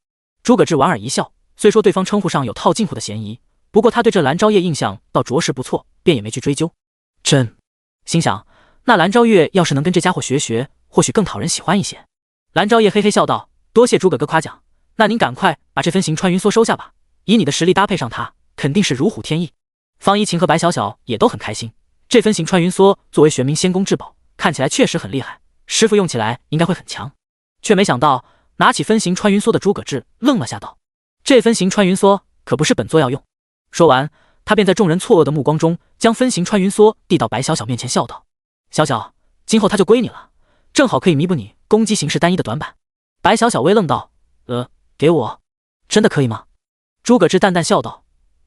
诸葛志莞尔一笑，虽说对方称呼上有套近乎的嫌疑，不过他对这蓝昭烨印象倒着实不错，便也没去追究。真心想，那蓝昭烨要是能跟这家伙学学，或许更讨人喜欢一些。蓝昭烨嘿嘿笑道：“多谢诸葛哥夸奖，那您赶快把这分形穿云梭收下吧，以你的实力搭配上它，肯定是如虎添翼。”方一晴和白小小也都很开心，这分形穿云梭作为玄冥仙宫至宝，看起来确实很厉害，师傅用起来应该会很强。却没想到拿起分形穿云梭的诸葛志愣了下，道：“这分形穿云梭可不是本座要用。”说完，他便在众人错愕的目光中，将分形穿云梭递到白小小面前，笑道：“小小，今后它就归你了，正好可以弥补你攻击形式单一的短板。”白小小微愣道：“给我？真的可以吗？”诸葛志淡淡笑道：“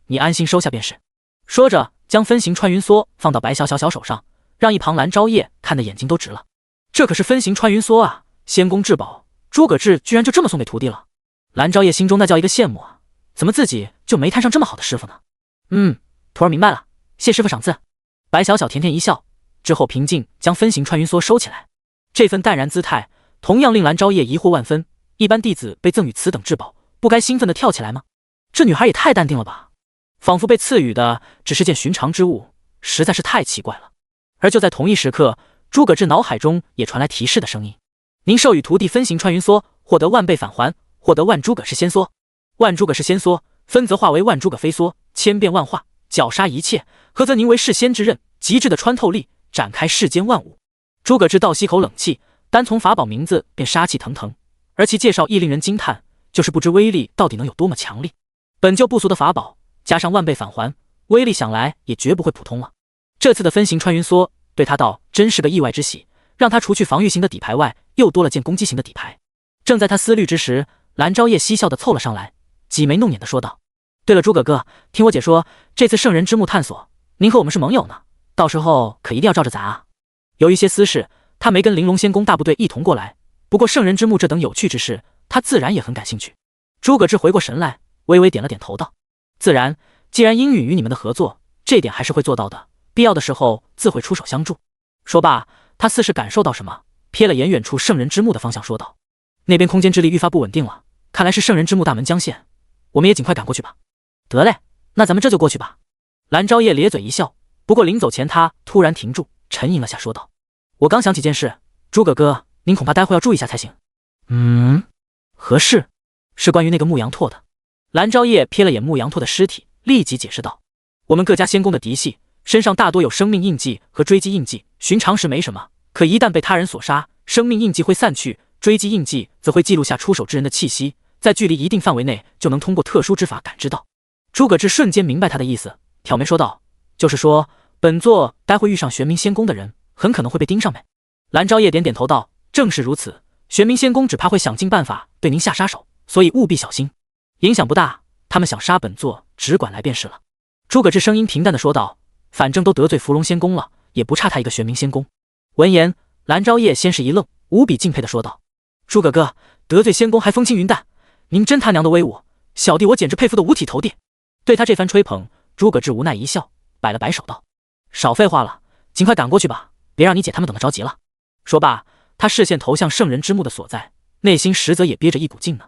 你安心收下便是。”说着，将分形穿云梭放到白小小小手上，让一旁蓝昭烨看得眼睛都直了。这可是分形穿云梭啊，仙宫至宝，诸葛志居然就这么送给徒弟了。蓝昭烨心中那叫一个羡慕啊，怎么自己就没摊上这么好的师傅呢？徒儿明白了，谢师傅赏赐。白小小甜甜一笑，之后平静将分形穿云梭收起来。这份淡然姿态，同样令蓝昭烨疑惑万分。一般弟子被赠予此等至宝，不该兴奋地跳起来吗？这女孩也太淡定了吧，仿佛被赐予的只是件寻常之物，实在是太奇怪了。而就在同一时刻，诸葛志脑海中也传来提示的声音：“您授予徒弟分形穿云梭，获得万倍返还，获得万诸葛式仙梭。万诸葛式仙梭分则化为万诸葛飞梭，千变万化，绞杀一切；合则您为世仙之刃，极致的穿透力，展开世间万物。”诸葛志倒吸口冷气，单从法宝名字便杀气腾腾，而其介绍亦令人惊叹，就是不知威力到底能有多么强力。本就不俗的法宝，加上万倍返还，威力想来也绝不会普通了。这次的分形穿云梭对他倒真是个意外之喜，让他除去防御型的底牌外，又多了件攻击型的底牌。正在他思虑之时，蓝昭烨嬉笑地凑了上来，挤眉弄眼地说道：“对了，诸葛哥，听我姐说，这次圣人之墓探索，您和我们是盟友呢，到时候可一定要照着咱啊。”有一些私事，他没跟玲珑仙宫大部队一同过来，不过圣人之墓这等有趣之事，他自然也很感兴趣。诸葛志回过神来，微微点了点头道：“自然，既然应允于你们的合作，这点还是会做到的，必要的时候自会出手相助。”说罢，他似是感受到什么，瞥了眼远处圣人之墓的方向，说道：“那边空间之力愈发不稳定了，看来是圣人之墓大门将现，我们也尽快赶过去吧。”“得嘞，那咱们这就过去吧。”蓝昭烨咧嘴一笑，不过临走前他突然停住，沉吟了下，说道：“我刚想起件事，诸葛哥，您恐怕待会要注意一下才行。”“何事？”“是关于那个牧羊驼的。”蓝昭烨瞥了眼牧羊驼的尸体，立即解释道：“我们各家仙宫的嫡系身上大多有生命印记和追击印记，寻常时没什么，可一旦被他人所杀，生命印记会散去，追击印记则会记录下出手之人的气息，在距离一定范围内就能通过特殊之法感知到。”诸葛志瞬间明白他的意思，挑眉说道：“就是说，本座待会遇上玄冥仙宫的人，很可能会被盯上呗。”蓝昭烨点点头道：“正是如此，玄冥仙宫只怕会想尽办法对您下杀手，所以务必小心。影响不大，他们想杀本座，只管来便是了。”诸葛志声音平淡地说道：“反正都得罪伏龙仙宫了，也不差他一个玄冥仙宫。”闻言，蓝昭烨先是一愣，无比敬佩地说道：“诸葛哥，得罪仙宫还风轻云淡，您真他娘的威武，小弟我简直佩服得五体投地。对他这番吹捧，诸葛志无奈一笑，摆了摆手道：少废话了，尽快赶过去吧，别让你姐他们等得着急了。说罢，他视线投向圣人之墓的所在，内心实则也憋着一股劲呢。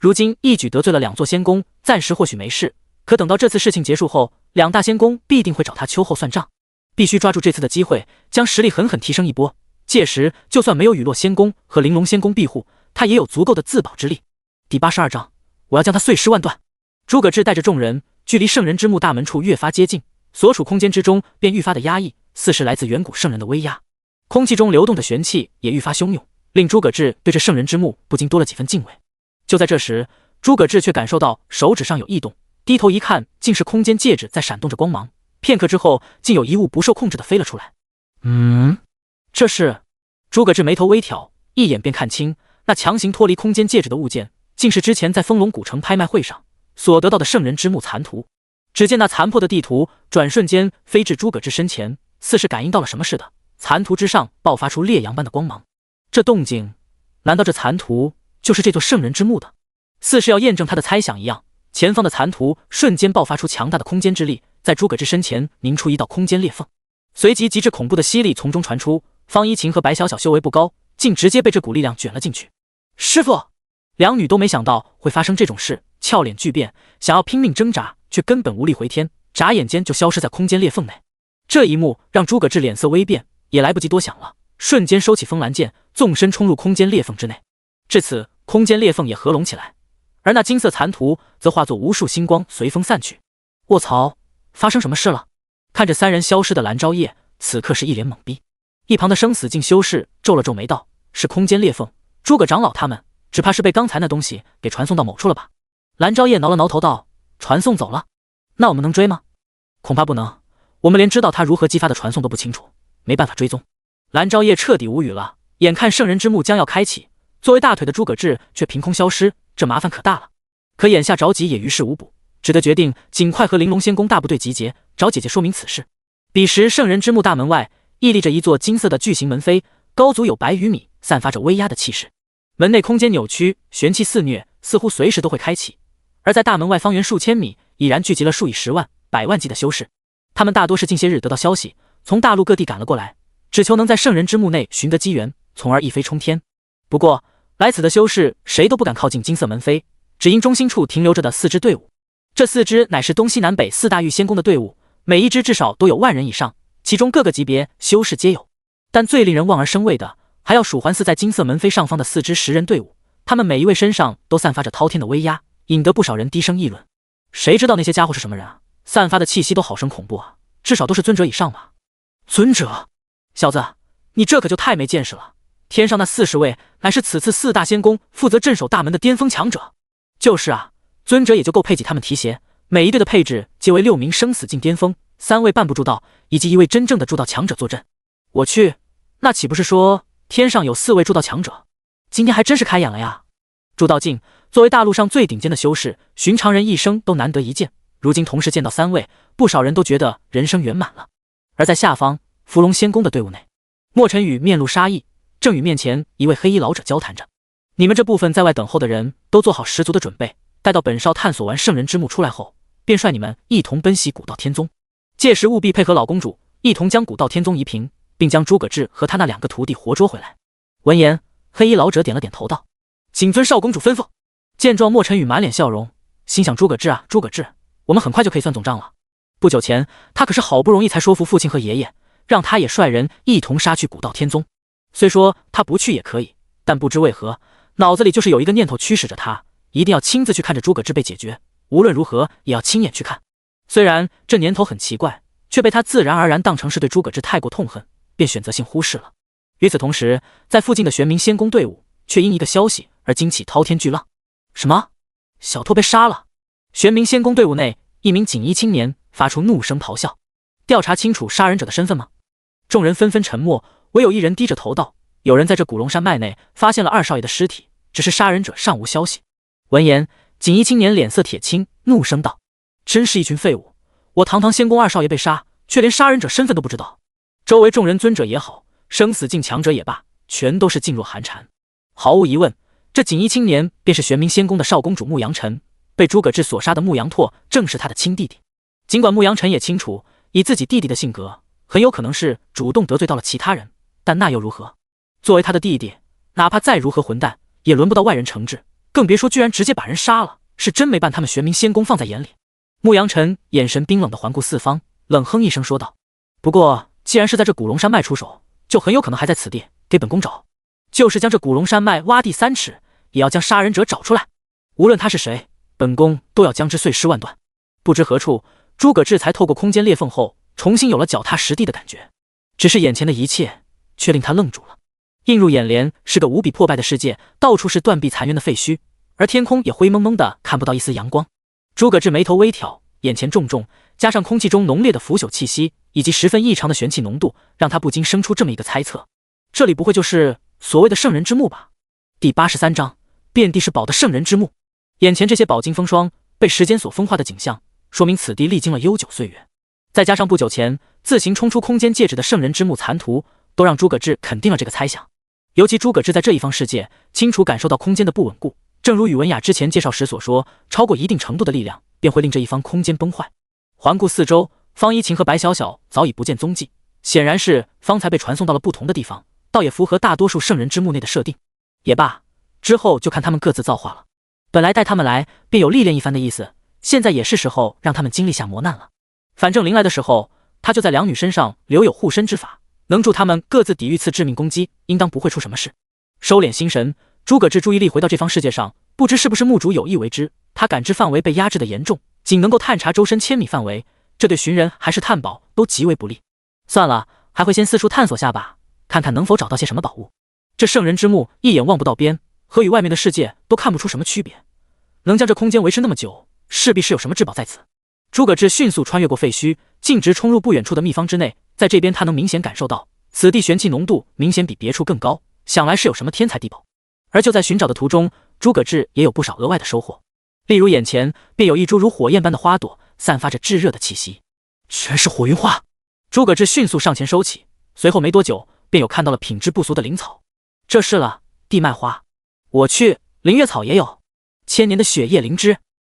如今一举得罪了2座仙宫，暂时或许没事，可等到这次事情结束后，2大仙宫必定会找他秋后算账，必须抓住这次的机会，将实力狠狠提升一波。届时就算没有雨落仙宫和玲珑仙宫庇护，他也有足够的自保之力。第82章，我要将他碎尸万段。诸葛志带着众人距离圣人之墓大门处越发接近，所处空间之中便愈发的压抑，似是来自远古圣人的威压。空气中流动的玄气也愈发汹涌，令诸葛志对这圣人之墓不禁多了几分敬畏。就在这时，诸葛志却感受到手指上有异动，低头一看，竟是空间戒指在闪动着光芒。片刻之后，竟有一物不受控制的飞了出来。这是……诸葛志眉头微挑，一眼便看清，那强行脱离空间戒指的物件，竟是之前在丰隆古城拍卖会上所得到的圣人之墓残图。只见那残破的地图转瞬间飞至诸葛志身前，似是感应到了什么似的，残图之上爆发出烈阳般的光芒。这动静，难道这残图就是这座圣人之墓的？似是要验证他的猜想一样，前方的残图瞬间爆发出强大的空间之力，在诸葛志身前凝出一道空间裂缝，随即极致恐怖的吸力从中传出。方一晴和白小小修为不高，竟直接被这股力量卷了进去。师父，两女都没想到会发生这种事，俏脸巨变，想要拼命挣扎，却根本无力回天，眨眼间就消失在空间裂缝内。这一幕让诸葛志脸色微变，也来不及多想了，瞬间收起风兰剑，纵身冲入空间裂缝之内。至此，空间裂缝也合拢起来，而那金色残图则化作无数星光随风散去。卧槽，发生什么事了？看着3人消失的蓝昭烨，此刻是一脸懵逼。一旁的生死境修士皱了皱眉道：是空间裂缝，诸葛长老他们只怕是被刚才那东西给传送到某处了吧？蓝昭烨挠了挠头道：传送走了？那我们能追吗？恐怕不能，我们连知道他如何激发的传送都不清楚，没办法追踪。蓝昭烨彻底无语了，眼看圣人之墓将要开启，作为大腿的诸葛志却凭空消失，这麻烦可大了。可眼下着急也于事无补，只得决定尽快和玲珑仙宫大部队集结，找姐姐说明此事。彼时圣人之墓大门外屹立着一座金色的巨型门扉，高足有100余米，散发着威压的气势。门内空间扭曲，玄气肆虐，似乎随时都会开启。而在大门外方圆数千米，已然聚集了数以10万、100万计的修士。他们大多是近些日得到消息，从大陆各地赶了过来，只求能在圣人之墓内寻得机缘，从而一飞冲天。不过来此的修士谁都不敢靠近金色门扉，只因中心处停留着的4支队伍。这4支乃是东西南北4大御仙宫的队伍，每一支至少都有10000人以上，其中各个级别修士皆有。但最令人望而生畏的，还要数环4在金色门扉上方的4支10人队伍，他们每一位身上都散发着滔天的威压，引得不少人低声议论。谁知道那些家伙是什么人啊？散发的气息都好生恐怖啊，至少都是尊者以上吧？尊者？小子，你这可就太没见识了！天上那40位乃是此次4大仙宫负责镇守大门的巅峰强者。就是啊，尊者也就够配给他们提携，每一队的配置皆为6名生死境巅峰、3位半步筑道，以及1位真正的筑道强者坐镇。我去，那岂不是说天上有4位筑道强者？今天还真是开眼了呀！筑道境作为大陆上最顶尖的修士，寻常人一生都难得一见，如今同时见到3位，不少人都觉得人生圆满了。而在下方伏龙仙宫的队伍内，莫尘雨面露杀意，正与面前一位黑衣老者交谈着。你们这部分在外等候的人都做好十足的准备，待到本少探索完圣人之墓出来后，便率你们一同奔袭古道天宗。届时务必配合老公主，一同将古道天宗夷平，并将诸葛志和他那2个徒弟活捉回来。闻言，黑衣老者点了点头道：谨遵少公主吩咐。见状，莫尘雨满脸笑容，心想：诸葛志啊，诸葛志，我们很快就可以算总账了。不久前，他可是好不容易才说服父亲和爷爷，让他也率人一同杀去古道天宗。虽说他不去也可以，但不知为何，脑子里就是有一个念头驱使着他，一定要亲自去看着诸葛志被解决，无论如何也要亲眼去看。虽然这年头很奇怪，却被他自然而然当成是对诸葛志太过痛恨，便选择性忽视了。与此同时，在附近的玄冥仙宫队伍却因一个消息而惊起滔天巨浪。什么？小拓被杀了？玄冥仙宫队伍内，一名锦衣青年发出怒声咆哮：调查清楚杀人者的身份吗？众人纷纷沉默，唯有一人低着头道：有人在这古龙山脉内发现了2少爷的尸体，只是杀人者尚无消息。闻言，锦衣青年脸色铁青，怒声道：真是一群废物！我堂堂仙宫2少爷被杀，却连杀人者身份都不知道。周围众人尊者也好，生死境强者也罢，全都是噤若寒蝉。毫无疑问，这锦衣青年便是玄冥仙宫的少公主牧羊尘，被诸葛志所杀的牧羊拓正是他的亲弟弟。尽管牧羊尘也清楚，以自己弟弟的性格，很有可能是主动得罪到了其他人，但那又如何？作为他的弟弟，哪怕再如何混蛋，也轮不到外人惩治，更别说居然直接把人杀了，是真没把他们玄冥仙宫放在眼里。牧羊尘眼神冰冷地环顾四方，冷哼一声说道：“不过，既然是在这古龙山脉出手，就很有可能还在此地给本宫找，就是将这古龙山脉挖地3尺，也要将杀人者找出来。无论他是谁，本宫都要将之碎尸万段。”不知何处，诸葛志才透过空间裂缝后，重新有了脚踏实地的感觉。只是眼前的一切却令他愣住了。映入眼帘是个无比破败的世界，到处是断壁残垣的废墟，而天空也灰蒙蒙的，看不到一丝阳光。诸葛志眉头微挑，眼前重重，加上空气中浓烈的腐朽气息以及十分异常的玄气浓度，让他不禁生出这么一个猜测：这里不会就是所谓的圣人之墓吧？第83章，遍地是宝的圣人之墓。眼前这些宝金风霜被时间所风化的景象，说明此地历经了悠久岁月。再加上不久前自行冲出空间戒指的圣人之墓残图，都让诸葛志肯定了这个猜想。尤其诸葛志在这一方世界，清楚感受到空间的不稳固。正如宇文雅之前介绍时所说，超过一定程度的力量，便会令这一方空间崩坏。环顾四周，方一晴和白小小早已不见踪迹，显然是方才被传送到了不同的地方，倒也符合大多数圣人之墓内的设定。也罢，之后就看他们各自造化了。本来带他们来便有历练一番的意思，现在也是时候让他们经历下磨难了。反正临来的时候，他就在两女身上留有护身之法，能助他们各自抵御次致命攻击，应当不会出什么事。收敛心神，诸葛志注意力回到这方世界上，不知是不是墓主有意为之，他感知范围被压制的严重，仅能够探查周身千米范围，这对寻人还是探宝都极为不利。算了，还会先四处探索下吧，看看能否找到些什么宝物。这圣人之墓一眼望不到边，和与外面的世界都看不出什么区别，能将这空间维持那么久，势必是有什么至宝在此。诸葛志迅速穿越过废墟，径直冲入不远处的秘方之内。在这边他能明显感受到，此地玄气浓度明显比别处更高，想来是有什么天才地宝。而就在寻找的途中，诸葛志也有不少额外的收获，例如眼前便有一株如火焰般的花朵，散发着炙热的气息，全是火云花。诸葛志迅速上前收起，随后没多久便有看到了品质不俗的灵草。这是了地脉花，我去，灵月草也有，千年的血液灵芝。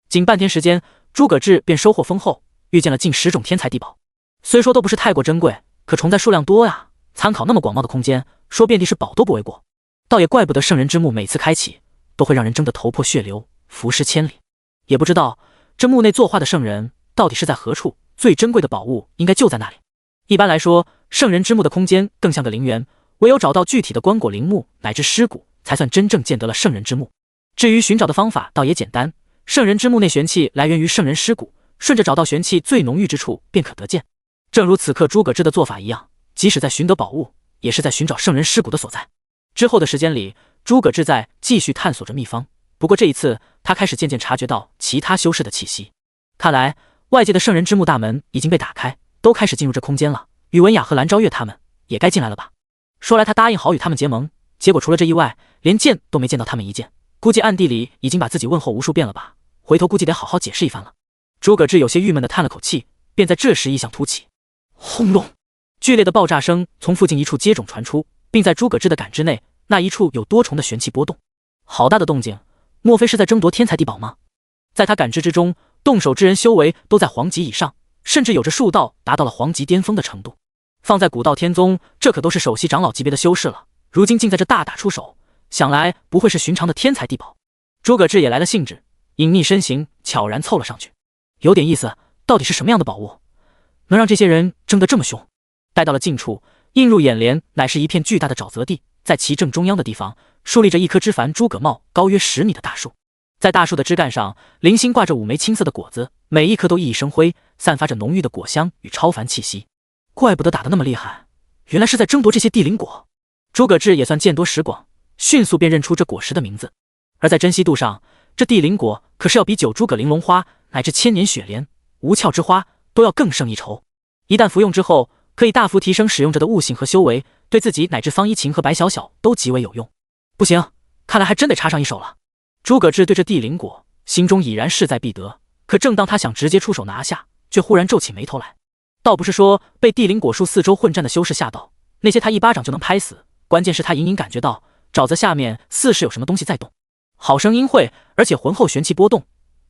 仅半天时间，诸葛志便收获丰厚，遇见了近10种天才地宝。虽说都不是太过珍贵，可重在数量多呀，参考那么广袤的空间，说遍地是宝都不为过。倒也怪不得圣人之墓每次开启都会让人争得头破血流，浮尸千里。也不知道这墓内作画的圣人到底是在何处，最珍贵的宝物应该就在那里。一般来说，圣人之墓的空间更像个陵园，唯有找到具体的棺椁陵墓乃至尸骨，才算真正见得了圣人之墓。至于寻找的方法倒也简单，圣人之墓内玄气来源于圣人尸骨，顺着找到玄气最浓郁之处便可得见。正如此刻诸葛志的做法一样，即使在寻得宝物，也是在寻找圣人尸骨的所在。之后的时间里，诸葛志在继续探索着秘方，不过这一次他开始渐渐察觉到其他修士的气息。看来外界的圣人之墓大门已经被打开，都开始进入这空间了。宇文雅和蓝昭月他们也该进来了吧？说来他答应好与他们结盟，结果除了这意外，连见都没见到他们一见，估计暗地里已经把自己问候无数遍了吧？回头估计得好好解释一番了。诸葛志有些郁闷地叹了口气，便在这时异象突起。轰隆！剧烈的爆炸声从附近一处接踵传出，并在诸葛志的感知内，那一处有多重的玄气波动。好大的动静，莫非是在争夺天才地宝吗？在他感知之中，动手之人修为都在黄级以上，甚至有着数道达到了黄级巅峰的程度。放在古道天宗，这可都是首席长老级别的修士了，如今竟在这大打出手，想来不会是寻常的天才地宝。诸葛志也来了兴致，隐匿身形，悄然凑了上去。有点意思，到底是什么样的宝物，能让这些人争得这么凶？待到了近处，映入眼帘乃是一片巨大的沼泽地，在其正中央的地方，竖立着一棵枝繁诸葛茂、高约10米的大树。在大树的枝干上，零星挂着5枚青色的果子，每一颗都熠熠生辉，散发着浓郁的果香与超凡气息。怪不得打得那么厉害，原来是在争夺这些地灵果。诸葛志也算见多识广，迅速便认出这果实的名字。而在珍稀度上，这地灵果可是要比9诸葛玲珑花乃至千年雪莲、无鞘之花都要更胜一筹。一旦服用之后，可以大幅提升使用者的悟性和修为，对自己乃至方一晴和白小小都极为有用。不行，看来还真得插上一手了。诸葛志对这地灵果心中已然势在必得，可正当他想直接出手拿下，却忽然皱起眉头来。倒不是说被地灵果树四周混战的修士吓到，那些他一巴掌就能拍死，关键是他隐隐感觉到沼泽下面似是有什么东西在动。好生阴晦，而且浑厚玄气波动，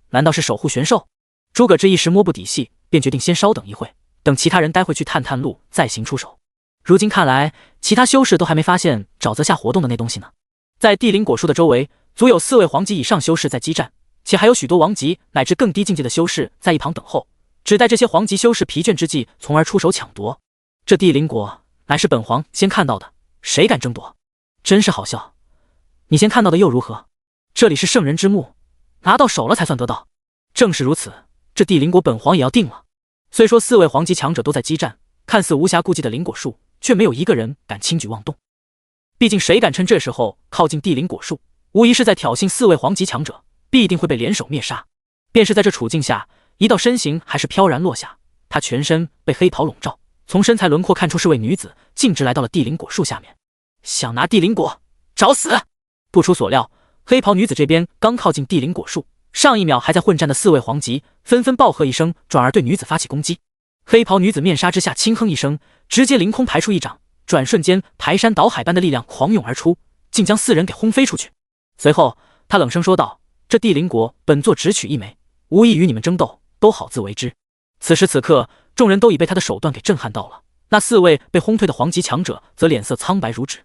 难道是守护玄兽？诸葛志一时摸不底细，便决定先稍等一会，等其他人待会去探探路，再行出手。如今看来，其他修士都还没发现沼泽下活动的那东西呢。在地灵果树的周围，足有4位皇级以上修士在激战，且还有许多王级乃至更低境界的修士在一旁等候，只待这些皇级修士疲倦之际，从而出手抢夺。这地灵果乃是本皇先看到的，谁敢争夺？真是好笑！你先看到的又如何？这里是圣人之墓，拿到手了才算得到。正是如此，这地灵果本皇也要定了。虽说4位皇级强者都在激战，看似无暇顾及的灵果树，却没有一个人敢轻举妄动。毕竟谁敢趁这时候靠近地灵果树，无疑是在挑衅4位皇级强者，必定会被联手灭杀。便是在这处境下，一道身形还是飘然落下，她全身被黑袍笼罩，从身材轮廓看出是位女子，径直来到了地灵果树下面，想拿地灵果找死。不出所料，黑袍女子这边刚靠近地灵果树，上一秒还在混战的4位皇级纷纷暴喝一声，转而对女子发起攻击。黑袍女子面纱之下轻哼一声，直接凌空排出一掌，转瞬间排山倒海般的力量狂涌而出，竟将4人给轰飞出去。随后他冷声说道：这地灵果本座只取1枚，无意与你们争斗，都好自为之。此时此刻，众人都已被他的手段给震撼到了，那4位被轰退的皇级强者则脸色苍白如纸，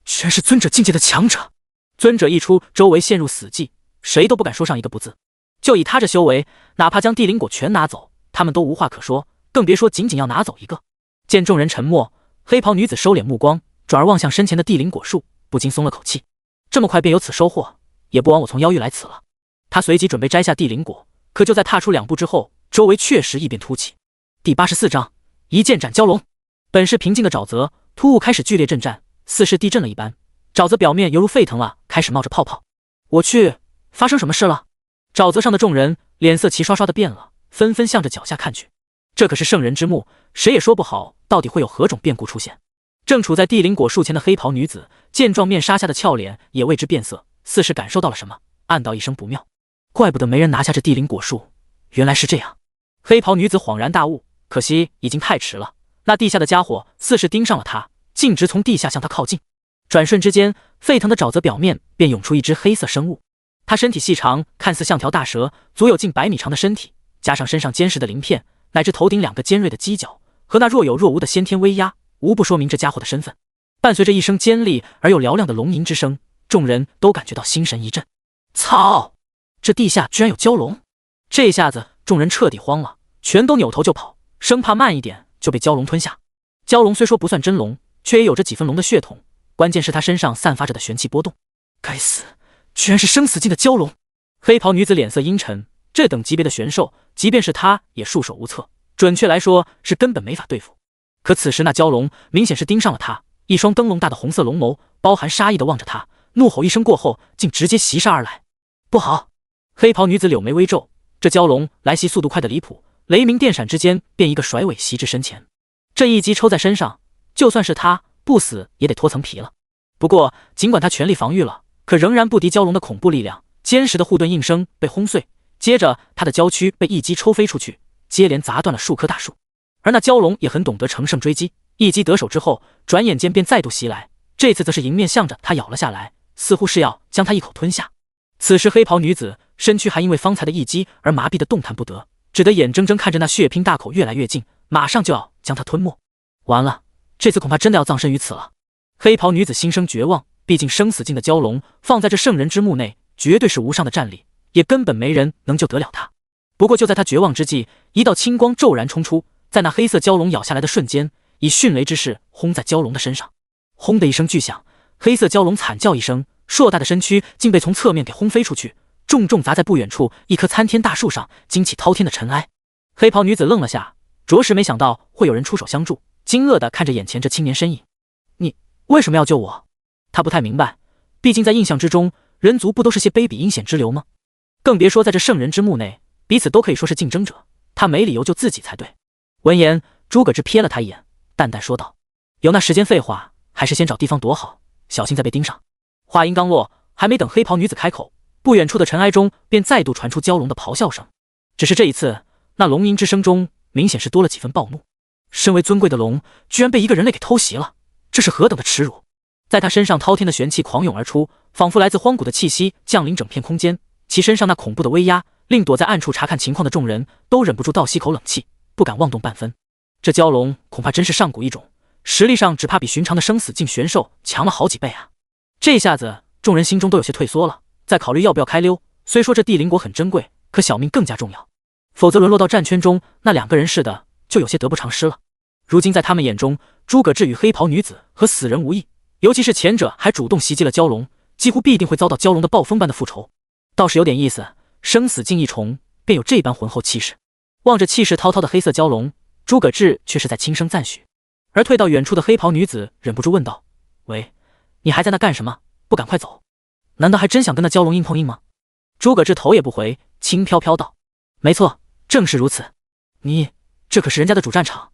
全是尊者境界的强者。尊者一出，周围陷入死寂，谁都不敢说上一个不字。就以他这修为，哪怕将地灵果全拿走，他们都无话可说，更别说仅仅要拿走一个。见众人沉默，黑袍女子收敛目光，转而望向身前的地灵果树，不禁松了口气。这么快便有此收获，也不枉我从妖域来此了。他随即准备摘下地灵果，可就在踏出2步之后，周围确实异变突起。第84章一剑斩蛟龙。本是平静的沼泽，突兀开始剧烈震颤，似是地震了一般，沼泽表面犹如沸腾了，开始冒着泡泡。我去，发生什么事了？沼泽上的众人脸色齐刷刷的变了，纷纷向着脚下看去。这可是圣人之墓，谁也说不好到底会有何种变故出现。正处在地灵果树前的黑袍女子见状，面纱下的俏脸也为之变色，似是感受到了什么，暗道一声不妙。怪不得没人拿下这地灵果树，原来是这样。黑袍女子恍然大悟，可惜已经太迟了。那地下的家伙似是盯上了她，径直从地下向她靠近。转瞬之间，沸腾的沼泽表面便涌出一只黑色生物。它身体细长，看似像条大蛇，足有近100米长的身体，加上身上坚实的鳞片，乃至头顶2个尖锐的犄角，和那若有若无的先天威压，无不说明这家伙的身份。伴随着一声尖利而又嘹亮的龙吟之声，众人都感觉到心神一震。操！这地下居然有蛟龙！这下子众人彻底慌了，全都扭头就跑，生怕慢一点就被蛟龙吞下。蛟龙虽说不算真龙，却也有着几分龙的血统，关键是他身上散发着的玄气波动。该死，居然是生死境的蛟龙！黑袍女子脸色阴沉，这等级别的玄兽，即便是她也束手无策，准确来说是根本没法对付。可此时那蛟龙明显是盯上了她，一双灯笼大的红色龙眸包含杀意的望着她，怒吼一声过后，竟直接袭杀而来。不好！黑袍女子柳眉微皱，这蛟龙来袭速度快得离谱，雷鸣电闪之间便一个甩尾袭至身前。这一击抽在身上，就算是他不死也得脱层皮了。不过尽管他全力防御了，可仍然不敌蛟龙的恐怖力量，坚实的护盾应声被轰碎，接着他的娇躯被一击抽飞出去，接连砸断了数棵大树。而那蛟龙也很懂得乘胜追击，一击得手之后，转眼间便再度袭来，这次则是迎面向着他咬了下来，似乎是要将他一口吞下。此时黑袍女子身躯还因为方才的一击而麻痹的动弹不得，只得眼睁睁看着那血拼大口越来越近，马上就要将他吞没。完了，这次恐怕真的要葬身于此了。黑袍女子心生绝望，毕竟生死境的蛟龙放在这圣人之墓内，绝对是无上的战力，也根本没人能救得了他。不过就在他绝望之际，一道青光骤然冲出，在那黑色蛟龙咬下来的瞬间，以迅雷之势轰在蛟龙的身上。轰的一声巨响，黑色蛟龙惨叫一声，硕大的身躯竟被从侧面给轰飞出去，重重砸在不远处一棵参天大树上，惊起滔天的尘埃。黑袍女子愣了下，着实没想到会有人出手相助，惊愕地看着眼前这青年身影。你为什么要救我？他不太明白，毕竟在印象之中，人族不都是些卑鄙阴险之流吗？更别说在这圣人之墓内，彼此都可以说是竞争者，他没理由救自己才对。闻言，诸葛志瞥了他一眼，淡淡说道：有那时间废话，还是先找地方躲好，小心再被盯上。话音刚落，还没等黑袍女子开口，不远处的尘埃中便再度传出蛟龙的咆哮声。只是这一次，那龙吟之声中明显是多了几分暴怒。身为尊贵的龙，居然被一个人类给偷袭了，这是何等的耻辱！在他身上滔天的玄气狂涌而出，仿佛来自荒古的气息降临整片空间。其身上那恐怖的威压，令躲在暗处查看情况的众人都忍不住倒吸口冷气，不敢妄动半分。这蛟龙恐怕真是上古异种，实力上只怕比寻常的生死境玄兽强了好几倍啊！这下子众人心中都有些退缩了，在考虑要不要开溜。虽说这地灵果很珍贵，可小命更加重要，否则沦落到战圈中，那两个人似的就有些得不偿失了。如今在他们眼中，诸葛志与黑袍女子和死人无异，尤其是前者还主动袭击了蛟龙，几乎必定会遭到蛟龙的暴风般的复仇。倒是有点意思，生死境一重便有这般浑厚气势。望着气势滔滔的黑色蛟龙，诸葛志却是在轻声赞许。而退到远处的黑袍女子忍不住问道：“喂，你还在那干什么？不赶快走？难道还真想跟那蛟龙硬碰硬吗？”诸葛志头也不回，轻飘飘道：“没错，正是如此。这可是人家的主战场，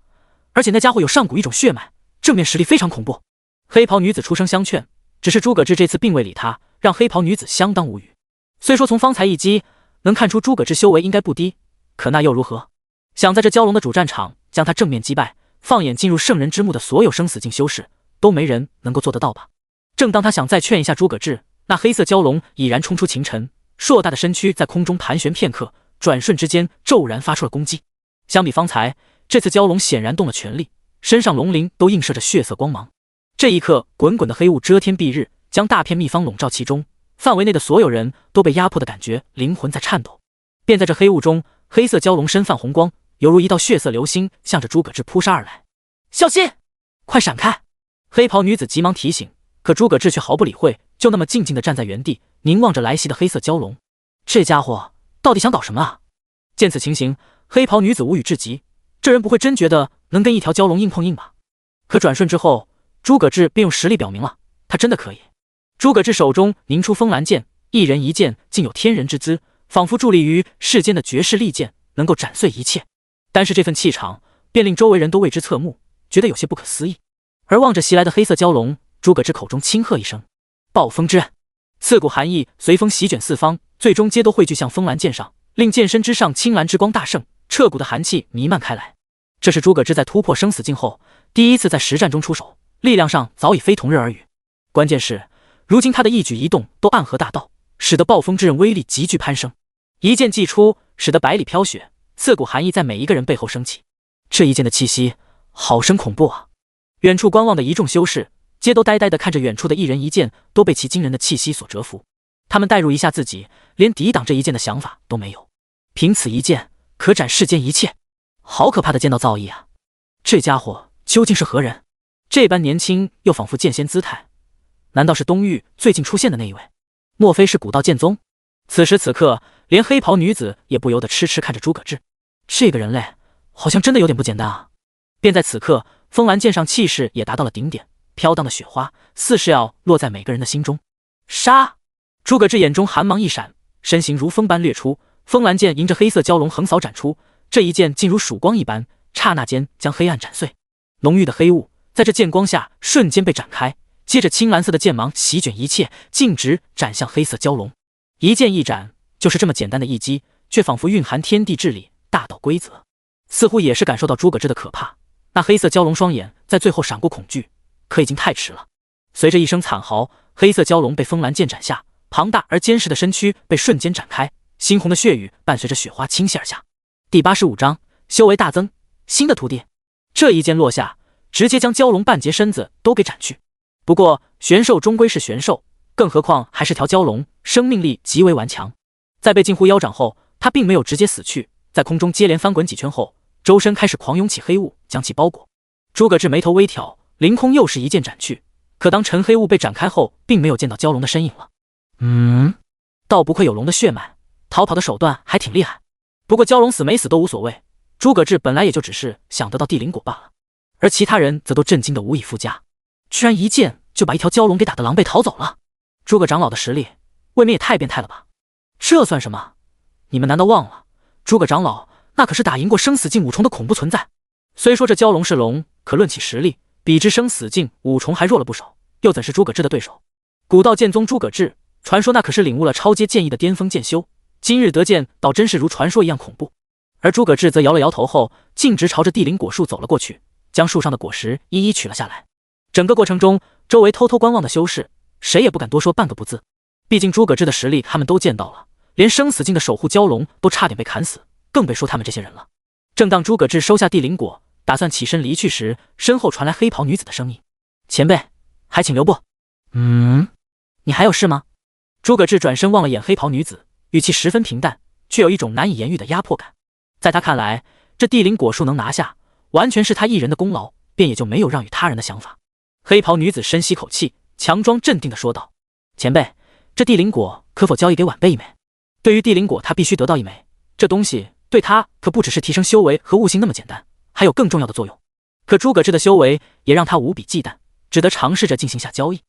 而且那家伙有上古一种血脉，正面实力非常恐怖。”黑袍女子出声相劝，只是诸葛志这次并未理他，让黑袍女子相当无语。虽说从方才一击能看出诸葛志修为应该不低，可那又如何？想在这蛟龙的主战场将他正面击败，放眼进入圣人之墓的所有生死境修士，都没人能够做得到吧？正当他想再劝一下诸葛志，那黑色蛟龙已然冲出秦尘，硕大的身躯在空中盘旋片刻，转瞬之间骤然发出了攻击。相比方才，这次蛟龙显然动了全力，身上龙鳞都映射着血色光芒。这一刻，滚滚的黑雾遮天蔽日，将大片秘方笼罩其中，范围内的所有人都被压迫的感觉灵魂在颤抖。便在这黑雾中，黑色蛟龙身泛红光，犹如一道血色流星，向着诸葛志扑杀而来。小心，快闪开！黑袍女子急忙提醒，可诸葛志却毫不理会，就那么静静地站在原地，凝望着来袭的黑色蛟龙。这家伙到底想搞什么啊？见此情形，黑袍女子无语至极，这人不会真觉得能跟一条蛟龙硬碰硬吧？可转瞬之后，诸葛志便用实力表明了，他真的可以。诸葛志手中凝出风兰剑，一人一剑，竟有天人之姿，仿佛伫立于世间的绝世利剑，能够斩碎一切。单是这份气场，便令周围人都为之侧目，觉得有些不可思议。而望着袭来的黑色蛟龙，诸葛志口中轻喝一声：“暴风之刃！”刺骨寒意随风席卷四方，最终皆都汇聚向风兰剑上，令剑身之上青蓝之光大盛，彻骨的寒气弥漫开来。这是诸葛志在突破生死境后第一次在实战中出手，力量上早已非同日而语。关键是如今他的一举一动都暗合大道，使得暴风之刃威力急剧攀升。一剑祭出，使得百里飘雪，刺骨寒意在每一个人背后升起。这一剑的气息好生恐怖啊！远处观望的一众修士皆都呆呆地看着远处的一人一剑，都被其惊人的气息所折服。他们代入一下自己，连抵挡这一剑的想法都没有。凭此一剑可斩世间一切，好可怕的剑道造诣啊！这家伙究竟是何人？这般年轻又仿佛剑仙姿态，难道是东域最近出现的那一位？莫非是古道剑宗？此时此刻，连黑袍女子也不由得痴痴看着诸葛志。这个人类好像真的有点不简单啊！便在此刻，风兰剑上气势也达到了顶点，飘荡的雪花似是要落在每个人的心中。杀！诸葛志眼中寒芒一闪，身形如风般掠出，风兰剑迎着黑色蛟龙横扫斩出。这一剑竟如曙光一般，刹那间将黑暗斩碎。浓郁的黑雾在这剑光下瞬间被展开，接着青蓝色的剑芒席卷一切，径直斩向黑色蛟龙。一剑一斩，就是这么简单的一击，却仿佛蕴含天地至理，大道规则。似乎也是感受到诸葛志的可怕，那黑色蛟龙双眼在最后闪过恐惧，可已经太迟了。随着一声惨嚎，黑色蛟龙被风兰剑斩下，庞大而坚实的身躯被瞬间展开，猩红的血雨伴随着雪花倾泻而下。第85章修为大增，新的徒弟。这一剑落下，直接将蛟龙半截身子都给斩去。不过玄兽终归是玄兽，更何况还是条蛟龙，生命力极为顽强。在被近乎腰斩后，他并没有直接死去，在空中接连翻滚几圈后，周身开始狂涌起黑雾，将其包裹。诸葛志眉头微挑，凌空又是一剑斩去。可当陈黑雾被展开后，并没有见到蛟龙的身影了。倒不愧有龙的血脉，逃跑的手段还挺厉害。不过蛟龙死没死都无所谓，诸葛志本来也就只是想得到地灵果罢了。而其他人则都震惊得无以复加，居然一剑就把一条蛟龙给打得狼狈逃走了。诸葛长老的实力未免也太变态了吧？这算什么？你们难道忘了，诸葛长老那可是打赢过生死境五重的恐怖存在。虽说这蛟龙是龙，可论起实力，比之生死境五重还弱了不少，又怎是诸葛志的对手？古道剑宗诸葛志，传说那可是领悟了超阶剑意的巅峰剑修，今日得见倒真是如传说一样恐怖。而诸葛志则摇了摇头后，径直朝着地灵果树走了过去，将树上的果实一一取了下来。整个过程中，周围偷偷观望的修士，谁也不敢多说半个不字。毕竟诸葛志的实力他们都见到了，连生死境的守护蛟龙都差点被砍死，更别说他们这些人了。正当诸葛志收下地灵果，打算起身离去时，身后传来黑袍女子的声音：“前辈，还请留步。”“你还有事吗？”诸葛志转身望了眼黑袍女子，语气十分平淡，却有一种难以言喻的压迫感。在他看来，这地灵果树能拿下，完全是他一人的功劳，便也就没有让与他人的想法。黑袍女子深吸口气，强装镇定地说道：“前辈，这地灵果可否交易给晚辈一枚？对于地灵果，他必须得到一枚。这东西对他可不只是提升修为和悟性那么简单，还有更重要的作用。”可诸葛志的修为也让他无比忌惮，只得尝试着进行下交易。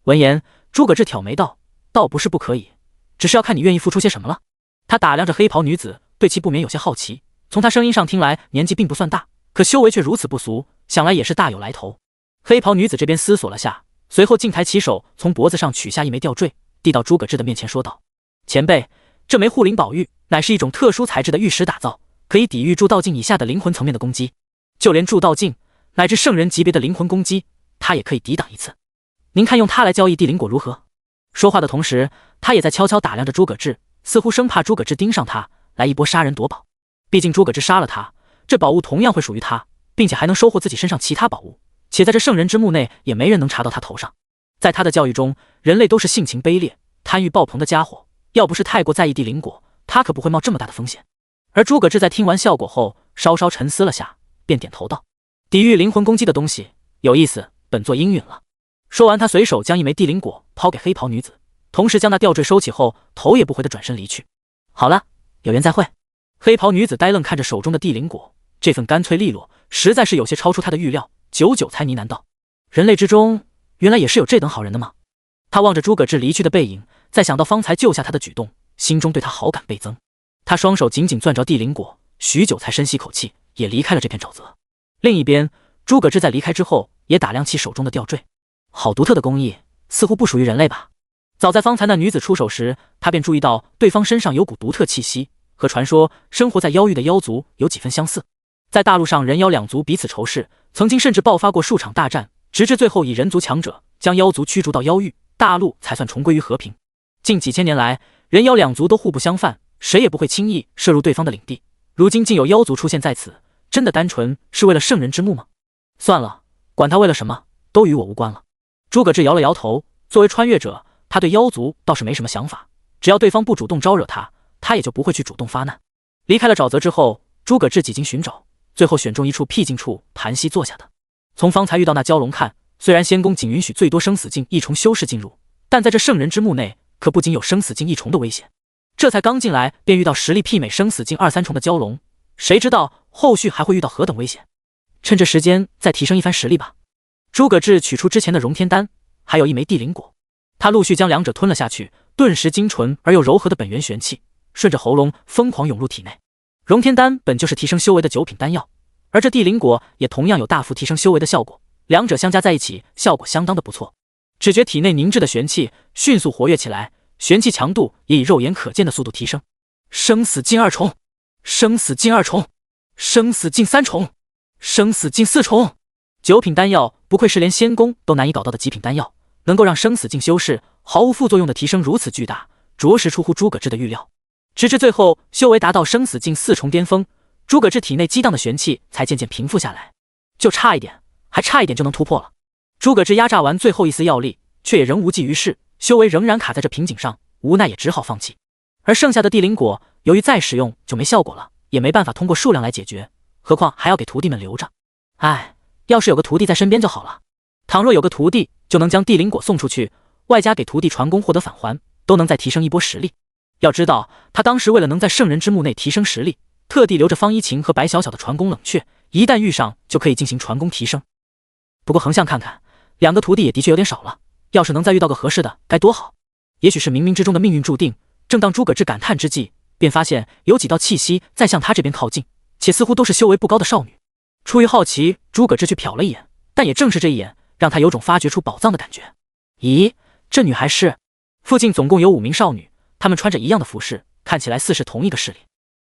闻言，诸葛志挑眉道：“倒不是不可以，只是要看你愿意付出些什么了。”他打量着黑袍女子，对其不免有些好奇。从她声音上听来，年纪并不算大，可修为却如此不俗，想来也是大有来头。黑袍女子这边思索了下，随后竟抬起手，从脖子上取下一枚吊坠，递到诸葛志的面前，说道：“前辈，这枚护灵宝玉乃是一种特殊材质的玉石打造，可以抵御铸道境以下的灵魂层面的攻击，就连铸道境乃至圣人级别的灵魂攻击，他也可以抵挡一次。您看用它来交易地灵果如何？”说话的同时，他也在悄悄打量着诸葛志，似乎生怕诸葛志盯上他来一波杀人夺宝。毕竟诸葛志杀了他，这宝物同样会属于他，并且还能收获自己身上其他宝物，且在这圣人之墓内也没人能查到他头上。在他的教育中，人类都是性情卑劣、贪欲爆棚的家伙，要不是太过在意地灵果，他可不会冒这么大的风险。而诸葛志在听完效果后，稍稍沉思了下，便点头道：“抵御灵魂攻击的东西有意思，本座应允了。”说完，他随手将一枚地灵果抛给黑袍女子，同时将那吊坠收起后，头也不回地转身离去。好了，有缘再会。黑袍女子呆愣看着手中的地灵果，这份干脆利落，实在是有些超出她的预料，久久才呢喃道：“人类之中，原来也是有这等好人的吗？”他望着诸葛志离去的背影，再想到方才救下他的举动，心中对他好感倍增。他双手紧紧攥着地灵果，许久才深吸口气，也离开了这片沼泽。另一边，诸葛志在离开之后，也打量起手中的吊坠。好独特的工艺，似乎不属于人类吧？早在方才那女子出手时，他便注意到对方身上有股独特气息，和传说生活在妖域的妖族有几分相似。在大陆上，人妖两族彼此仇视，曾经甚至爆发过数场大战，直至最后以人族强者将妖族驱逐到妖域，大陆才算重归于和平。近几千年来，人妖两族都互不相犯，谁也不会轻易涉入对方的领地。如今竟有妖族出现在此，真的单纯是为了圣人之墓吗？算了，管他为了什么，都与我无关了。诸葛志摇了摇头，作为穿越者，他对妖族倒是没什么想法，只要对方不主动招惹他，他也就不会去主动发难。离开了沼泽之后，诸葛志几经寻找，最后选中一处僻静处盘膝坐下的。从方才遇到那蛟龙看，虽然仙宫仅允许最多生死境一重修士进入，但在这圣人之墓内，可不仅有生死境一重的危险。这才刚进来，便遇到实力媲美生死境二三重的蛟龙，谁知道后续还会遇到何等危险？趁这时间再提升一番实力吧。诸葛志取出之前的荣天丹，还有一枚地灵果，他陆续将两者吞了下去，顿时精纯而又柔和的本源玄气顺着喉咙疯狂涌入体内。荣天丹本就是提升修为的9品丹药，而这地灵果也同样有大幅提升修为的效果，两者相加在一起，效果相当的不错。只觉体内凝滞的玄气迅速活跃起来，玄气强度也以肉眼可见的速度提升。生死境2重，生死境2重，生死境3重，生死境4重。9品丹药不愧是连仙宫都难以搞到的极品丹药，能够让生死境修士毫无副作用的提升如此巨大，着实出乎诸葛志的预料。直至最后修为达到生死境4重巅峰，诸葛志体内激荡的玄气才渐渐平复下来，就差一点，还差一点就能突破了。诸葛志压榨完最后一丝药力，却也仍无济于事，修为仍然卡在这瓶颈上，无奈也只好放弃。而剩下的地灵果，由于再使用就没效果了，也没办法通过数量来解决，何况还要给徒弟们留着。唉，要是有个徒弟在身边就好了。倘若有个徒弟，就能将地灵果送出去，外加给徒弟传功获得返还，都能再提升一波实力。要知道，他当时为了能在圣人之墓内提升实力，特地留着方一晴和白小小的传功冷却，一旦遇上就可以进行传功提升。不过横向看看，2个徒弟也的确有点少了，要是能再遇到个合适的，该多好。也许是冥冥之中的命运注定。正当诸葛志感叹之际，便发现有几道气息在向他这边靠近，且似乎都是修为不高的少女。出于好奇，诸葛志去瞟了一眼，但也正是这一眼，让他有种发掘出宝藏的感觉。咦，这女孩是？附近总共有5名少女，她们穿着一样的服饰，看起来似是同一个势力。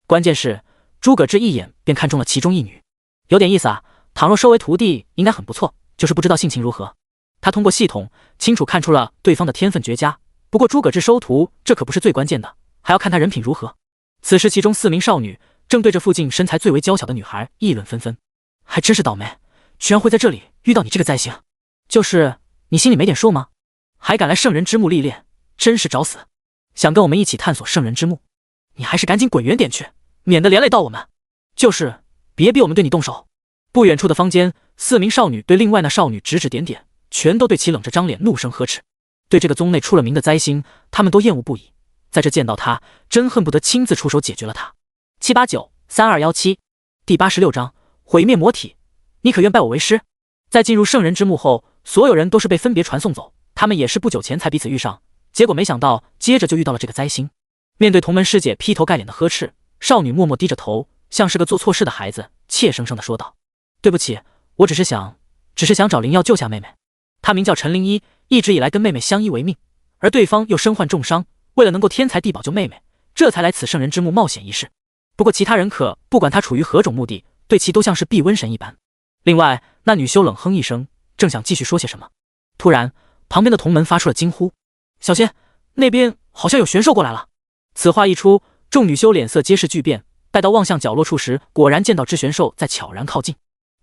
关键是诸葛志一眼便看中了其中一女，有点意思啊，倘若收为徒弟应该很不错，就是不知道性情如何。他通过系统清楚看出了对方的天分绝佳。不过诸葛志收徒这可不是最关键的，还要看他人品如何。此时其中4名少女正对着附近身材最为娇小的女孩议论纷纷。还真是倒霉，居然会在这里遇到你这个灾星。就是你心里没点数吗？还敢来圣人之墓历练，真是找死！想跟我们一起探索圣人之墓，你还是赶紧滚远点去，免得连累到我们。就是别逼我们对你动手。不远处的坊间，4名少女对另外那少女指指点点，全都对其冷着张脸怒声呵斥。对这个宗内出了名的灾星，他们都厌恶不已。在这见到他，真恨不得亲自出手解决了他。789-3217第86章毁灭魔体，你可愿拜我为师？在进入圣人之墓后，所有人都是被分别传送走，他们也是不久前才彼此遇上，结果没想到接着就遇到了这个灾星。面对同门师姐劈头盖脸的呵斥，少女默默低着头，像是个做错事的孩子，怯生生地说道：对不起，我只是想找灵药救下妹妹。她名叫陈灵一，一直以来跟妹妹相依为命，而对方又身患重伤，为了能够天才地宝救妹妹，这才来此圣人之墓冒险一试。不过其他人可不管他处于何种目的，对其都像是避瘟神一般。另外那女修冷哼一声，正想继续说些什么，突然旁边的同门发出了惊呼：小心，那边好像有玄兽过来了。此话一出，众女修脸色皆是巨变，待到望向角落处时，果然见到只玄兽在悄然靠近，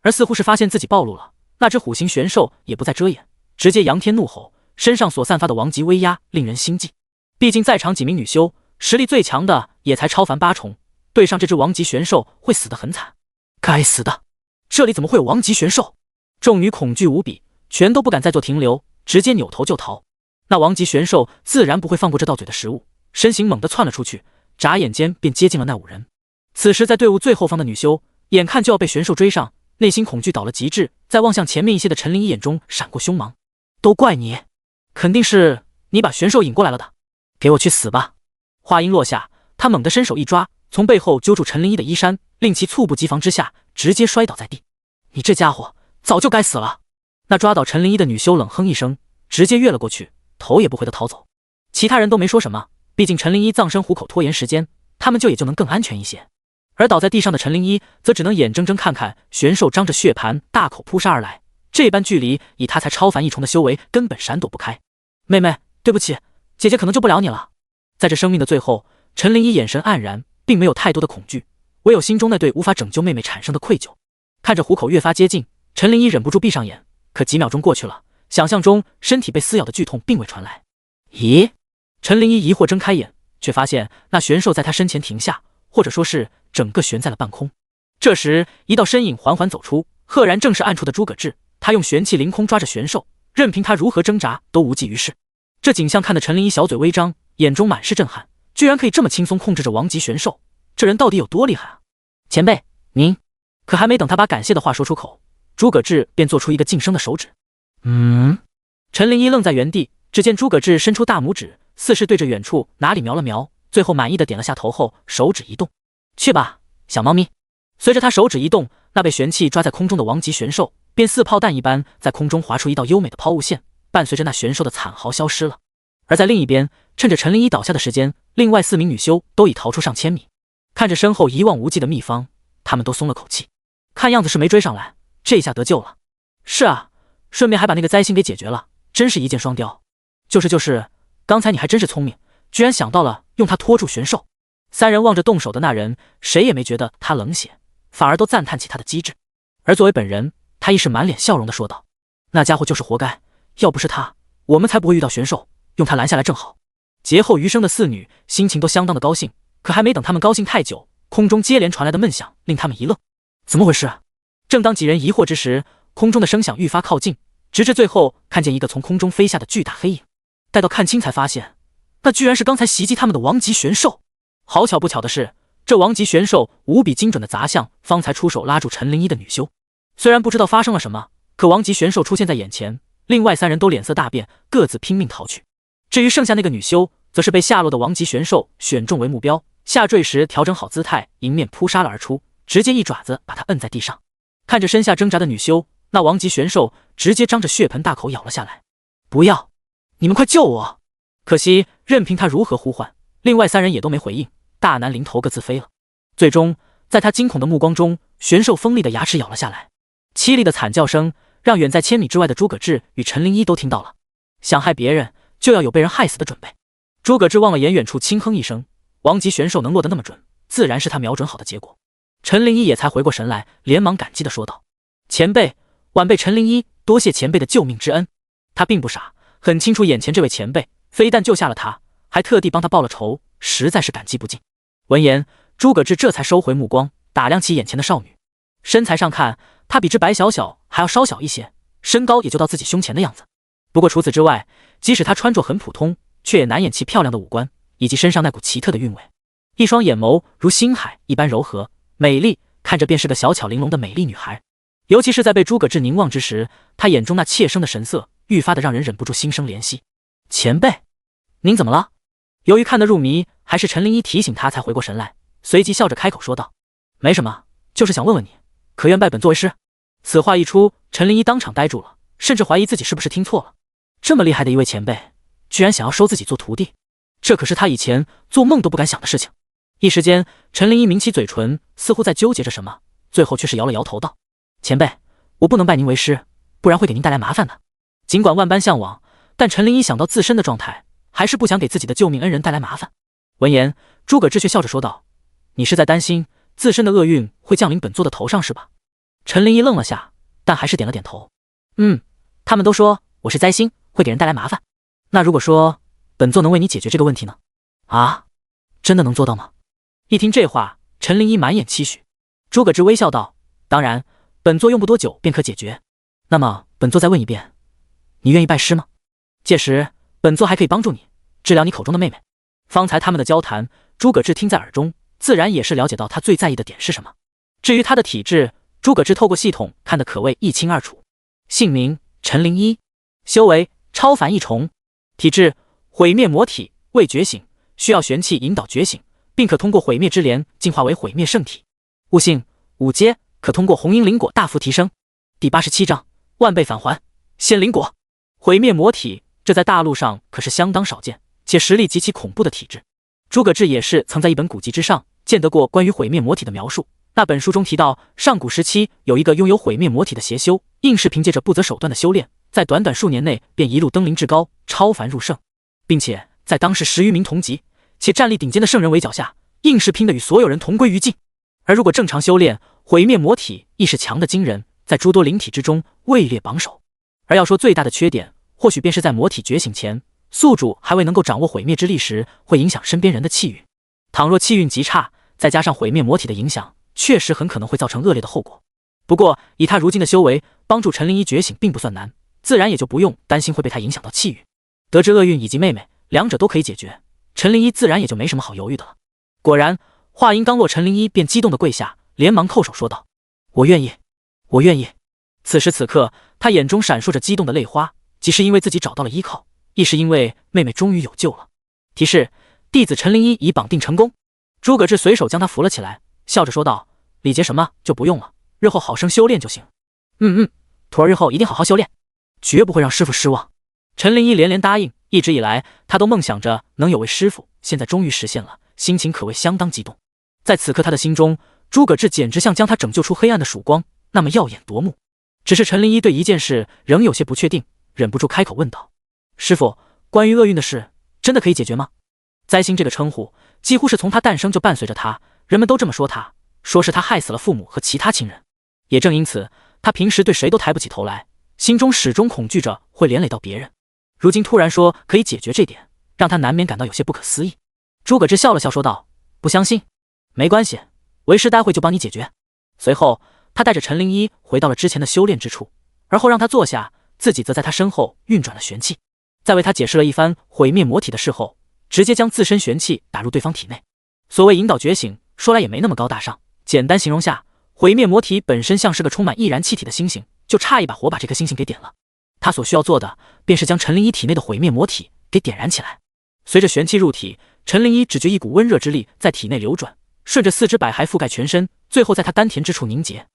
而似乎是发现自己暴露了，那只虎形玄兽也不再遮掩，直接扬天怒吼，身上所散发的王级威压令人心悸。毕竟在场几名女修实力最强的也才超凡8重，对上这只王级玄兽会死得很惨。该死的，这里怎么会有王级玄兽？众女恐惧无比，全都不敢再做停留，直接扭头就逃。那王级玄兽自然不会放过这到嘴的食物，身形猛地窜了出去，眨眼间便接近了那5人。此时在队伍最后方的女修眼看就要被玄兽追上，内心恐惧到了极致，在望向前面一些的陈灵一眼中闪过凶芒。都怪你，肯定是你把玄兽引过来了的，给我去死吧！话音落下，他猛地伸手一抓，从背后揪住陈灵一的衣衫，令其猝不及防之下直接摔倒在地。你这家伙早就该死了！那抓倒陈灵一的女修冷哼一声，直接跃了过去，头也不回地逃走。其他人都没说什么，毕竟陈灵一葬身虎口拖延时间，他们也就能更安全一些。而倒在地上的陈灵一则只能眼睁睁看看玄兽张着血盘大口扑杀而来，这般距离以他才超凡1重的修为根本闪躲不开。妹妹，对不起，姐姐可能救不了你了。在这生命的最后，陈灵一眼神黯然，并没有太多的恐惧，唯有心中那对无法拯救妹妹产生的愧疚。看着虎口越发接近，陈灵一忍不住闭上眼，可几秒钟过去了，想象中身体被撕咬的剧痛并未传来。咦？陈灵一疑惑睁开眼，却发现那玄兽在他身前停下，或者说是整个悬在了半空。这时一道身影缓缓走出，赫然正是暗处的诸葛志，他用玄气凌空抓着玄兽，任凭他如何挣扎都无济于事。这景象看得陈灵一小嘴微张，眼中满是震撼，居然可以这么轻松控制着王级玄兽，这人到底有多厉害啊？前辈，您……可还没等他把感谢的话说出口，诸葛志便做出一个噤声的手指。陈灵一愣在原地，只见诸葛志伸出大拇指，似是对着远处哪里瞄了瞄，最后满意的点了下头后，手指一动，去吧，小猫咪。随着他手指一动，那被玄气抓在空中的王级玄兽便似炮弹一般在空中划出一道优美的抛物线，伴随着那玄兽的惨嚎消失了。而在另一边，趁着陈灵一倒下的时间，另外4名女修都已逃出上千米，看着身后一望无际的秘方，他们都松了口气。看样子是没追上来，这下得救了。是啊，顺便还把那个灾星给解决了，真是一箭双雕。就是，刚才你还真是聪明，居然想到了用它拖住玄兽。3人望着动手的那人，谁也没觉得他冷血，反而都赞叹起他的机智。而作为本人，他亦是满脸笑容地说道：那家伙就是活该，要不是他，我们才不会遇到玄兽，用他拦下来正好。劫后余生的4女心情都相当的高兴，可还没等他们高兴太久，空中接连传来的闷响令他们一愣。怎么回事？正当几人疑惑之时，空中的声响愈发靠近，直至最后看见一个从空中飞下的巨大黑影。待到看清才发现，那居然是刚才袭击他们的王级玄兽。好巧不巧的是，这王级玄兽无比精准的砸向方才出手拉住陈灵一的女修。虽然不知道发生了什么，可王级玄兽出现在眼前，另外3人都脸色大变，各自拼命逃去。至于剩下那个女修，则是被下落的王级玄兽选中为目标，下坠时调整好姿态，迎面扑杀了而出，直接一爪子把他摁在地上。看着身下挣扎的女修，那王级玄兽直接张着血盆大口咬了下来。不要，你们快救我！可惜任凭他如何呼唤，另外3人也都没回应，大难临头各自飞了。最终在他惊恐的目光中，玄兽锋利的牙齿咬了下来，凄厉的惨叫声让远在千米之外的诸葛志与陈灵一都听到了。想害别人，就要有被人害死的准备。诸葛志望了眼远处，轻哼一声，王级玄兽能落得那么准，自然是他瞄准好的结果。陈灵一也才回过神来，连忙感激地说道：前辈，晚辈陈灵一多谢前辈的救命之恩。他并不傻，很清楚眼前这位前辈非但救下了他，还特地帮他报了仇，实在是感激不尽。闻言，诸葛志这才收回目光，打量起眼前的少女。身材上看，她比之白小小还要稍小一些，身高也就到自己胸前的样子。不过除此之外，即使她穿着很普通，却也难掩其漂亮的五官以及身上那股奇特的韵味。一双眼眸如星海一般柔和美丽，看着便是个小巧玲珑的美丽女孩。尤其是在被诸葛志凝望之时，她眼中那怯生的神色愈发的让人忍不住心生怜惜。前辈，您怎么了？由于看得入迷，还是陈灵一提醒他才回过神来，随即笑着开口说道：没什么，就是想问问你，可愿拜本作为师？此话一出，陈灵一当场呆住了，甚至怀疑自己是不是听错了。这么厉害的一位前辈，居然想要收自己做徒弟，这可是他以前做梦都不敢想的事情。一时间，陈灵一抿起嘴唇，似乎在纠结着什么，最后却是摇了摇头道：前辈，我不能拜您为师，不然会给您带来麻烦的。尽管万般向往，但陈灵一想到自身的状态，还是不想给自己的救命恩人带来麻烦。闻言，诸葛志却笑着说道：你是在担心自身的厄运会降临本座的头上是吧？陈灵一愣了下，但还是点了点头。他们都说我是灾星，会给人带来麻烦。那如果说本座能为你解决这个问题呢？啊，真的能做到吗？一听这话，陈灵一满眼期许。诸葛志微笑道：当然，本座用不多久便可解决。那么本座再问一遍，你愿意拜师吗？届时本座还可以帮助你治疗你口中的妹妹。方才他们的交谈，诸葛志听在耳中，自然也是了解到他最在意的点是什么。至于他的体质，诸葛志透过系统看得可谓一清二楚。姓名陈灵一，修为超凡异重，体质毁灭魔体，未觉醒，需要玄气引导觉醒，并可通过毁灭之莲进化为毁灭圣体。悟性5阶，可通过红缨灵果大幅提升。第87章万倍返还仙灵果。毁灭魔体，这在大陆上可是相当少见，且实力极其恐怖的体质。诸葛志也是曾在一本古籍之上见得过关于毁灭魔体的描述。那本书中提到，上古时期有一个拥有毁灭魔体的邪修，硬是凭借着不择手段的修炼，在短短数年内便一路登临至高，超凡入圣，并且在当时10余名同级且战力顶尖的圣人围剿下，硬是拼得与所有人同归于尽。而如果正常修炼，毁灭魔体亦是强的惊人，在诸多灵体之中位列榜首。而要说最大的缺点，或许便是在魔体觉醒前，宿主还未能够掌握毁灭之力时，会影响身边人的气运。倘若气运极差，再加上毁灭魔体的影响，确实很可能会造成恶劣的后果。不过以他如今的修为，帮助陈灵一觉醒并不算难，自然也就不用担心会被他影响到气运。得知厄运以及妹妹两者都可以解决，陈灵一自然也就没什么好犹豫的了。果然，话音刚落，陈灵一便激动地跪下，连忙叩首说道：我愿意，我愿意。此时此刻，他眼中闪烁着激动的泪花，既是因为自己找到了依靠，亦是因为妹妹终于有救了。提示：弟子陈灵一已绑定成功。诸葛志随手将他扶了起来，笑着说道：礼节什么就不用了，日后好生修炼就行。徒儿日后一定好好修炼，绝不会让师父失望。陈灵一连连答应，一直以来他都梦想着能有位师父，现在终于实现了，心情可谓相当激动。在此刻他的心中，诸葛志简直像将他拯救出黑暗的曙光，那么耀眼夺目。只是陈灵一对一件事仍有些不确定，忍不住开口问道：师父，关于厄运的事真的可以解决吗？灾星这个称呼几乎是从他诞生就伴随着他，人们都这么说他，说是他害死了父母和其他亲人。也正因此，他平时对谁都抬不起头来，心中始终恐惧着会连累到别人。如今突然说可以解决这点，让他难免感到有些不可思议。诸葛志笑了笑说道：不相信？没关系，为师待会就帮你解决。随后他带着陈灵一回到了之前的修炼之处，而后让他坐下，自己则在他身后运转了玄气。在为他解释了一番毁灭魔体的事后，直接将自身玄气打入对方体内。所谓引导觉醒，说来也没那么高大上，简单形容下，毁灭魔体本身像是个充满易燃气体的星星，就差一把火把这颗星星给点了。他所需要做的便是将陈灵一体内的毁灭魔体给点燃起来。随着玄气入体，陈灵一只觉一股温热之力在体内流转，顺着四肢百骸覆盖全身，最后在他丹田之处凝结。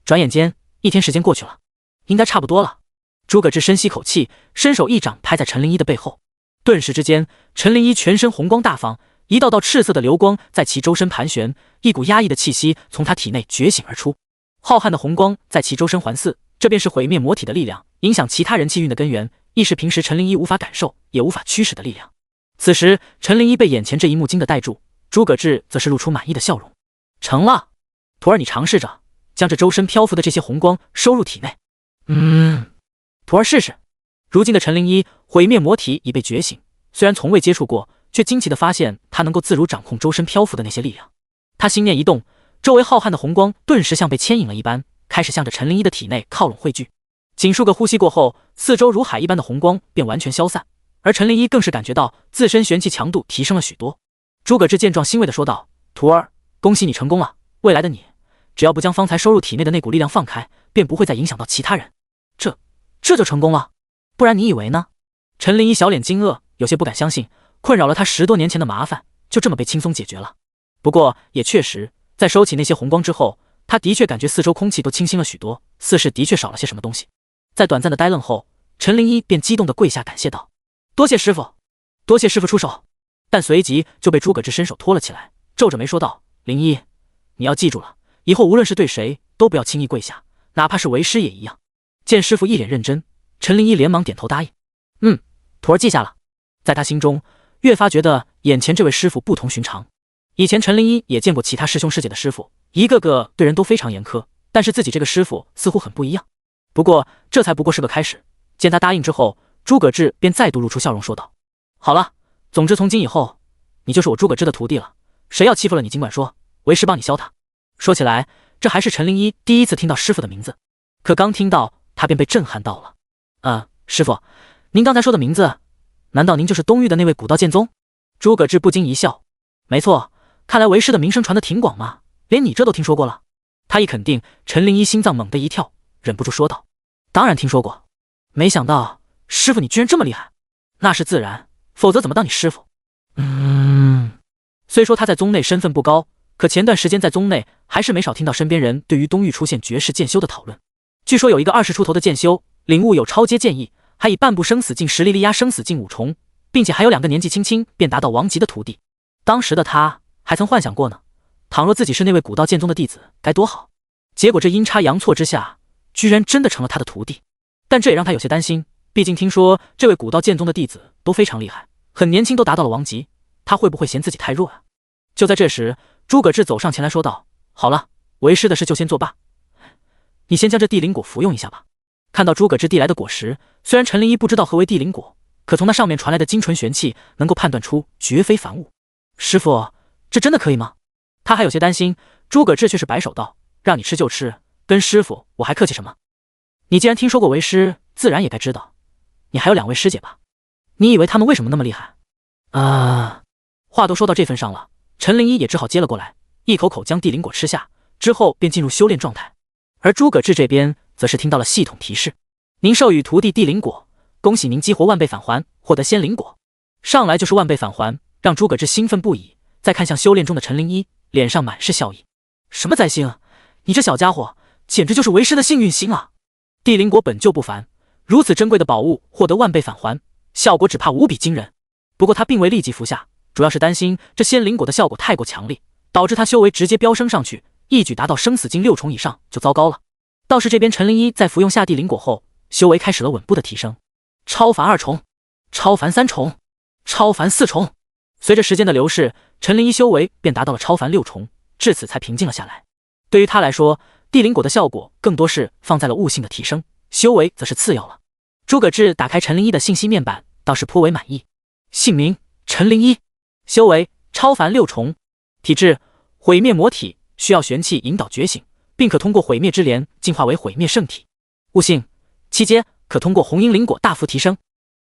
转眼间1天时间过去了，应该差不多了。诸葛志深吸口气，伸手一掌拍在陈灵一的背后，顿时之间，陈灵一全身红光大放，一道道赤色的流光在其周身盘旋，一股压抑的气息从他体内觉醒而出。浩瀚的红光在其周身环伺，这便是毁灭魔体的力量，影响其他人气运的根源，亦是平时陈灵一无法感受也无法驱使的力量。此时陈灵一被眼前这一幕惊得呆住，诸葛志则是露出满意的笑容。成了，徒儿你尝试着将这周身漂浮的这些红光收入体内。徒儿试试。如今的陈灵一毁灭魔体已被觉醒，虽然从未接触过，却惊奇地发现他能够自如掌控周身漂浮的那些力量。他心念一动，周围浩瀚的红光顿时像被牵引了一般，开始向着陈灵一的体内靠拢汇聚。仅数个呼吸过后，四周如海一般的红光便完全消散，而陈灵一更是感觉到自身玄气强度提升了许多。诸葛志见状欣慰地说道：“徒儿，恭喜你成功了！未来的你，只要不将方才收入体内的那股力量放开，便不会再影响到其他人。这就成功了？不然你以为呢？”陈灵一小脸惊愕，有些不敢相信，困扰了他10多年前的麻烦就这么被轻松解决了。不过也确实，在收起那些红光之后，他的确感觉四周空气都清新了许多，似是的确少了些什么东西。在短暂的呆愣后，陈灵一便激动地跪下感谢道：“多谢师傅，多谢师傅出手。”但随即就被诸葛志伸手拖了起来，皱着眉说道：“灵一，你要记住了，以后无论是对谁都不要轻易跪下，哪怕是为师也一样。”见师傅一脸认真，陈灵一连忙点头答应：“徒儿记下了。”在他心中越发觉得眼前这位师傅不同寻常。以前陈灵一也见过其他师兄师姐的师傅，一个个对人都非常严苛，但是自己这个师傅似乎很不一样。不过这才不过是个开始。见他答应之后，诸葛志便再度露出笑容说道：“好了，总之从今以后，你就是我诸葛志的徒弟了。谁要欺负了你尽管说，为师帮你削他。”说起来，这还是陈灵一第一次听到师傅的名字，可刚听到他便被震撼到了。师傅，您刚才说的名字，难道您就是东域的那位古道剑宗？诸葛志不禁一笑：“没错，看来为师的名声传得挺广嘛，连你这都听说过了。”他一肯定，陈灵一心脏猛地一跳，忍不住说道：“当然听说过，没想到师傅你居然这么厉害。那是自然，否则怎么当你师傅？”虽说他在宗内身份不高，可前段时间在宗内还是没少听到身边人对于东域出现绝世剑修的讨论。据说有一个20出头的剑修，领悟有超阶剑意，还以半步生死境实力力压生死境5重，并且还有2个年纪轻轻便达到王级的徒弟。当时的他还曾幻想过呢，倘若自己是那位古道剑宗的弟子该多好。结果这阴差阳错之下，居然真的成了他的徒弟。但这也让他有些担心，毕竟听说这位古道剑宗的弟子都非常厉害，很年轻都达到了王级，他会不会嫌自己太弱啊？就在这时，诸葛志走上前来说道：“好了，为师的事就先作罢，你先将这地灵果服用一下吧。”看到诸葛志递来的果实，虽然陈灵一不知道何为地灵果，可从那上面传来的精纯玄气，能够判断出绝非凡物。师傅，这真的可以吗？他还有些担心，诸葛志却是摆手道：“让你吃就吃，跟师傅我还客气什么？你既然听说过为师，自然也该知道，你还有2位师姐吧？你以为他们为什么那么厉害？”话都说到这份上了，陈灵一也只好接了过来，一口口将地灵果吃下，之后便进入修炼状态。而诸葛志这边则是听到了系统提示：“您授予徒弟地灵果，恭喜您激活万倍返还，获得仙灵果。”上来就是万倍返还，让诸葛志兴奋不已。再看向修炼中的陈灵一，脸上满是笑意：“什么灾星？你这小家伙简直就是为师的幸运星啊！”地灵果本就不凡，如此珍贵的宝物获得万倍返还，效果只怕无比惊人。不过他并未立即服下，主要是担心这仙灵果的效果太过强烈，导致他修为直接飙升上去，一举达到生死境6重以上就糟糕了。倒是这边陈灵一在服用下地灵果后，修为开始了稳步的提升，超凡2重，超凡3重，超凡4重。随着时间的流逝，陈灵一修为便达到了超凡6重，至此才平静了下来。对于他来说，地灵果的效果更多是放在了悟性的提升，修为则是次要了。诸葛志打开陈灵一的信息面板，倒是颇为满意。姓名：陈灵一，修为超凡6重，体质毁灭魔体，需要玄气引导觉醒，并可通过毁灭之莲进化为毁灭圣体。悟性7阶，可通过红阴灵果大幅提升。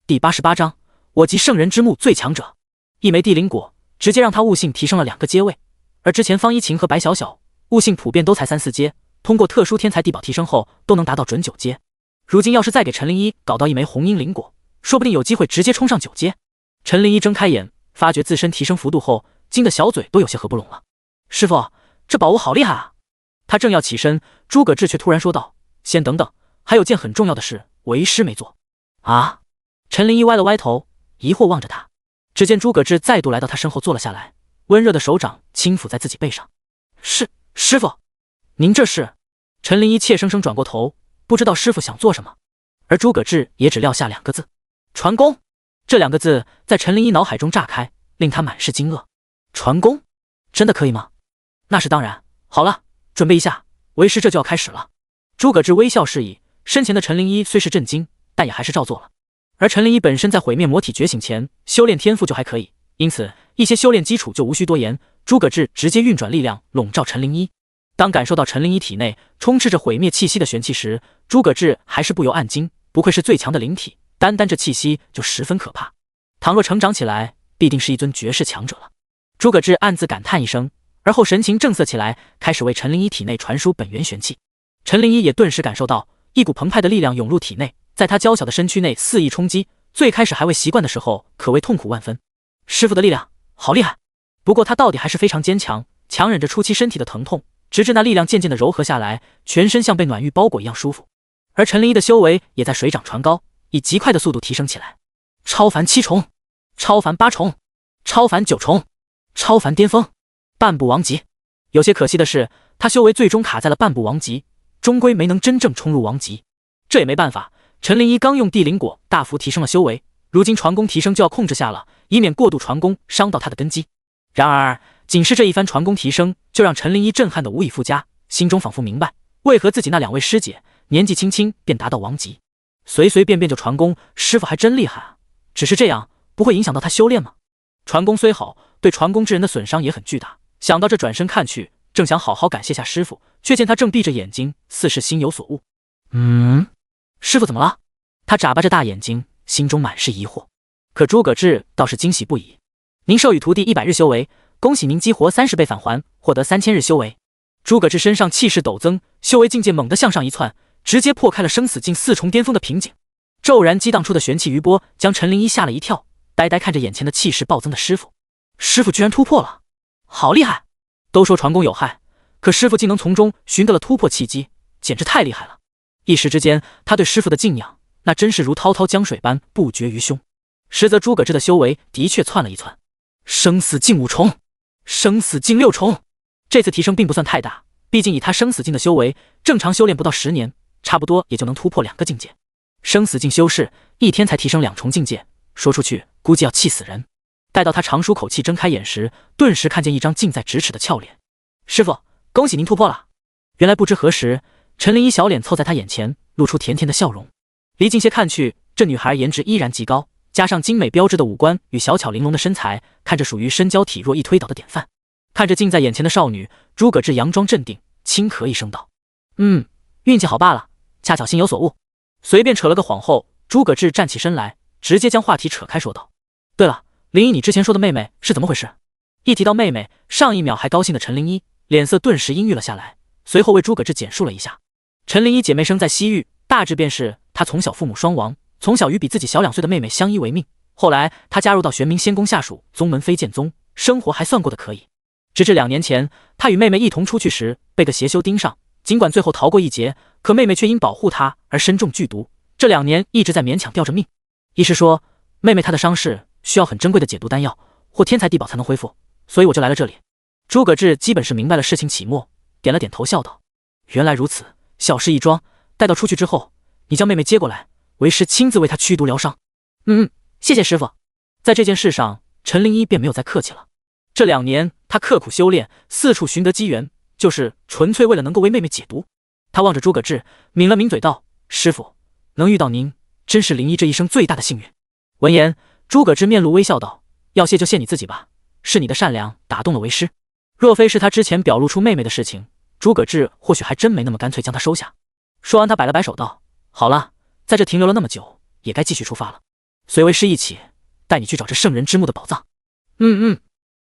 第88章，我即圣人之目最强者。一枚地灵果直接让他悟性提升了2个阶位，而之前方一晴和白小小悟性普遍都才3、4阶，通过特殊天才地宝提升后都能达到准9阶。如今要是再给陈灵一搞到一枚红阴灵果，说不定有机会直接冲上9阶。陈灵一睁开眼，发觉自身提升幅度后，惊得小嘴都有些合不拢了。师傅，这宝物好厉害啊！他正要起身，诸葛志却突然说道：“先等等，还有件很重要的事，为师没做。”啊！陈灵一歪了歪头，疑惑望着他。只见诸葛志再度来到他身后坐了下来，温热的手掌轻抚在自己背上。师傅，您这是？陈灵一怯生生转过头，不知道师傅想做什么。而诸葛志也只撂下2个字：传功。这2个字在陈灵一脑海中炸开，令他满是惊愕。传功？真的可以吗？那是当然。好了，准备一下，为师这就要开始了。诸葛志微笑示意，身前的陈灵一虽是震惊，但也还是照做了。而陈灵一本身在毁灭魔体觉醒前，修炼天赋就还可以，因此一些修炼基础就无需多言。诸葛志直接运转力量笼罩陈灵一。当感受到陈灵一体内充斥着毁灭气息的玄气时，诸葛志还是不由暗惊，不愧是最强的灵体，单单这气息就十分可怕。倘若成长起来，必定是一尊绝世强者了。诸葛志暗自感叹一声，而后神情正色起来，开始为陈灵一体内传输本源玄气。陈灵一也顿时感受到一股澎湃的力量涌入体内，在他娇小的身躯内肆意冲击。最开始还未习惯的时候，可谓痛苦万分。师傅的力量好厉害，不过他到底还是非常坚强，强忍着初期身体的疼痛，直至那力量渐渐的柔和下来，全身像被暖玉包裹一样舒服。而陈灵一的修为也在水涨船高，以极快的速度提升起来。超凡7重，超凡8重，超凡9重，超凡巅峰，半步王级。有些可惜的是，他修为最终卡在了半步王级，终归没能真正冲入王级。这也没办法，陈灵一刚用地灵果大幅提升了修为，如今传功提升就要控制下了，以免过度传功伤到他的根基。然而仅是这一番传功提升，就让陈灵一震撼得无以复加，心中仿佛明白为何自己那2位师姐年纪轻轻便达到王级，随随便便就传功，师傅还真厉害啊。只是这样不会影响到他修炼吗？传功虽好，对传功之人的损伤也很巨大。想到这，转身看去，正想好好感谢下师傅，却见他正闭着眼睛，似是心有所悟。师傅怎么了？他眨巴着大眼睛，心中满是疑惑。可诸葛志倒是惊喜不已。您授予徒弟100日修为，恭喜您激活30倍返还，获得3000日修为。诸葛志身上气势陡增，修为境界猛地向上一窜，直接破开了生死境4重巅峰的瓶颈。骤然激荡出的玄气余波将陈灵一吓了一跳，呆呆看着眼前的气势暴增的师傅。师傅居然突破了，好厉害！都说传功有害，可师傅竟能从中寻得了突破契机，简直太厉害了。一时之间，他对师傅的敬仰那真是如滔滔江水般不绝于胸。实则诸葛志的修为的确窜了一窜，生死境5重，生死境6重。这次提升并不算太大，毕竟以他生死境的修为，正常修炼不到10年，差不多也就能突破2个境界。生死境修士1天才提升2重境界，说出去估计要气死人。待到他长舒口气睁开眼时，顿时看见一张近在咫尺的俏脸。师傅，恭喜您突破了。原来不知何时，陈灵一小脸凑在他眼前，露出甜甜的笑容。离近些看去，这女孩颜值依然极高，加上精美标致的五官与小巧玲珑的身材，看着属于身娇体弱易推倒的典范。看着近在眼前的少女，诸葛志佯装镇定，轻咳一声道：运气好罢了，恰巧心有所悟。随便扯了个谎后，诸葛志站起身来，直接将话题扯开，说道：对了，灵一，你之前说的妹妹是怎么回事？一提到妹妹，上一秒还高兴的陈灵一脸色顿时阴郁了下来，随后为诸葛志简述了一下。陈灵一姐妹生在西域，大致便是她从小父母双亡，从小与比自己小2岁的妹妹相依为命。后来她加入到玄冥仙宫下属宗门飞剑宗，生活还算过得可以。直至2年前，她与妹妹一同出去时被个邪修盯上，尽管最后逃过一劫，可妹妹却因保护她而身中剧毒，这2年一直在勉强吊着命。医师说妹妹她的伤势需要很珍贵的解毒丹药或天材地宝才能恢复，所以我就来了这里。诸葛志基本是明白了事情起末，点了点头笑道：原来如此，小事一桩，待到出去之后，你将妹妹接过来，为师亲自为她驱毒疗伤。谢谢师傅。在这件事上，陈灵一便没有再客气了。这2年他刻苦修炼，四处寻得机缘，就是纯粹为了能够为妹妹解毒。他望着诸葛志，抿了抿嘴道：师傅，能遇到您，真是灵一这一生最大的幸运。闻言，诸葛志面露微笑道：要谢就谢你自己吧，是你的善良打动了为师。若非是他之前表露出妹妹的事情，诸葛志或许还真没那么干脆将她收下。说完，他摆了摆手道：好了，在这停留了那么久，也该继续出发了。随为师一起带你去找这圣人之墓的宝藏。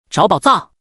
找宝藏，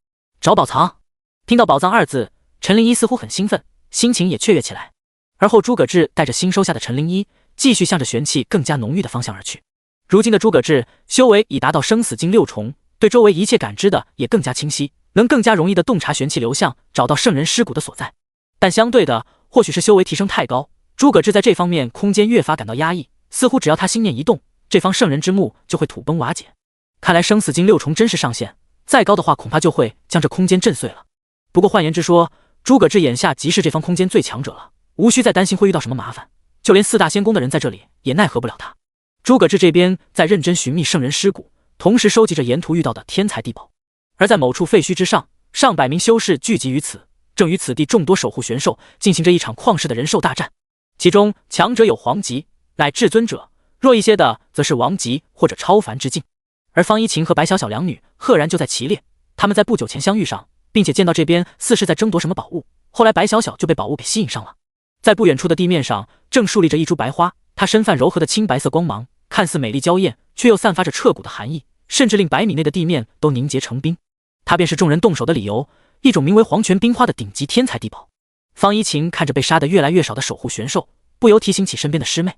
找宝藏。听到宝藏2字，陈灵一似乎很兴奋，心情也雀跃起来。而后诸葛志带着新收下的陈灵一，继续向着玄气更加浓郁的方向而去。如今的诸葛志修为已达到生死境6重，对周围一切感知的也更加清晰，能更加容易的洞察玄气流向，找到圣人尸骨的所在。但相对的，或许是修为提升太高，诸葛志在这方面空间越发感到压抑，似乎只要他心念一动，这方圣人之墓就会土崩瓦解。看来生死境6重真是上限，再高的话恐怕就会将这空间震碎了。不过换言之说，诸葛志眼下即是这方空间最强者了，无需再担心会遇到什么麻烦，就连4大仙宫的人在这里也奈何不了他。诸葛志这边在认真寻觅圣人尸骨，同时收集着沿途遇到的天才地宝。而在某处废墟之上，上百名修士聚集于此，正与此地众多守护玄兽进行着一场旷世的人兽大战。其中强者有皇级乃至尊者，弱一些的则是王级或者超凡之境。而方一晴和白小小两女赫然就在其列，他们在不久前相遇上，并且见到这边似是在争夺什么宝物，后来白小小就被宝物给吸引上了。在不远处的地面上正竖立着一株白花，它身泛柔和的青白色光芒，看似美丽娇艳，却又散发着彻骨的寒意，甚至令100米内的地面都凝结成冰。它便是众人动手的理由，一种名为黄泉冰花的顶级天才地宝。方一晴看着被杀得越来越少的守护玄兽，不由提醒起身边的师妹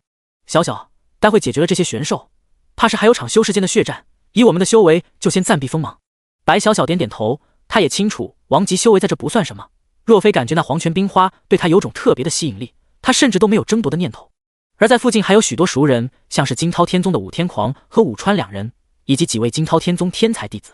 小小，待会解决了这些玄兽，怕是还有场修士间的血战，以我们的修为就先暂避锋芒。白小小点点头，他也清楚王级修为在这不算什么，若非感觉那黄泉冰花对他有种特别的吸引力，他甚至都没有争夺的念头。而在附近还有许多熟人，像是金涛天宗的武天狂和武川2人，以及几位金涛天宗天才弟子。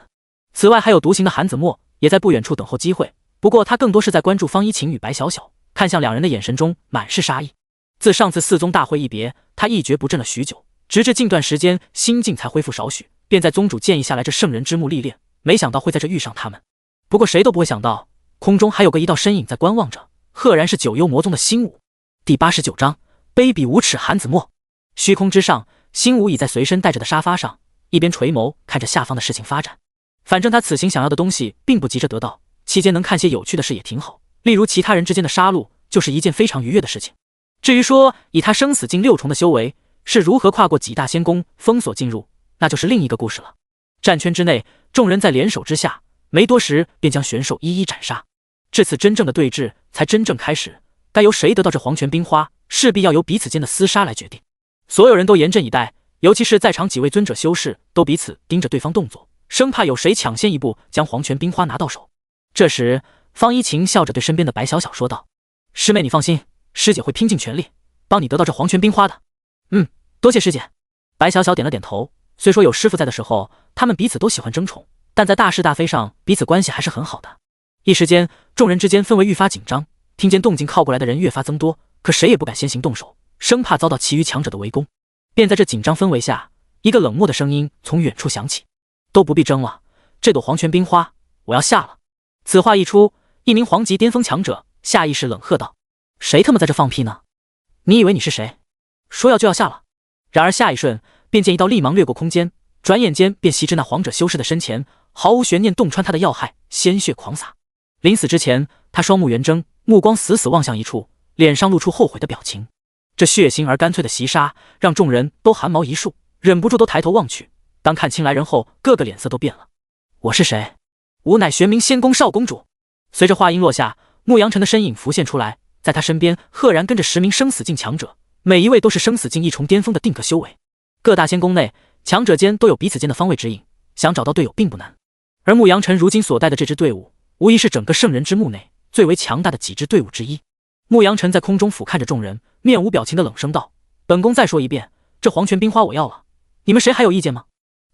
此外还有独行的韩子墨也在不远处等候机会，不过他更多是在关注方一晴与白小小，看向2人的眼神中满是杀意。自上次4宗大会一别，他一蹶不振了许久，直至近段时间心境才恢复少许，便在宗主建议下来这圣人之墓历练，没想到会在这遇上他们。不过谁都不会想到，空中还有个一道身影在观望着，赫然是九幽魔宗的星武。第89章卑鄙无耻韩子墨。虚空之上，星武倚在随身带着的沙发上，一边垂眸看着下方的事情发展。反正他此行想要的东西并不急着得到，期间能看些有趣的事也挺好，例如其他人之间的杀戮就是一件非常愉悦的事情。至于说以他生死境6重的修为是如何跨过几大仙宫封锁进入，那就是另一个故事了。战圈之内，众人在联手之下，没多时便将玄兽一一斩杀。至此真正的对峙才真正开始，该由谁得到这黄泉冰花，势必要由彼此间的厮杀来决定。所有人都严阵以待，尤其是在场几位尊者修士都彼此盯着对方动作，生怕有谁抢先一步将黄泉冰花拿到手。这时方一晴笑着对身边的白小小说道：师妹你放心，师姐会拼尽全力帮你得到这黄泉冰花的。多谢师姐。白小小点了点头，虽说有师父在的时候他们彼此都喜欢争宠，但在大是大非上彼此关系还是很好的。一时间众人之间氛围愈发紧张，听见动静靠过来的人越发增多，可谁也不敢先行动手，生怕遭到其余强者的围攻。便在这紧张氛围下，一个冷漠的声音从远处响起：都不必争了，这朵黄泉冰花我要下了。此话一出，一名黄级巅峰强者下意识冷喝道：谁他妈在这放屁呢？你以为你是谁？说要就要下了。然而下一瞬，便见一道厉芒掠过空间，转眼间便袭至那黄者修士的身前，毫无悬念洞穿他的要害，鲜血狂洒。临死之前，他双目圆睁，目光死死望向一处，脸上露出后悔的表情。这血腥而干脆的袭杀让众人都寒毛一竖，忍不住都抬头望去。当看清来人后，个个脸色都变了。我是谁？吾乃玄冥仙宫少公主。随着话音落下，牧羊尘的身影浮现出来，在他身边赫然跟着10名生死境强者，每一位都是生死境1重巅峰的定格修为。各大仙宫内强者间都有彼此间的方位指引，想找到队友并不难。而牧羊尘如今所带的这支队伍，无疑是整个圣人之墓内最为强大的几支队伍之一。牧羊尘在空中俯瞰着众人，面无表情的冷声道：本宫再说一遍，这黄泉冰花我要了，你们谁还有意见吗？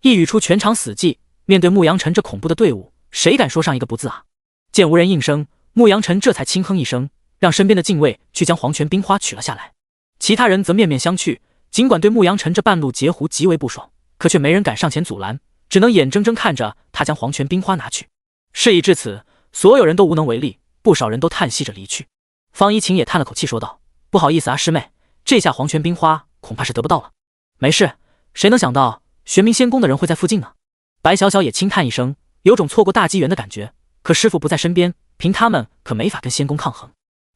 一语出，全场死寂。面对牧羊尘这恐怖的队伍，谁敢说上一个不字啊？见无人应声，牧羊尘这才轻哼一声，让身边的禁卫去将黄泉冰花取了下来。其他人则面面相觑，尽管对牧羊尘这半路截胡极为不爽，可却没人敢上前阻拦，只能眼睁睁看着他将黄泉冰花拿去。事已至此，所有人都无能为力，不少人都叹息着离去。方一晴也叹了口气说道：不好意思啊师妹，这下黄泉冰花恐怕是得不到了。没事，谁能想到玄冥仙宫的人会在附近呢？白小小也轻叹一声，有种错过大机缘的感觉，可师父不在身边，凭他们可没法跟仙宫抗衡。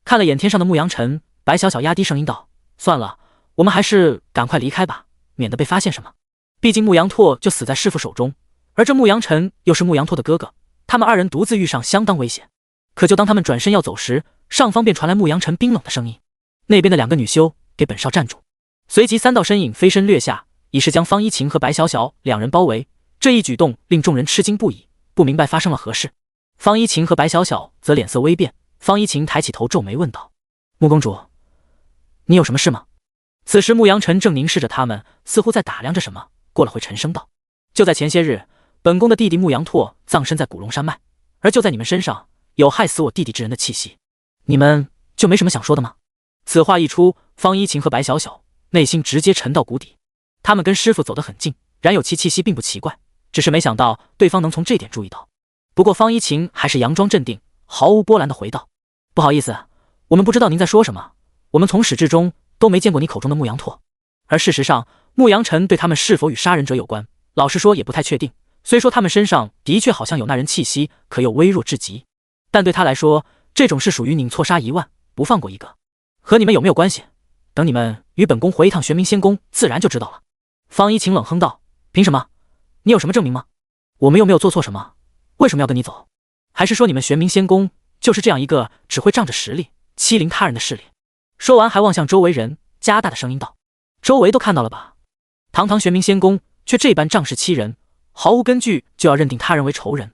看了眼天上的牧羊尘，白小小压低声音道：算了，我们还是赶快离开吧，免得被发现什么。毕竟牧羊拓就死在师父手中，而这牧羊尘又是牧羊拓的哥哥，他们2人独自遇上相当危险。可就当他们转身要走时，上方便传来牧羊尘冰冷的声音：那边的2个女修，给本少站住。随即3道身影飞身掠下，已是将方一晴和白小小2人包围。这一举动令众人吃惊不已，不明白发生了何事。方一晴和白小小则脸色微变，方一晴抬起头皱眉问道：穆公主，你有什么事吗？此时牧羊尘正凝视着他们，似乎在打量着什么，过了会沉声道：就在前些日，本宫的弟弟牧羊拓葬身在古龙山脉，而就在你们身上有害死我弟弟之人的气息，你们就没什么想说的吗？此话一出，方一晴和白小小内心直接沉到谷底。他们跟师傅走得很近，然有其气息并不奇怪，只是没想到对方能从这点注意到。不过方一晴还是佯装镇定，毫无波澜地回道：“不好意思，我们不知道您在说什么，我们从始至终都没见过你口中的牧羊拓。”而事实上，牧羊尘对他们是否与杀人者有关，老实说也不太确定。虽说他们身上的确好像有那人气息，可又微弱至极，但对他来说，这种事属于拧错杀1万，不放过一个。和你们有没有关系？等你们与本宫回一趟玄冥仙宫，自然就知道了。方一晴冷哼道：“凭什么？你有什么证明吗？我们又没有做错什么，为什么要跟你走？还是说你们玄冥仙宫就是这样一个只会仗着实力欺凌他人的势力？”说完还望向周围人，加大的声音道：“周围都看到了吧？堂堂玄冥仙宫却这般仗势欺人，毫无根据就要认定他人为仇人。”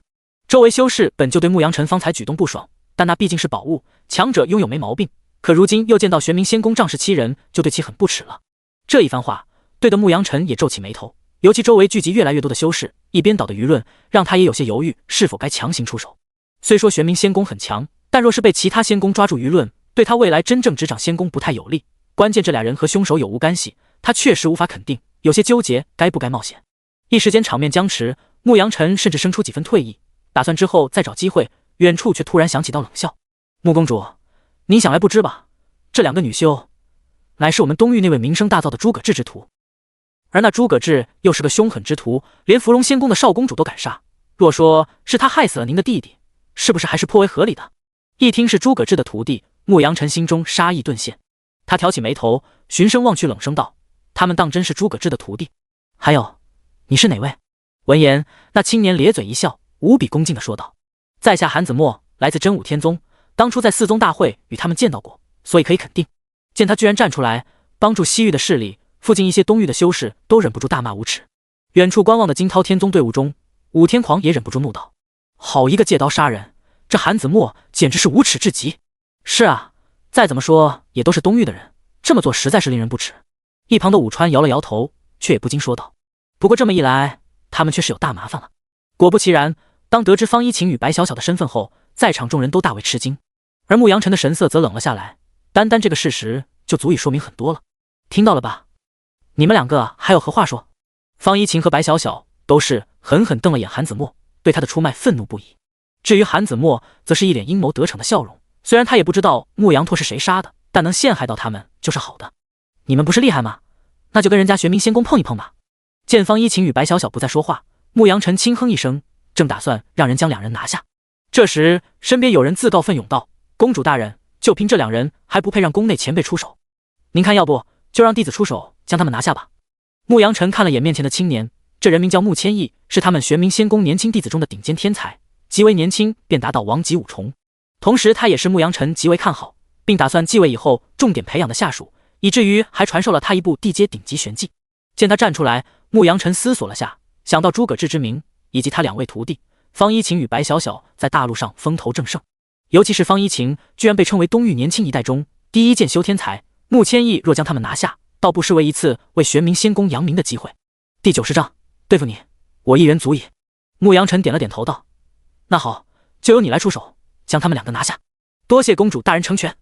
周围修士本就对牧羊尘方才举动不爽，但那毕竟是宝物，强者拥有没毛病，可如今又见到玄冥仙宫仗势欺人，就对其很不耻了。这一番话对得牧羊尘也皱起眉头，尤其周围聚集越来越多的修士，一边倒的舆论让他也有些犹豫，是否该强行出手。虽说玄冥仙宫很强，但若是被其他仙宫抓住舆论，对他未来真正执掌仙宫不太有利。关键这俩人和凶手有无干系，他确实无法肯定，有些纠结该不该冒险。一时间场面僵持，牧羊尘甚至生出几分退意，打算之后再找机会。远处却突然响起道冷笑：“穆公主，您想来不知吧？这两个女修，乃是我们东域那位名声大噪的诸葛志之徒。而那诸葛志又是个凶狠之徒，连芙蓉仙宫的少公主都敢杀。若说是他害死了您的弟弟，是不是还是颇为合理的？”一听是诸葛志的徒弟，牧羊尘心中杀意顿现，他挑起眉头，循声望去，冷声道：“他们当真是诸葛志的徒弟？还有，你是哪位？”闻言，那青年咧嘴一笑，无比恭敬地说道：“在下韩子墨，来自真武天宗，当初在四宗大会与他们见到过，所以可以肯定。”见他居然站出来帮助西域的势力，附近一些东域的修士都忍不住大骂无耻。远处观望的惊涛天宗队伍中，武天狂也忍不住怒道：“好一个借刀杀人，这韩子墨简直是无耻至极！”是啊，再怎么说也都是东域的人，这么做实在是令人不齿。一旁的武川摇了摇头，却也不禁说道：“不过这么一来，他们却是有大麻烦了。”果不其然，当得知方一晴与白小小的身份后，在场众人都大为吃惊，而牧羊尘的神色则冷了下来。单单这个事实就足以说明很多了。听到了吧？你们两个还有何话说？方一晴和白小小都是狠狠瞪了眼韩子墨，对他的出卖愤怒不已。至于韩子墨，则是一脸阴谋得逞的笑容。虽然他也不知道牧羊拓是谁杀的，但能陷害到他们就是好的。你们不是厉害吗？那就跟人家玄冥仙宫碰一碰吧。见方一晴与白小小不再说话，牧羊尘轻哼一声，正打算让人将两人拿下。这时身边有人自告奋勇道：“公主大人，就凭这两人还不配让宫内前辈出手，您看要不就让弟子出手将他们拿下吧。”牧羊尘看了眼面前的青年，这人名叫穆千亿，是他们玄冥仙宫年轻弟子中的顶尖天才，极为年轻便达到王级5重，同时他也是牧羊尘极为看好，并打算继位以后重点培养的下属，以至于还传授了他一部地阶顶级玄技。见他站出来，牧羊尘思索了下，想到诸葛志之名以及他两位徒弟方一晴与白小小在大陆上风头正盛，尤其是方一晴居然被称为东域年轻一代中第一剑修天才，穆千亿若将他们拿下，倒不失为一次为玄冥仙宫扬名的机会。第90章，对付你，我一人足矣。牧羊尘点了点头道：“那好，就由你来出手，将他们两个拿下。多谢公主大人成全。”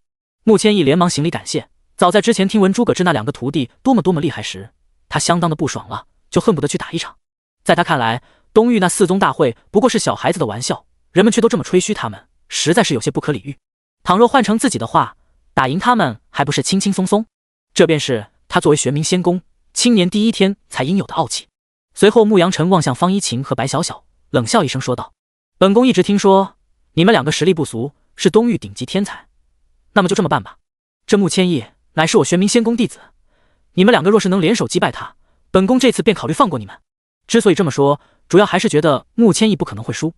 穆千亿连忙行礼感谢。早在之前听闻诸葛志那两个徒弟多么厉害时，他相当的不爽了，就恨不得去打一场。在他看来，东域那4宗大会不过是小孩子的玩笑，人们却都这么吹嘘他们，实在是有些不可理喻。倘若换成自己的话，打赢他们还不是轻轻松松？这便是他作为玄冥仙宫青年第一天才应有的傲气。随后牧羊尘望向方一晴和白小小，冷笑一声说道：“本宫一直听说你们两个实力不俗，是东域顶级天才，那么就这么办吧。这穆千亿乃是我玄冥仙宫弟子，你们两个若是能联手击败他，本宫这次便考虑放过你们。”之所以这么说，主要还是觉得穆千亿不可能会输，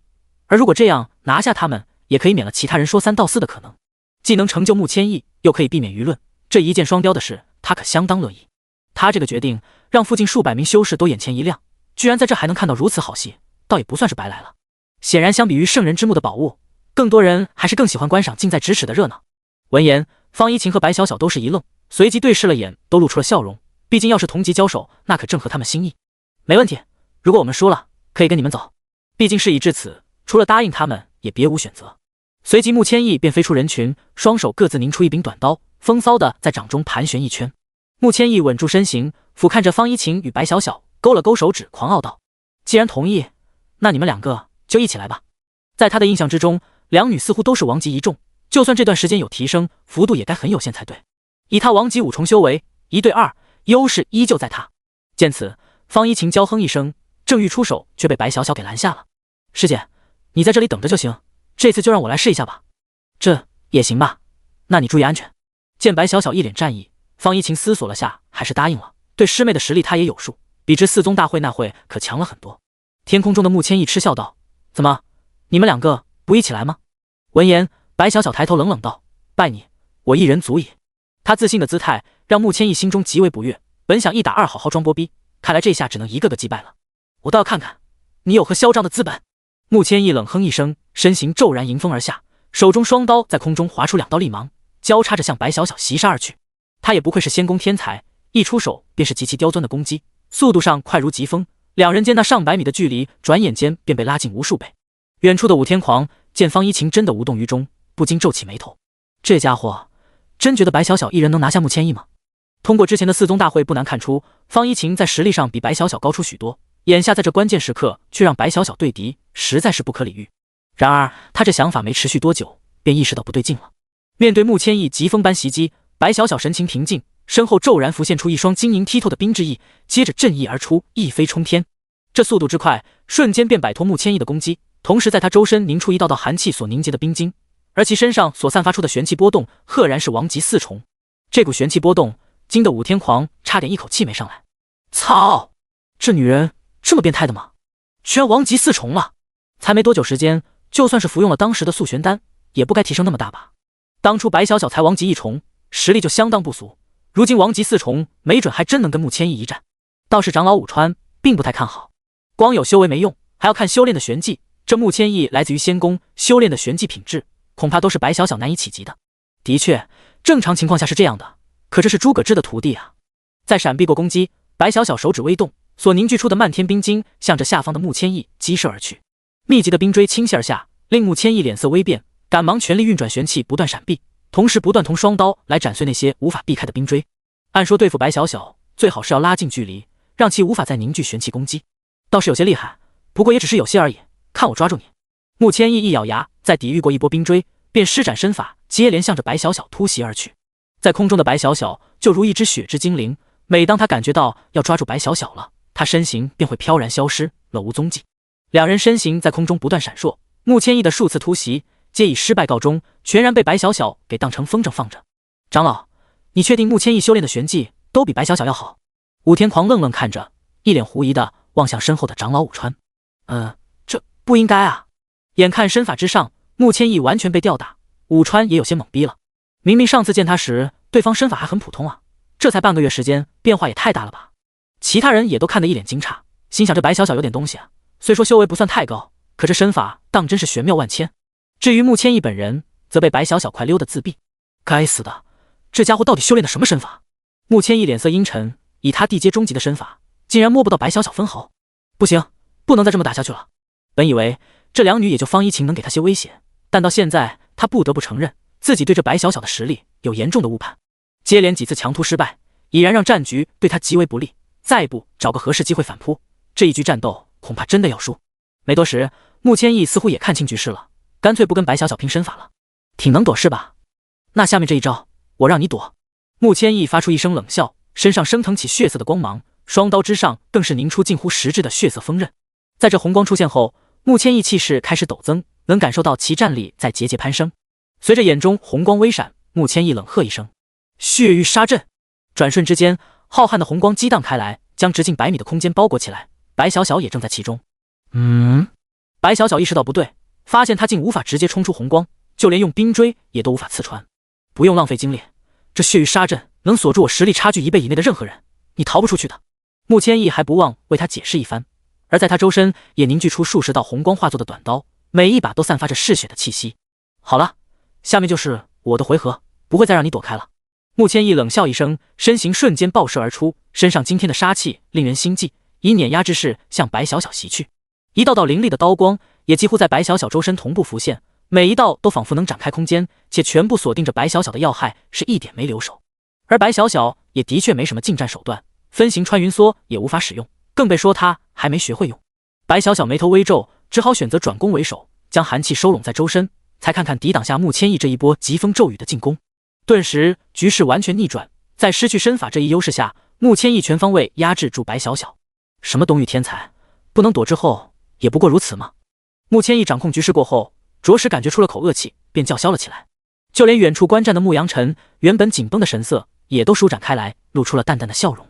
而如果这样拿下他们，也可以免了其他人说三道四的可能，既能成就穆千亿，又可以避免舆论，这一箭双雕的事，他可相当乐意。他这个决定让附近数百名修士都眼前一亮，居然在这还能看到如此好戏，倒也不算是白来了。显然相比于圣人之墓的宝物，更多人还是更喜欢观赏近在咫尺的热闹。闻言，方一晴和白小小都是一愣，随即对视了眼，都露出了笑容。毕竟要是同级交手，那可正合他们心意。没问题，如果我们输了，可以跟你们走。毕竟事已至此，除了答应他们，也别无选择。随即穆千亿便飞出人群，双手各自凝出一柄短刀，风骚的在掌中盘旋一圈。穆千意稳住身形，俯瞰着方一晴与白小小，勾了勾手指，狂傲道：“既然同意，那你们两个就一起来吧。”在他的印象之中，两女似乎都是王级一众，就算这段时间有提升，幅度也该很有限才对。以他王级5重修为，1对2，优势依旧在他。见此，方一晴娇哼一声，正欲出手，却被白小小给拦下了。“师姐，你在这里等着就行，这次就让我来试一下吧。”“这也行吧，那你注意安全。”见白小小一脸战意，方一晴思索了下，还是答应了。对师妹的实力他也有数，比之4宗大会那会可强了很多。天空中的穆千意嗤笑道：“怎么，你们两个不一起来吗？”闻言，白小小抬头冷冷道：“拜你，我一人足矣。”他自信的姿态让穆千意心中极为不悦，本想1打2好好装波逼，看来这下只能一个个击败了。我倒要看看你有何嚣张的资本。穆千意冷哼一声，身形骤然迎风而下，手中双刀在空中划出2道利芒，交叉着向白小小袭杀而去。他也不愧是仙宫天才，一出手便是极其刁钻的攻击，速度上快如疾风，两人间那上百米的距离转眼间便被拉近无数倍。远处的武天狂见方一晴真的无动于衷，不禁皱起眉头，这家伙真觉得白小小一人能拿下穆千意吗？通过之前的4宗大会不难看出，方一晴在实力上比白小小高出许多，眼下在这关键时刻却让白小小对敌，实在是不可理喻。然而他这想法没持续多久，便意识到不对劲了。面对穆千意疾风般袭击，白小小神情平静，身后骤然浮现出一双晶莹剔透的冰之翼，接着振翼而出，一飞冲天。这速度之快，瞬间便摆脱穆千意的攻击，同时在他周身凝出一道道寒气所凝结的冰晶，而其身上所散发出的玄气波动，赫然是王级4重。这股玄气波动惊得武天狂差点一口气没上来。操，这女人这么变态的吗？居然王级4重了！才没多久时间，就算是服用了当时的速玄丹，也不该提升那么大吧？当初白小小才王级1重，实力就相当不俗，如今王级4重，没准还真能跟穆千意一战。倒是长老武川并不太看好，光有修为没用，还要看修炼的玄技。这穆千意来自于仙宫，修炼的玄技品质恐怕都是白小小难以企及的。的确，正常情况下是这样的，可这是诸葛之的徒弟啊！在闪避过攻击，白小小手指微动，所凝聚出的漫天冰晶向着下方的穆千意击射而去。密集的冰锥倾泻而下，令穆千意脸色微变，赶忙全力运转玄气，不断闪避，同时不断同双刀来斩碎那些无法避开的冰锥。按说对付白小小，最好是要拉近距离，让其无法再凝聚玄气攻击，倒是有些厉害，不过也只是有些而已。看我抓住你！穆千意一咬牙，在抵御过一波冰锥，便施展身法，接连向着白小小突袭而去。在空中的白小小就如一只血之精灵，每当他感觉到要抓住白小小了，他身形便会飘然消失，了无踪迹。两人身形在空中不断闪烁，穆千意的数次突袭皆以失败告终，全然被白小小给当成风筝放着。长老，你确定穆千意修炼的玄技都比白小小要好？武天狂愣愣看着，一脸狐疑的望向身后的长老武川。这不应该啊！眼看身法之上，穆千意完全被吊打，武川也有些懵逼了。明明上次见他时，对方身法还很普通啊，这才半个月时间，变化也太大了吧？其他人也都看得一脸惊诧，心想这白小小有点东西啊，虽说修为不算太高，可这身法当真是玄妙万千。至于穆千意本人，则被白小小快溜的自闭。该死的，这家伙到底修炼的什么身法？穆千意脸色阴沉，以他地阶中级的身法，竟然摸不到白小小分毫。不行，不能再这么打下去了。本以为这两女也就方一晴能给他些威胁，但到现在他不得不承认，自己对这白小小的实力有严重的误判。接连几次强突失败，已然让战局对他极为不利。再不找个合适机会反扑，这一局战斗恐怕真的要输。没多时，穆千意似乎也看清局势了，干脆不跟白小小拼身法了。挺能躲是吧？那下面这一招，我让你躲。穆千意发出一声冷笑，身上升腾起血色的光芒，双刀之上更是凝出近乎实质的血色锋刃。在这红光出现后，穆千意气势开始陡增，能感受到其战力在节节攀升。随着眼中红光微闪，穆千意冷喝一声：“血域杀阵！”转瞬之间，浩瀚的红光激荡开来，将直径100米的空间包裹起来。白小小也正在其中。白小小意识到不对，发现他竟无法直接冲出红光，就连用冰锥也都无法刺穿。不用浪费精力，这血域杀阵能锁住我实力差距1倍以内的任何人，你逃不出去的。穆千意还不忘为他解释一番。而在他周身也凝聚出数十道红光化作的短刀，每一把都散发着嗜血的气息。好了，下面就是我的回合，不会再让你躲开了。穆千意冷笑一声，身形瞬间爆射而出，身上惊天的杀气令人心悸，以碾压之势向白小小袭去。一道道凌厉的刀光也几乎在白小小周身同步浮现，每一道都仿佛能展开空间，且全部锁定着白小小的要害，是一点没留手。而白小小也的确没什么近战手段，分形穿云梭也无法使用，更别说他还没学会用。白小小眉头微皱，只好选择转攻为守，将寒气收拢在周身，才看看抵挡下穆千亿这一波疾风骤雨的进攻。顿时局势完全逆转，在失去身法这一优势下，穆千亿全方位压制住白小小。什么东域天才，不能躲之后也不过如此吗？穆千亿掌控局势过后，着实感觉出了口恶气，便叫嚣了起来。就连远处观战的牧羊尘，原本紧绷的神色也都舒展开来，露出了淡淡的笑容。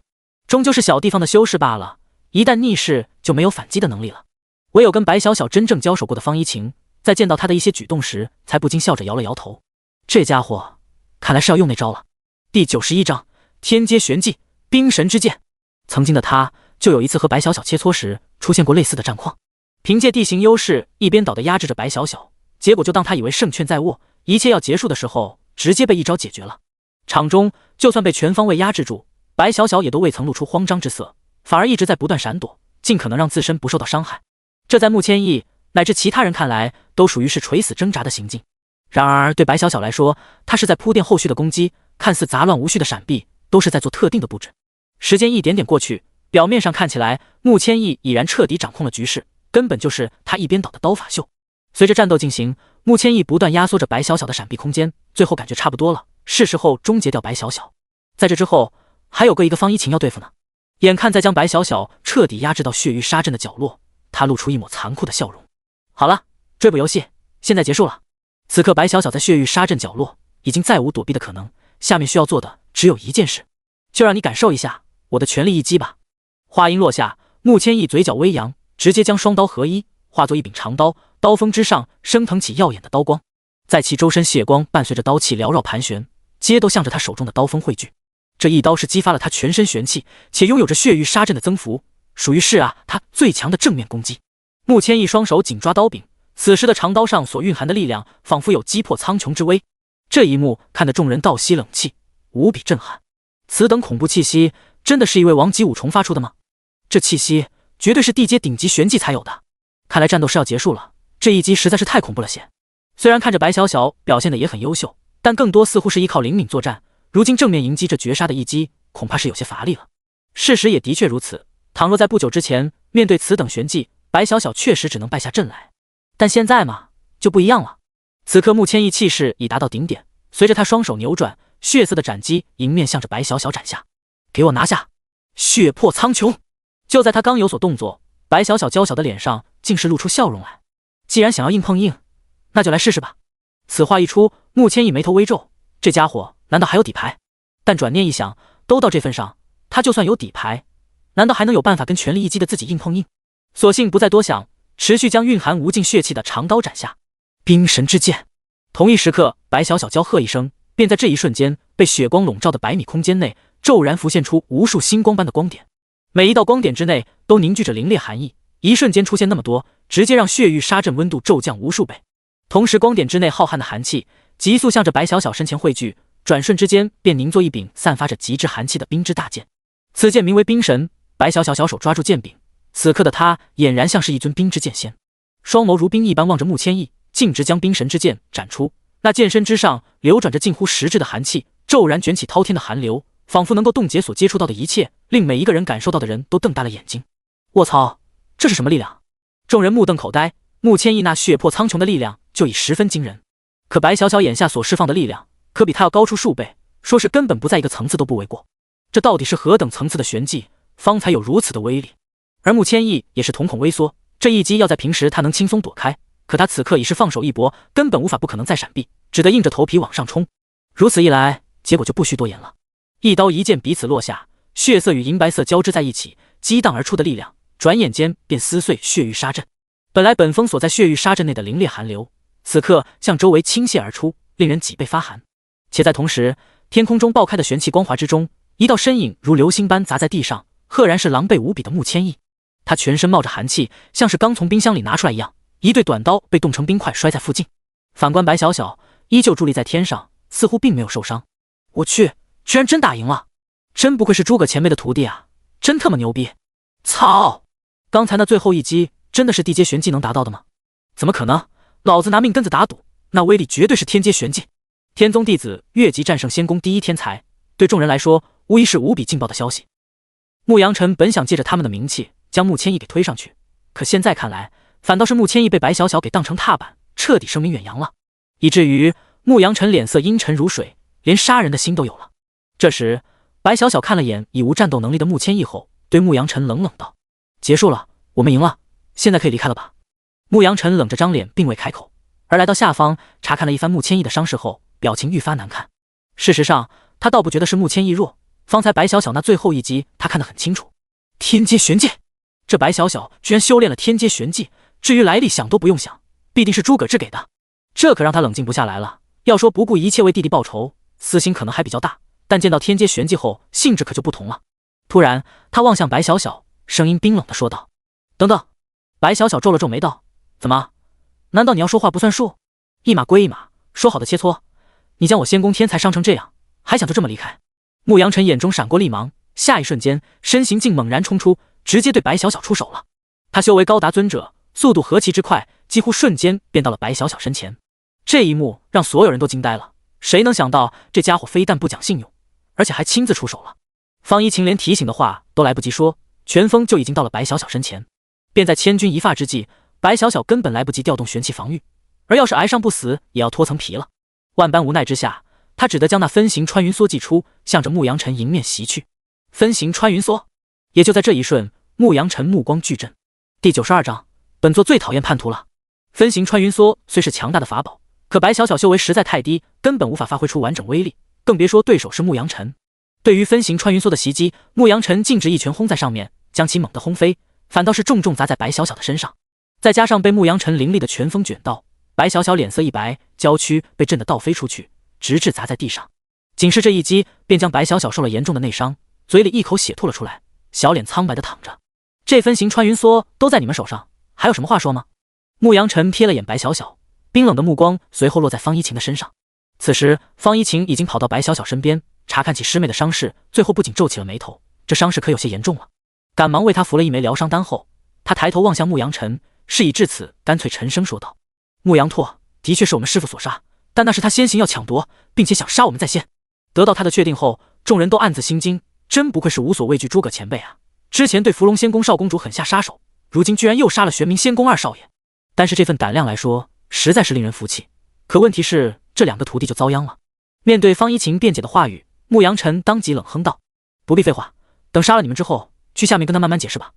终究是小地方的修士罢了，一旦逆势就没有反击的能力了。唯有跟白小小真正交手过的方一晴，在见到他的一些举动时，才不禁笑着摇了摇头。这家伙看来是要用那招了。第91章天阶玄技冰神之剑。曾经的他就有一次和白小小切磋时出现过类似的战况，凭借地形优势一边倒的压制着白小小，结果就当他以为胜券在握，一切要结束的时候，直接被一招解决了。场中就算被全方位压制住，白小小也都未曾露出慌张之色，反而一直在不断闪躲，尽可能让自身不受到伤害。这在穆千亿乃至其他人看来，都属于是垂死挣扎的行径。然而对白小小来说，他是在铺垫后续的攻击，看似杂乱无序的闪避，都是在做特定的布置。时间一点点过去，表面上看起来穆千亿已然彻底掌控了局势，根本就是他一边倒的刀法秀。随着战斗进行，穆千亿不断压缩着白小小的闪避空间，最后感觉差不多了，是时候终结掉白小小。在这之后，还有一个方一晴要对付呢。眼看在将白小小彻底压制到血域杀阵的角落，他露出一抹残酷的笑容。好了，追捕游戏现在结束了。此刻白小小在血域杀阵角落，已经再无躲避的可能，下面需要做的只有一件事，就让你感受一下我的全力一击吧。话音落下，穆千亿嘴角微扬，直接将双刀合一，化作一柄长刀，刀锋之上升腾起耀眼的刀光，在其周身血光伴随着刀气缭绕盘旋，皆都向着他手中的刀锋汇聚。这一刀是激发了他全身玄气，且拥有着血域杀阵的增幅，属于是他最强的正面攻击。穆千亿双手紧抓刀柄，此时的长刀上所蕴含的力量，仿佛有击破苍穹之威。这一幕看得众人倒吸冷气，无比震撼。此等恐怖气息，真的是一位王级武重发出的吗？这气息绝对是地阶顶级玄技才有的。看来战斗是要结束了，这一击实在是太恐怖了些。虽然看着白小小表现的也很优秀，但更多似乎是依靠灵敏作战，如今正面迎击这绝杀的一击，恐怕是有些乏力了。事实也的确如此，倘若在不久之前面对此等玄技，白小小确实只能败下阵来。但现在嘛，就不一样了。此刻穆千亿气势已达到顶点，随着他双手扭转，血色的斩击迎面向着白小小斩下。给我拿下！血破苍穹！就在他刚有所动作，白小小娇小的脸上竟是露出笑容来。既然想要硬碰硬，那就来试试吧。此话一出，穆千亿眉头微皱，这家伙难道还有底牌？但转念一想，都到这份上，他就算有底牌，难道还能有办法跟全力一击的自己硬碰硬？索性不再多想，持续将蕴含无尽血气的长刀斩下。冰神之剑！同一时刻，白小小娇喝一声，便在这一瞬间，被血光笼罩的100米空间内，骤然浮现出无数星光般的光点。每一道光点之内，都凝聚着凌冽寒意，一瞬间出现那么多，直接让血域杀阵温度骤降无数倍。同时，光点之内浩瀚的寒气急速向着白小小身前汇聚，转瞬之间便凝作一柄散发着极致寒气的冰之大剑。此剑名为冰神。白小小小手抓住剑柄，此刻的他俨然像是一尊冰之剑仙，双眸如冰一般望着穆千亿，径直将冰神之剑斩出。那剑身之上流转着近乎实质的寒气，骤然卷起滔天的寒流，仿佛能够冻结所接触到的一切，令每一个人感受到的人都瞪大了眼睛。卧槽，这是什么力量？众人目瞪口呆，穆千亿那血破苍穹的力量就已十分惊人，可白小小眼下所释放的力量可比他要高出数倍，说是根本不在一个层次都不为过。这到底是何等层次的玄技，方才有如此的威力？而穆千亿也是瞳孔微缩，这一击要在平时他能轻松躲开，可他此刻已是放手一搏，根本无法不可能再闪避，只得硬着头皮往上冲。如此一来，结果就不需多言了。一刀一剑彼此落下，血色与银白色交织在一起，激荡而出的力量转眼间便撕碎血域杀阵。本来本封锁在血域杀阵内的凌冽寒流，此刻向周围倾泻而出，令人脊背发寒。且在同时，天空中爆开的玄气光华之中，一道身影如流星般砸在地上，赫然是狼狈无比的穆千亿。他全身冒着寒气，像是刚从冰箱里拿出来一样，一对短刀被冻成冰块摔在附近。反观白小小，依旧伫立在天上，似乎并没有受伤。我去，居然真打赢了！真不愧是诸葛前辈的徒弟啊，真他妈牛逼！操！刚才那最后一击真的是地阶玄技能达到的吗？怎么可能？老子拿命根子打赌，那威力绝对是天阶玄技。天宗弟子越级战胜仙宫第一天才，对众人来说无疑是无比劲爆的消息。牧羊尘本想借着他们的名气将穆千亿给推上去，可现在看来，反倒是穆千亿被白小小给当成踏板，彻底声名远扬了，以至于牧羊尘脸色阴沉如水，连杀人的心都有了。这时，白小小看了眼已无战斗能力的穆千亿后，对牧羊尘冷冷道：“结束了，我们赢了，现在可以离开了吧？”牧羊尘冷着张脸并未开口，而来到下方查看了一番穆千亿的伤势后，表情愈发难看。事实上，他倒不觉得是穆千亿弱，方才白小小那最后一击他看得很清楚，天阶玄技，这白小小居然修炼了天阶玄技，至于来历想都不用想，必定是诸葛志给的，这可让他冷静不下来了。要说不顾一切为弟弟报仇，私心可能还比较大，但见到天阶玄技后，性质可就不同了。突然，他望向白小小，声音冰冷地说道：“等等。”白小小皱了皱眉道：“怎么？难道你要说话不算数？一码归一码，说好的切磋，你将我仙宫天才伤成这样，还想就这么离开？”牧羊尘眼中闪过厉芒，下一瞬间，身形竟猛然冲出，直接对白小小出手了。他修为高达尊者，速度何其之快，几乎瞬间便到了白小小身前。这一幕让所有人都惊呆了，谁能想到这家伙非但不讲信用，而且还亲自出手了。方一晴连提醒的话都来不及说，拳风就已经到了白小小身前。便在千钧一发之际，白小小根本来不及调动玄气防御，而要是挨上不死，也要脱层皮了。万般无奈之下，他只得将那分形穿云梭祭出，向着牧羊尘迎面袭去。分形穿云梭，也就在这一瞬，牧羊尘目光巨震。第92章，本座最讨厌叛徒了。分形穿云梭虽是强大的法宝，可白小小修为实在太低，根本无法发挥出完整威力，更别说对手是牧羊尘。对于分形穿云梭的袭击，牧羊尘径直一拳轰在上面，将其猛地轰飞，反倒是重重砸在白小小的身上。再加上被牧羊尘凌厉的拳风卷到，白小小脸色一白，娇躯被震得倒飞出去，直至砸在地上。仅是这一击，便将白小小受了严重的内伤，嘴里一口血吐了出来，小脸苍白的躺着。这分形穿云梭都在你们手上，还有什么话说吗？牧羊尘瞥了眼白小小，冰冷的目光随后落在方一晴的身上。此时方一晴已经跑到白小小身边，查看起师妹的伤势，最后不仅皱起了眉头，这伤势可有些严重了。赶忙为他服了一枚疗伤丹后，他抬头望向牧羊尘，事已至此，干脆沉声说道：“牧羊拓的确是我们师父所杀，但那是他先行要抢夺，并且想杀我们在先。”得到他的确定后，众人都暗自心惊，真不愧是无所畏惧诸葛前辈啊！之前对伏龙仙宫少公主狠下杀手，如今居然又杀了玄冥仙宫二少爷。但是这份胆量来说，实在是令人服气。可问题是，这两个徒弟就遭殃了。面对方一晴辩解的话语，牧羊尘当即冷哼道：“不必废话，等杀了你们之后，去下面跟他慢慢解释吧。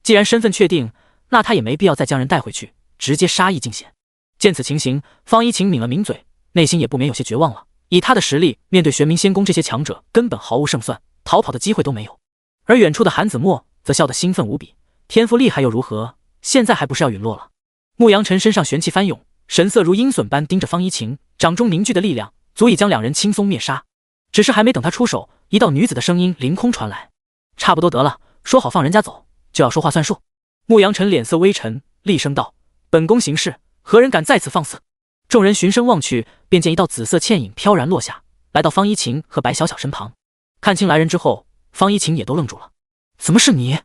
既然身份确定，那他也没必要再将人带回去，直接杀意尽显。”见此情形，方一晴抿了抿嘴，内心也不免有些绝望了。以他的实力，面对玄冥仙宫这些强者，根本毫无胜算，逃跑的机会都没有。而远处的韩子墨则笑得兴奋无比，天赋厉害又如何？现在还不是要陨落了？牧羊尘身上玄气翻涌，神色如鹰隼般盯着方一晴，掌中凝聚的力量足以将两人轻松灭杀。只是还没等他出手，一道女子的声音凌空传来：“差不多得了，说好放人家走，就要说话算数。”牧羊尘脸色微沉，厉声道：“本宫行事，何人敢在此放肆？”众人循声望去，便见一道紫色倩影飘然落下，来到方一晴和白小小身旁。看清来人之后，方一晴也都愣住了：“怎么是你？”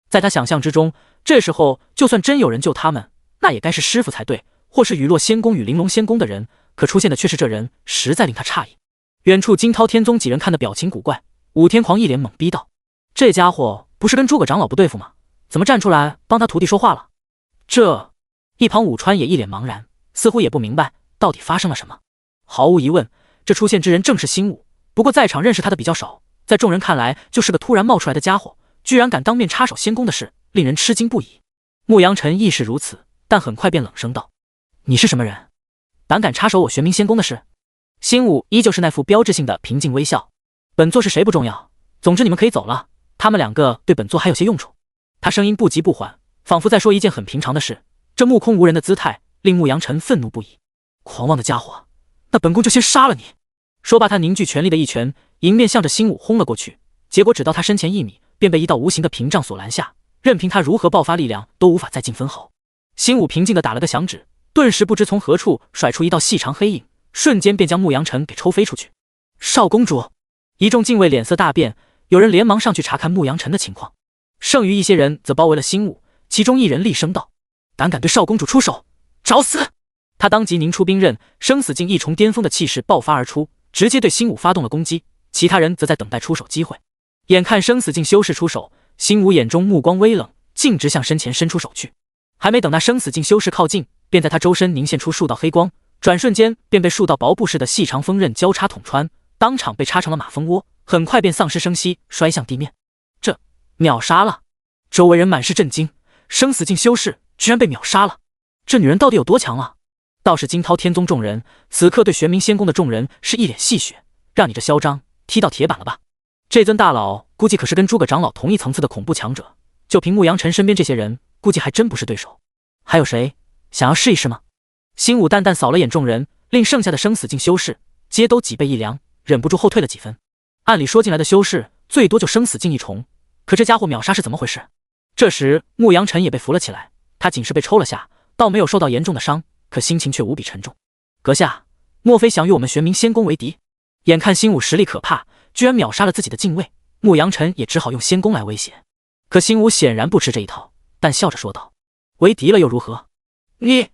在他想象之中，这时候就算真有人救他们，那也该是师傅才对，或是雨落仙宫与玲珑仙宫的人，可出现的却是这人，实在令他诧异。远处惊涛天宗几人看得表情古怪，武天狂一脸懵逼道：“这家伙不是跟诸葛长老不对付吗？怎么站出来帮他徒弟说话了？”这一旁武川也一脸茫然，似乎也不明白到底发生了什么。毫无疑问，这出现之人正是新武，不过在场认识他的比较少，在众人看来就是个突然冒出来的家伙，居然敢当面插手仙宫的事，令人吃惊不已。牧羊尘亦是如此，但很快便冷声道：“你是什么人？胆敢插手我玄冥仙宫的事？”新武依旧是那副标志性的平静微笑：“本座是谁不重要，总之你们可以走了，他们两个对本座还有些用处。”他声音不急不缓，仿佛在说一件很平常的事，这目空无人的姿态令牧羊尘愤怒不已。狂妄的家伙，那本宫就先杀了你！说罢，他凝聚全力的一拳迎面向着新武轰了过去，结果只到他身前1米，便被一道无形的屏障所拦下，任凭他如何爆发力量都无法再进分毫。新武平静地打了个响指，顿时不知从何处甩出一道细长黑影，瞬间便将牧羊尘给抽飞出去。少公主！一众禁卫脸色大变，有人连忙上去查看牧羊尘的情况，剩余一些人则包围了新武，其中一人厉声道：“胆敢对少公主出手，找死！”他当即凝出兵刃，生死境一重巅峰的气势爆发而出，直接对辛武发动了攻击，其他人则在等待出手机会。眼看生死境修士出手，辛武眼中目光微冷，径直向身前伸出手去。还没等那生死境修士靠近，便在他周身凝现出数道黑光，转瞬间便被数道薄布似的细长锋刃交叉捅穿，当场被插成了马蜂窝，很快便丧失声息，摔向地面。这秒杀了！周围人满是震惊，生死境修士居然被秒杀了，这女人到底有多强啊？道士惊涛天宗众人此刻对玄冥仙宫的众人是一脸戏谑，让你这嚣张踢到铁板了吧？这尊大佬估计可是跟诸葛长老同一层次的恐怖强者，就凭牧羊尘身边这些人，估计还真不是对手。还有谁想要试一试吗？辛武淡淡扫了眼众人，令剩下的生死境修士皆都脊背一凉，忍不住后退了几分。按理说进来的修士最多就生死境一重，可这家伙秒杀是怎么回事？这时牧羊尘也被扶了起来，他仅是被抽了下，倒没有受到严重的伤，可心情却无比沉重。阁下，莫非想与我们玄冥仙宫为敌？眼看辛武实力可怕，居然秒杀了自己的禁卫，牧羊尘也只好用仙宫来威胁。可辛武显然不吃这一套，但笑着说道：“为敌了又如何？”你……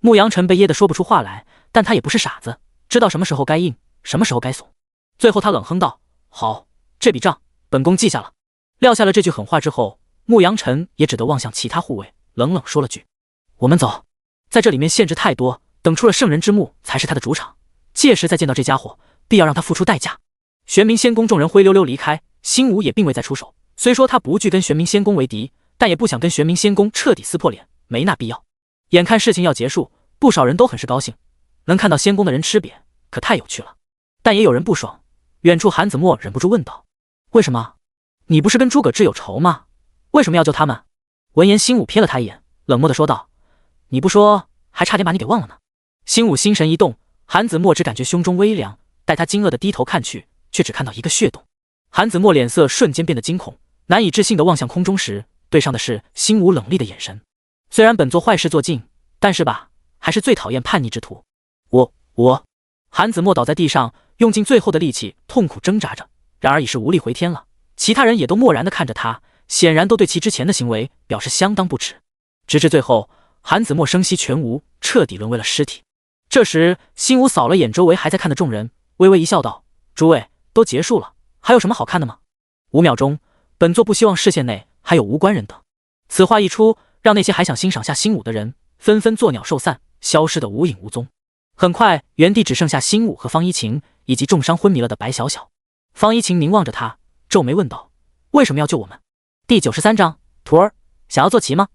牧羊尘被噎得说不出话来，但他也不是傻子，知道什么时候该硬，什么时候该怂。最后他冷哼道：“好，这笔账本宫记下了。”撂下了这句狠话之后，牧羊尘也只得望向其他护卫，冷冷说了句：“我们走。”在这里面限制太多，等出了圣人之墓才是他的主场，届时再见到这家伙，必要让他付出代价。玄冥仙宫众人灰溜溜离开，辛武也并未再出手。虽说他不惧跟玄冥仙宫为敌，但也不想跟玄冥仙宫彻底撕破脸，没那必要。眼看事情要结束，不少人都很是高兴，能看到仙宫的人吃瘪，可太有趣了。但也有人不爽，远处韩子墨忍不住问道：“为什么？你不是跟诸葛志有仇吗？为什么要救他们？”闻言，辛武瞥了他一眼，冷漠地说道：“你不说，还差点把你给忘了呢。”辛武心神一动，韩子墨只感觉胸中微凉，待他惊愕地低头看去，却只看到一个血洞。韩子墨脸色瞬间变得惊恐，难以置信地望向空中时，对上的是辛武冷厉的眼神。虽然本座坏事做尽，但是吧，还是最讨厌叛逆之徒。我……韩子墨倒在地上，用尽最后的力气痛苦挣扎着，然而已是无力回天了。其他人也都漠然地看着他，显然都对其之前的行为表示相当不耻。直至最后，韩子墨声息全无，彻底沦为了尸体。这时，辛武扫了眼周围还在看的众人，微微一笑道：“诸位，都结束了，还有什么好看的吗？5秒钟，本座不希望视线内还有无关人等。”此话一出，让那些还想欣赏下辛武的人纷纷作鸟兽散，消失得无影无踪。很快，原地只剩下辛武和方一晴以及重伤昏迷了的白小小。方一晴凝望着他，皱眉问道：“为什么要救我们？”第93章，徒儿想要做骑吗？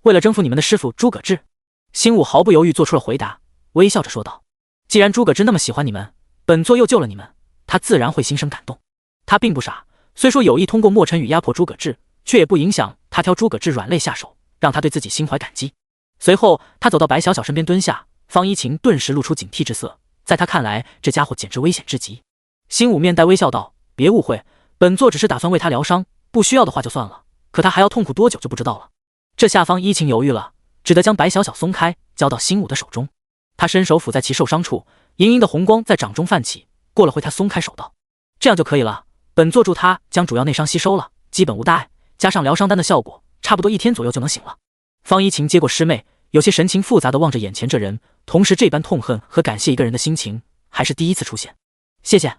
为了征服你们的师傅诸葛志。辛武毫不犹豫做出了回答，微笑着说道：“既然诸葛志那么喜欢你们，本座又救了你们，他自然会心生感动。他并不傻，虽说有意通过莫尘羽压迫诸葛志，却也不影响他挑诸葛志软肋下手，让他对自己心怀感激。”随后，他走到白小小身边蹲下，方一晴顿时露出警惕之色，在他看来，这家伙简直危险至极。辛武面带微笑道：“别误会，本座只是打算为他疗伤，不需要的话就算了，可他还要痛苦多久就不知道了。”这下方一晴犹豫了，只得将白小小松开，交到辛武的手中。他伸手抚在其受伤处，莹莹的红光在掌中泛起。过了会，他松开手道：“这样就可以了。本座助他将主要内伤吸收了，基本无大碍，加上疗伤丹的效果，差不多1天左右就能醒了。”方一晴接过师妹，有些神情复杂地望着眼前这人，同时这般痛恨和感谢一个人的心情还是第一次出现。谢谢。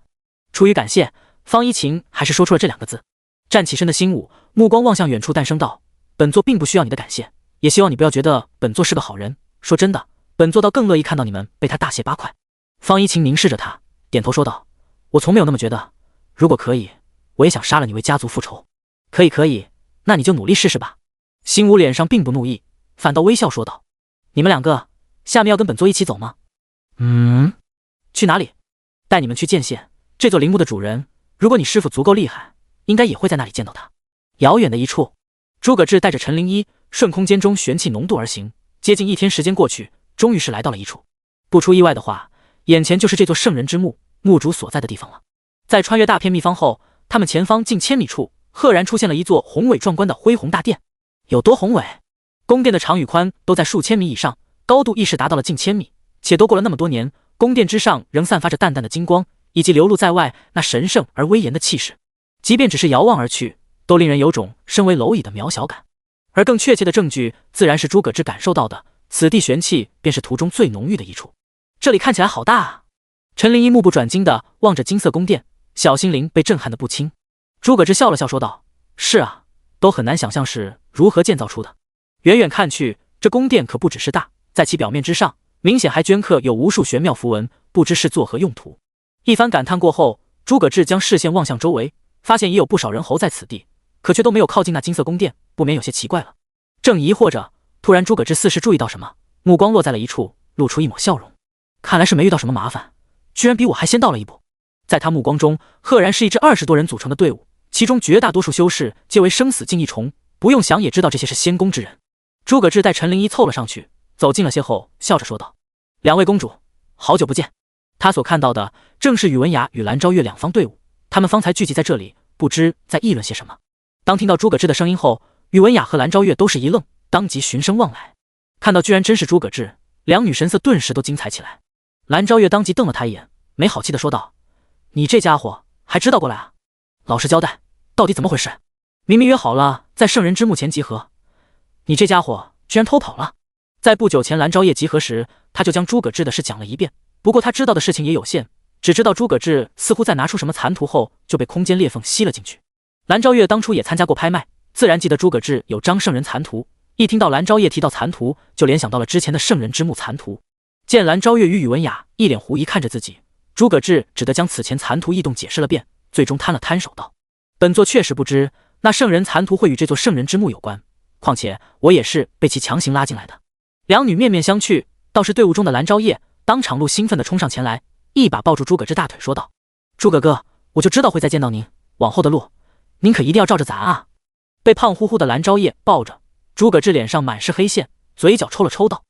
出于感谢，方一晴还是说出了这2个字。站起身的辛武目光望向远处，淡声道：“本座并不需要你的感谢，也希望你不要觉得本座是个好人。说真的，本座倒更乐意看到你们被他大卸八块。”方一晴凝视着他，点头说道：“我从没有那么觉得，如果可以，我也想杀了你为家族复仇。”可以，那你就努力试试吧。辛武脸上并不怒意，反倒微笑说道：“你们2个下面要跟本座一起走吗？”“去哪里？”“带你们去见县，这座陵墓的主人，如果你师父足够厉害，应该也会在那里见到他。”遥远的一处，诸葛志带着陈灵一顺空间中玄气浓度而行，接近1天时间过去，终于是来到了一处。不出意外的话，眼前就是这座圣人之墓，墓主所在的地方了。在穿越大片秘方后，他们前方近1000米处，赫然出现了一座宏伟壮观的恢宏大殿。有多宏伟？宫殿的长与宽都在数千米以上，高度亦是达到了近1000米，且都过了那么多年，宫殿之上仍散发着淡淡的金光，以及流露在外那神圣而威严的气势。即便只是遥望而去，都令人有种身为蝼蚁的渺小感。而更确切的证据，自然是诸葛志感受到的，此地玄气便是图中最浓郁的一处。这里看起来好大啊！陈灵一目不转睛地望着金色宫殿，小心灵被震撼得不轻。诸葛志笑了笑说道：“是啊，都很难想象是如何建造出的。远远看去，这宫殿可不只是大，在其表面之上，明显还镌刻有无数玄妙符文，不知是作何用途。”一番感叹过后，诸葛志将视线望向周围，发现也有不少人候在此地，可却都没有靠近那金色宫殿，不免有些奇怪了。正疑惑着，突然诸葛志似是注意到什么，目光落在了一处，露出一抹笑容。看来是没遇到什么麻烦，居然比我还先到了一步。在他目光中，赫然是一支20多人组成的队伍，其中绝大多数修士皆为生死境一重，不用想也知道这些是仙宫之人。诸葛志带陈灵一凑了上去，走近了些后，笑着说道：“两位公主，好久不见。”他所看到的正是宇文雅与蓝昭月两方队伍，他们方才聚集在这里，不知在议论些什么。当听到诸葛志的声音后，宇文雅和蓝昭月都是一愣，当即循声望来，看到居然真是诸葛志，两女神色顿时都精彩起来。蓝昭月当即瞪了他一眼，没好气地说道：“你这家伙还知道过来啊？老实交代，到底怎么回事？明明约好了在圣人之墓前集合，你这家伙居然偷跑了。”在不久前蓝昭业集合时，他就将诸葛志的事讲了一遍，不过他知道的事情也有限，只知道诸葛志似乎在拿出什么残图后就被空间裂缝吸了进去。蓝昭月当初也参加过拍卖，自然记得诸葛志有张圣人残图，一听到蓝昭业提到残图，就联想到了之前的圣人之墓残图。见蓝昭月与宇文雅一脸狐疑看着自己，诸葛志只得将此前残图异动解释了遍，最终摊了摊手道：“本座确实不知那圣人残图会与这座圣人之墓有关，况且我也是被其强行拉进来的。”两女面面相觑，倒是队伍中的蓝昭业当场路兴奋地冲上前来，一把抱住诸葛志大腿说道：“诸葛哥，我就知道会再见到您，往后的路您可一定要照着咱啊！”被胖乎乎的蓝昭业抱着，诸葛志脸上满是黑线，嘴角抽了抽道：“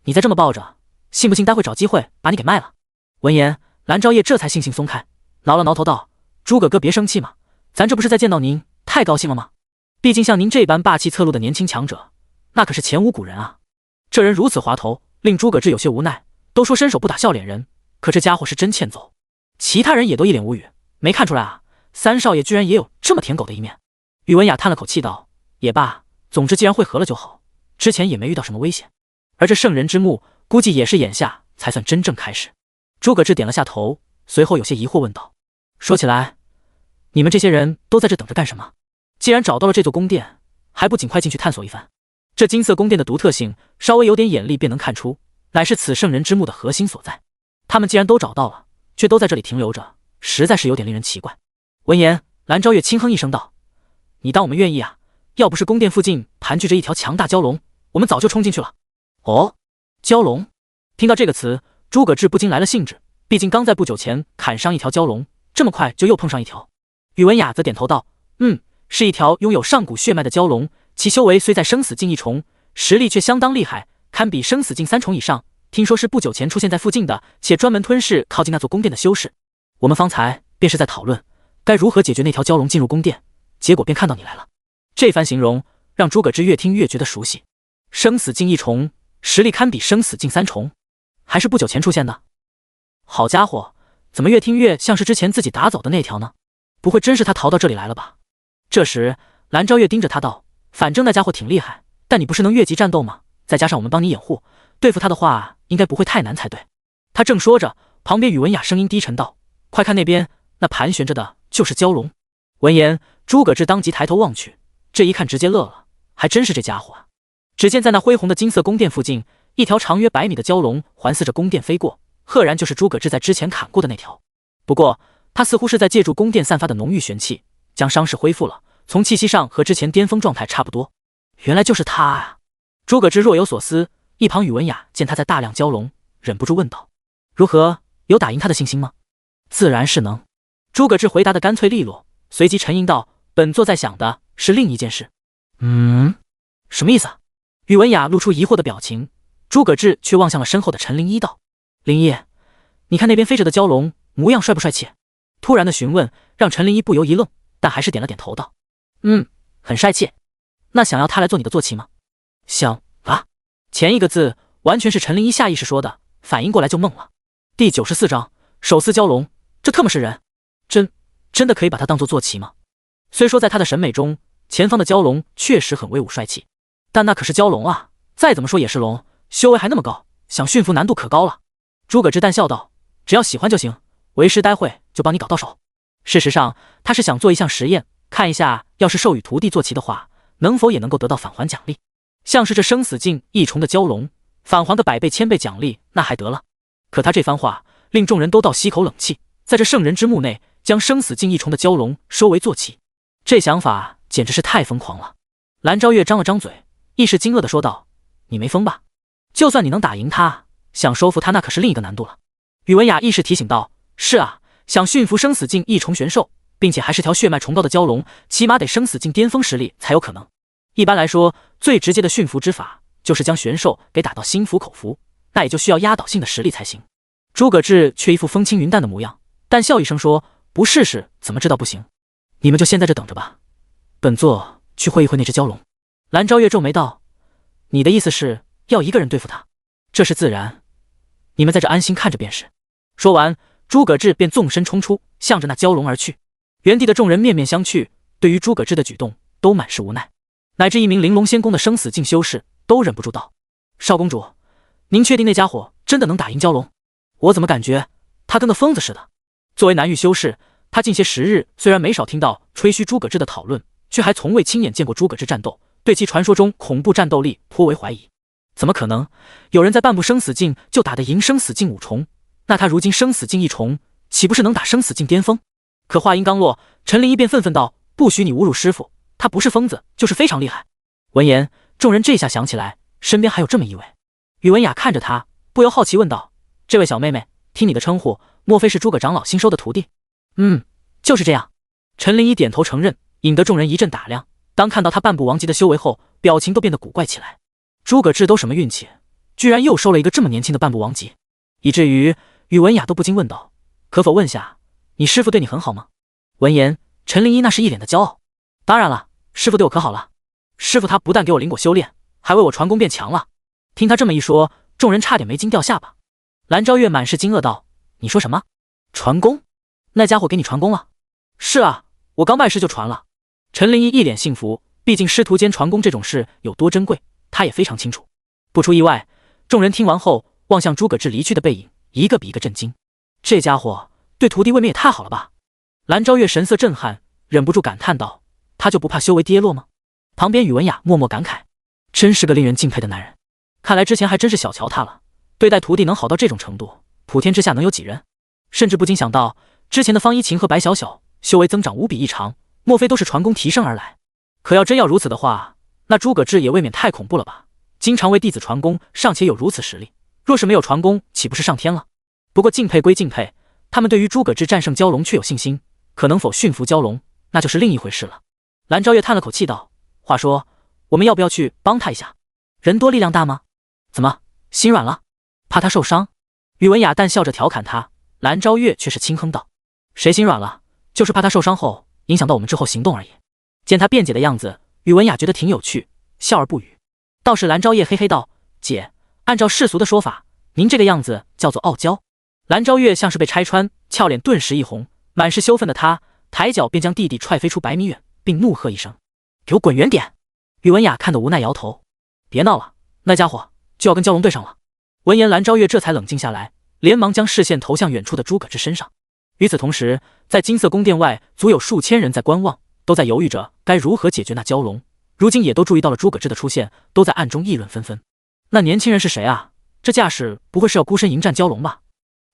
你再这么抱着，信不信待会找机会把你给卖了？”闻言，蓝昭业这才悻悻松开，挠了挠头道：“诸葛哥别生气嘛，咱这不是再见到您太高兴了吗？毕竟像您这般霸气侧路的年轻强者，那可是前无古人啊！”这人如此滑头，令诸葛志有些无奈。都说伸手不打笑脸人，可这家伙是真欠揍。其他人也都一脸无语，没看出来啊，三少爷居然也有这么舔狗的一面。宇文雅叹了口气道：“也罢，总之既然会合了就好，之前也没遇到什么危险。而这圣人之墓，估计也是眼下才算真正开始。”诸葛志点了下头，随后有些疑惑问道：“说起来，你们这些人都在这等着干什么？既然找到了这座宫殿，还不尽快进去探索一番？”这金色宫殿的独特性，稍微有点眼力便能看出，乃是此圣人之墓的核心所在。他们既然都找到了，却都在这里停留着，实在是有点令人奇怪。闻言，蓝昭月轻哼一声道：“你当我们愿意啊？要不是宫殿附近盘踞着一条强大蛟龙，我们早就冲进去了。”哦，蛟龙？听到这个词，诸葛志不禁来了兴致，毕竟刚在不久前砍伤一条蛟龙，这么快就又碰上一条。宇文雅则点头道：“是一条拥有上古血脉的蛟龙，其修为虽在生死境一重，实力却相当厉害，堪比生死境3重以上。听说是不久前出现在附近的，且专门吞噬靠近那座宫殿的修士。我们方才便是在讨论该如何解决那条蛟龙进入宫殿，结果便看到你来了。”这番形容让诸葛志越听越觉得熟悉。生死境一重，实力堪比生死境3重，还是不久前出现的？好家伙，怎么越听越像是之前自己打走的那条呢？不会真是他逃到这里来了吧？这时蓝昭月盯着他道：“反正那家伙挺厉害，但你不是能越级战斗吗？再加上我们帮你掩护，对付他的话应该不会太难才对。”他正说着，旁边宇文雅声音低沉道：“快看那边，那盘旋着的就是蛟龙。”闻言，诸葛志当即抬头望去，这一看直接乐了，还真是这家伙啊！只见在那恢宏的金色宫殿附近，一条长约100米的蛟龙环伺着宫殿飞过，赫然就是诸葛志在之前砍过的那条。不过他似乎是在借助宫殿散发的浓郁玄气，将伤势恢复了，从气息上和之前巅峰状态差不多。原来就是他啊！诸葛志若有所思，一旁宇文雅见他在大量蛟龙，忍不住问道：“如何，有打赢他的信心吗？”“自然是能。”诸葛志回答的干脆利落，随即沉吟道：“本座在想的是另一件事。”“什么意思啊？”宇文雅露出疑惑的表情，诸葛志却望向了身后的陈灵一道：“灵一，你看那边飞着的蛟龙模样帅不帅气？”突然的询问让陈灵一不由一愣，但还是点了点头道：“很帅气。那想要他来做你的坐骑吗？”“想啊！”前一个字完全是陈灵一下意识说的，反应过来就懵了。第94章手撕蛟龙，这特么是人？真的可以把他当做坐骑吗？虽说在他的审美中，前方的蛟龙确实很威武帅气，但那可是蛟龙啊，再怎么说也是龙，修为还那么高，想驯服难度可高了。诸葛志淡笑道：“只要喜欢就行，为师待会就帮你搞到手。”事实上，他是想做一项实验，看一下要是授予徒弟坐骑的话，能否也能够得到返还奖励。像是这生死境异虫的蛟龙，返还个100倍1000倍奖励，那还得了。可他这番话令众人都倒吸口冷气，在这圣人之墓内将生死境异虫的蛟龙收为坐骑，这想法简直是太疯狂了。蓝昭月张了张嘴，一时惊愕地说道：“你没疯吧？就算你能打赢他，想收服他那可是另一个难度了。”宇文雅一时提醒道：“是啊，想驯服生死境异虫玄兽，并且还是条血脉崇高的蛟龙，起码得生死境巅峰实力才有可能。一般来说，最直接的驯服之法就是将玄兽给打到心服口服，那也就需要压倒性的实力才行。”诸葛志却一副风轻云淡的模样，淡笑一声说：“不试试怎么知道不行？你们就先在这等着吧，本座去会一会那只蛟龙。”蓝昭月皱眉道：“你的意思是要一个人对付他？这是自然，你们在这安心看着便是。”说完，诸葛志便纵身冲出，向着那蛟龙而去。原地的众人面面相觑，对于诸葛志的举动都满是无奈，乃至一名玲珑仙宫的生死境修士都忍不住道：“少公主，您确定那家伙真的能打赢蛟龙？我怎么感觉他跟个疯子似的？”作为南域修士，他近些时日虽然没少听到吹嘘诸葛志的讨论，却还从未亲眼见过诸葛志战斗，对其传说中恐怖战斗力颇为怀疑。怎么可能有人在半步生死境就打得赢生死境5重？那他如今生死境1重，岂不是能打生死境巅峰？可话音刚落，陈灵一便愤愤道：“不许你侮辱师傅，他不是疯子，就是非常厉害。”闻言，众人这下想起来身边还有这么一位。宇文雅看着他，不由好奇问道：“这位小妹妹，听你的称呼，莫非是诸葛长老新收的徒弟？”“就是这样。”陈灵一点头承认，引得众人一阵打量。当看到他半步王级的修为后，表情都变得古怪起来。诸葛志都什么运气，居然又收了一个这么年轻的半步王级，以至于宇文雅都不禁问道：“可否问下，你师父对你很好吗？”闻言，陈灵一那是一脸的骄傲：“当然了，师父对我可好了。师父他不但给我灵果修炼，还为我传功变强了。”听他这么一说，众人差点没惊掉下巴。蓝昭月满是惊愕道：“你说什么？传功？那家伙给你传功了？”“是啊，我刚拜师就传了。”陈灵一一脸幸福，毕竟师徒间传功这种事有多珍贵，他也非常清楚。不出意外，众人听完后望向诸葛志离去的背影，一个比一个震惊。这家伙对徒弟未免也太好了吧！蓝昭月神色震撼，忍不住感叹道：“他就不怕修为跌落吗？”旁边宇文雅默默感慨：“真是个令人敬佩的男人。看来之前还真是小瞧他了，对待徒弟能好到这种程度，普天之下能有几人？甚至不禁想到，之前的方一琴和白小小修为增长无比异常，莫非都是传功提升而来？可要真要如此的话，那诸葛志也未免太恐怖了吧！经常为弟子传功，尚且有如此实力，若是没有传功，岂不是上天了？不过敬佩归敬佩，他们对于诸葛志战胜蛟龙却有信心，可能否驯服蛟龙，那就是另一回事了。”蓝昭月叹了口气道：“话说，我们要不要去帮他一下？人多力量大吗？怎么心软了？怕他受伤？”宇文雅淡笑着调侃他，蓝昭月却是轻哼道：“谁心软了？就是怕他受伤后影响到我们之后行动而已。”见他辩解的样子，宇文雅觉得挺有趣，笑而不语。倒是蓝昭月嘿嘿道：“姐，按照世俗的说法，您这个样子叫做傲娇。”蓝昭月像是被拆穿，俏脸顿时一红，满是羞愤的他抬脚便将弟弟踹飞出100米远，并怒喝一声：“给我滚远点！”宇文雅看得无奈摇头：“别闹了，那家伙就要跟蛟龙对上了。”闻言，蓝昭月这才冷静下来，连忙将视线投向远处的诸葛志身上。与此同时，在金色宫殿外足有数千人在观望，都在犹豫着该如何解决那蛟龙。如今也都注意到了诸葛志的出现，都在暗中议论纷纷。那年轻人是谁啊？这架势不会是要孤身迎战蛟龙吧？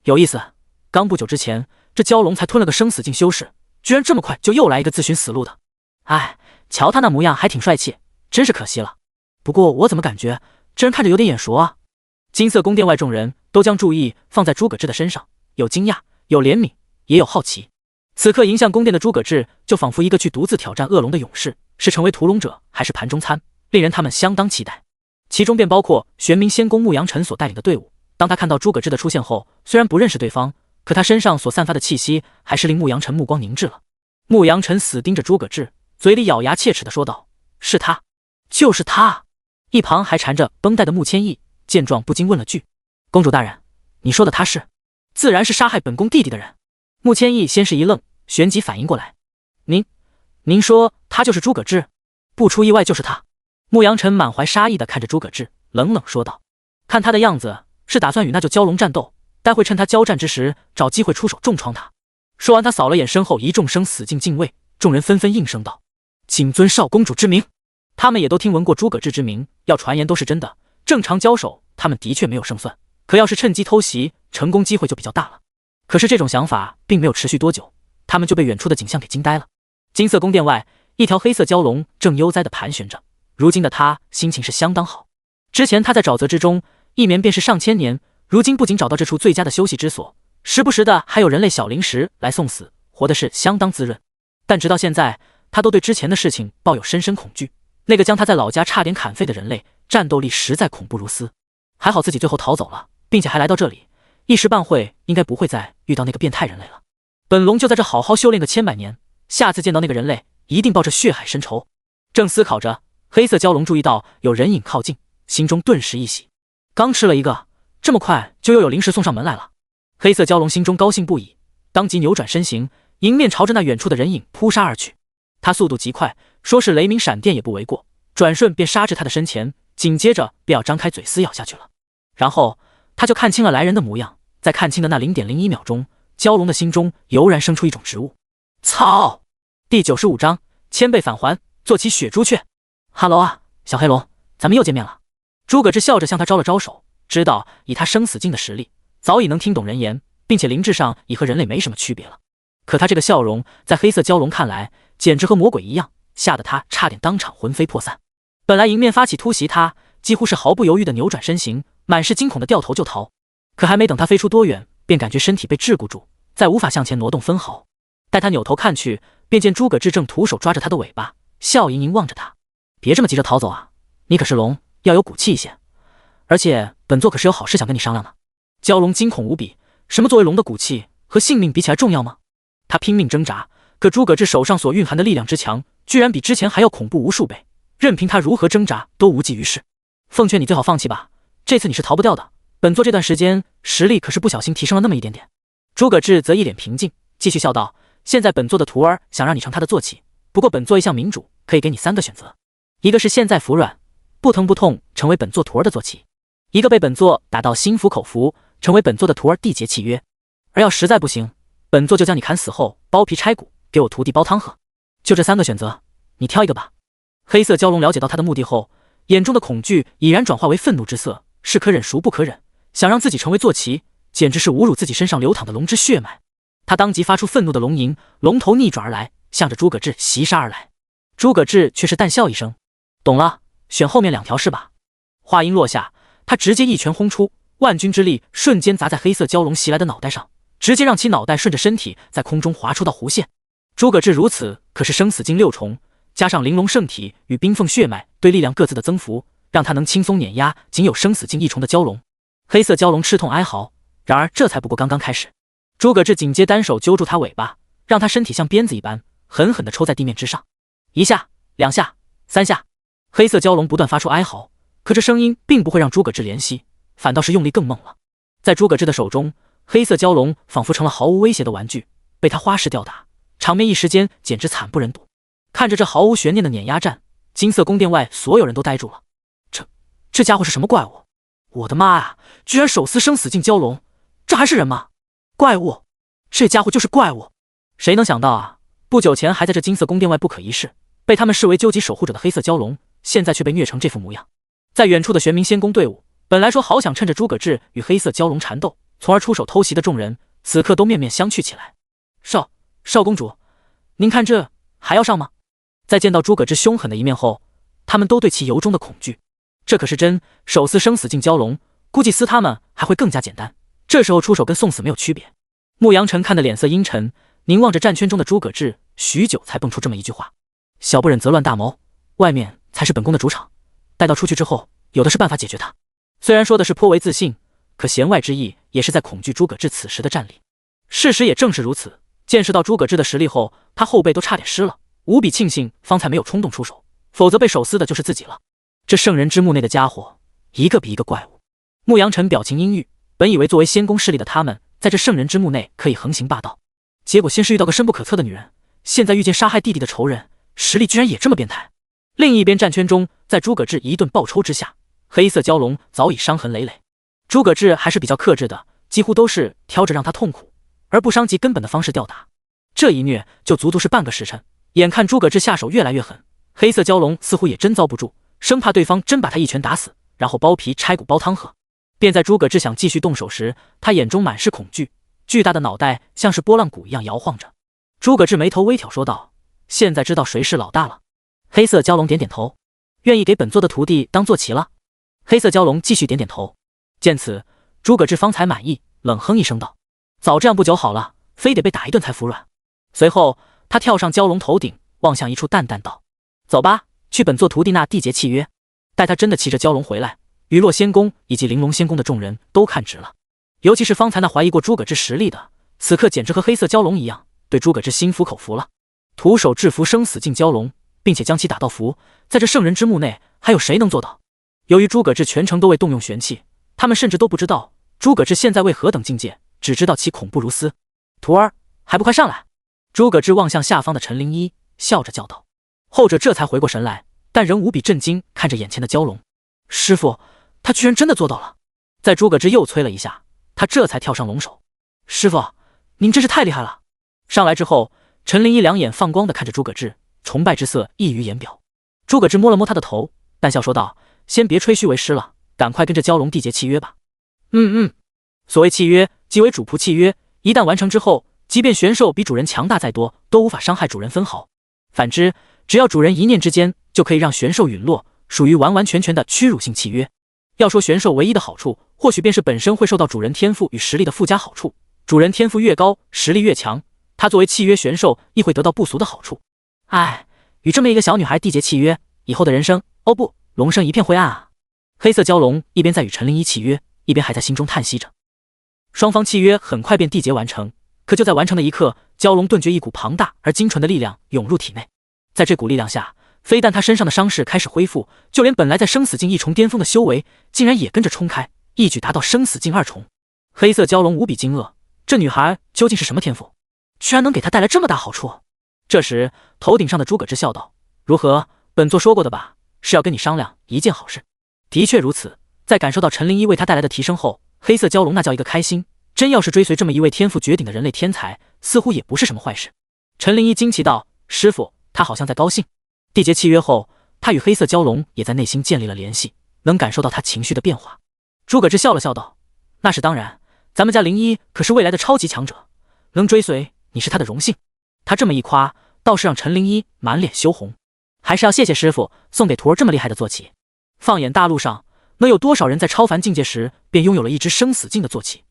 有意思，刚不久之前，这蛟龙才吞了个生死境修士，居然这么快就又来一个自寻死路的。哎，瞧他那模样还挺帅气，真是可惜了。不过我怎么感觉这人看着有点眼熟啊？金色宫殿外众人都将注意放在诸葛志的身上，有惊讶，有怜悯，也有好奇。此刻迎向宫殿的诸葛志就仿佛一个去独自挑战恶龙的勇士，是成为屠龙者还是盘中餐，令人他们相当期待。其中便包括玄冥仙宫牧羊尘所带领的队伍。当他看到诸葛志的出现后，虽然不认识对方，可他身上所散发的气息还是令牧羊尘目光凝滞了。牧羊尘死盯着诸葛志，嘴里咬牙切齿地说道：“是他，就是他！”一旁还缠着绷带的穆千义见状不禁问了句：“公主大人，你说的他是？”“自然是杀害本宫弟弟的人。”穆千义先是一愣，旋即反应过来：“您说他就是诸葛志？不出意外就是他。”牧羊尘满怀杀意地看着诸葛志，冷冷说道：“看他的样子是打算与那就蛟龙战斗，待会趁他交战之时找机会出手重创他。说完，他扫了眼身后一众生死境禁卫，众人纷纷应声道：“谨遵少公主之命。”他们也都听闻过诸葛志之名，要传言都是真的。正常交手，他们的确没有胜算，可要是趁机偷袭，成功机会就比较大了。可是这种想法并没有持续多久，他们就被远处的景象给惊呆了。金色宫殿外，一条黑色蛟龙正悠哉地盘旋着。如今的他心情是相当好。之前他在沼泽之中一眠便是上千年，如今不仅找到这处最佳的休息之所，时不时的还有人类小零食来送死，活的是相当滋润。但直到现在，他都对之前的事情抱有深深恐惧。那个将他在老家差点砍废的人类，战斗力实在恐怖如斯。还好自己最后逃走了，并且还来到这里，一时半会应该不会再遇到那个变态人类了。本龙就在这好好修炼个千百年，下次见到那个人类，一定抱着血海深仇。正思考着，黑色蛟龙注意到有人影靠近，心中顿时一喜。刚吃了一个，这么快就又有零食送上门来了。黑色蛟龙心中高兴不已，当即扭转身形，迎面朝着那远处的人影扑杀而去。他速度极快，说是雷鸣闪电也不为过，转瞬便杀至他的身前，紧接着便要张开嘴撕咬下去了。然后他就看清了来人的模样，在看清的那 0.01 秒钟，蛟龙的心中油然生出一种植物。操！第95章千倍返还，做起血朱雀。哈喽啊，小黑龙，咱们又见面了。诸葛志笑着向他招了招手，知道以他生死境的实力，早已能听懂人言，并且灵智上已和人类没什么区别了。可他这个笑容在黑色蛟龙看来简直和魔鬼一样，吓得他差点当场魂飞魄散。本来迎面发起突袭，他几乎是毫不犹豫地扭转身形，满是惊恐的掉头就逃。可还没等他飞出多远，便感觉身体被桎梏住，再无法向前挪动分毫。待他扭头看去，便见诸葛志正徒手抓着他的尾巴，笑盈盈望着他。别这么急着逃走啊，你可是龙，要有骨气一些。而且本座可是有好事想跟你商量呢。蛟龙惊恐无比，什么作为龙的骨气和性命比起来重要吗？他拼命挣扎，可诸葛志手上所蕴含的力量之强，居然比之前还要恐怖无数倍，任凭他如何挣扎都无济于事。奉劝你最好放弃吧，这次你是逃不掉的。本座这段时间实力可是不小心提升了那么一点点。诸葛志则一脸平静，继续笑道：现在本座的徒儿想让你成他的坐骑，不过本座一向民主，可以给你3个选择。一个是现在服软，不疼不痛成为本座徒儿的坐骑；一个被本座打到心服口服，成为本座的徒儿缔结契约；而要实在不行，本座就将你砍死后剥皮拆骨，给我徒弟煲汤喝。就这3个选择，你挑一个吧。黑色蛟龙了解到他的目的后，眼中的恐惧已然转化为愤怒之色，是可忍孰不可忍，想让自己成为坐骑，简直是侮辱自己身上流淌的龙之血脉。他当即发出愤怒的龙吟，龙头逆转而来，向着诸葛志袭杀而来。诸葛志却是淡笑一声：懂了，选后面2条是吧？话音落下，他直接一拳轰出，万钧之力瞬间砸在黑色蛟龙袭来的脑袋上，直接让其脑袋顺着身体在空中划出道弧线。诸葛志如此可是生死境6重，加上玲珑圣体与冰凤血脉对力量各自的增幅，让他能轻松碾压仅有生死境1重的蛟龙。黑色蛟龙吃痛哀嚎，然而这才不过刚刚开始。诸葛志紧接单手揪住他尾巴，让他身体像鞭子一般狠狠地抽在地面之上，1下、2下、3下。黑色蛟龙不断发出哀嚎，可这声音并不会让诸葛志怜惜，反倒是用力更猛了。在诸葛志的手中，黑色蛟龙仿佛成了毫无威胁的玩具，被他花式吊打，场面一时间简直惨不忍睹。看着这毫无悬念的碾压战，金色宫殿外所有人都呆住了。这家伙是什么怪物？我的妈啊，居然手撕生死境蛟龙，这还是人吗？怪物，这家伙就是怪物。谁能想到啊，不久前还在这金色宫殿外不可一世，被他们视为究极守护者的黑色蛟龙，现在却被虐成这副模样。在远处的玄冥仙宫队伍，本来说好想趁着诸葛志与黑色蛟龙缠斗，从而出手偷袭的众人，此刻都面面相觑起来。少公主，您看这还要上吗？在见到诸葛志凶狠的一面后，他们都对其由衷的恐惧。这可是真手撕生死境蛟龙，估计撕他们还会更加简单。这时候出手跟送死没有区别。牧羊城看得脸色阴沉，凝望着战圈中的诸葛志，许久才蹦出这么一句话：小不忍则乱大谋，外面才是本宫的主场，待到出去之后，有的是办法解决他。虽然说的是颇为自信，可弦外之意也是在恐惧诸葛志此时的战力。事实也正是如此，见识到诸葛志的实力后，他后背都差点湿了，无比庆幸方才没有冲动出手，否则被手撕的就是自己了。这圣人之墓内的家伙，一个比一个怪物。牧羊尘表情阴郁，本以为作为仙宫势力的他们，在这圣人之墓内可以横行霸道，结果先是遇到个深不可测的女人，现在遇见杀害弟弟的仇人，实力居然也这么变态。另一边战圈中，在诸葛志一顿暴抽之下，黑色蛟龙早已伤痕累累。诸葛志还是比较克制的，几乎都是挑着让他痛苦而不伤及根本的方式吊打。这一虐就足足是半个时辰。眼看诸葛志下手越来越狠，黑色蛟龙似乎也真遭不住，生怕对方真把他一拳打死，然后剥皮拆骨煲汤喝。便在诸葛志想继续动手时，他眼中满是恐惧，巨大的脑袋像是拨浪鼓一样摇晃着。诸葛志眉头微挑说道：现在知道谁是老大了。黑色蛟龙点点头，愿意给本座的徒弟当坐骑了。黑色蛟龙继续点点头。见此，诸葛志方才满意，冷哼一声道：早这样不久好了，非得被打一顿才服软。随后他跳上蛟龙头顶，望向一处淡淡道：走吧，去本座徒弟那缔结契约。待他真的骑着蛟龙回来，雨落仙宫以及玲珑仙宫的众人都看直了，尤其是方才那怀疑过诸葛志实力的，此刻简直和黑色蛟龙一样，对诸葛志心服口服了。徒手制服生死境蛟龙，并且将其打到服，在这圣人之墓内，还有谁能做到？由于诸葛志全程都未动用玄气，他们甚至都不知道诸葛志现在为何等境界，只知道其恐怖如斯。徒儿，还不快上来！诸葛志望向下方的陈灵一，笑着叫道。后者这才回过神来，但仍无比震惊看着眼前的蛟龙。师父，他居然真的做到了！在诸葛志又催了一下，他这才跳上龙首。师父，您真是太厉害了！上来之后，陈灵一两眼放光地看着诸葛志，崇拜之色溢于言表。诸葛志摸了摸他的头，淡笑说道：先别吹嘘为师了，赶快跟这蛟龙缔结契约吧。所谓契约，即为主仆契约，一旦完成之后，即便玄兽比主人强大再多，都无法伤害主人分毫。反之，只要主人一念之间，就可以让玄兽陨落，属于完完全全的屈辱性契约。要说玄兽唯一的好处，或许便是本身会受到主人天赋与实力的附加好处。主人天赋越高，实力越强，他作为契约玄兽亦会得到不俗的好处。唉，与这么一个小女孩缔结契约，以后的人生，哦不，龙生一片灰暗啊！黑色蛟龙一边在与陈灵一契约，一边还在心中叹息着。双方契约很快便缔结完成，可就在完成的一刻，蛟龙顿觉一股庞大而精纯的力量涌入体内。在这股力量下，非但他身上的伤势开始恢复，就连本来在生死境一重巅峰的修为，竟然也跟着冲开，一举达到生死境二重。黑色蛟龙无比惊愕，这女孩究竟是什么天赋，居然能给他带来这么大好处？这时，头顶上的诸葛志笑道：如何，本座说过的吧，是要跟你商量一件好事。的确如此，在感受到陈灵一为他带来的提升后，黑色蛟龙那叫一个开心，真要是追随这么一位天赋绝顶的人类天才，似乎也不是什么坏事。陈灵一惊奇道：师父，他好像在高兴。缔结契约后，他与黑色蛟龙也在内心建立了联系，能感受到他情绪的变化。诸葛志笑了笑道：那是当然，咱们家灵一可是未来的超级强者，能追随你是他的荣幸。他这么一夸，倒是让陈灵一满脸羞红。还是要谢谢师父送给徒儿这么厉害的坐骑。放眼大陆上，能有多少人在超凡境界时便拥有了一只生死境的坐骑，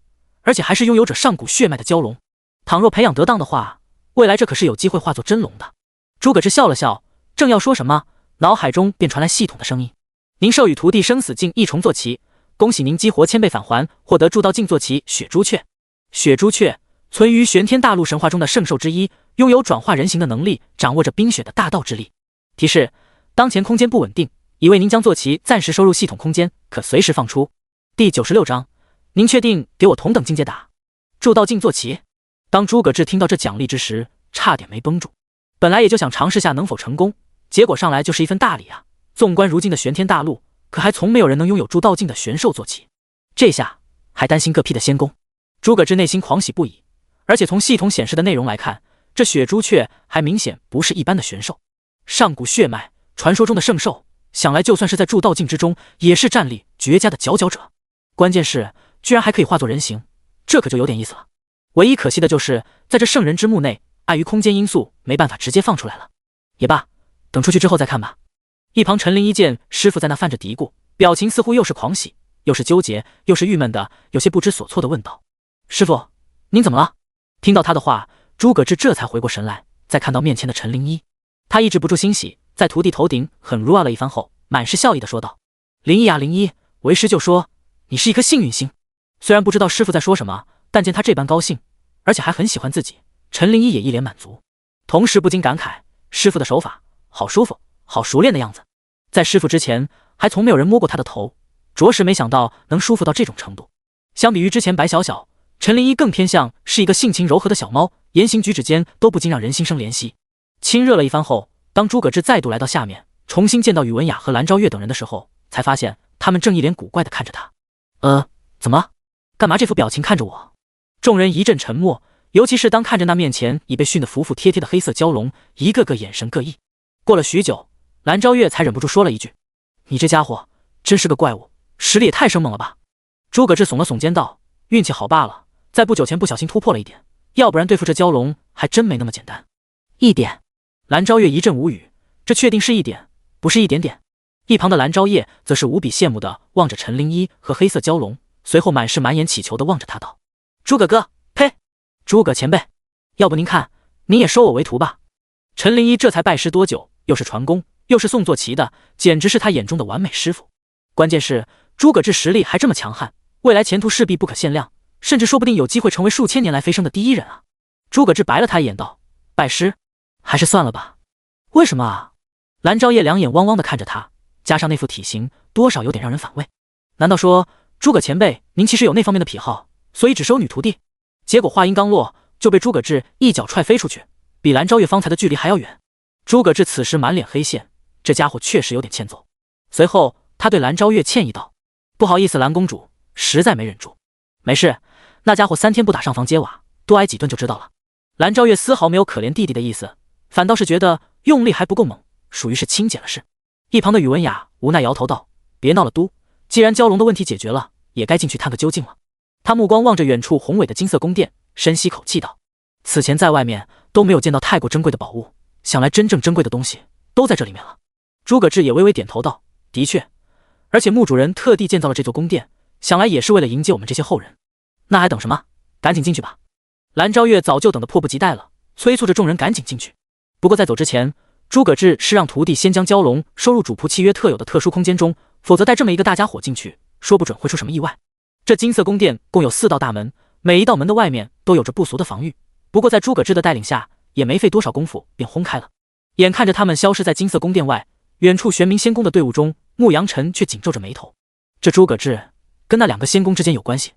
而且还是拥有着上古血脉的蛟龙。倘若培养得当的话，未来这可是有机会化作真龙的。诸葛志笑了笑，正要说什么，脑海中便传来系统的声音：您授予徒弟生死境一重坐骑，恭喜您激活千倍返还，获得铸道境坐骑血朱雀。血朱雀存于玄天大陆神话中的圣兽之一，拥有转化人形的能力，掌握着冰雪的大道之力。提示：当前空间不稳定，已为您将坐骑暂时收入系统空间，可随时放出。第96章，您确定给我同等境界打铸道境坐骑？当诸葛志听到这奖励之时，差点没绷住。本来也就想尝试下能否成功，结果上来就是一份大礼啊！纵观如今的玄天大陆，可还从没有人能拥有铸道境的玄兽坐骑。这下还担心各批的仙宫。诸葛志内心狂喜不已，而且从系统显示的内容来看，这血朱雀还明显不是一般的玄兽。上古血脉，传说中的圣兽，想来就算是在铸道境之中，也是战力绝佳的佼佼者。关键是居然还可以化作人形，这可就有点意思了。唯一可惜的就是在这圣人之墓内，碍于空间因素，没办法直接放出来了。也罢，等出去之后再看吧。一旁陈灵一见师父在那泛着嘀咕，表情似乎又是狂喜，又是纠结，又是郁闷的，有些不知所措的问道：师父，您怎么了？听到他的话，诸葛志这才回过神来，再看到面前的陈灵一，他抑制不住欣喜，在徒弟头顶很如啊了一番后，满是笑意的说道：灵一啊灵一，为师就说你是一颗幸运星。虽然不知道师父在说什么，但见他这般高兴，而且还很喜欢自己，陈灵一也一脸满足，同时不禁感慨师父的手法好舒服，好熟练的样子。在师父之前还从没有人摸过他的头，着实没想到能舒服到这种程度。相比于之前白小小，陈灵一更偏向是一个性情柔和的小猫，言行举止间都不禁让人心生怜惜。亲热了一番后，当诸葛志再度来到下面，重新见到宇文雅和蓝昭月等人的时候，才发现他们正一脸古怪地看着他。怎么？干嘛这副表情看着我？众人一阵沉默，尤其是当看着那面前已被训得服服帖帖的黑色蛟龙，一个个眼神各异。过了许久，蓝昭月才忍不住说了一句：“你这家伙真是个怪物，实力也太生猛了吧？”诸葛志耸了耸肩道：“运气好罢了，在不久前不小心突破了一点，要不然对付这蛟龙还真没那么简单。”一点？蓝昭月一阵无语，这确定是一点，不是一点点。一旁的蓝昭烨则是无比羡慕地望着陈灵一和黑色蛟龙，随后满是满眼乞求地望着他道：“诸葛哥，呸！诸葛前辈，要不您看，您也收我为徒吧。”陈灵一这才拜师多久，又是传功，又是送坐骑的，简直是他眼中的完美师傅。关键是诸葛志实力还这么强悍，未来前途势必不可限量，甚至说不定有机会成为数千年来飞升的第一人啊！诸葛志白了他一眼道：“拜师？还是算了吧。”为什么啊？蓝昭烨两眼汪汪地看着他，加上那副体型，多少有点让人反胃。难道说诸葛前辈您其实有那方面的癖好，所以只收女徒弟？结果话音刚落，就被诸葛志一脚踹飞出去，比蓝昭烨方才的距离还要远。诸葛志此时满脸黑线，这家伙确实有点欠揍。随后他对蓝昭烨歉意道：“不好意思，蓝公主，实在没忍住。”“没事，那家伙3天不打上房揭瓦，多挨几顿就知道了。”蓝昭烨丝毫没有可怜弟弟的意思，反倒是觉得用力还不够猛，属于是轻解了事。一旁的宇文雅无奈摇头道：“别闹了都，既然蛟龙的问题解决了，也该进去探个究竟了。”他目光望着远处宏伟的金色宫殿，深吸口气道：“此前在外面都没有见到太过珍贵的宝物，想来真正珍贵的东西都在这里面了。”诸葛志也微微点头道：“的确，而且墓主人特地建造了这座宫殿，想来也是为了迎接我们这些后人。那还等什么？赶紧进去吧。”蓝昭月早就等得迫不及待了，催促着众人赶紧进去。不过在走之前，诸葛志是让徒弟先将蛟龙收入主仆契约特有的特殊空间中，否则带这么一个大家伙进去，说不准会出什么意外。这金色宫殿共有4道大门，每一道门的外面都有着不俗的防御，不过在诸葛志的带领下，也没费多少功夫便轰开了。眼看着他们消失在金色宫殿外，远处玄冥仙宫的队伍中，牧羊尘却紧皱着眉头。这诸葛志跟那2个仙宫之间有关系，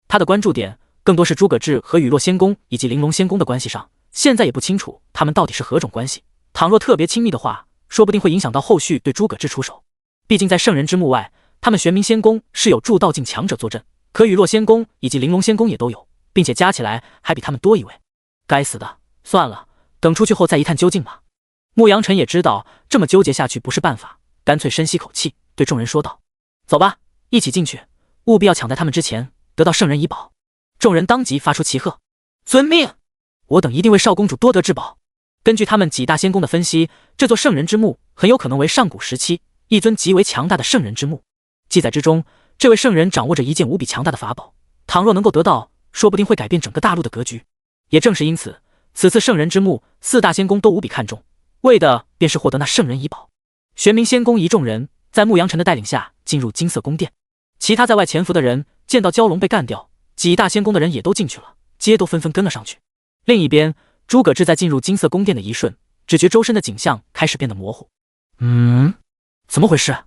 他的关注点更多是诸葛志和雨落仙宫以及玲珑仙宫的关系上，现在也不清楚他们到底是何种关系。倘若特别亲密的话，说不定会影响到后续对诸葛志出手。毕竟在圣人之墓外，他们玄冥仙宫是有铸道境强者坐镇，可雨落仙宫以及玲珑仙宫也都有，并且加起来还比他们多一位。该死的，算了，等出去后再一探究竟吧。牧羊尘也知道这么纠结下去不是办法，干脆深吸口气，对众人说道：“走吧，一起进去，务必要抢在他们之前得到圣人遗宝。”众人当即发出齐喝：“遵命！我等一定为少公主多得至宝。”根据他们几大仙宫的分析，这座圣人之墓很有可能为上古时期一尊极为强大的圣人之墓。记载之中，这位圣人掌握着一件无比强大的法宝，倘若能够得到，说不定会改变整个大陆的格局。也正是因此，此次圣人之墓4大仙宫都无比看重，为的便是获得那圣人遗宝。玄冥仙宫一众人在牧羊尘的带领下进入金色宫殿，其他在外潜伏的人见到蛟龙被干掉，几大仙宫的人也都进去了，皆都纷纷跟了上去。另一边，诸葛志在进入金色宫殿的一瞬，只觉周身的景象开始变得模糊。怎么回事？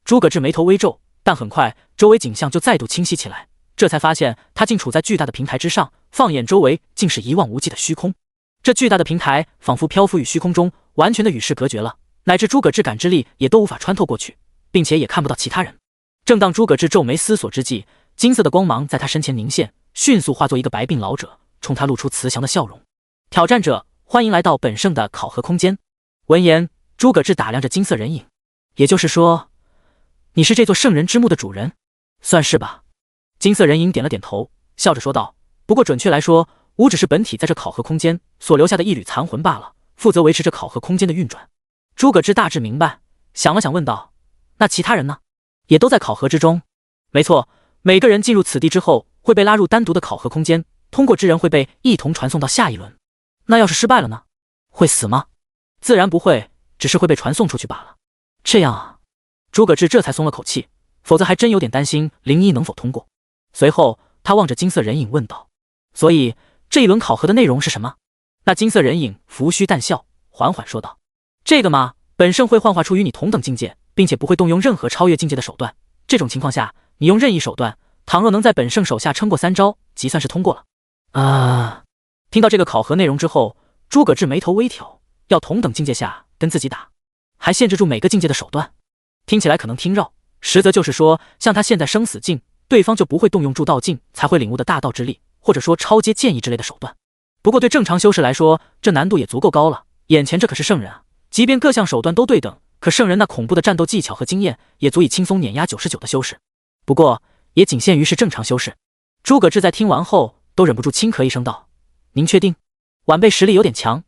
诸葛志眉头微皱，但很快周围景象就再度清晰起来，这才发现他竟处在巨大的平台之上，放眼周围竟是一望无际的虚空。这巨大的平台仿佛漂浮于虚空中，完全的与世隔绝了，乃至诸葛志感知力也都无法穿透过去，并且也看不到其他人。正当诸葛志皱眉思索之际，金色的光芒在他身前凝现，迅速化作一个白鬓老者，冲他露出慈祥的笑容。挑战者，欢迎来到本圣的考核空间。闻言，诸葛志打量着金色人影，也就是说，你是这座圣人之墓的主人？算是吧。金色人影点了点头，笑着说道：“不过准确来说，吾只是本体在这考核空间所留下的一缕残魂罢了，负责维持着考核空间的运转。”诸葛志大致明白，想了想问道：“那其他人呢？也都在考核之中？”没错，每个人进入此地之后会被拉入单独的考核空间，通过之人会被一同传送到下一轮。那要是失败了呢？会死吗？自然不会，只是会被传送出去罢了。这样啊，诸葛志这才松了口气，否则还真有点担心灵一能否通过。随后他望着金色人影问道：“所以这一轮考核的内容是什么？”那金色人影拂须淡笑，缓缓说道：“这个嘛，本圣会幻化出与你同等境界，并且不会动用任何超越境界的手段。这种情况下，你用任意手段，倘若能在本圣手下撑过3招，即算是通过了。”听到这个考核内容之后，诸葛志眉头微挑，要同等境界下跟自己打，还限制住每个境界的手段，听起来可能听绕，实则就是说，像他现在生死境，对方就不会动用铸道境才会领悟的大道之力，或者说超阶剑意之类的手段。不过对正常修士来说，这难度也足够高了。眼前这可是圣人啊，即便各项手段都对等，可圣人那恐怖的战斗技巧和经验，也足以轻松碾压99的修士。不过也仅限于是正常修士。诸葛志在听完后都忍不住轻咳一声道：“您确定？晚辈实力有点强，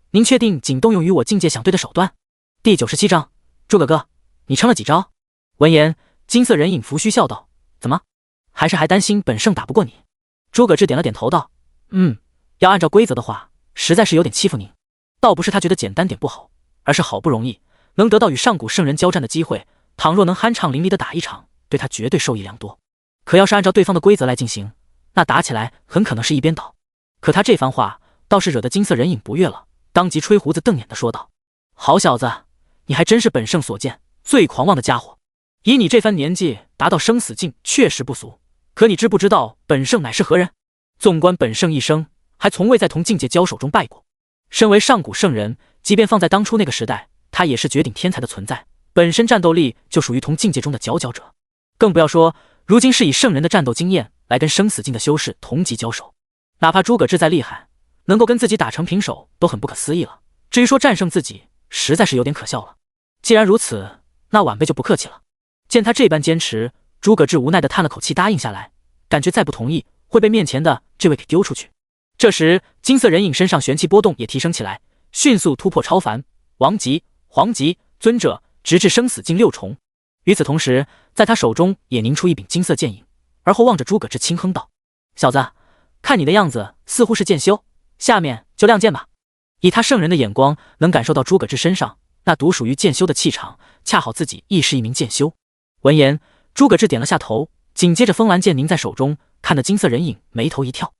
您确定仅动用于我境界想对的手段？”第97章，诸葛哥，你撑了几招？闻言，金色人影拂须笑道：“怎么，还担心本圣打不过你？”诸葛志点了点头道：“要按照规则的话，实在是有点欺负您。倒不是他觉得简单点不好，而是好不容易能得到与上古圣人交战的机会，倘若能酣畅淋漓的打一场，对他绝对受益良多。可要是按照对方的规则来进行，那打起来很可能是一边倒。可他这番话倒是惹得金色人影不悦了，当即吹胡子瞪眼的说道：“好小子，你还真是本圣所见最狂妄的家伙！以你这番年纪达到生死境确实不俗，可你知不知道本圣乃是何人？纵观本圣一生，还从未在同境界交手中败过。身为上古圣人，即便放在当初那个时代，他也是绝顶天才的存在，本身战斗力就属于同境界中的佼佼者。更不要说如今是以圣人的战斗经验来跟生死境的修士同级交手，哪怕诸葛志再厉害，能够跟自己打成平手都很不可思议了。至于说战胜自己，实在是有点可笑了。既然如此，那晚辈就不客气了。”见他这般坚持，诸葛志无奈地叹了口气，答应下来，感觉再不同意会被面前的这位给丢出去。这时金色人影身上玄气波动也提升起来，迅速突破超凡、王级、皇级、尊者，直至生死境6重。与此同时，在他手中也凝出一柄金色剑影，而后望着诸葛志轻哼道：“小子，看你的样子似乎是剑修，下面就亮剑吧。”以他圣人的眼光，能感受到诸葛志身上那独属于剑修的气场，恰好自己亦是一名剑修。闻言，诸葛志点了下头，紧接着风兰剑凝在手中，看得金色人影眉头一跳：“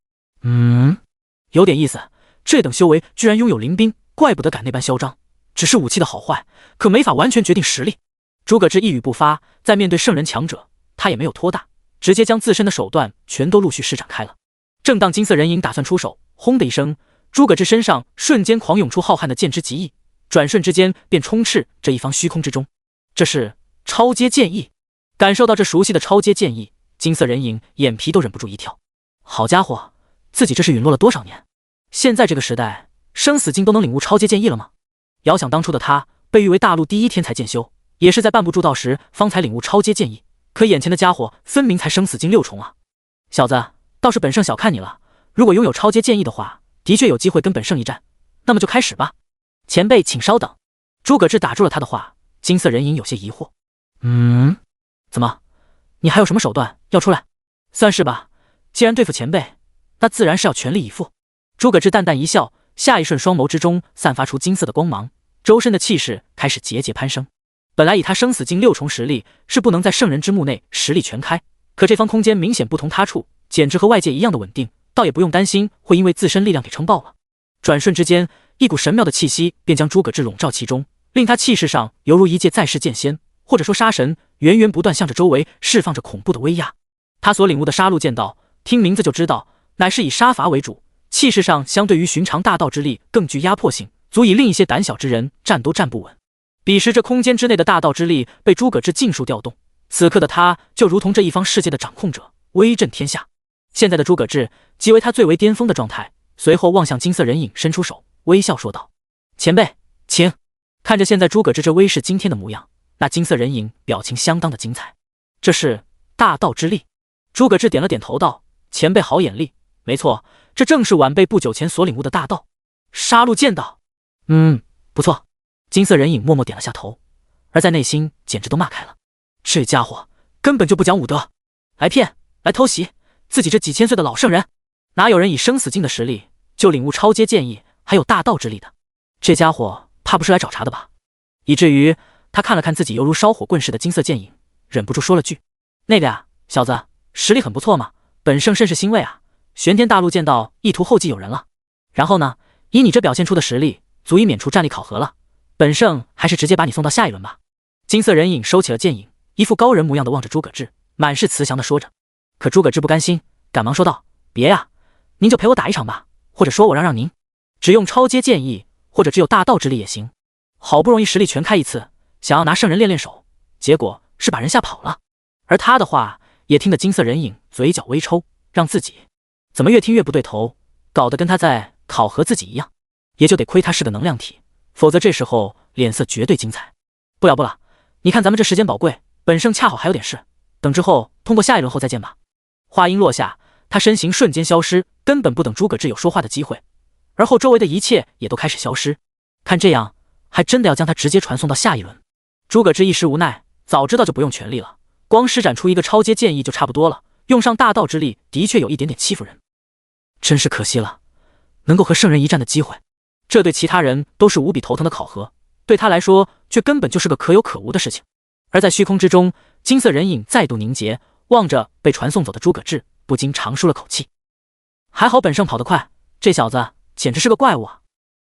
有点意思，这等修为居然拥有灵兵，怪不得敢那般嚣张。只是武器的好坏，可没法完全决定实力。”诸葛志一语不发，在面对圣人强者，他也没有拖大，直接将自身的手段全都陆续施展开了。正当金色人影打算出手，轰的一声，诸葛志身上瞬间狂涌出浩瀚的剑之极意，转瞬之间便充斥这一方虚空之中。这是超阶剑意。感受到这熟悉的超阶剑意，金色人影眼皮都忍不住一跳。好家伙，自己这是陨落了多少年？现在这个时代，生死境都能领悟超阶剑意了吗？遥想当初的他，被誉为大陆第一天才剑修，也是在半步铸道时方才领悟超阶剑意。可眼前的家伙分明才生死境6重啊！小子，倒是本圣小看你了。如果拥有超阶剑意的话，的确有机会跟本圣一战。那么就开始吧。前辈请稍等。诸葛志打住了他的话，金色人影有些疑惑：“怎么？你还有什么手段要出来？”“算是吧，既然对付前辈，那自然是要全力以赴。”诸葛志淡淡一笑，下一瞬双眸之中散发出金色的光芒，周身的气势开始节节攀升。本来以他生死境6重实力，是不能在圣人之墓内实力全开，可这方空间明显不同他处，简直和外界一样的稳定，倒也不用担心会因为自身力量给撑爆了。转瞬之间，一股神妙的气息便将诸葛志笼罩其中，令他气势上犹如一介在世剑仙，或者说杀神，源源不断向着周围释放着恐怖的威压。他所领悟的杀戮剑道，听名字就知道，乃是以杀伐为主，气势上相对于寻常大道之力更具压迫性，足以令一些胆小之人站都站不稳。彼时这空间之内的大道之力被诸葛志尽数调动，此刻的他就如同这一方世界的掌控者，威震天下。现在的诸葛志即为他最为巅峰的状态，随后望向金色人影，伸出手，微笑说道：“前辈，请。”看着现在诸葛志这威势惊天的模样，那金色人影表情相当的精彩。这是大道之力。诸葛志点了点头道：“前辈好眼力，没错，这正是晚辈不久前所领悟的大道杀戮剑道。”“不错。”金色人影默默点了下头，而在内心简直都骂开了：“这家伙根本就不讲武德，来骗，来偷袭自己这几千岁的老圣人，哪有人以生死境的实力就领悟超阶剑意还有大道之力的？这家伙怕不是来找茬的吧？”以至于他看了看自己犹如烧火棍似的金色剑影，忍不住说了句：“那个呀，小子，实力很不错嘛，本圣甚是欣慰啊，玄天大陆剑道一图后继有人了。然后呢，以你这表现出的实力，足以免除战力考核了，本圣还是直接把你送到下一轮吧。”金色人影收起了剑影，一副高人模样的望着诸葛志，满是慈祥的说着。可诸葛志不甘心，赶忙说道：“别呀，您就陪我打一场吧，或者说我让您只用超阶剑意，或者只有大道之力也行。好不容易实力全开一次，想要拿圣人练练手，结果是把人吓跑了。而他的话也听得金色人影嘴角微抽，让自己怎么越听越不对头，搞得跟他在考核自己一样。也就得亏他是个能量体，否则这时候脸色绝对精彩。不了，你看咱们这时间宝贵，本圣恰好还有点事，等之后通过下一轮后再见吧。话音落下，他身形瞬间消失，根本不等诸葛志有说话的机会，而后周围的一切也都开始消失。看这样，还真的要将他直接传送到下一轮。诸葛志一时无奈，早知道就不用全力了，光施展出一个超阶剑意就差不多了，用上大道之力的确有一点点欺负人。真是可惜了，能够和圣人一战的机会，这对其他人都是无比头疼的考核，对他来说却根本就是个可有可无的事情。而在虚空之中，金色人影再度凝结，望着被传送走的诸葛志，不禁长舒了口气。还好本圣跑得快，这小子简直是个怪物啊！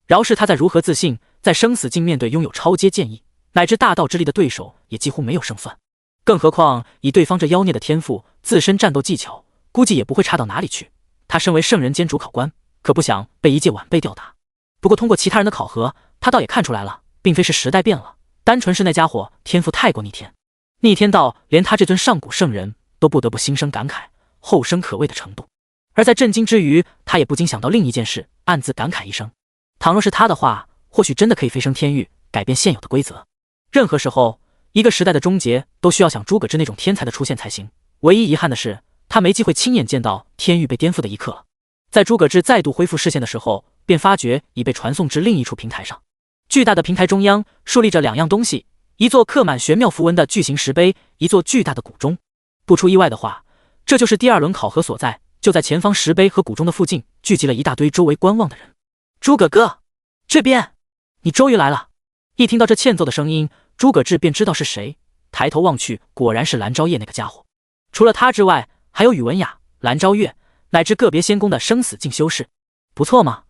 饶是他再如何自信，在生死境面对拥有超阶剑意乃至大道之力的对手，也几乎没有胜算。更何况以对方这妖孽的天赋，自身战斗技巧估计也不会差到哪里去。他身为圣人兼主考官，可不想被一介晚辈吊打。不过通过其他人的考核，他倒也看出来了，并非是时代变了，单纯是那家伙天赋太过逆天，逆天到连他这尊上古圣人都不得不心生感慨，后生可畏的程度。而在震惊之余，他也不禁想到另一件事，暗自感慨一声：倘若是他的话，或许真的可以飞升天域，改变现有的规则。任何时候，一个时代的终结都需要像诸葛志那种天才的出现才行。唯一遗憾的是，他没机会亲眼见到天域被颠覆的一刻了。在诸葛志再度恢复视线的时候，便发觉已被传送至另一处平台上。巨大的平台中央竖立着两样东西，一座刻满玄妙符文的巨型石碑，一座巨大的古钟。不出意外的话，这就是第二轮考核所在。就在前方石碑和古钟的附近，聚集了一大堆周围观望的人。诸葛哥，这边，你终于来了！一听到这欠揍的声音，诸葛志便知道是谁。抬头望去，果然是蓝昭烨那个家伙。除了他之外，还有宇文雅、蓝昭烨，乃至个别仙宫的生死境修士。不错嘛，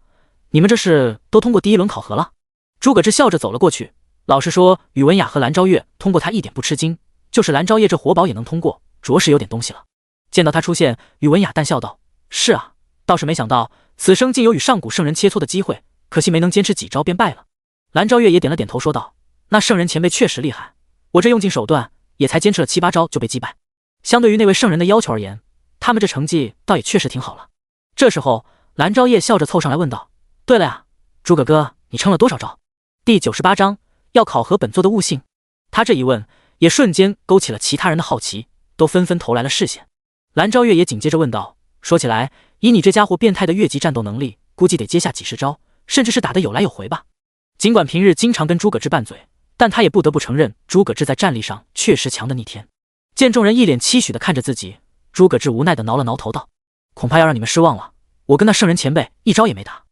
你们这是都通过第一轮考核了？诸葛志笑着走了过去。老实说，宇文雅和蓝昭烨通过他一点不吃惊，就是蓝昭烨这活宝也能通过，着实有点东西了。见到他出现，宇文雅淡笑道：是啊，倒是没想到此生竟有与上古圣人切磋的机会，可惜没能坚持几招便败了。蓝昭烨也点了点头说道：那圣人前辈确实厉害，我这用尽手段也才坚持了7、8招就被击败，相对于那位圣人的要求而言，他们这成绩倒也确实挺好了。这时候蓝昭烨笑着凑上来问道：对了呀，诸葛哥，你撑了多少招？第98章要考核本座的悟性。他这一问也瞬间勾起了其他人的好奇，都纷纷投来了视线。蓝昭烨也紧接着问道：说起来，以你这家伙变态的越级战斗能力，估计得接下几十招，甚至是打得有来有回吧。尽管平日经常跟诸葛志拌嘴，但他也不得不承认诸葛志在战力上确实强得逆天。见众人一脸期许地看着自己，诸葛志无奈地挠了挠头道：恐怕要让你们失望了，我跟那圣人前辈一招也没打。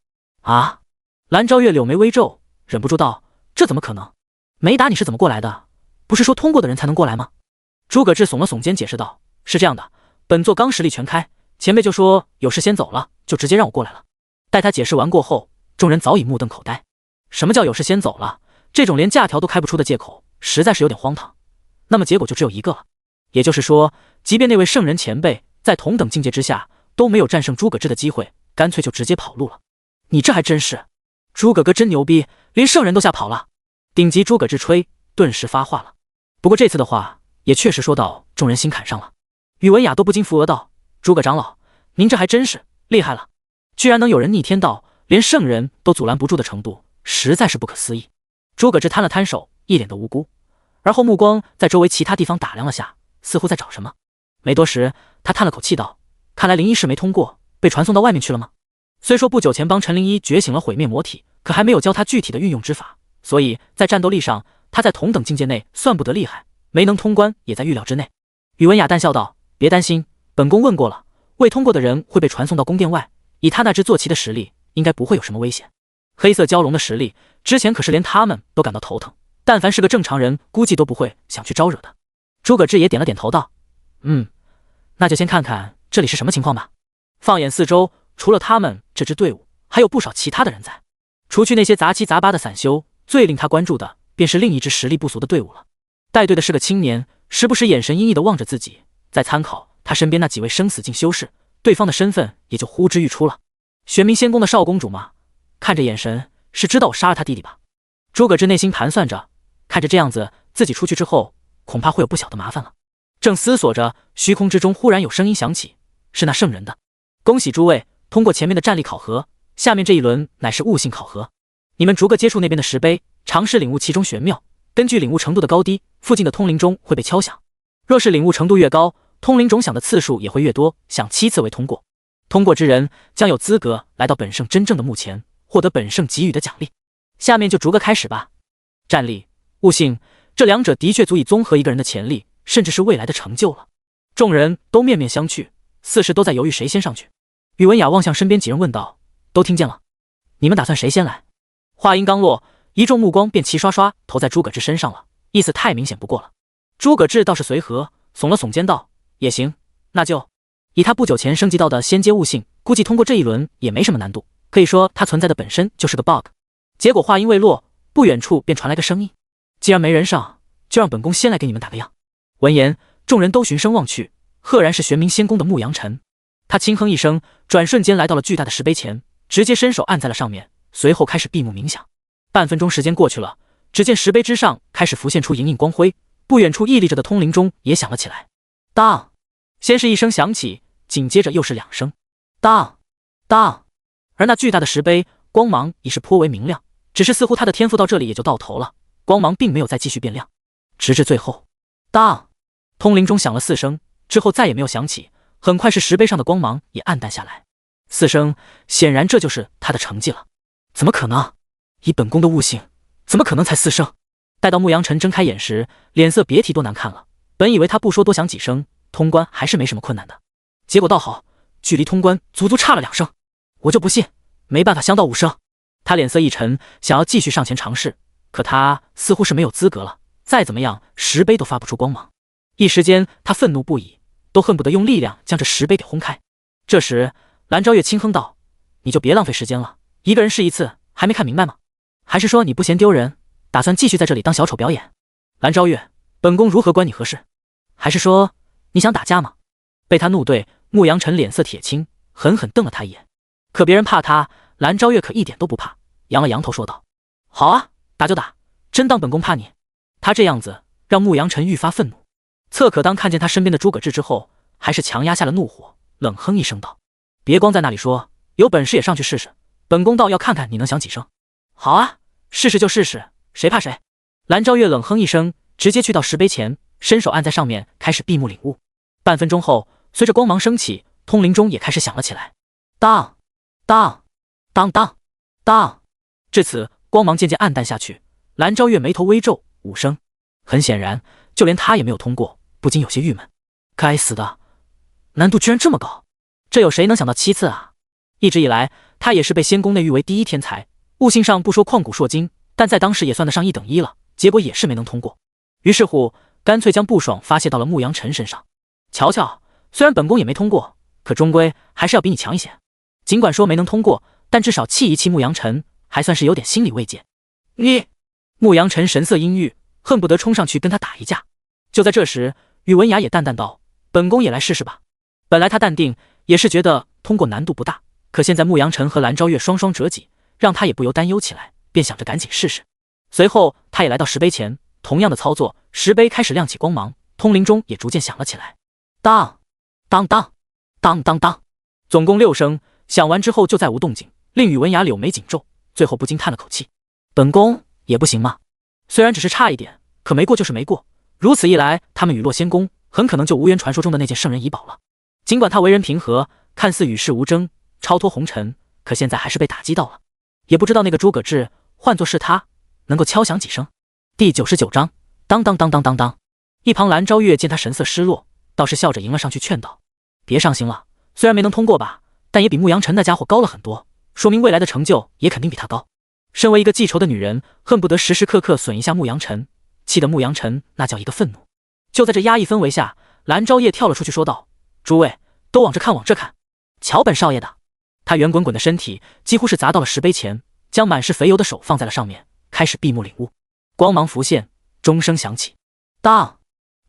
啊！蓝昭烨柳眉微皱，忍不住道：这怎么可能？没打你是怎么过来的？不是说通过的人才能过来吗？诸葛志耸了耸肩解释道：是这样的，本座刚实力全开，前辈就说有事先走了，就直接让我过来了。待他解释完过后，众人早已目瞪口呆。什么叫有事先走了？这种连假条都开不出的借口，实在是有点荒唐。那么结果就只有一个了，也就是说，即便那位圣人前辈在同等境界之下都没有战胜诸葛志的机会，干脆就直接跑路了。你这还真是，诸葛哥真牛逼，连圣人都吓跑了。顶级诸葛志吹顿时发话了。不过这次的话也确实说到众人心坎上了。宇文雅都不禁扶额道：诸葛长老，您这还真是厉害了，居然能有人逆天到连圣人都阻拦不住的程度，实在是不可思议。诸葛志摊了摊手，一脸的无辜，而后目光在周围其他地方打量了下，似乎在找什么。没多时，他叹了口气道：看来灵一试没通过，被传送到外面去了吗？虽说不久前帮陈灵一觉醒了毁灭魔体，可还没有教他具体的运用之法，所以在战斗力上他在同等境界内算不得厉害，没能通关也在预料之内。宇文雅淡笑道：别担心，本宫问过了，未通过的人会被传送到宫殿外，以他那只坐骑的实力，应该不会有什么危险。黑色蛟龙的实力，之前可是连他们都感到头疼，但凡是个正常人，估计都不会想去招惹的。诸葛志也点了点头道：那就先看看这里是什么情况吧。放眼四周，除了他们这支队伍，还有不少其他的人在。除去那些杂七杂八的散修，最令他关注的便是另一支实力不俗的队伍了。带队的是个青年，时不时眼神阴翳地望着自己，再参考他身边那几位生死境修士，对方的身份也就呼之欲出了。玄冥仙宫的少公主嘛，看着眼神是知道我杀了他弟弟吧。诸葛志内心盘算着，看着这样子，自己出去之后恐怕会有不小的麻烦了。正思索着，虚空之中忽然有声音响起，是那圣人的。恭喜诸位通过前面的战力考核，下面这一轮乃是悟性考核。你们逐个接触那边的石碑，尝试领悟其中玄妙。根据领悟程度的高低，附近的通灵钟会被敲响。若是领悟程度越高，通灵钟响的次数也会越多，响7次为通过。通过之人将有资格来到本圣真正的墓前，获得本圣给予的奖励。下面就逐个开始吧。战力、悟性，这两者的确足以综合一个人的潜力，甚至是未来的成就了。众人都面面相觑，似是都在犹豫谁先上去。宇文雅望向身边几人问道：“都听见了？你们打算谁先来？”话音刚落，一众目光便齐刷刷投在诸葛志身上了，意思太明显不过了。诸葛志倒是随和，耸了耸肩道：“也行，那就……以他不久前升级到的仙阶悟性，估计通过这一轮也没什么难度。可以说他存在的本身就是个 bug。”结果话音未落，不远处便传来个声音：“既然没人上，就让本宫先来给你们打个样。”闻言，众人都循声望去，赫然是玄冥仙宫的牧羊尘。他轻哼一声，转瞬间来到了巨大的石碑前，直接伸手按在了上面，随后开始闭目冥想。半分钟时间过去了，只见石碑之上开始浮现出莹莹光辉，不远处屹立着的通灵钟也响了起来。当，先是一声响起，紧接着又是2声，当当。而那巨大的石碑光芒已是颇为明亮，只是似乎他的天赋到这里也就到头了，光芒并没有再继续变亮。直至最后，当，通灵钟响了4声之后再也没有响起，很快是石碑上的光芒也暗淡下来。4声，显然这就是他的成绩了。怎么可能？以本宫的悟性，怎么可能才4声？待到牧羊尘睁开眼时，脸色别提多难看了。本以为他不说多响几声，通关还是没什么困难的，结果倒好，距离通关足足差了2声。我就不信没办法相到5声。他脸色一沉，想要继续上前尝试，可他似乎是没有资格了，再怎么样石碑都发不出光芒。一时间他愤怒不已，都恨不得用力量将这石碑给轰开。这时蓝昭月轻哼道：“你就别浪费时间了，一个人试一次，还没看明白吗？还是说你不嫌丢人，打算继续在这里当小丑表演？”蓝昭月，本宫如何关你何事？还是说你想打架吗？被他怒对，牧羊尘脸色铁青，狠狠瞪了他一眼。可别人怕他，蓝昭月可一点都不怕，扬了扬头说道：“好啊，打就打，真当本宫怕你？”他这样子让牧羊尘愈发愤怒。侧可当看见他身边的诸葛志之后，还是强压下了怒火，冷哼一声道：“别光在那里说，有本事也上去试试，本宫倒要看看你能响几声。”“好啊，试试就试试，谁怕谁？”蓝昭月冷哼一声，直接去到石碑前，伸手按在上面，开始闭目领悟。半分钟后，随着光芒升起，通灵钟也开始响了起来。当当当当当。至此，光芒渐渐暗淡下去。蓝昭月眉头微皱，5声。很显然，就连他也没有通过，不禁有些郁闷。该死的，难度居然这么高，这有谁能想到7次啊？一直以来，他也是被仙宫内誉为第一天才，悟性上不说旷古烁今，但在当时也算得上1等1了，结果也是没能通过。于是乎，干脆将不爽发泄到了牧羊尘身上。瞧瞧，虽然本宫也没通过，可终归还是要比你强一些。尽管说没能通过，但至少气一气牧羊尘，还算是有点心理慰藉。你，牧羊尘神色阴郁，恨不得冲上去跟他打一架。就在这时，宇文雅也淡淡道：“本宫也来试试吧。”本来他淡定，也是觉得通过难度不大，可现在牧羊尘和蓝昭月双双折戟，让他也不由担忧起来，便想着赶紧试试。随后他也来到石碑前，同样的操作，石碑开始亮起光芒，通灵钟也逐渐响了起来。当当当当当当，总共6声，响完之后就再无动静，令宇文雅柳眉紧皱，最后不禁叹了口气：“本宫也不行吗？虽然只是差一点，可没过就是没过。如此一来，他们雨落仙宫很可能就无缘传说中的那件圣人遗宝了。”尽管他为人平和，看似与世无争，超脱红尘，可现在还是被打击到了。也不知道那个诸葛志换作是他，能够敲响几声。第99章，当当当当当当。一旁蓝昭月见他神色失落，倒是笑着迎了上去，劝道：“别伤心了，虽然没能通过吧，但也比牧羊尘那家伙高了很多，说明未来的成就也肯定比他高。”身为一个记仇的女人，恨不得时时刻刻损一下牧羊尘，气得牧羊尘那叫一个愤怒。就在这压抑氛围下，蓝昭夜跳了出去说道：“诸位都往这看，往这看，瞧本少爷的！”他圆滚滚的身体几乎是砸到了石碑前，将满是肥油的手放在了上面，开始闭目领悟。光芒浮现，钟声响起，当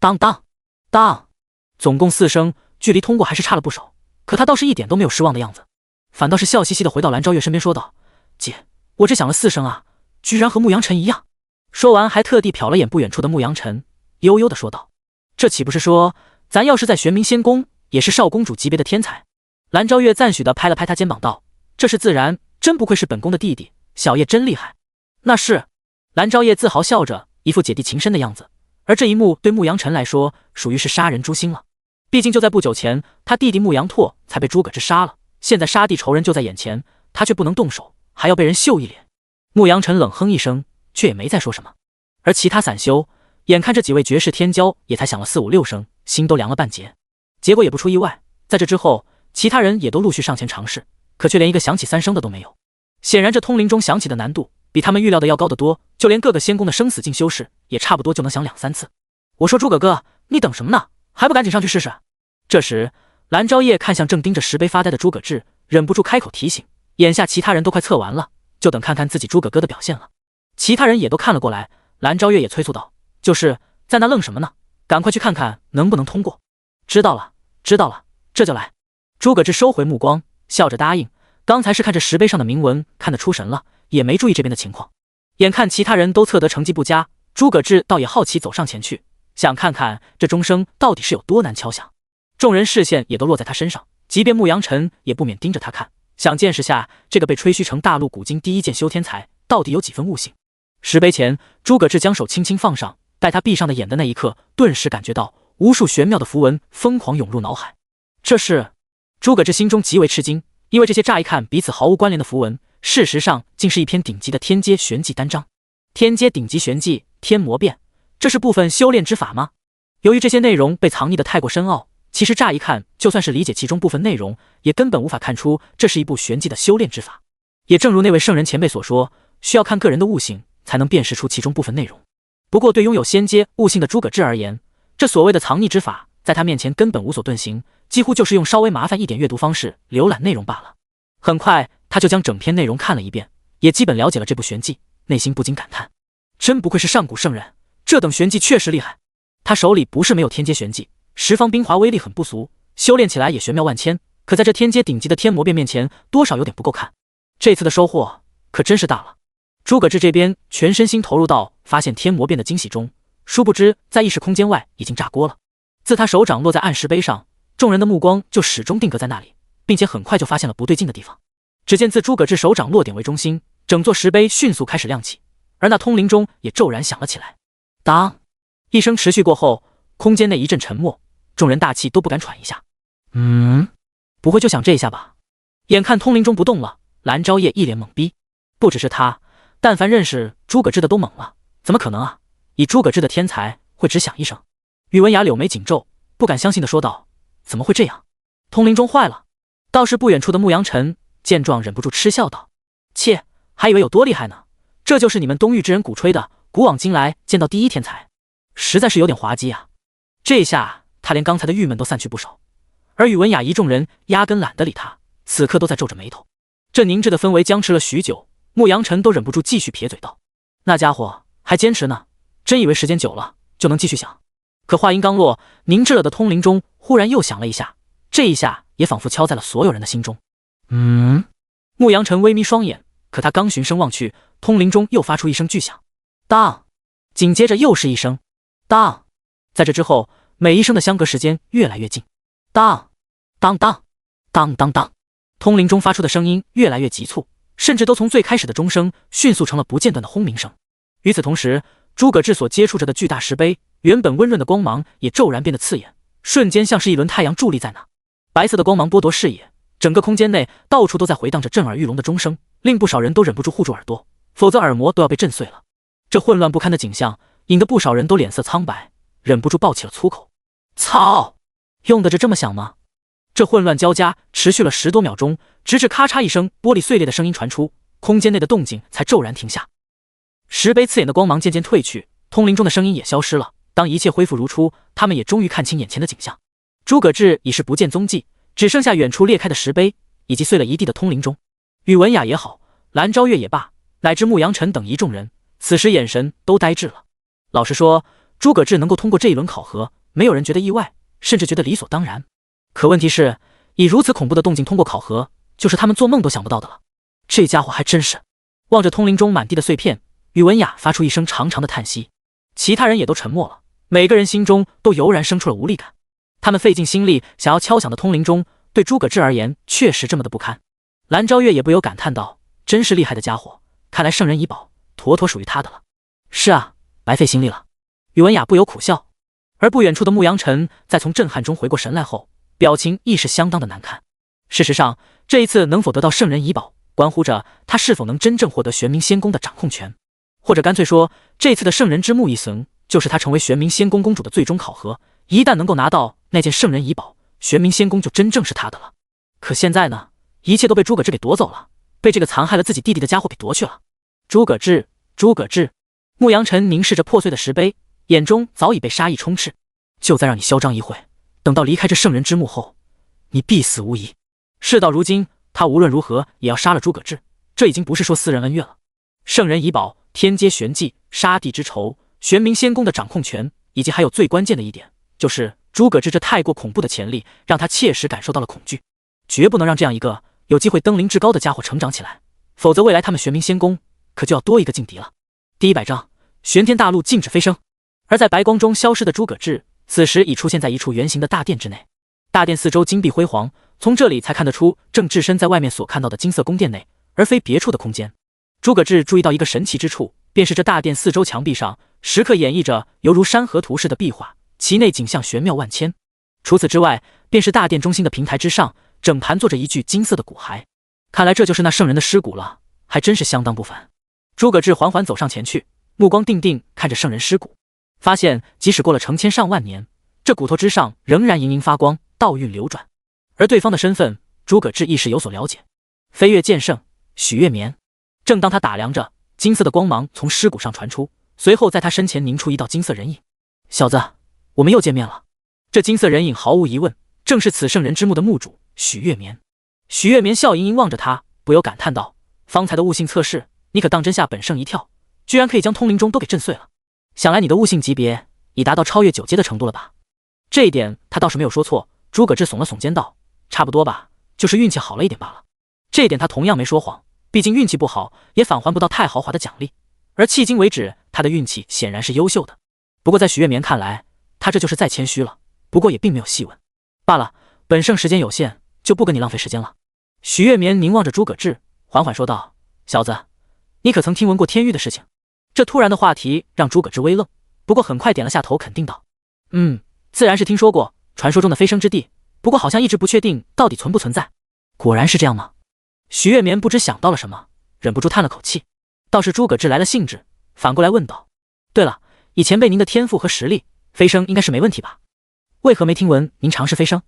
当当当，总共4声，距离通过还是差了不少。可他倒是一点都没有失望的样子，反倒是笑嘻嘻的回到蓝昭月身边说道：“姐，我这响了4声啊，居然和牧羊尘一样。”说完还特地瞟了眼不远处的牧羊尘，悠悠地说道：“这岂不是说，咱要是在玄冥仙宫，也是少公主级别的天才？”蓝昭月赞许地拍了拍他肩膀道：“这是自然，真不愧是本宫的弟弟，小叶真厉害。”那是，蓝昭叶自豪笑着，一副姐弟情深的样子。而这一幕对牧羊尘来说，属于是杀人诛心了。毕竟就在不久前，他弟弟牧羊拓才被诸葛志杀了，现在杀弟仇人就在眼前，他却不能动手，还要被人秀一脸。牧羊尘冷哼一声，却也没再说什么。而其他散修眼看这几位绝世天骄也才响了4、5、6声，心都凉了半截。结果也不出意外，在这之后，其他人也都陆续上前尝试，可却连一个响起3声的都没有。显然这通灵钟响起的难度比他们预料的要高得多，就连各个仙宫的生死境修士也差不多就能响2、3次。我说诸葛哥，你等什么呢？还不赶紧上去试试？这时蓝昭叶看向正盯着石碑发呆的诸葛志，忍不住开口提醒，眼下其他人都快测完了，就等看看自己诸葛哥的表现了。其他人也都看了过来，蓝昭月也催促道：“就是在那愣什么呢？赶快去看看能不能通过。”知道了，知道了，这就来。诸葛志收回目光，笑着答应。刚才是看着石碑上的铭文看得出神了，也没注意这边的情况。眼看其他人都测得成绩不佳，诸葛志倒也好奇走上前去，想看看这钟声到底是有多难敲响。众人视线也都落在他身上，即便牧羊尘也不免盯着他看，想见识下这个被吹嘘成大陆古今第一剑修天才到底有几分悟性。石碑前，诸葛志将手轻轻放上，待他闭上的眼的那一刻，顿时感觉到无数玄妙的符文疯狂涌入脑海。这是……诸葛志心中极为吃惊，因为这些乍一看彼此毫无关联的符文，事实上竟是一篇顶级的天阶玄技单章。天阶顶级玄技天魔变，这是部分修炼之法吗？由于这些内容被藏匿得太过深奥，其实乍一看就算是理解其中部分内容，也根本无法看出这是一部玄技的修炼之法。也正如那位圣人前辈所说，需要看个人的悟性才能辨识出其中部分内容。不过对拥有仙阶悟性的诸葛志而言，这所谓的藏匿之法在他面前根本无所遁形，几乎就是用稍微麻烦一点阅读方式浏览内容罢了。很快他就将整篇内容看了一遍，也基本了解了这部玄技，内心不禁感叹，真不愧是上古圣人，这等玄技确实厉害。他手里不是没有天阶玄技，十方冰华威力很不俗，修炼起来也玄妙万千，可在这天阶顶级的天魔变面前，多少有点不够看。这次的收获可真是大了。诸葛志这边全身心投入到发现天魔变的惊喜中，殊不知在意识空间外已经炸锅了。自他手掌落在暗石碑上，众人的目光就始终定格在那里，并且很快就发现了不对劲的地方。只见自诸葛志手掌落点为中心，整座石碑迅速开始亮起，而那通灵钟也骤然响了起来。当一声持续过后，空间内一阵沉默，众人大气都不敢喘一下。不会就想这一下吧？眼看通灵钟不动了，蓝昭叶一脸懵逼。不只是他，但凡认识诸葛志的都懵了，怎么可能啊？以诸葛志的天才会只响一声？宇文雅柳眉紧皱，不敢相信地说道：“怎么会这样？通灵钟坏了！”倒是不远处的牧羊尘见状忍不住嗤笑道：“切，还以为有多厉害呢，这就是你们东域之人鼓吹的古往今来见到第一天才，实在是有点滑稽啊！”这下他连刚才的郁闷都散去不少，而宇文雅一众人压根懒得理他，此刻都在皱着眉头。这凝滞的氛围僵持了许久，牧羊尘都忍不住继续撇嘴道：“那家伙还坚持呢，真以为时间久了就能继续响。”可话音刚落，凝滞了的通灵钟忽然又响了一下，这一下也仿佛敲在了所有人的心中。牧羊尘微眯双眼，可他刚循声望去，通灵钟又发出一声巨响，当，紧接着又是一声当。在这之后，每一声的相隔时间越来越近，当当当当当当，通灵钟发出的声音越来越急促，甚至都从最开始的钟声迅速成了不间断的轰鸣声。与此同时，诸葛志所接触着的巨大石碑，原本温润的光芒也骤然变得刺眼，瞬间像是一轮太阳伫立在那。白色的光芒剥夺视野，整个空间内到处都在回荡着震耳欲聋的钟声，令不少人都忍不住护住耳朵，否则耳膜都要被震碎了。这混乱不堪的景象引得不少人都脸色苍白，忍不住爆起了粗口。操，用得着这么响吗？这混乱交加持续了10多秒钟，直至咔嚓一声玻璃碎裂的声音传出，空间内的动静才骤然停下。石碑刺眼的光芒渐渐褪去，通灵钟的声音也消失了。当一切恢复如初，他们也终于看清眼前的景象。诸葛志已是不见踪迹，只剩下远处裂开的石碑以及碎了一地的通灵钟。宇文雅也好，蓝昭月也罢，乃至牧羊尘等一众人，此时眼神都呆滞了。老实说，诸葛志能够通过这一轮考核，没有人觉得意外，甚至觉得理所当然。可问题是，以如此恐怖的动静通过考核，就是他们做梦都想不到的了。这家伙还真是……望着通灵钟满地的碎片，宇文雅发出一声长长的叹息。其他人也都沉默了，每个人心中都油然生出了无力感。他们费尽心力想要敲响的通灵钟，对诸葛志而言确实这么的不堪。蓝昭月也不由感叹道：“真是厉害的家伙，看来圣人遗宝妥妥属于他的了。”是啊，白费心力了。宇文雅不由苦笑。而不远处的牧羊尘在从震撼中回过神来后，表情亦是相当的难看。事实上，这一次能否得到圣人遗宝，关乎着他是否能真正获得玄冥仙宫的掌控权，或者干脆说，这次的圣人之木一层就是他成为玄冥仙宫公主的最终考核。一旦能够拿到那件圣人遗宝，玄冥仙宫就真正是他的了。可现在呢，一切都被诸葛志给夺走了，被这个残害了自己弟弟的家伙给夺去了。诸葛志，诸葛志！牧羊尘凝视着破碎的石碑，眼中早已被杀意充斥。就再让你嚣张一会，等到离开这圣人之墓后，你必死无疑。事到如今，他无论如何也要杀了诸葛志，这已经不是说私人恩怨了。圣人遗宝、天阶玄技、杀地之仇、玄冥仙宫的掌控权，以及还有最关键的一点，就是诸葛志这太过恐怖的潜力，让他切实感受到了恐惧。绝不能让这样一个有机会登临至高的家伙成长起来，否则未来他们玄冥仙宫可就要多一个劲敌了。第100章，玄天大陆禁止飞升。而在白光中消失的诸葛志，此时已出现在一处圆形的大殿之内。大殿四周金碧辉煌，从这里才看得出正置身在外面所看到的金色宫殿内，而非别处的空间。诸葛志注意到一个神奇之处，便是这大殿四周墙壁上时刻演绎着犹如山河图式的壁画，其内景象玄妙万千。除此之外，便是大殿中心的平台之上，整盘坐着一具金色的骨骸。看来这就是那圣人的尸骨了，还真是相当不凡。诸葛志缓缓走上前去，目光定定看着圣人尸骨，发现即使过了成千上万年，这骨头之上仍然盈盈发光，道韵流转。而对方的身份，诸葛志亦是有所了解，飞跃剑圣许月眠。正当他打量着，金色的光芒从尸骨上传出，随后在他身前凝出一道金色人影。小子，我们又见面了。这金色人影毫无疑问正是此圣人之墓的墓主许月眠。许月眠笑盈盈望着他，不由感叹道：“方才的悟性测试，你可当真吓本圣一跳，居然可以将通灵钟都给震碎了。想来你的悟性级别已达到超越9阶的程度了吧？”这一点他倒是没有说错。诸葛志耸了耸肩道：“差不多吧，就是运气好了一点罢了。”这一点他同样没说谎，毕竟运气不好也返还不到太豪华的奖励，而迄今为止他的运气显然是优秀的。不过在许月眠看来，他这就是再谦虚了，不过也并没有细问。罢了，本圣时间有限，就不跟你浪费时间了。许月眠凝望着诸葛志，缓缓说道：“小子，你可曾听闻过天域的事情？”这突然的话题让诸葛志微愣，不过很快点了下头，肯定道：“自然是听说过传说中的飞升之地，不过好像一直不确定到底存不存在。”果然是这样吗？许月眠不知想到了什么，忍不住叹了口气。倒是诸葛志来了兴致，反过来问道：“对了，以前辈您的天赋和实力，飞升应该是没问题吧？为何没听闻您尝试飞升？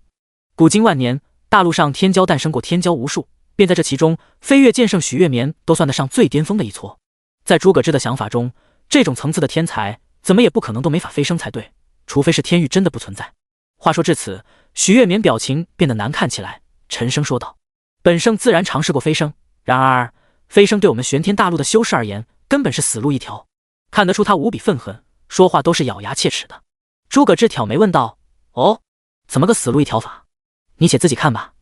古今万年，大陆上天骄诞生过天骄无数，便在这其中，飞跃剑圣许月眠都算得上最巅峰的一撮。在诸葛志的想法中，这种层次的天才怎么也不可能都没法飞升才对，除非是天域真的不存在。”话说至此，许月眠表情变得难看起来，沉声说道：“本圣自然尝试过飞升，然而飞升对我们玄天大陆的修士而言，根本是死路一条。”看得出他无比愤恨，说话都是咬牙切齿的。诸葛志挑眉问道：“哦，怎么个死路一条法？你且自己看吧。”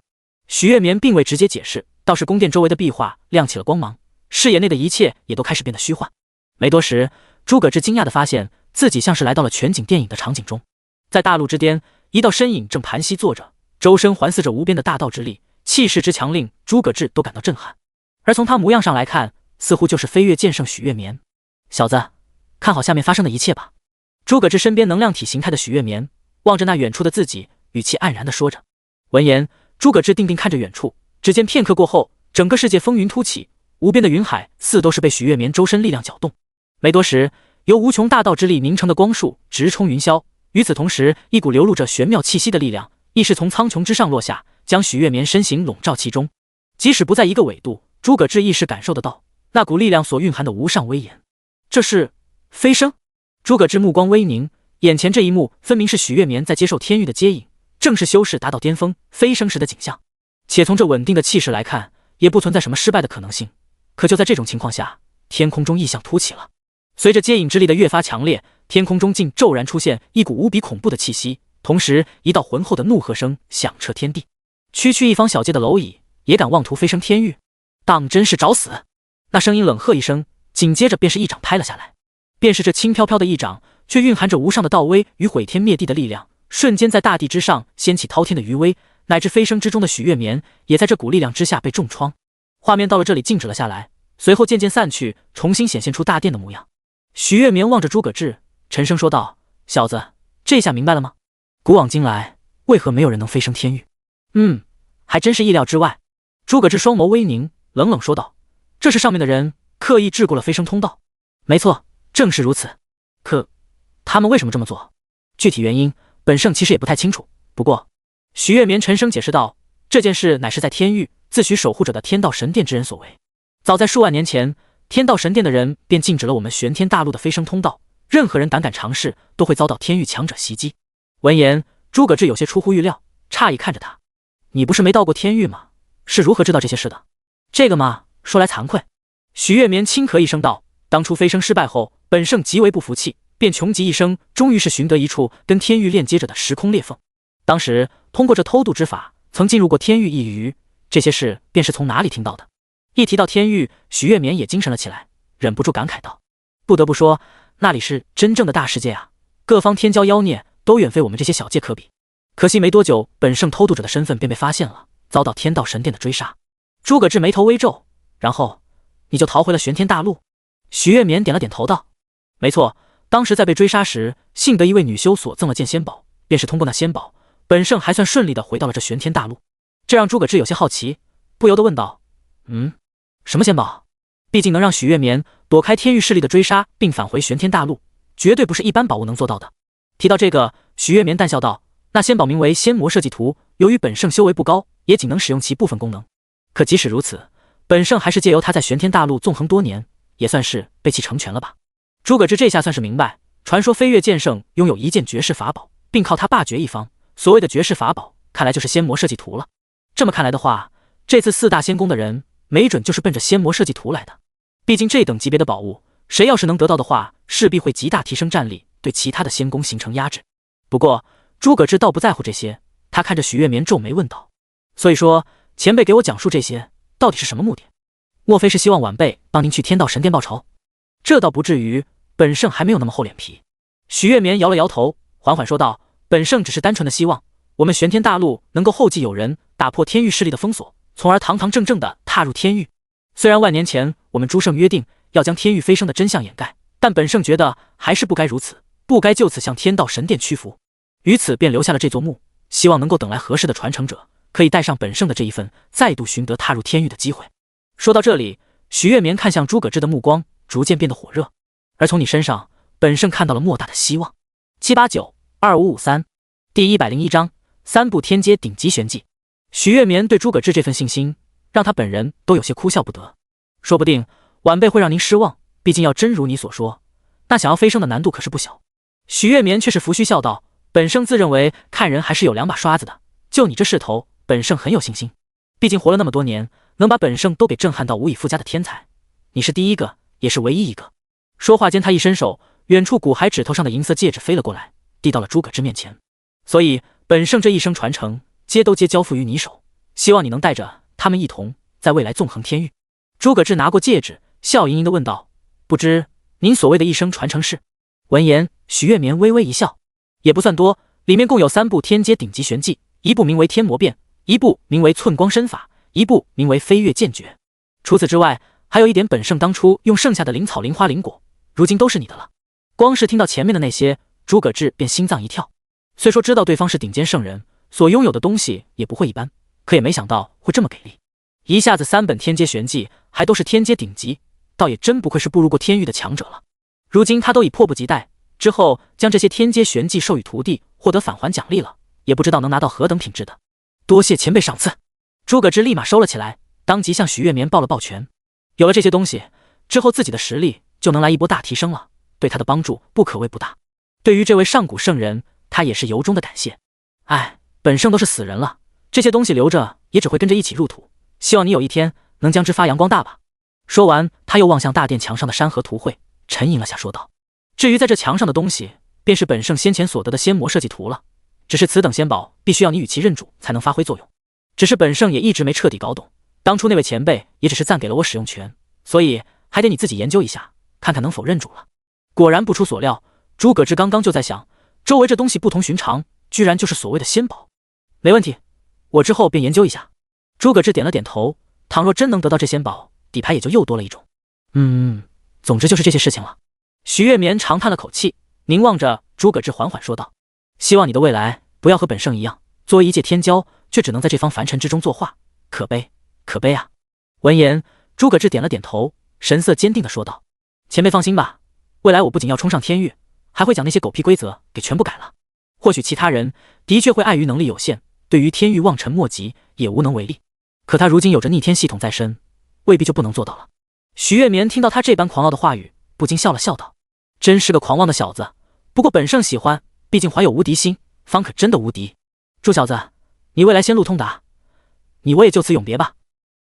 许月眠并未直接解释，倒是宫殿周围的壁画亮起了光芒，视野内的一切也都开始变得虚幻。没多时，诸葛志惊讶地发现自己像是来到了全景电影的场景中。在大陆之巅，一道身影正盘膝坐着，周身环伺着无边的大道之力，气势之强令诸葛志都感到震撼。而从他模样上来看，似乎就是飞跃剑圣许月眠。小子，看好下面发生的一切吧。诸葛志身边能量体形态的许月眠望着那远处的自己，语气黯然地说着。闻言，诸葛志定定看着远处，只见片刻过后，整个世界风云突起，无边的云海似都是被许月眠周身力量搅动。没多时，由无穷大道之力凝成的光束直冲云霄，与此同时，一股流露着玄妙气息的力量亦是从苍穹之上落下，将许月眠身形笼罩其中。即使不在一个纬度，诸葛志亦是感受得到那股力量所蕴含的无上威严。这是飞升？诸葛志目光微凝，眼前这一幕分明是许月眠在接受天域的接引，正是修士达到巅峰飞升时的景象。且从这稳定的气势来看，也不存在什么失败的可能性。可就在这种情况下，天空中异象突起了。随着接引之力的越发强烈，天空中竟骤然出现一股无比恐怖的气息，同时一道浑厚的怒喝声响彻天地。区区一方小界的蝼蚁也敢妄图飞升天域，当真是找死！那声音冷喝一声，紧接着便是一掌拍了下来。便是这轻飘飘的一掌，却蕴含着无上的道威与毁天灭地的力量，瞬间在大地之上掀起滔天的余威，乃至飞升之中的许月眠也在这股力量之下被重创。画面到了这里静止了下来，随后渐渐散去，重新显现出大殿的模样。许月眠望着诸葛志，沉声说道：“小子，这下明白了吗？古往今来，为何没有人能飞升天域？”“还真是意料之外。”诸葛志双眸微凝，冷冷说道：“这是上面的人刻意桎梏了飞升通道。”“没错，正是如此。可他们为什么这么做？具体原因，本圣其实也不太清楚。不过……”许月眠沉声解释道：“这件事乃是在天域自诩守护者的天道神殿之人所为。早在数万年前，天道神殿的人便禁止了我们玄天大陆的飞升通道，任何人胆敢尝试，都会遭到天域强者袭击。”闻言，诸葛志有些出乎预料，诧异看着他：“你不是没到过天域吗？是如何知道这些事的？”“这个嘛，说来惭愧。”许月眠轻咳一声道：“当初飞升失败后，本圣极为不服气，便穷极一生，终于是寻得一处跟天域链接着的时空裂缝。当时通过这偷渡之法，曾进入过天域一隅，这些事便是从哪里听到的。”一提到天域，许月眠也精神了起来，忍不住感慨道：“不得不说，那里是真正的大世界啊！各方天骄妖孽都远非我们这些小界可比。可惜没多久，本圣偷渡者的身份便被发现了，遭到天道神殿的追杀。”诸葛志眉头微皱：“然后你就逃回了玄天大陆？”许月眠点了点头道：“没错，当时在被追杀时，幸得一位女修所赠了件仙宝，便是通过那仙宝，本圣还算顺利的回到了这玄天大陆。”这让诸葛志有些好奇，不由得问道：“什么仙宝？毕竟能让许月眠躲开天域势力的追杀，并返回玄天大陆，绝对不是一般宝物能做到的。”提到这个，许月眠淡笑道：“那仙宝名为仙魔设计图，由于本圣修为不高，也仅能使用其部分功能。可即使如此，本圣还是借由它在玄天大陆纵横多年，也算是被其成全了吧。”诸葛志这下算是明白，传说飞跃剑圣拥有一件绝世法宝，并靠它霸绝一方。所谓的绝世法宝，看来就是仙魔设计图了。这么看来的话，这次四大仙宫的人没准就是奔着仙魔设计图来的。毕竟这等级别的宝物，谁要是能得到的话，势必会极大提升战力，对其他的仙宫形成压制。不过诸葛志倒不在乎这些，他看着许月眠皱眉问道：“所以说，前辈给我讲述这些，到底是什么目的？莫非是希望晚辈帮您去天道神殿报仇？”“这倒不至于，本圣还没有那么厚脸皮。”许月眠摇了摇头，缓缓说道：“本圣只是单纯的希望我们玄天大陆能够后继有人，打破天域势力的封锁，从而堂堂正正地踏入天域。虽然万年前我们诸圣约定要将天域飞升的真相掩盖，但本圣觉得还是不该如此，不该就此向天道神殿屈服，于此便留下了这座墓，希望能够等来合适的传承者，可以带上本圣的这一份，再度寻得踏入天域的机会。”说到这里，许月眠看向诸葛志的目光逐渐变得火热。“而从你身上，本圣看到了莫大的希望。7892553第101章3部天阶顶级玄技。”许月眠对诸葛志这份信心，让他本人都有些哭笑不得。说不定晚辈会让您失望，毕竟要真如你所说，那想要飞升的难度可是不小。许月眠却是拂须笑道：“本圣自认为看人还是有两把刷子的，就你这势头，本圣很有信心。毕竟活了那么多年，能把本圣都给震撼到无以复加的天才，你是第一个，也是唯一一个。”说话间，他一伸手，远处骨骸指头上的银色戒指飞了过来，递到了诸葛志面前。“所以本圣这一生传承，皆交付于你手，希望你能带着他们一同在未来纵横天域。”诸葛志拿过戒指，笑盈盈地问道：“不知您所谓的一生传承是？”闻言，许月眠微微一笑：“也不算多，里面共有3部天阶顶级玄技，一部名为天魔变，一部名为寸光身法，一部名为飞跃剑诀。除此之外，还有一点本圣当初用剩下的灵草、灵花、灵果，如今都是你的了。”光是听到前面的那些，诸葛志便心脏一跳。虽说知道对方是顶尖圣人，所拥有的东西也不会一般，可也没想到会这么给力。一下子3本天阶玄技，还都是天阶顶级，倒也真不愧是步入过天域的强者了。如今他都已迫不及待，之后将这些天阶玄技授予徒弟，获得返还奖励了，也不知道能拿到何等品质的。多谢前辈赏赐。诸葛志立马收了起来，当即向许月眠抱了抱拳。有了这些东西之后，自己的实力就能来一波大提升了，对他的帮助不可谓不大。对于这位上古圣人，他也是由衷的感谢。本圣都是死人了，这些东西留着也只会跟着一起入土，希望你有一天能将之发扬光大吧。说完，他又望向大殿墙上的山河图绘，沉吟了下，说道：“至于在这墙上的东西，便是本圣先前所得的仙魔设计图了。只是此等仙宝，必须要你与其认主，才能发挥作用。只是本圣也一直没彻底搞懂，当初那位前辈也只是暂给了我使用权，所以还得你自己研究一下，看看能否认主了。”果然不出所料，诸葛志刚刚就在想，周围这东西不同寻常，居然就是所谓的仙宝。没问题，我之后便研究一下。诸葛志点了点头，倘若真能得到这仙宝，底牌也就又多了一种。总之就是这些事情了。徐月眠长叹了口气，凝望着诸葛志缓缓说道：希望你的未来不要和本圣一样，作为一介天骄，却只能在这方凡尘之中作画，可悲，可悲啊！闻言，诸葛志点了点头，神色坚定地说道：前辈放心吧，未来我不仅要冲上天域，还会将那些狗屁规则给全部改了。或许其他人的确会碍于能力有限，对于天域望尘莫及，也无能为力，可他如今有着逆天系统在身，未必就不能做到了。徐月眠听到他这般狂傲的话语，不禁笑了笑道：真是个狂妄的小子，不过本圣喜欢，毕竟怀有无敌心，方可真的无敌。猪小子，你未来先路通达，你我也就此永别吧。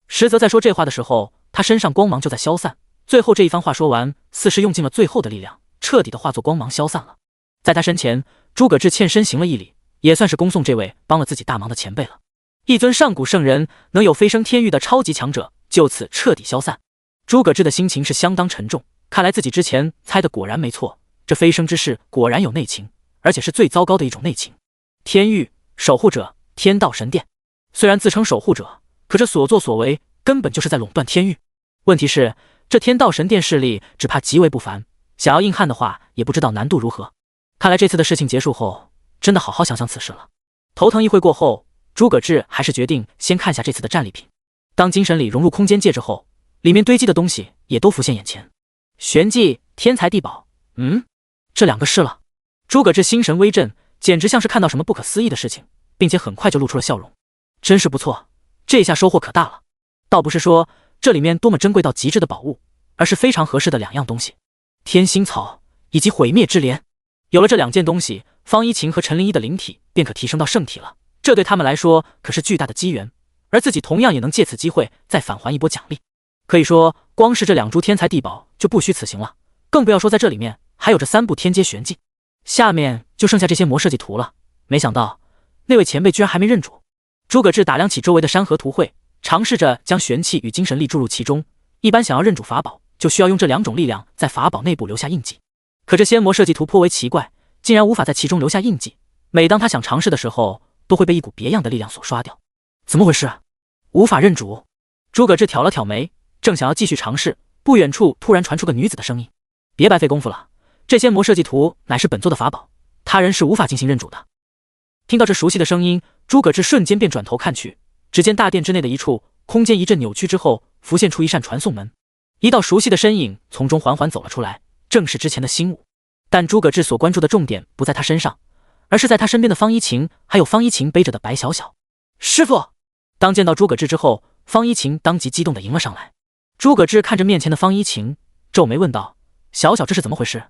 实则在说这话的时候，他身上光芒就在消散，最后这一番话说完，似是用尽了最后的力量，彻底的化作光芒消散了。在他身前，诸葛志欠身行了一礼，也算是恭送这位帮了自己大忙的前辈了。一尊上古圣人，能有飞升天域的超级强者，就此彻底消散。诸葛志的心情是相当沉重，看来自己之前猜的果然没错，这飞升之事果然有内情，而且是最糟糕的一种内情。天域守护者天道神殿，虽然自称守护者，可这所作所为根本就是在垄断天域。问题是，这天道神殿势力只怕极为不凡，想要硬汉的话，也不知道难度如何。看来这次的事情结束后，真的好好想想此事了。头疼一会过后，诸葛志还是决定先看下这次的战利品。当精神力融入空间戒指后，里面堆积的东西也都浮现眼前。玄技、天才地宝，这两个是了。诸葛志心神微震，简直像是看到什么不可思议的事情，并且很快就露出了笑容。真是不错，这下收获可大了。倒不是说这里面多么珍贵到极致的宝物，而是非常合适的两样东西：天心草以及毁灭之莲。有了这两件东西，方一晴和陈灵一的灵体便可提升到圣体了，这对他们来说可是巨大的机缘，而自己同样也能借此机会再返还一波奖励。可以说，光是这两株天才地宝就不虚此行了，更不要说在这里面还有这3部天阶玄技。下面就剩下这些魔设计图了，没想到那位前辈居然还没认主。诸葛志打量起周围的山河图绘，尝试着将玄气与精神力注入其中。一般想要认主法宝，就需要用这两种力量在法宝内部留下印记。可这仙魔设计图颇为奇怪，竟然无法在其中留下印记。每当他想尝试的时候，都会被一股别样的力量所刷掉。怎么回事？无法认主？诸葛志挑了挑眉，正想要继续尝试，不远处突然传出个女子的声音：别白费功夫了，这仙魔设计图乃是本座的法宝，他人是无法进行认主的。听到这熟悉的声音，诸葛志瞬间便转头看去，只见大殿之内的一处空间一阵扭曲之后，浮现出一扇传送门，一道熟悉的身影从中缓缓走了出来，正是之前的星武。但诸葛志所关注的重点不在他身上，而是在他身边的方一晴，还有方一晴背着的白小小。师父！当见到诸葛志之后，方一晴当即激动地迎了上来。诸葛志看着面前的方一晴，皱眉问道：小小这是怎么回事？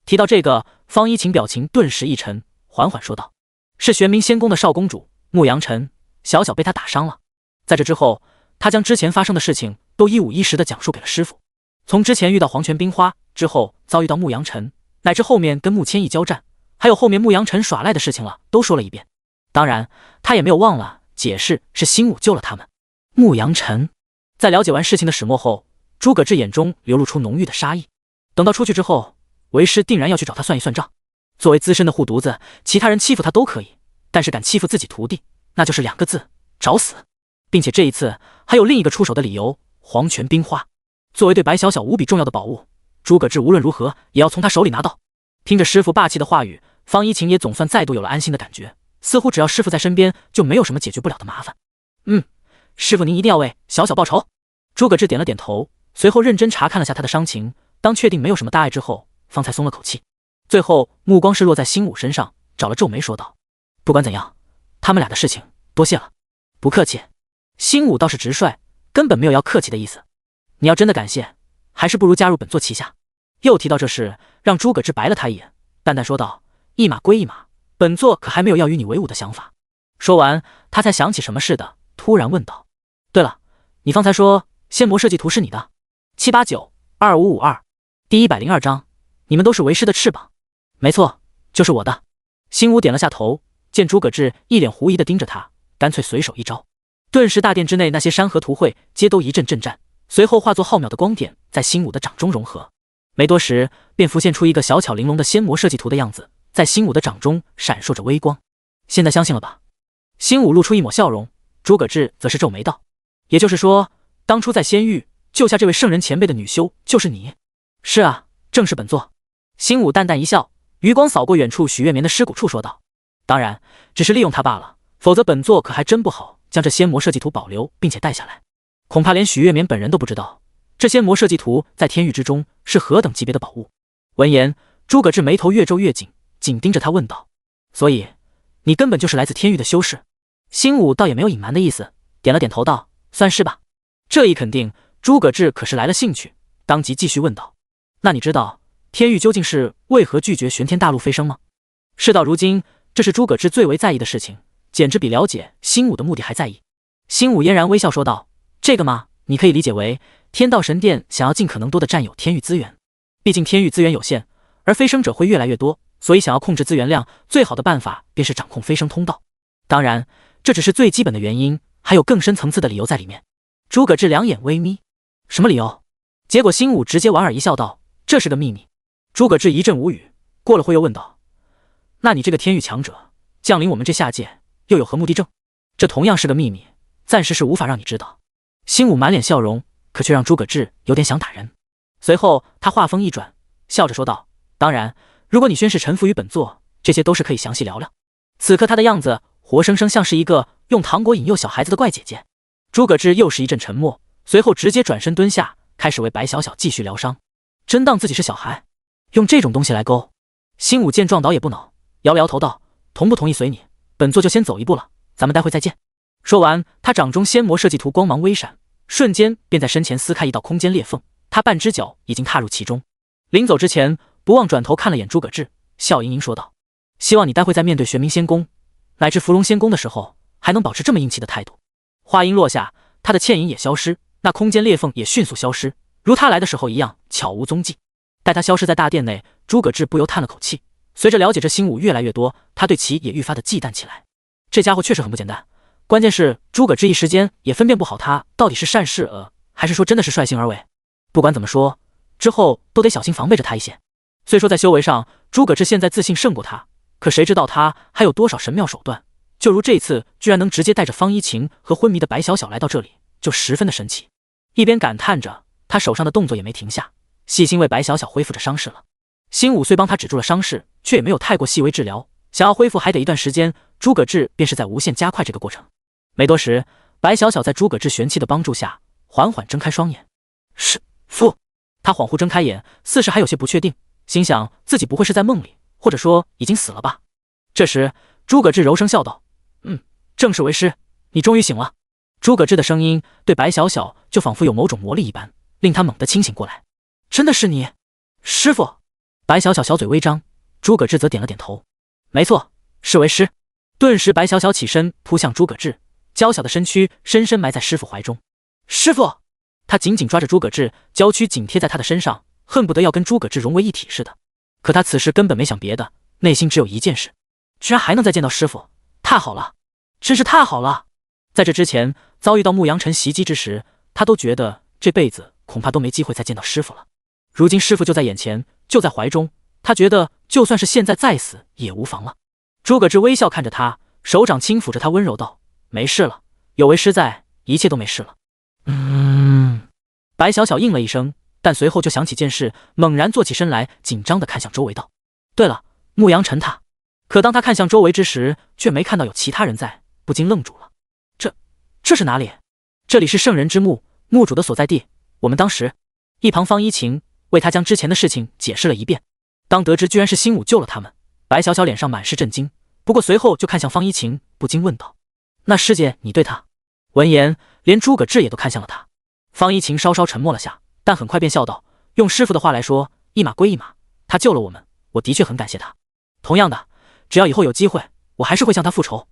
提到这个，方一晴表情顿时一沉，缓缓说道：是玄冥仙宫的少公主牧阳尘，小小被他打伤了。在这之后，他将之前发生的事情都一五一十地讲述给了师父。从之前遇到黄泉冰花之后，遭遇到牧阳尘，乃至后面跟穆千亿交战，还有后面牧阳尘耍赖的事情了，都说了一遍。当然，他也没有忘了解释是星武救了他们。牧阳尘在了解完事情的始末后，诸葛志眼中流露出浓郁的杀意。等到出去之后，为师定然要去找他算一算账。作为资深的护犊子，其他人欺负他都可以，但是敢欺负自己徒弟，那就是2个字：找死。并且这一次还有另一个出手的理由：黄泉冰花。作为对白小小无比重要的宝物，诸葛志无论如何也要从他手里拿到。听着师父霸气的话语，方一晴也总算再度有了安心的感觉，似乎只要师父在身边，就没有什么解决不了的麻烦。师父您一定要为小小报仇。诸葛志点了点头，随后认真查看了下他的伤情，当确定没有什么大碍之后，方才松了口气。最后目光是落在星武身上，找了皱眉说道：不管怎样，他们俩的事情多谢了。不客气。星武倒是直率，根本没有要客气的意思。你要真的感谢，还是不如加入本座旗下。又提到这事，让诸葛志白了他一眼，淡淡说道：一码归一码，本座可还没有要与你为伍的想法。说完，他才想起什么似的，突然问道：对了，你方才说仙魔设计图是你的？789-2552第102章，你们都是为师的翅膀。没错，就是我的。星武点了下头，见诸葛志一脸狐疑地盯着他，干脆随手一招，顿时大殿之内那些山河图绘皆都一阵震颤，随后化作浩渺的光点在星武的掌中融合。没多时，便浮现出一个小巧玲珑的仙魔设计图的样子，在新武的掌中闪烁着微光。现在相信了吧？新武露出一抹笑容，诸葛志则是皱眉道：“也就是说，当初在仙域救下这位圣人前辈的女修就是你？”“是啊，正是本座。”新武淡淡一笑，余光扫过远处许月眠的尸骨处，说道：“当然，只是利用他罢了，否则本座可还真不好将这仙魔设计图保留并且带下来。恐怕连许月眠本人都不知道，这仙魔设计图在天域之中是何等级别的宝物。”闻言，诸葛志眉头越皱越紧，紧盯着他问道：“所以，你根本就是来自天域的修士？”新武倒也没有隐瞒的意思，点了点头道：“算是吧。”这一肯定，诸葛志可是来了兴趣，当即继续问道：“那你知道天域究竟是为何拒绝玄天大陆飞升吗？”事到如今，这是诸葛志最为在意的事情，简直比了解新武的目的还在意。新武嫣然微笑说道：“这个嘛，你可以理解为天道神殿想要尽可能多的占有天域资源。毕竟天域资源有限，而飞升者会越来越多，所以想要控制资源量，最好的办法便是掌控飞升通道。当然，这只是最基本的原因，还有更深层次的理由在里面。”诸葛志两眼微眯：“什么理由？”结果新武直接莞尔一笑道：“这是个秘密。”诸葛志一阵无语，过了会又问道：“那你这个天域强者降临我们这下界，又有何目的证？”“这同样是个秘密，暂时是无法让你知道。”新武满脸笑容，可却让诸葛志有点想打人。随后他话锋一转，笑着说道：“当然，如果你宣誓臣服于本座，这些都是可以详细聊聊。”此刻他的样子活生生像是一个用糖果引诱小孩子的怪姐姐。诸葛志又是一阵沉默，随后直接转身蹲下，开始为白小小继续疗伤。真当自己是小孩，用这种东西来勾？新武见状倒也不恼，摇了摇头道：“同不同意随你，本座就先走一步了，咱们待会再见。”说完，他掌中仙魔设计图光芒微闪，瞬间便在身前撕开一道空间裂缝，他半只脚已经踏入其中。临走之前，不忘转头看了眼诸葛志，笑盈盈说道：“希望你待会在面对玄冥仙宫乃至伏龙仙宫的时候，还能保持这么硬气的态度。”话音落下，他的倩影也消失，那空间裂缝也迅速消失，如他来的时候一样悄无踪迹。待他消失在大殿内，诸葛志不由叹了口气。随着了解这新武越来越多，他对其也愈发的忌惮起来。这家伙确实很不简单，关键是诸葛志一时间也分辨不好他到底是善事还是说真的是率性而为。不管怎么说，之后都得小心防备着他一些。虽说在修为上，诸葛志现在自信胜过他，可谁知道他还有多少神妙手段？就如这次居然能直接带着方一晴和昏迷的白小小来到这里，就十分的神奇。一边感叹着，他手上的动作也没停下，细心为白小小恢复着伤势了。新武虽帮他止住了伤势，却也没有太过细微治疗，想要恢复还得一段时间，诸葛志便是在无限加快这个过程。没多时，白小小在诸葛志玄气的帮助下，缓缓睁开双眼。“是父。”他恍惚睁开眼，似是还有些不确定，心想自己不会是在梦里，或者说已经死了吧。这时，诸葛志柔声笑道：“正是为师，你终于醒了。”诸葛志的声音对白小小就仿佛有某种魔力一般，令他猛地清醒过来。“真的是你，师父？”白小小小嘴微张，诸葛志则点了点头：“没错，是为师。”顿时白小小起身扑向诸葛志，娇小的身躯深深埋在师父怀中。“师父！”他紧紧抓着诸葛志，娇躯紧贴在他的身上，恨不得要跟诸葛志融为一体似的。可他此时根本没想别的，内心只有一件事：居然还能再见到师父，太好了，真是太好了。在这之前遭遇到牧羊尘袭击之时，他都觉得这辈子恐怕都没机会再见到师父了。如今师父就在眼前，就在怀中，他觉得就算是现在再死也无妨了。诸葛志微笑看着他，手掌轻抚着他，温柔道：“没事了，有为师在，一切都没事了。”白小小应了一声，但随后就想起件事，猛然坐起身来，紧张地看向周围道：“对了，牧羊尘他。”可当他看向周围之时，却没看到有其他人在，不禁愣住了。这是哪里？这里是圣人之墓，墓主的所在地。我们当时……一旁方一晴为他将之前的事情解释了一遍。当得知居然是新武救了他们，白小小脸上满是震惊，不过随后就看向方一晴，不禁问道：“那师姐，你对他？”闻言，连诸葛志也都看向了他。方一晴稍稍沉默了下，但很快便笑道：“用师父的话来说，一码归一码，他救了我们，我的确很感谢他。同样的，只要以后有机会，我还是会向他复仇，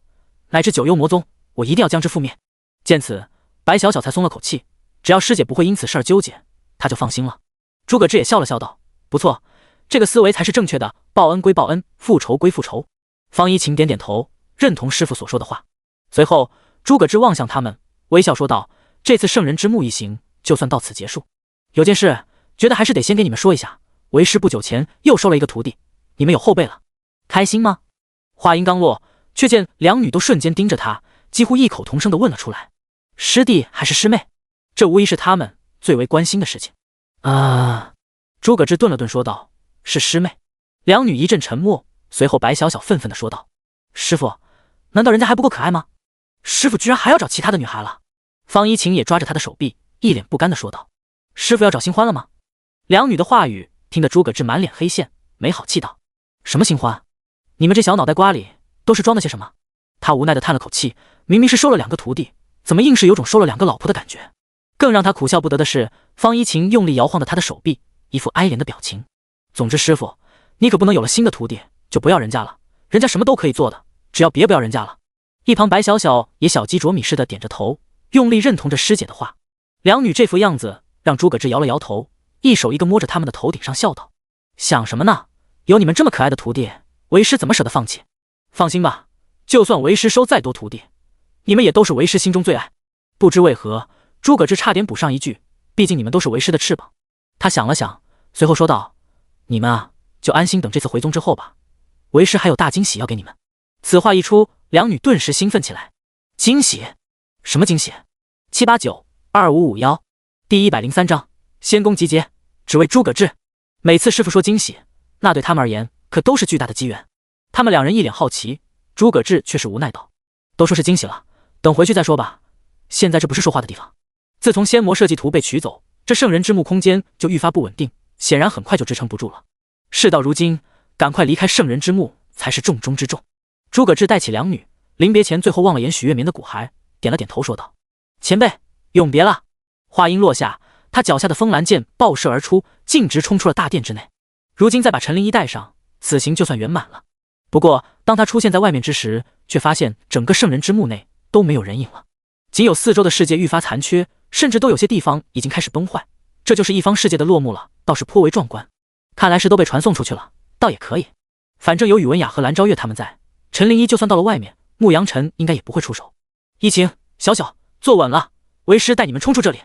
乃至九幽魔宗，我一定要将之覆灭。”见此，白小小才松了口气，只要师姐不会因此事而纠结，他就放心了。诸葛志也笑了笑道：“不错，这个思维才是正确的，报恩归报恩，复仇归复仇。”方一晴点点头，认同师父所说的话。随后，诸葛志望向他们，微笑说道：“这次圣人之墓一行就算到此结束。有件事，觉得还是得先给你们说一下。为师不久前又收了一个徒弟，你们有后辈了，开心吗？”话音刚落，却见两女都瞬间盯着他，几乎异口同声地问了出来：“师弟还是师妹？”这无疑是他们最为关心的事情。诸葛志顿了顿说道：“是师妹。”两女一阵沉默，随后白小小愤愤地说道：“师傅，难道人家还不够可爱吗？师傅居然还要找其他的女孩了？”方一晴也抓着他的手臂，一脸不甘地说道：“师傅要找新欢了吗？”两女的话语听得诸葛志满脸黑线，没好气道：“什么新欢？你们这小脑袋瓜里都是装的些什么？”他无奈地叹了口气，明明是收了2个徒弟，怎么硬是有种收了2个老婆的感觉？更让他苦笑不得的是，方一晴用力摇晃着他的手臂，一副哀怜的表情。总之师傅，你可不能有了新的徒弟就不要人家了，人家什么都可以做的，只要别不要人家了。一旁白小小也小鸡啄米似的点着头，用力认同着师姐的话。两女这副样子让诸葛志摇了摇头，一手一个摸着他们的头顶上笑道：“想什么呢？有你们这么可爱的徒弟，为师怎么舍得放弃？放心吧，就算为师收再多徒弟，你们也都是为师心中最爱。”不知为何，诸葛志差点补上一句：“毕竟你们都是为师的翅膀。”他想了想，随后说道：“你们啊，就安心等这次回宗之后吧，为师还有大惊喜要给你们。”此话一出，两女顿时兴奋起来。惊喜？什么惊喜？7892551第103章，仙宫集结，只为诸葛志。每次师傅说惊喜，那对他们而言可都是巨大的机缘。他们两人一脸好奇，诸葛志却是无奈道：“都说是惊喜了，等回去再说吧，现在这不是说话的地方。”自从仙魔设计图被取走，这圣人之墓空间就愈发不稳定，显然很快就支撑不住了。事到如今，赶快离开圣人之墓才是重中之重。诸葛志带起两女，临别前最后望了眼许月眠的骨骸，点了点头说道：“前辈，永别了。”话音落下，他脚下的风兰剑爆射而出，径直冲出了大殿之内。如今再把陈灵一带上，此行就算圆满了。不过当他出现在外面之时，却发现整个圣人之墓内都没有人影了，仅有四周的世界愈发残缺，甚至都有些地方已经开始崩坏。这就是一方世界的落幕了，倒是颇为壮观。看来是都被传送出去了，倒也可以。反正有宇文雅和蓝昭月他们在，陈灵一就算到了外面，牧阳城应该也不会出手。一晴、小小，坐稳了，为师带你们冲出这里。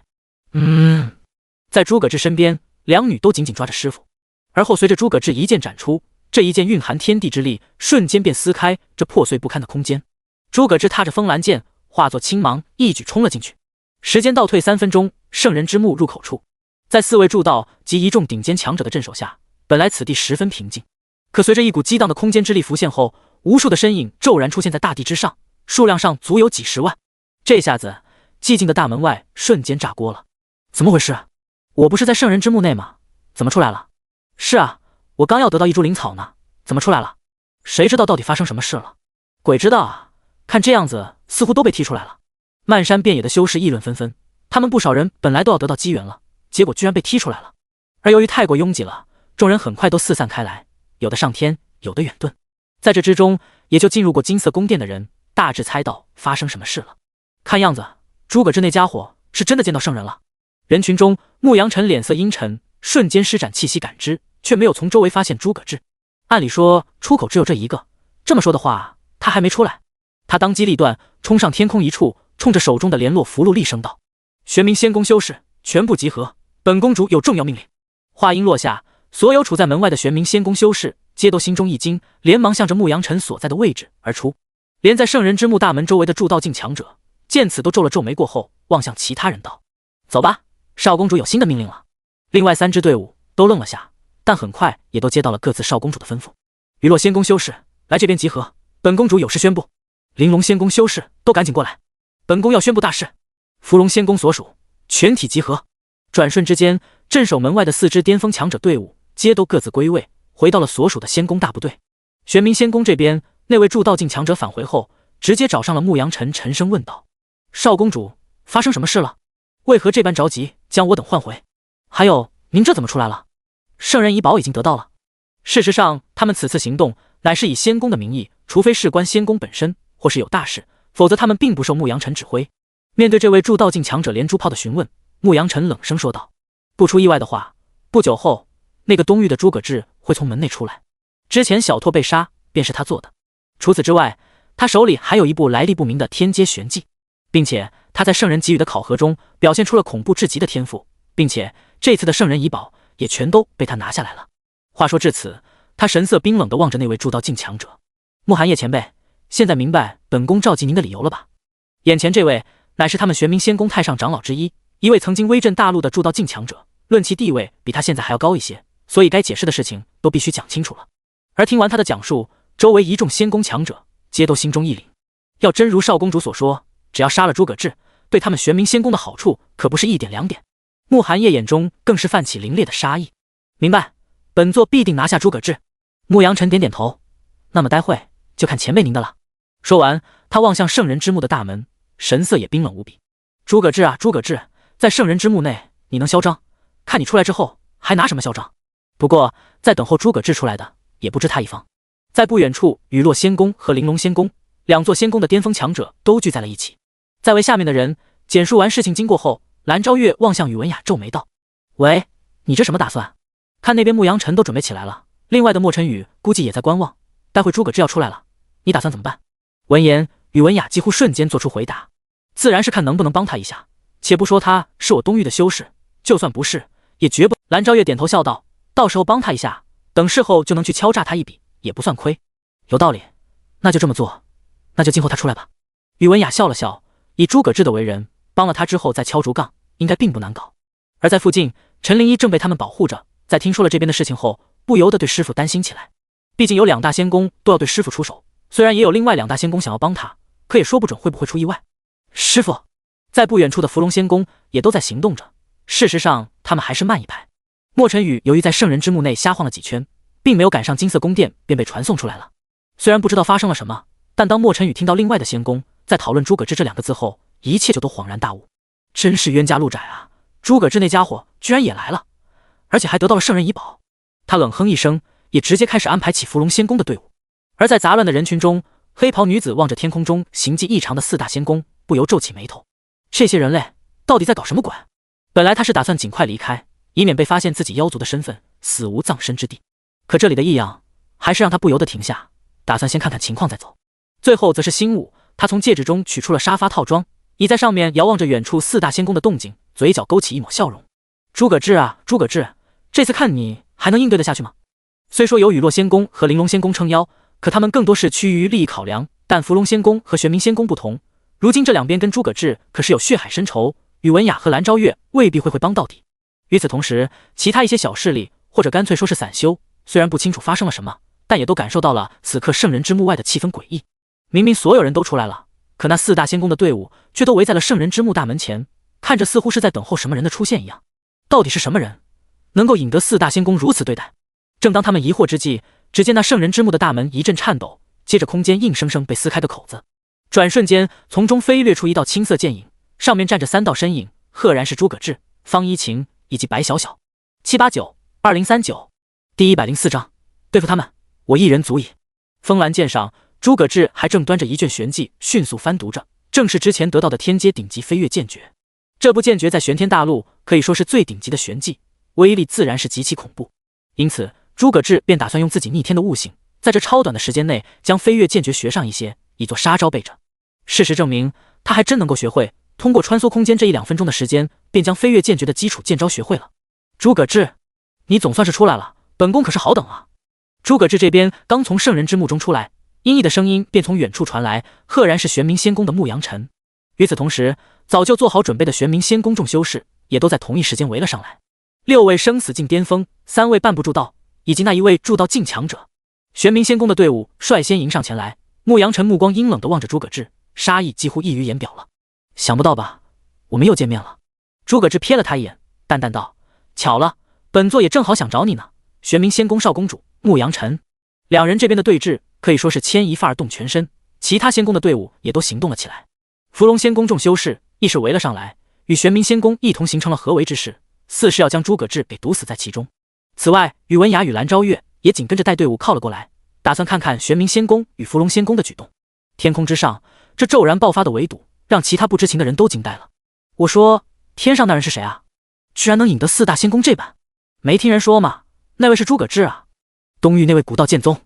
在诸葛志身边，两女都紧紧抓着师傅。而后随着诸葛志一剑斩出，这一剑蕴含天地之力，瞬间便撕开这破碎不堪的空间。诸葛志踏着风兰剑，化作青芒，一举冲了进去。时间倒退3分钟，圣人之墓入口处，在4位筑道及一众顶尖强者的镇守下，本来此地十分平静。可随着一股激荡的空间之力浮现后，无数的身影骤然出现在大地之上，数量上足有几十万。这下子，寂静的大门外瞬间炸锅了。怎么回事？我不是在圣人之墓内吗？怎么出来了？是啊，我刚要得到一株灵草呢，怎么出来了？谁知道到底发生什么事了？鬼知道啊！看这样子，似乎都被踢出来了。漫山遍野的修士议论纷纷，他们不少人本来都要得到机缘了，结果居然被踢出来了。而由于太过拥挤了，众人很快都四散开来，有的上天，有的远遁。在这之中，也就进入过金色宫殿的人，大致猜到发生什么事了。看样子，诸葛志那家伙是真的见到圣人了。人群中，牧阳晨脸色阴沉，瞬间施展气息感知，却没有从周围发现诸葛志。按理说，出口只有这一个，这么说的话，他还没出来。他当机立断，冲上天空一处，冲着手中的联络符箓厉声道：“玄冥仙宫修士，全部集合，本公主有重要命令。”话音落下，所有处在门外的玄冥仙宫修士皆都心中一惊，连忙向着牧阳晨所在的位置而出。连在圣人之墓大门周围的筑道境强者见此都皱了皱眉，过后望向其他人道：“走吧，少公主有新的命令了。”另外3支队伍都愣了下，但很快也都接到了各自少公主的吩咐。雨落仙宫修士来这边集合，本公主有事宣布。玲珑仙宫修士都赶紧过来，本宫要宣布大事。芙蓉仙宫所属全体集合。转瞬之间，镇守门外的4支巅峰强者队伍皆都各自归位，回到了所属的仙宫大部队。玄冥仙宫这边，那位筑道境强者返回后，直接找上了牧阳晨，沉声问道：“少公主，发生什么事了？为何这般着急将我等唤回？还有，您这怎么出来了？圣人遗宝已经得到了。”事实上，他们此次行动乃是以仙宫的名义，除非事关仙宫本身，或是有大事，否则他们并不受牧阳晨指挥。面对这位筑道境强者连珠炮的询问，牧阳晨冷声说道：“不出意外的话，不久后，那个东域的诸葛志会从门内出来。之前小拓被杀，便是他做的。除此之外，他手里还有一部来历不明的天阶玄技，并且他在圣人给予的考核中表现出了恐怖至极的天赋，并且这次的圣人遗宝也全都被他拿下来了。话说至此，他神色冰冷地望着那位铸道境强者。慕寒夜前辈，现在明白本宫召集您的理由了吧？眼前这位乃是他们玄冥仙宫太上长老之一，一位曾经威震大陆的铸道境强者，论其地位比他现在还要高一些，所以该解释的事情都必须讲清楚了。而听完他的讲述，周围一众仙宫强者皆都心中一凛。要真如少公主所说，只要杀了诸葛炽，对他们玄冥仙宫的好处可不是一点两点。慕寒夜眼中更是泛起凛冽的杀意。明白，本座必定拿下诸葛炽。牧阳晨点点头。那么待会就看前辈您的了。说完，他望向圣人之墓的大门，神色也冰冷无比。诸葛炽啊，诸葛炽，在圣人之墓内你能嚣张？看你出来之后还拿什么嚣张？不过在等候诸葛炽出来的也不止他一方。在不远处，雨落仙宫和玲珑仙宫两座仙宫的巅峰强者都聚在了一起。在为下面的人简述完事情经过后，蓝昭月望向宇文雅，皱眉道：“喂，你这什么打算？看那边牧阳晨都准备起来了，另外的莫晨宇估计也在观望。待会诸葛炽要出来了，你打算怎么办？”闻言，宇文雅几乎瞬间做出回答：“自然是看能不能帮他一下。且不说他是我东域的修士，就算不是，也绝不……”蓝昭月点头笑道：“到时候帮他一下，等事后就能去敲诈他一笔，也不算亏。有道理，那就这么做。那就静候他出来吧。”宇文雅笑了笑，以诸葛炽的为人，帮了他之后再敲竹杠，应该并不难搞。而在附近，陈灵一正被他们保护着，在听说了这边的事情后，不由得对师父担心起来。毕竟有两大仙宫都要对师父出手，虽然也有另外两大仙宫想要帮他，可也说不准会不会出意外。师父，在不远处的伏龙仙宫也都在行动着，事实上他们还是慢一拍。莫晨宇由于在圣人之墓内瞎晃了几圈，并没有赶上金色宫殿，便被传送出来了。虽然不知道发生了什么，但当莫晨宇听到另外的仙宫在讨论诸葛炽这两个字后，一切就都恍然大悟。真是冤家路窄啊！诸葛炽那家伙居然也来了，而且还得到了圣人遗宝。他冷哼一声，也直接开始安排起伏龙仙宫的队伍。而在杂乱的人群中，黑袍女子望着天空中形迹异常的四大仙宫，不由皱起眉头。这些人类到底在搞什么鬼？本来他是打算尽快离开，以免被发现自己妖族的身份，死无葬身之地。可这里的异样还是让他不由得停下，打算先看看情况再走。最后则是心悟，他从戒指中取出了沙发套装，倚在上面遥望着远处四大仙宫的动静，嘴角勾起一抹笑容。诸葛炽啊，诸葛炽，这次看你还能应对得下去吗？虽说有雨落仙宫和玲珑仙宫撑腰，可他们更多是趋于利益考量，但伏龙仙宫和玄冥仙宫不同，如今这两边跟诸葛炽可是有血海深仇，宇文雅和蓝昭月未必会帮到底。与此同时，其他一些小势力或者干脆说是散修，虽然不清楚发生了什么，但也都感受到了此刻圣人之墓外的气氛诡异。明明所有人都出来了，可那四大仙宫的队伍却都围在了圣人之墓大门前，看着似乎是在等候什么人的出现一样。到底是什么人能够引得四大仙宫如此对待？正当他们疑惑之际，只见那圣人之墓的大门一阵颤抖，接着空间硬生生被撕开个口子，转瞬间从中飞掠出一道青色剑影，上面站着三道身影，赫然是诸葛炽、方一晴以及白小小。789-2039第104章，对付他们，我一人足矣。风兰剑上，诸葛炽还正端着一卷玄技迅速翻读着，正是之前得到的天阶顶级飞跃剑诀。这部剑诀在玄天大陆可以说是最顶级的玄技，威力自然是极其恐怖。因此诸葛炽便打算用自己逆天的悟性，在这超短的时间内将飞跃剑诀学上一些，以作杀招备着。事实证明，他还真能够学会，通过穿梭空间这1-2分钟的时间，便将飞跃剑诀的基础剑招学会了。诸葛炽，你总算是出来了，本宫可是好等啊。诸葛炽这边刚从圣人之墓中出来，阴翳的声音便从远处传来，赫然是玄冥仙宫的牧阳晨。与此同时，早就做好准备的玄冥仙宫众修士也都在同一时间围了上来。6位生死境巅峰，3位半步铸道，以及那1位铸道境强者。玄冥仙宫的队伍率先迎上前来，牧阳晨目光阴冷地望着诸葛炽，杀意几乎溢于言表了。想不到吧，我们又见面了。诸葛炽瞥了他一眼，淡淡道：“巧了，本座也正好想找你呢。”玄冥仙宫少公主牧阳晨。两人这边的对峙可以说是牵一发而动全身，其他仙宫的队伍也都行动了起来。伏龙仙宫众修士亦是围了上来，与玄冥仙宫一同形成了合围之势，似是要将诸葛炽给毒死在其中。此外，宇文雅与蓝昭月也紧跟着带队伍靠了过来，打算看看玄冥仙宫与伏龙仙宫的举动。天空之上，这骤然爆发的围堵让其他不知情的人都惊呆了。我说，天上那人是谁啊？居然能引得四大仙宫这般？没听人说吗？那位是诸葛炽啊，东域那位古道剑宗。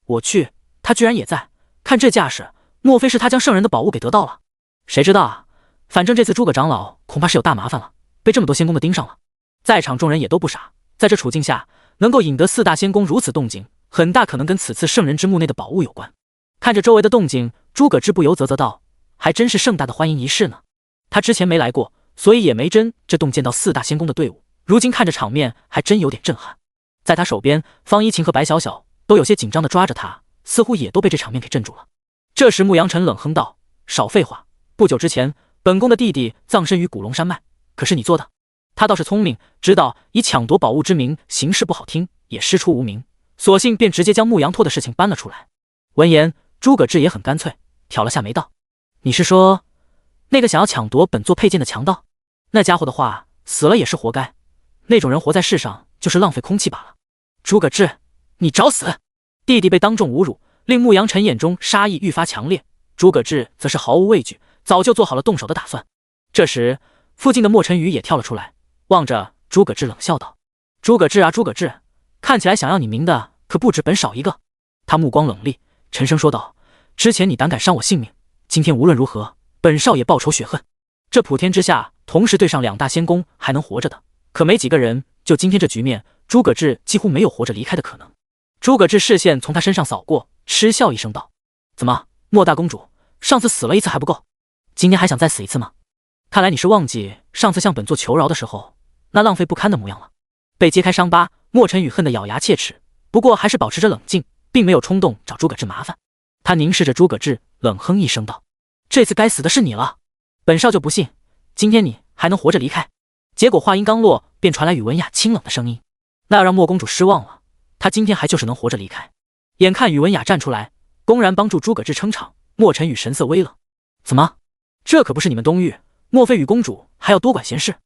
我去，他居然也在，看这架势，莫非是他将圣人的宝物给得到了？谁知道啊，反正这次诸葛长老恐怕是有大麻烦了，被这么多仙宫的盯上了。在场众人也都不傻，在这处境下，能够引得四大仙宫如此动静，很大可能跟此次圣人之墓内的宝物有关。看着周围的动静，诸葛志不由啧啧道：“还真是盛大的欢迎仪式呢。”他之前没来过，所以也没真这洞见到四大仙宫的队伍。如今看着场面，还真有点震撼。在他手边，方一晴和白小小都有些紧张地抓着他，似乎也都被这场面给镇住了。这时，牧羊尘冷哼道：“少废话！不久之前，本宫的弟弟葬身于古龙山脉，可是你做的。”他倒是聪明，知道以抢夺宝物之名行事不好听，也师出无名，索性便直接将牧羊拓的事情搬了出来。闻言，诸葛志也很干脆，挑了下眉道：“你是说，那个想要抢夺本座佩剑的强盗？那家伙的话，死了也是活该。那种人活在世上，就是浪费空气罢了。”诸葛志，你找死！弟弟被当众侮辱，令牧羊尘眼中杀意愈发强烈。诸葛志则是毫无畏惧，早就做好了动手的打算。这时，附近的莫尘羽也跳了出来，望着诸葛志冷笑道：“诸葛志啊，诸葛志，看起来想要你命的可不止本少一个。”他目光冷厉，沉声说道：“之前你胆敢伤我性命，今天无论如何，本少爷报仇雪恨。”这普天之下，同时对上两大仙宫还能活着的，可没几个人。就今天这局面，诸葛志几乎没有活着离开的可能。诸葛志视线从他身上扫过，嗤笑一声道：“怎么，莫大公主，上次死了一次还不够，今天还想再死一次吗？看来你是忘记上次向本座求饶的时候那浪费不堪的模样了。”被揭开伤疤，莫尘羽恨得咬牙切齿，不过还是保持着冷静，并没有冲动找诸葛志麻烦。他凝视着诸葛志，冷哼一声道：“这次该死的是你了，本少就不信今天你还能活着离开。”结果话音刚落，便传来宇文雅清冷的声音：“那要让莫公主失望了，她今天还就是能活着离开。”眼看宇文雅站出来，公然帮助诸葛志撑场，莫尘羽神色微冷：“怎么？这可不是你们东域，莫非宇公主还要多管闲事？”“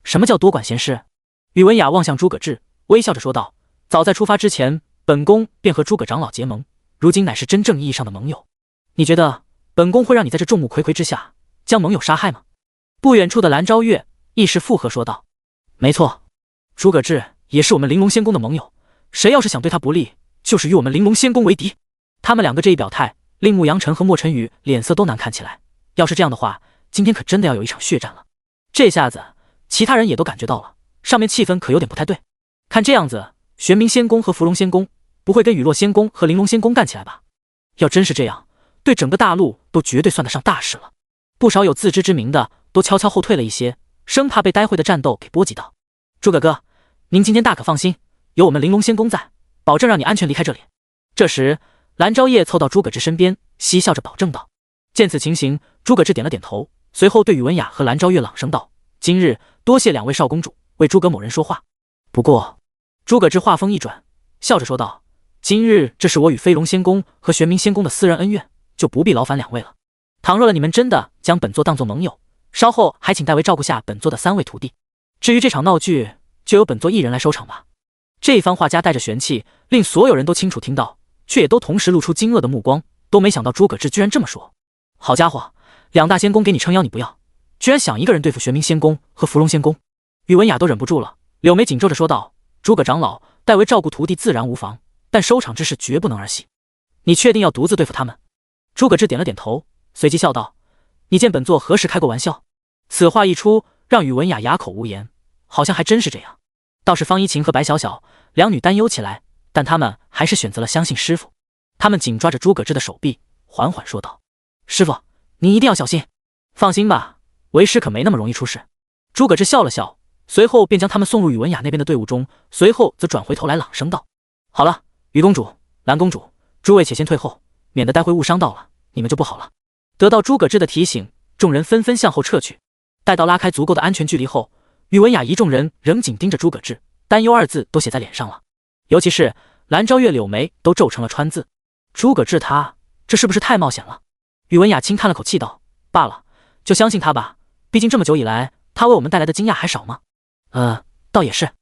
什么叫多管闲事？”宇文雅望向诸葛志，微笑着说道：“早在出发之前，本宫便和诸葛长老结盟，如今乃是真正意义上的盟友。你觉得本宫会让你在这众目睽睽之下将盟友杀害吗？”不远处的蓝昭月一时附和说道：“没错，诸葛志也是我们玲珑仙宫的盟友，谁要是想对他不利，就是与我们玲珑仙宫为敌。”他们两个这一表态，令牧羊尘和莫尘羽脸色都难看起来。要是这样的话，今天可真的要有一场血战了。这下子，其他人也都感觉到了，上面气氛可有点不太对。看这样子，玄冥仙宫和伏龙仙宫不会跟雨落仙宫和玲珑仙宫干起来吧？要真是这样，对整个大陆都绝对算得上大事了。不少有自知之明的都悄悄后退了一些，生怕被待会的战斗给波及到。诸葛哥，您今天大可放心，有我们玲珑仙宫在，保证让你安全离开这里。这时，蓝昭叶凑到诸葛志身边，嬉笑着保证道。见此情形，诸葛志点了点头，随后对宇文雅和蓝昭月朗声道：“今日多谢两位少公主为诸葛某人说话。不过……”诸葛志话锋一转，笑着说道：“今日这是我与飞龙仙宫和玄冥仙宫的私人恩怨，就不必劳烦两位了。倘若了你们真的将本座当作盟友，稍后还请代为照顾下本座的3位徒弟。至于这场闹剧，就由本座一人来收场吧。”这番话夹带着玄气，令所有人都清楚听到，却也都同时露出惊愕的目光，都没想到诸葛志居然这么说。好家伙，两大仙宫给你撑腰你不要，居然想一个人对付玄冥仙宫和伏龙仙宫。宇文雅都忍不住了，柳眉紧皱着说道：“诸葛长老代为照顾徒弟自然无妨，但收场之事绝不能儿戏。你确定要独自对付他们？”诸葛志点了点头，随即笑道：“你见本座何时开过玩笑？”此话一出，让宇文雅哑口无言，好像还真是这样。倒是方一晴和白小小两女担忧起来，但他们还是选择了相信师傅。他们紧抓着诸葛志的手臂，缓缓说道：“师傅，你一定要小心。放心吧，为师可没那么容易出事。”诸葛志笑了笑，随后便将他们送入宇文雅那边的队伍中，随后则转回头来朗声道：“好了，宇公主、蓝公主，诸位且先退后，免得待会误伤到了你们就不好了。”得到诸葛志的提醒，众人纷纷向后撤去。待到拉开足够的安全距离后，宇文雅一众人仍紧盯着诸葛志，担忧2字都写在脸上了。尤其是蓝昭月柳眉都皱成了川字。诸葛志他这是不是太冒险了？宇文雅轻叹了口气道：“罢了，就相信他吧，毕竟这么久以来，他为我们带来的惊讶还少吗？”倒也是。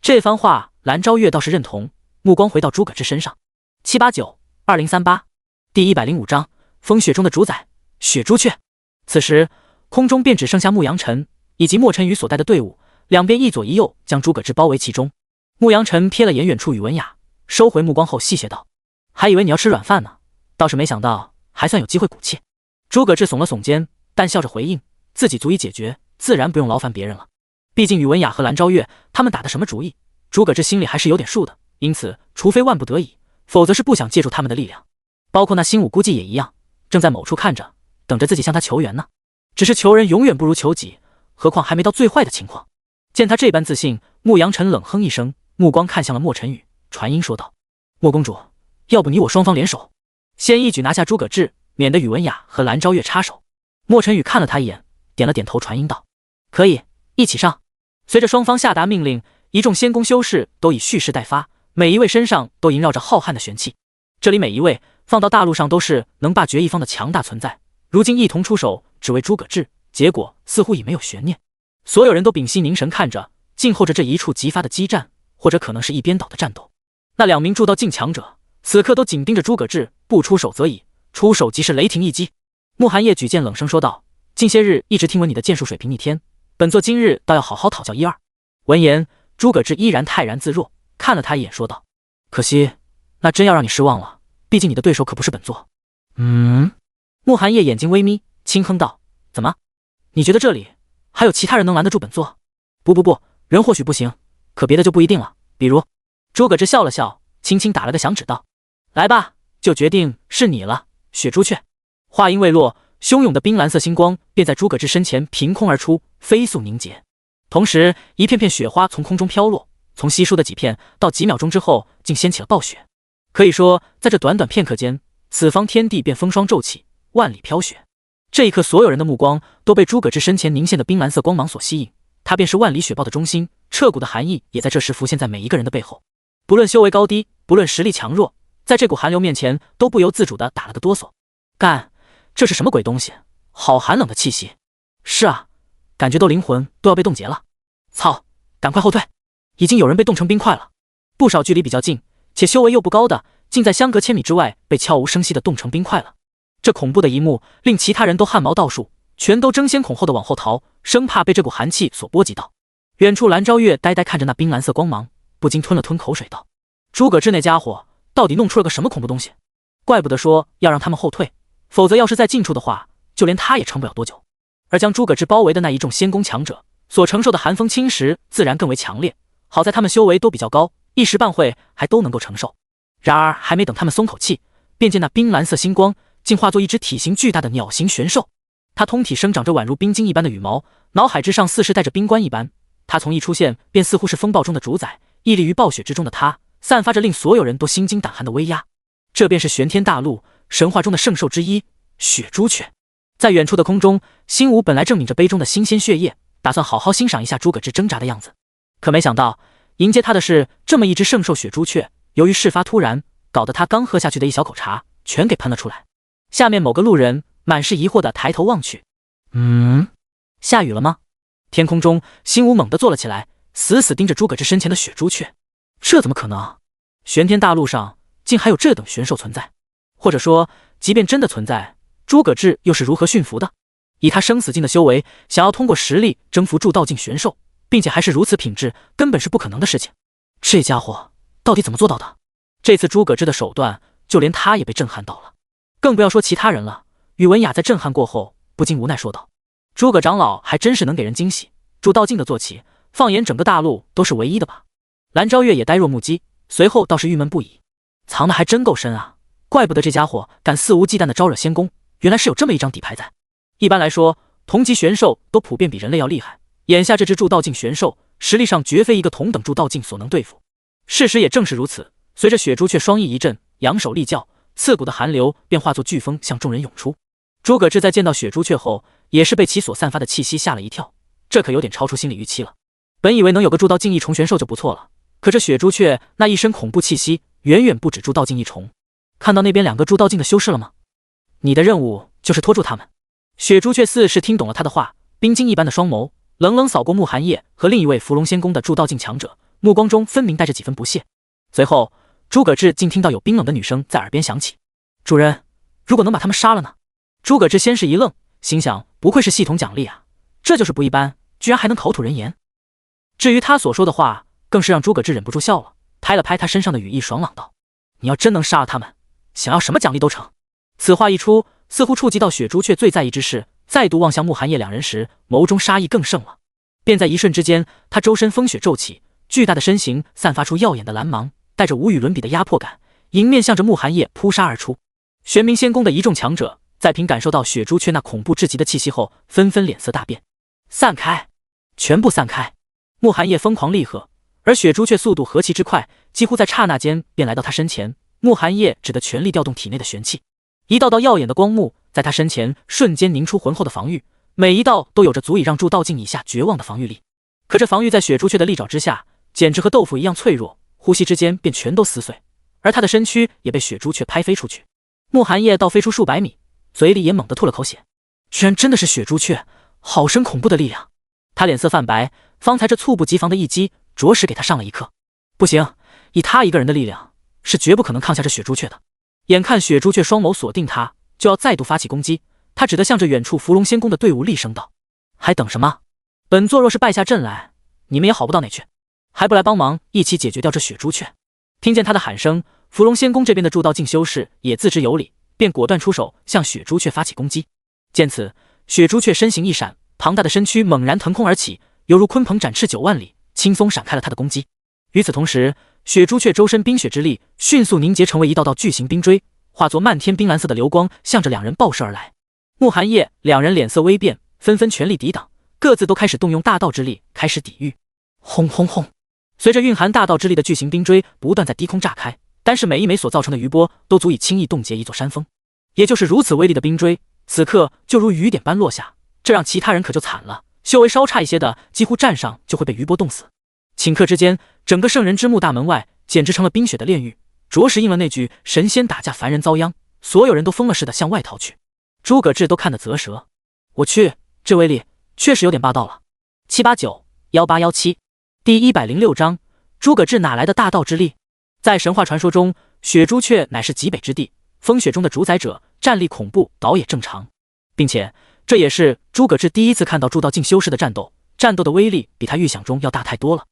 这番话蓝昭月倒是认同，目光回到诸葛志身上。789-2038第105章风雪中的主宰雪朱雀。此时空中便只剩下牧羊尘以及莫尘羽所带的队伍，两边一左一右将诸葛志包围其中。牧羊尘瞥了眼远处宇文雅，收回目光后戏谑道：“还以为你要吃软饭呢，倒是没想到还算有机会鼓气。”诸葛志耸了耸肩，但笑着回应：“自己足以解决，自然不用劳烦别人了。毕竟宇文雅和蓝昭月他们打的什么主意，诸葛志心里还是有点数的，因此除非万不得已，否则是不想借助他们的力量。包括那新武估计也一样，正在某处看着，等着自己向他求援呢。只是求人永远不如求己，何况还没到最坏的情况。见他这般自信，牧阳晨冷哼一声，目光看向了莫晨宇，传音说道：莫公主，要不你我双方联手，先一举拿下诸葛志，免得宇文雅和蓝昭月插手。莫晨宇看了他一眼，点了点头，传音道：可以，一起上。随着双方下达命令，一众仙宫修士都以蓄势待发，每一位身上都萦绕着浩瀚的玄气。这里每一位放到大陆上都是能霸绝一方的强大存在，如今一同出手只为诸葛志，结果似乎已没有悬念。所有人都屏息凝神看着，静候着这一触即发的激战，或者可能是一边倒的战斗。那2名铸道境强者此刻都紧盯着诸葛志，不出手则已，出手即是雷霆一击。慕寒夜举剑冷声说道：近些日一直听闻你的剑术水平逆天，本座今日倒要好好讨教一二。闻言，诸葛志依然泰然自若，看了他一眼说道：可惜，那真要让你失望了，毕竟你的对手可不是本座。慕寒夜眼睛微眯，轻哼道：怎么？你觉得这里还有其他人能拦得住本座？不，人或许不行，可别的就不一定了。比如……诸葛志笑了笑，轻轻打了个响指道：来吧，就决定是你了，雪朱雀。话音未落，汹涌的冰蓝色星光便在诸葛志身前凭空而出，飞速凝结。同时，一片片雪花从空中飘落，从稀疏的几片到几秒钟之后，竟掀起了暴雪。可以说，在这短短片刻间，此方天地便风霜骤起，万里飘雪。这一刻，所有人的目光都被诸葛志身前凝现的冰蓝色光芒所吸引，他便是万里雪豹的中心，彻骨的寒意也在这时浮现在每一个人的背后。不论修为高低，不论实力强弱，在这股寒流面前，都不由自主地打了个哆嗦。干，这是什么鬼东西？好寒冷的气息！是啊，感觉都灵魂都要被冻结了。操，赶快后退！已经有人被冻成冰块了。不少距离比较近且修为又不高的，竟在相隔千米之外被悄无声息地冻成冰块了。这恐怖的一幕令其他人都汗毛倒竖，全都争先恐后的往后逃，生怕被这股寒气所波及到。远处蓝昭月呆呆看着那冰蓝色光芒，不禁吞了吞口水道：诸葛志那家伙到底弄出了个什么恐怖东西？怪不得说要让他们后退，否则要是在近处的话，就连他也撑不了多久。而将诸葛志包围的那一众仙宫强者所承受的寒风侵蚀自然更为强烈，好在他们修为都比较高，一时半会还都能够承受。然而还没等他们松口气，便见那冰蓝色星光竟化作一只体型巨大的鸟形玄兽。它通体生长着宛如冰晶一般的羽毛，脑海之上似是带着冰冠一般。它从一出现便似乎是风暴中的主宰，屹立于暴雪之中的它，散发着令所有人都心惊胆寒的威压。这便是玄天大陆神话中的圣兽之一雪朱雀。在远处的空中，新武本来正抿着杯中的新鲜血液，打算好好欣赏一下诸葛志挣扎的样子，可没想到迎接他的是这么一只圣兽雪朱雀。由于事发突然，搞得他刚喝下去的一小口茶全给喷了出来。下面某个路人满是疑惑地抬头望去，下雨了吗？天空中，新武猛地坐了起来，死死盯着诸葛志身前的雪朱雀。这怎么可能？玄天大陆上竟还有这等玄兽存在？或者说，即便真的存在，诸葛志又是如何驯服的？以他生死境的修为，想要通过实力征服铸道境玄兽，并且还是如此品质，根本是不可能的事情。这家伙到底怎么做到的？这次诸葛志的手段，就连他也被震撼到了，更不要说其他人了。宇文雅在震撼过后，不禁无奈说道：诸葛长老还真是能给人惊喜，铸道境的坐骑，放眼整个大陆都是唯一的吧？蓝昭月也呆若木鸡，随后倒是郁闷不已，藏的还真够深啊，怪不得这家伙敢肆无忌惮的招惹仙宫，原来是有这么一张底牌在。一般来说，同级玄兽都普遍比人类要厉害，眼下这只铸道境玄兽实力上绝非一个同等铸道境所能对付。事实也正是如此，随着雪朱雀双翼一震，扬手立叫，刺骨的寒流便化作飓风向众人涌出。诸葛志在见到雪朱雀后，也是被其所散发的气息吓了一跳，这可有点超出心理预期了。本以为能有个铸道境一重玄兽就不错了，可这雪朱雀那一身恐怖气息远远不止铸道境一重。看到那边2个铸道境的修士了吗？你的任务就是拖住他们。雪朱雀似是听懂了他的话，冰晶一般的双眸冷冷扫过慕寒夜和另一位伏龙仙宫的铸道境强者，目光中分明带着几分不屑。随后，诸葛志竟听到有冰冷的女声在耳边响起：主人，如果能把他们杀了呢？诸葛志先是一愣，心想不愧是系统奖励啊，这就是不一般，居然还能口吐人言。至于他所说的话，更是让诸葛志忍不住笑了，拍了拍他身上的羽翼，爽朗道：你要真能杀了他们，想要什么奖励都成。此话一出，似乎触及到雪朱雀最在意之事，再度望向慕寒夜2人时，眸中杀意更盛了。便在一瞬之间，他周身风雪骤起，巨大的身形散发出耀眼的蓝芒，带着无与伦比的压迫感，迎面向着慕寒夜扑杀而出。玄冥仙宫的一众强者在凭感受到雪朱雀那恐怖至极的气息后，纷纷脸色大变，散开，全部散开！慕寒夜疯狂厉喝，而雪朱雀速度何其之快，几乎在刹那间便来到他身前。慕寒夜只得全力调动体内的玄气，一道道耀眼的光幕在他身前瞬间凝出浑厚的防御，每一道都有着足以让筑道境以下绝望的防御力。可这防御在雪朱雀的利爪之下，简直和豆腐一样脆弱，呼吸之间便全都撕碎，而他的身躯也被雪朱雀拍飞出去。慕寒夜倒飞出数百米，嘴里也猛地吐了口血，居然真的是雪朱雀，好生恐怖的力量！他脸色泛白，方才这猝不及防的一击，着实给他上了一课。不行，以他一个人的力量，是绝不可能抗下这雪朱雀的。眼看雪朱雀双眸锁定他，就要再度发起攻击，他只得向着远处伏龙仙宫的队伍厉声道：“还等什么？本座若是败下阵来，你们也好不到哪去，还不来帮忙一起解决掉这雪朱雀？”听见他的喊声，伏龙仙宫这边的筑道境修士也自知有理，便果断出手向雪朱雀发起攻击。见此，雪朱雀身形一闪，庞大的身躯猛然腾空而起，犹如鲲鹏展翅9万里，轻松闪开了他的攻击。与此同时，雪朱雀周身冰雪之力迅速凝结成为一道道巨型冰锥，化作漫天冰蓝色的流光，向着两人爆射而来。慕寒夜两人脸色微变，纷纷全力抵挡，各自都开始动用大道之力开始抵御。轰轰轰！随着蕴含大道之力的巨型冰锥不断在低空炸开，单是每一枚所造成的余波都足以轻易冻结一座山峰。也就是如此威力的冰锥，此刻就如雨点般落下，这让其他人可就惨了，修为稍差一些的几乎站上就会被余波冻死。顷刻之间，整个圣人之墓大门外简直成了冰雪的炼狱，着实应了那句神仙打架凡人遭殃，所有人都疯了似的向外逃去。诸葛志都看得啧舌，我去，这威力确实有点霸道了。7891817第106章，诸葛志哪来的大道之力？在神话传说中，雪朱雀乃是极北之地，风雪中的主宰者，战力恐怖倒也正常，并且这也是诸葛志第一次看到筑道境修士的战斗的威力比他预想中要大太多了。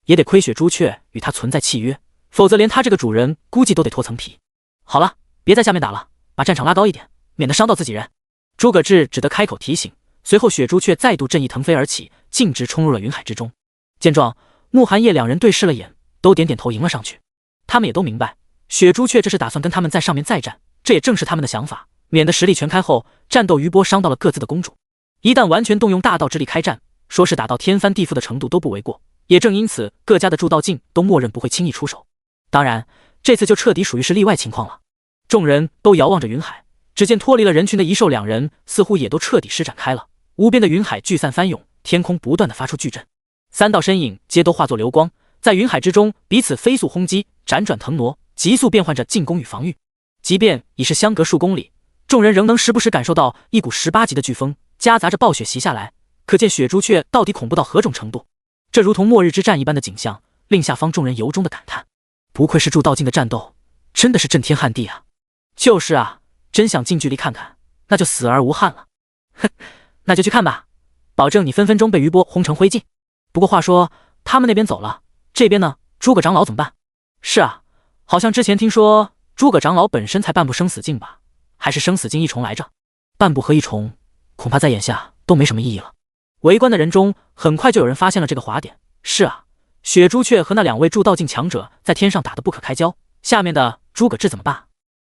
也得亏雪朱雀与他存在契约，否则连他这个主人估计都得脱层皮。好了，别在下面打了，把战场拉高一点，免得伤到自己人。诸葛志只得开口提醒，随后雪朱雀再度阵翼腾飞而起，径直冲入了云海之中。见状，慕寒夜两人对视了眼，都点点头迎了上去。他们也都明白，雪朱雀这是打算跟他们在上面再战，这也正是他们的想法，免得实力全开后战斗余波伤到了各自的公主。一旦完全动用大道之力开战，说是打到天翻地覆的程度都不为过。也正因此，各家的筑道境都默认不会轻易出手。当然，这次就彻底属于是例外情况了。众人都遥望着云海，只见脱离了人群的一兽两人似乎也都彻底施展开了，无边的云海聚散翻涌，天空不断的发出巨震，三道身影皆都化作流光，在云海之中彼此飞速轰击，辗转腾挪，急速变换着进攻与防御。即便已是相隔数公里，众人仍能时不时感受到一股18级的飓风夹杂着暴雪袭下来，可见雪朱雀到底恐怖到何种程度。这如同末日之战一般的景象，令下方众人由衷的感叹：不愧是筑道境的战斗，真的是震天撼地啊！就是啊，真想近距离看看，那就死而无憾了。哼，那就去看吧，保证你分分钟被余波轰成灰烬。不过话说，他们那边走了，这边呢，诸葛长老怎么办？是啊，好像之前听说诸葛长老本身才半步生死境吧，还是生死境一重来着？半步和一重，恐怕在眼下都没什么意义了。围观的人中，很快就有人发现了这个滑点。是啊，雪朱雀和那两位筑道境强者在天上打得不可开交，下面的诸葛志怎么办？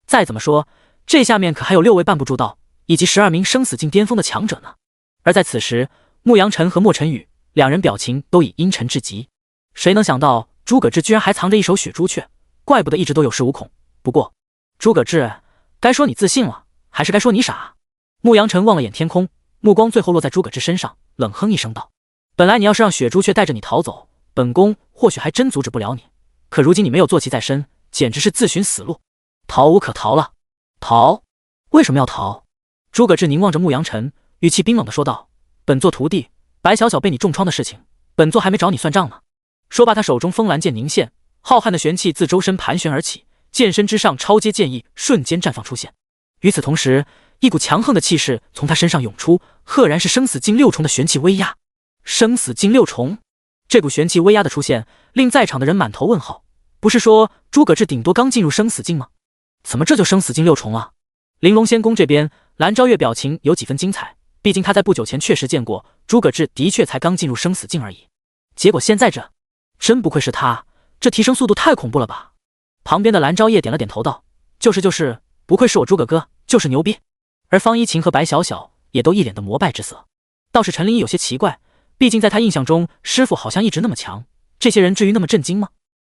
再怎么说，这下面可还有6位半步筑道以及12名生死境巅峰的强者呢。而在此时，牧阳晨和莫晨宇两人表情都已阴沉至极。谁能想到诸葛志居然还藏着一手雪朱雀，怪不得一直都有恃无恐。不过，诸葛志，该说你自信了，还是该说你傻？牧阳晨望了眼天空，目光最后落在诸葛志身上，冷哼一声道：本来你要是让雪朱雀带着你逃走，本宫或许还真阻止不了你，可如今你没有坐骑在身，简直是自寻死路，逃无可逃了。逃？为什么要逃？诸葛志凝望着牧阳晨，语气冰冷地说道：本座徒弟白小小被你重创的事情，本座还没找你算账呢。说罢，他手中风蓝剑凝现，浩瀚的玄气自周身盘旋而起，剑身之上超阶剑意瞬间绽放出现。与此同时，一股强横的气势从他身上涌出，赫然是生死境6重的玄气威压。生死境6重，这股玄气威压的出现，令在场的人满头问号。不是说诸葛志顶多刚进入生死境吗？怎么这就生死境6重了？玲珑仙宫这边，蓝昭月表情有几分精彩，毕竟他在不久前确实见过诸葛志的确才刚进入生死境而已。结果现在这，真不愧是他，这提升速度太恐怖了吧！旁边的蓝昭烨点了点头道：“就是，不愧是我诸葛哥，就是牛逼。”而方一晴和白小小也都一脸的膜拜之色。倒是陈琳有些奇怪，毕竟在他印象中，师傅好像一直那么强，这些人至于那么震惊吗？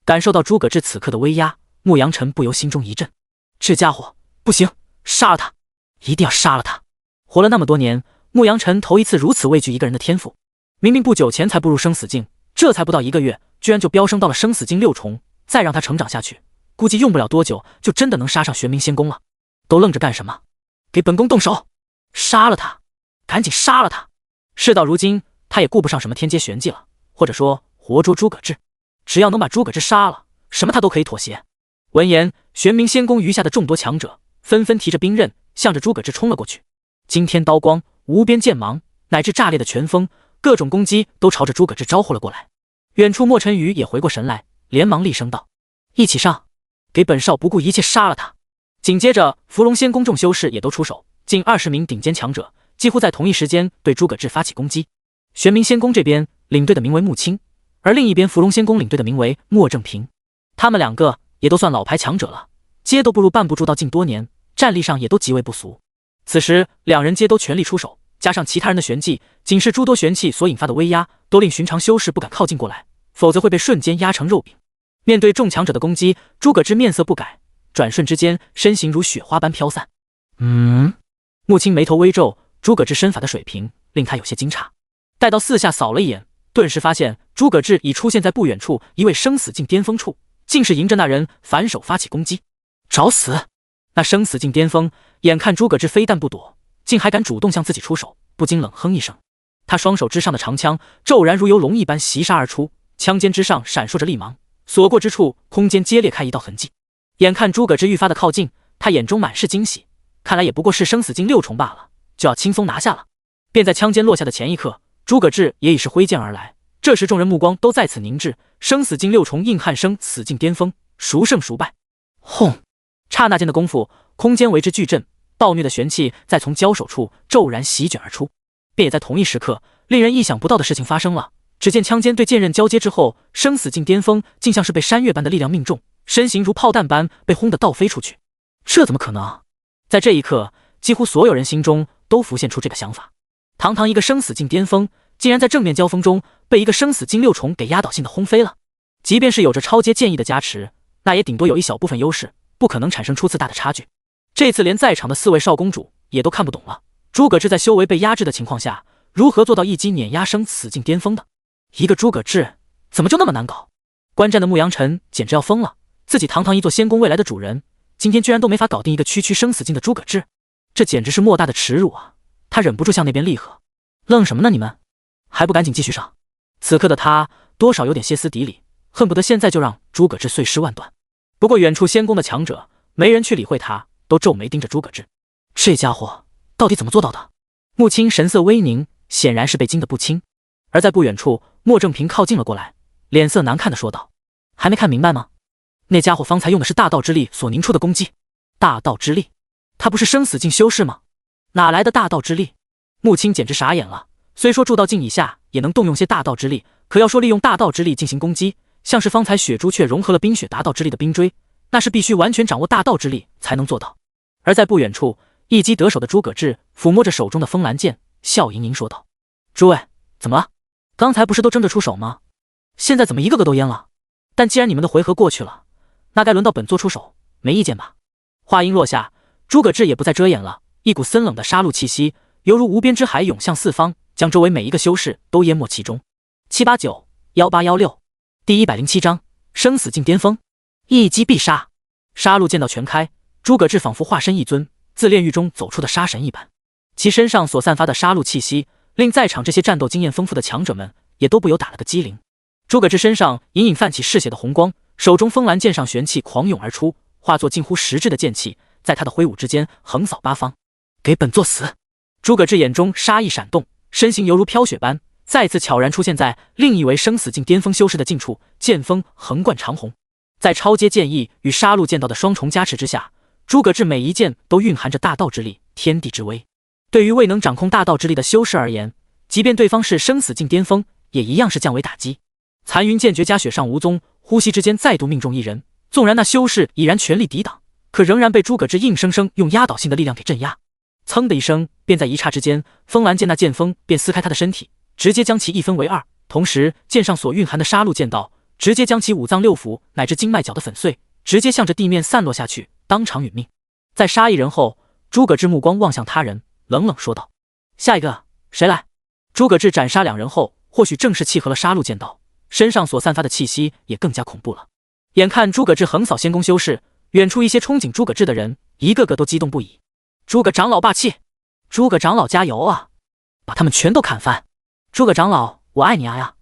感受到诸葛志此刻的威压，牧阳辰不由心中一震，这家伙不行，杀了他，一定要杀了他！活了那么多年，牧阳辰头一次如此畏惧一个人的天赋。明明不久前才步入生死境，这才不到1个月，居然就飙升到了生死境6重，再让他成长下去，估计用不了多久就真的能杀上玄冥仙宫了。都愣着干什么？给本宫动手！杀了他！赶紧杀了他！事到如今，他也顾不上什么天阶玄技了，或者说活捉诸葛志，只要能把诸葛志杀了，什么他都可以妥协。闻言，玄冥仙宫余下的众多强者纷纷提着兵刃，向着诸葛志冲了过去。惊天刀光、无边剑芒，乃至炸裂的拳风，各种攻击都朝着诸葛志招呼了过来。远处莫尘羽也回过神来，连忙厉声道：“一起上，给本少不顾一切杀了他！”紧接着，伏龙仙宫众修士也都出手，近20名顶尖强者几乎在同一时间对诸葛志发起攻击。玄冥仙宫这边领队的名为穆青，而另一边伏龙仙宫领队的名为莫正平。他们2个也都算老牌强者了，皆都步入半步筑道境多年，战力上也都极为不俗。此时2人皆都全力出手，加上其他人的玄技，仅是诸多玄气所引发的威压，都令寻常修士不敢靠近过来，否则会被瞬间压成肉饼。面对众强者的攻击，诸葛志面色不改，转瞬之间身形如雪花般飘散。穆青眉头微皱，诸葛志身法的水平令他有些惊诧。待到四下扫了一眼，顿时发现诸葛志已出现在不远处一位生死境巅峰处，竟是迎着那人反手发起攻击。找死！那生死境巅峰眼看诸葛志非但不躲，竟还敢主动向自己出手，不禁冷哼一声。他双手之上的长枪骤然如游龙一般袭杀而出，枪尖之上闪烁着利芒，所过之处空间皆裂开一道痕迹。眼看诸葛志愈发的靠近，他眼中满是惊喜，看来也不过是生死境6重罢了，就要轻松拿下了。便在枪尖落下的前一刻，诸葛志也已是挥剑而来。这时众人目光都在此凝滞，生死境6重硬汉生死境巅峰，孰胜孰败？轰！刹那间的功夫，空间为之巨震，暴虐的玄气再从交手处骤然席卷而出。便也在同一时刻，令人意想不到的事情发生了。只见枪尖对剑刃交接之后，生死境巅峰竟像是被山岳般的力量命中，身形如炮弹般被轰得倒飞出去。这怎么可能？在这一刻，几乎所有人心中都浮现出这个想法。堂堂一个生死境巅峰，竟然在正面交锋中被一个生死境6重给压倒性的轰飞了。即便是有着超阶剑意的加持，那也顶多有一小部分优势，不可能产生出次大的差距。这次连在场的4位少公主也都看不懂了，诸葛志在修为被压制的情况下，如何做到一击碾压生死境巅峰的？一个诸葛志怎么就那么难搞？观战的牧阳辰简直要疯了，自己堂堂一座仙宫未来的主人，今天居然都没法搞定一个区生死境的诸葛志，这简直是莫大的耻辱啊！他忍不住向那边厉喝：“愣什么呢你们？还不赶紧继续上！”此刻的他多少有点歇斯底里，恨不得现在就让诸葛志碎尸万段。不过远处仙宫的强者没人去理会他，都皱眉盯着诸葛志。这家伙到底怎么做到的？穆青神色微凝，显然是被惊得不轻。而在不远处，莫正平靠近了过来，脸色难看的说道：“还没看明白吗？那家伙方才用的是大道之力所凝出的攻击。大道之力？他不是生死境修士吗？哪来的大道之力？”穆青简直傻眼了。虽说筑道境以下也能动用些大道之力，可要说利用大道之力进行攻击，像是方才雪朱雀融合了冰雪大道之力的冰锥，那是必须完全掌握大道之力才能做到。而在不远处，一击得手的诸葛志抚摸着手中的风兰剑，笑盈盈说道：“诸位，怎么了？刚才不是都争着出手吗？现在怎么一个个都淹了？但既然你们的回合过去了，那该轮到本座出手，没意见吧？”话音落下，诸葛志也不再遮掩了，一股森冷的杀戮气息犹如无边之海涌向四方，将周围每一个修士都淹没其中。789 1816第107章生死境巅峰，一击必杀。杀戮剑道全开，诸葛志仿佛化身一尊自炼狱中走出的杀神一般，其身上所散发的杀戮气息令在场这些战斗经验丰富的强者们也都不由打了个激灵。诸葛志身上隐隐泛起嗜血的红光，手中风兰剑上玄气狂涌而出，化作近乎实质的剑气，在他的挥舞之间横扫八方。给本座死！诸葛志眼中杀意闪动，身形犹如飘雪般再次悄然出现在另一位生死境巅峰修士的近处，剑锋横贯长虹。在超阶剑意与杀戮剑道的双重加持之下，诸葛志每一剑都蕴含着大道之力、天地之威。对于未能掌控大道之力的修士而言，即便对方是生死境巅峰，也一样是降维打击。残云剑诀加雪上无踪，呼吸之间再度命中一人，纵然那修士已然全力抵挡，可仍然被诸葛志硬生生用压倒性的力量给镇压。噌的一声，便在一刹之间，风兰剑那剑锋便撕开他的身体，直接将其一分为二。同时，剑上所蕴含的杀戮剑道，直接将其五脏六腑乃至经脉搅得粉碎，直接向着地面散落下去，当场殒命。在杀一人后，诸葛志目光望向他人，冷冷说道：“下一个，谁来？”诸葛志斩杀2人后，或许正是契合了杀戮剑道，身上所散发的气息也更加恐怖了。眼看诸葛志横扫仙宫修士，远处一些憧憬诸葛志的人，一个个都激动不已。诸葛长老霸气！诸葛长老加油啊！把他们全都砍翻！诸葛长老，我爱你啊呀！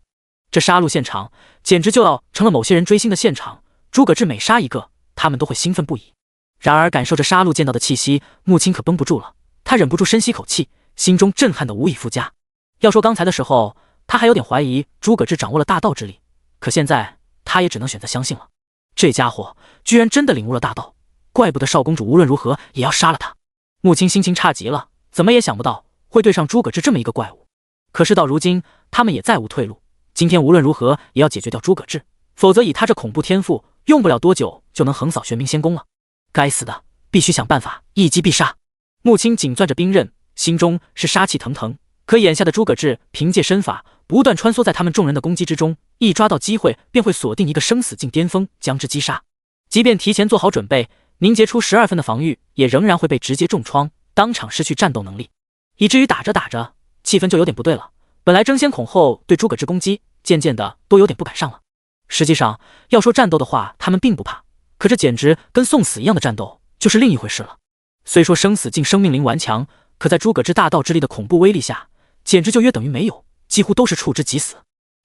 这杀戮现场简直就要成了某些人追星的现场。诸葛志每杀一个，他们都会兴奋不已。然而感受着杀戮剑道的气息，穆青可绷不住了，他忍不住深吸口气，心中震撼的无以复加。要说刚才的时候，他还有点怀疑诸葛志掌握了大道之力，可现在他也只能选择相信了。这家伙居然真的领悟了大道，怪不得少公主无论如何也要杀了他。穆青心情差极了，怎么也想不到会对上诸葛志这么一个怪物。可是到如今，他们也再无退路，今天无论如何也要解决掉诸葛志，否则以他这恐怖天赋，用不了多久就能横扫玄冥仙宫了。该死的，必须想办法一击必杀。穆青紧攥着兵刃，心中是杀气腾腾。可眼下的诸葛志凭借身法不断穿梭在他们众人的攻击之中，一抓到机会便会锁定一个生死境巅峰，将之击杀。即便提前做好准备，凝结出12分的防御，也仍然会被直接重创，当场失去战斗能力，以至于打着打着，气氛就有点不对了。本来争先恐后对诸葛志攻击，渐渐的都有点不敢上了。实际上，要说战斗的话，他们并不怕，可这简直跟送死一样的战斗，就是另一回事了。虽说生死境生命灵顽强，可在诸葛志大道之力的恐怖威力下，简直就约等于没有，几乎都是触之即死。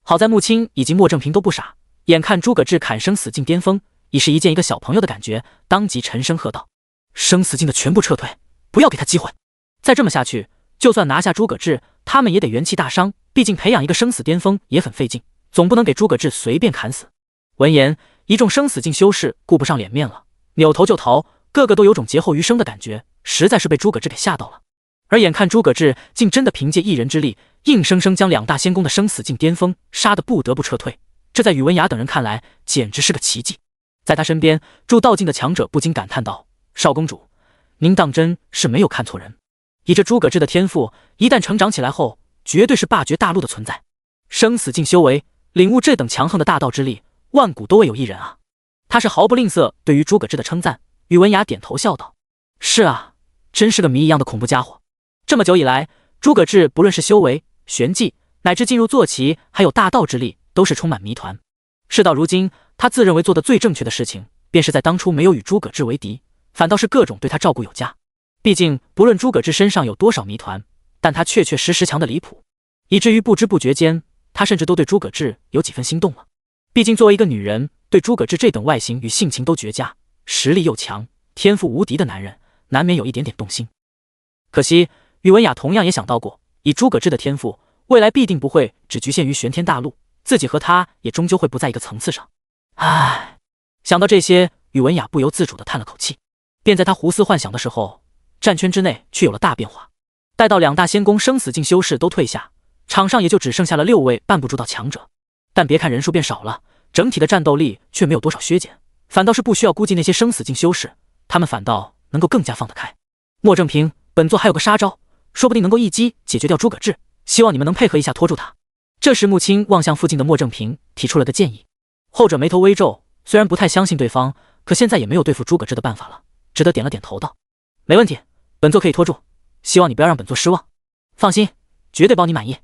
好在穆青以及莫正平都不傻，眼看诸葛志砍生死境巅峰，已是一见一个小朋友的感觉，当即沉声喝道：“生死境的全部撤退，不要给他机会！再这么下去，就算拿下诸葛志，他们也得元气大伤，毕竟培养一个生死巅峰也很费劲，总不能给诸葛志随便砍死。”闻言，一众生死境修士顾不上脸面了，扭头就逃，个个都有种劫后余生的感觉，实在是被诸葛志给吓到了。而眼看诸葛志竟真的凭借一人之力，硬生生将2大仙宫的生死境巅峰杀得不得不撤退，这在宇文雅等人看来简直是个奇迹。在他身边助道境的强者不禁感叹道：“少公主，您当真是没有看错人。以这诸葛志的天赋，一旦成长起来后，绝对是霸绝大陆的存在。生死境修为，领悟这等强横的大道之力，万古都未有一人啊！”他是毫不吝啬对于诸葛志的称赞。宇文雅点头笑道：“是啊，真是个谜一样的恐怖家伙。这么久以来，诸葛志不论是修为、玄技，乃至进入坐骑，还有大道之力，都是充满谜团。事到如今，他自认为做的最正确的事情，便是在当初没有与诸葛志为敌，反倒是各种对他照顾有加。毕竟不论诸葛志身上有多少谜团，但他确确实实强的离谱，以至于不知不觉间，他甚至都对诸葛志有几分心动了。毕竟作为一个女人，对诸葛志这等外形与性情都绝佳，实力又强，天赋无敌的男人，难免有一点点动心。可惜宇文雅同样也想到过，以诸葛志的天赋，未来必定不会只局限于玄天大陆，自己和他也终究会不在一个层次上。唉，想到这些，宇文雅不由自主地叹了口气。便在他胡思幻想的时候，战圈之内却有了大变化。待到2大仙宫生死境修士都退下，场上也就只剩下了6位半步诸道强者。但别看人数变少了，整体的战斗力却没有多少削减，反倒是不需要顾忌那些生死境修士，他们反倒能够更加放得开。莫正平，本座还有个杀招，说不定能够一击解决掉诸葛志，希望你们能配合一下拖住他。这时穆青望向附近的莫正平，提出了个建议。后者眉头微皱，虽然不太相信对方，可现在也没有对付诸葛志的办法了，只得点了点头道：“没问题，本座可以拖住，希望你不要让本座失望。放心，绝对包你满意。”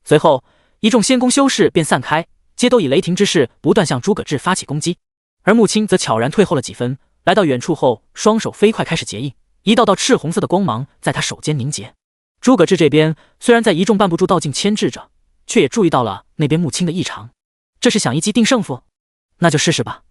随后一众仙宫修士便散开，皆都以雷霆之势不断向诸葛志发起攻击。而穆青则悄然退后了几分，来到远处后，双手飞快开始结印，一道道赤红色的光芒在他手间凝结。诸葛志这边虽然在一众半步诸道境牵制着，却也注意到了那边穆青的异常。这是想一击定胜负？那就试试吧。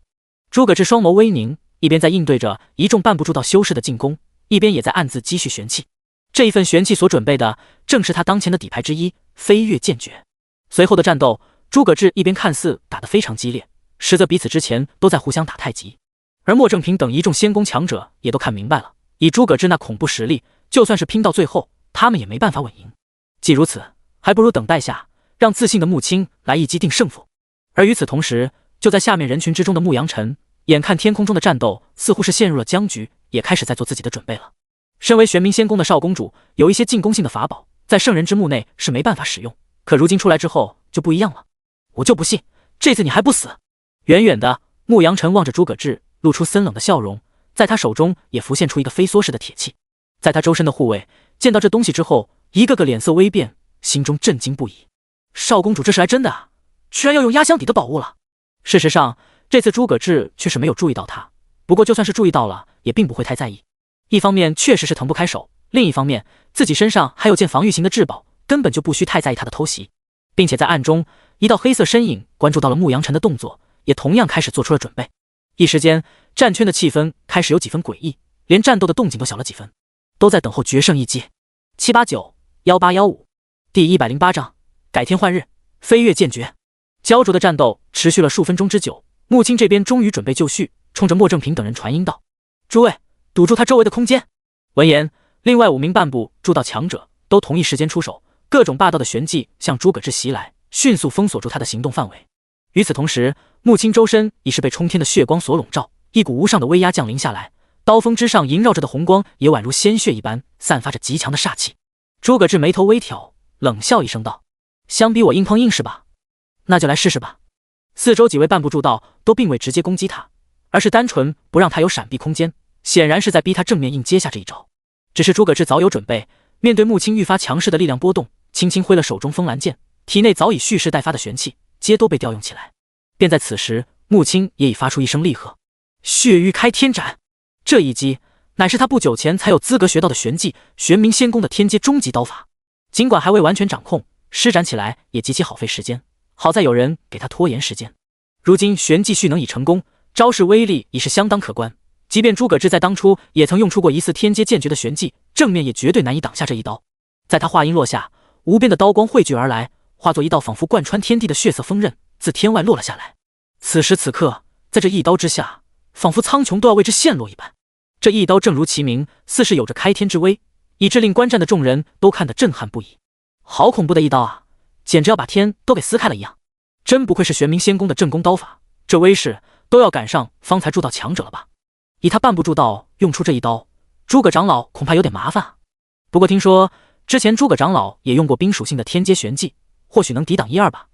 诸葛志双眸微凝，一边在应对着一众半步诸道修士的进攻，一边也在暗自积蓄玄气。这一份玄气所准备的，正是他当前的底牌之一——飞跃剑诀。随后的战斗，诸葛志一边看似打得非常激烈，实则彼此之前都在互相打太极。而莫正平等一众仙宫强者也都看明白了，以诸葛志那恐怖实力，就算是拼到最后，他们也没办法稳赢。既如此，还不如等待下，让自信的穆青来一击定胜负。而与此同时，就在下面人群之中的牧羊尘，眼看天空中的战斗似乎是陷入了僵局，也开始在做自己的准备了。身为玄冥仙宫的少公主，有一些进攻性的法宝，在圣人之墓内是没办法使用，可如今出来之后就不一样了。我就不信这次你还不死！远远的，牧羊尘望着诸葛志，露出森冷的笑容，在他手中也浮现出一个飞梭式的铁器。在他周身的护卫见到这东西之后，一个个脸色微变，心中震惊不已。少公主这是来真的啊，居然要用压箱底的宝物了！事实上，这次诸葛志却是没有注意到他，不过就算是注意到了，也并不会太在意。一方面确实是腾不开手，另一方面自己身上还有件防御型的至宝，根本就不需太在意他的偷袭。并且在暗中，一道黑色身影关注到了牧羊尘的动作，也同样开始做出了准备。一时间，战圈的气氛开始有几分诡异，连战斗的动静都小了几分，都在等候决胜一击。7891815第108章改天换日，飞跃剑诀。焦灼的战斗持续了数分钟之久，穆青这边终于准备就绪，冲着莫正平等人传音道：“诸位，堵住他周围的空间。”闻言，另外5名半步筑道强者都同一时间出手，各种霸道的玄技向诸葛志袭来，迅速封锁住他的行动范围。与此同时，穆青周身已是被冲天的血光所笼罩，一股无上的威压降临下来，刀锋之上萦绕着的红光也宛如鲜血一般，散发着极强的煞气。诸葛志眉头微挑，冷笑一声道：“相比我硬碰硬是吧？那就来试试吧。”四周几位半步筑道都并未直接攻击他，而是单纯不让他有闪避空间，显然是在逼他正面硬接下这一招。只是诸葛志早有准备，面对穆青愈发强势的力量波动，轻轻挥了手中风兰剑，体内早已蓄势待发的玄气皆都被调用起来。便在此时，穆青也已发出一声厉喝：“血域开天斩！”这一击乃是他不久前才有资格学到的玄技玄冥仙宫的天阶终极刀法，尽管还未完全掌控，施展起来也极其耗费时间。好在有人给他拖延时间。如今玄技蓄能已成功，招式威力已是相当可观，即便诸葛志在当初也曾用出过疑似天阶剑诀的玄技，正面也绝对难以挡下这一刀。在他话音落下，无边的刀光汇聚而来，化作一道仿佛贯穿天地的血色锋刃，自天外落了下来。此时此刻，在这一刀之下，仿佛苍穹都要为之陷落一般。这一刀正如其名，似是有着开天之威，以致令观战的众人都看得震撼不已。好恐怖的一刀啊，简直要把天都给撕开了一样。真不愧是玄冥仙宫的正宫刀法，这威势都要赶上方才筑道强者了吧？以他半步筑道用出这一刀，诸葛长老恐怕有点麻烦啊。不过听说之前诸葛长老也用过冰属性的天阶玄技，或许能抵挡1、2吧。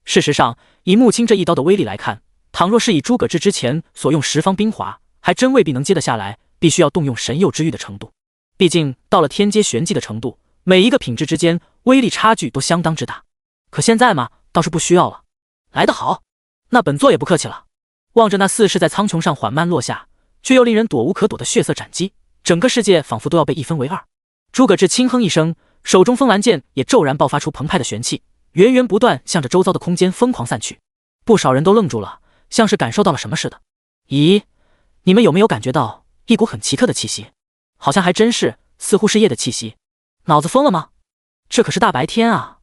事实上，以穆青这一刀的威力来看，倘若是以诸葛志之前所用10方冰华，还真未必能接得下来，必须要动用神佑之域的程度。毕竟到了天阶玄技的程度，每一个品质之间威力差距都相当之大。可现在嘛，倒是不需要了。来得好，那本座也不客气了。望着那似是在苍穹上缓慢落下，却又令人躲无可躲的血色斩击，整个世界仿佛都要被一分为二。诸葛志轻哼一声，手中风兰剑也骤然爆发出澎湃的玄气，源源不断向着周遭的空间疯狂散去。不少人都愣住了，像是感受到了什么似的。咦，你们有没有感觉到一股很奇特的气息？好像还真是，似乎是夜的气息。脑子疯了吗？这可是大白天啊！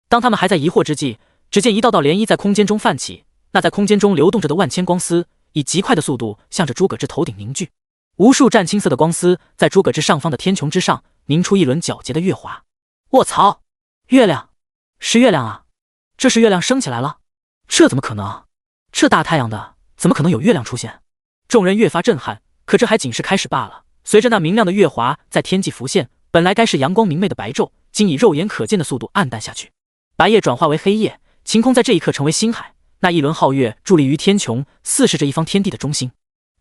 当他们还在疑惑之际，只见一道道涟漪在空间中泛起，那在空间中流动着的万千光丝，以极快的速度向着诸葛志头顶凝聚。无数湛青色的光丝在诸葛志上方的天穹之上凝出一轮皎洁的月华。卧槽！月亮，是月亮啊！这是月亮升起来了？这怎么可能？这大太阳的，怎么可能有月亮出现？众人越发震撼，可这还仅是开始罢了。随着那明亮的月华在天际浮现，本来该是阳光明媚的白昼，竟以肉眼可见的速度暗淡下去。白夜转化为黑夜，晴空在这一刻成为星海。那一轮皓月伫立于天穹，似是这一方天地的中心。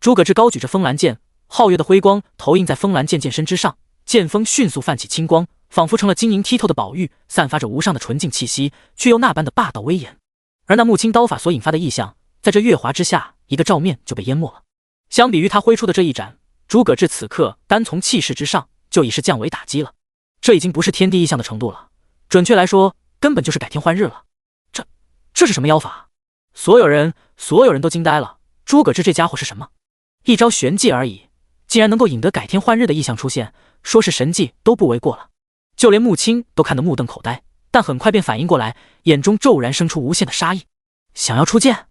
诸葛志高举着风兰剑，皓月的辉光投映在风兰剑剑身之上，剑锋迅速泛起青光，仿佛成了晶莹剔透的宝玉，散发着无上的纯净气息，却又那般的霸道威严。而那木青刀法所引发的异象，在这月华之下，一个照面就被淹没了。相比于他挥出的这一斩，诸葛志此刻单从气势之上就已是降维打击了。这已经不是天地异象的程度了，准确来说，根本就是改天换日了。这是什么妖法？所有人都惊呆了。诸葛志这家伙是什么？一招玄技而已，竟然能够引得改天换日的异象出现，说是神技都不为过了。就连穆青都看得目瞪口呆，但很快便反应过来，眼中骤然生出无限的杀意。想要出剑？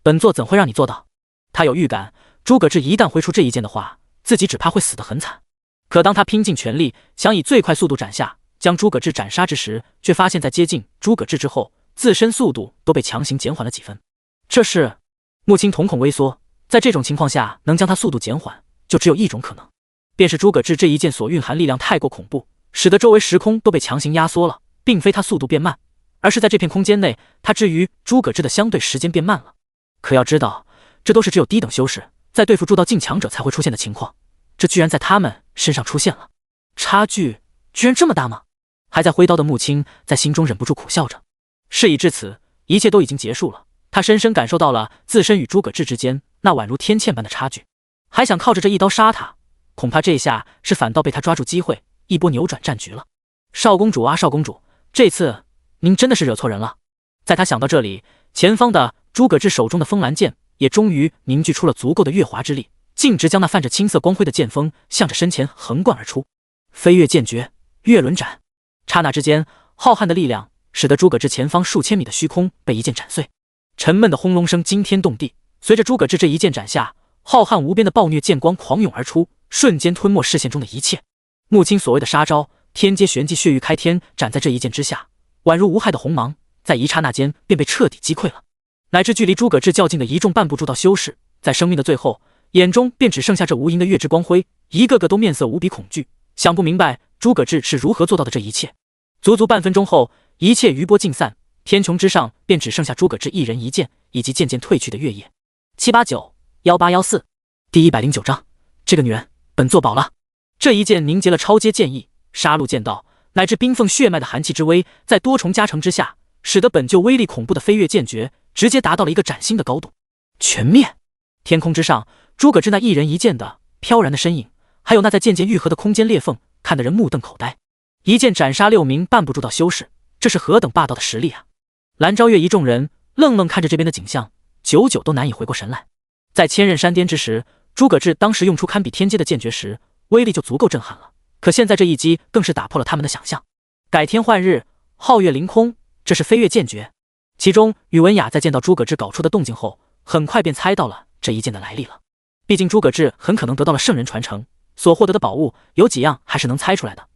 本座怎会让你做到？他有预感，诸葛志一旦挥出这一剑的话，自己只怕会死得很惨。可当他拼尽全力想以最快速度斩下，将诸葛志斩杀之时，却发现在接近诸葛志之后，自身速度都被强行减缓了几分。这是……穆青瞳孔微缩，在这种情况下，能将他速度减缓，就只有一种可能，便是诸葛志这一剑所蕴含力量太过恐怖，使得周围时空都被强行压缩了，并非他速度变慢，而是在这片空间内，他至于诸葛志的相对时间变慢了。可要知道，这都是只有低等修士在对付铸道境强者才会出现的情况，这居然在他们身上出现了，差距居然这么大吗？还在挥刀的穆青在心中忍不住苦笑着。事已至此，一切都已经结束了，他深深感受到了自身与诸葛志之间那宛如天堑般的差距，还想靠着这一刀杀他，恐怕这下是反倒被他抓住机会，一波扭转战局了。少公主啊，少公主，这次您真的是惹错人了。在他想到这里，前方的诸葛志手中的风兰剑也终于凝聚出了足够的月华之力，径直将那泛着青色光辉的剑锋向着身前横贯而出。飞跃剑诀，月轮斩。刹那之间，浩瀚的力量使得诸葛志前方数千米的虚空被一剑斩碎，沉闷的轰隆声惊天动地。随着诸葛志这一剑斩下，浩瀚无边的暴虐剑光狂涌而出，瞬间吞没视线中的一切。穆青所谓的杀招天阶玄技血域开天斩在这一剑之下，宛如无害的红芒，在一刹那间便被彻底击溃了。乃至距离诸葛志较近的一众半步铸道修士，在生命的最后，眼中便只剩下这无垠的月之光辉，一个个都面色无比恐惧，想不明白诸葛志是如何做到的这一切。足足半分钟后，一切余波尽散，天穹之上便只剩下诸葛志一人一剑，以及渐渐褪去的月夜。789-1814第109章，这个女人本座饱了。这一剑凝结了超阶剑意、杀戮剑道乃至冰封血脉的寒气之威，在多重加成之下，使得本就威力恐怖的飞跃剑诀直接达到了一个崭新的高度。全灭！天空之上，诸葛志那一人一剑的飘然的身影，还有那在渐渐愈合的空间裂缝，看得人目瞪口呆。一剑斩杀6名半步铸道修士，这是何等霸道的实力啊！蓝昭月一众人愣愣看着这边的景象，久久都难以回过神来。在千仞山巅之时，诸葛志当时用出堪比天阶的剑诀时，威力就足够震撼了，可现在这一击更是打破了他们的想象。改天换日，皓月凌空，这是飞跃剑诀。其中宇文雅在见到诸葛志搞出的动静后，很快便猜到了这一剑的来历了。毕竟诸葛志很可能得到了圣人传承，所获得的宝物有几样还是能猜出来的。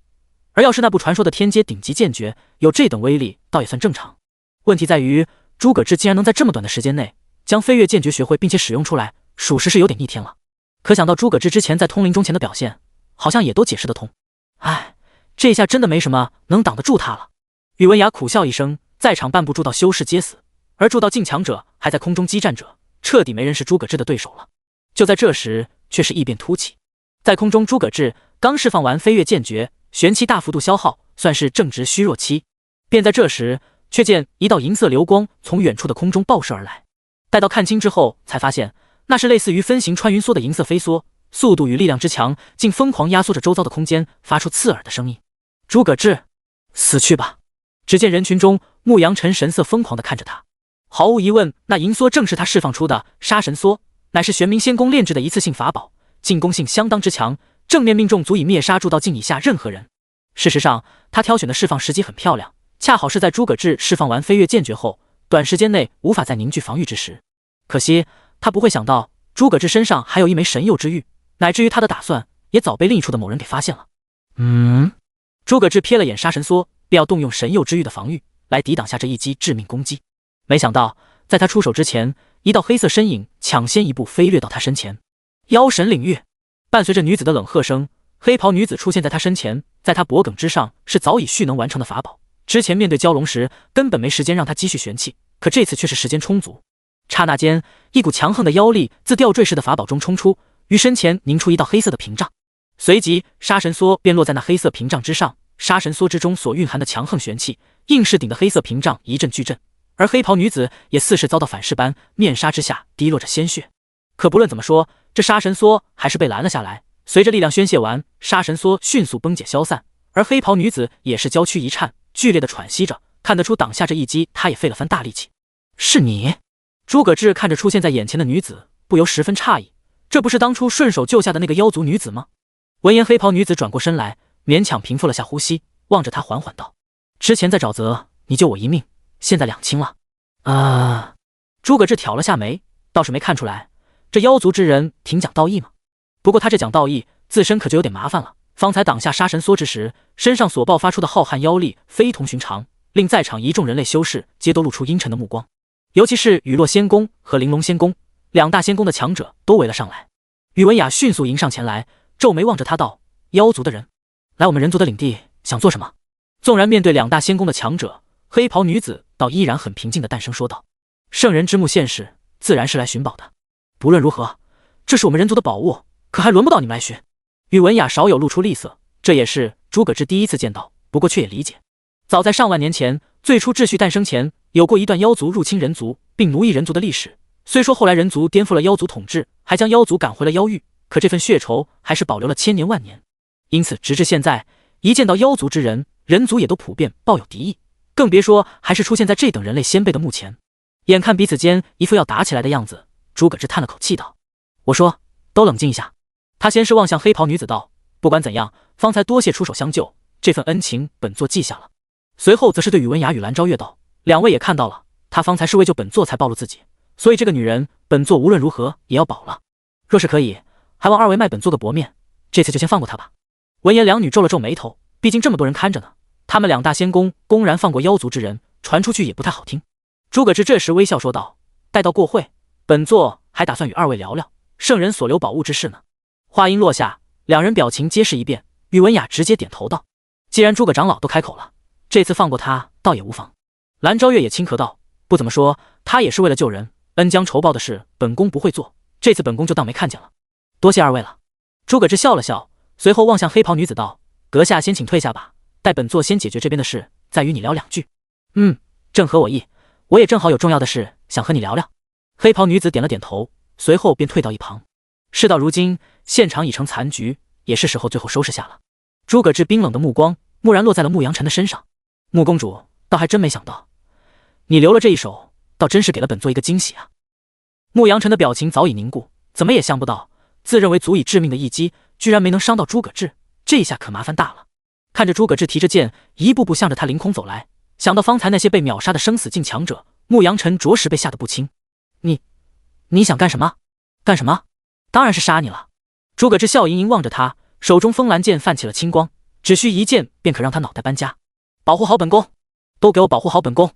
而要是那部传说的天阶顶级剑诀有这等威力，倒也算正常。问题在于，诸葛志竟然能在这么短的时间内将飞跃剑诀学会并且使用出来，属实是有点逆天了。可想到诸葛志之前在通灵钟前的表现，好像也都解释得通。唉，这下真的没什么能挡得住他了。宇文雅苦笑一声，在场半步铸道修士皆死，而铸道境强者还在空中激战者，彻底没人是诸葛志的对手了。就在这时，却是异变突起。在空中，诸葛志刚释放完飞跃剑诀，玄气大幅度消耗，算是正值虚弱期。便在这时，却见一道银色流光从远处的空中爆射而来。待到看清之后，才发现那是类似于分形穿云梭的银色飞梭，速度与力量之强，竟疯狂压缩着周遭的空间，发出刺耳的声音。诸葛志，死去吧！只见人群中，牧羊尘神色疯狂地看着他。毫无疑问，那银梭正是他释放出的杀神梭，乃是玄冥仙宫炼制的一次性法宝，进攻性相当之强，正面命中足以灭杀铸道境以下任何人。事实上，他挑选的释放时机很漂亮，恰好是在诸葛志释放完飞跃剑诀后，短时间内无法再凝聚防御之时。可惜他不会想到，诸葛志身上还有一枚神佑之玉，乃至于他的打算也早被另一处的某人给发现了。诸葛志瞥了眼杀神梭，便要动用神佑之玉的防御来抵挡下这一击致命攻击。没想到，在他出手之前，一道黑色身影抢先一步飞掠到他身前。妖神领域，伴随着女子的冷喝声，黑袍女子出现在他身前，在他脖颈之上是早已蓄能完成的法宝。之前面对蛟龙时，根本没时间让他积蓄玄气，可这次却是时间充足。刹那间，一股强横的妖力自吊坠式的法宝中冲出，于身前凝出一道黑色的屏障。随即，杀神梭便落在那黑色屏障之上。杀神梭之中所蕴含的强横玄气，硬是顶得黑色屏障一阵巨震。而黑袍女子也似是遭到反噬般，面纱之下滴落着鲜血。可不论怎么说，这杀神梭还是被拦了下来。随着力量宣泄完，杀神梭迅速崩解消散，而黑袍女子也是娇躯一颤，剧烈的喘息着。看得出挡下这一击，她也费了番大力气。是你？诸葛志看着出现在眼前的女子，不由十分诧异，这不是当初顺手救下的那个妖族女子吗？闻言，黑袍女子转过身来，勉强平复了下呼吸，望着他缓缓道：“之前在沼泽，你救我一命，现在两清了。”诸葛志挑了下眉，倒是没看出来，这妖族之人挺讲道义嘛。不过他这讲道义，自身可就有点麻烦了。方才挡下杀神梭之时，身上所爆发出的浩瀚妖力非同寻常，令在场一众人类修士皆都露出阴沉的目光。尤其是雨落仙宫和玲珑仙宫，两大仙宫的强者都围了上来。宇文雅迅速迎上前来，皱眉望着他道：“妖族的人来我们人族的领地，想做什么？”纵然面对两大仙宫的强者，黑袍女子倒依然很平静的淡声说道：“圣人之墓现世，自然是来寻宝的。不论如何，这是我们人族的宝物，可还轮不到你们来寻。”宇文雅少有露出厉色，这也是诸葛志第一次见到，不过却也理解。早在上万年前，最初秩序诞生前，有过一段妖族入侵人族并奴役人族的历史。虽说后来人族颠覆了妖族统治，还将妖族赶回了妖域，可这份血仇还是保留了千年万年。因此直至现在，一见到妖族之人，人族也都普遍抱有敌意，更别说还是出现在这等人类先辈的墓前。眼看彼此间一副要打起来的样子，诸葛志叹了口气道：“我说，都冷静一下。”他先是望向黑袍女子道：“不管怎样，方才多谢出手相救，这份恩情本座记下了。”随后则是对宇文雅与蓝昭月道：“两位也看到了，他方才是为救本座才暴露自己，所以这个女人本座无论如何也要保了。若是可以，还望二位卖本座个薄面，这次就先放过他吧。”闻言，两女皱了皱眉头，毕竟这么多人看着呢，他们两大仙宫公然放过妖族之人，传出去也不太好听。诸葛志这时微笑说道：“待到过会，本座还打算与二位聊聊圣人所留宝物之事呢。”话音落下，两人表情皆是一变，宇文雅直接点头道：“既然诸葛长老都开口了，这次放过他倒也无妨。”蓝昭月也轻咳道：“不怎么说，他也是为了救人，恩将仇报的事本宫不会做，这次本宫就当没看见了。多谢二位了。”诸葛志笑了笑，随后望向黑袍女子道：“阁下先请退下吧，待本座先解决这边的事，再与你聊两句。”“正合我意，我也正好有重要的事想和你聊聊。”黑袍女子点了点头，随后便退到一旁。事到如今，现场已成残局，也是时候最后收拾下了。诸葛志冰冷的目光蓦然落在了慕阳辰的身上。“穆公主，倒还真没想到，你留了这一手，倒真是给了本座一个惊喜啊。”慕阳辰的表情早已凝固，怎么也想不到，自认为足以致命的一击，居然没能伤到诸葛志，这下可麻烦大了。看着诸葛志提着剑，一步步向着他凌空走来，想到方才那些被秒杀的生死境强者，慕阳辰着实被吓得不轻。你想干什么？干什么？当然是杀你了。诸葛志笑盈盈望着他，手中风兰剑泛起了青光，只需一剑便可让他脑袋搬家。保护好本宫，都给我保护好本宫！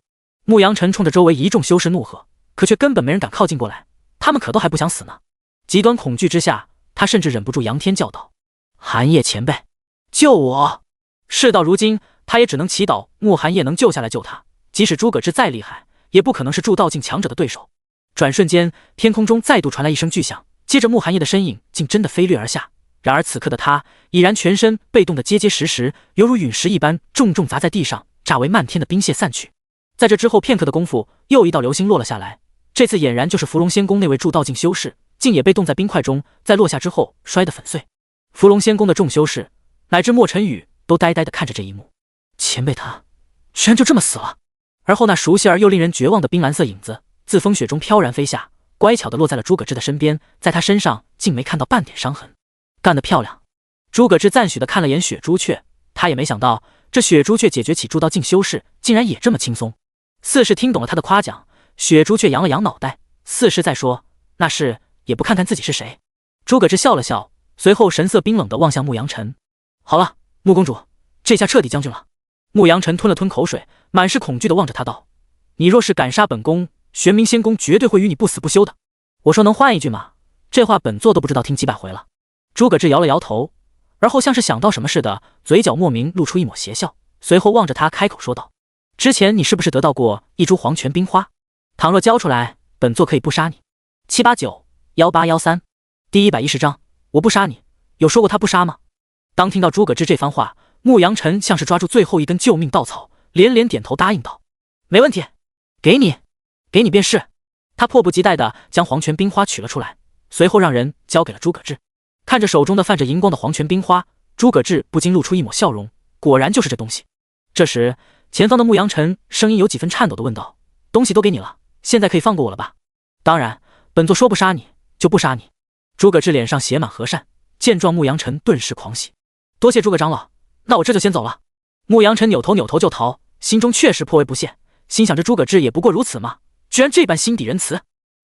慕阳辰冲着周围一众修士怒喝，可却根本没人敢靠近过来，他们可都还不想死呢。极端恐惧之下，他甚至忍不住仰天叫道：“寒夜前辈，救我！”事到如今，他也只能祈祷慕寒夜能救下来救他，即使诸葛志再厉害，也不可能是铸道境强者的对手。转瞬间，天空中再度传来一声巨响，接着慕寒夜的身影竟真的飞掠而下。然而此刻的他已然全身被冻得结结实实，犹如陨石一般重重砸在地上，炸为漫天的冰屑散去。在这之后片刻的功夫，又一道流星落了下来，这次俨然就是伏龙仙宫那位铸道境修士，竟也被冻在冰块中，在落下之后摔得粉碎。伏龙仙宫的众修士乃至莫尘雨都呆呆地看着这一幕，前辈他居然就这么死了。而后那熟悉而又令人绝望的冰蓝色影子自风雪中飘然飞下，乖巧地落在了诸葛志的身边，在他身上竟没看到半点伤痕。干得漂亮！诸葛志赞许地看了眼雪朱雀，他也没想到这雪朱雀解决起铸道境修士竟然也这么轻松。似是听懂了他的夸奖，雪朱雀扬了扬脑袋，似是在说那是也不看看自己是谁。诸葛志笑了笑，随后神色冰冷地望向慕阳辰：“好了，穆公主，这下彻底将军了。”慕阳辰吞了吞口水，满是恐惧地望着他道：“你若是敢杀本宫，玄冥仙宫绝对会与你不死不休的。我说能换一句吗？这话本座都不知道听几百回了。”诸葛志摇了摇头，而后像是想到什么似的，嘴角莫名露出一抹邪笑，随后望着他开口说道：“之前你是不是得到过一株黄泉冰花？倘若交出来，本座可以不杀你。7891813第110章，我不杀你，有说过他不杀吗？”当听到诸葛志这番话，慕阳辰像是抓住最后一根救命稻草，连连点头答应道：“没问题，给你便是。”他迫不及待地将黄泉冰花取了出来，随后让人交给了诸葛志。看着手中的泛着荧光的黄泉冰花，诸葛志不禁露出一抹笑容，果然就是这东西。这时前方的慕阳辰声音有几分颤抖地问道：“东西都给你了，现在可以放过我了吧？”“当然，本座说不杀你就不杀你。”诸葛志脸上写满和善，见状慕阳辰顿时狂喜：“多谢诸葛长老，那我这就先走了。”慕阳辰扭头就逃，心中确实颇为不屑，心想着诸葛志也不过如此嘛，居然这般心底仁慈，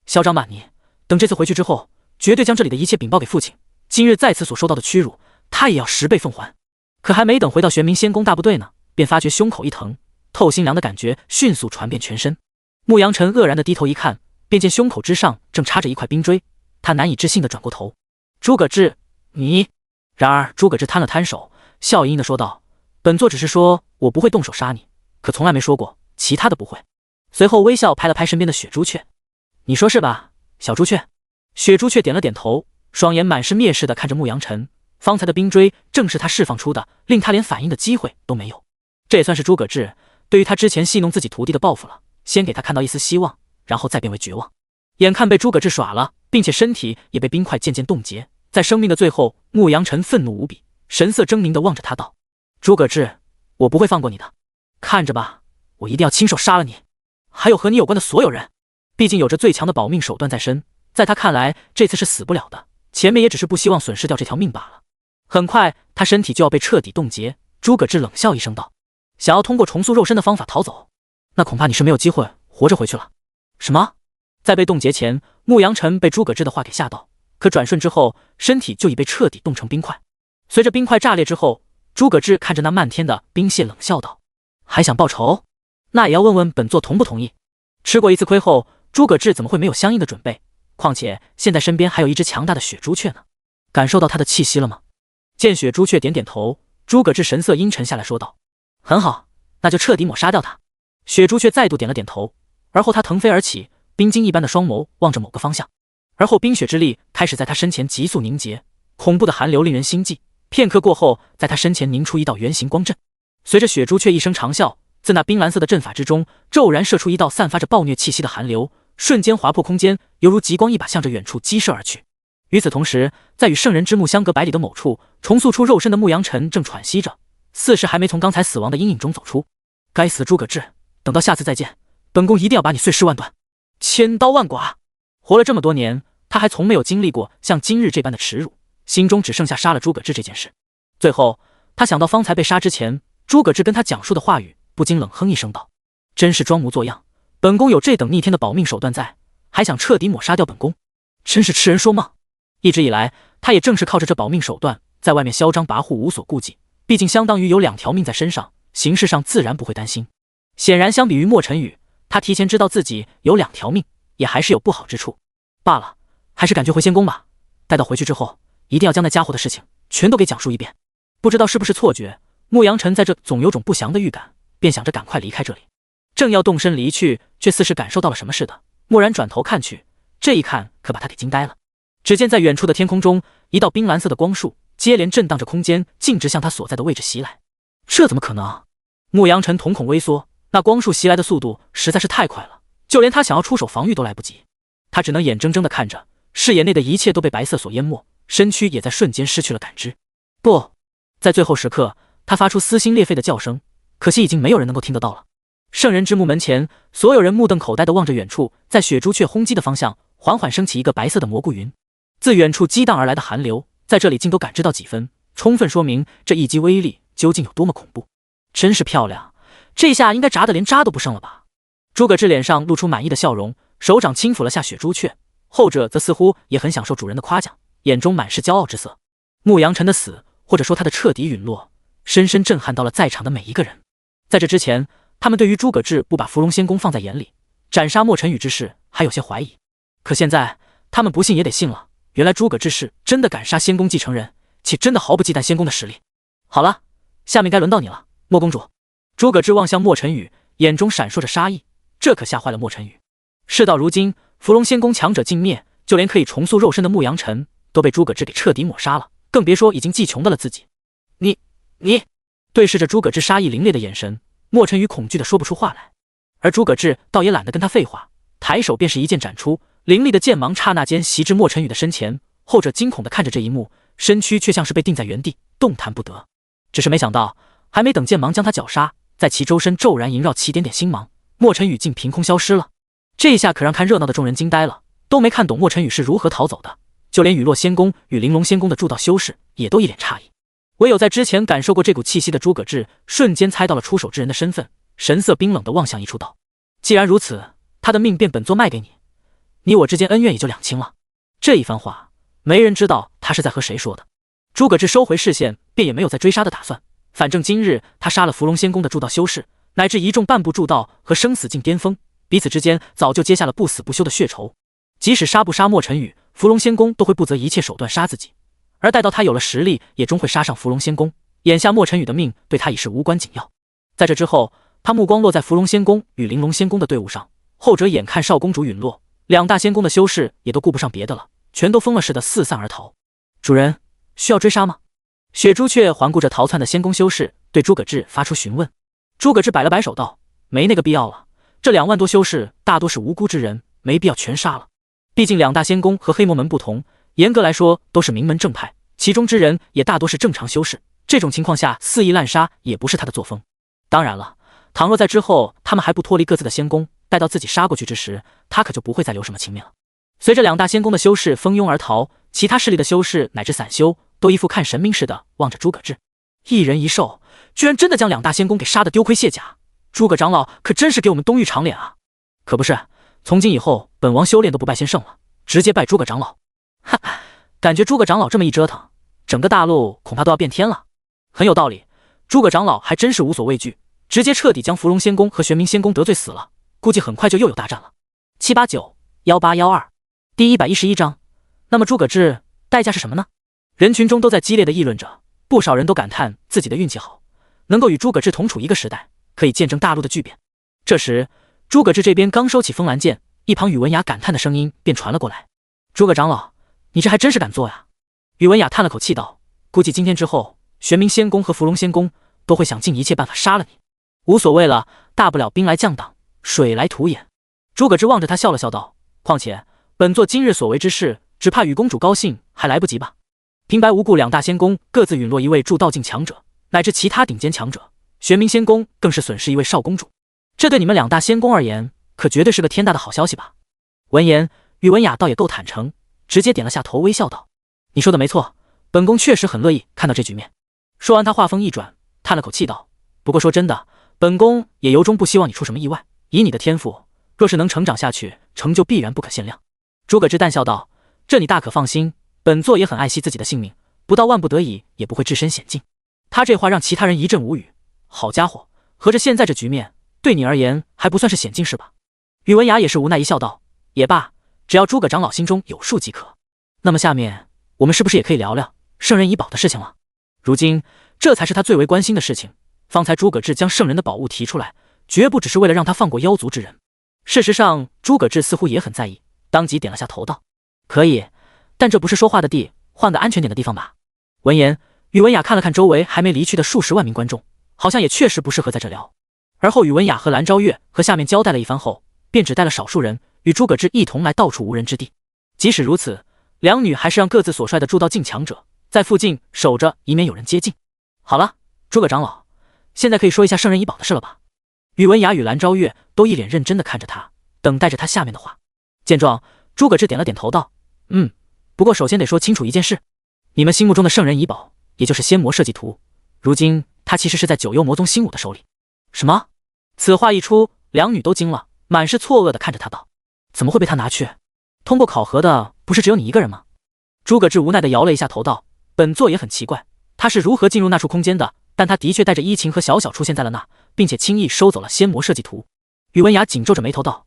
嚣张慢逆。等这次回去之后，绝对将这里的一切禀报给父亲，今日在此所受到的屈辱，他也要10倍奉还。可还没等回到玄冥仙宫大部队呢，便发觉胸口一疼，透心凉的感觉迅速传遍全身。慕阳辰愕然的低头一看，便见胸口之上正插着一块冰锥，他难以置信地转过头：“诸葛志，你……”然而诸葛志摊了摊手，笑盈盈地说道：“本座只是说我不会动手杀你，可从来没说过其他的不会。”随后微笑拍了拍身边的雪朱雀：“你说是吧，小朱雀？”雪朱雀点了点头，双眼满是蔑视地看着牧羊尘。方才的冰锥正是他释放出的，令他连反应的机会都没有。这也算是诸葛志对于他之前戏弄自己徒弟的报复了，先给他看到一丝希望，然后再变为绝望。眼看被诸葛志耍了，并且身体也被冰块渐渐冻结，在生命的最后，牧羊尘愤怒无比，神色狰狞地望着他道：“诸葛志，我不会放过你的，看着吧，我一定要亲手杀了你，还有和你有关的所有人。”毕竟有着最强的保命手段在身，在他看来，这次是死不了的，前面也只是不希望损失掉这条命罢了。很快，他身体就要被彻底冻结。诸葛志冷笑一声道：“想要通过重塑肉身的方法逃走，那恐怕你是没有机会活着回去了。”什么？在被冻结前，牧羊尘被诸葛志的话给吓到，可转瞬之后，身体就已被彻底冻成冰块。随着冰块炸裂之后，诸葛志看着那漫天的冰屑冷笑道：“还想报仇？那也要问问本座同不同意。”吃过一次亏后，诸葛志怎么会没有相应的准备？况且现在身边还有一只强大的雪朱雀呢。感受到他的气息了吗？见雪朱雀点点头，诸葛志神色阴沉下来说道：“很好，那就彻底抹杀掉他。”雪朱雀再度点了点头，而后他腾飞而起，冰晶一般的双眸望着某个方向，而后冰雪之力开始在他身前急速凝结，恐怖的寒流令人心悸。片刻过后，在他身前凝出一道圆形光阵，随着雪朱雀一声长啸，自那冰蓝色的阵法之中骤然射出一道散发着暴虐气息的寒流，瞬间划破空间，犹如极光一把向着远处激射而去。与此同时，在与圣人之墓相隔百里的某处，重塑出肉身的牧羊尘正喘息着，似是还没从刚才死亡的阴影中走出。该死的诸葛志，等到下次再见，本宫一定要把你碎尸万段，千刀万剐！活了这么多年，他还从没有经历过像今日这般的耻辱，心中只剩下杀了诸葛志这件事。最后，他想到方才被杀之前，诸葛志跟他讲述的话语，不禁冷哼一声道：“真是装模作样！本宫有这等逆天的保命手段在，还想彻底抹杀掉本宫，真是痴人说梦！”一直以来，他也正是靠着这保命手段，在外面嚣张跋扈，无所顾忌。毕竟相当于有2条命在身上，形式上自然不会担心。显然，相比于莫尘雨，他提前知道自己有2条命，也还是有不好之处。罢了，还是赶去回仙宫吧。待到回去之后，一定要将那家伙的事情全都给讲述一遍。不知道是不是错觉，牧羊尘在这总有种不祥的预感，便想着赶快离开这里。正要动身离去，却似是感受到了什么似的，蓦然转头看去，这一看可把他给惊呆了。只见在远处的天空中，一道冰蓝色的光束接连震荡着空间，径直向他所在的位置袭来。这怎么可能？牧羊尘瞳孔微缩，那光束袭来的速度实在是太快了，就连他想要出手防御都来不及。他只能眼睁睁地看着视野内的一切都被白色所淹没，身躯也在瞬间失去了感知。不，在最后时刻，他发出撕心裂肺的叫声，可惜已经没有人能够听得到了。圣人之墓门前，所有人目瞪口呆地望着远处，在雪朱雀轰击的方向，缓缓升起一个白色的蘑菇云。自远处激荡而来的寒流，在这里竟都感知到几分，充分说明这一击威力究竟有多么恐怖。真是漂亮，这下应该炸得连渣都不剩了吧？诸葛志脸上露出满意的笑容，手掌轻抚了下雪朱雀，后者则似乎也很享受主人的夸奖，眼中满是骄傲之色。牧羊尘的死，或者说他的彻底陨落，深深震撼到了在场的每一个人。在这之前，他们对于诸葛志不把伏龙仙宫放在眼里，斩杀莫尘雨之事还有些怀疑，可现在他们不信也得信了。原来诸葛志是真的敢杀仙宫继承人，且真的毫不忌惮仙宫的实力。好了，下面该轮到你了，莫公主。诸葛志望向莫尘雨，眼中闪烁着杀意，这可吓坏了莫尘雨。事到如今，伏龙仙宫强者尽灭，就连可以重塑肉身的牧羊尘都被诸葛志给彻底抹杀了，更别说已经技穷的了自己。你对视着诸葛志杀意凌冽的眼神，莫尘雨恐惧的说不出话来，而诸葛志倒也懒得跟他废话，抬手便是一剑斩出。凌厉的剑芒刹那间袭至莫尘雨的身前，后者惊恐地看着这一幕，身躯却像是被定在原地，动弹不得。只是没想到，还没等剑芒将他绞杀，在其周身骤然萦绕起点点星芒，莫尘雨竟凭空消失了。这一下可让看热闹的众人惊呆了，都没看懂莫尘雨是如何逃走的，就连雨落仙宫与玲珑仙宫的铸道修士也都一脸诧异。唯有在之前感受过这股气息的诸葛志，瞬间猜到了出手之人的身份，神色冰冷地望向一处道：“既然如此，他的命便本座卖给你。你我之间恩怨也就两清了。”这一番话，没人知道他是在和谁说的。诸葛志收回视线，便也没有再追杀的打算。反正今日他杀了伏龙仙宫的铸道修士，乃至一众半步铸道和生死境巅峰，彼此之间早就结下了不死不休的血仇。即使杀不杀莫尘羽，伏龙仙宫都会不择一切手段杀自己，而待到他有了实力，也终会杀上伏龙仙宫。眼下莫尘羽的命对他已是无关紧要。在这之后，他目光落在伏龙仙宫与玲珑仙宫的队伍上，后者眼看少公主陨落，两大仙宫的修士也都顾不上别的了，全都疯了似的四散而逃。主人，需要追杀吗？雪朱雀环顾着逃窜的仙宫修士，对诸葛志发出询问。诸葛志摆了摆手道：“没那个必要了，这2万多修士大多是无辜之人，没必要全杀了。毕竟两大仙宫和黑魔门不同，严格来说都是名门正派，其中之人也大多是正常修士。这种情况下肆意滥杀也不是他的作风。当然了，倘若在之后他们还不脱离各自的仙宫，待到自己杀过去之时，他可就不会再留什么情面了。”随着两大仙宫的修士蜂拥而逃，其他势力的修士乃至散修都一副看神明似的望着诸葛志。一人一兽，居然真的将两大仙宫给杀得丢盔卸甲，诸葛长老可真是给我们东域长脸啊！可不是，从今以后本王修炼都不拜先生了，直接拜诸葛长老。哈，感觉诸葛长老这么一折腾，整个大陆恐怕都要变天了。很有道理，诸葛长老还真是无所畏惧，直接彻底将伏龙仙宫和玄冥仙宫得罪死了，估计很快就又有大战了。789-1812第111章。那么诸葛志代价是什么呢？人群中都在激烈的议论着，不少人都感叹自己的运气好，能够与诸葛志同处一个时代，可以见证大陆的巨变。这时诸葛志这边刚收起风兰剑，一旁宇文雅感叹的声音便传了过来：“诸葛长老，你这还真是敢做呀！”宇文雅叹了口气道：“估计今天之后，玄冥仙宫和伏龙仙宫都会想尽一切办法杀了你。无所谓了，大不了兵来将挡，水来土掩。”诸葛志望着他笑了笑道：“况且本座今日所为之事，只怕与公主高兴还来不及吧？平白无故两大仙宫各自陨落一位铸道境强者，乃至其他顶尖强者，玄冥仙宫更是损失一位少公主，这对你们两大仙宫而言，可绝对是个天大的好消息吧？”闻言，宇文雅倒也够坦诚，直接点了下头，微笑道：“你说的没错，本宫确实很乐意看到这局面。”说完，他话锋一转，叹了口气道：“不过说真的，本宫也由衷不希望你出什么意外。以你的天赋，若是能成长下去，成就必然不可限量。”诸葛之淡笑道：“这你大可放心，本座也很爱惜自己的性命，不到万不得已也不会置身险境。”他这话让其他人一阵无语。好家伙，合着现在这局面对你而言还不算是险境是吧？宇文雅也是无奈一笑道：“也罢，只要诸葛长老心中有数即可。那么下面我们是不是也可以聊聊圣人遗宝的事情了？如今这才是他最为关心的事情。方才诸葛志将圣人的宝物提出来，绝不只是为了让他放过妖族之人。事实上，诸葛志似乎也很在意，当即点了下头道：“可以，但这不是说话的地，换个安全点的地方吧。”闻言，宇文雅看了看周围还没离去的数十万名观众，好像也确实不适合在这聊。而后宇文雅和蓝昭月和下面交代了一番后，便只带了少数人与诸葛志一同来到处无人之地。即使如此，两女还是让各自所率的铸道境强者在附近守着，以免有人接近。好了，诸葛长老，现在可以说一下圣人遗宝的事了吧？宇文雅与蓝昭月都一脸认真地看着他，等待着他下面的话。见状，诸葛志点了点头道：“不过首先得说清楚一件事，你们心目中的圣人遗宝，也就是仙魔设计图，如今他其实是在九幽魔宗星武的手里。”什么？此话一出，两女都惊了，满是错愕地看着他道：“怎么会被他拿去？通过考核的不是只有你一个人吗？”诸葛志无奈地摇了一下头道：“本座也很奇怪，他是如何进入那处空间的，但他的确带着依琴和小小出现在了那，并且轻易收走了仙魔设计图。”宇文雅紧皱着眉头道：“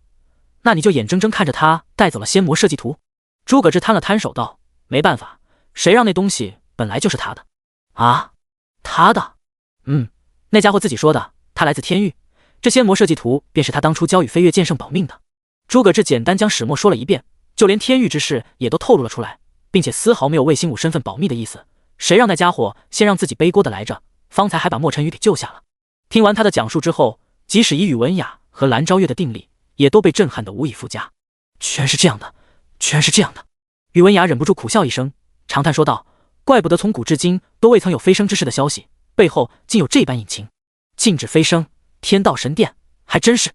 那你就眼睁睁看着他带走了仙魔设计图？”诸葛志摊了摊手道：“没办法，谁让那东西本来就是他的。”啊，他的？那家伙自己说的，他来自天域，这仙魔设计图便是他当初交与飞跃剑圣保命的。诸葛志简单将始末说了一遍，就连天域之事也都透露了出来，并且丝毫没有为星武身份保密的意思。谁让那家伙先让自己背锅的来着，方才还把莫尘羽给救下了。听完他的讲述之后，即使以宇文雅和蓝昭月的定力，也都被震撼得无以复加。全是这样的，全是这样的。宇文雅忍不住苦笑一声，长叹说道：“怪不得从古至今都未曾有飞升之事的消息，背后竟有这般隐情。禁止飞升，天道神殿，还真是。”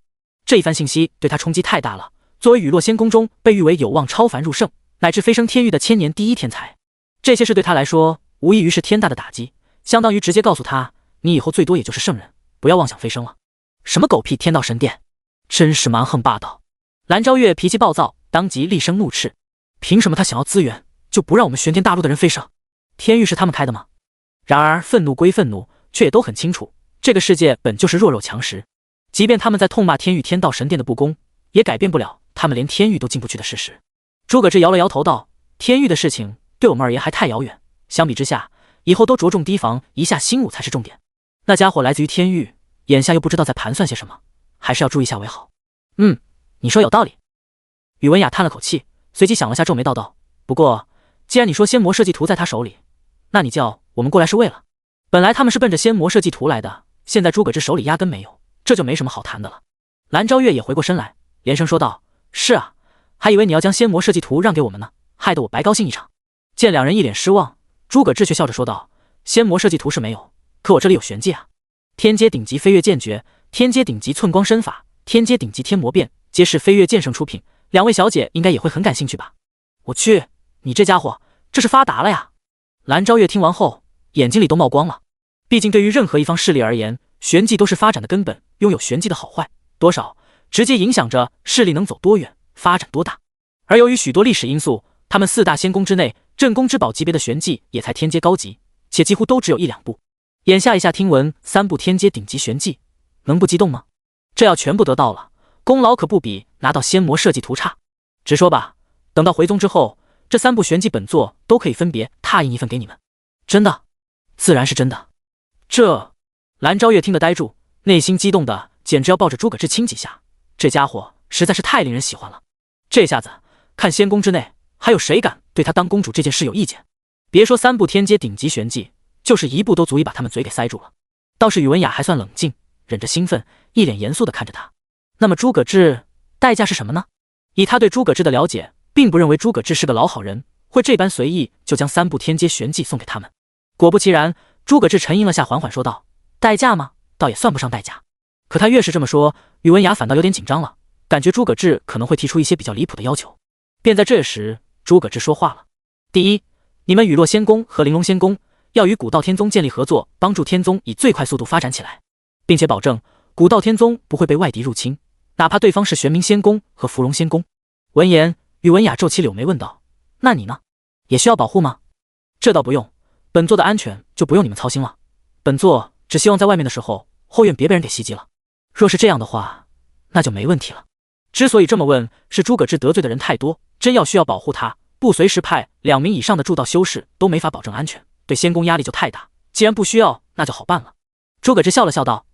这一番信息对他冲击太大了。作为雨落仙宫中被誉为有望超凡入圣，乃至飞升天域的千年第一天才，这些事对他来说无异于是天大的打击，相当于直接告诉他，你以后最多也就是圣人，不要妄想飞升了。什么狗屁天道神殿，真是蛮横霸道。蓝昭月脾气暴躁，当即厉声怒斥：“凭什么他想要资源，就不让我们玄天大陆的人飞升？天域是他们开的吗？”然而愤怒归愤怒，却也都很清楚，这个世界本就是弱肉强食，即便他们在痛骂天域天道神殿的不公，也改变不了他们连天域都进不去的事实。诸葛志摇了摇头道：“天域的事情对我们而言还太遥远，相比之下，以后都着重提防一下新武才是重点。那家伙来自于天域，眼下又不知道在盘算些什么，还是要注意下为好。”你说有道理。宇文雅叹了口气，随即想了下，皱眉道：“不过，既然你说仙魔设计图在他手里，那你叫我们过来是为了……本来他们是奔着仙魔设计图来的，现在诸葛志手里压根没有，这就没什么好谈的了。”蓝昭月也回过身来，连声说道：“是啊，还以为你要将仙魔设计图让给我们呢，害得我白高兴一场。”见两人一脸失望，诸葛志却笑着说道：“仙魔设计图是没有，可我这里有玄技啊！天阶顶级飞跃剑诀，天阶顶级寸光身法，天阶顶级天魔变，皆是飞跃剑圣出品，两位小姐应该也会很感兴趣吧？”我去，你这家伙这是发达了呀！蓝昭月听完后，眼睛里都冒光了。毕竟对于任何一方势力而言，玄技都是发展的根本，拥有玄技的好坏，多少直接影响着势力能走多远，发展多大。而由于许多历史因素，他们四大仙宫之内，镇宫之宝级别的玄技也才天阶高级，且几乎都只有1、2部。眼下一下听闻3部天阶顶级玄技，能不激动吗？这要全部得到了，功劳可不比拿到仙魔设计图差。直说吧，等到回宗之后，这3部玄技本作都可以分别拓印一份给你们。真的？自然是真的。这……蓝昭月听得呆住，内心激动的简直要抱着诸葛志亲几下。这家伙实在是太令人喜欢了。这下子看仙宫之内还有谁敢对他当公主这件事有意见？别说3部天阶顶级玄技，就是1部都足以把他们嘴给塞住了。倒是宇文雅还算冷静，忍着兴奋，一脸严肃地看着他。那么诸葛志代价是什么呢？以他对诸葛志的了解，并不认为诸葛志是个老好人，会这般随意就将3部天阶玄技送给他们。果不其然，诸葛志沉吟了下，缓缓说道：“代价吗？倒也算不上代价。”可他越是这么说，宇文雅反倒有点紧张了，感觉诸葛志可能会提出一些比较离谱的要求。便在这时，诸葛志说话了：“第一，你们雨落仙宫和玲珑仙宫要与古道天宗建立合作，帮助天宗以最快速度发展起来，并且保证古道天宗不会被外敌入侵，哪怕对方是玄冥仙宫和芙蓉仙宫。”闻言，宇文雅皱起柳眉问道：“那你呢？也需要保护吗？”“这倒不用，本座的安全就不用你们操心了。本座只希望在外面的时候，后院别被人给袭击了。若是这样的话，那就没问题了。”之所以这么问，是诸葛志得罪的人太多，真要需要保护他，不随时派2名以上的筑道修士都没法保证安全，对仙宫压力就太大。既然不需要，那就好办了。诸葛志笑了笑道：“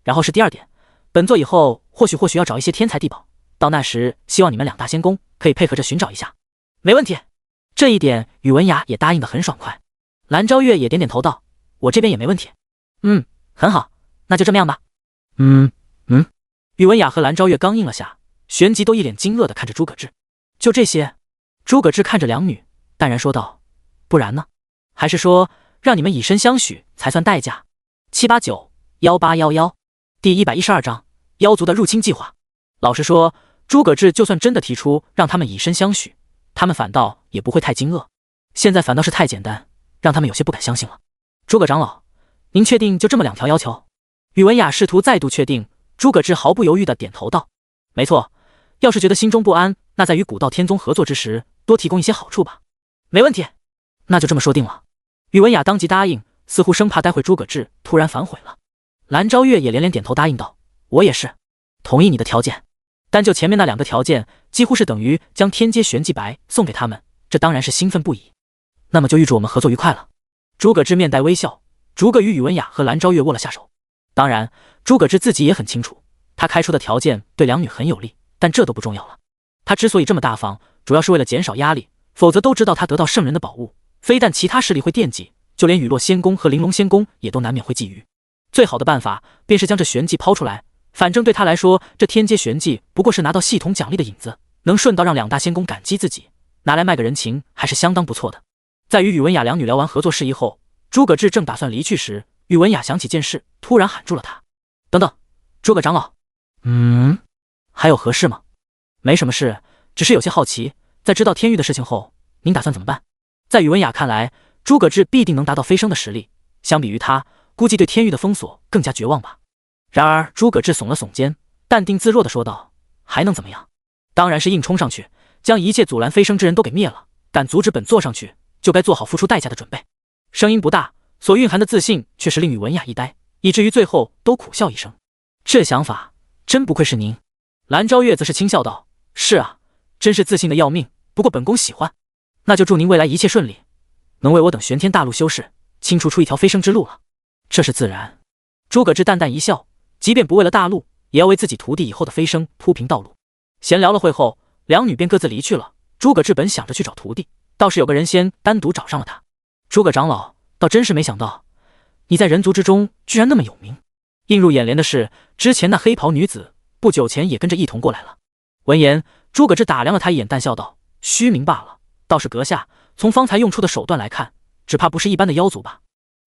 然后是第二点，本座以后或许要找一些天才地宝，到那时希望你们2大仙宫可以配合着寻找一下。”“没问题。”这一点宇文雅也答应得很爽快。蓝昭月也点点头道：“我这边也没问题。”“很好，那就这么样吧。”“宇文雅和蓝昭月刚应了下，旋即都一脸惊愕地看着诸葛志。“就这些？”诸葛志看着两女，淡然说道：“不然呢？还是说让你们以身相许才算代价？7891811第112章妖族的入侵计划。”老实说，诸葛志就算真的提出让他们以身相许，他们反倒也不会太惊愕。现在反倒是太简单，让他们有些不敢相信了。“诸葛长老，您确定就这么2条要求？”宇文雅试图再度确定，诸葛志毫不犹豫地点头道：“没错，要是觉得心中不安，那在与古道天宗合作之时，多提供一些好处吧。”“没问题，那就这么说定了。”宇文雅当即答应，似乎生怕待会诸葛志突然反悔了。蓝昭月也连连点头答应道：“我也是，同意你的条件。但就前面那2个条件，几乎是等于将天阶玄技白送给他们，这当然是兴奋不已。那么就预祝我们合作愉快了。”诸葛志面带微笑，逐个与宇文雅和蓝昭月握了下手。当然，诸葛志自己也很清楚，他开出的条件对两女很有利，但这都不重要了。他之所以这么大方，主要是为了减少压力，否则都知道他得到圣人的宝物，非但其他势力会惦记，就连雨落仙宫和玲珑仙宫也都难免会觊觎。最好的办法便是将这玄技抛出来，反正对他来说，这天阶玄技不过是拿到系统奖励的引子，能顺道让2大仙宫感激自己，拿来卖个人情还是相当不错的。在与宇文雅两女聊完合作事宜后，诸葛志正打算离去时，宇文雅想起件事，突然喊住了他：“等等，诸葛长老。”“还有何事吗？”“没什么事，只是有些好奇，在知道天域的事情后，您打算怎么办？”在宇文雅看来，诸葛志必定能达到飞升的实力，相比于他，估计对天域的封锁更加绝望吧。然而诸葛志耸了耸肩，淡定自若地说道：“还能怎么样？当然是硬冲上去，将一切阻拦飞升之人都给灭了。敢阻止本座上去，就该做好付出代价的准备。”声音不大，所蕴含的自信却是令宇文雅一呆，以至于最后都苦笑一声。这想法真不愧是您。蓝昭月则是轻笑道：“是啊，真是自信的要命。不过本宫喜欢，那就祝您未来一切顺利，能为我等玄天大陆修士清除出一条飞升之路了。”这是自然。诸葛志淡淡一笑，即便不为了大陆，也要为自己徒弟以后的飞升铺平道路。闲聊了会后，两女便各自离去了。诸葛志本想着去找徒弟，倒是有个人先单独找上了他。诸葛长老，倒真是没想到，你在人族之中居然那么有名。映入眼帘的是，之前那黑袍女子不久前也跟着一同过来了。闻言，诸葛志打量了他一眼，淡笑道：“虚名罢了，倒是阁下从方才用出的手段来看，只怕不是一般的妖族吧？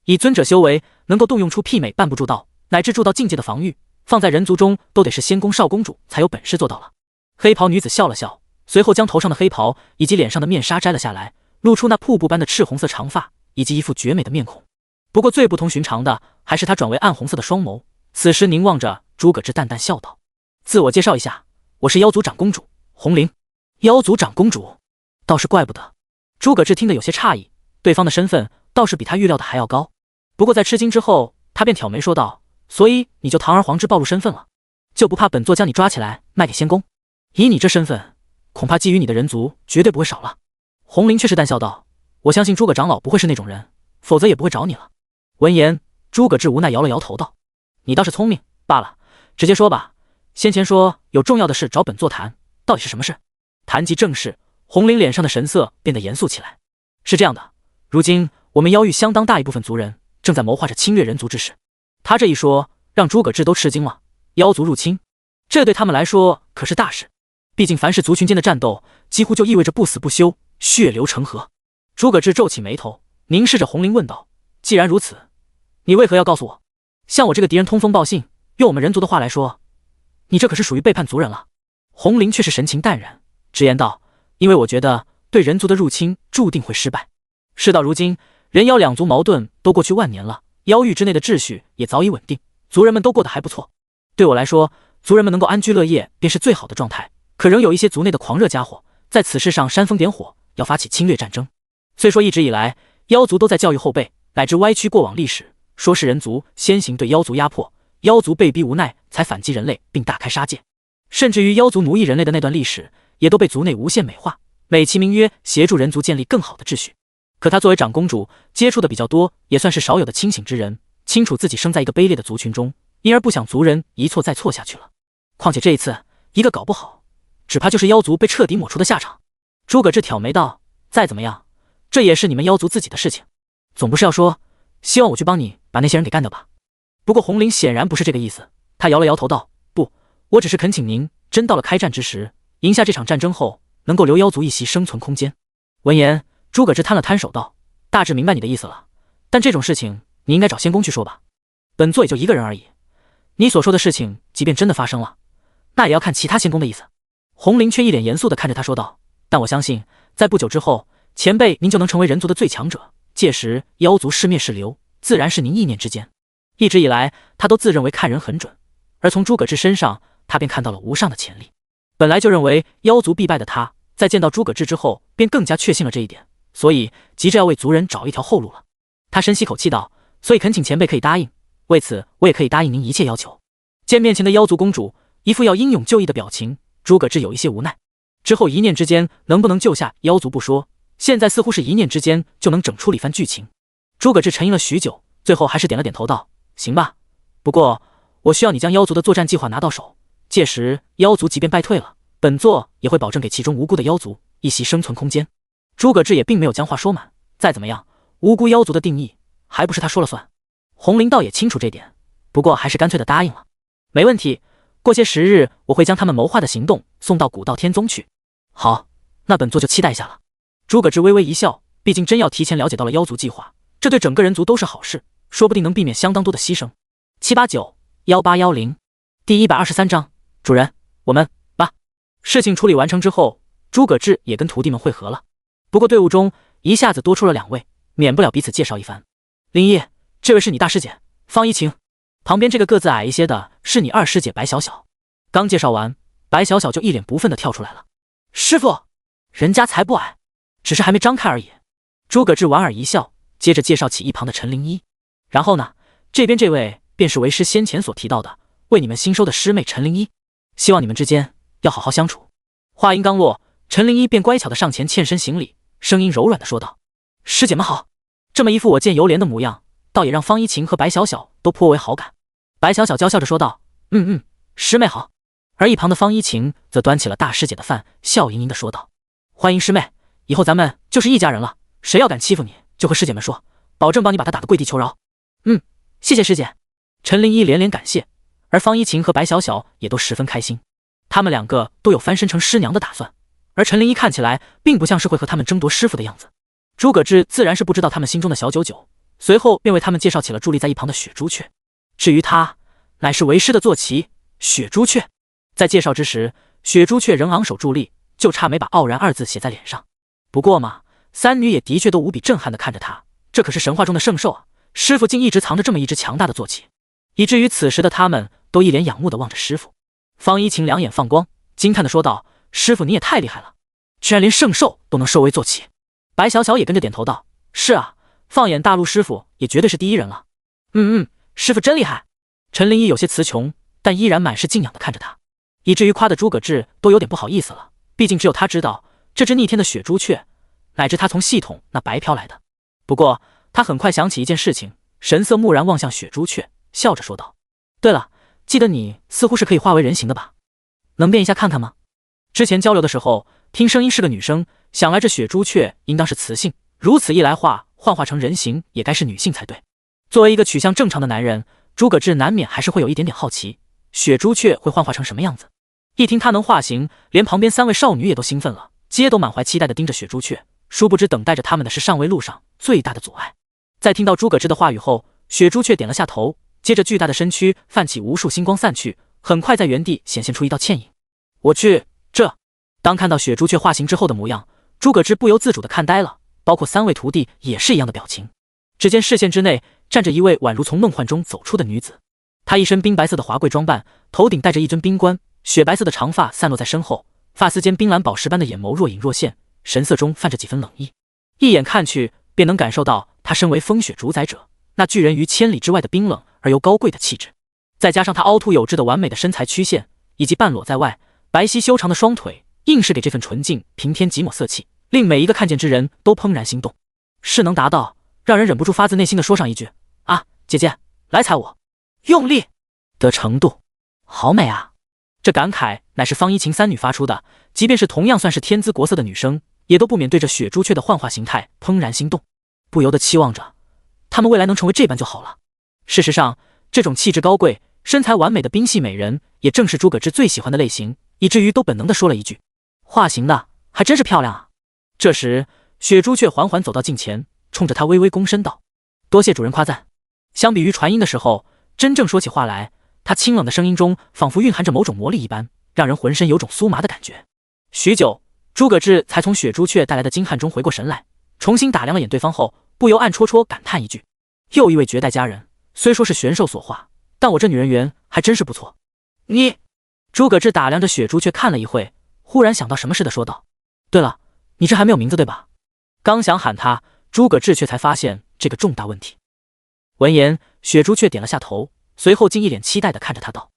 以尊者修为，能够动用出媲美半步筑道乃至筑道境界的防御，放在人族中都得是仙宫少公主才有本事做到了。”黑袍女子笑了笑，随后将头上的黑袍以及脸上的面纱摘了下来，露出那瀑布般的赤红色长发以及一副绝美的面孔。不过最不同寻常的还是她转为暗红色的双眸，此时凝望着诸葛志，淡淡笑道：“自我介绍一下，我是妖族长公主红菱。”妖族长公主，倒是怪不得。诸葛志听得有些诧异，对方的身份倒是比他预料的还要高。不过在吃惊之后，他便挑眉说道：“所以你就堂而皇之暴露身份了，就不怕本座将你抓起来卖给仙宫？以你这身份，恐怕觊觎你的人族绝对不会少了。”红菱却是淡笑道：“我相信诸葛长老不会是那种人，否则也不会找你了。”闻言，诸葛志无奈摇了摇头道：“你倒是聪明罢了，直接说吧。先前说有重要的事找本座谈，到底是什么事？”谈及正事，红菱脸上的神色变得严肃起来。“是这样的，如今我们妖域相当大一部分族人正在谋划着侵略人族之事。”他这一说，让诸葛志都吃惊了。妖族入侵，这对他们来说可是大事。毕竟凡是族群间的战斗，几乎就意味着不死不休，血流成河。诸葛志皱起眉头，凝视着红菱问道：“既然如此，你为何要告诉我？像我这个敌人通风报信，用我们人族的话来说，你这可是属于背叛族人了。”红菱却是神情淡然，直言道：“因为我觉得对人族的入侵注定会失败。事到如今，人妖两族矛盾都过去万年了，妖域之内的秩序也早已稳定，族人们都过得还不错。对我来说，族人们能够安居乐业便是最好的状态。可仍有一些族内的狂热家伙，在此事上煽风点火，要发起侵略战争。虽说一直以来，妖族都在教育后辈，乃至歪曲过往历史，说是人族先行对妖族压迫，妖族被逼无奈才反击人类并大开杀戒，甚至于妖族奴役人类的那段历史，也都被族内无限美化，美其名曰协助人族建立更好的秩序。可她作为长公主，接触的比较多，也算是少有的清醒之人，清楚自己生在一个卑劣的族群中，因而不想族人一错再错下去了。况且这一次一个搞不好，只怕就是妖族被彻底抹除的下场。诸葛志挑眉道：“再怎么样，这也是你们妖族自己的事情，总不是要说希望我去帮你把那些人给干掉吧？”不过红菱显然不是这个意思，她摇了摇头道：“不，我只是恳请您，真到了开战之时，赢下这场战争后，能够留妖族一席生存空间。”闻言，诸葛志摊了摊手道：“大致明白你的意思了，但这种事情你应该找仙宫去说吧，本座也就一个人而已。你所说的事情，即便真的发生了，那也要看其他仙宫的意思。”红菱却一脸严肃地看着他说道：“但我相信，在不久之后，前辈您就能成为人族的最强者，届时妖族是灭是留，自然是您意念之间。”一直以来，他都自认为看人很准，而从诸葛志身上，他便看到了无上的潜力。本来就认为妖族必败的他，在见到诸葛志之后，便更加确信了这一点，所以急着要为族人找一条后路了。他深吸口气道：“所以恳请前辈可以答应，为此我也可以答应您一切要求。”见面前的妖族公主一副要英勇就义的表情，诸葛志有一些无奈。之后一念之间能不能救下妖族不说，现在似乎是一念之间就能整出了一番剧情。诸葛志沉吟了许久，最后还是点了点头道：“行吧，不过我需要你将妖族的作战计划拿到手，届时妖族即便败退了，本座也会保证给其中无辜的妖族一席生存空间。”诸葛志也并没有将话说满，再怎么样，无辜妖族的定义还不是他说了算。红菱倒也清楚这点，不过还是干脆的答应了：“没问题，过些时日我会将他们谋划的行动送到古道天宗去。”“好，那本座就期待一下了。”诸葛志微微一笑，毕竟真要提前了解到了妖族计划，这对整个人族都是好事，说不定能避免相当多的牺牲。789-1810第123章，主人，我们吧。事情处理完成之后，诸葛志也跟徒弟们会合了。不过队伍中一下子多出了2位，免不了彼此介绍一番。林一，这位是你大师姐方一晴，旁边这个个子矮一些的是你二师姐白小小。刚介绍完，白小小就一脸不忿地跳出来了：“师傅，人家才不矮，只是还没张开而已。”诸葛志莞尔一笑，接着介绍起一旁的陈灵一。然后呢，这边这位便是为师先前所提到的为你们新收的师妹陈灵一。希望你们之间要好好相处。话音刚落，陈灵一便乖巧的上前欠身行礼，声音柔软的说道：“师姐们好。”这么一副我见犹怜的模样，倒也让方一晴和白小小都颇为好感。白小小娇笑着说道：“师妹好。”而一旁的方一晴则端起了大师姐的饭，笑盈盈的说道：“欢迎师妹，以后咱们就是一家人了，谁要敢欺负你，就和师姐们说，保证帮你把他打得跪地求饶。”谢谢师姐。陈灵一连连感谢，而方一晴和白小小也都十分开心，他们两个都有翻身成师娘的打算，而陈灵一看起来并不像是会和他们争夺师傅的样子。诸葛志自然是不知道他们心中的小九九，随后便为他们介绍起了伫立在一旁的雪朱雀。至于他，乃是为师的坐骑雪朱雀。在介绍之时，雪朱雀仍昂首伫立，就差没把傲然二字写在脸上。不过嘛，三女也的确都无比震撼地看着他，这可是神话中的圣兽啊，师傅竟一直藏着这么一只强大的坐骑，以至于此时的他们都一脸仰慕地望着师傅。方一晴两眼放光，惊叹地说道：“师傅你也太厉害了，居然连圣兽都能收为坐骑。”白小小也跟着点头道：“是啊，放眼大陆师傅也绝对是第一人了。”师傅真厉害。陈灵一有些词穷，但依然满是敬仰地看着他，以至于夸的诸葛志都有点不好意思了，毕竟只有他知道这只逆天的雪朱雀乃至他从系统那白飘来的。不过他很快想起一件事情，神色木然望向雪朱雀，笑着说道：“对了，记得你似乎是可以化为人形的吧？能变一下看看吗？”之前交流的时候听声音是个女生，想来这雪朱雀应当是雌性，如此一来幻化成人形也该是女性才对。作为一个取向正常的男人，诸葛志难免还是会有一点点好奇，雪朱雀会幻化成什么样子。一听他能化形，连旁边三位少女也都兴奋了，皆都满怀期待地盯着雪朱雀，殊不知等待着他们的是上位路上最大的阻碍。在听到诸葛志的话语后，雪朱雀点了下头，接着巨大的身躯泛起无数星光散去，很快在原地显现出一道倩影。我去，当看到雪朱雀化形之后的模样，诸葛志不由自主地看呆了，包括三位徒弟也是一样的表情。只见视线之内站着一位宛如从梦幻中走出的女子，她一身冰白色的华贵装扮，头顶戴着一尊冰冠，雪白色的长发散落在身后，发丝间冰蓝宝石般的眼眸若隐若现，神色中泛着几分冷意。一眼看去便能感受到她身为风雪主宰者，那拒人于千里之外的冰冷而又高贵的气质，再加上她凹凸有致的完美的身材曲线，以及半裸在外白皙修长的双腿，硬是给这份纯净平添几抹色气，令每一个看见之人都怦然心动，势能达到让人忍不住发自内心的说上一句：“啊，姐姐，来踩我！”用力的程度，好美啊！这感慨乃是方一晴三女发出的，即便是同样算是天姿国色的女生，也都不免对着雪朱雀的幻化形态怦然心动，不由得期望着她们未来能成为这般就好了。事实上，这种气质高贵、身材完美的冰系美人，也正是诸葛志最喜欢的类型，以至于都本能地说了一句：“化形的还真是漂亮啊！”这时，雪朱雀缓缓走到近前，冲着他微微躬身道：“多谢主人夸赞。”相比于传音的时候，真正说起话来，他清冷的声音中仿佛蕴含着某种魔力一般，让人浑身有种酥麻的感觉。许久，诸葛志才从雪朱雀带来的惊骇中回过神来，重新打量了眼对方后，不由暗戳戳感叹一句：“又一位绝代佳人，虽说是玄兽所化，但我这女人缘还真是不错。”你……诸葛志打量着雪朱雀看了一会，忽然想到什么似的说道：“对了，你这还没有名字对吧？”刚想喊他，诸葛志却才发现这个重大问题。闻言，雪朱雀点了下头，随后竟一脸期待地看着他道：“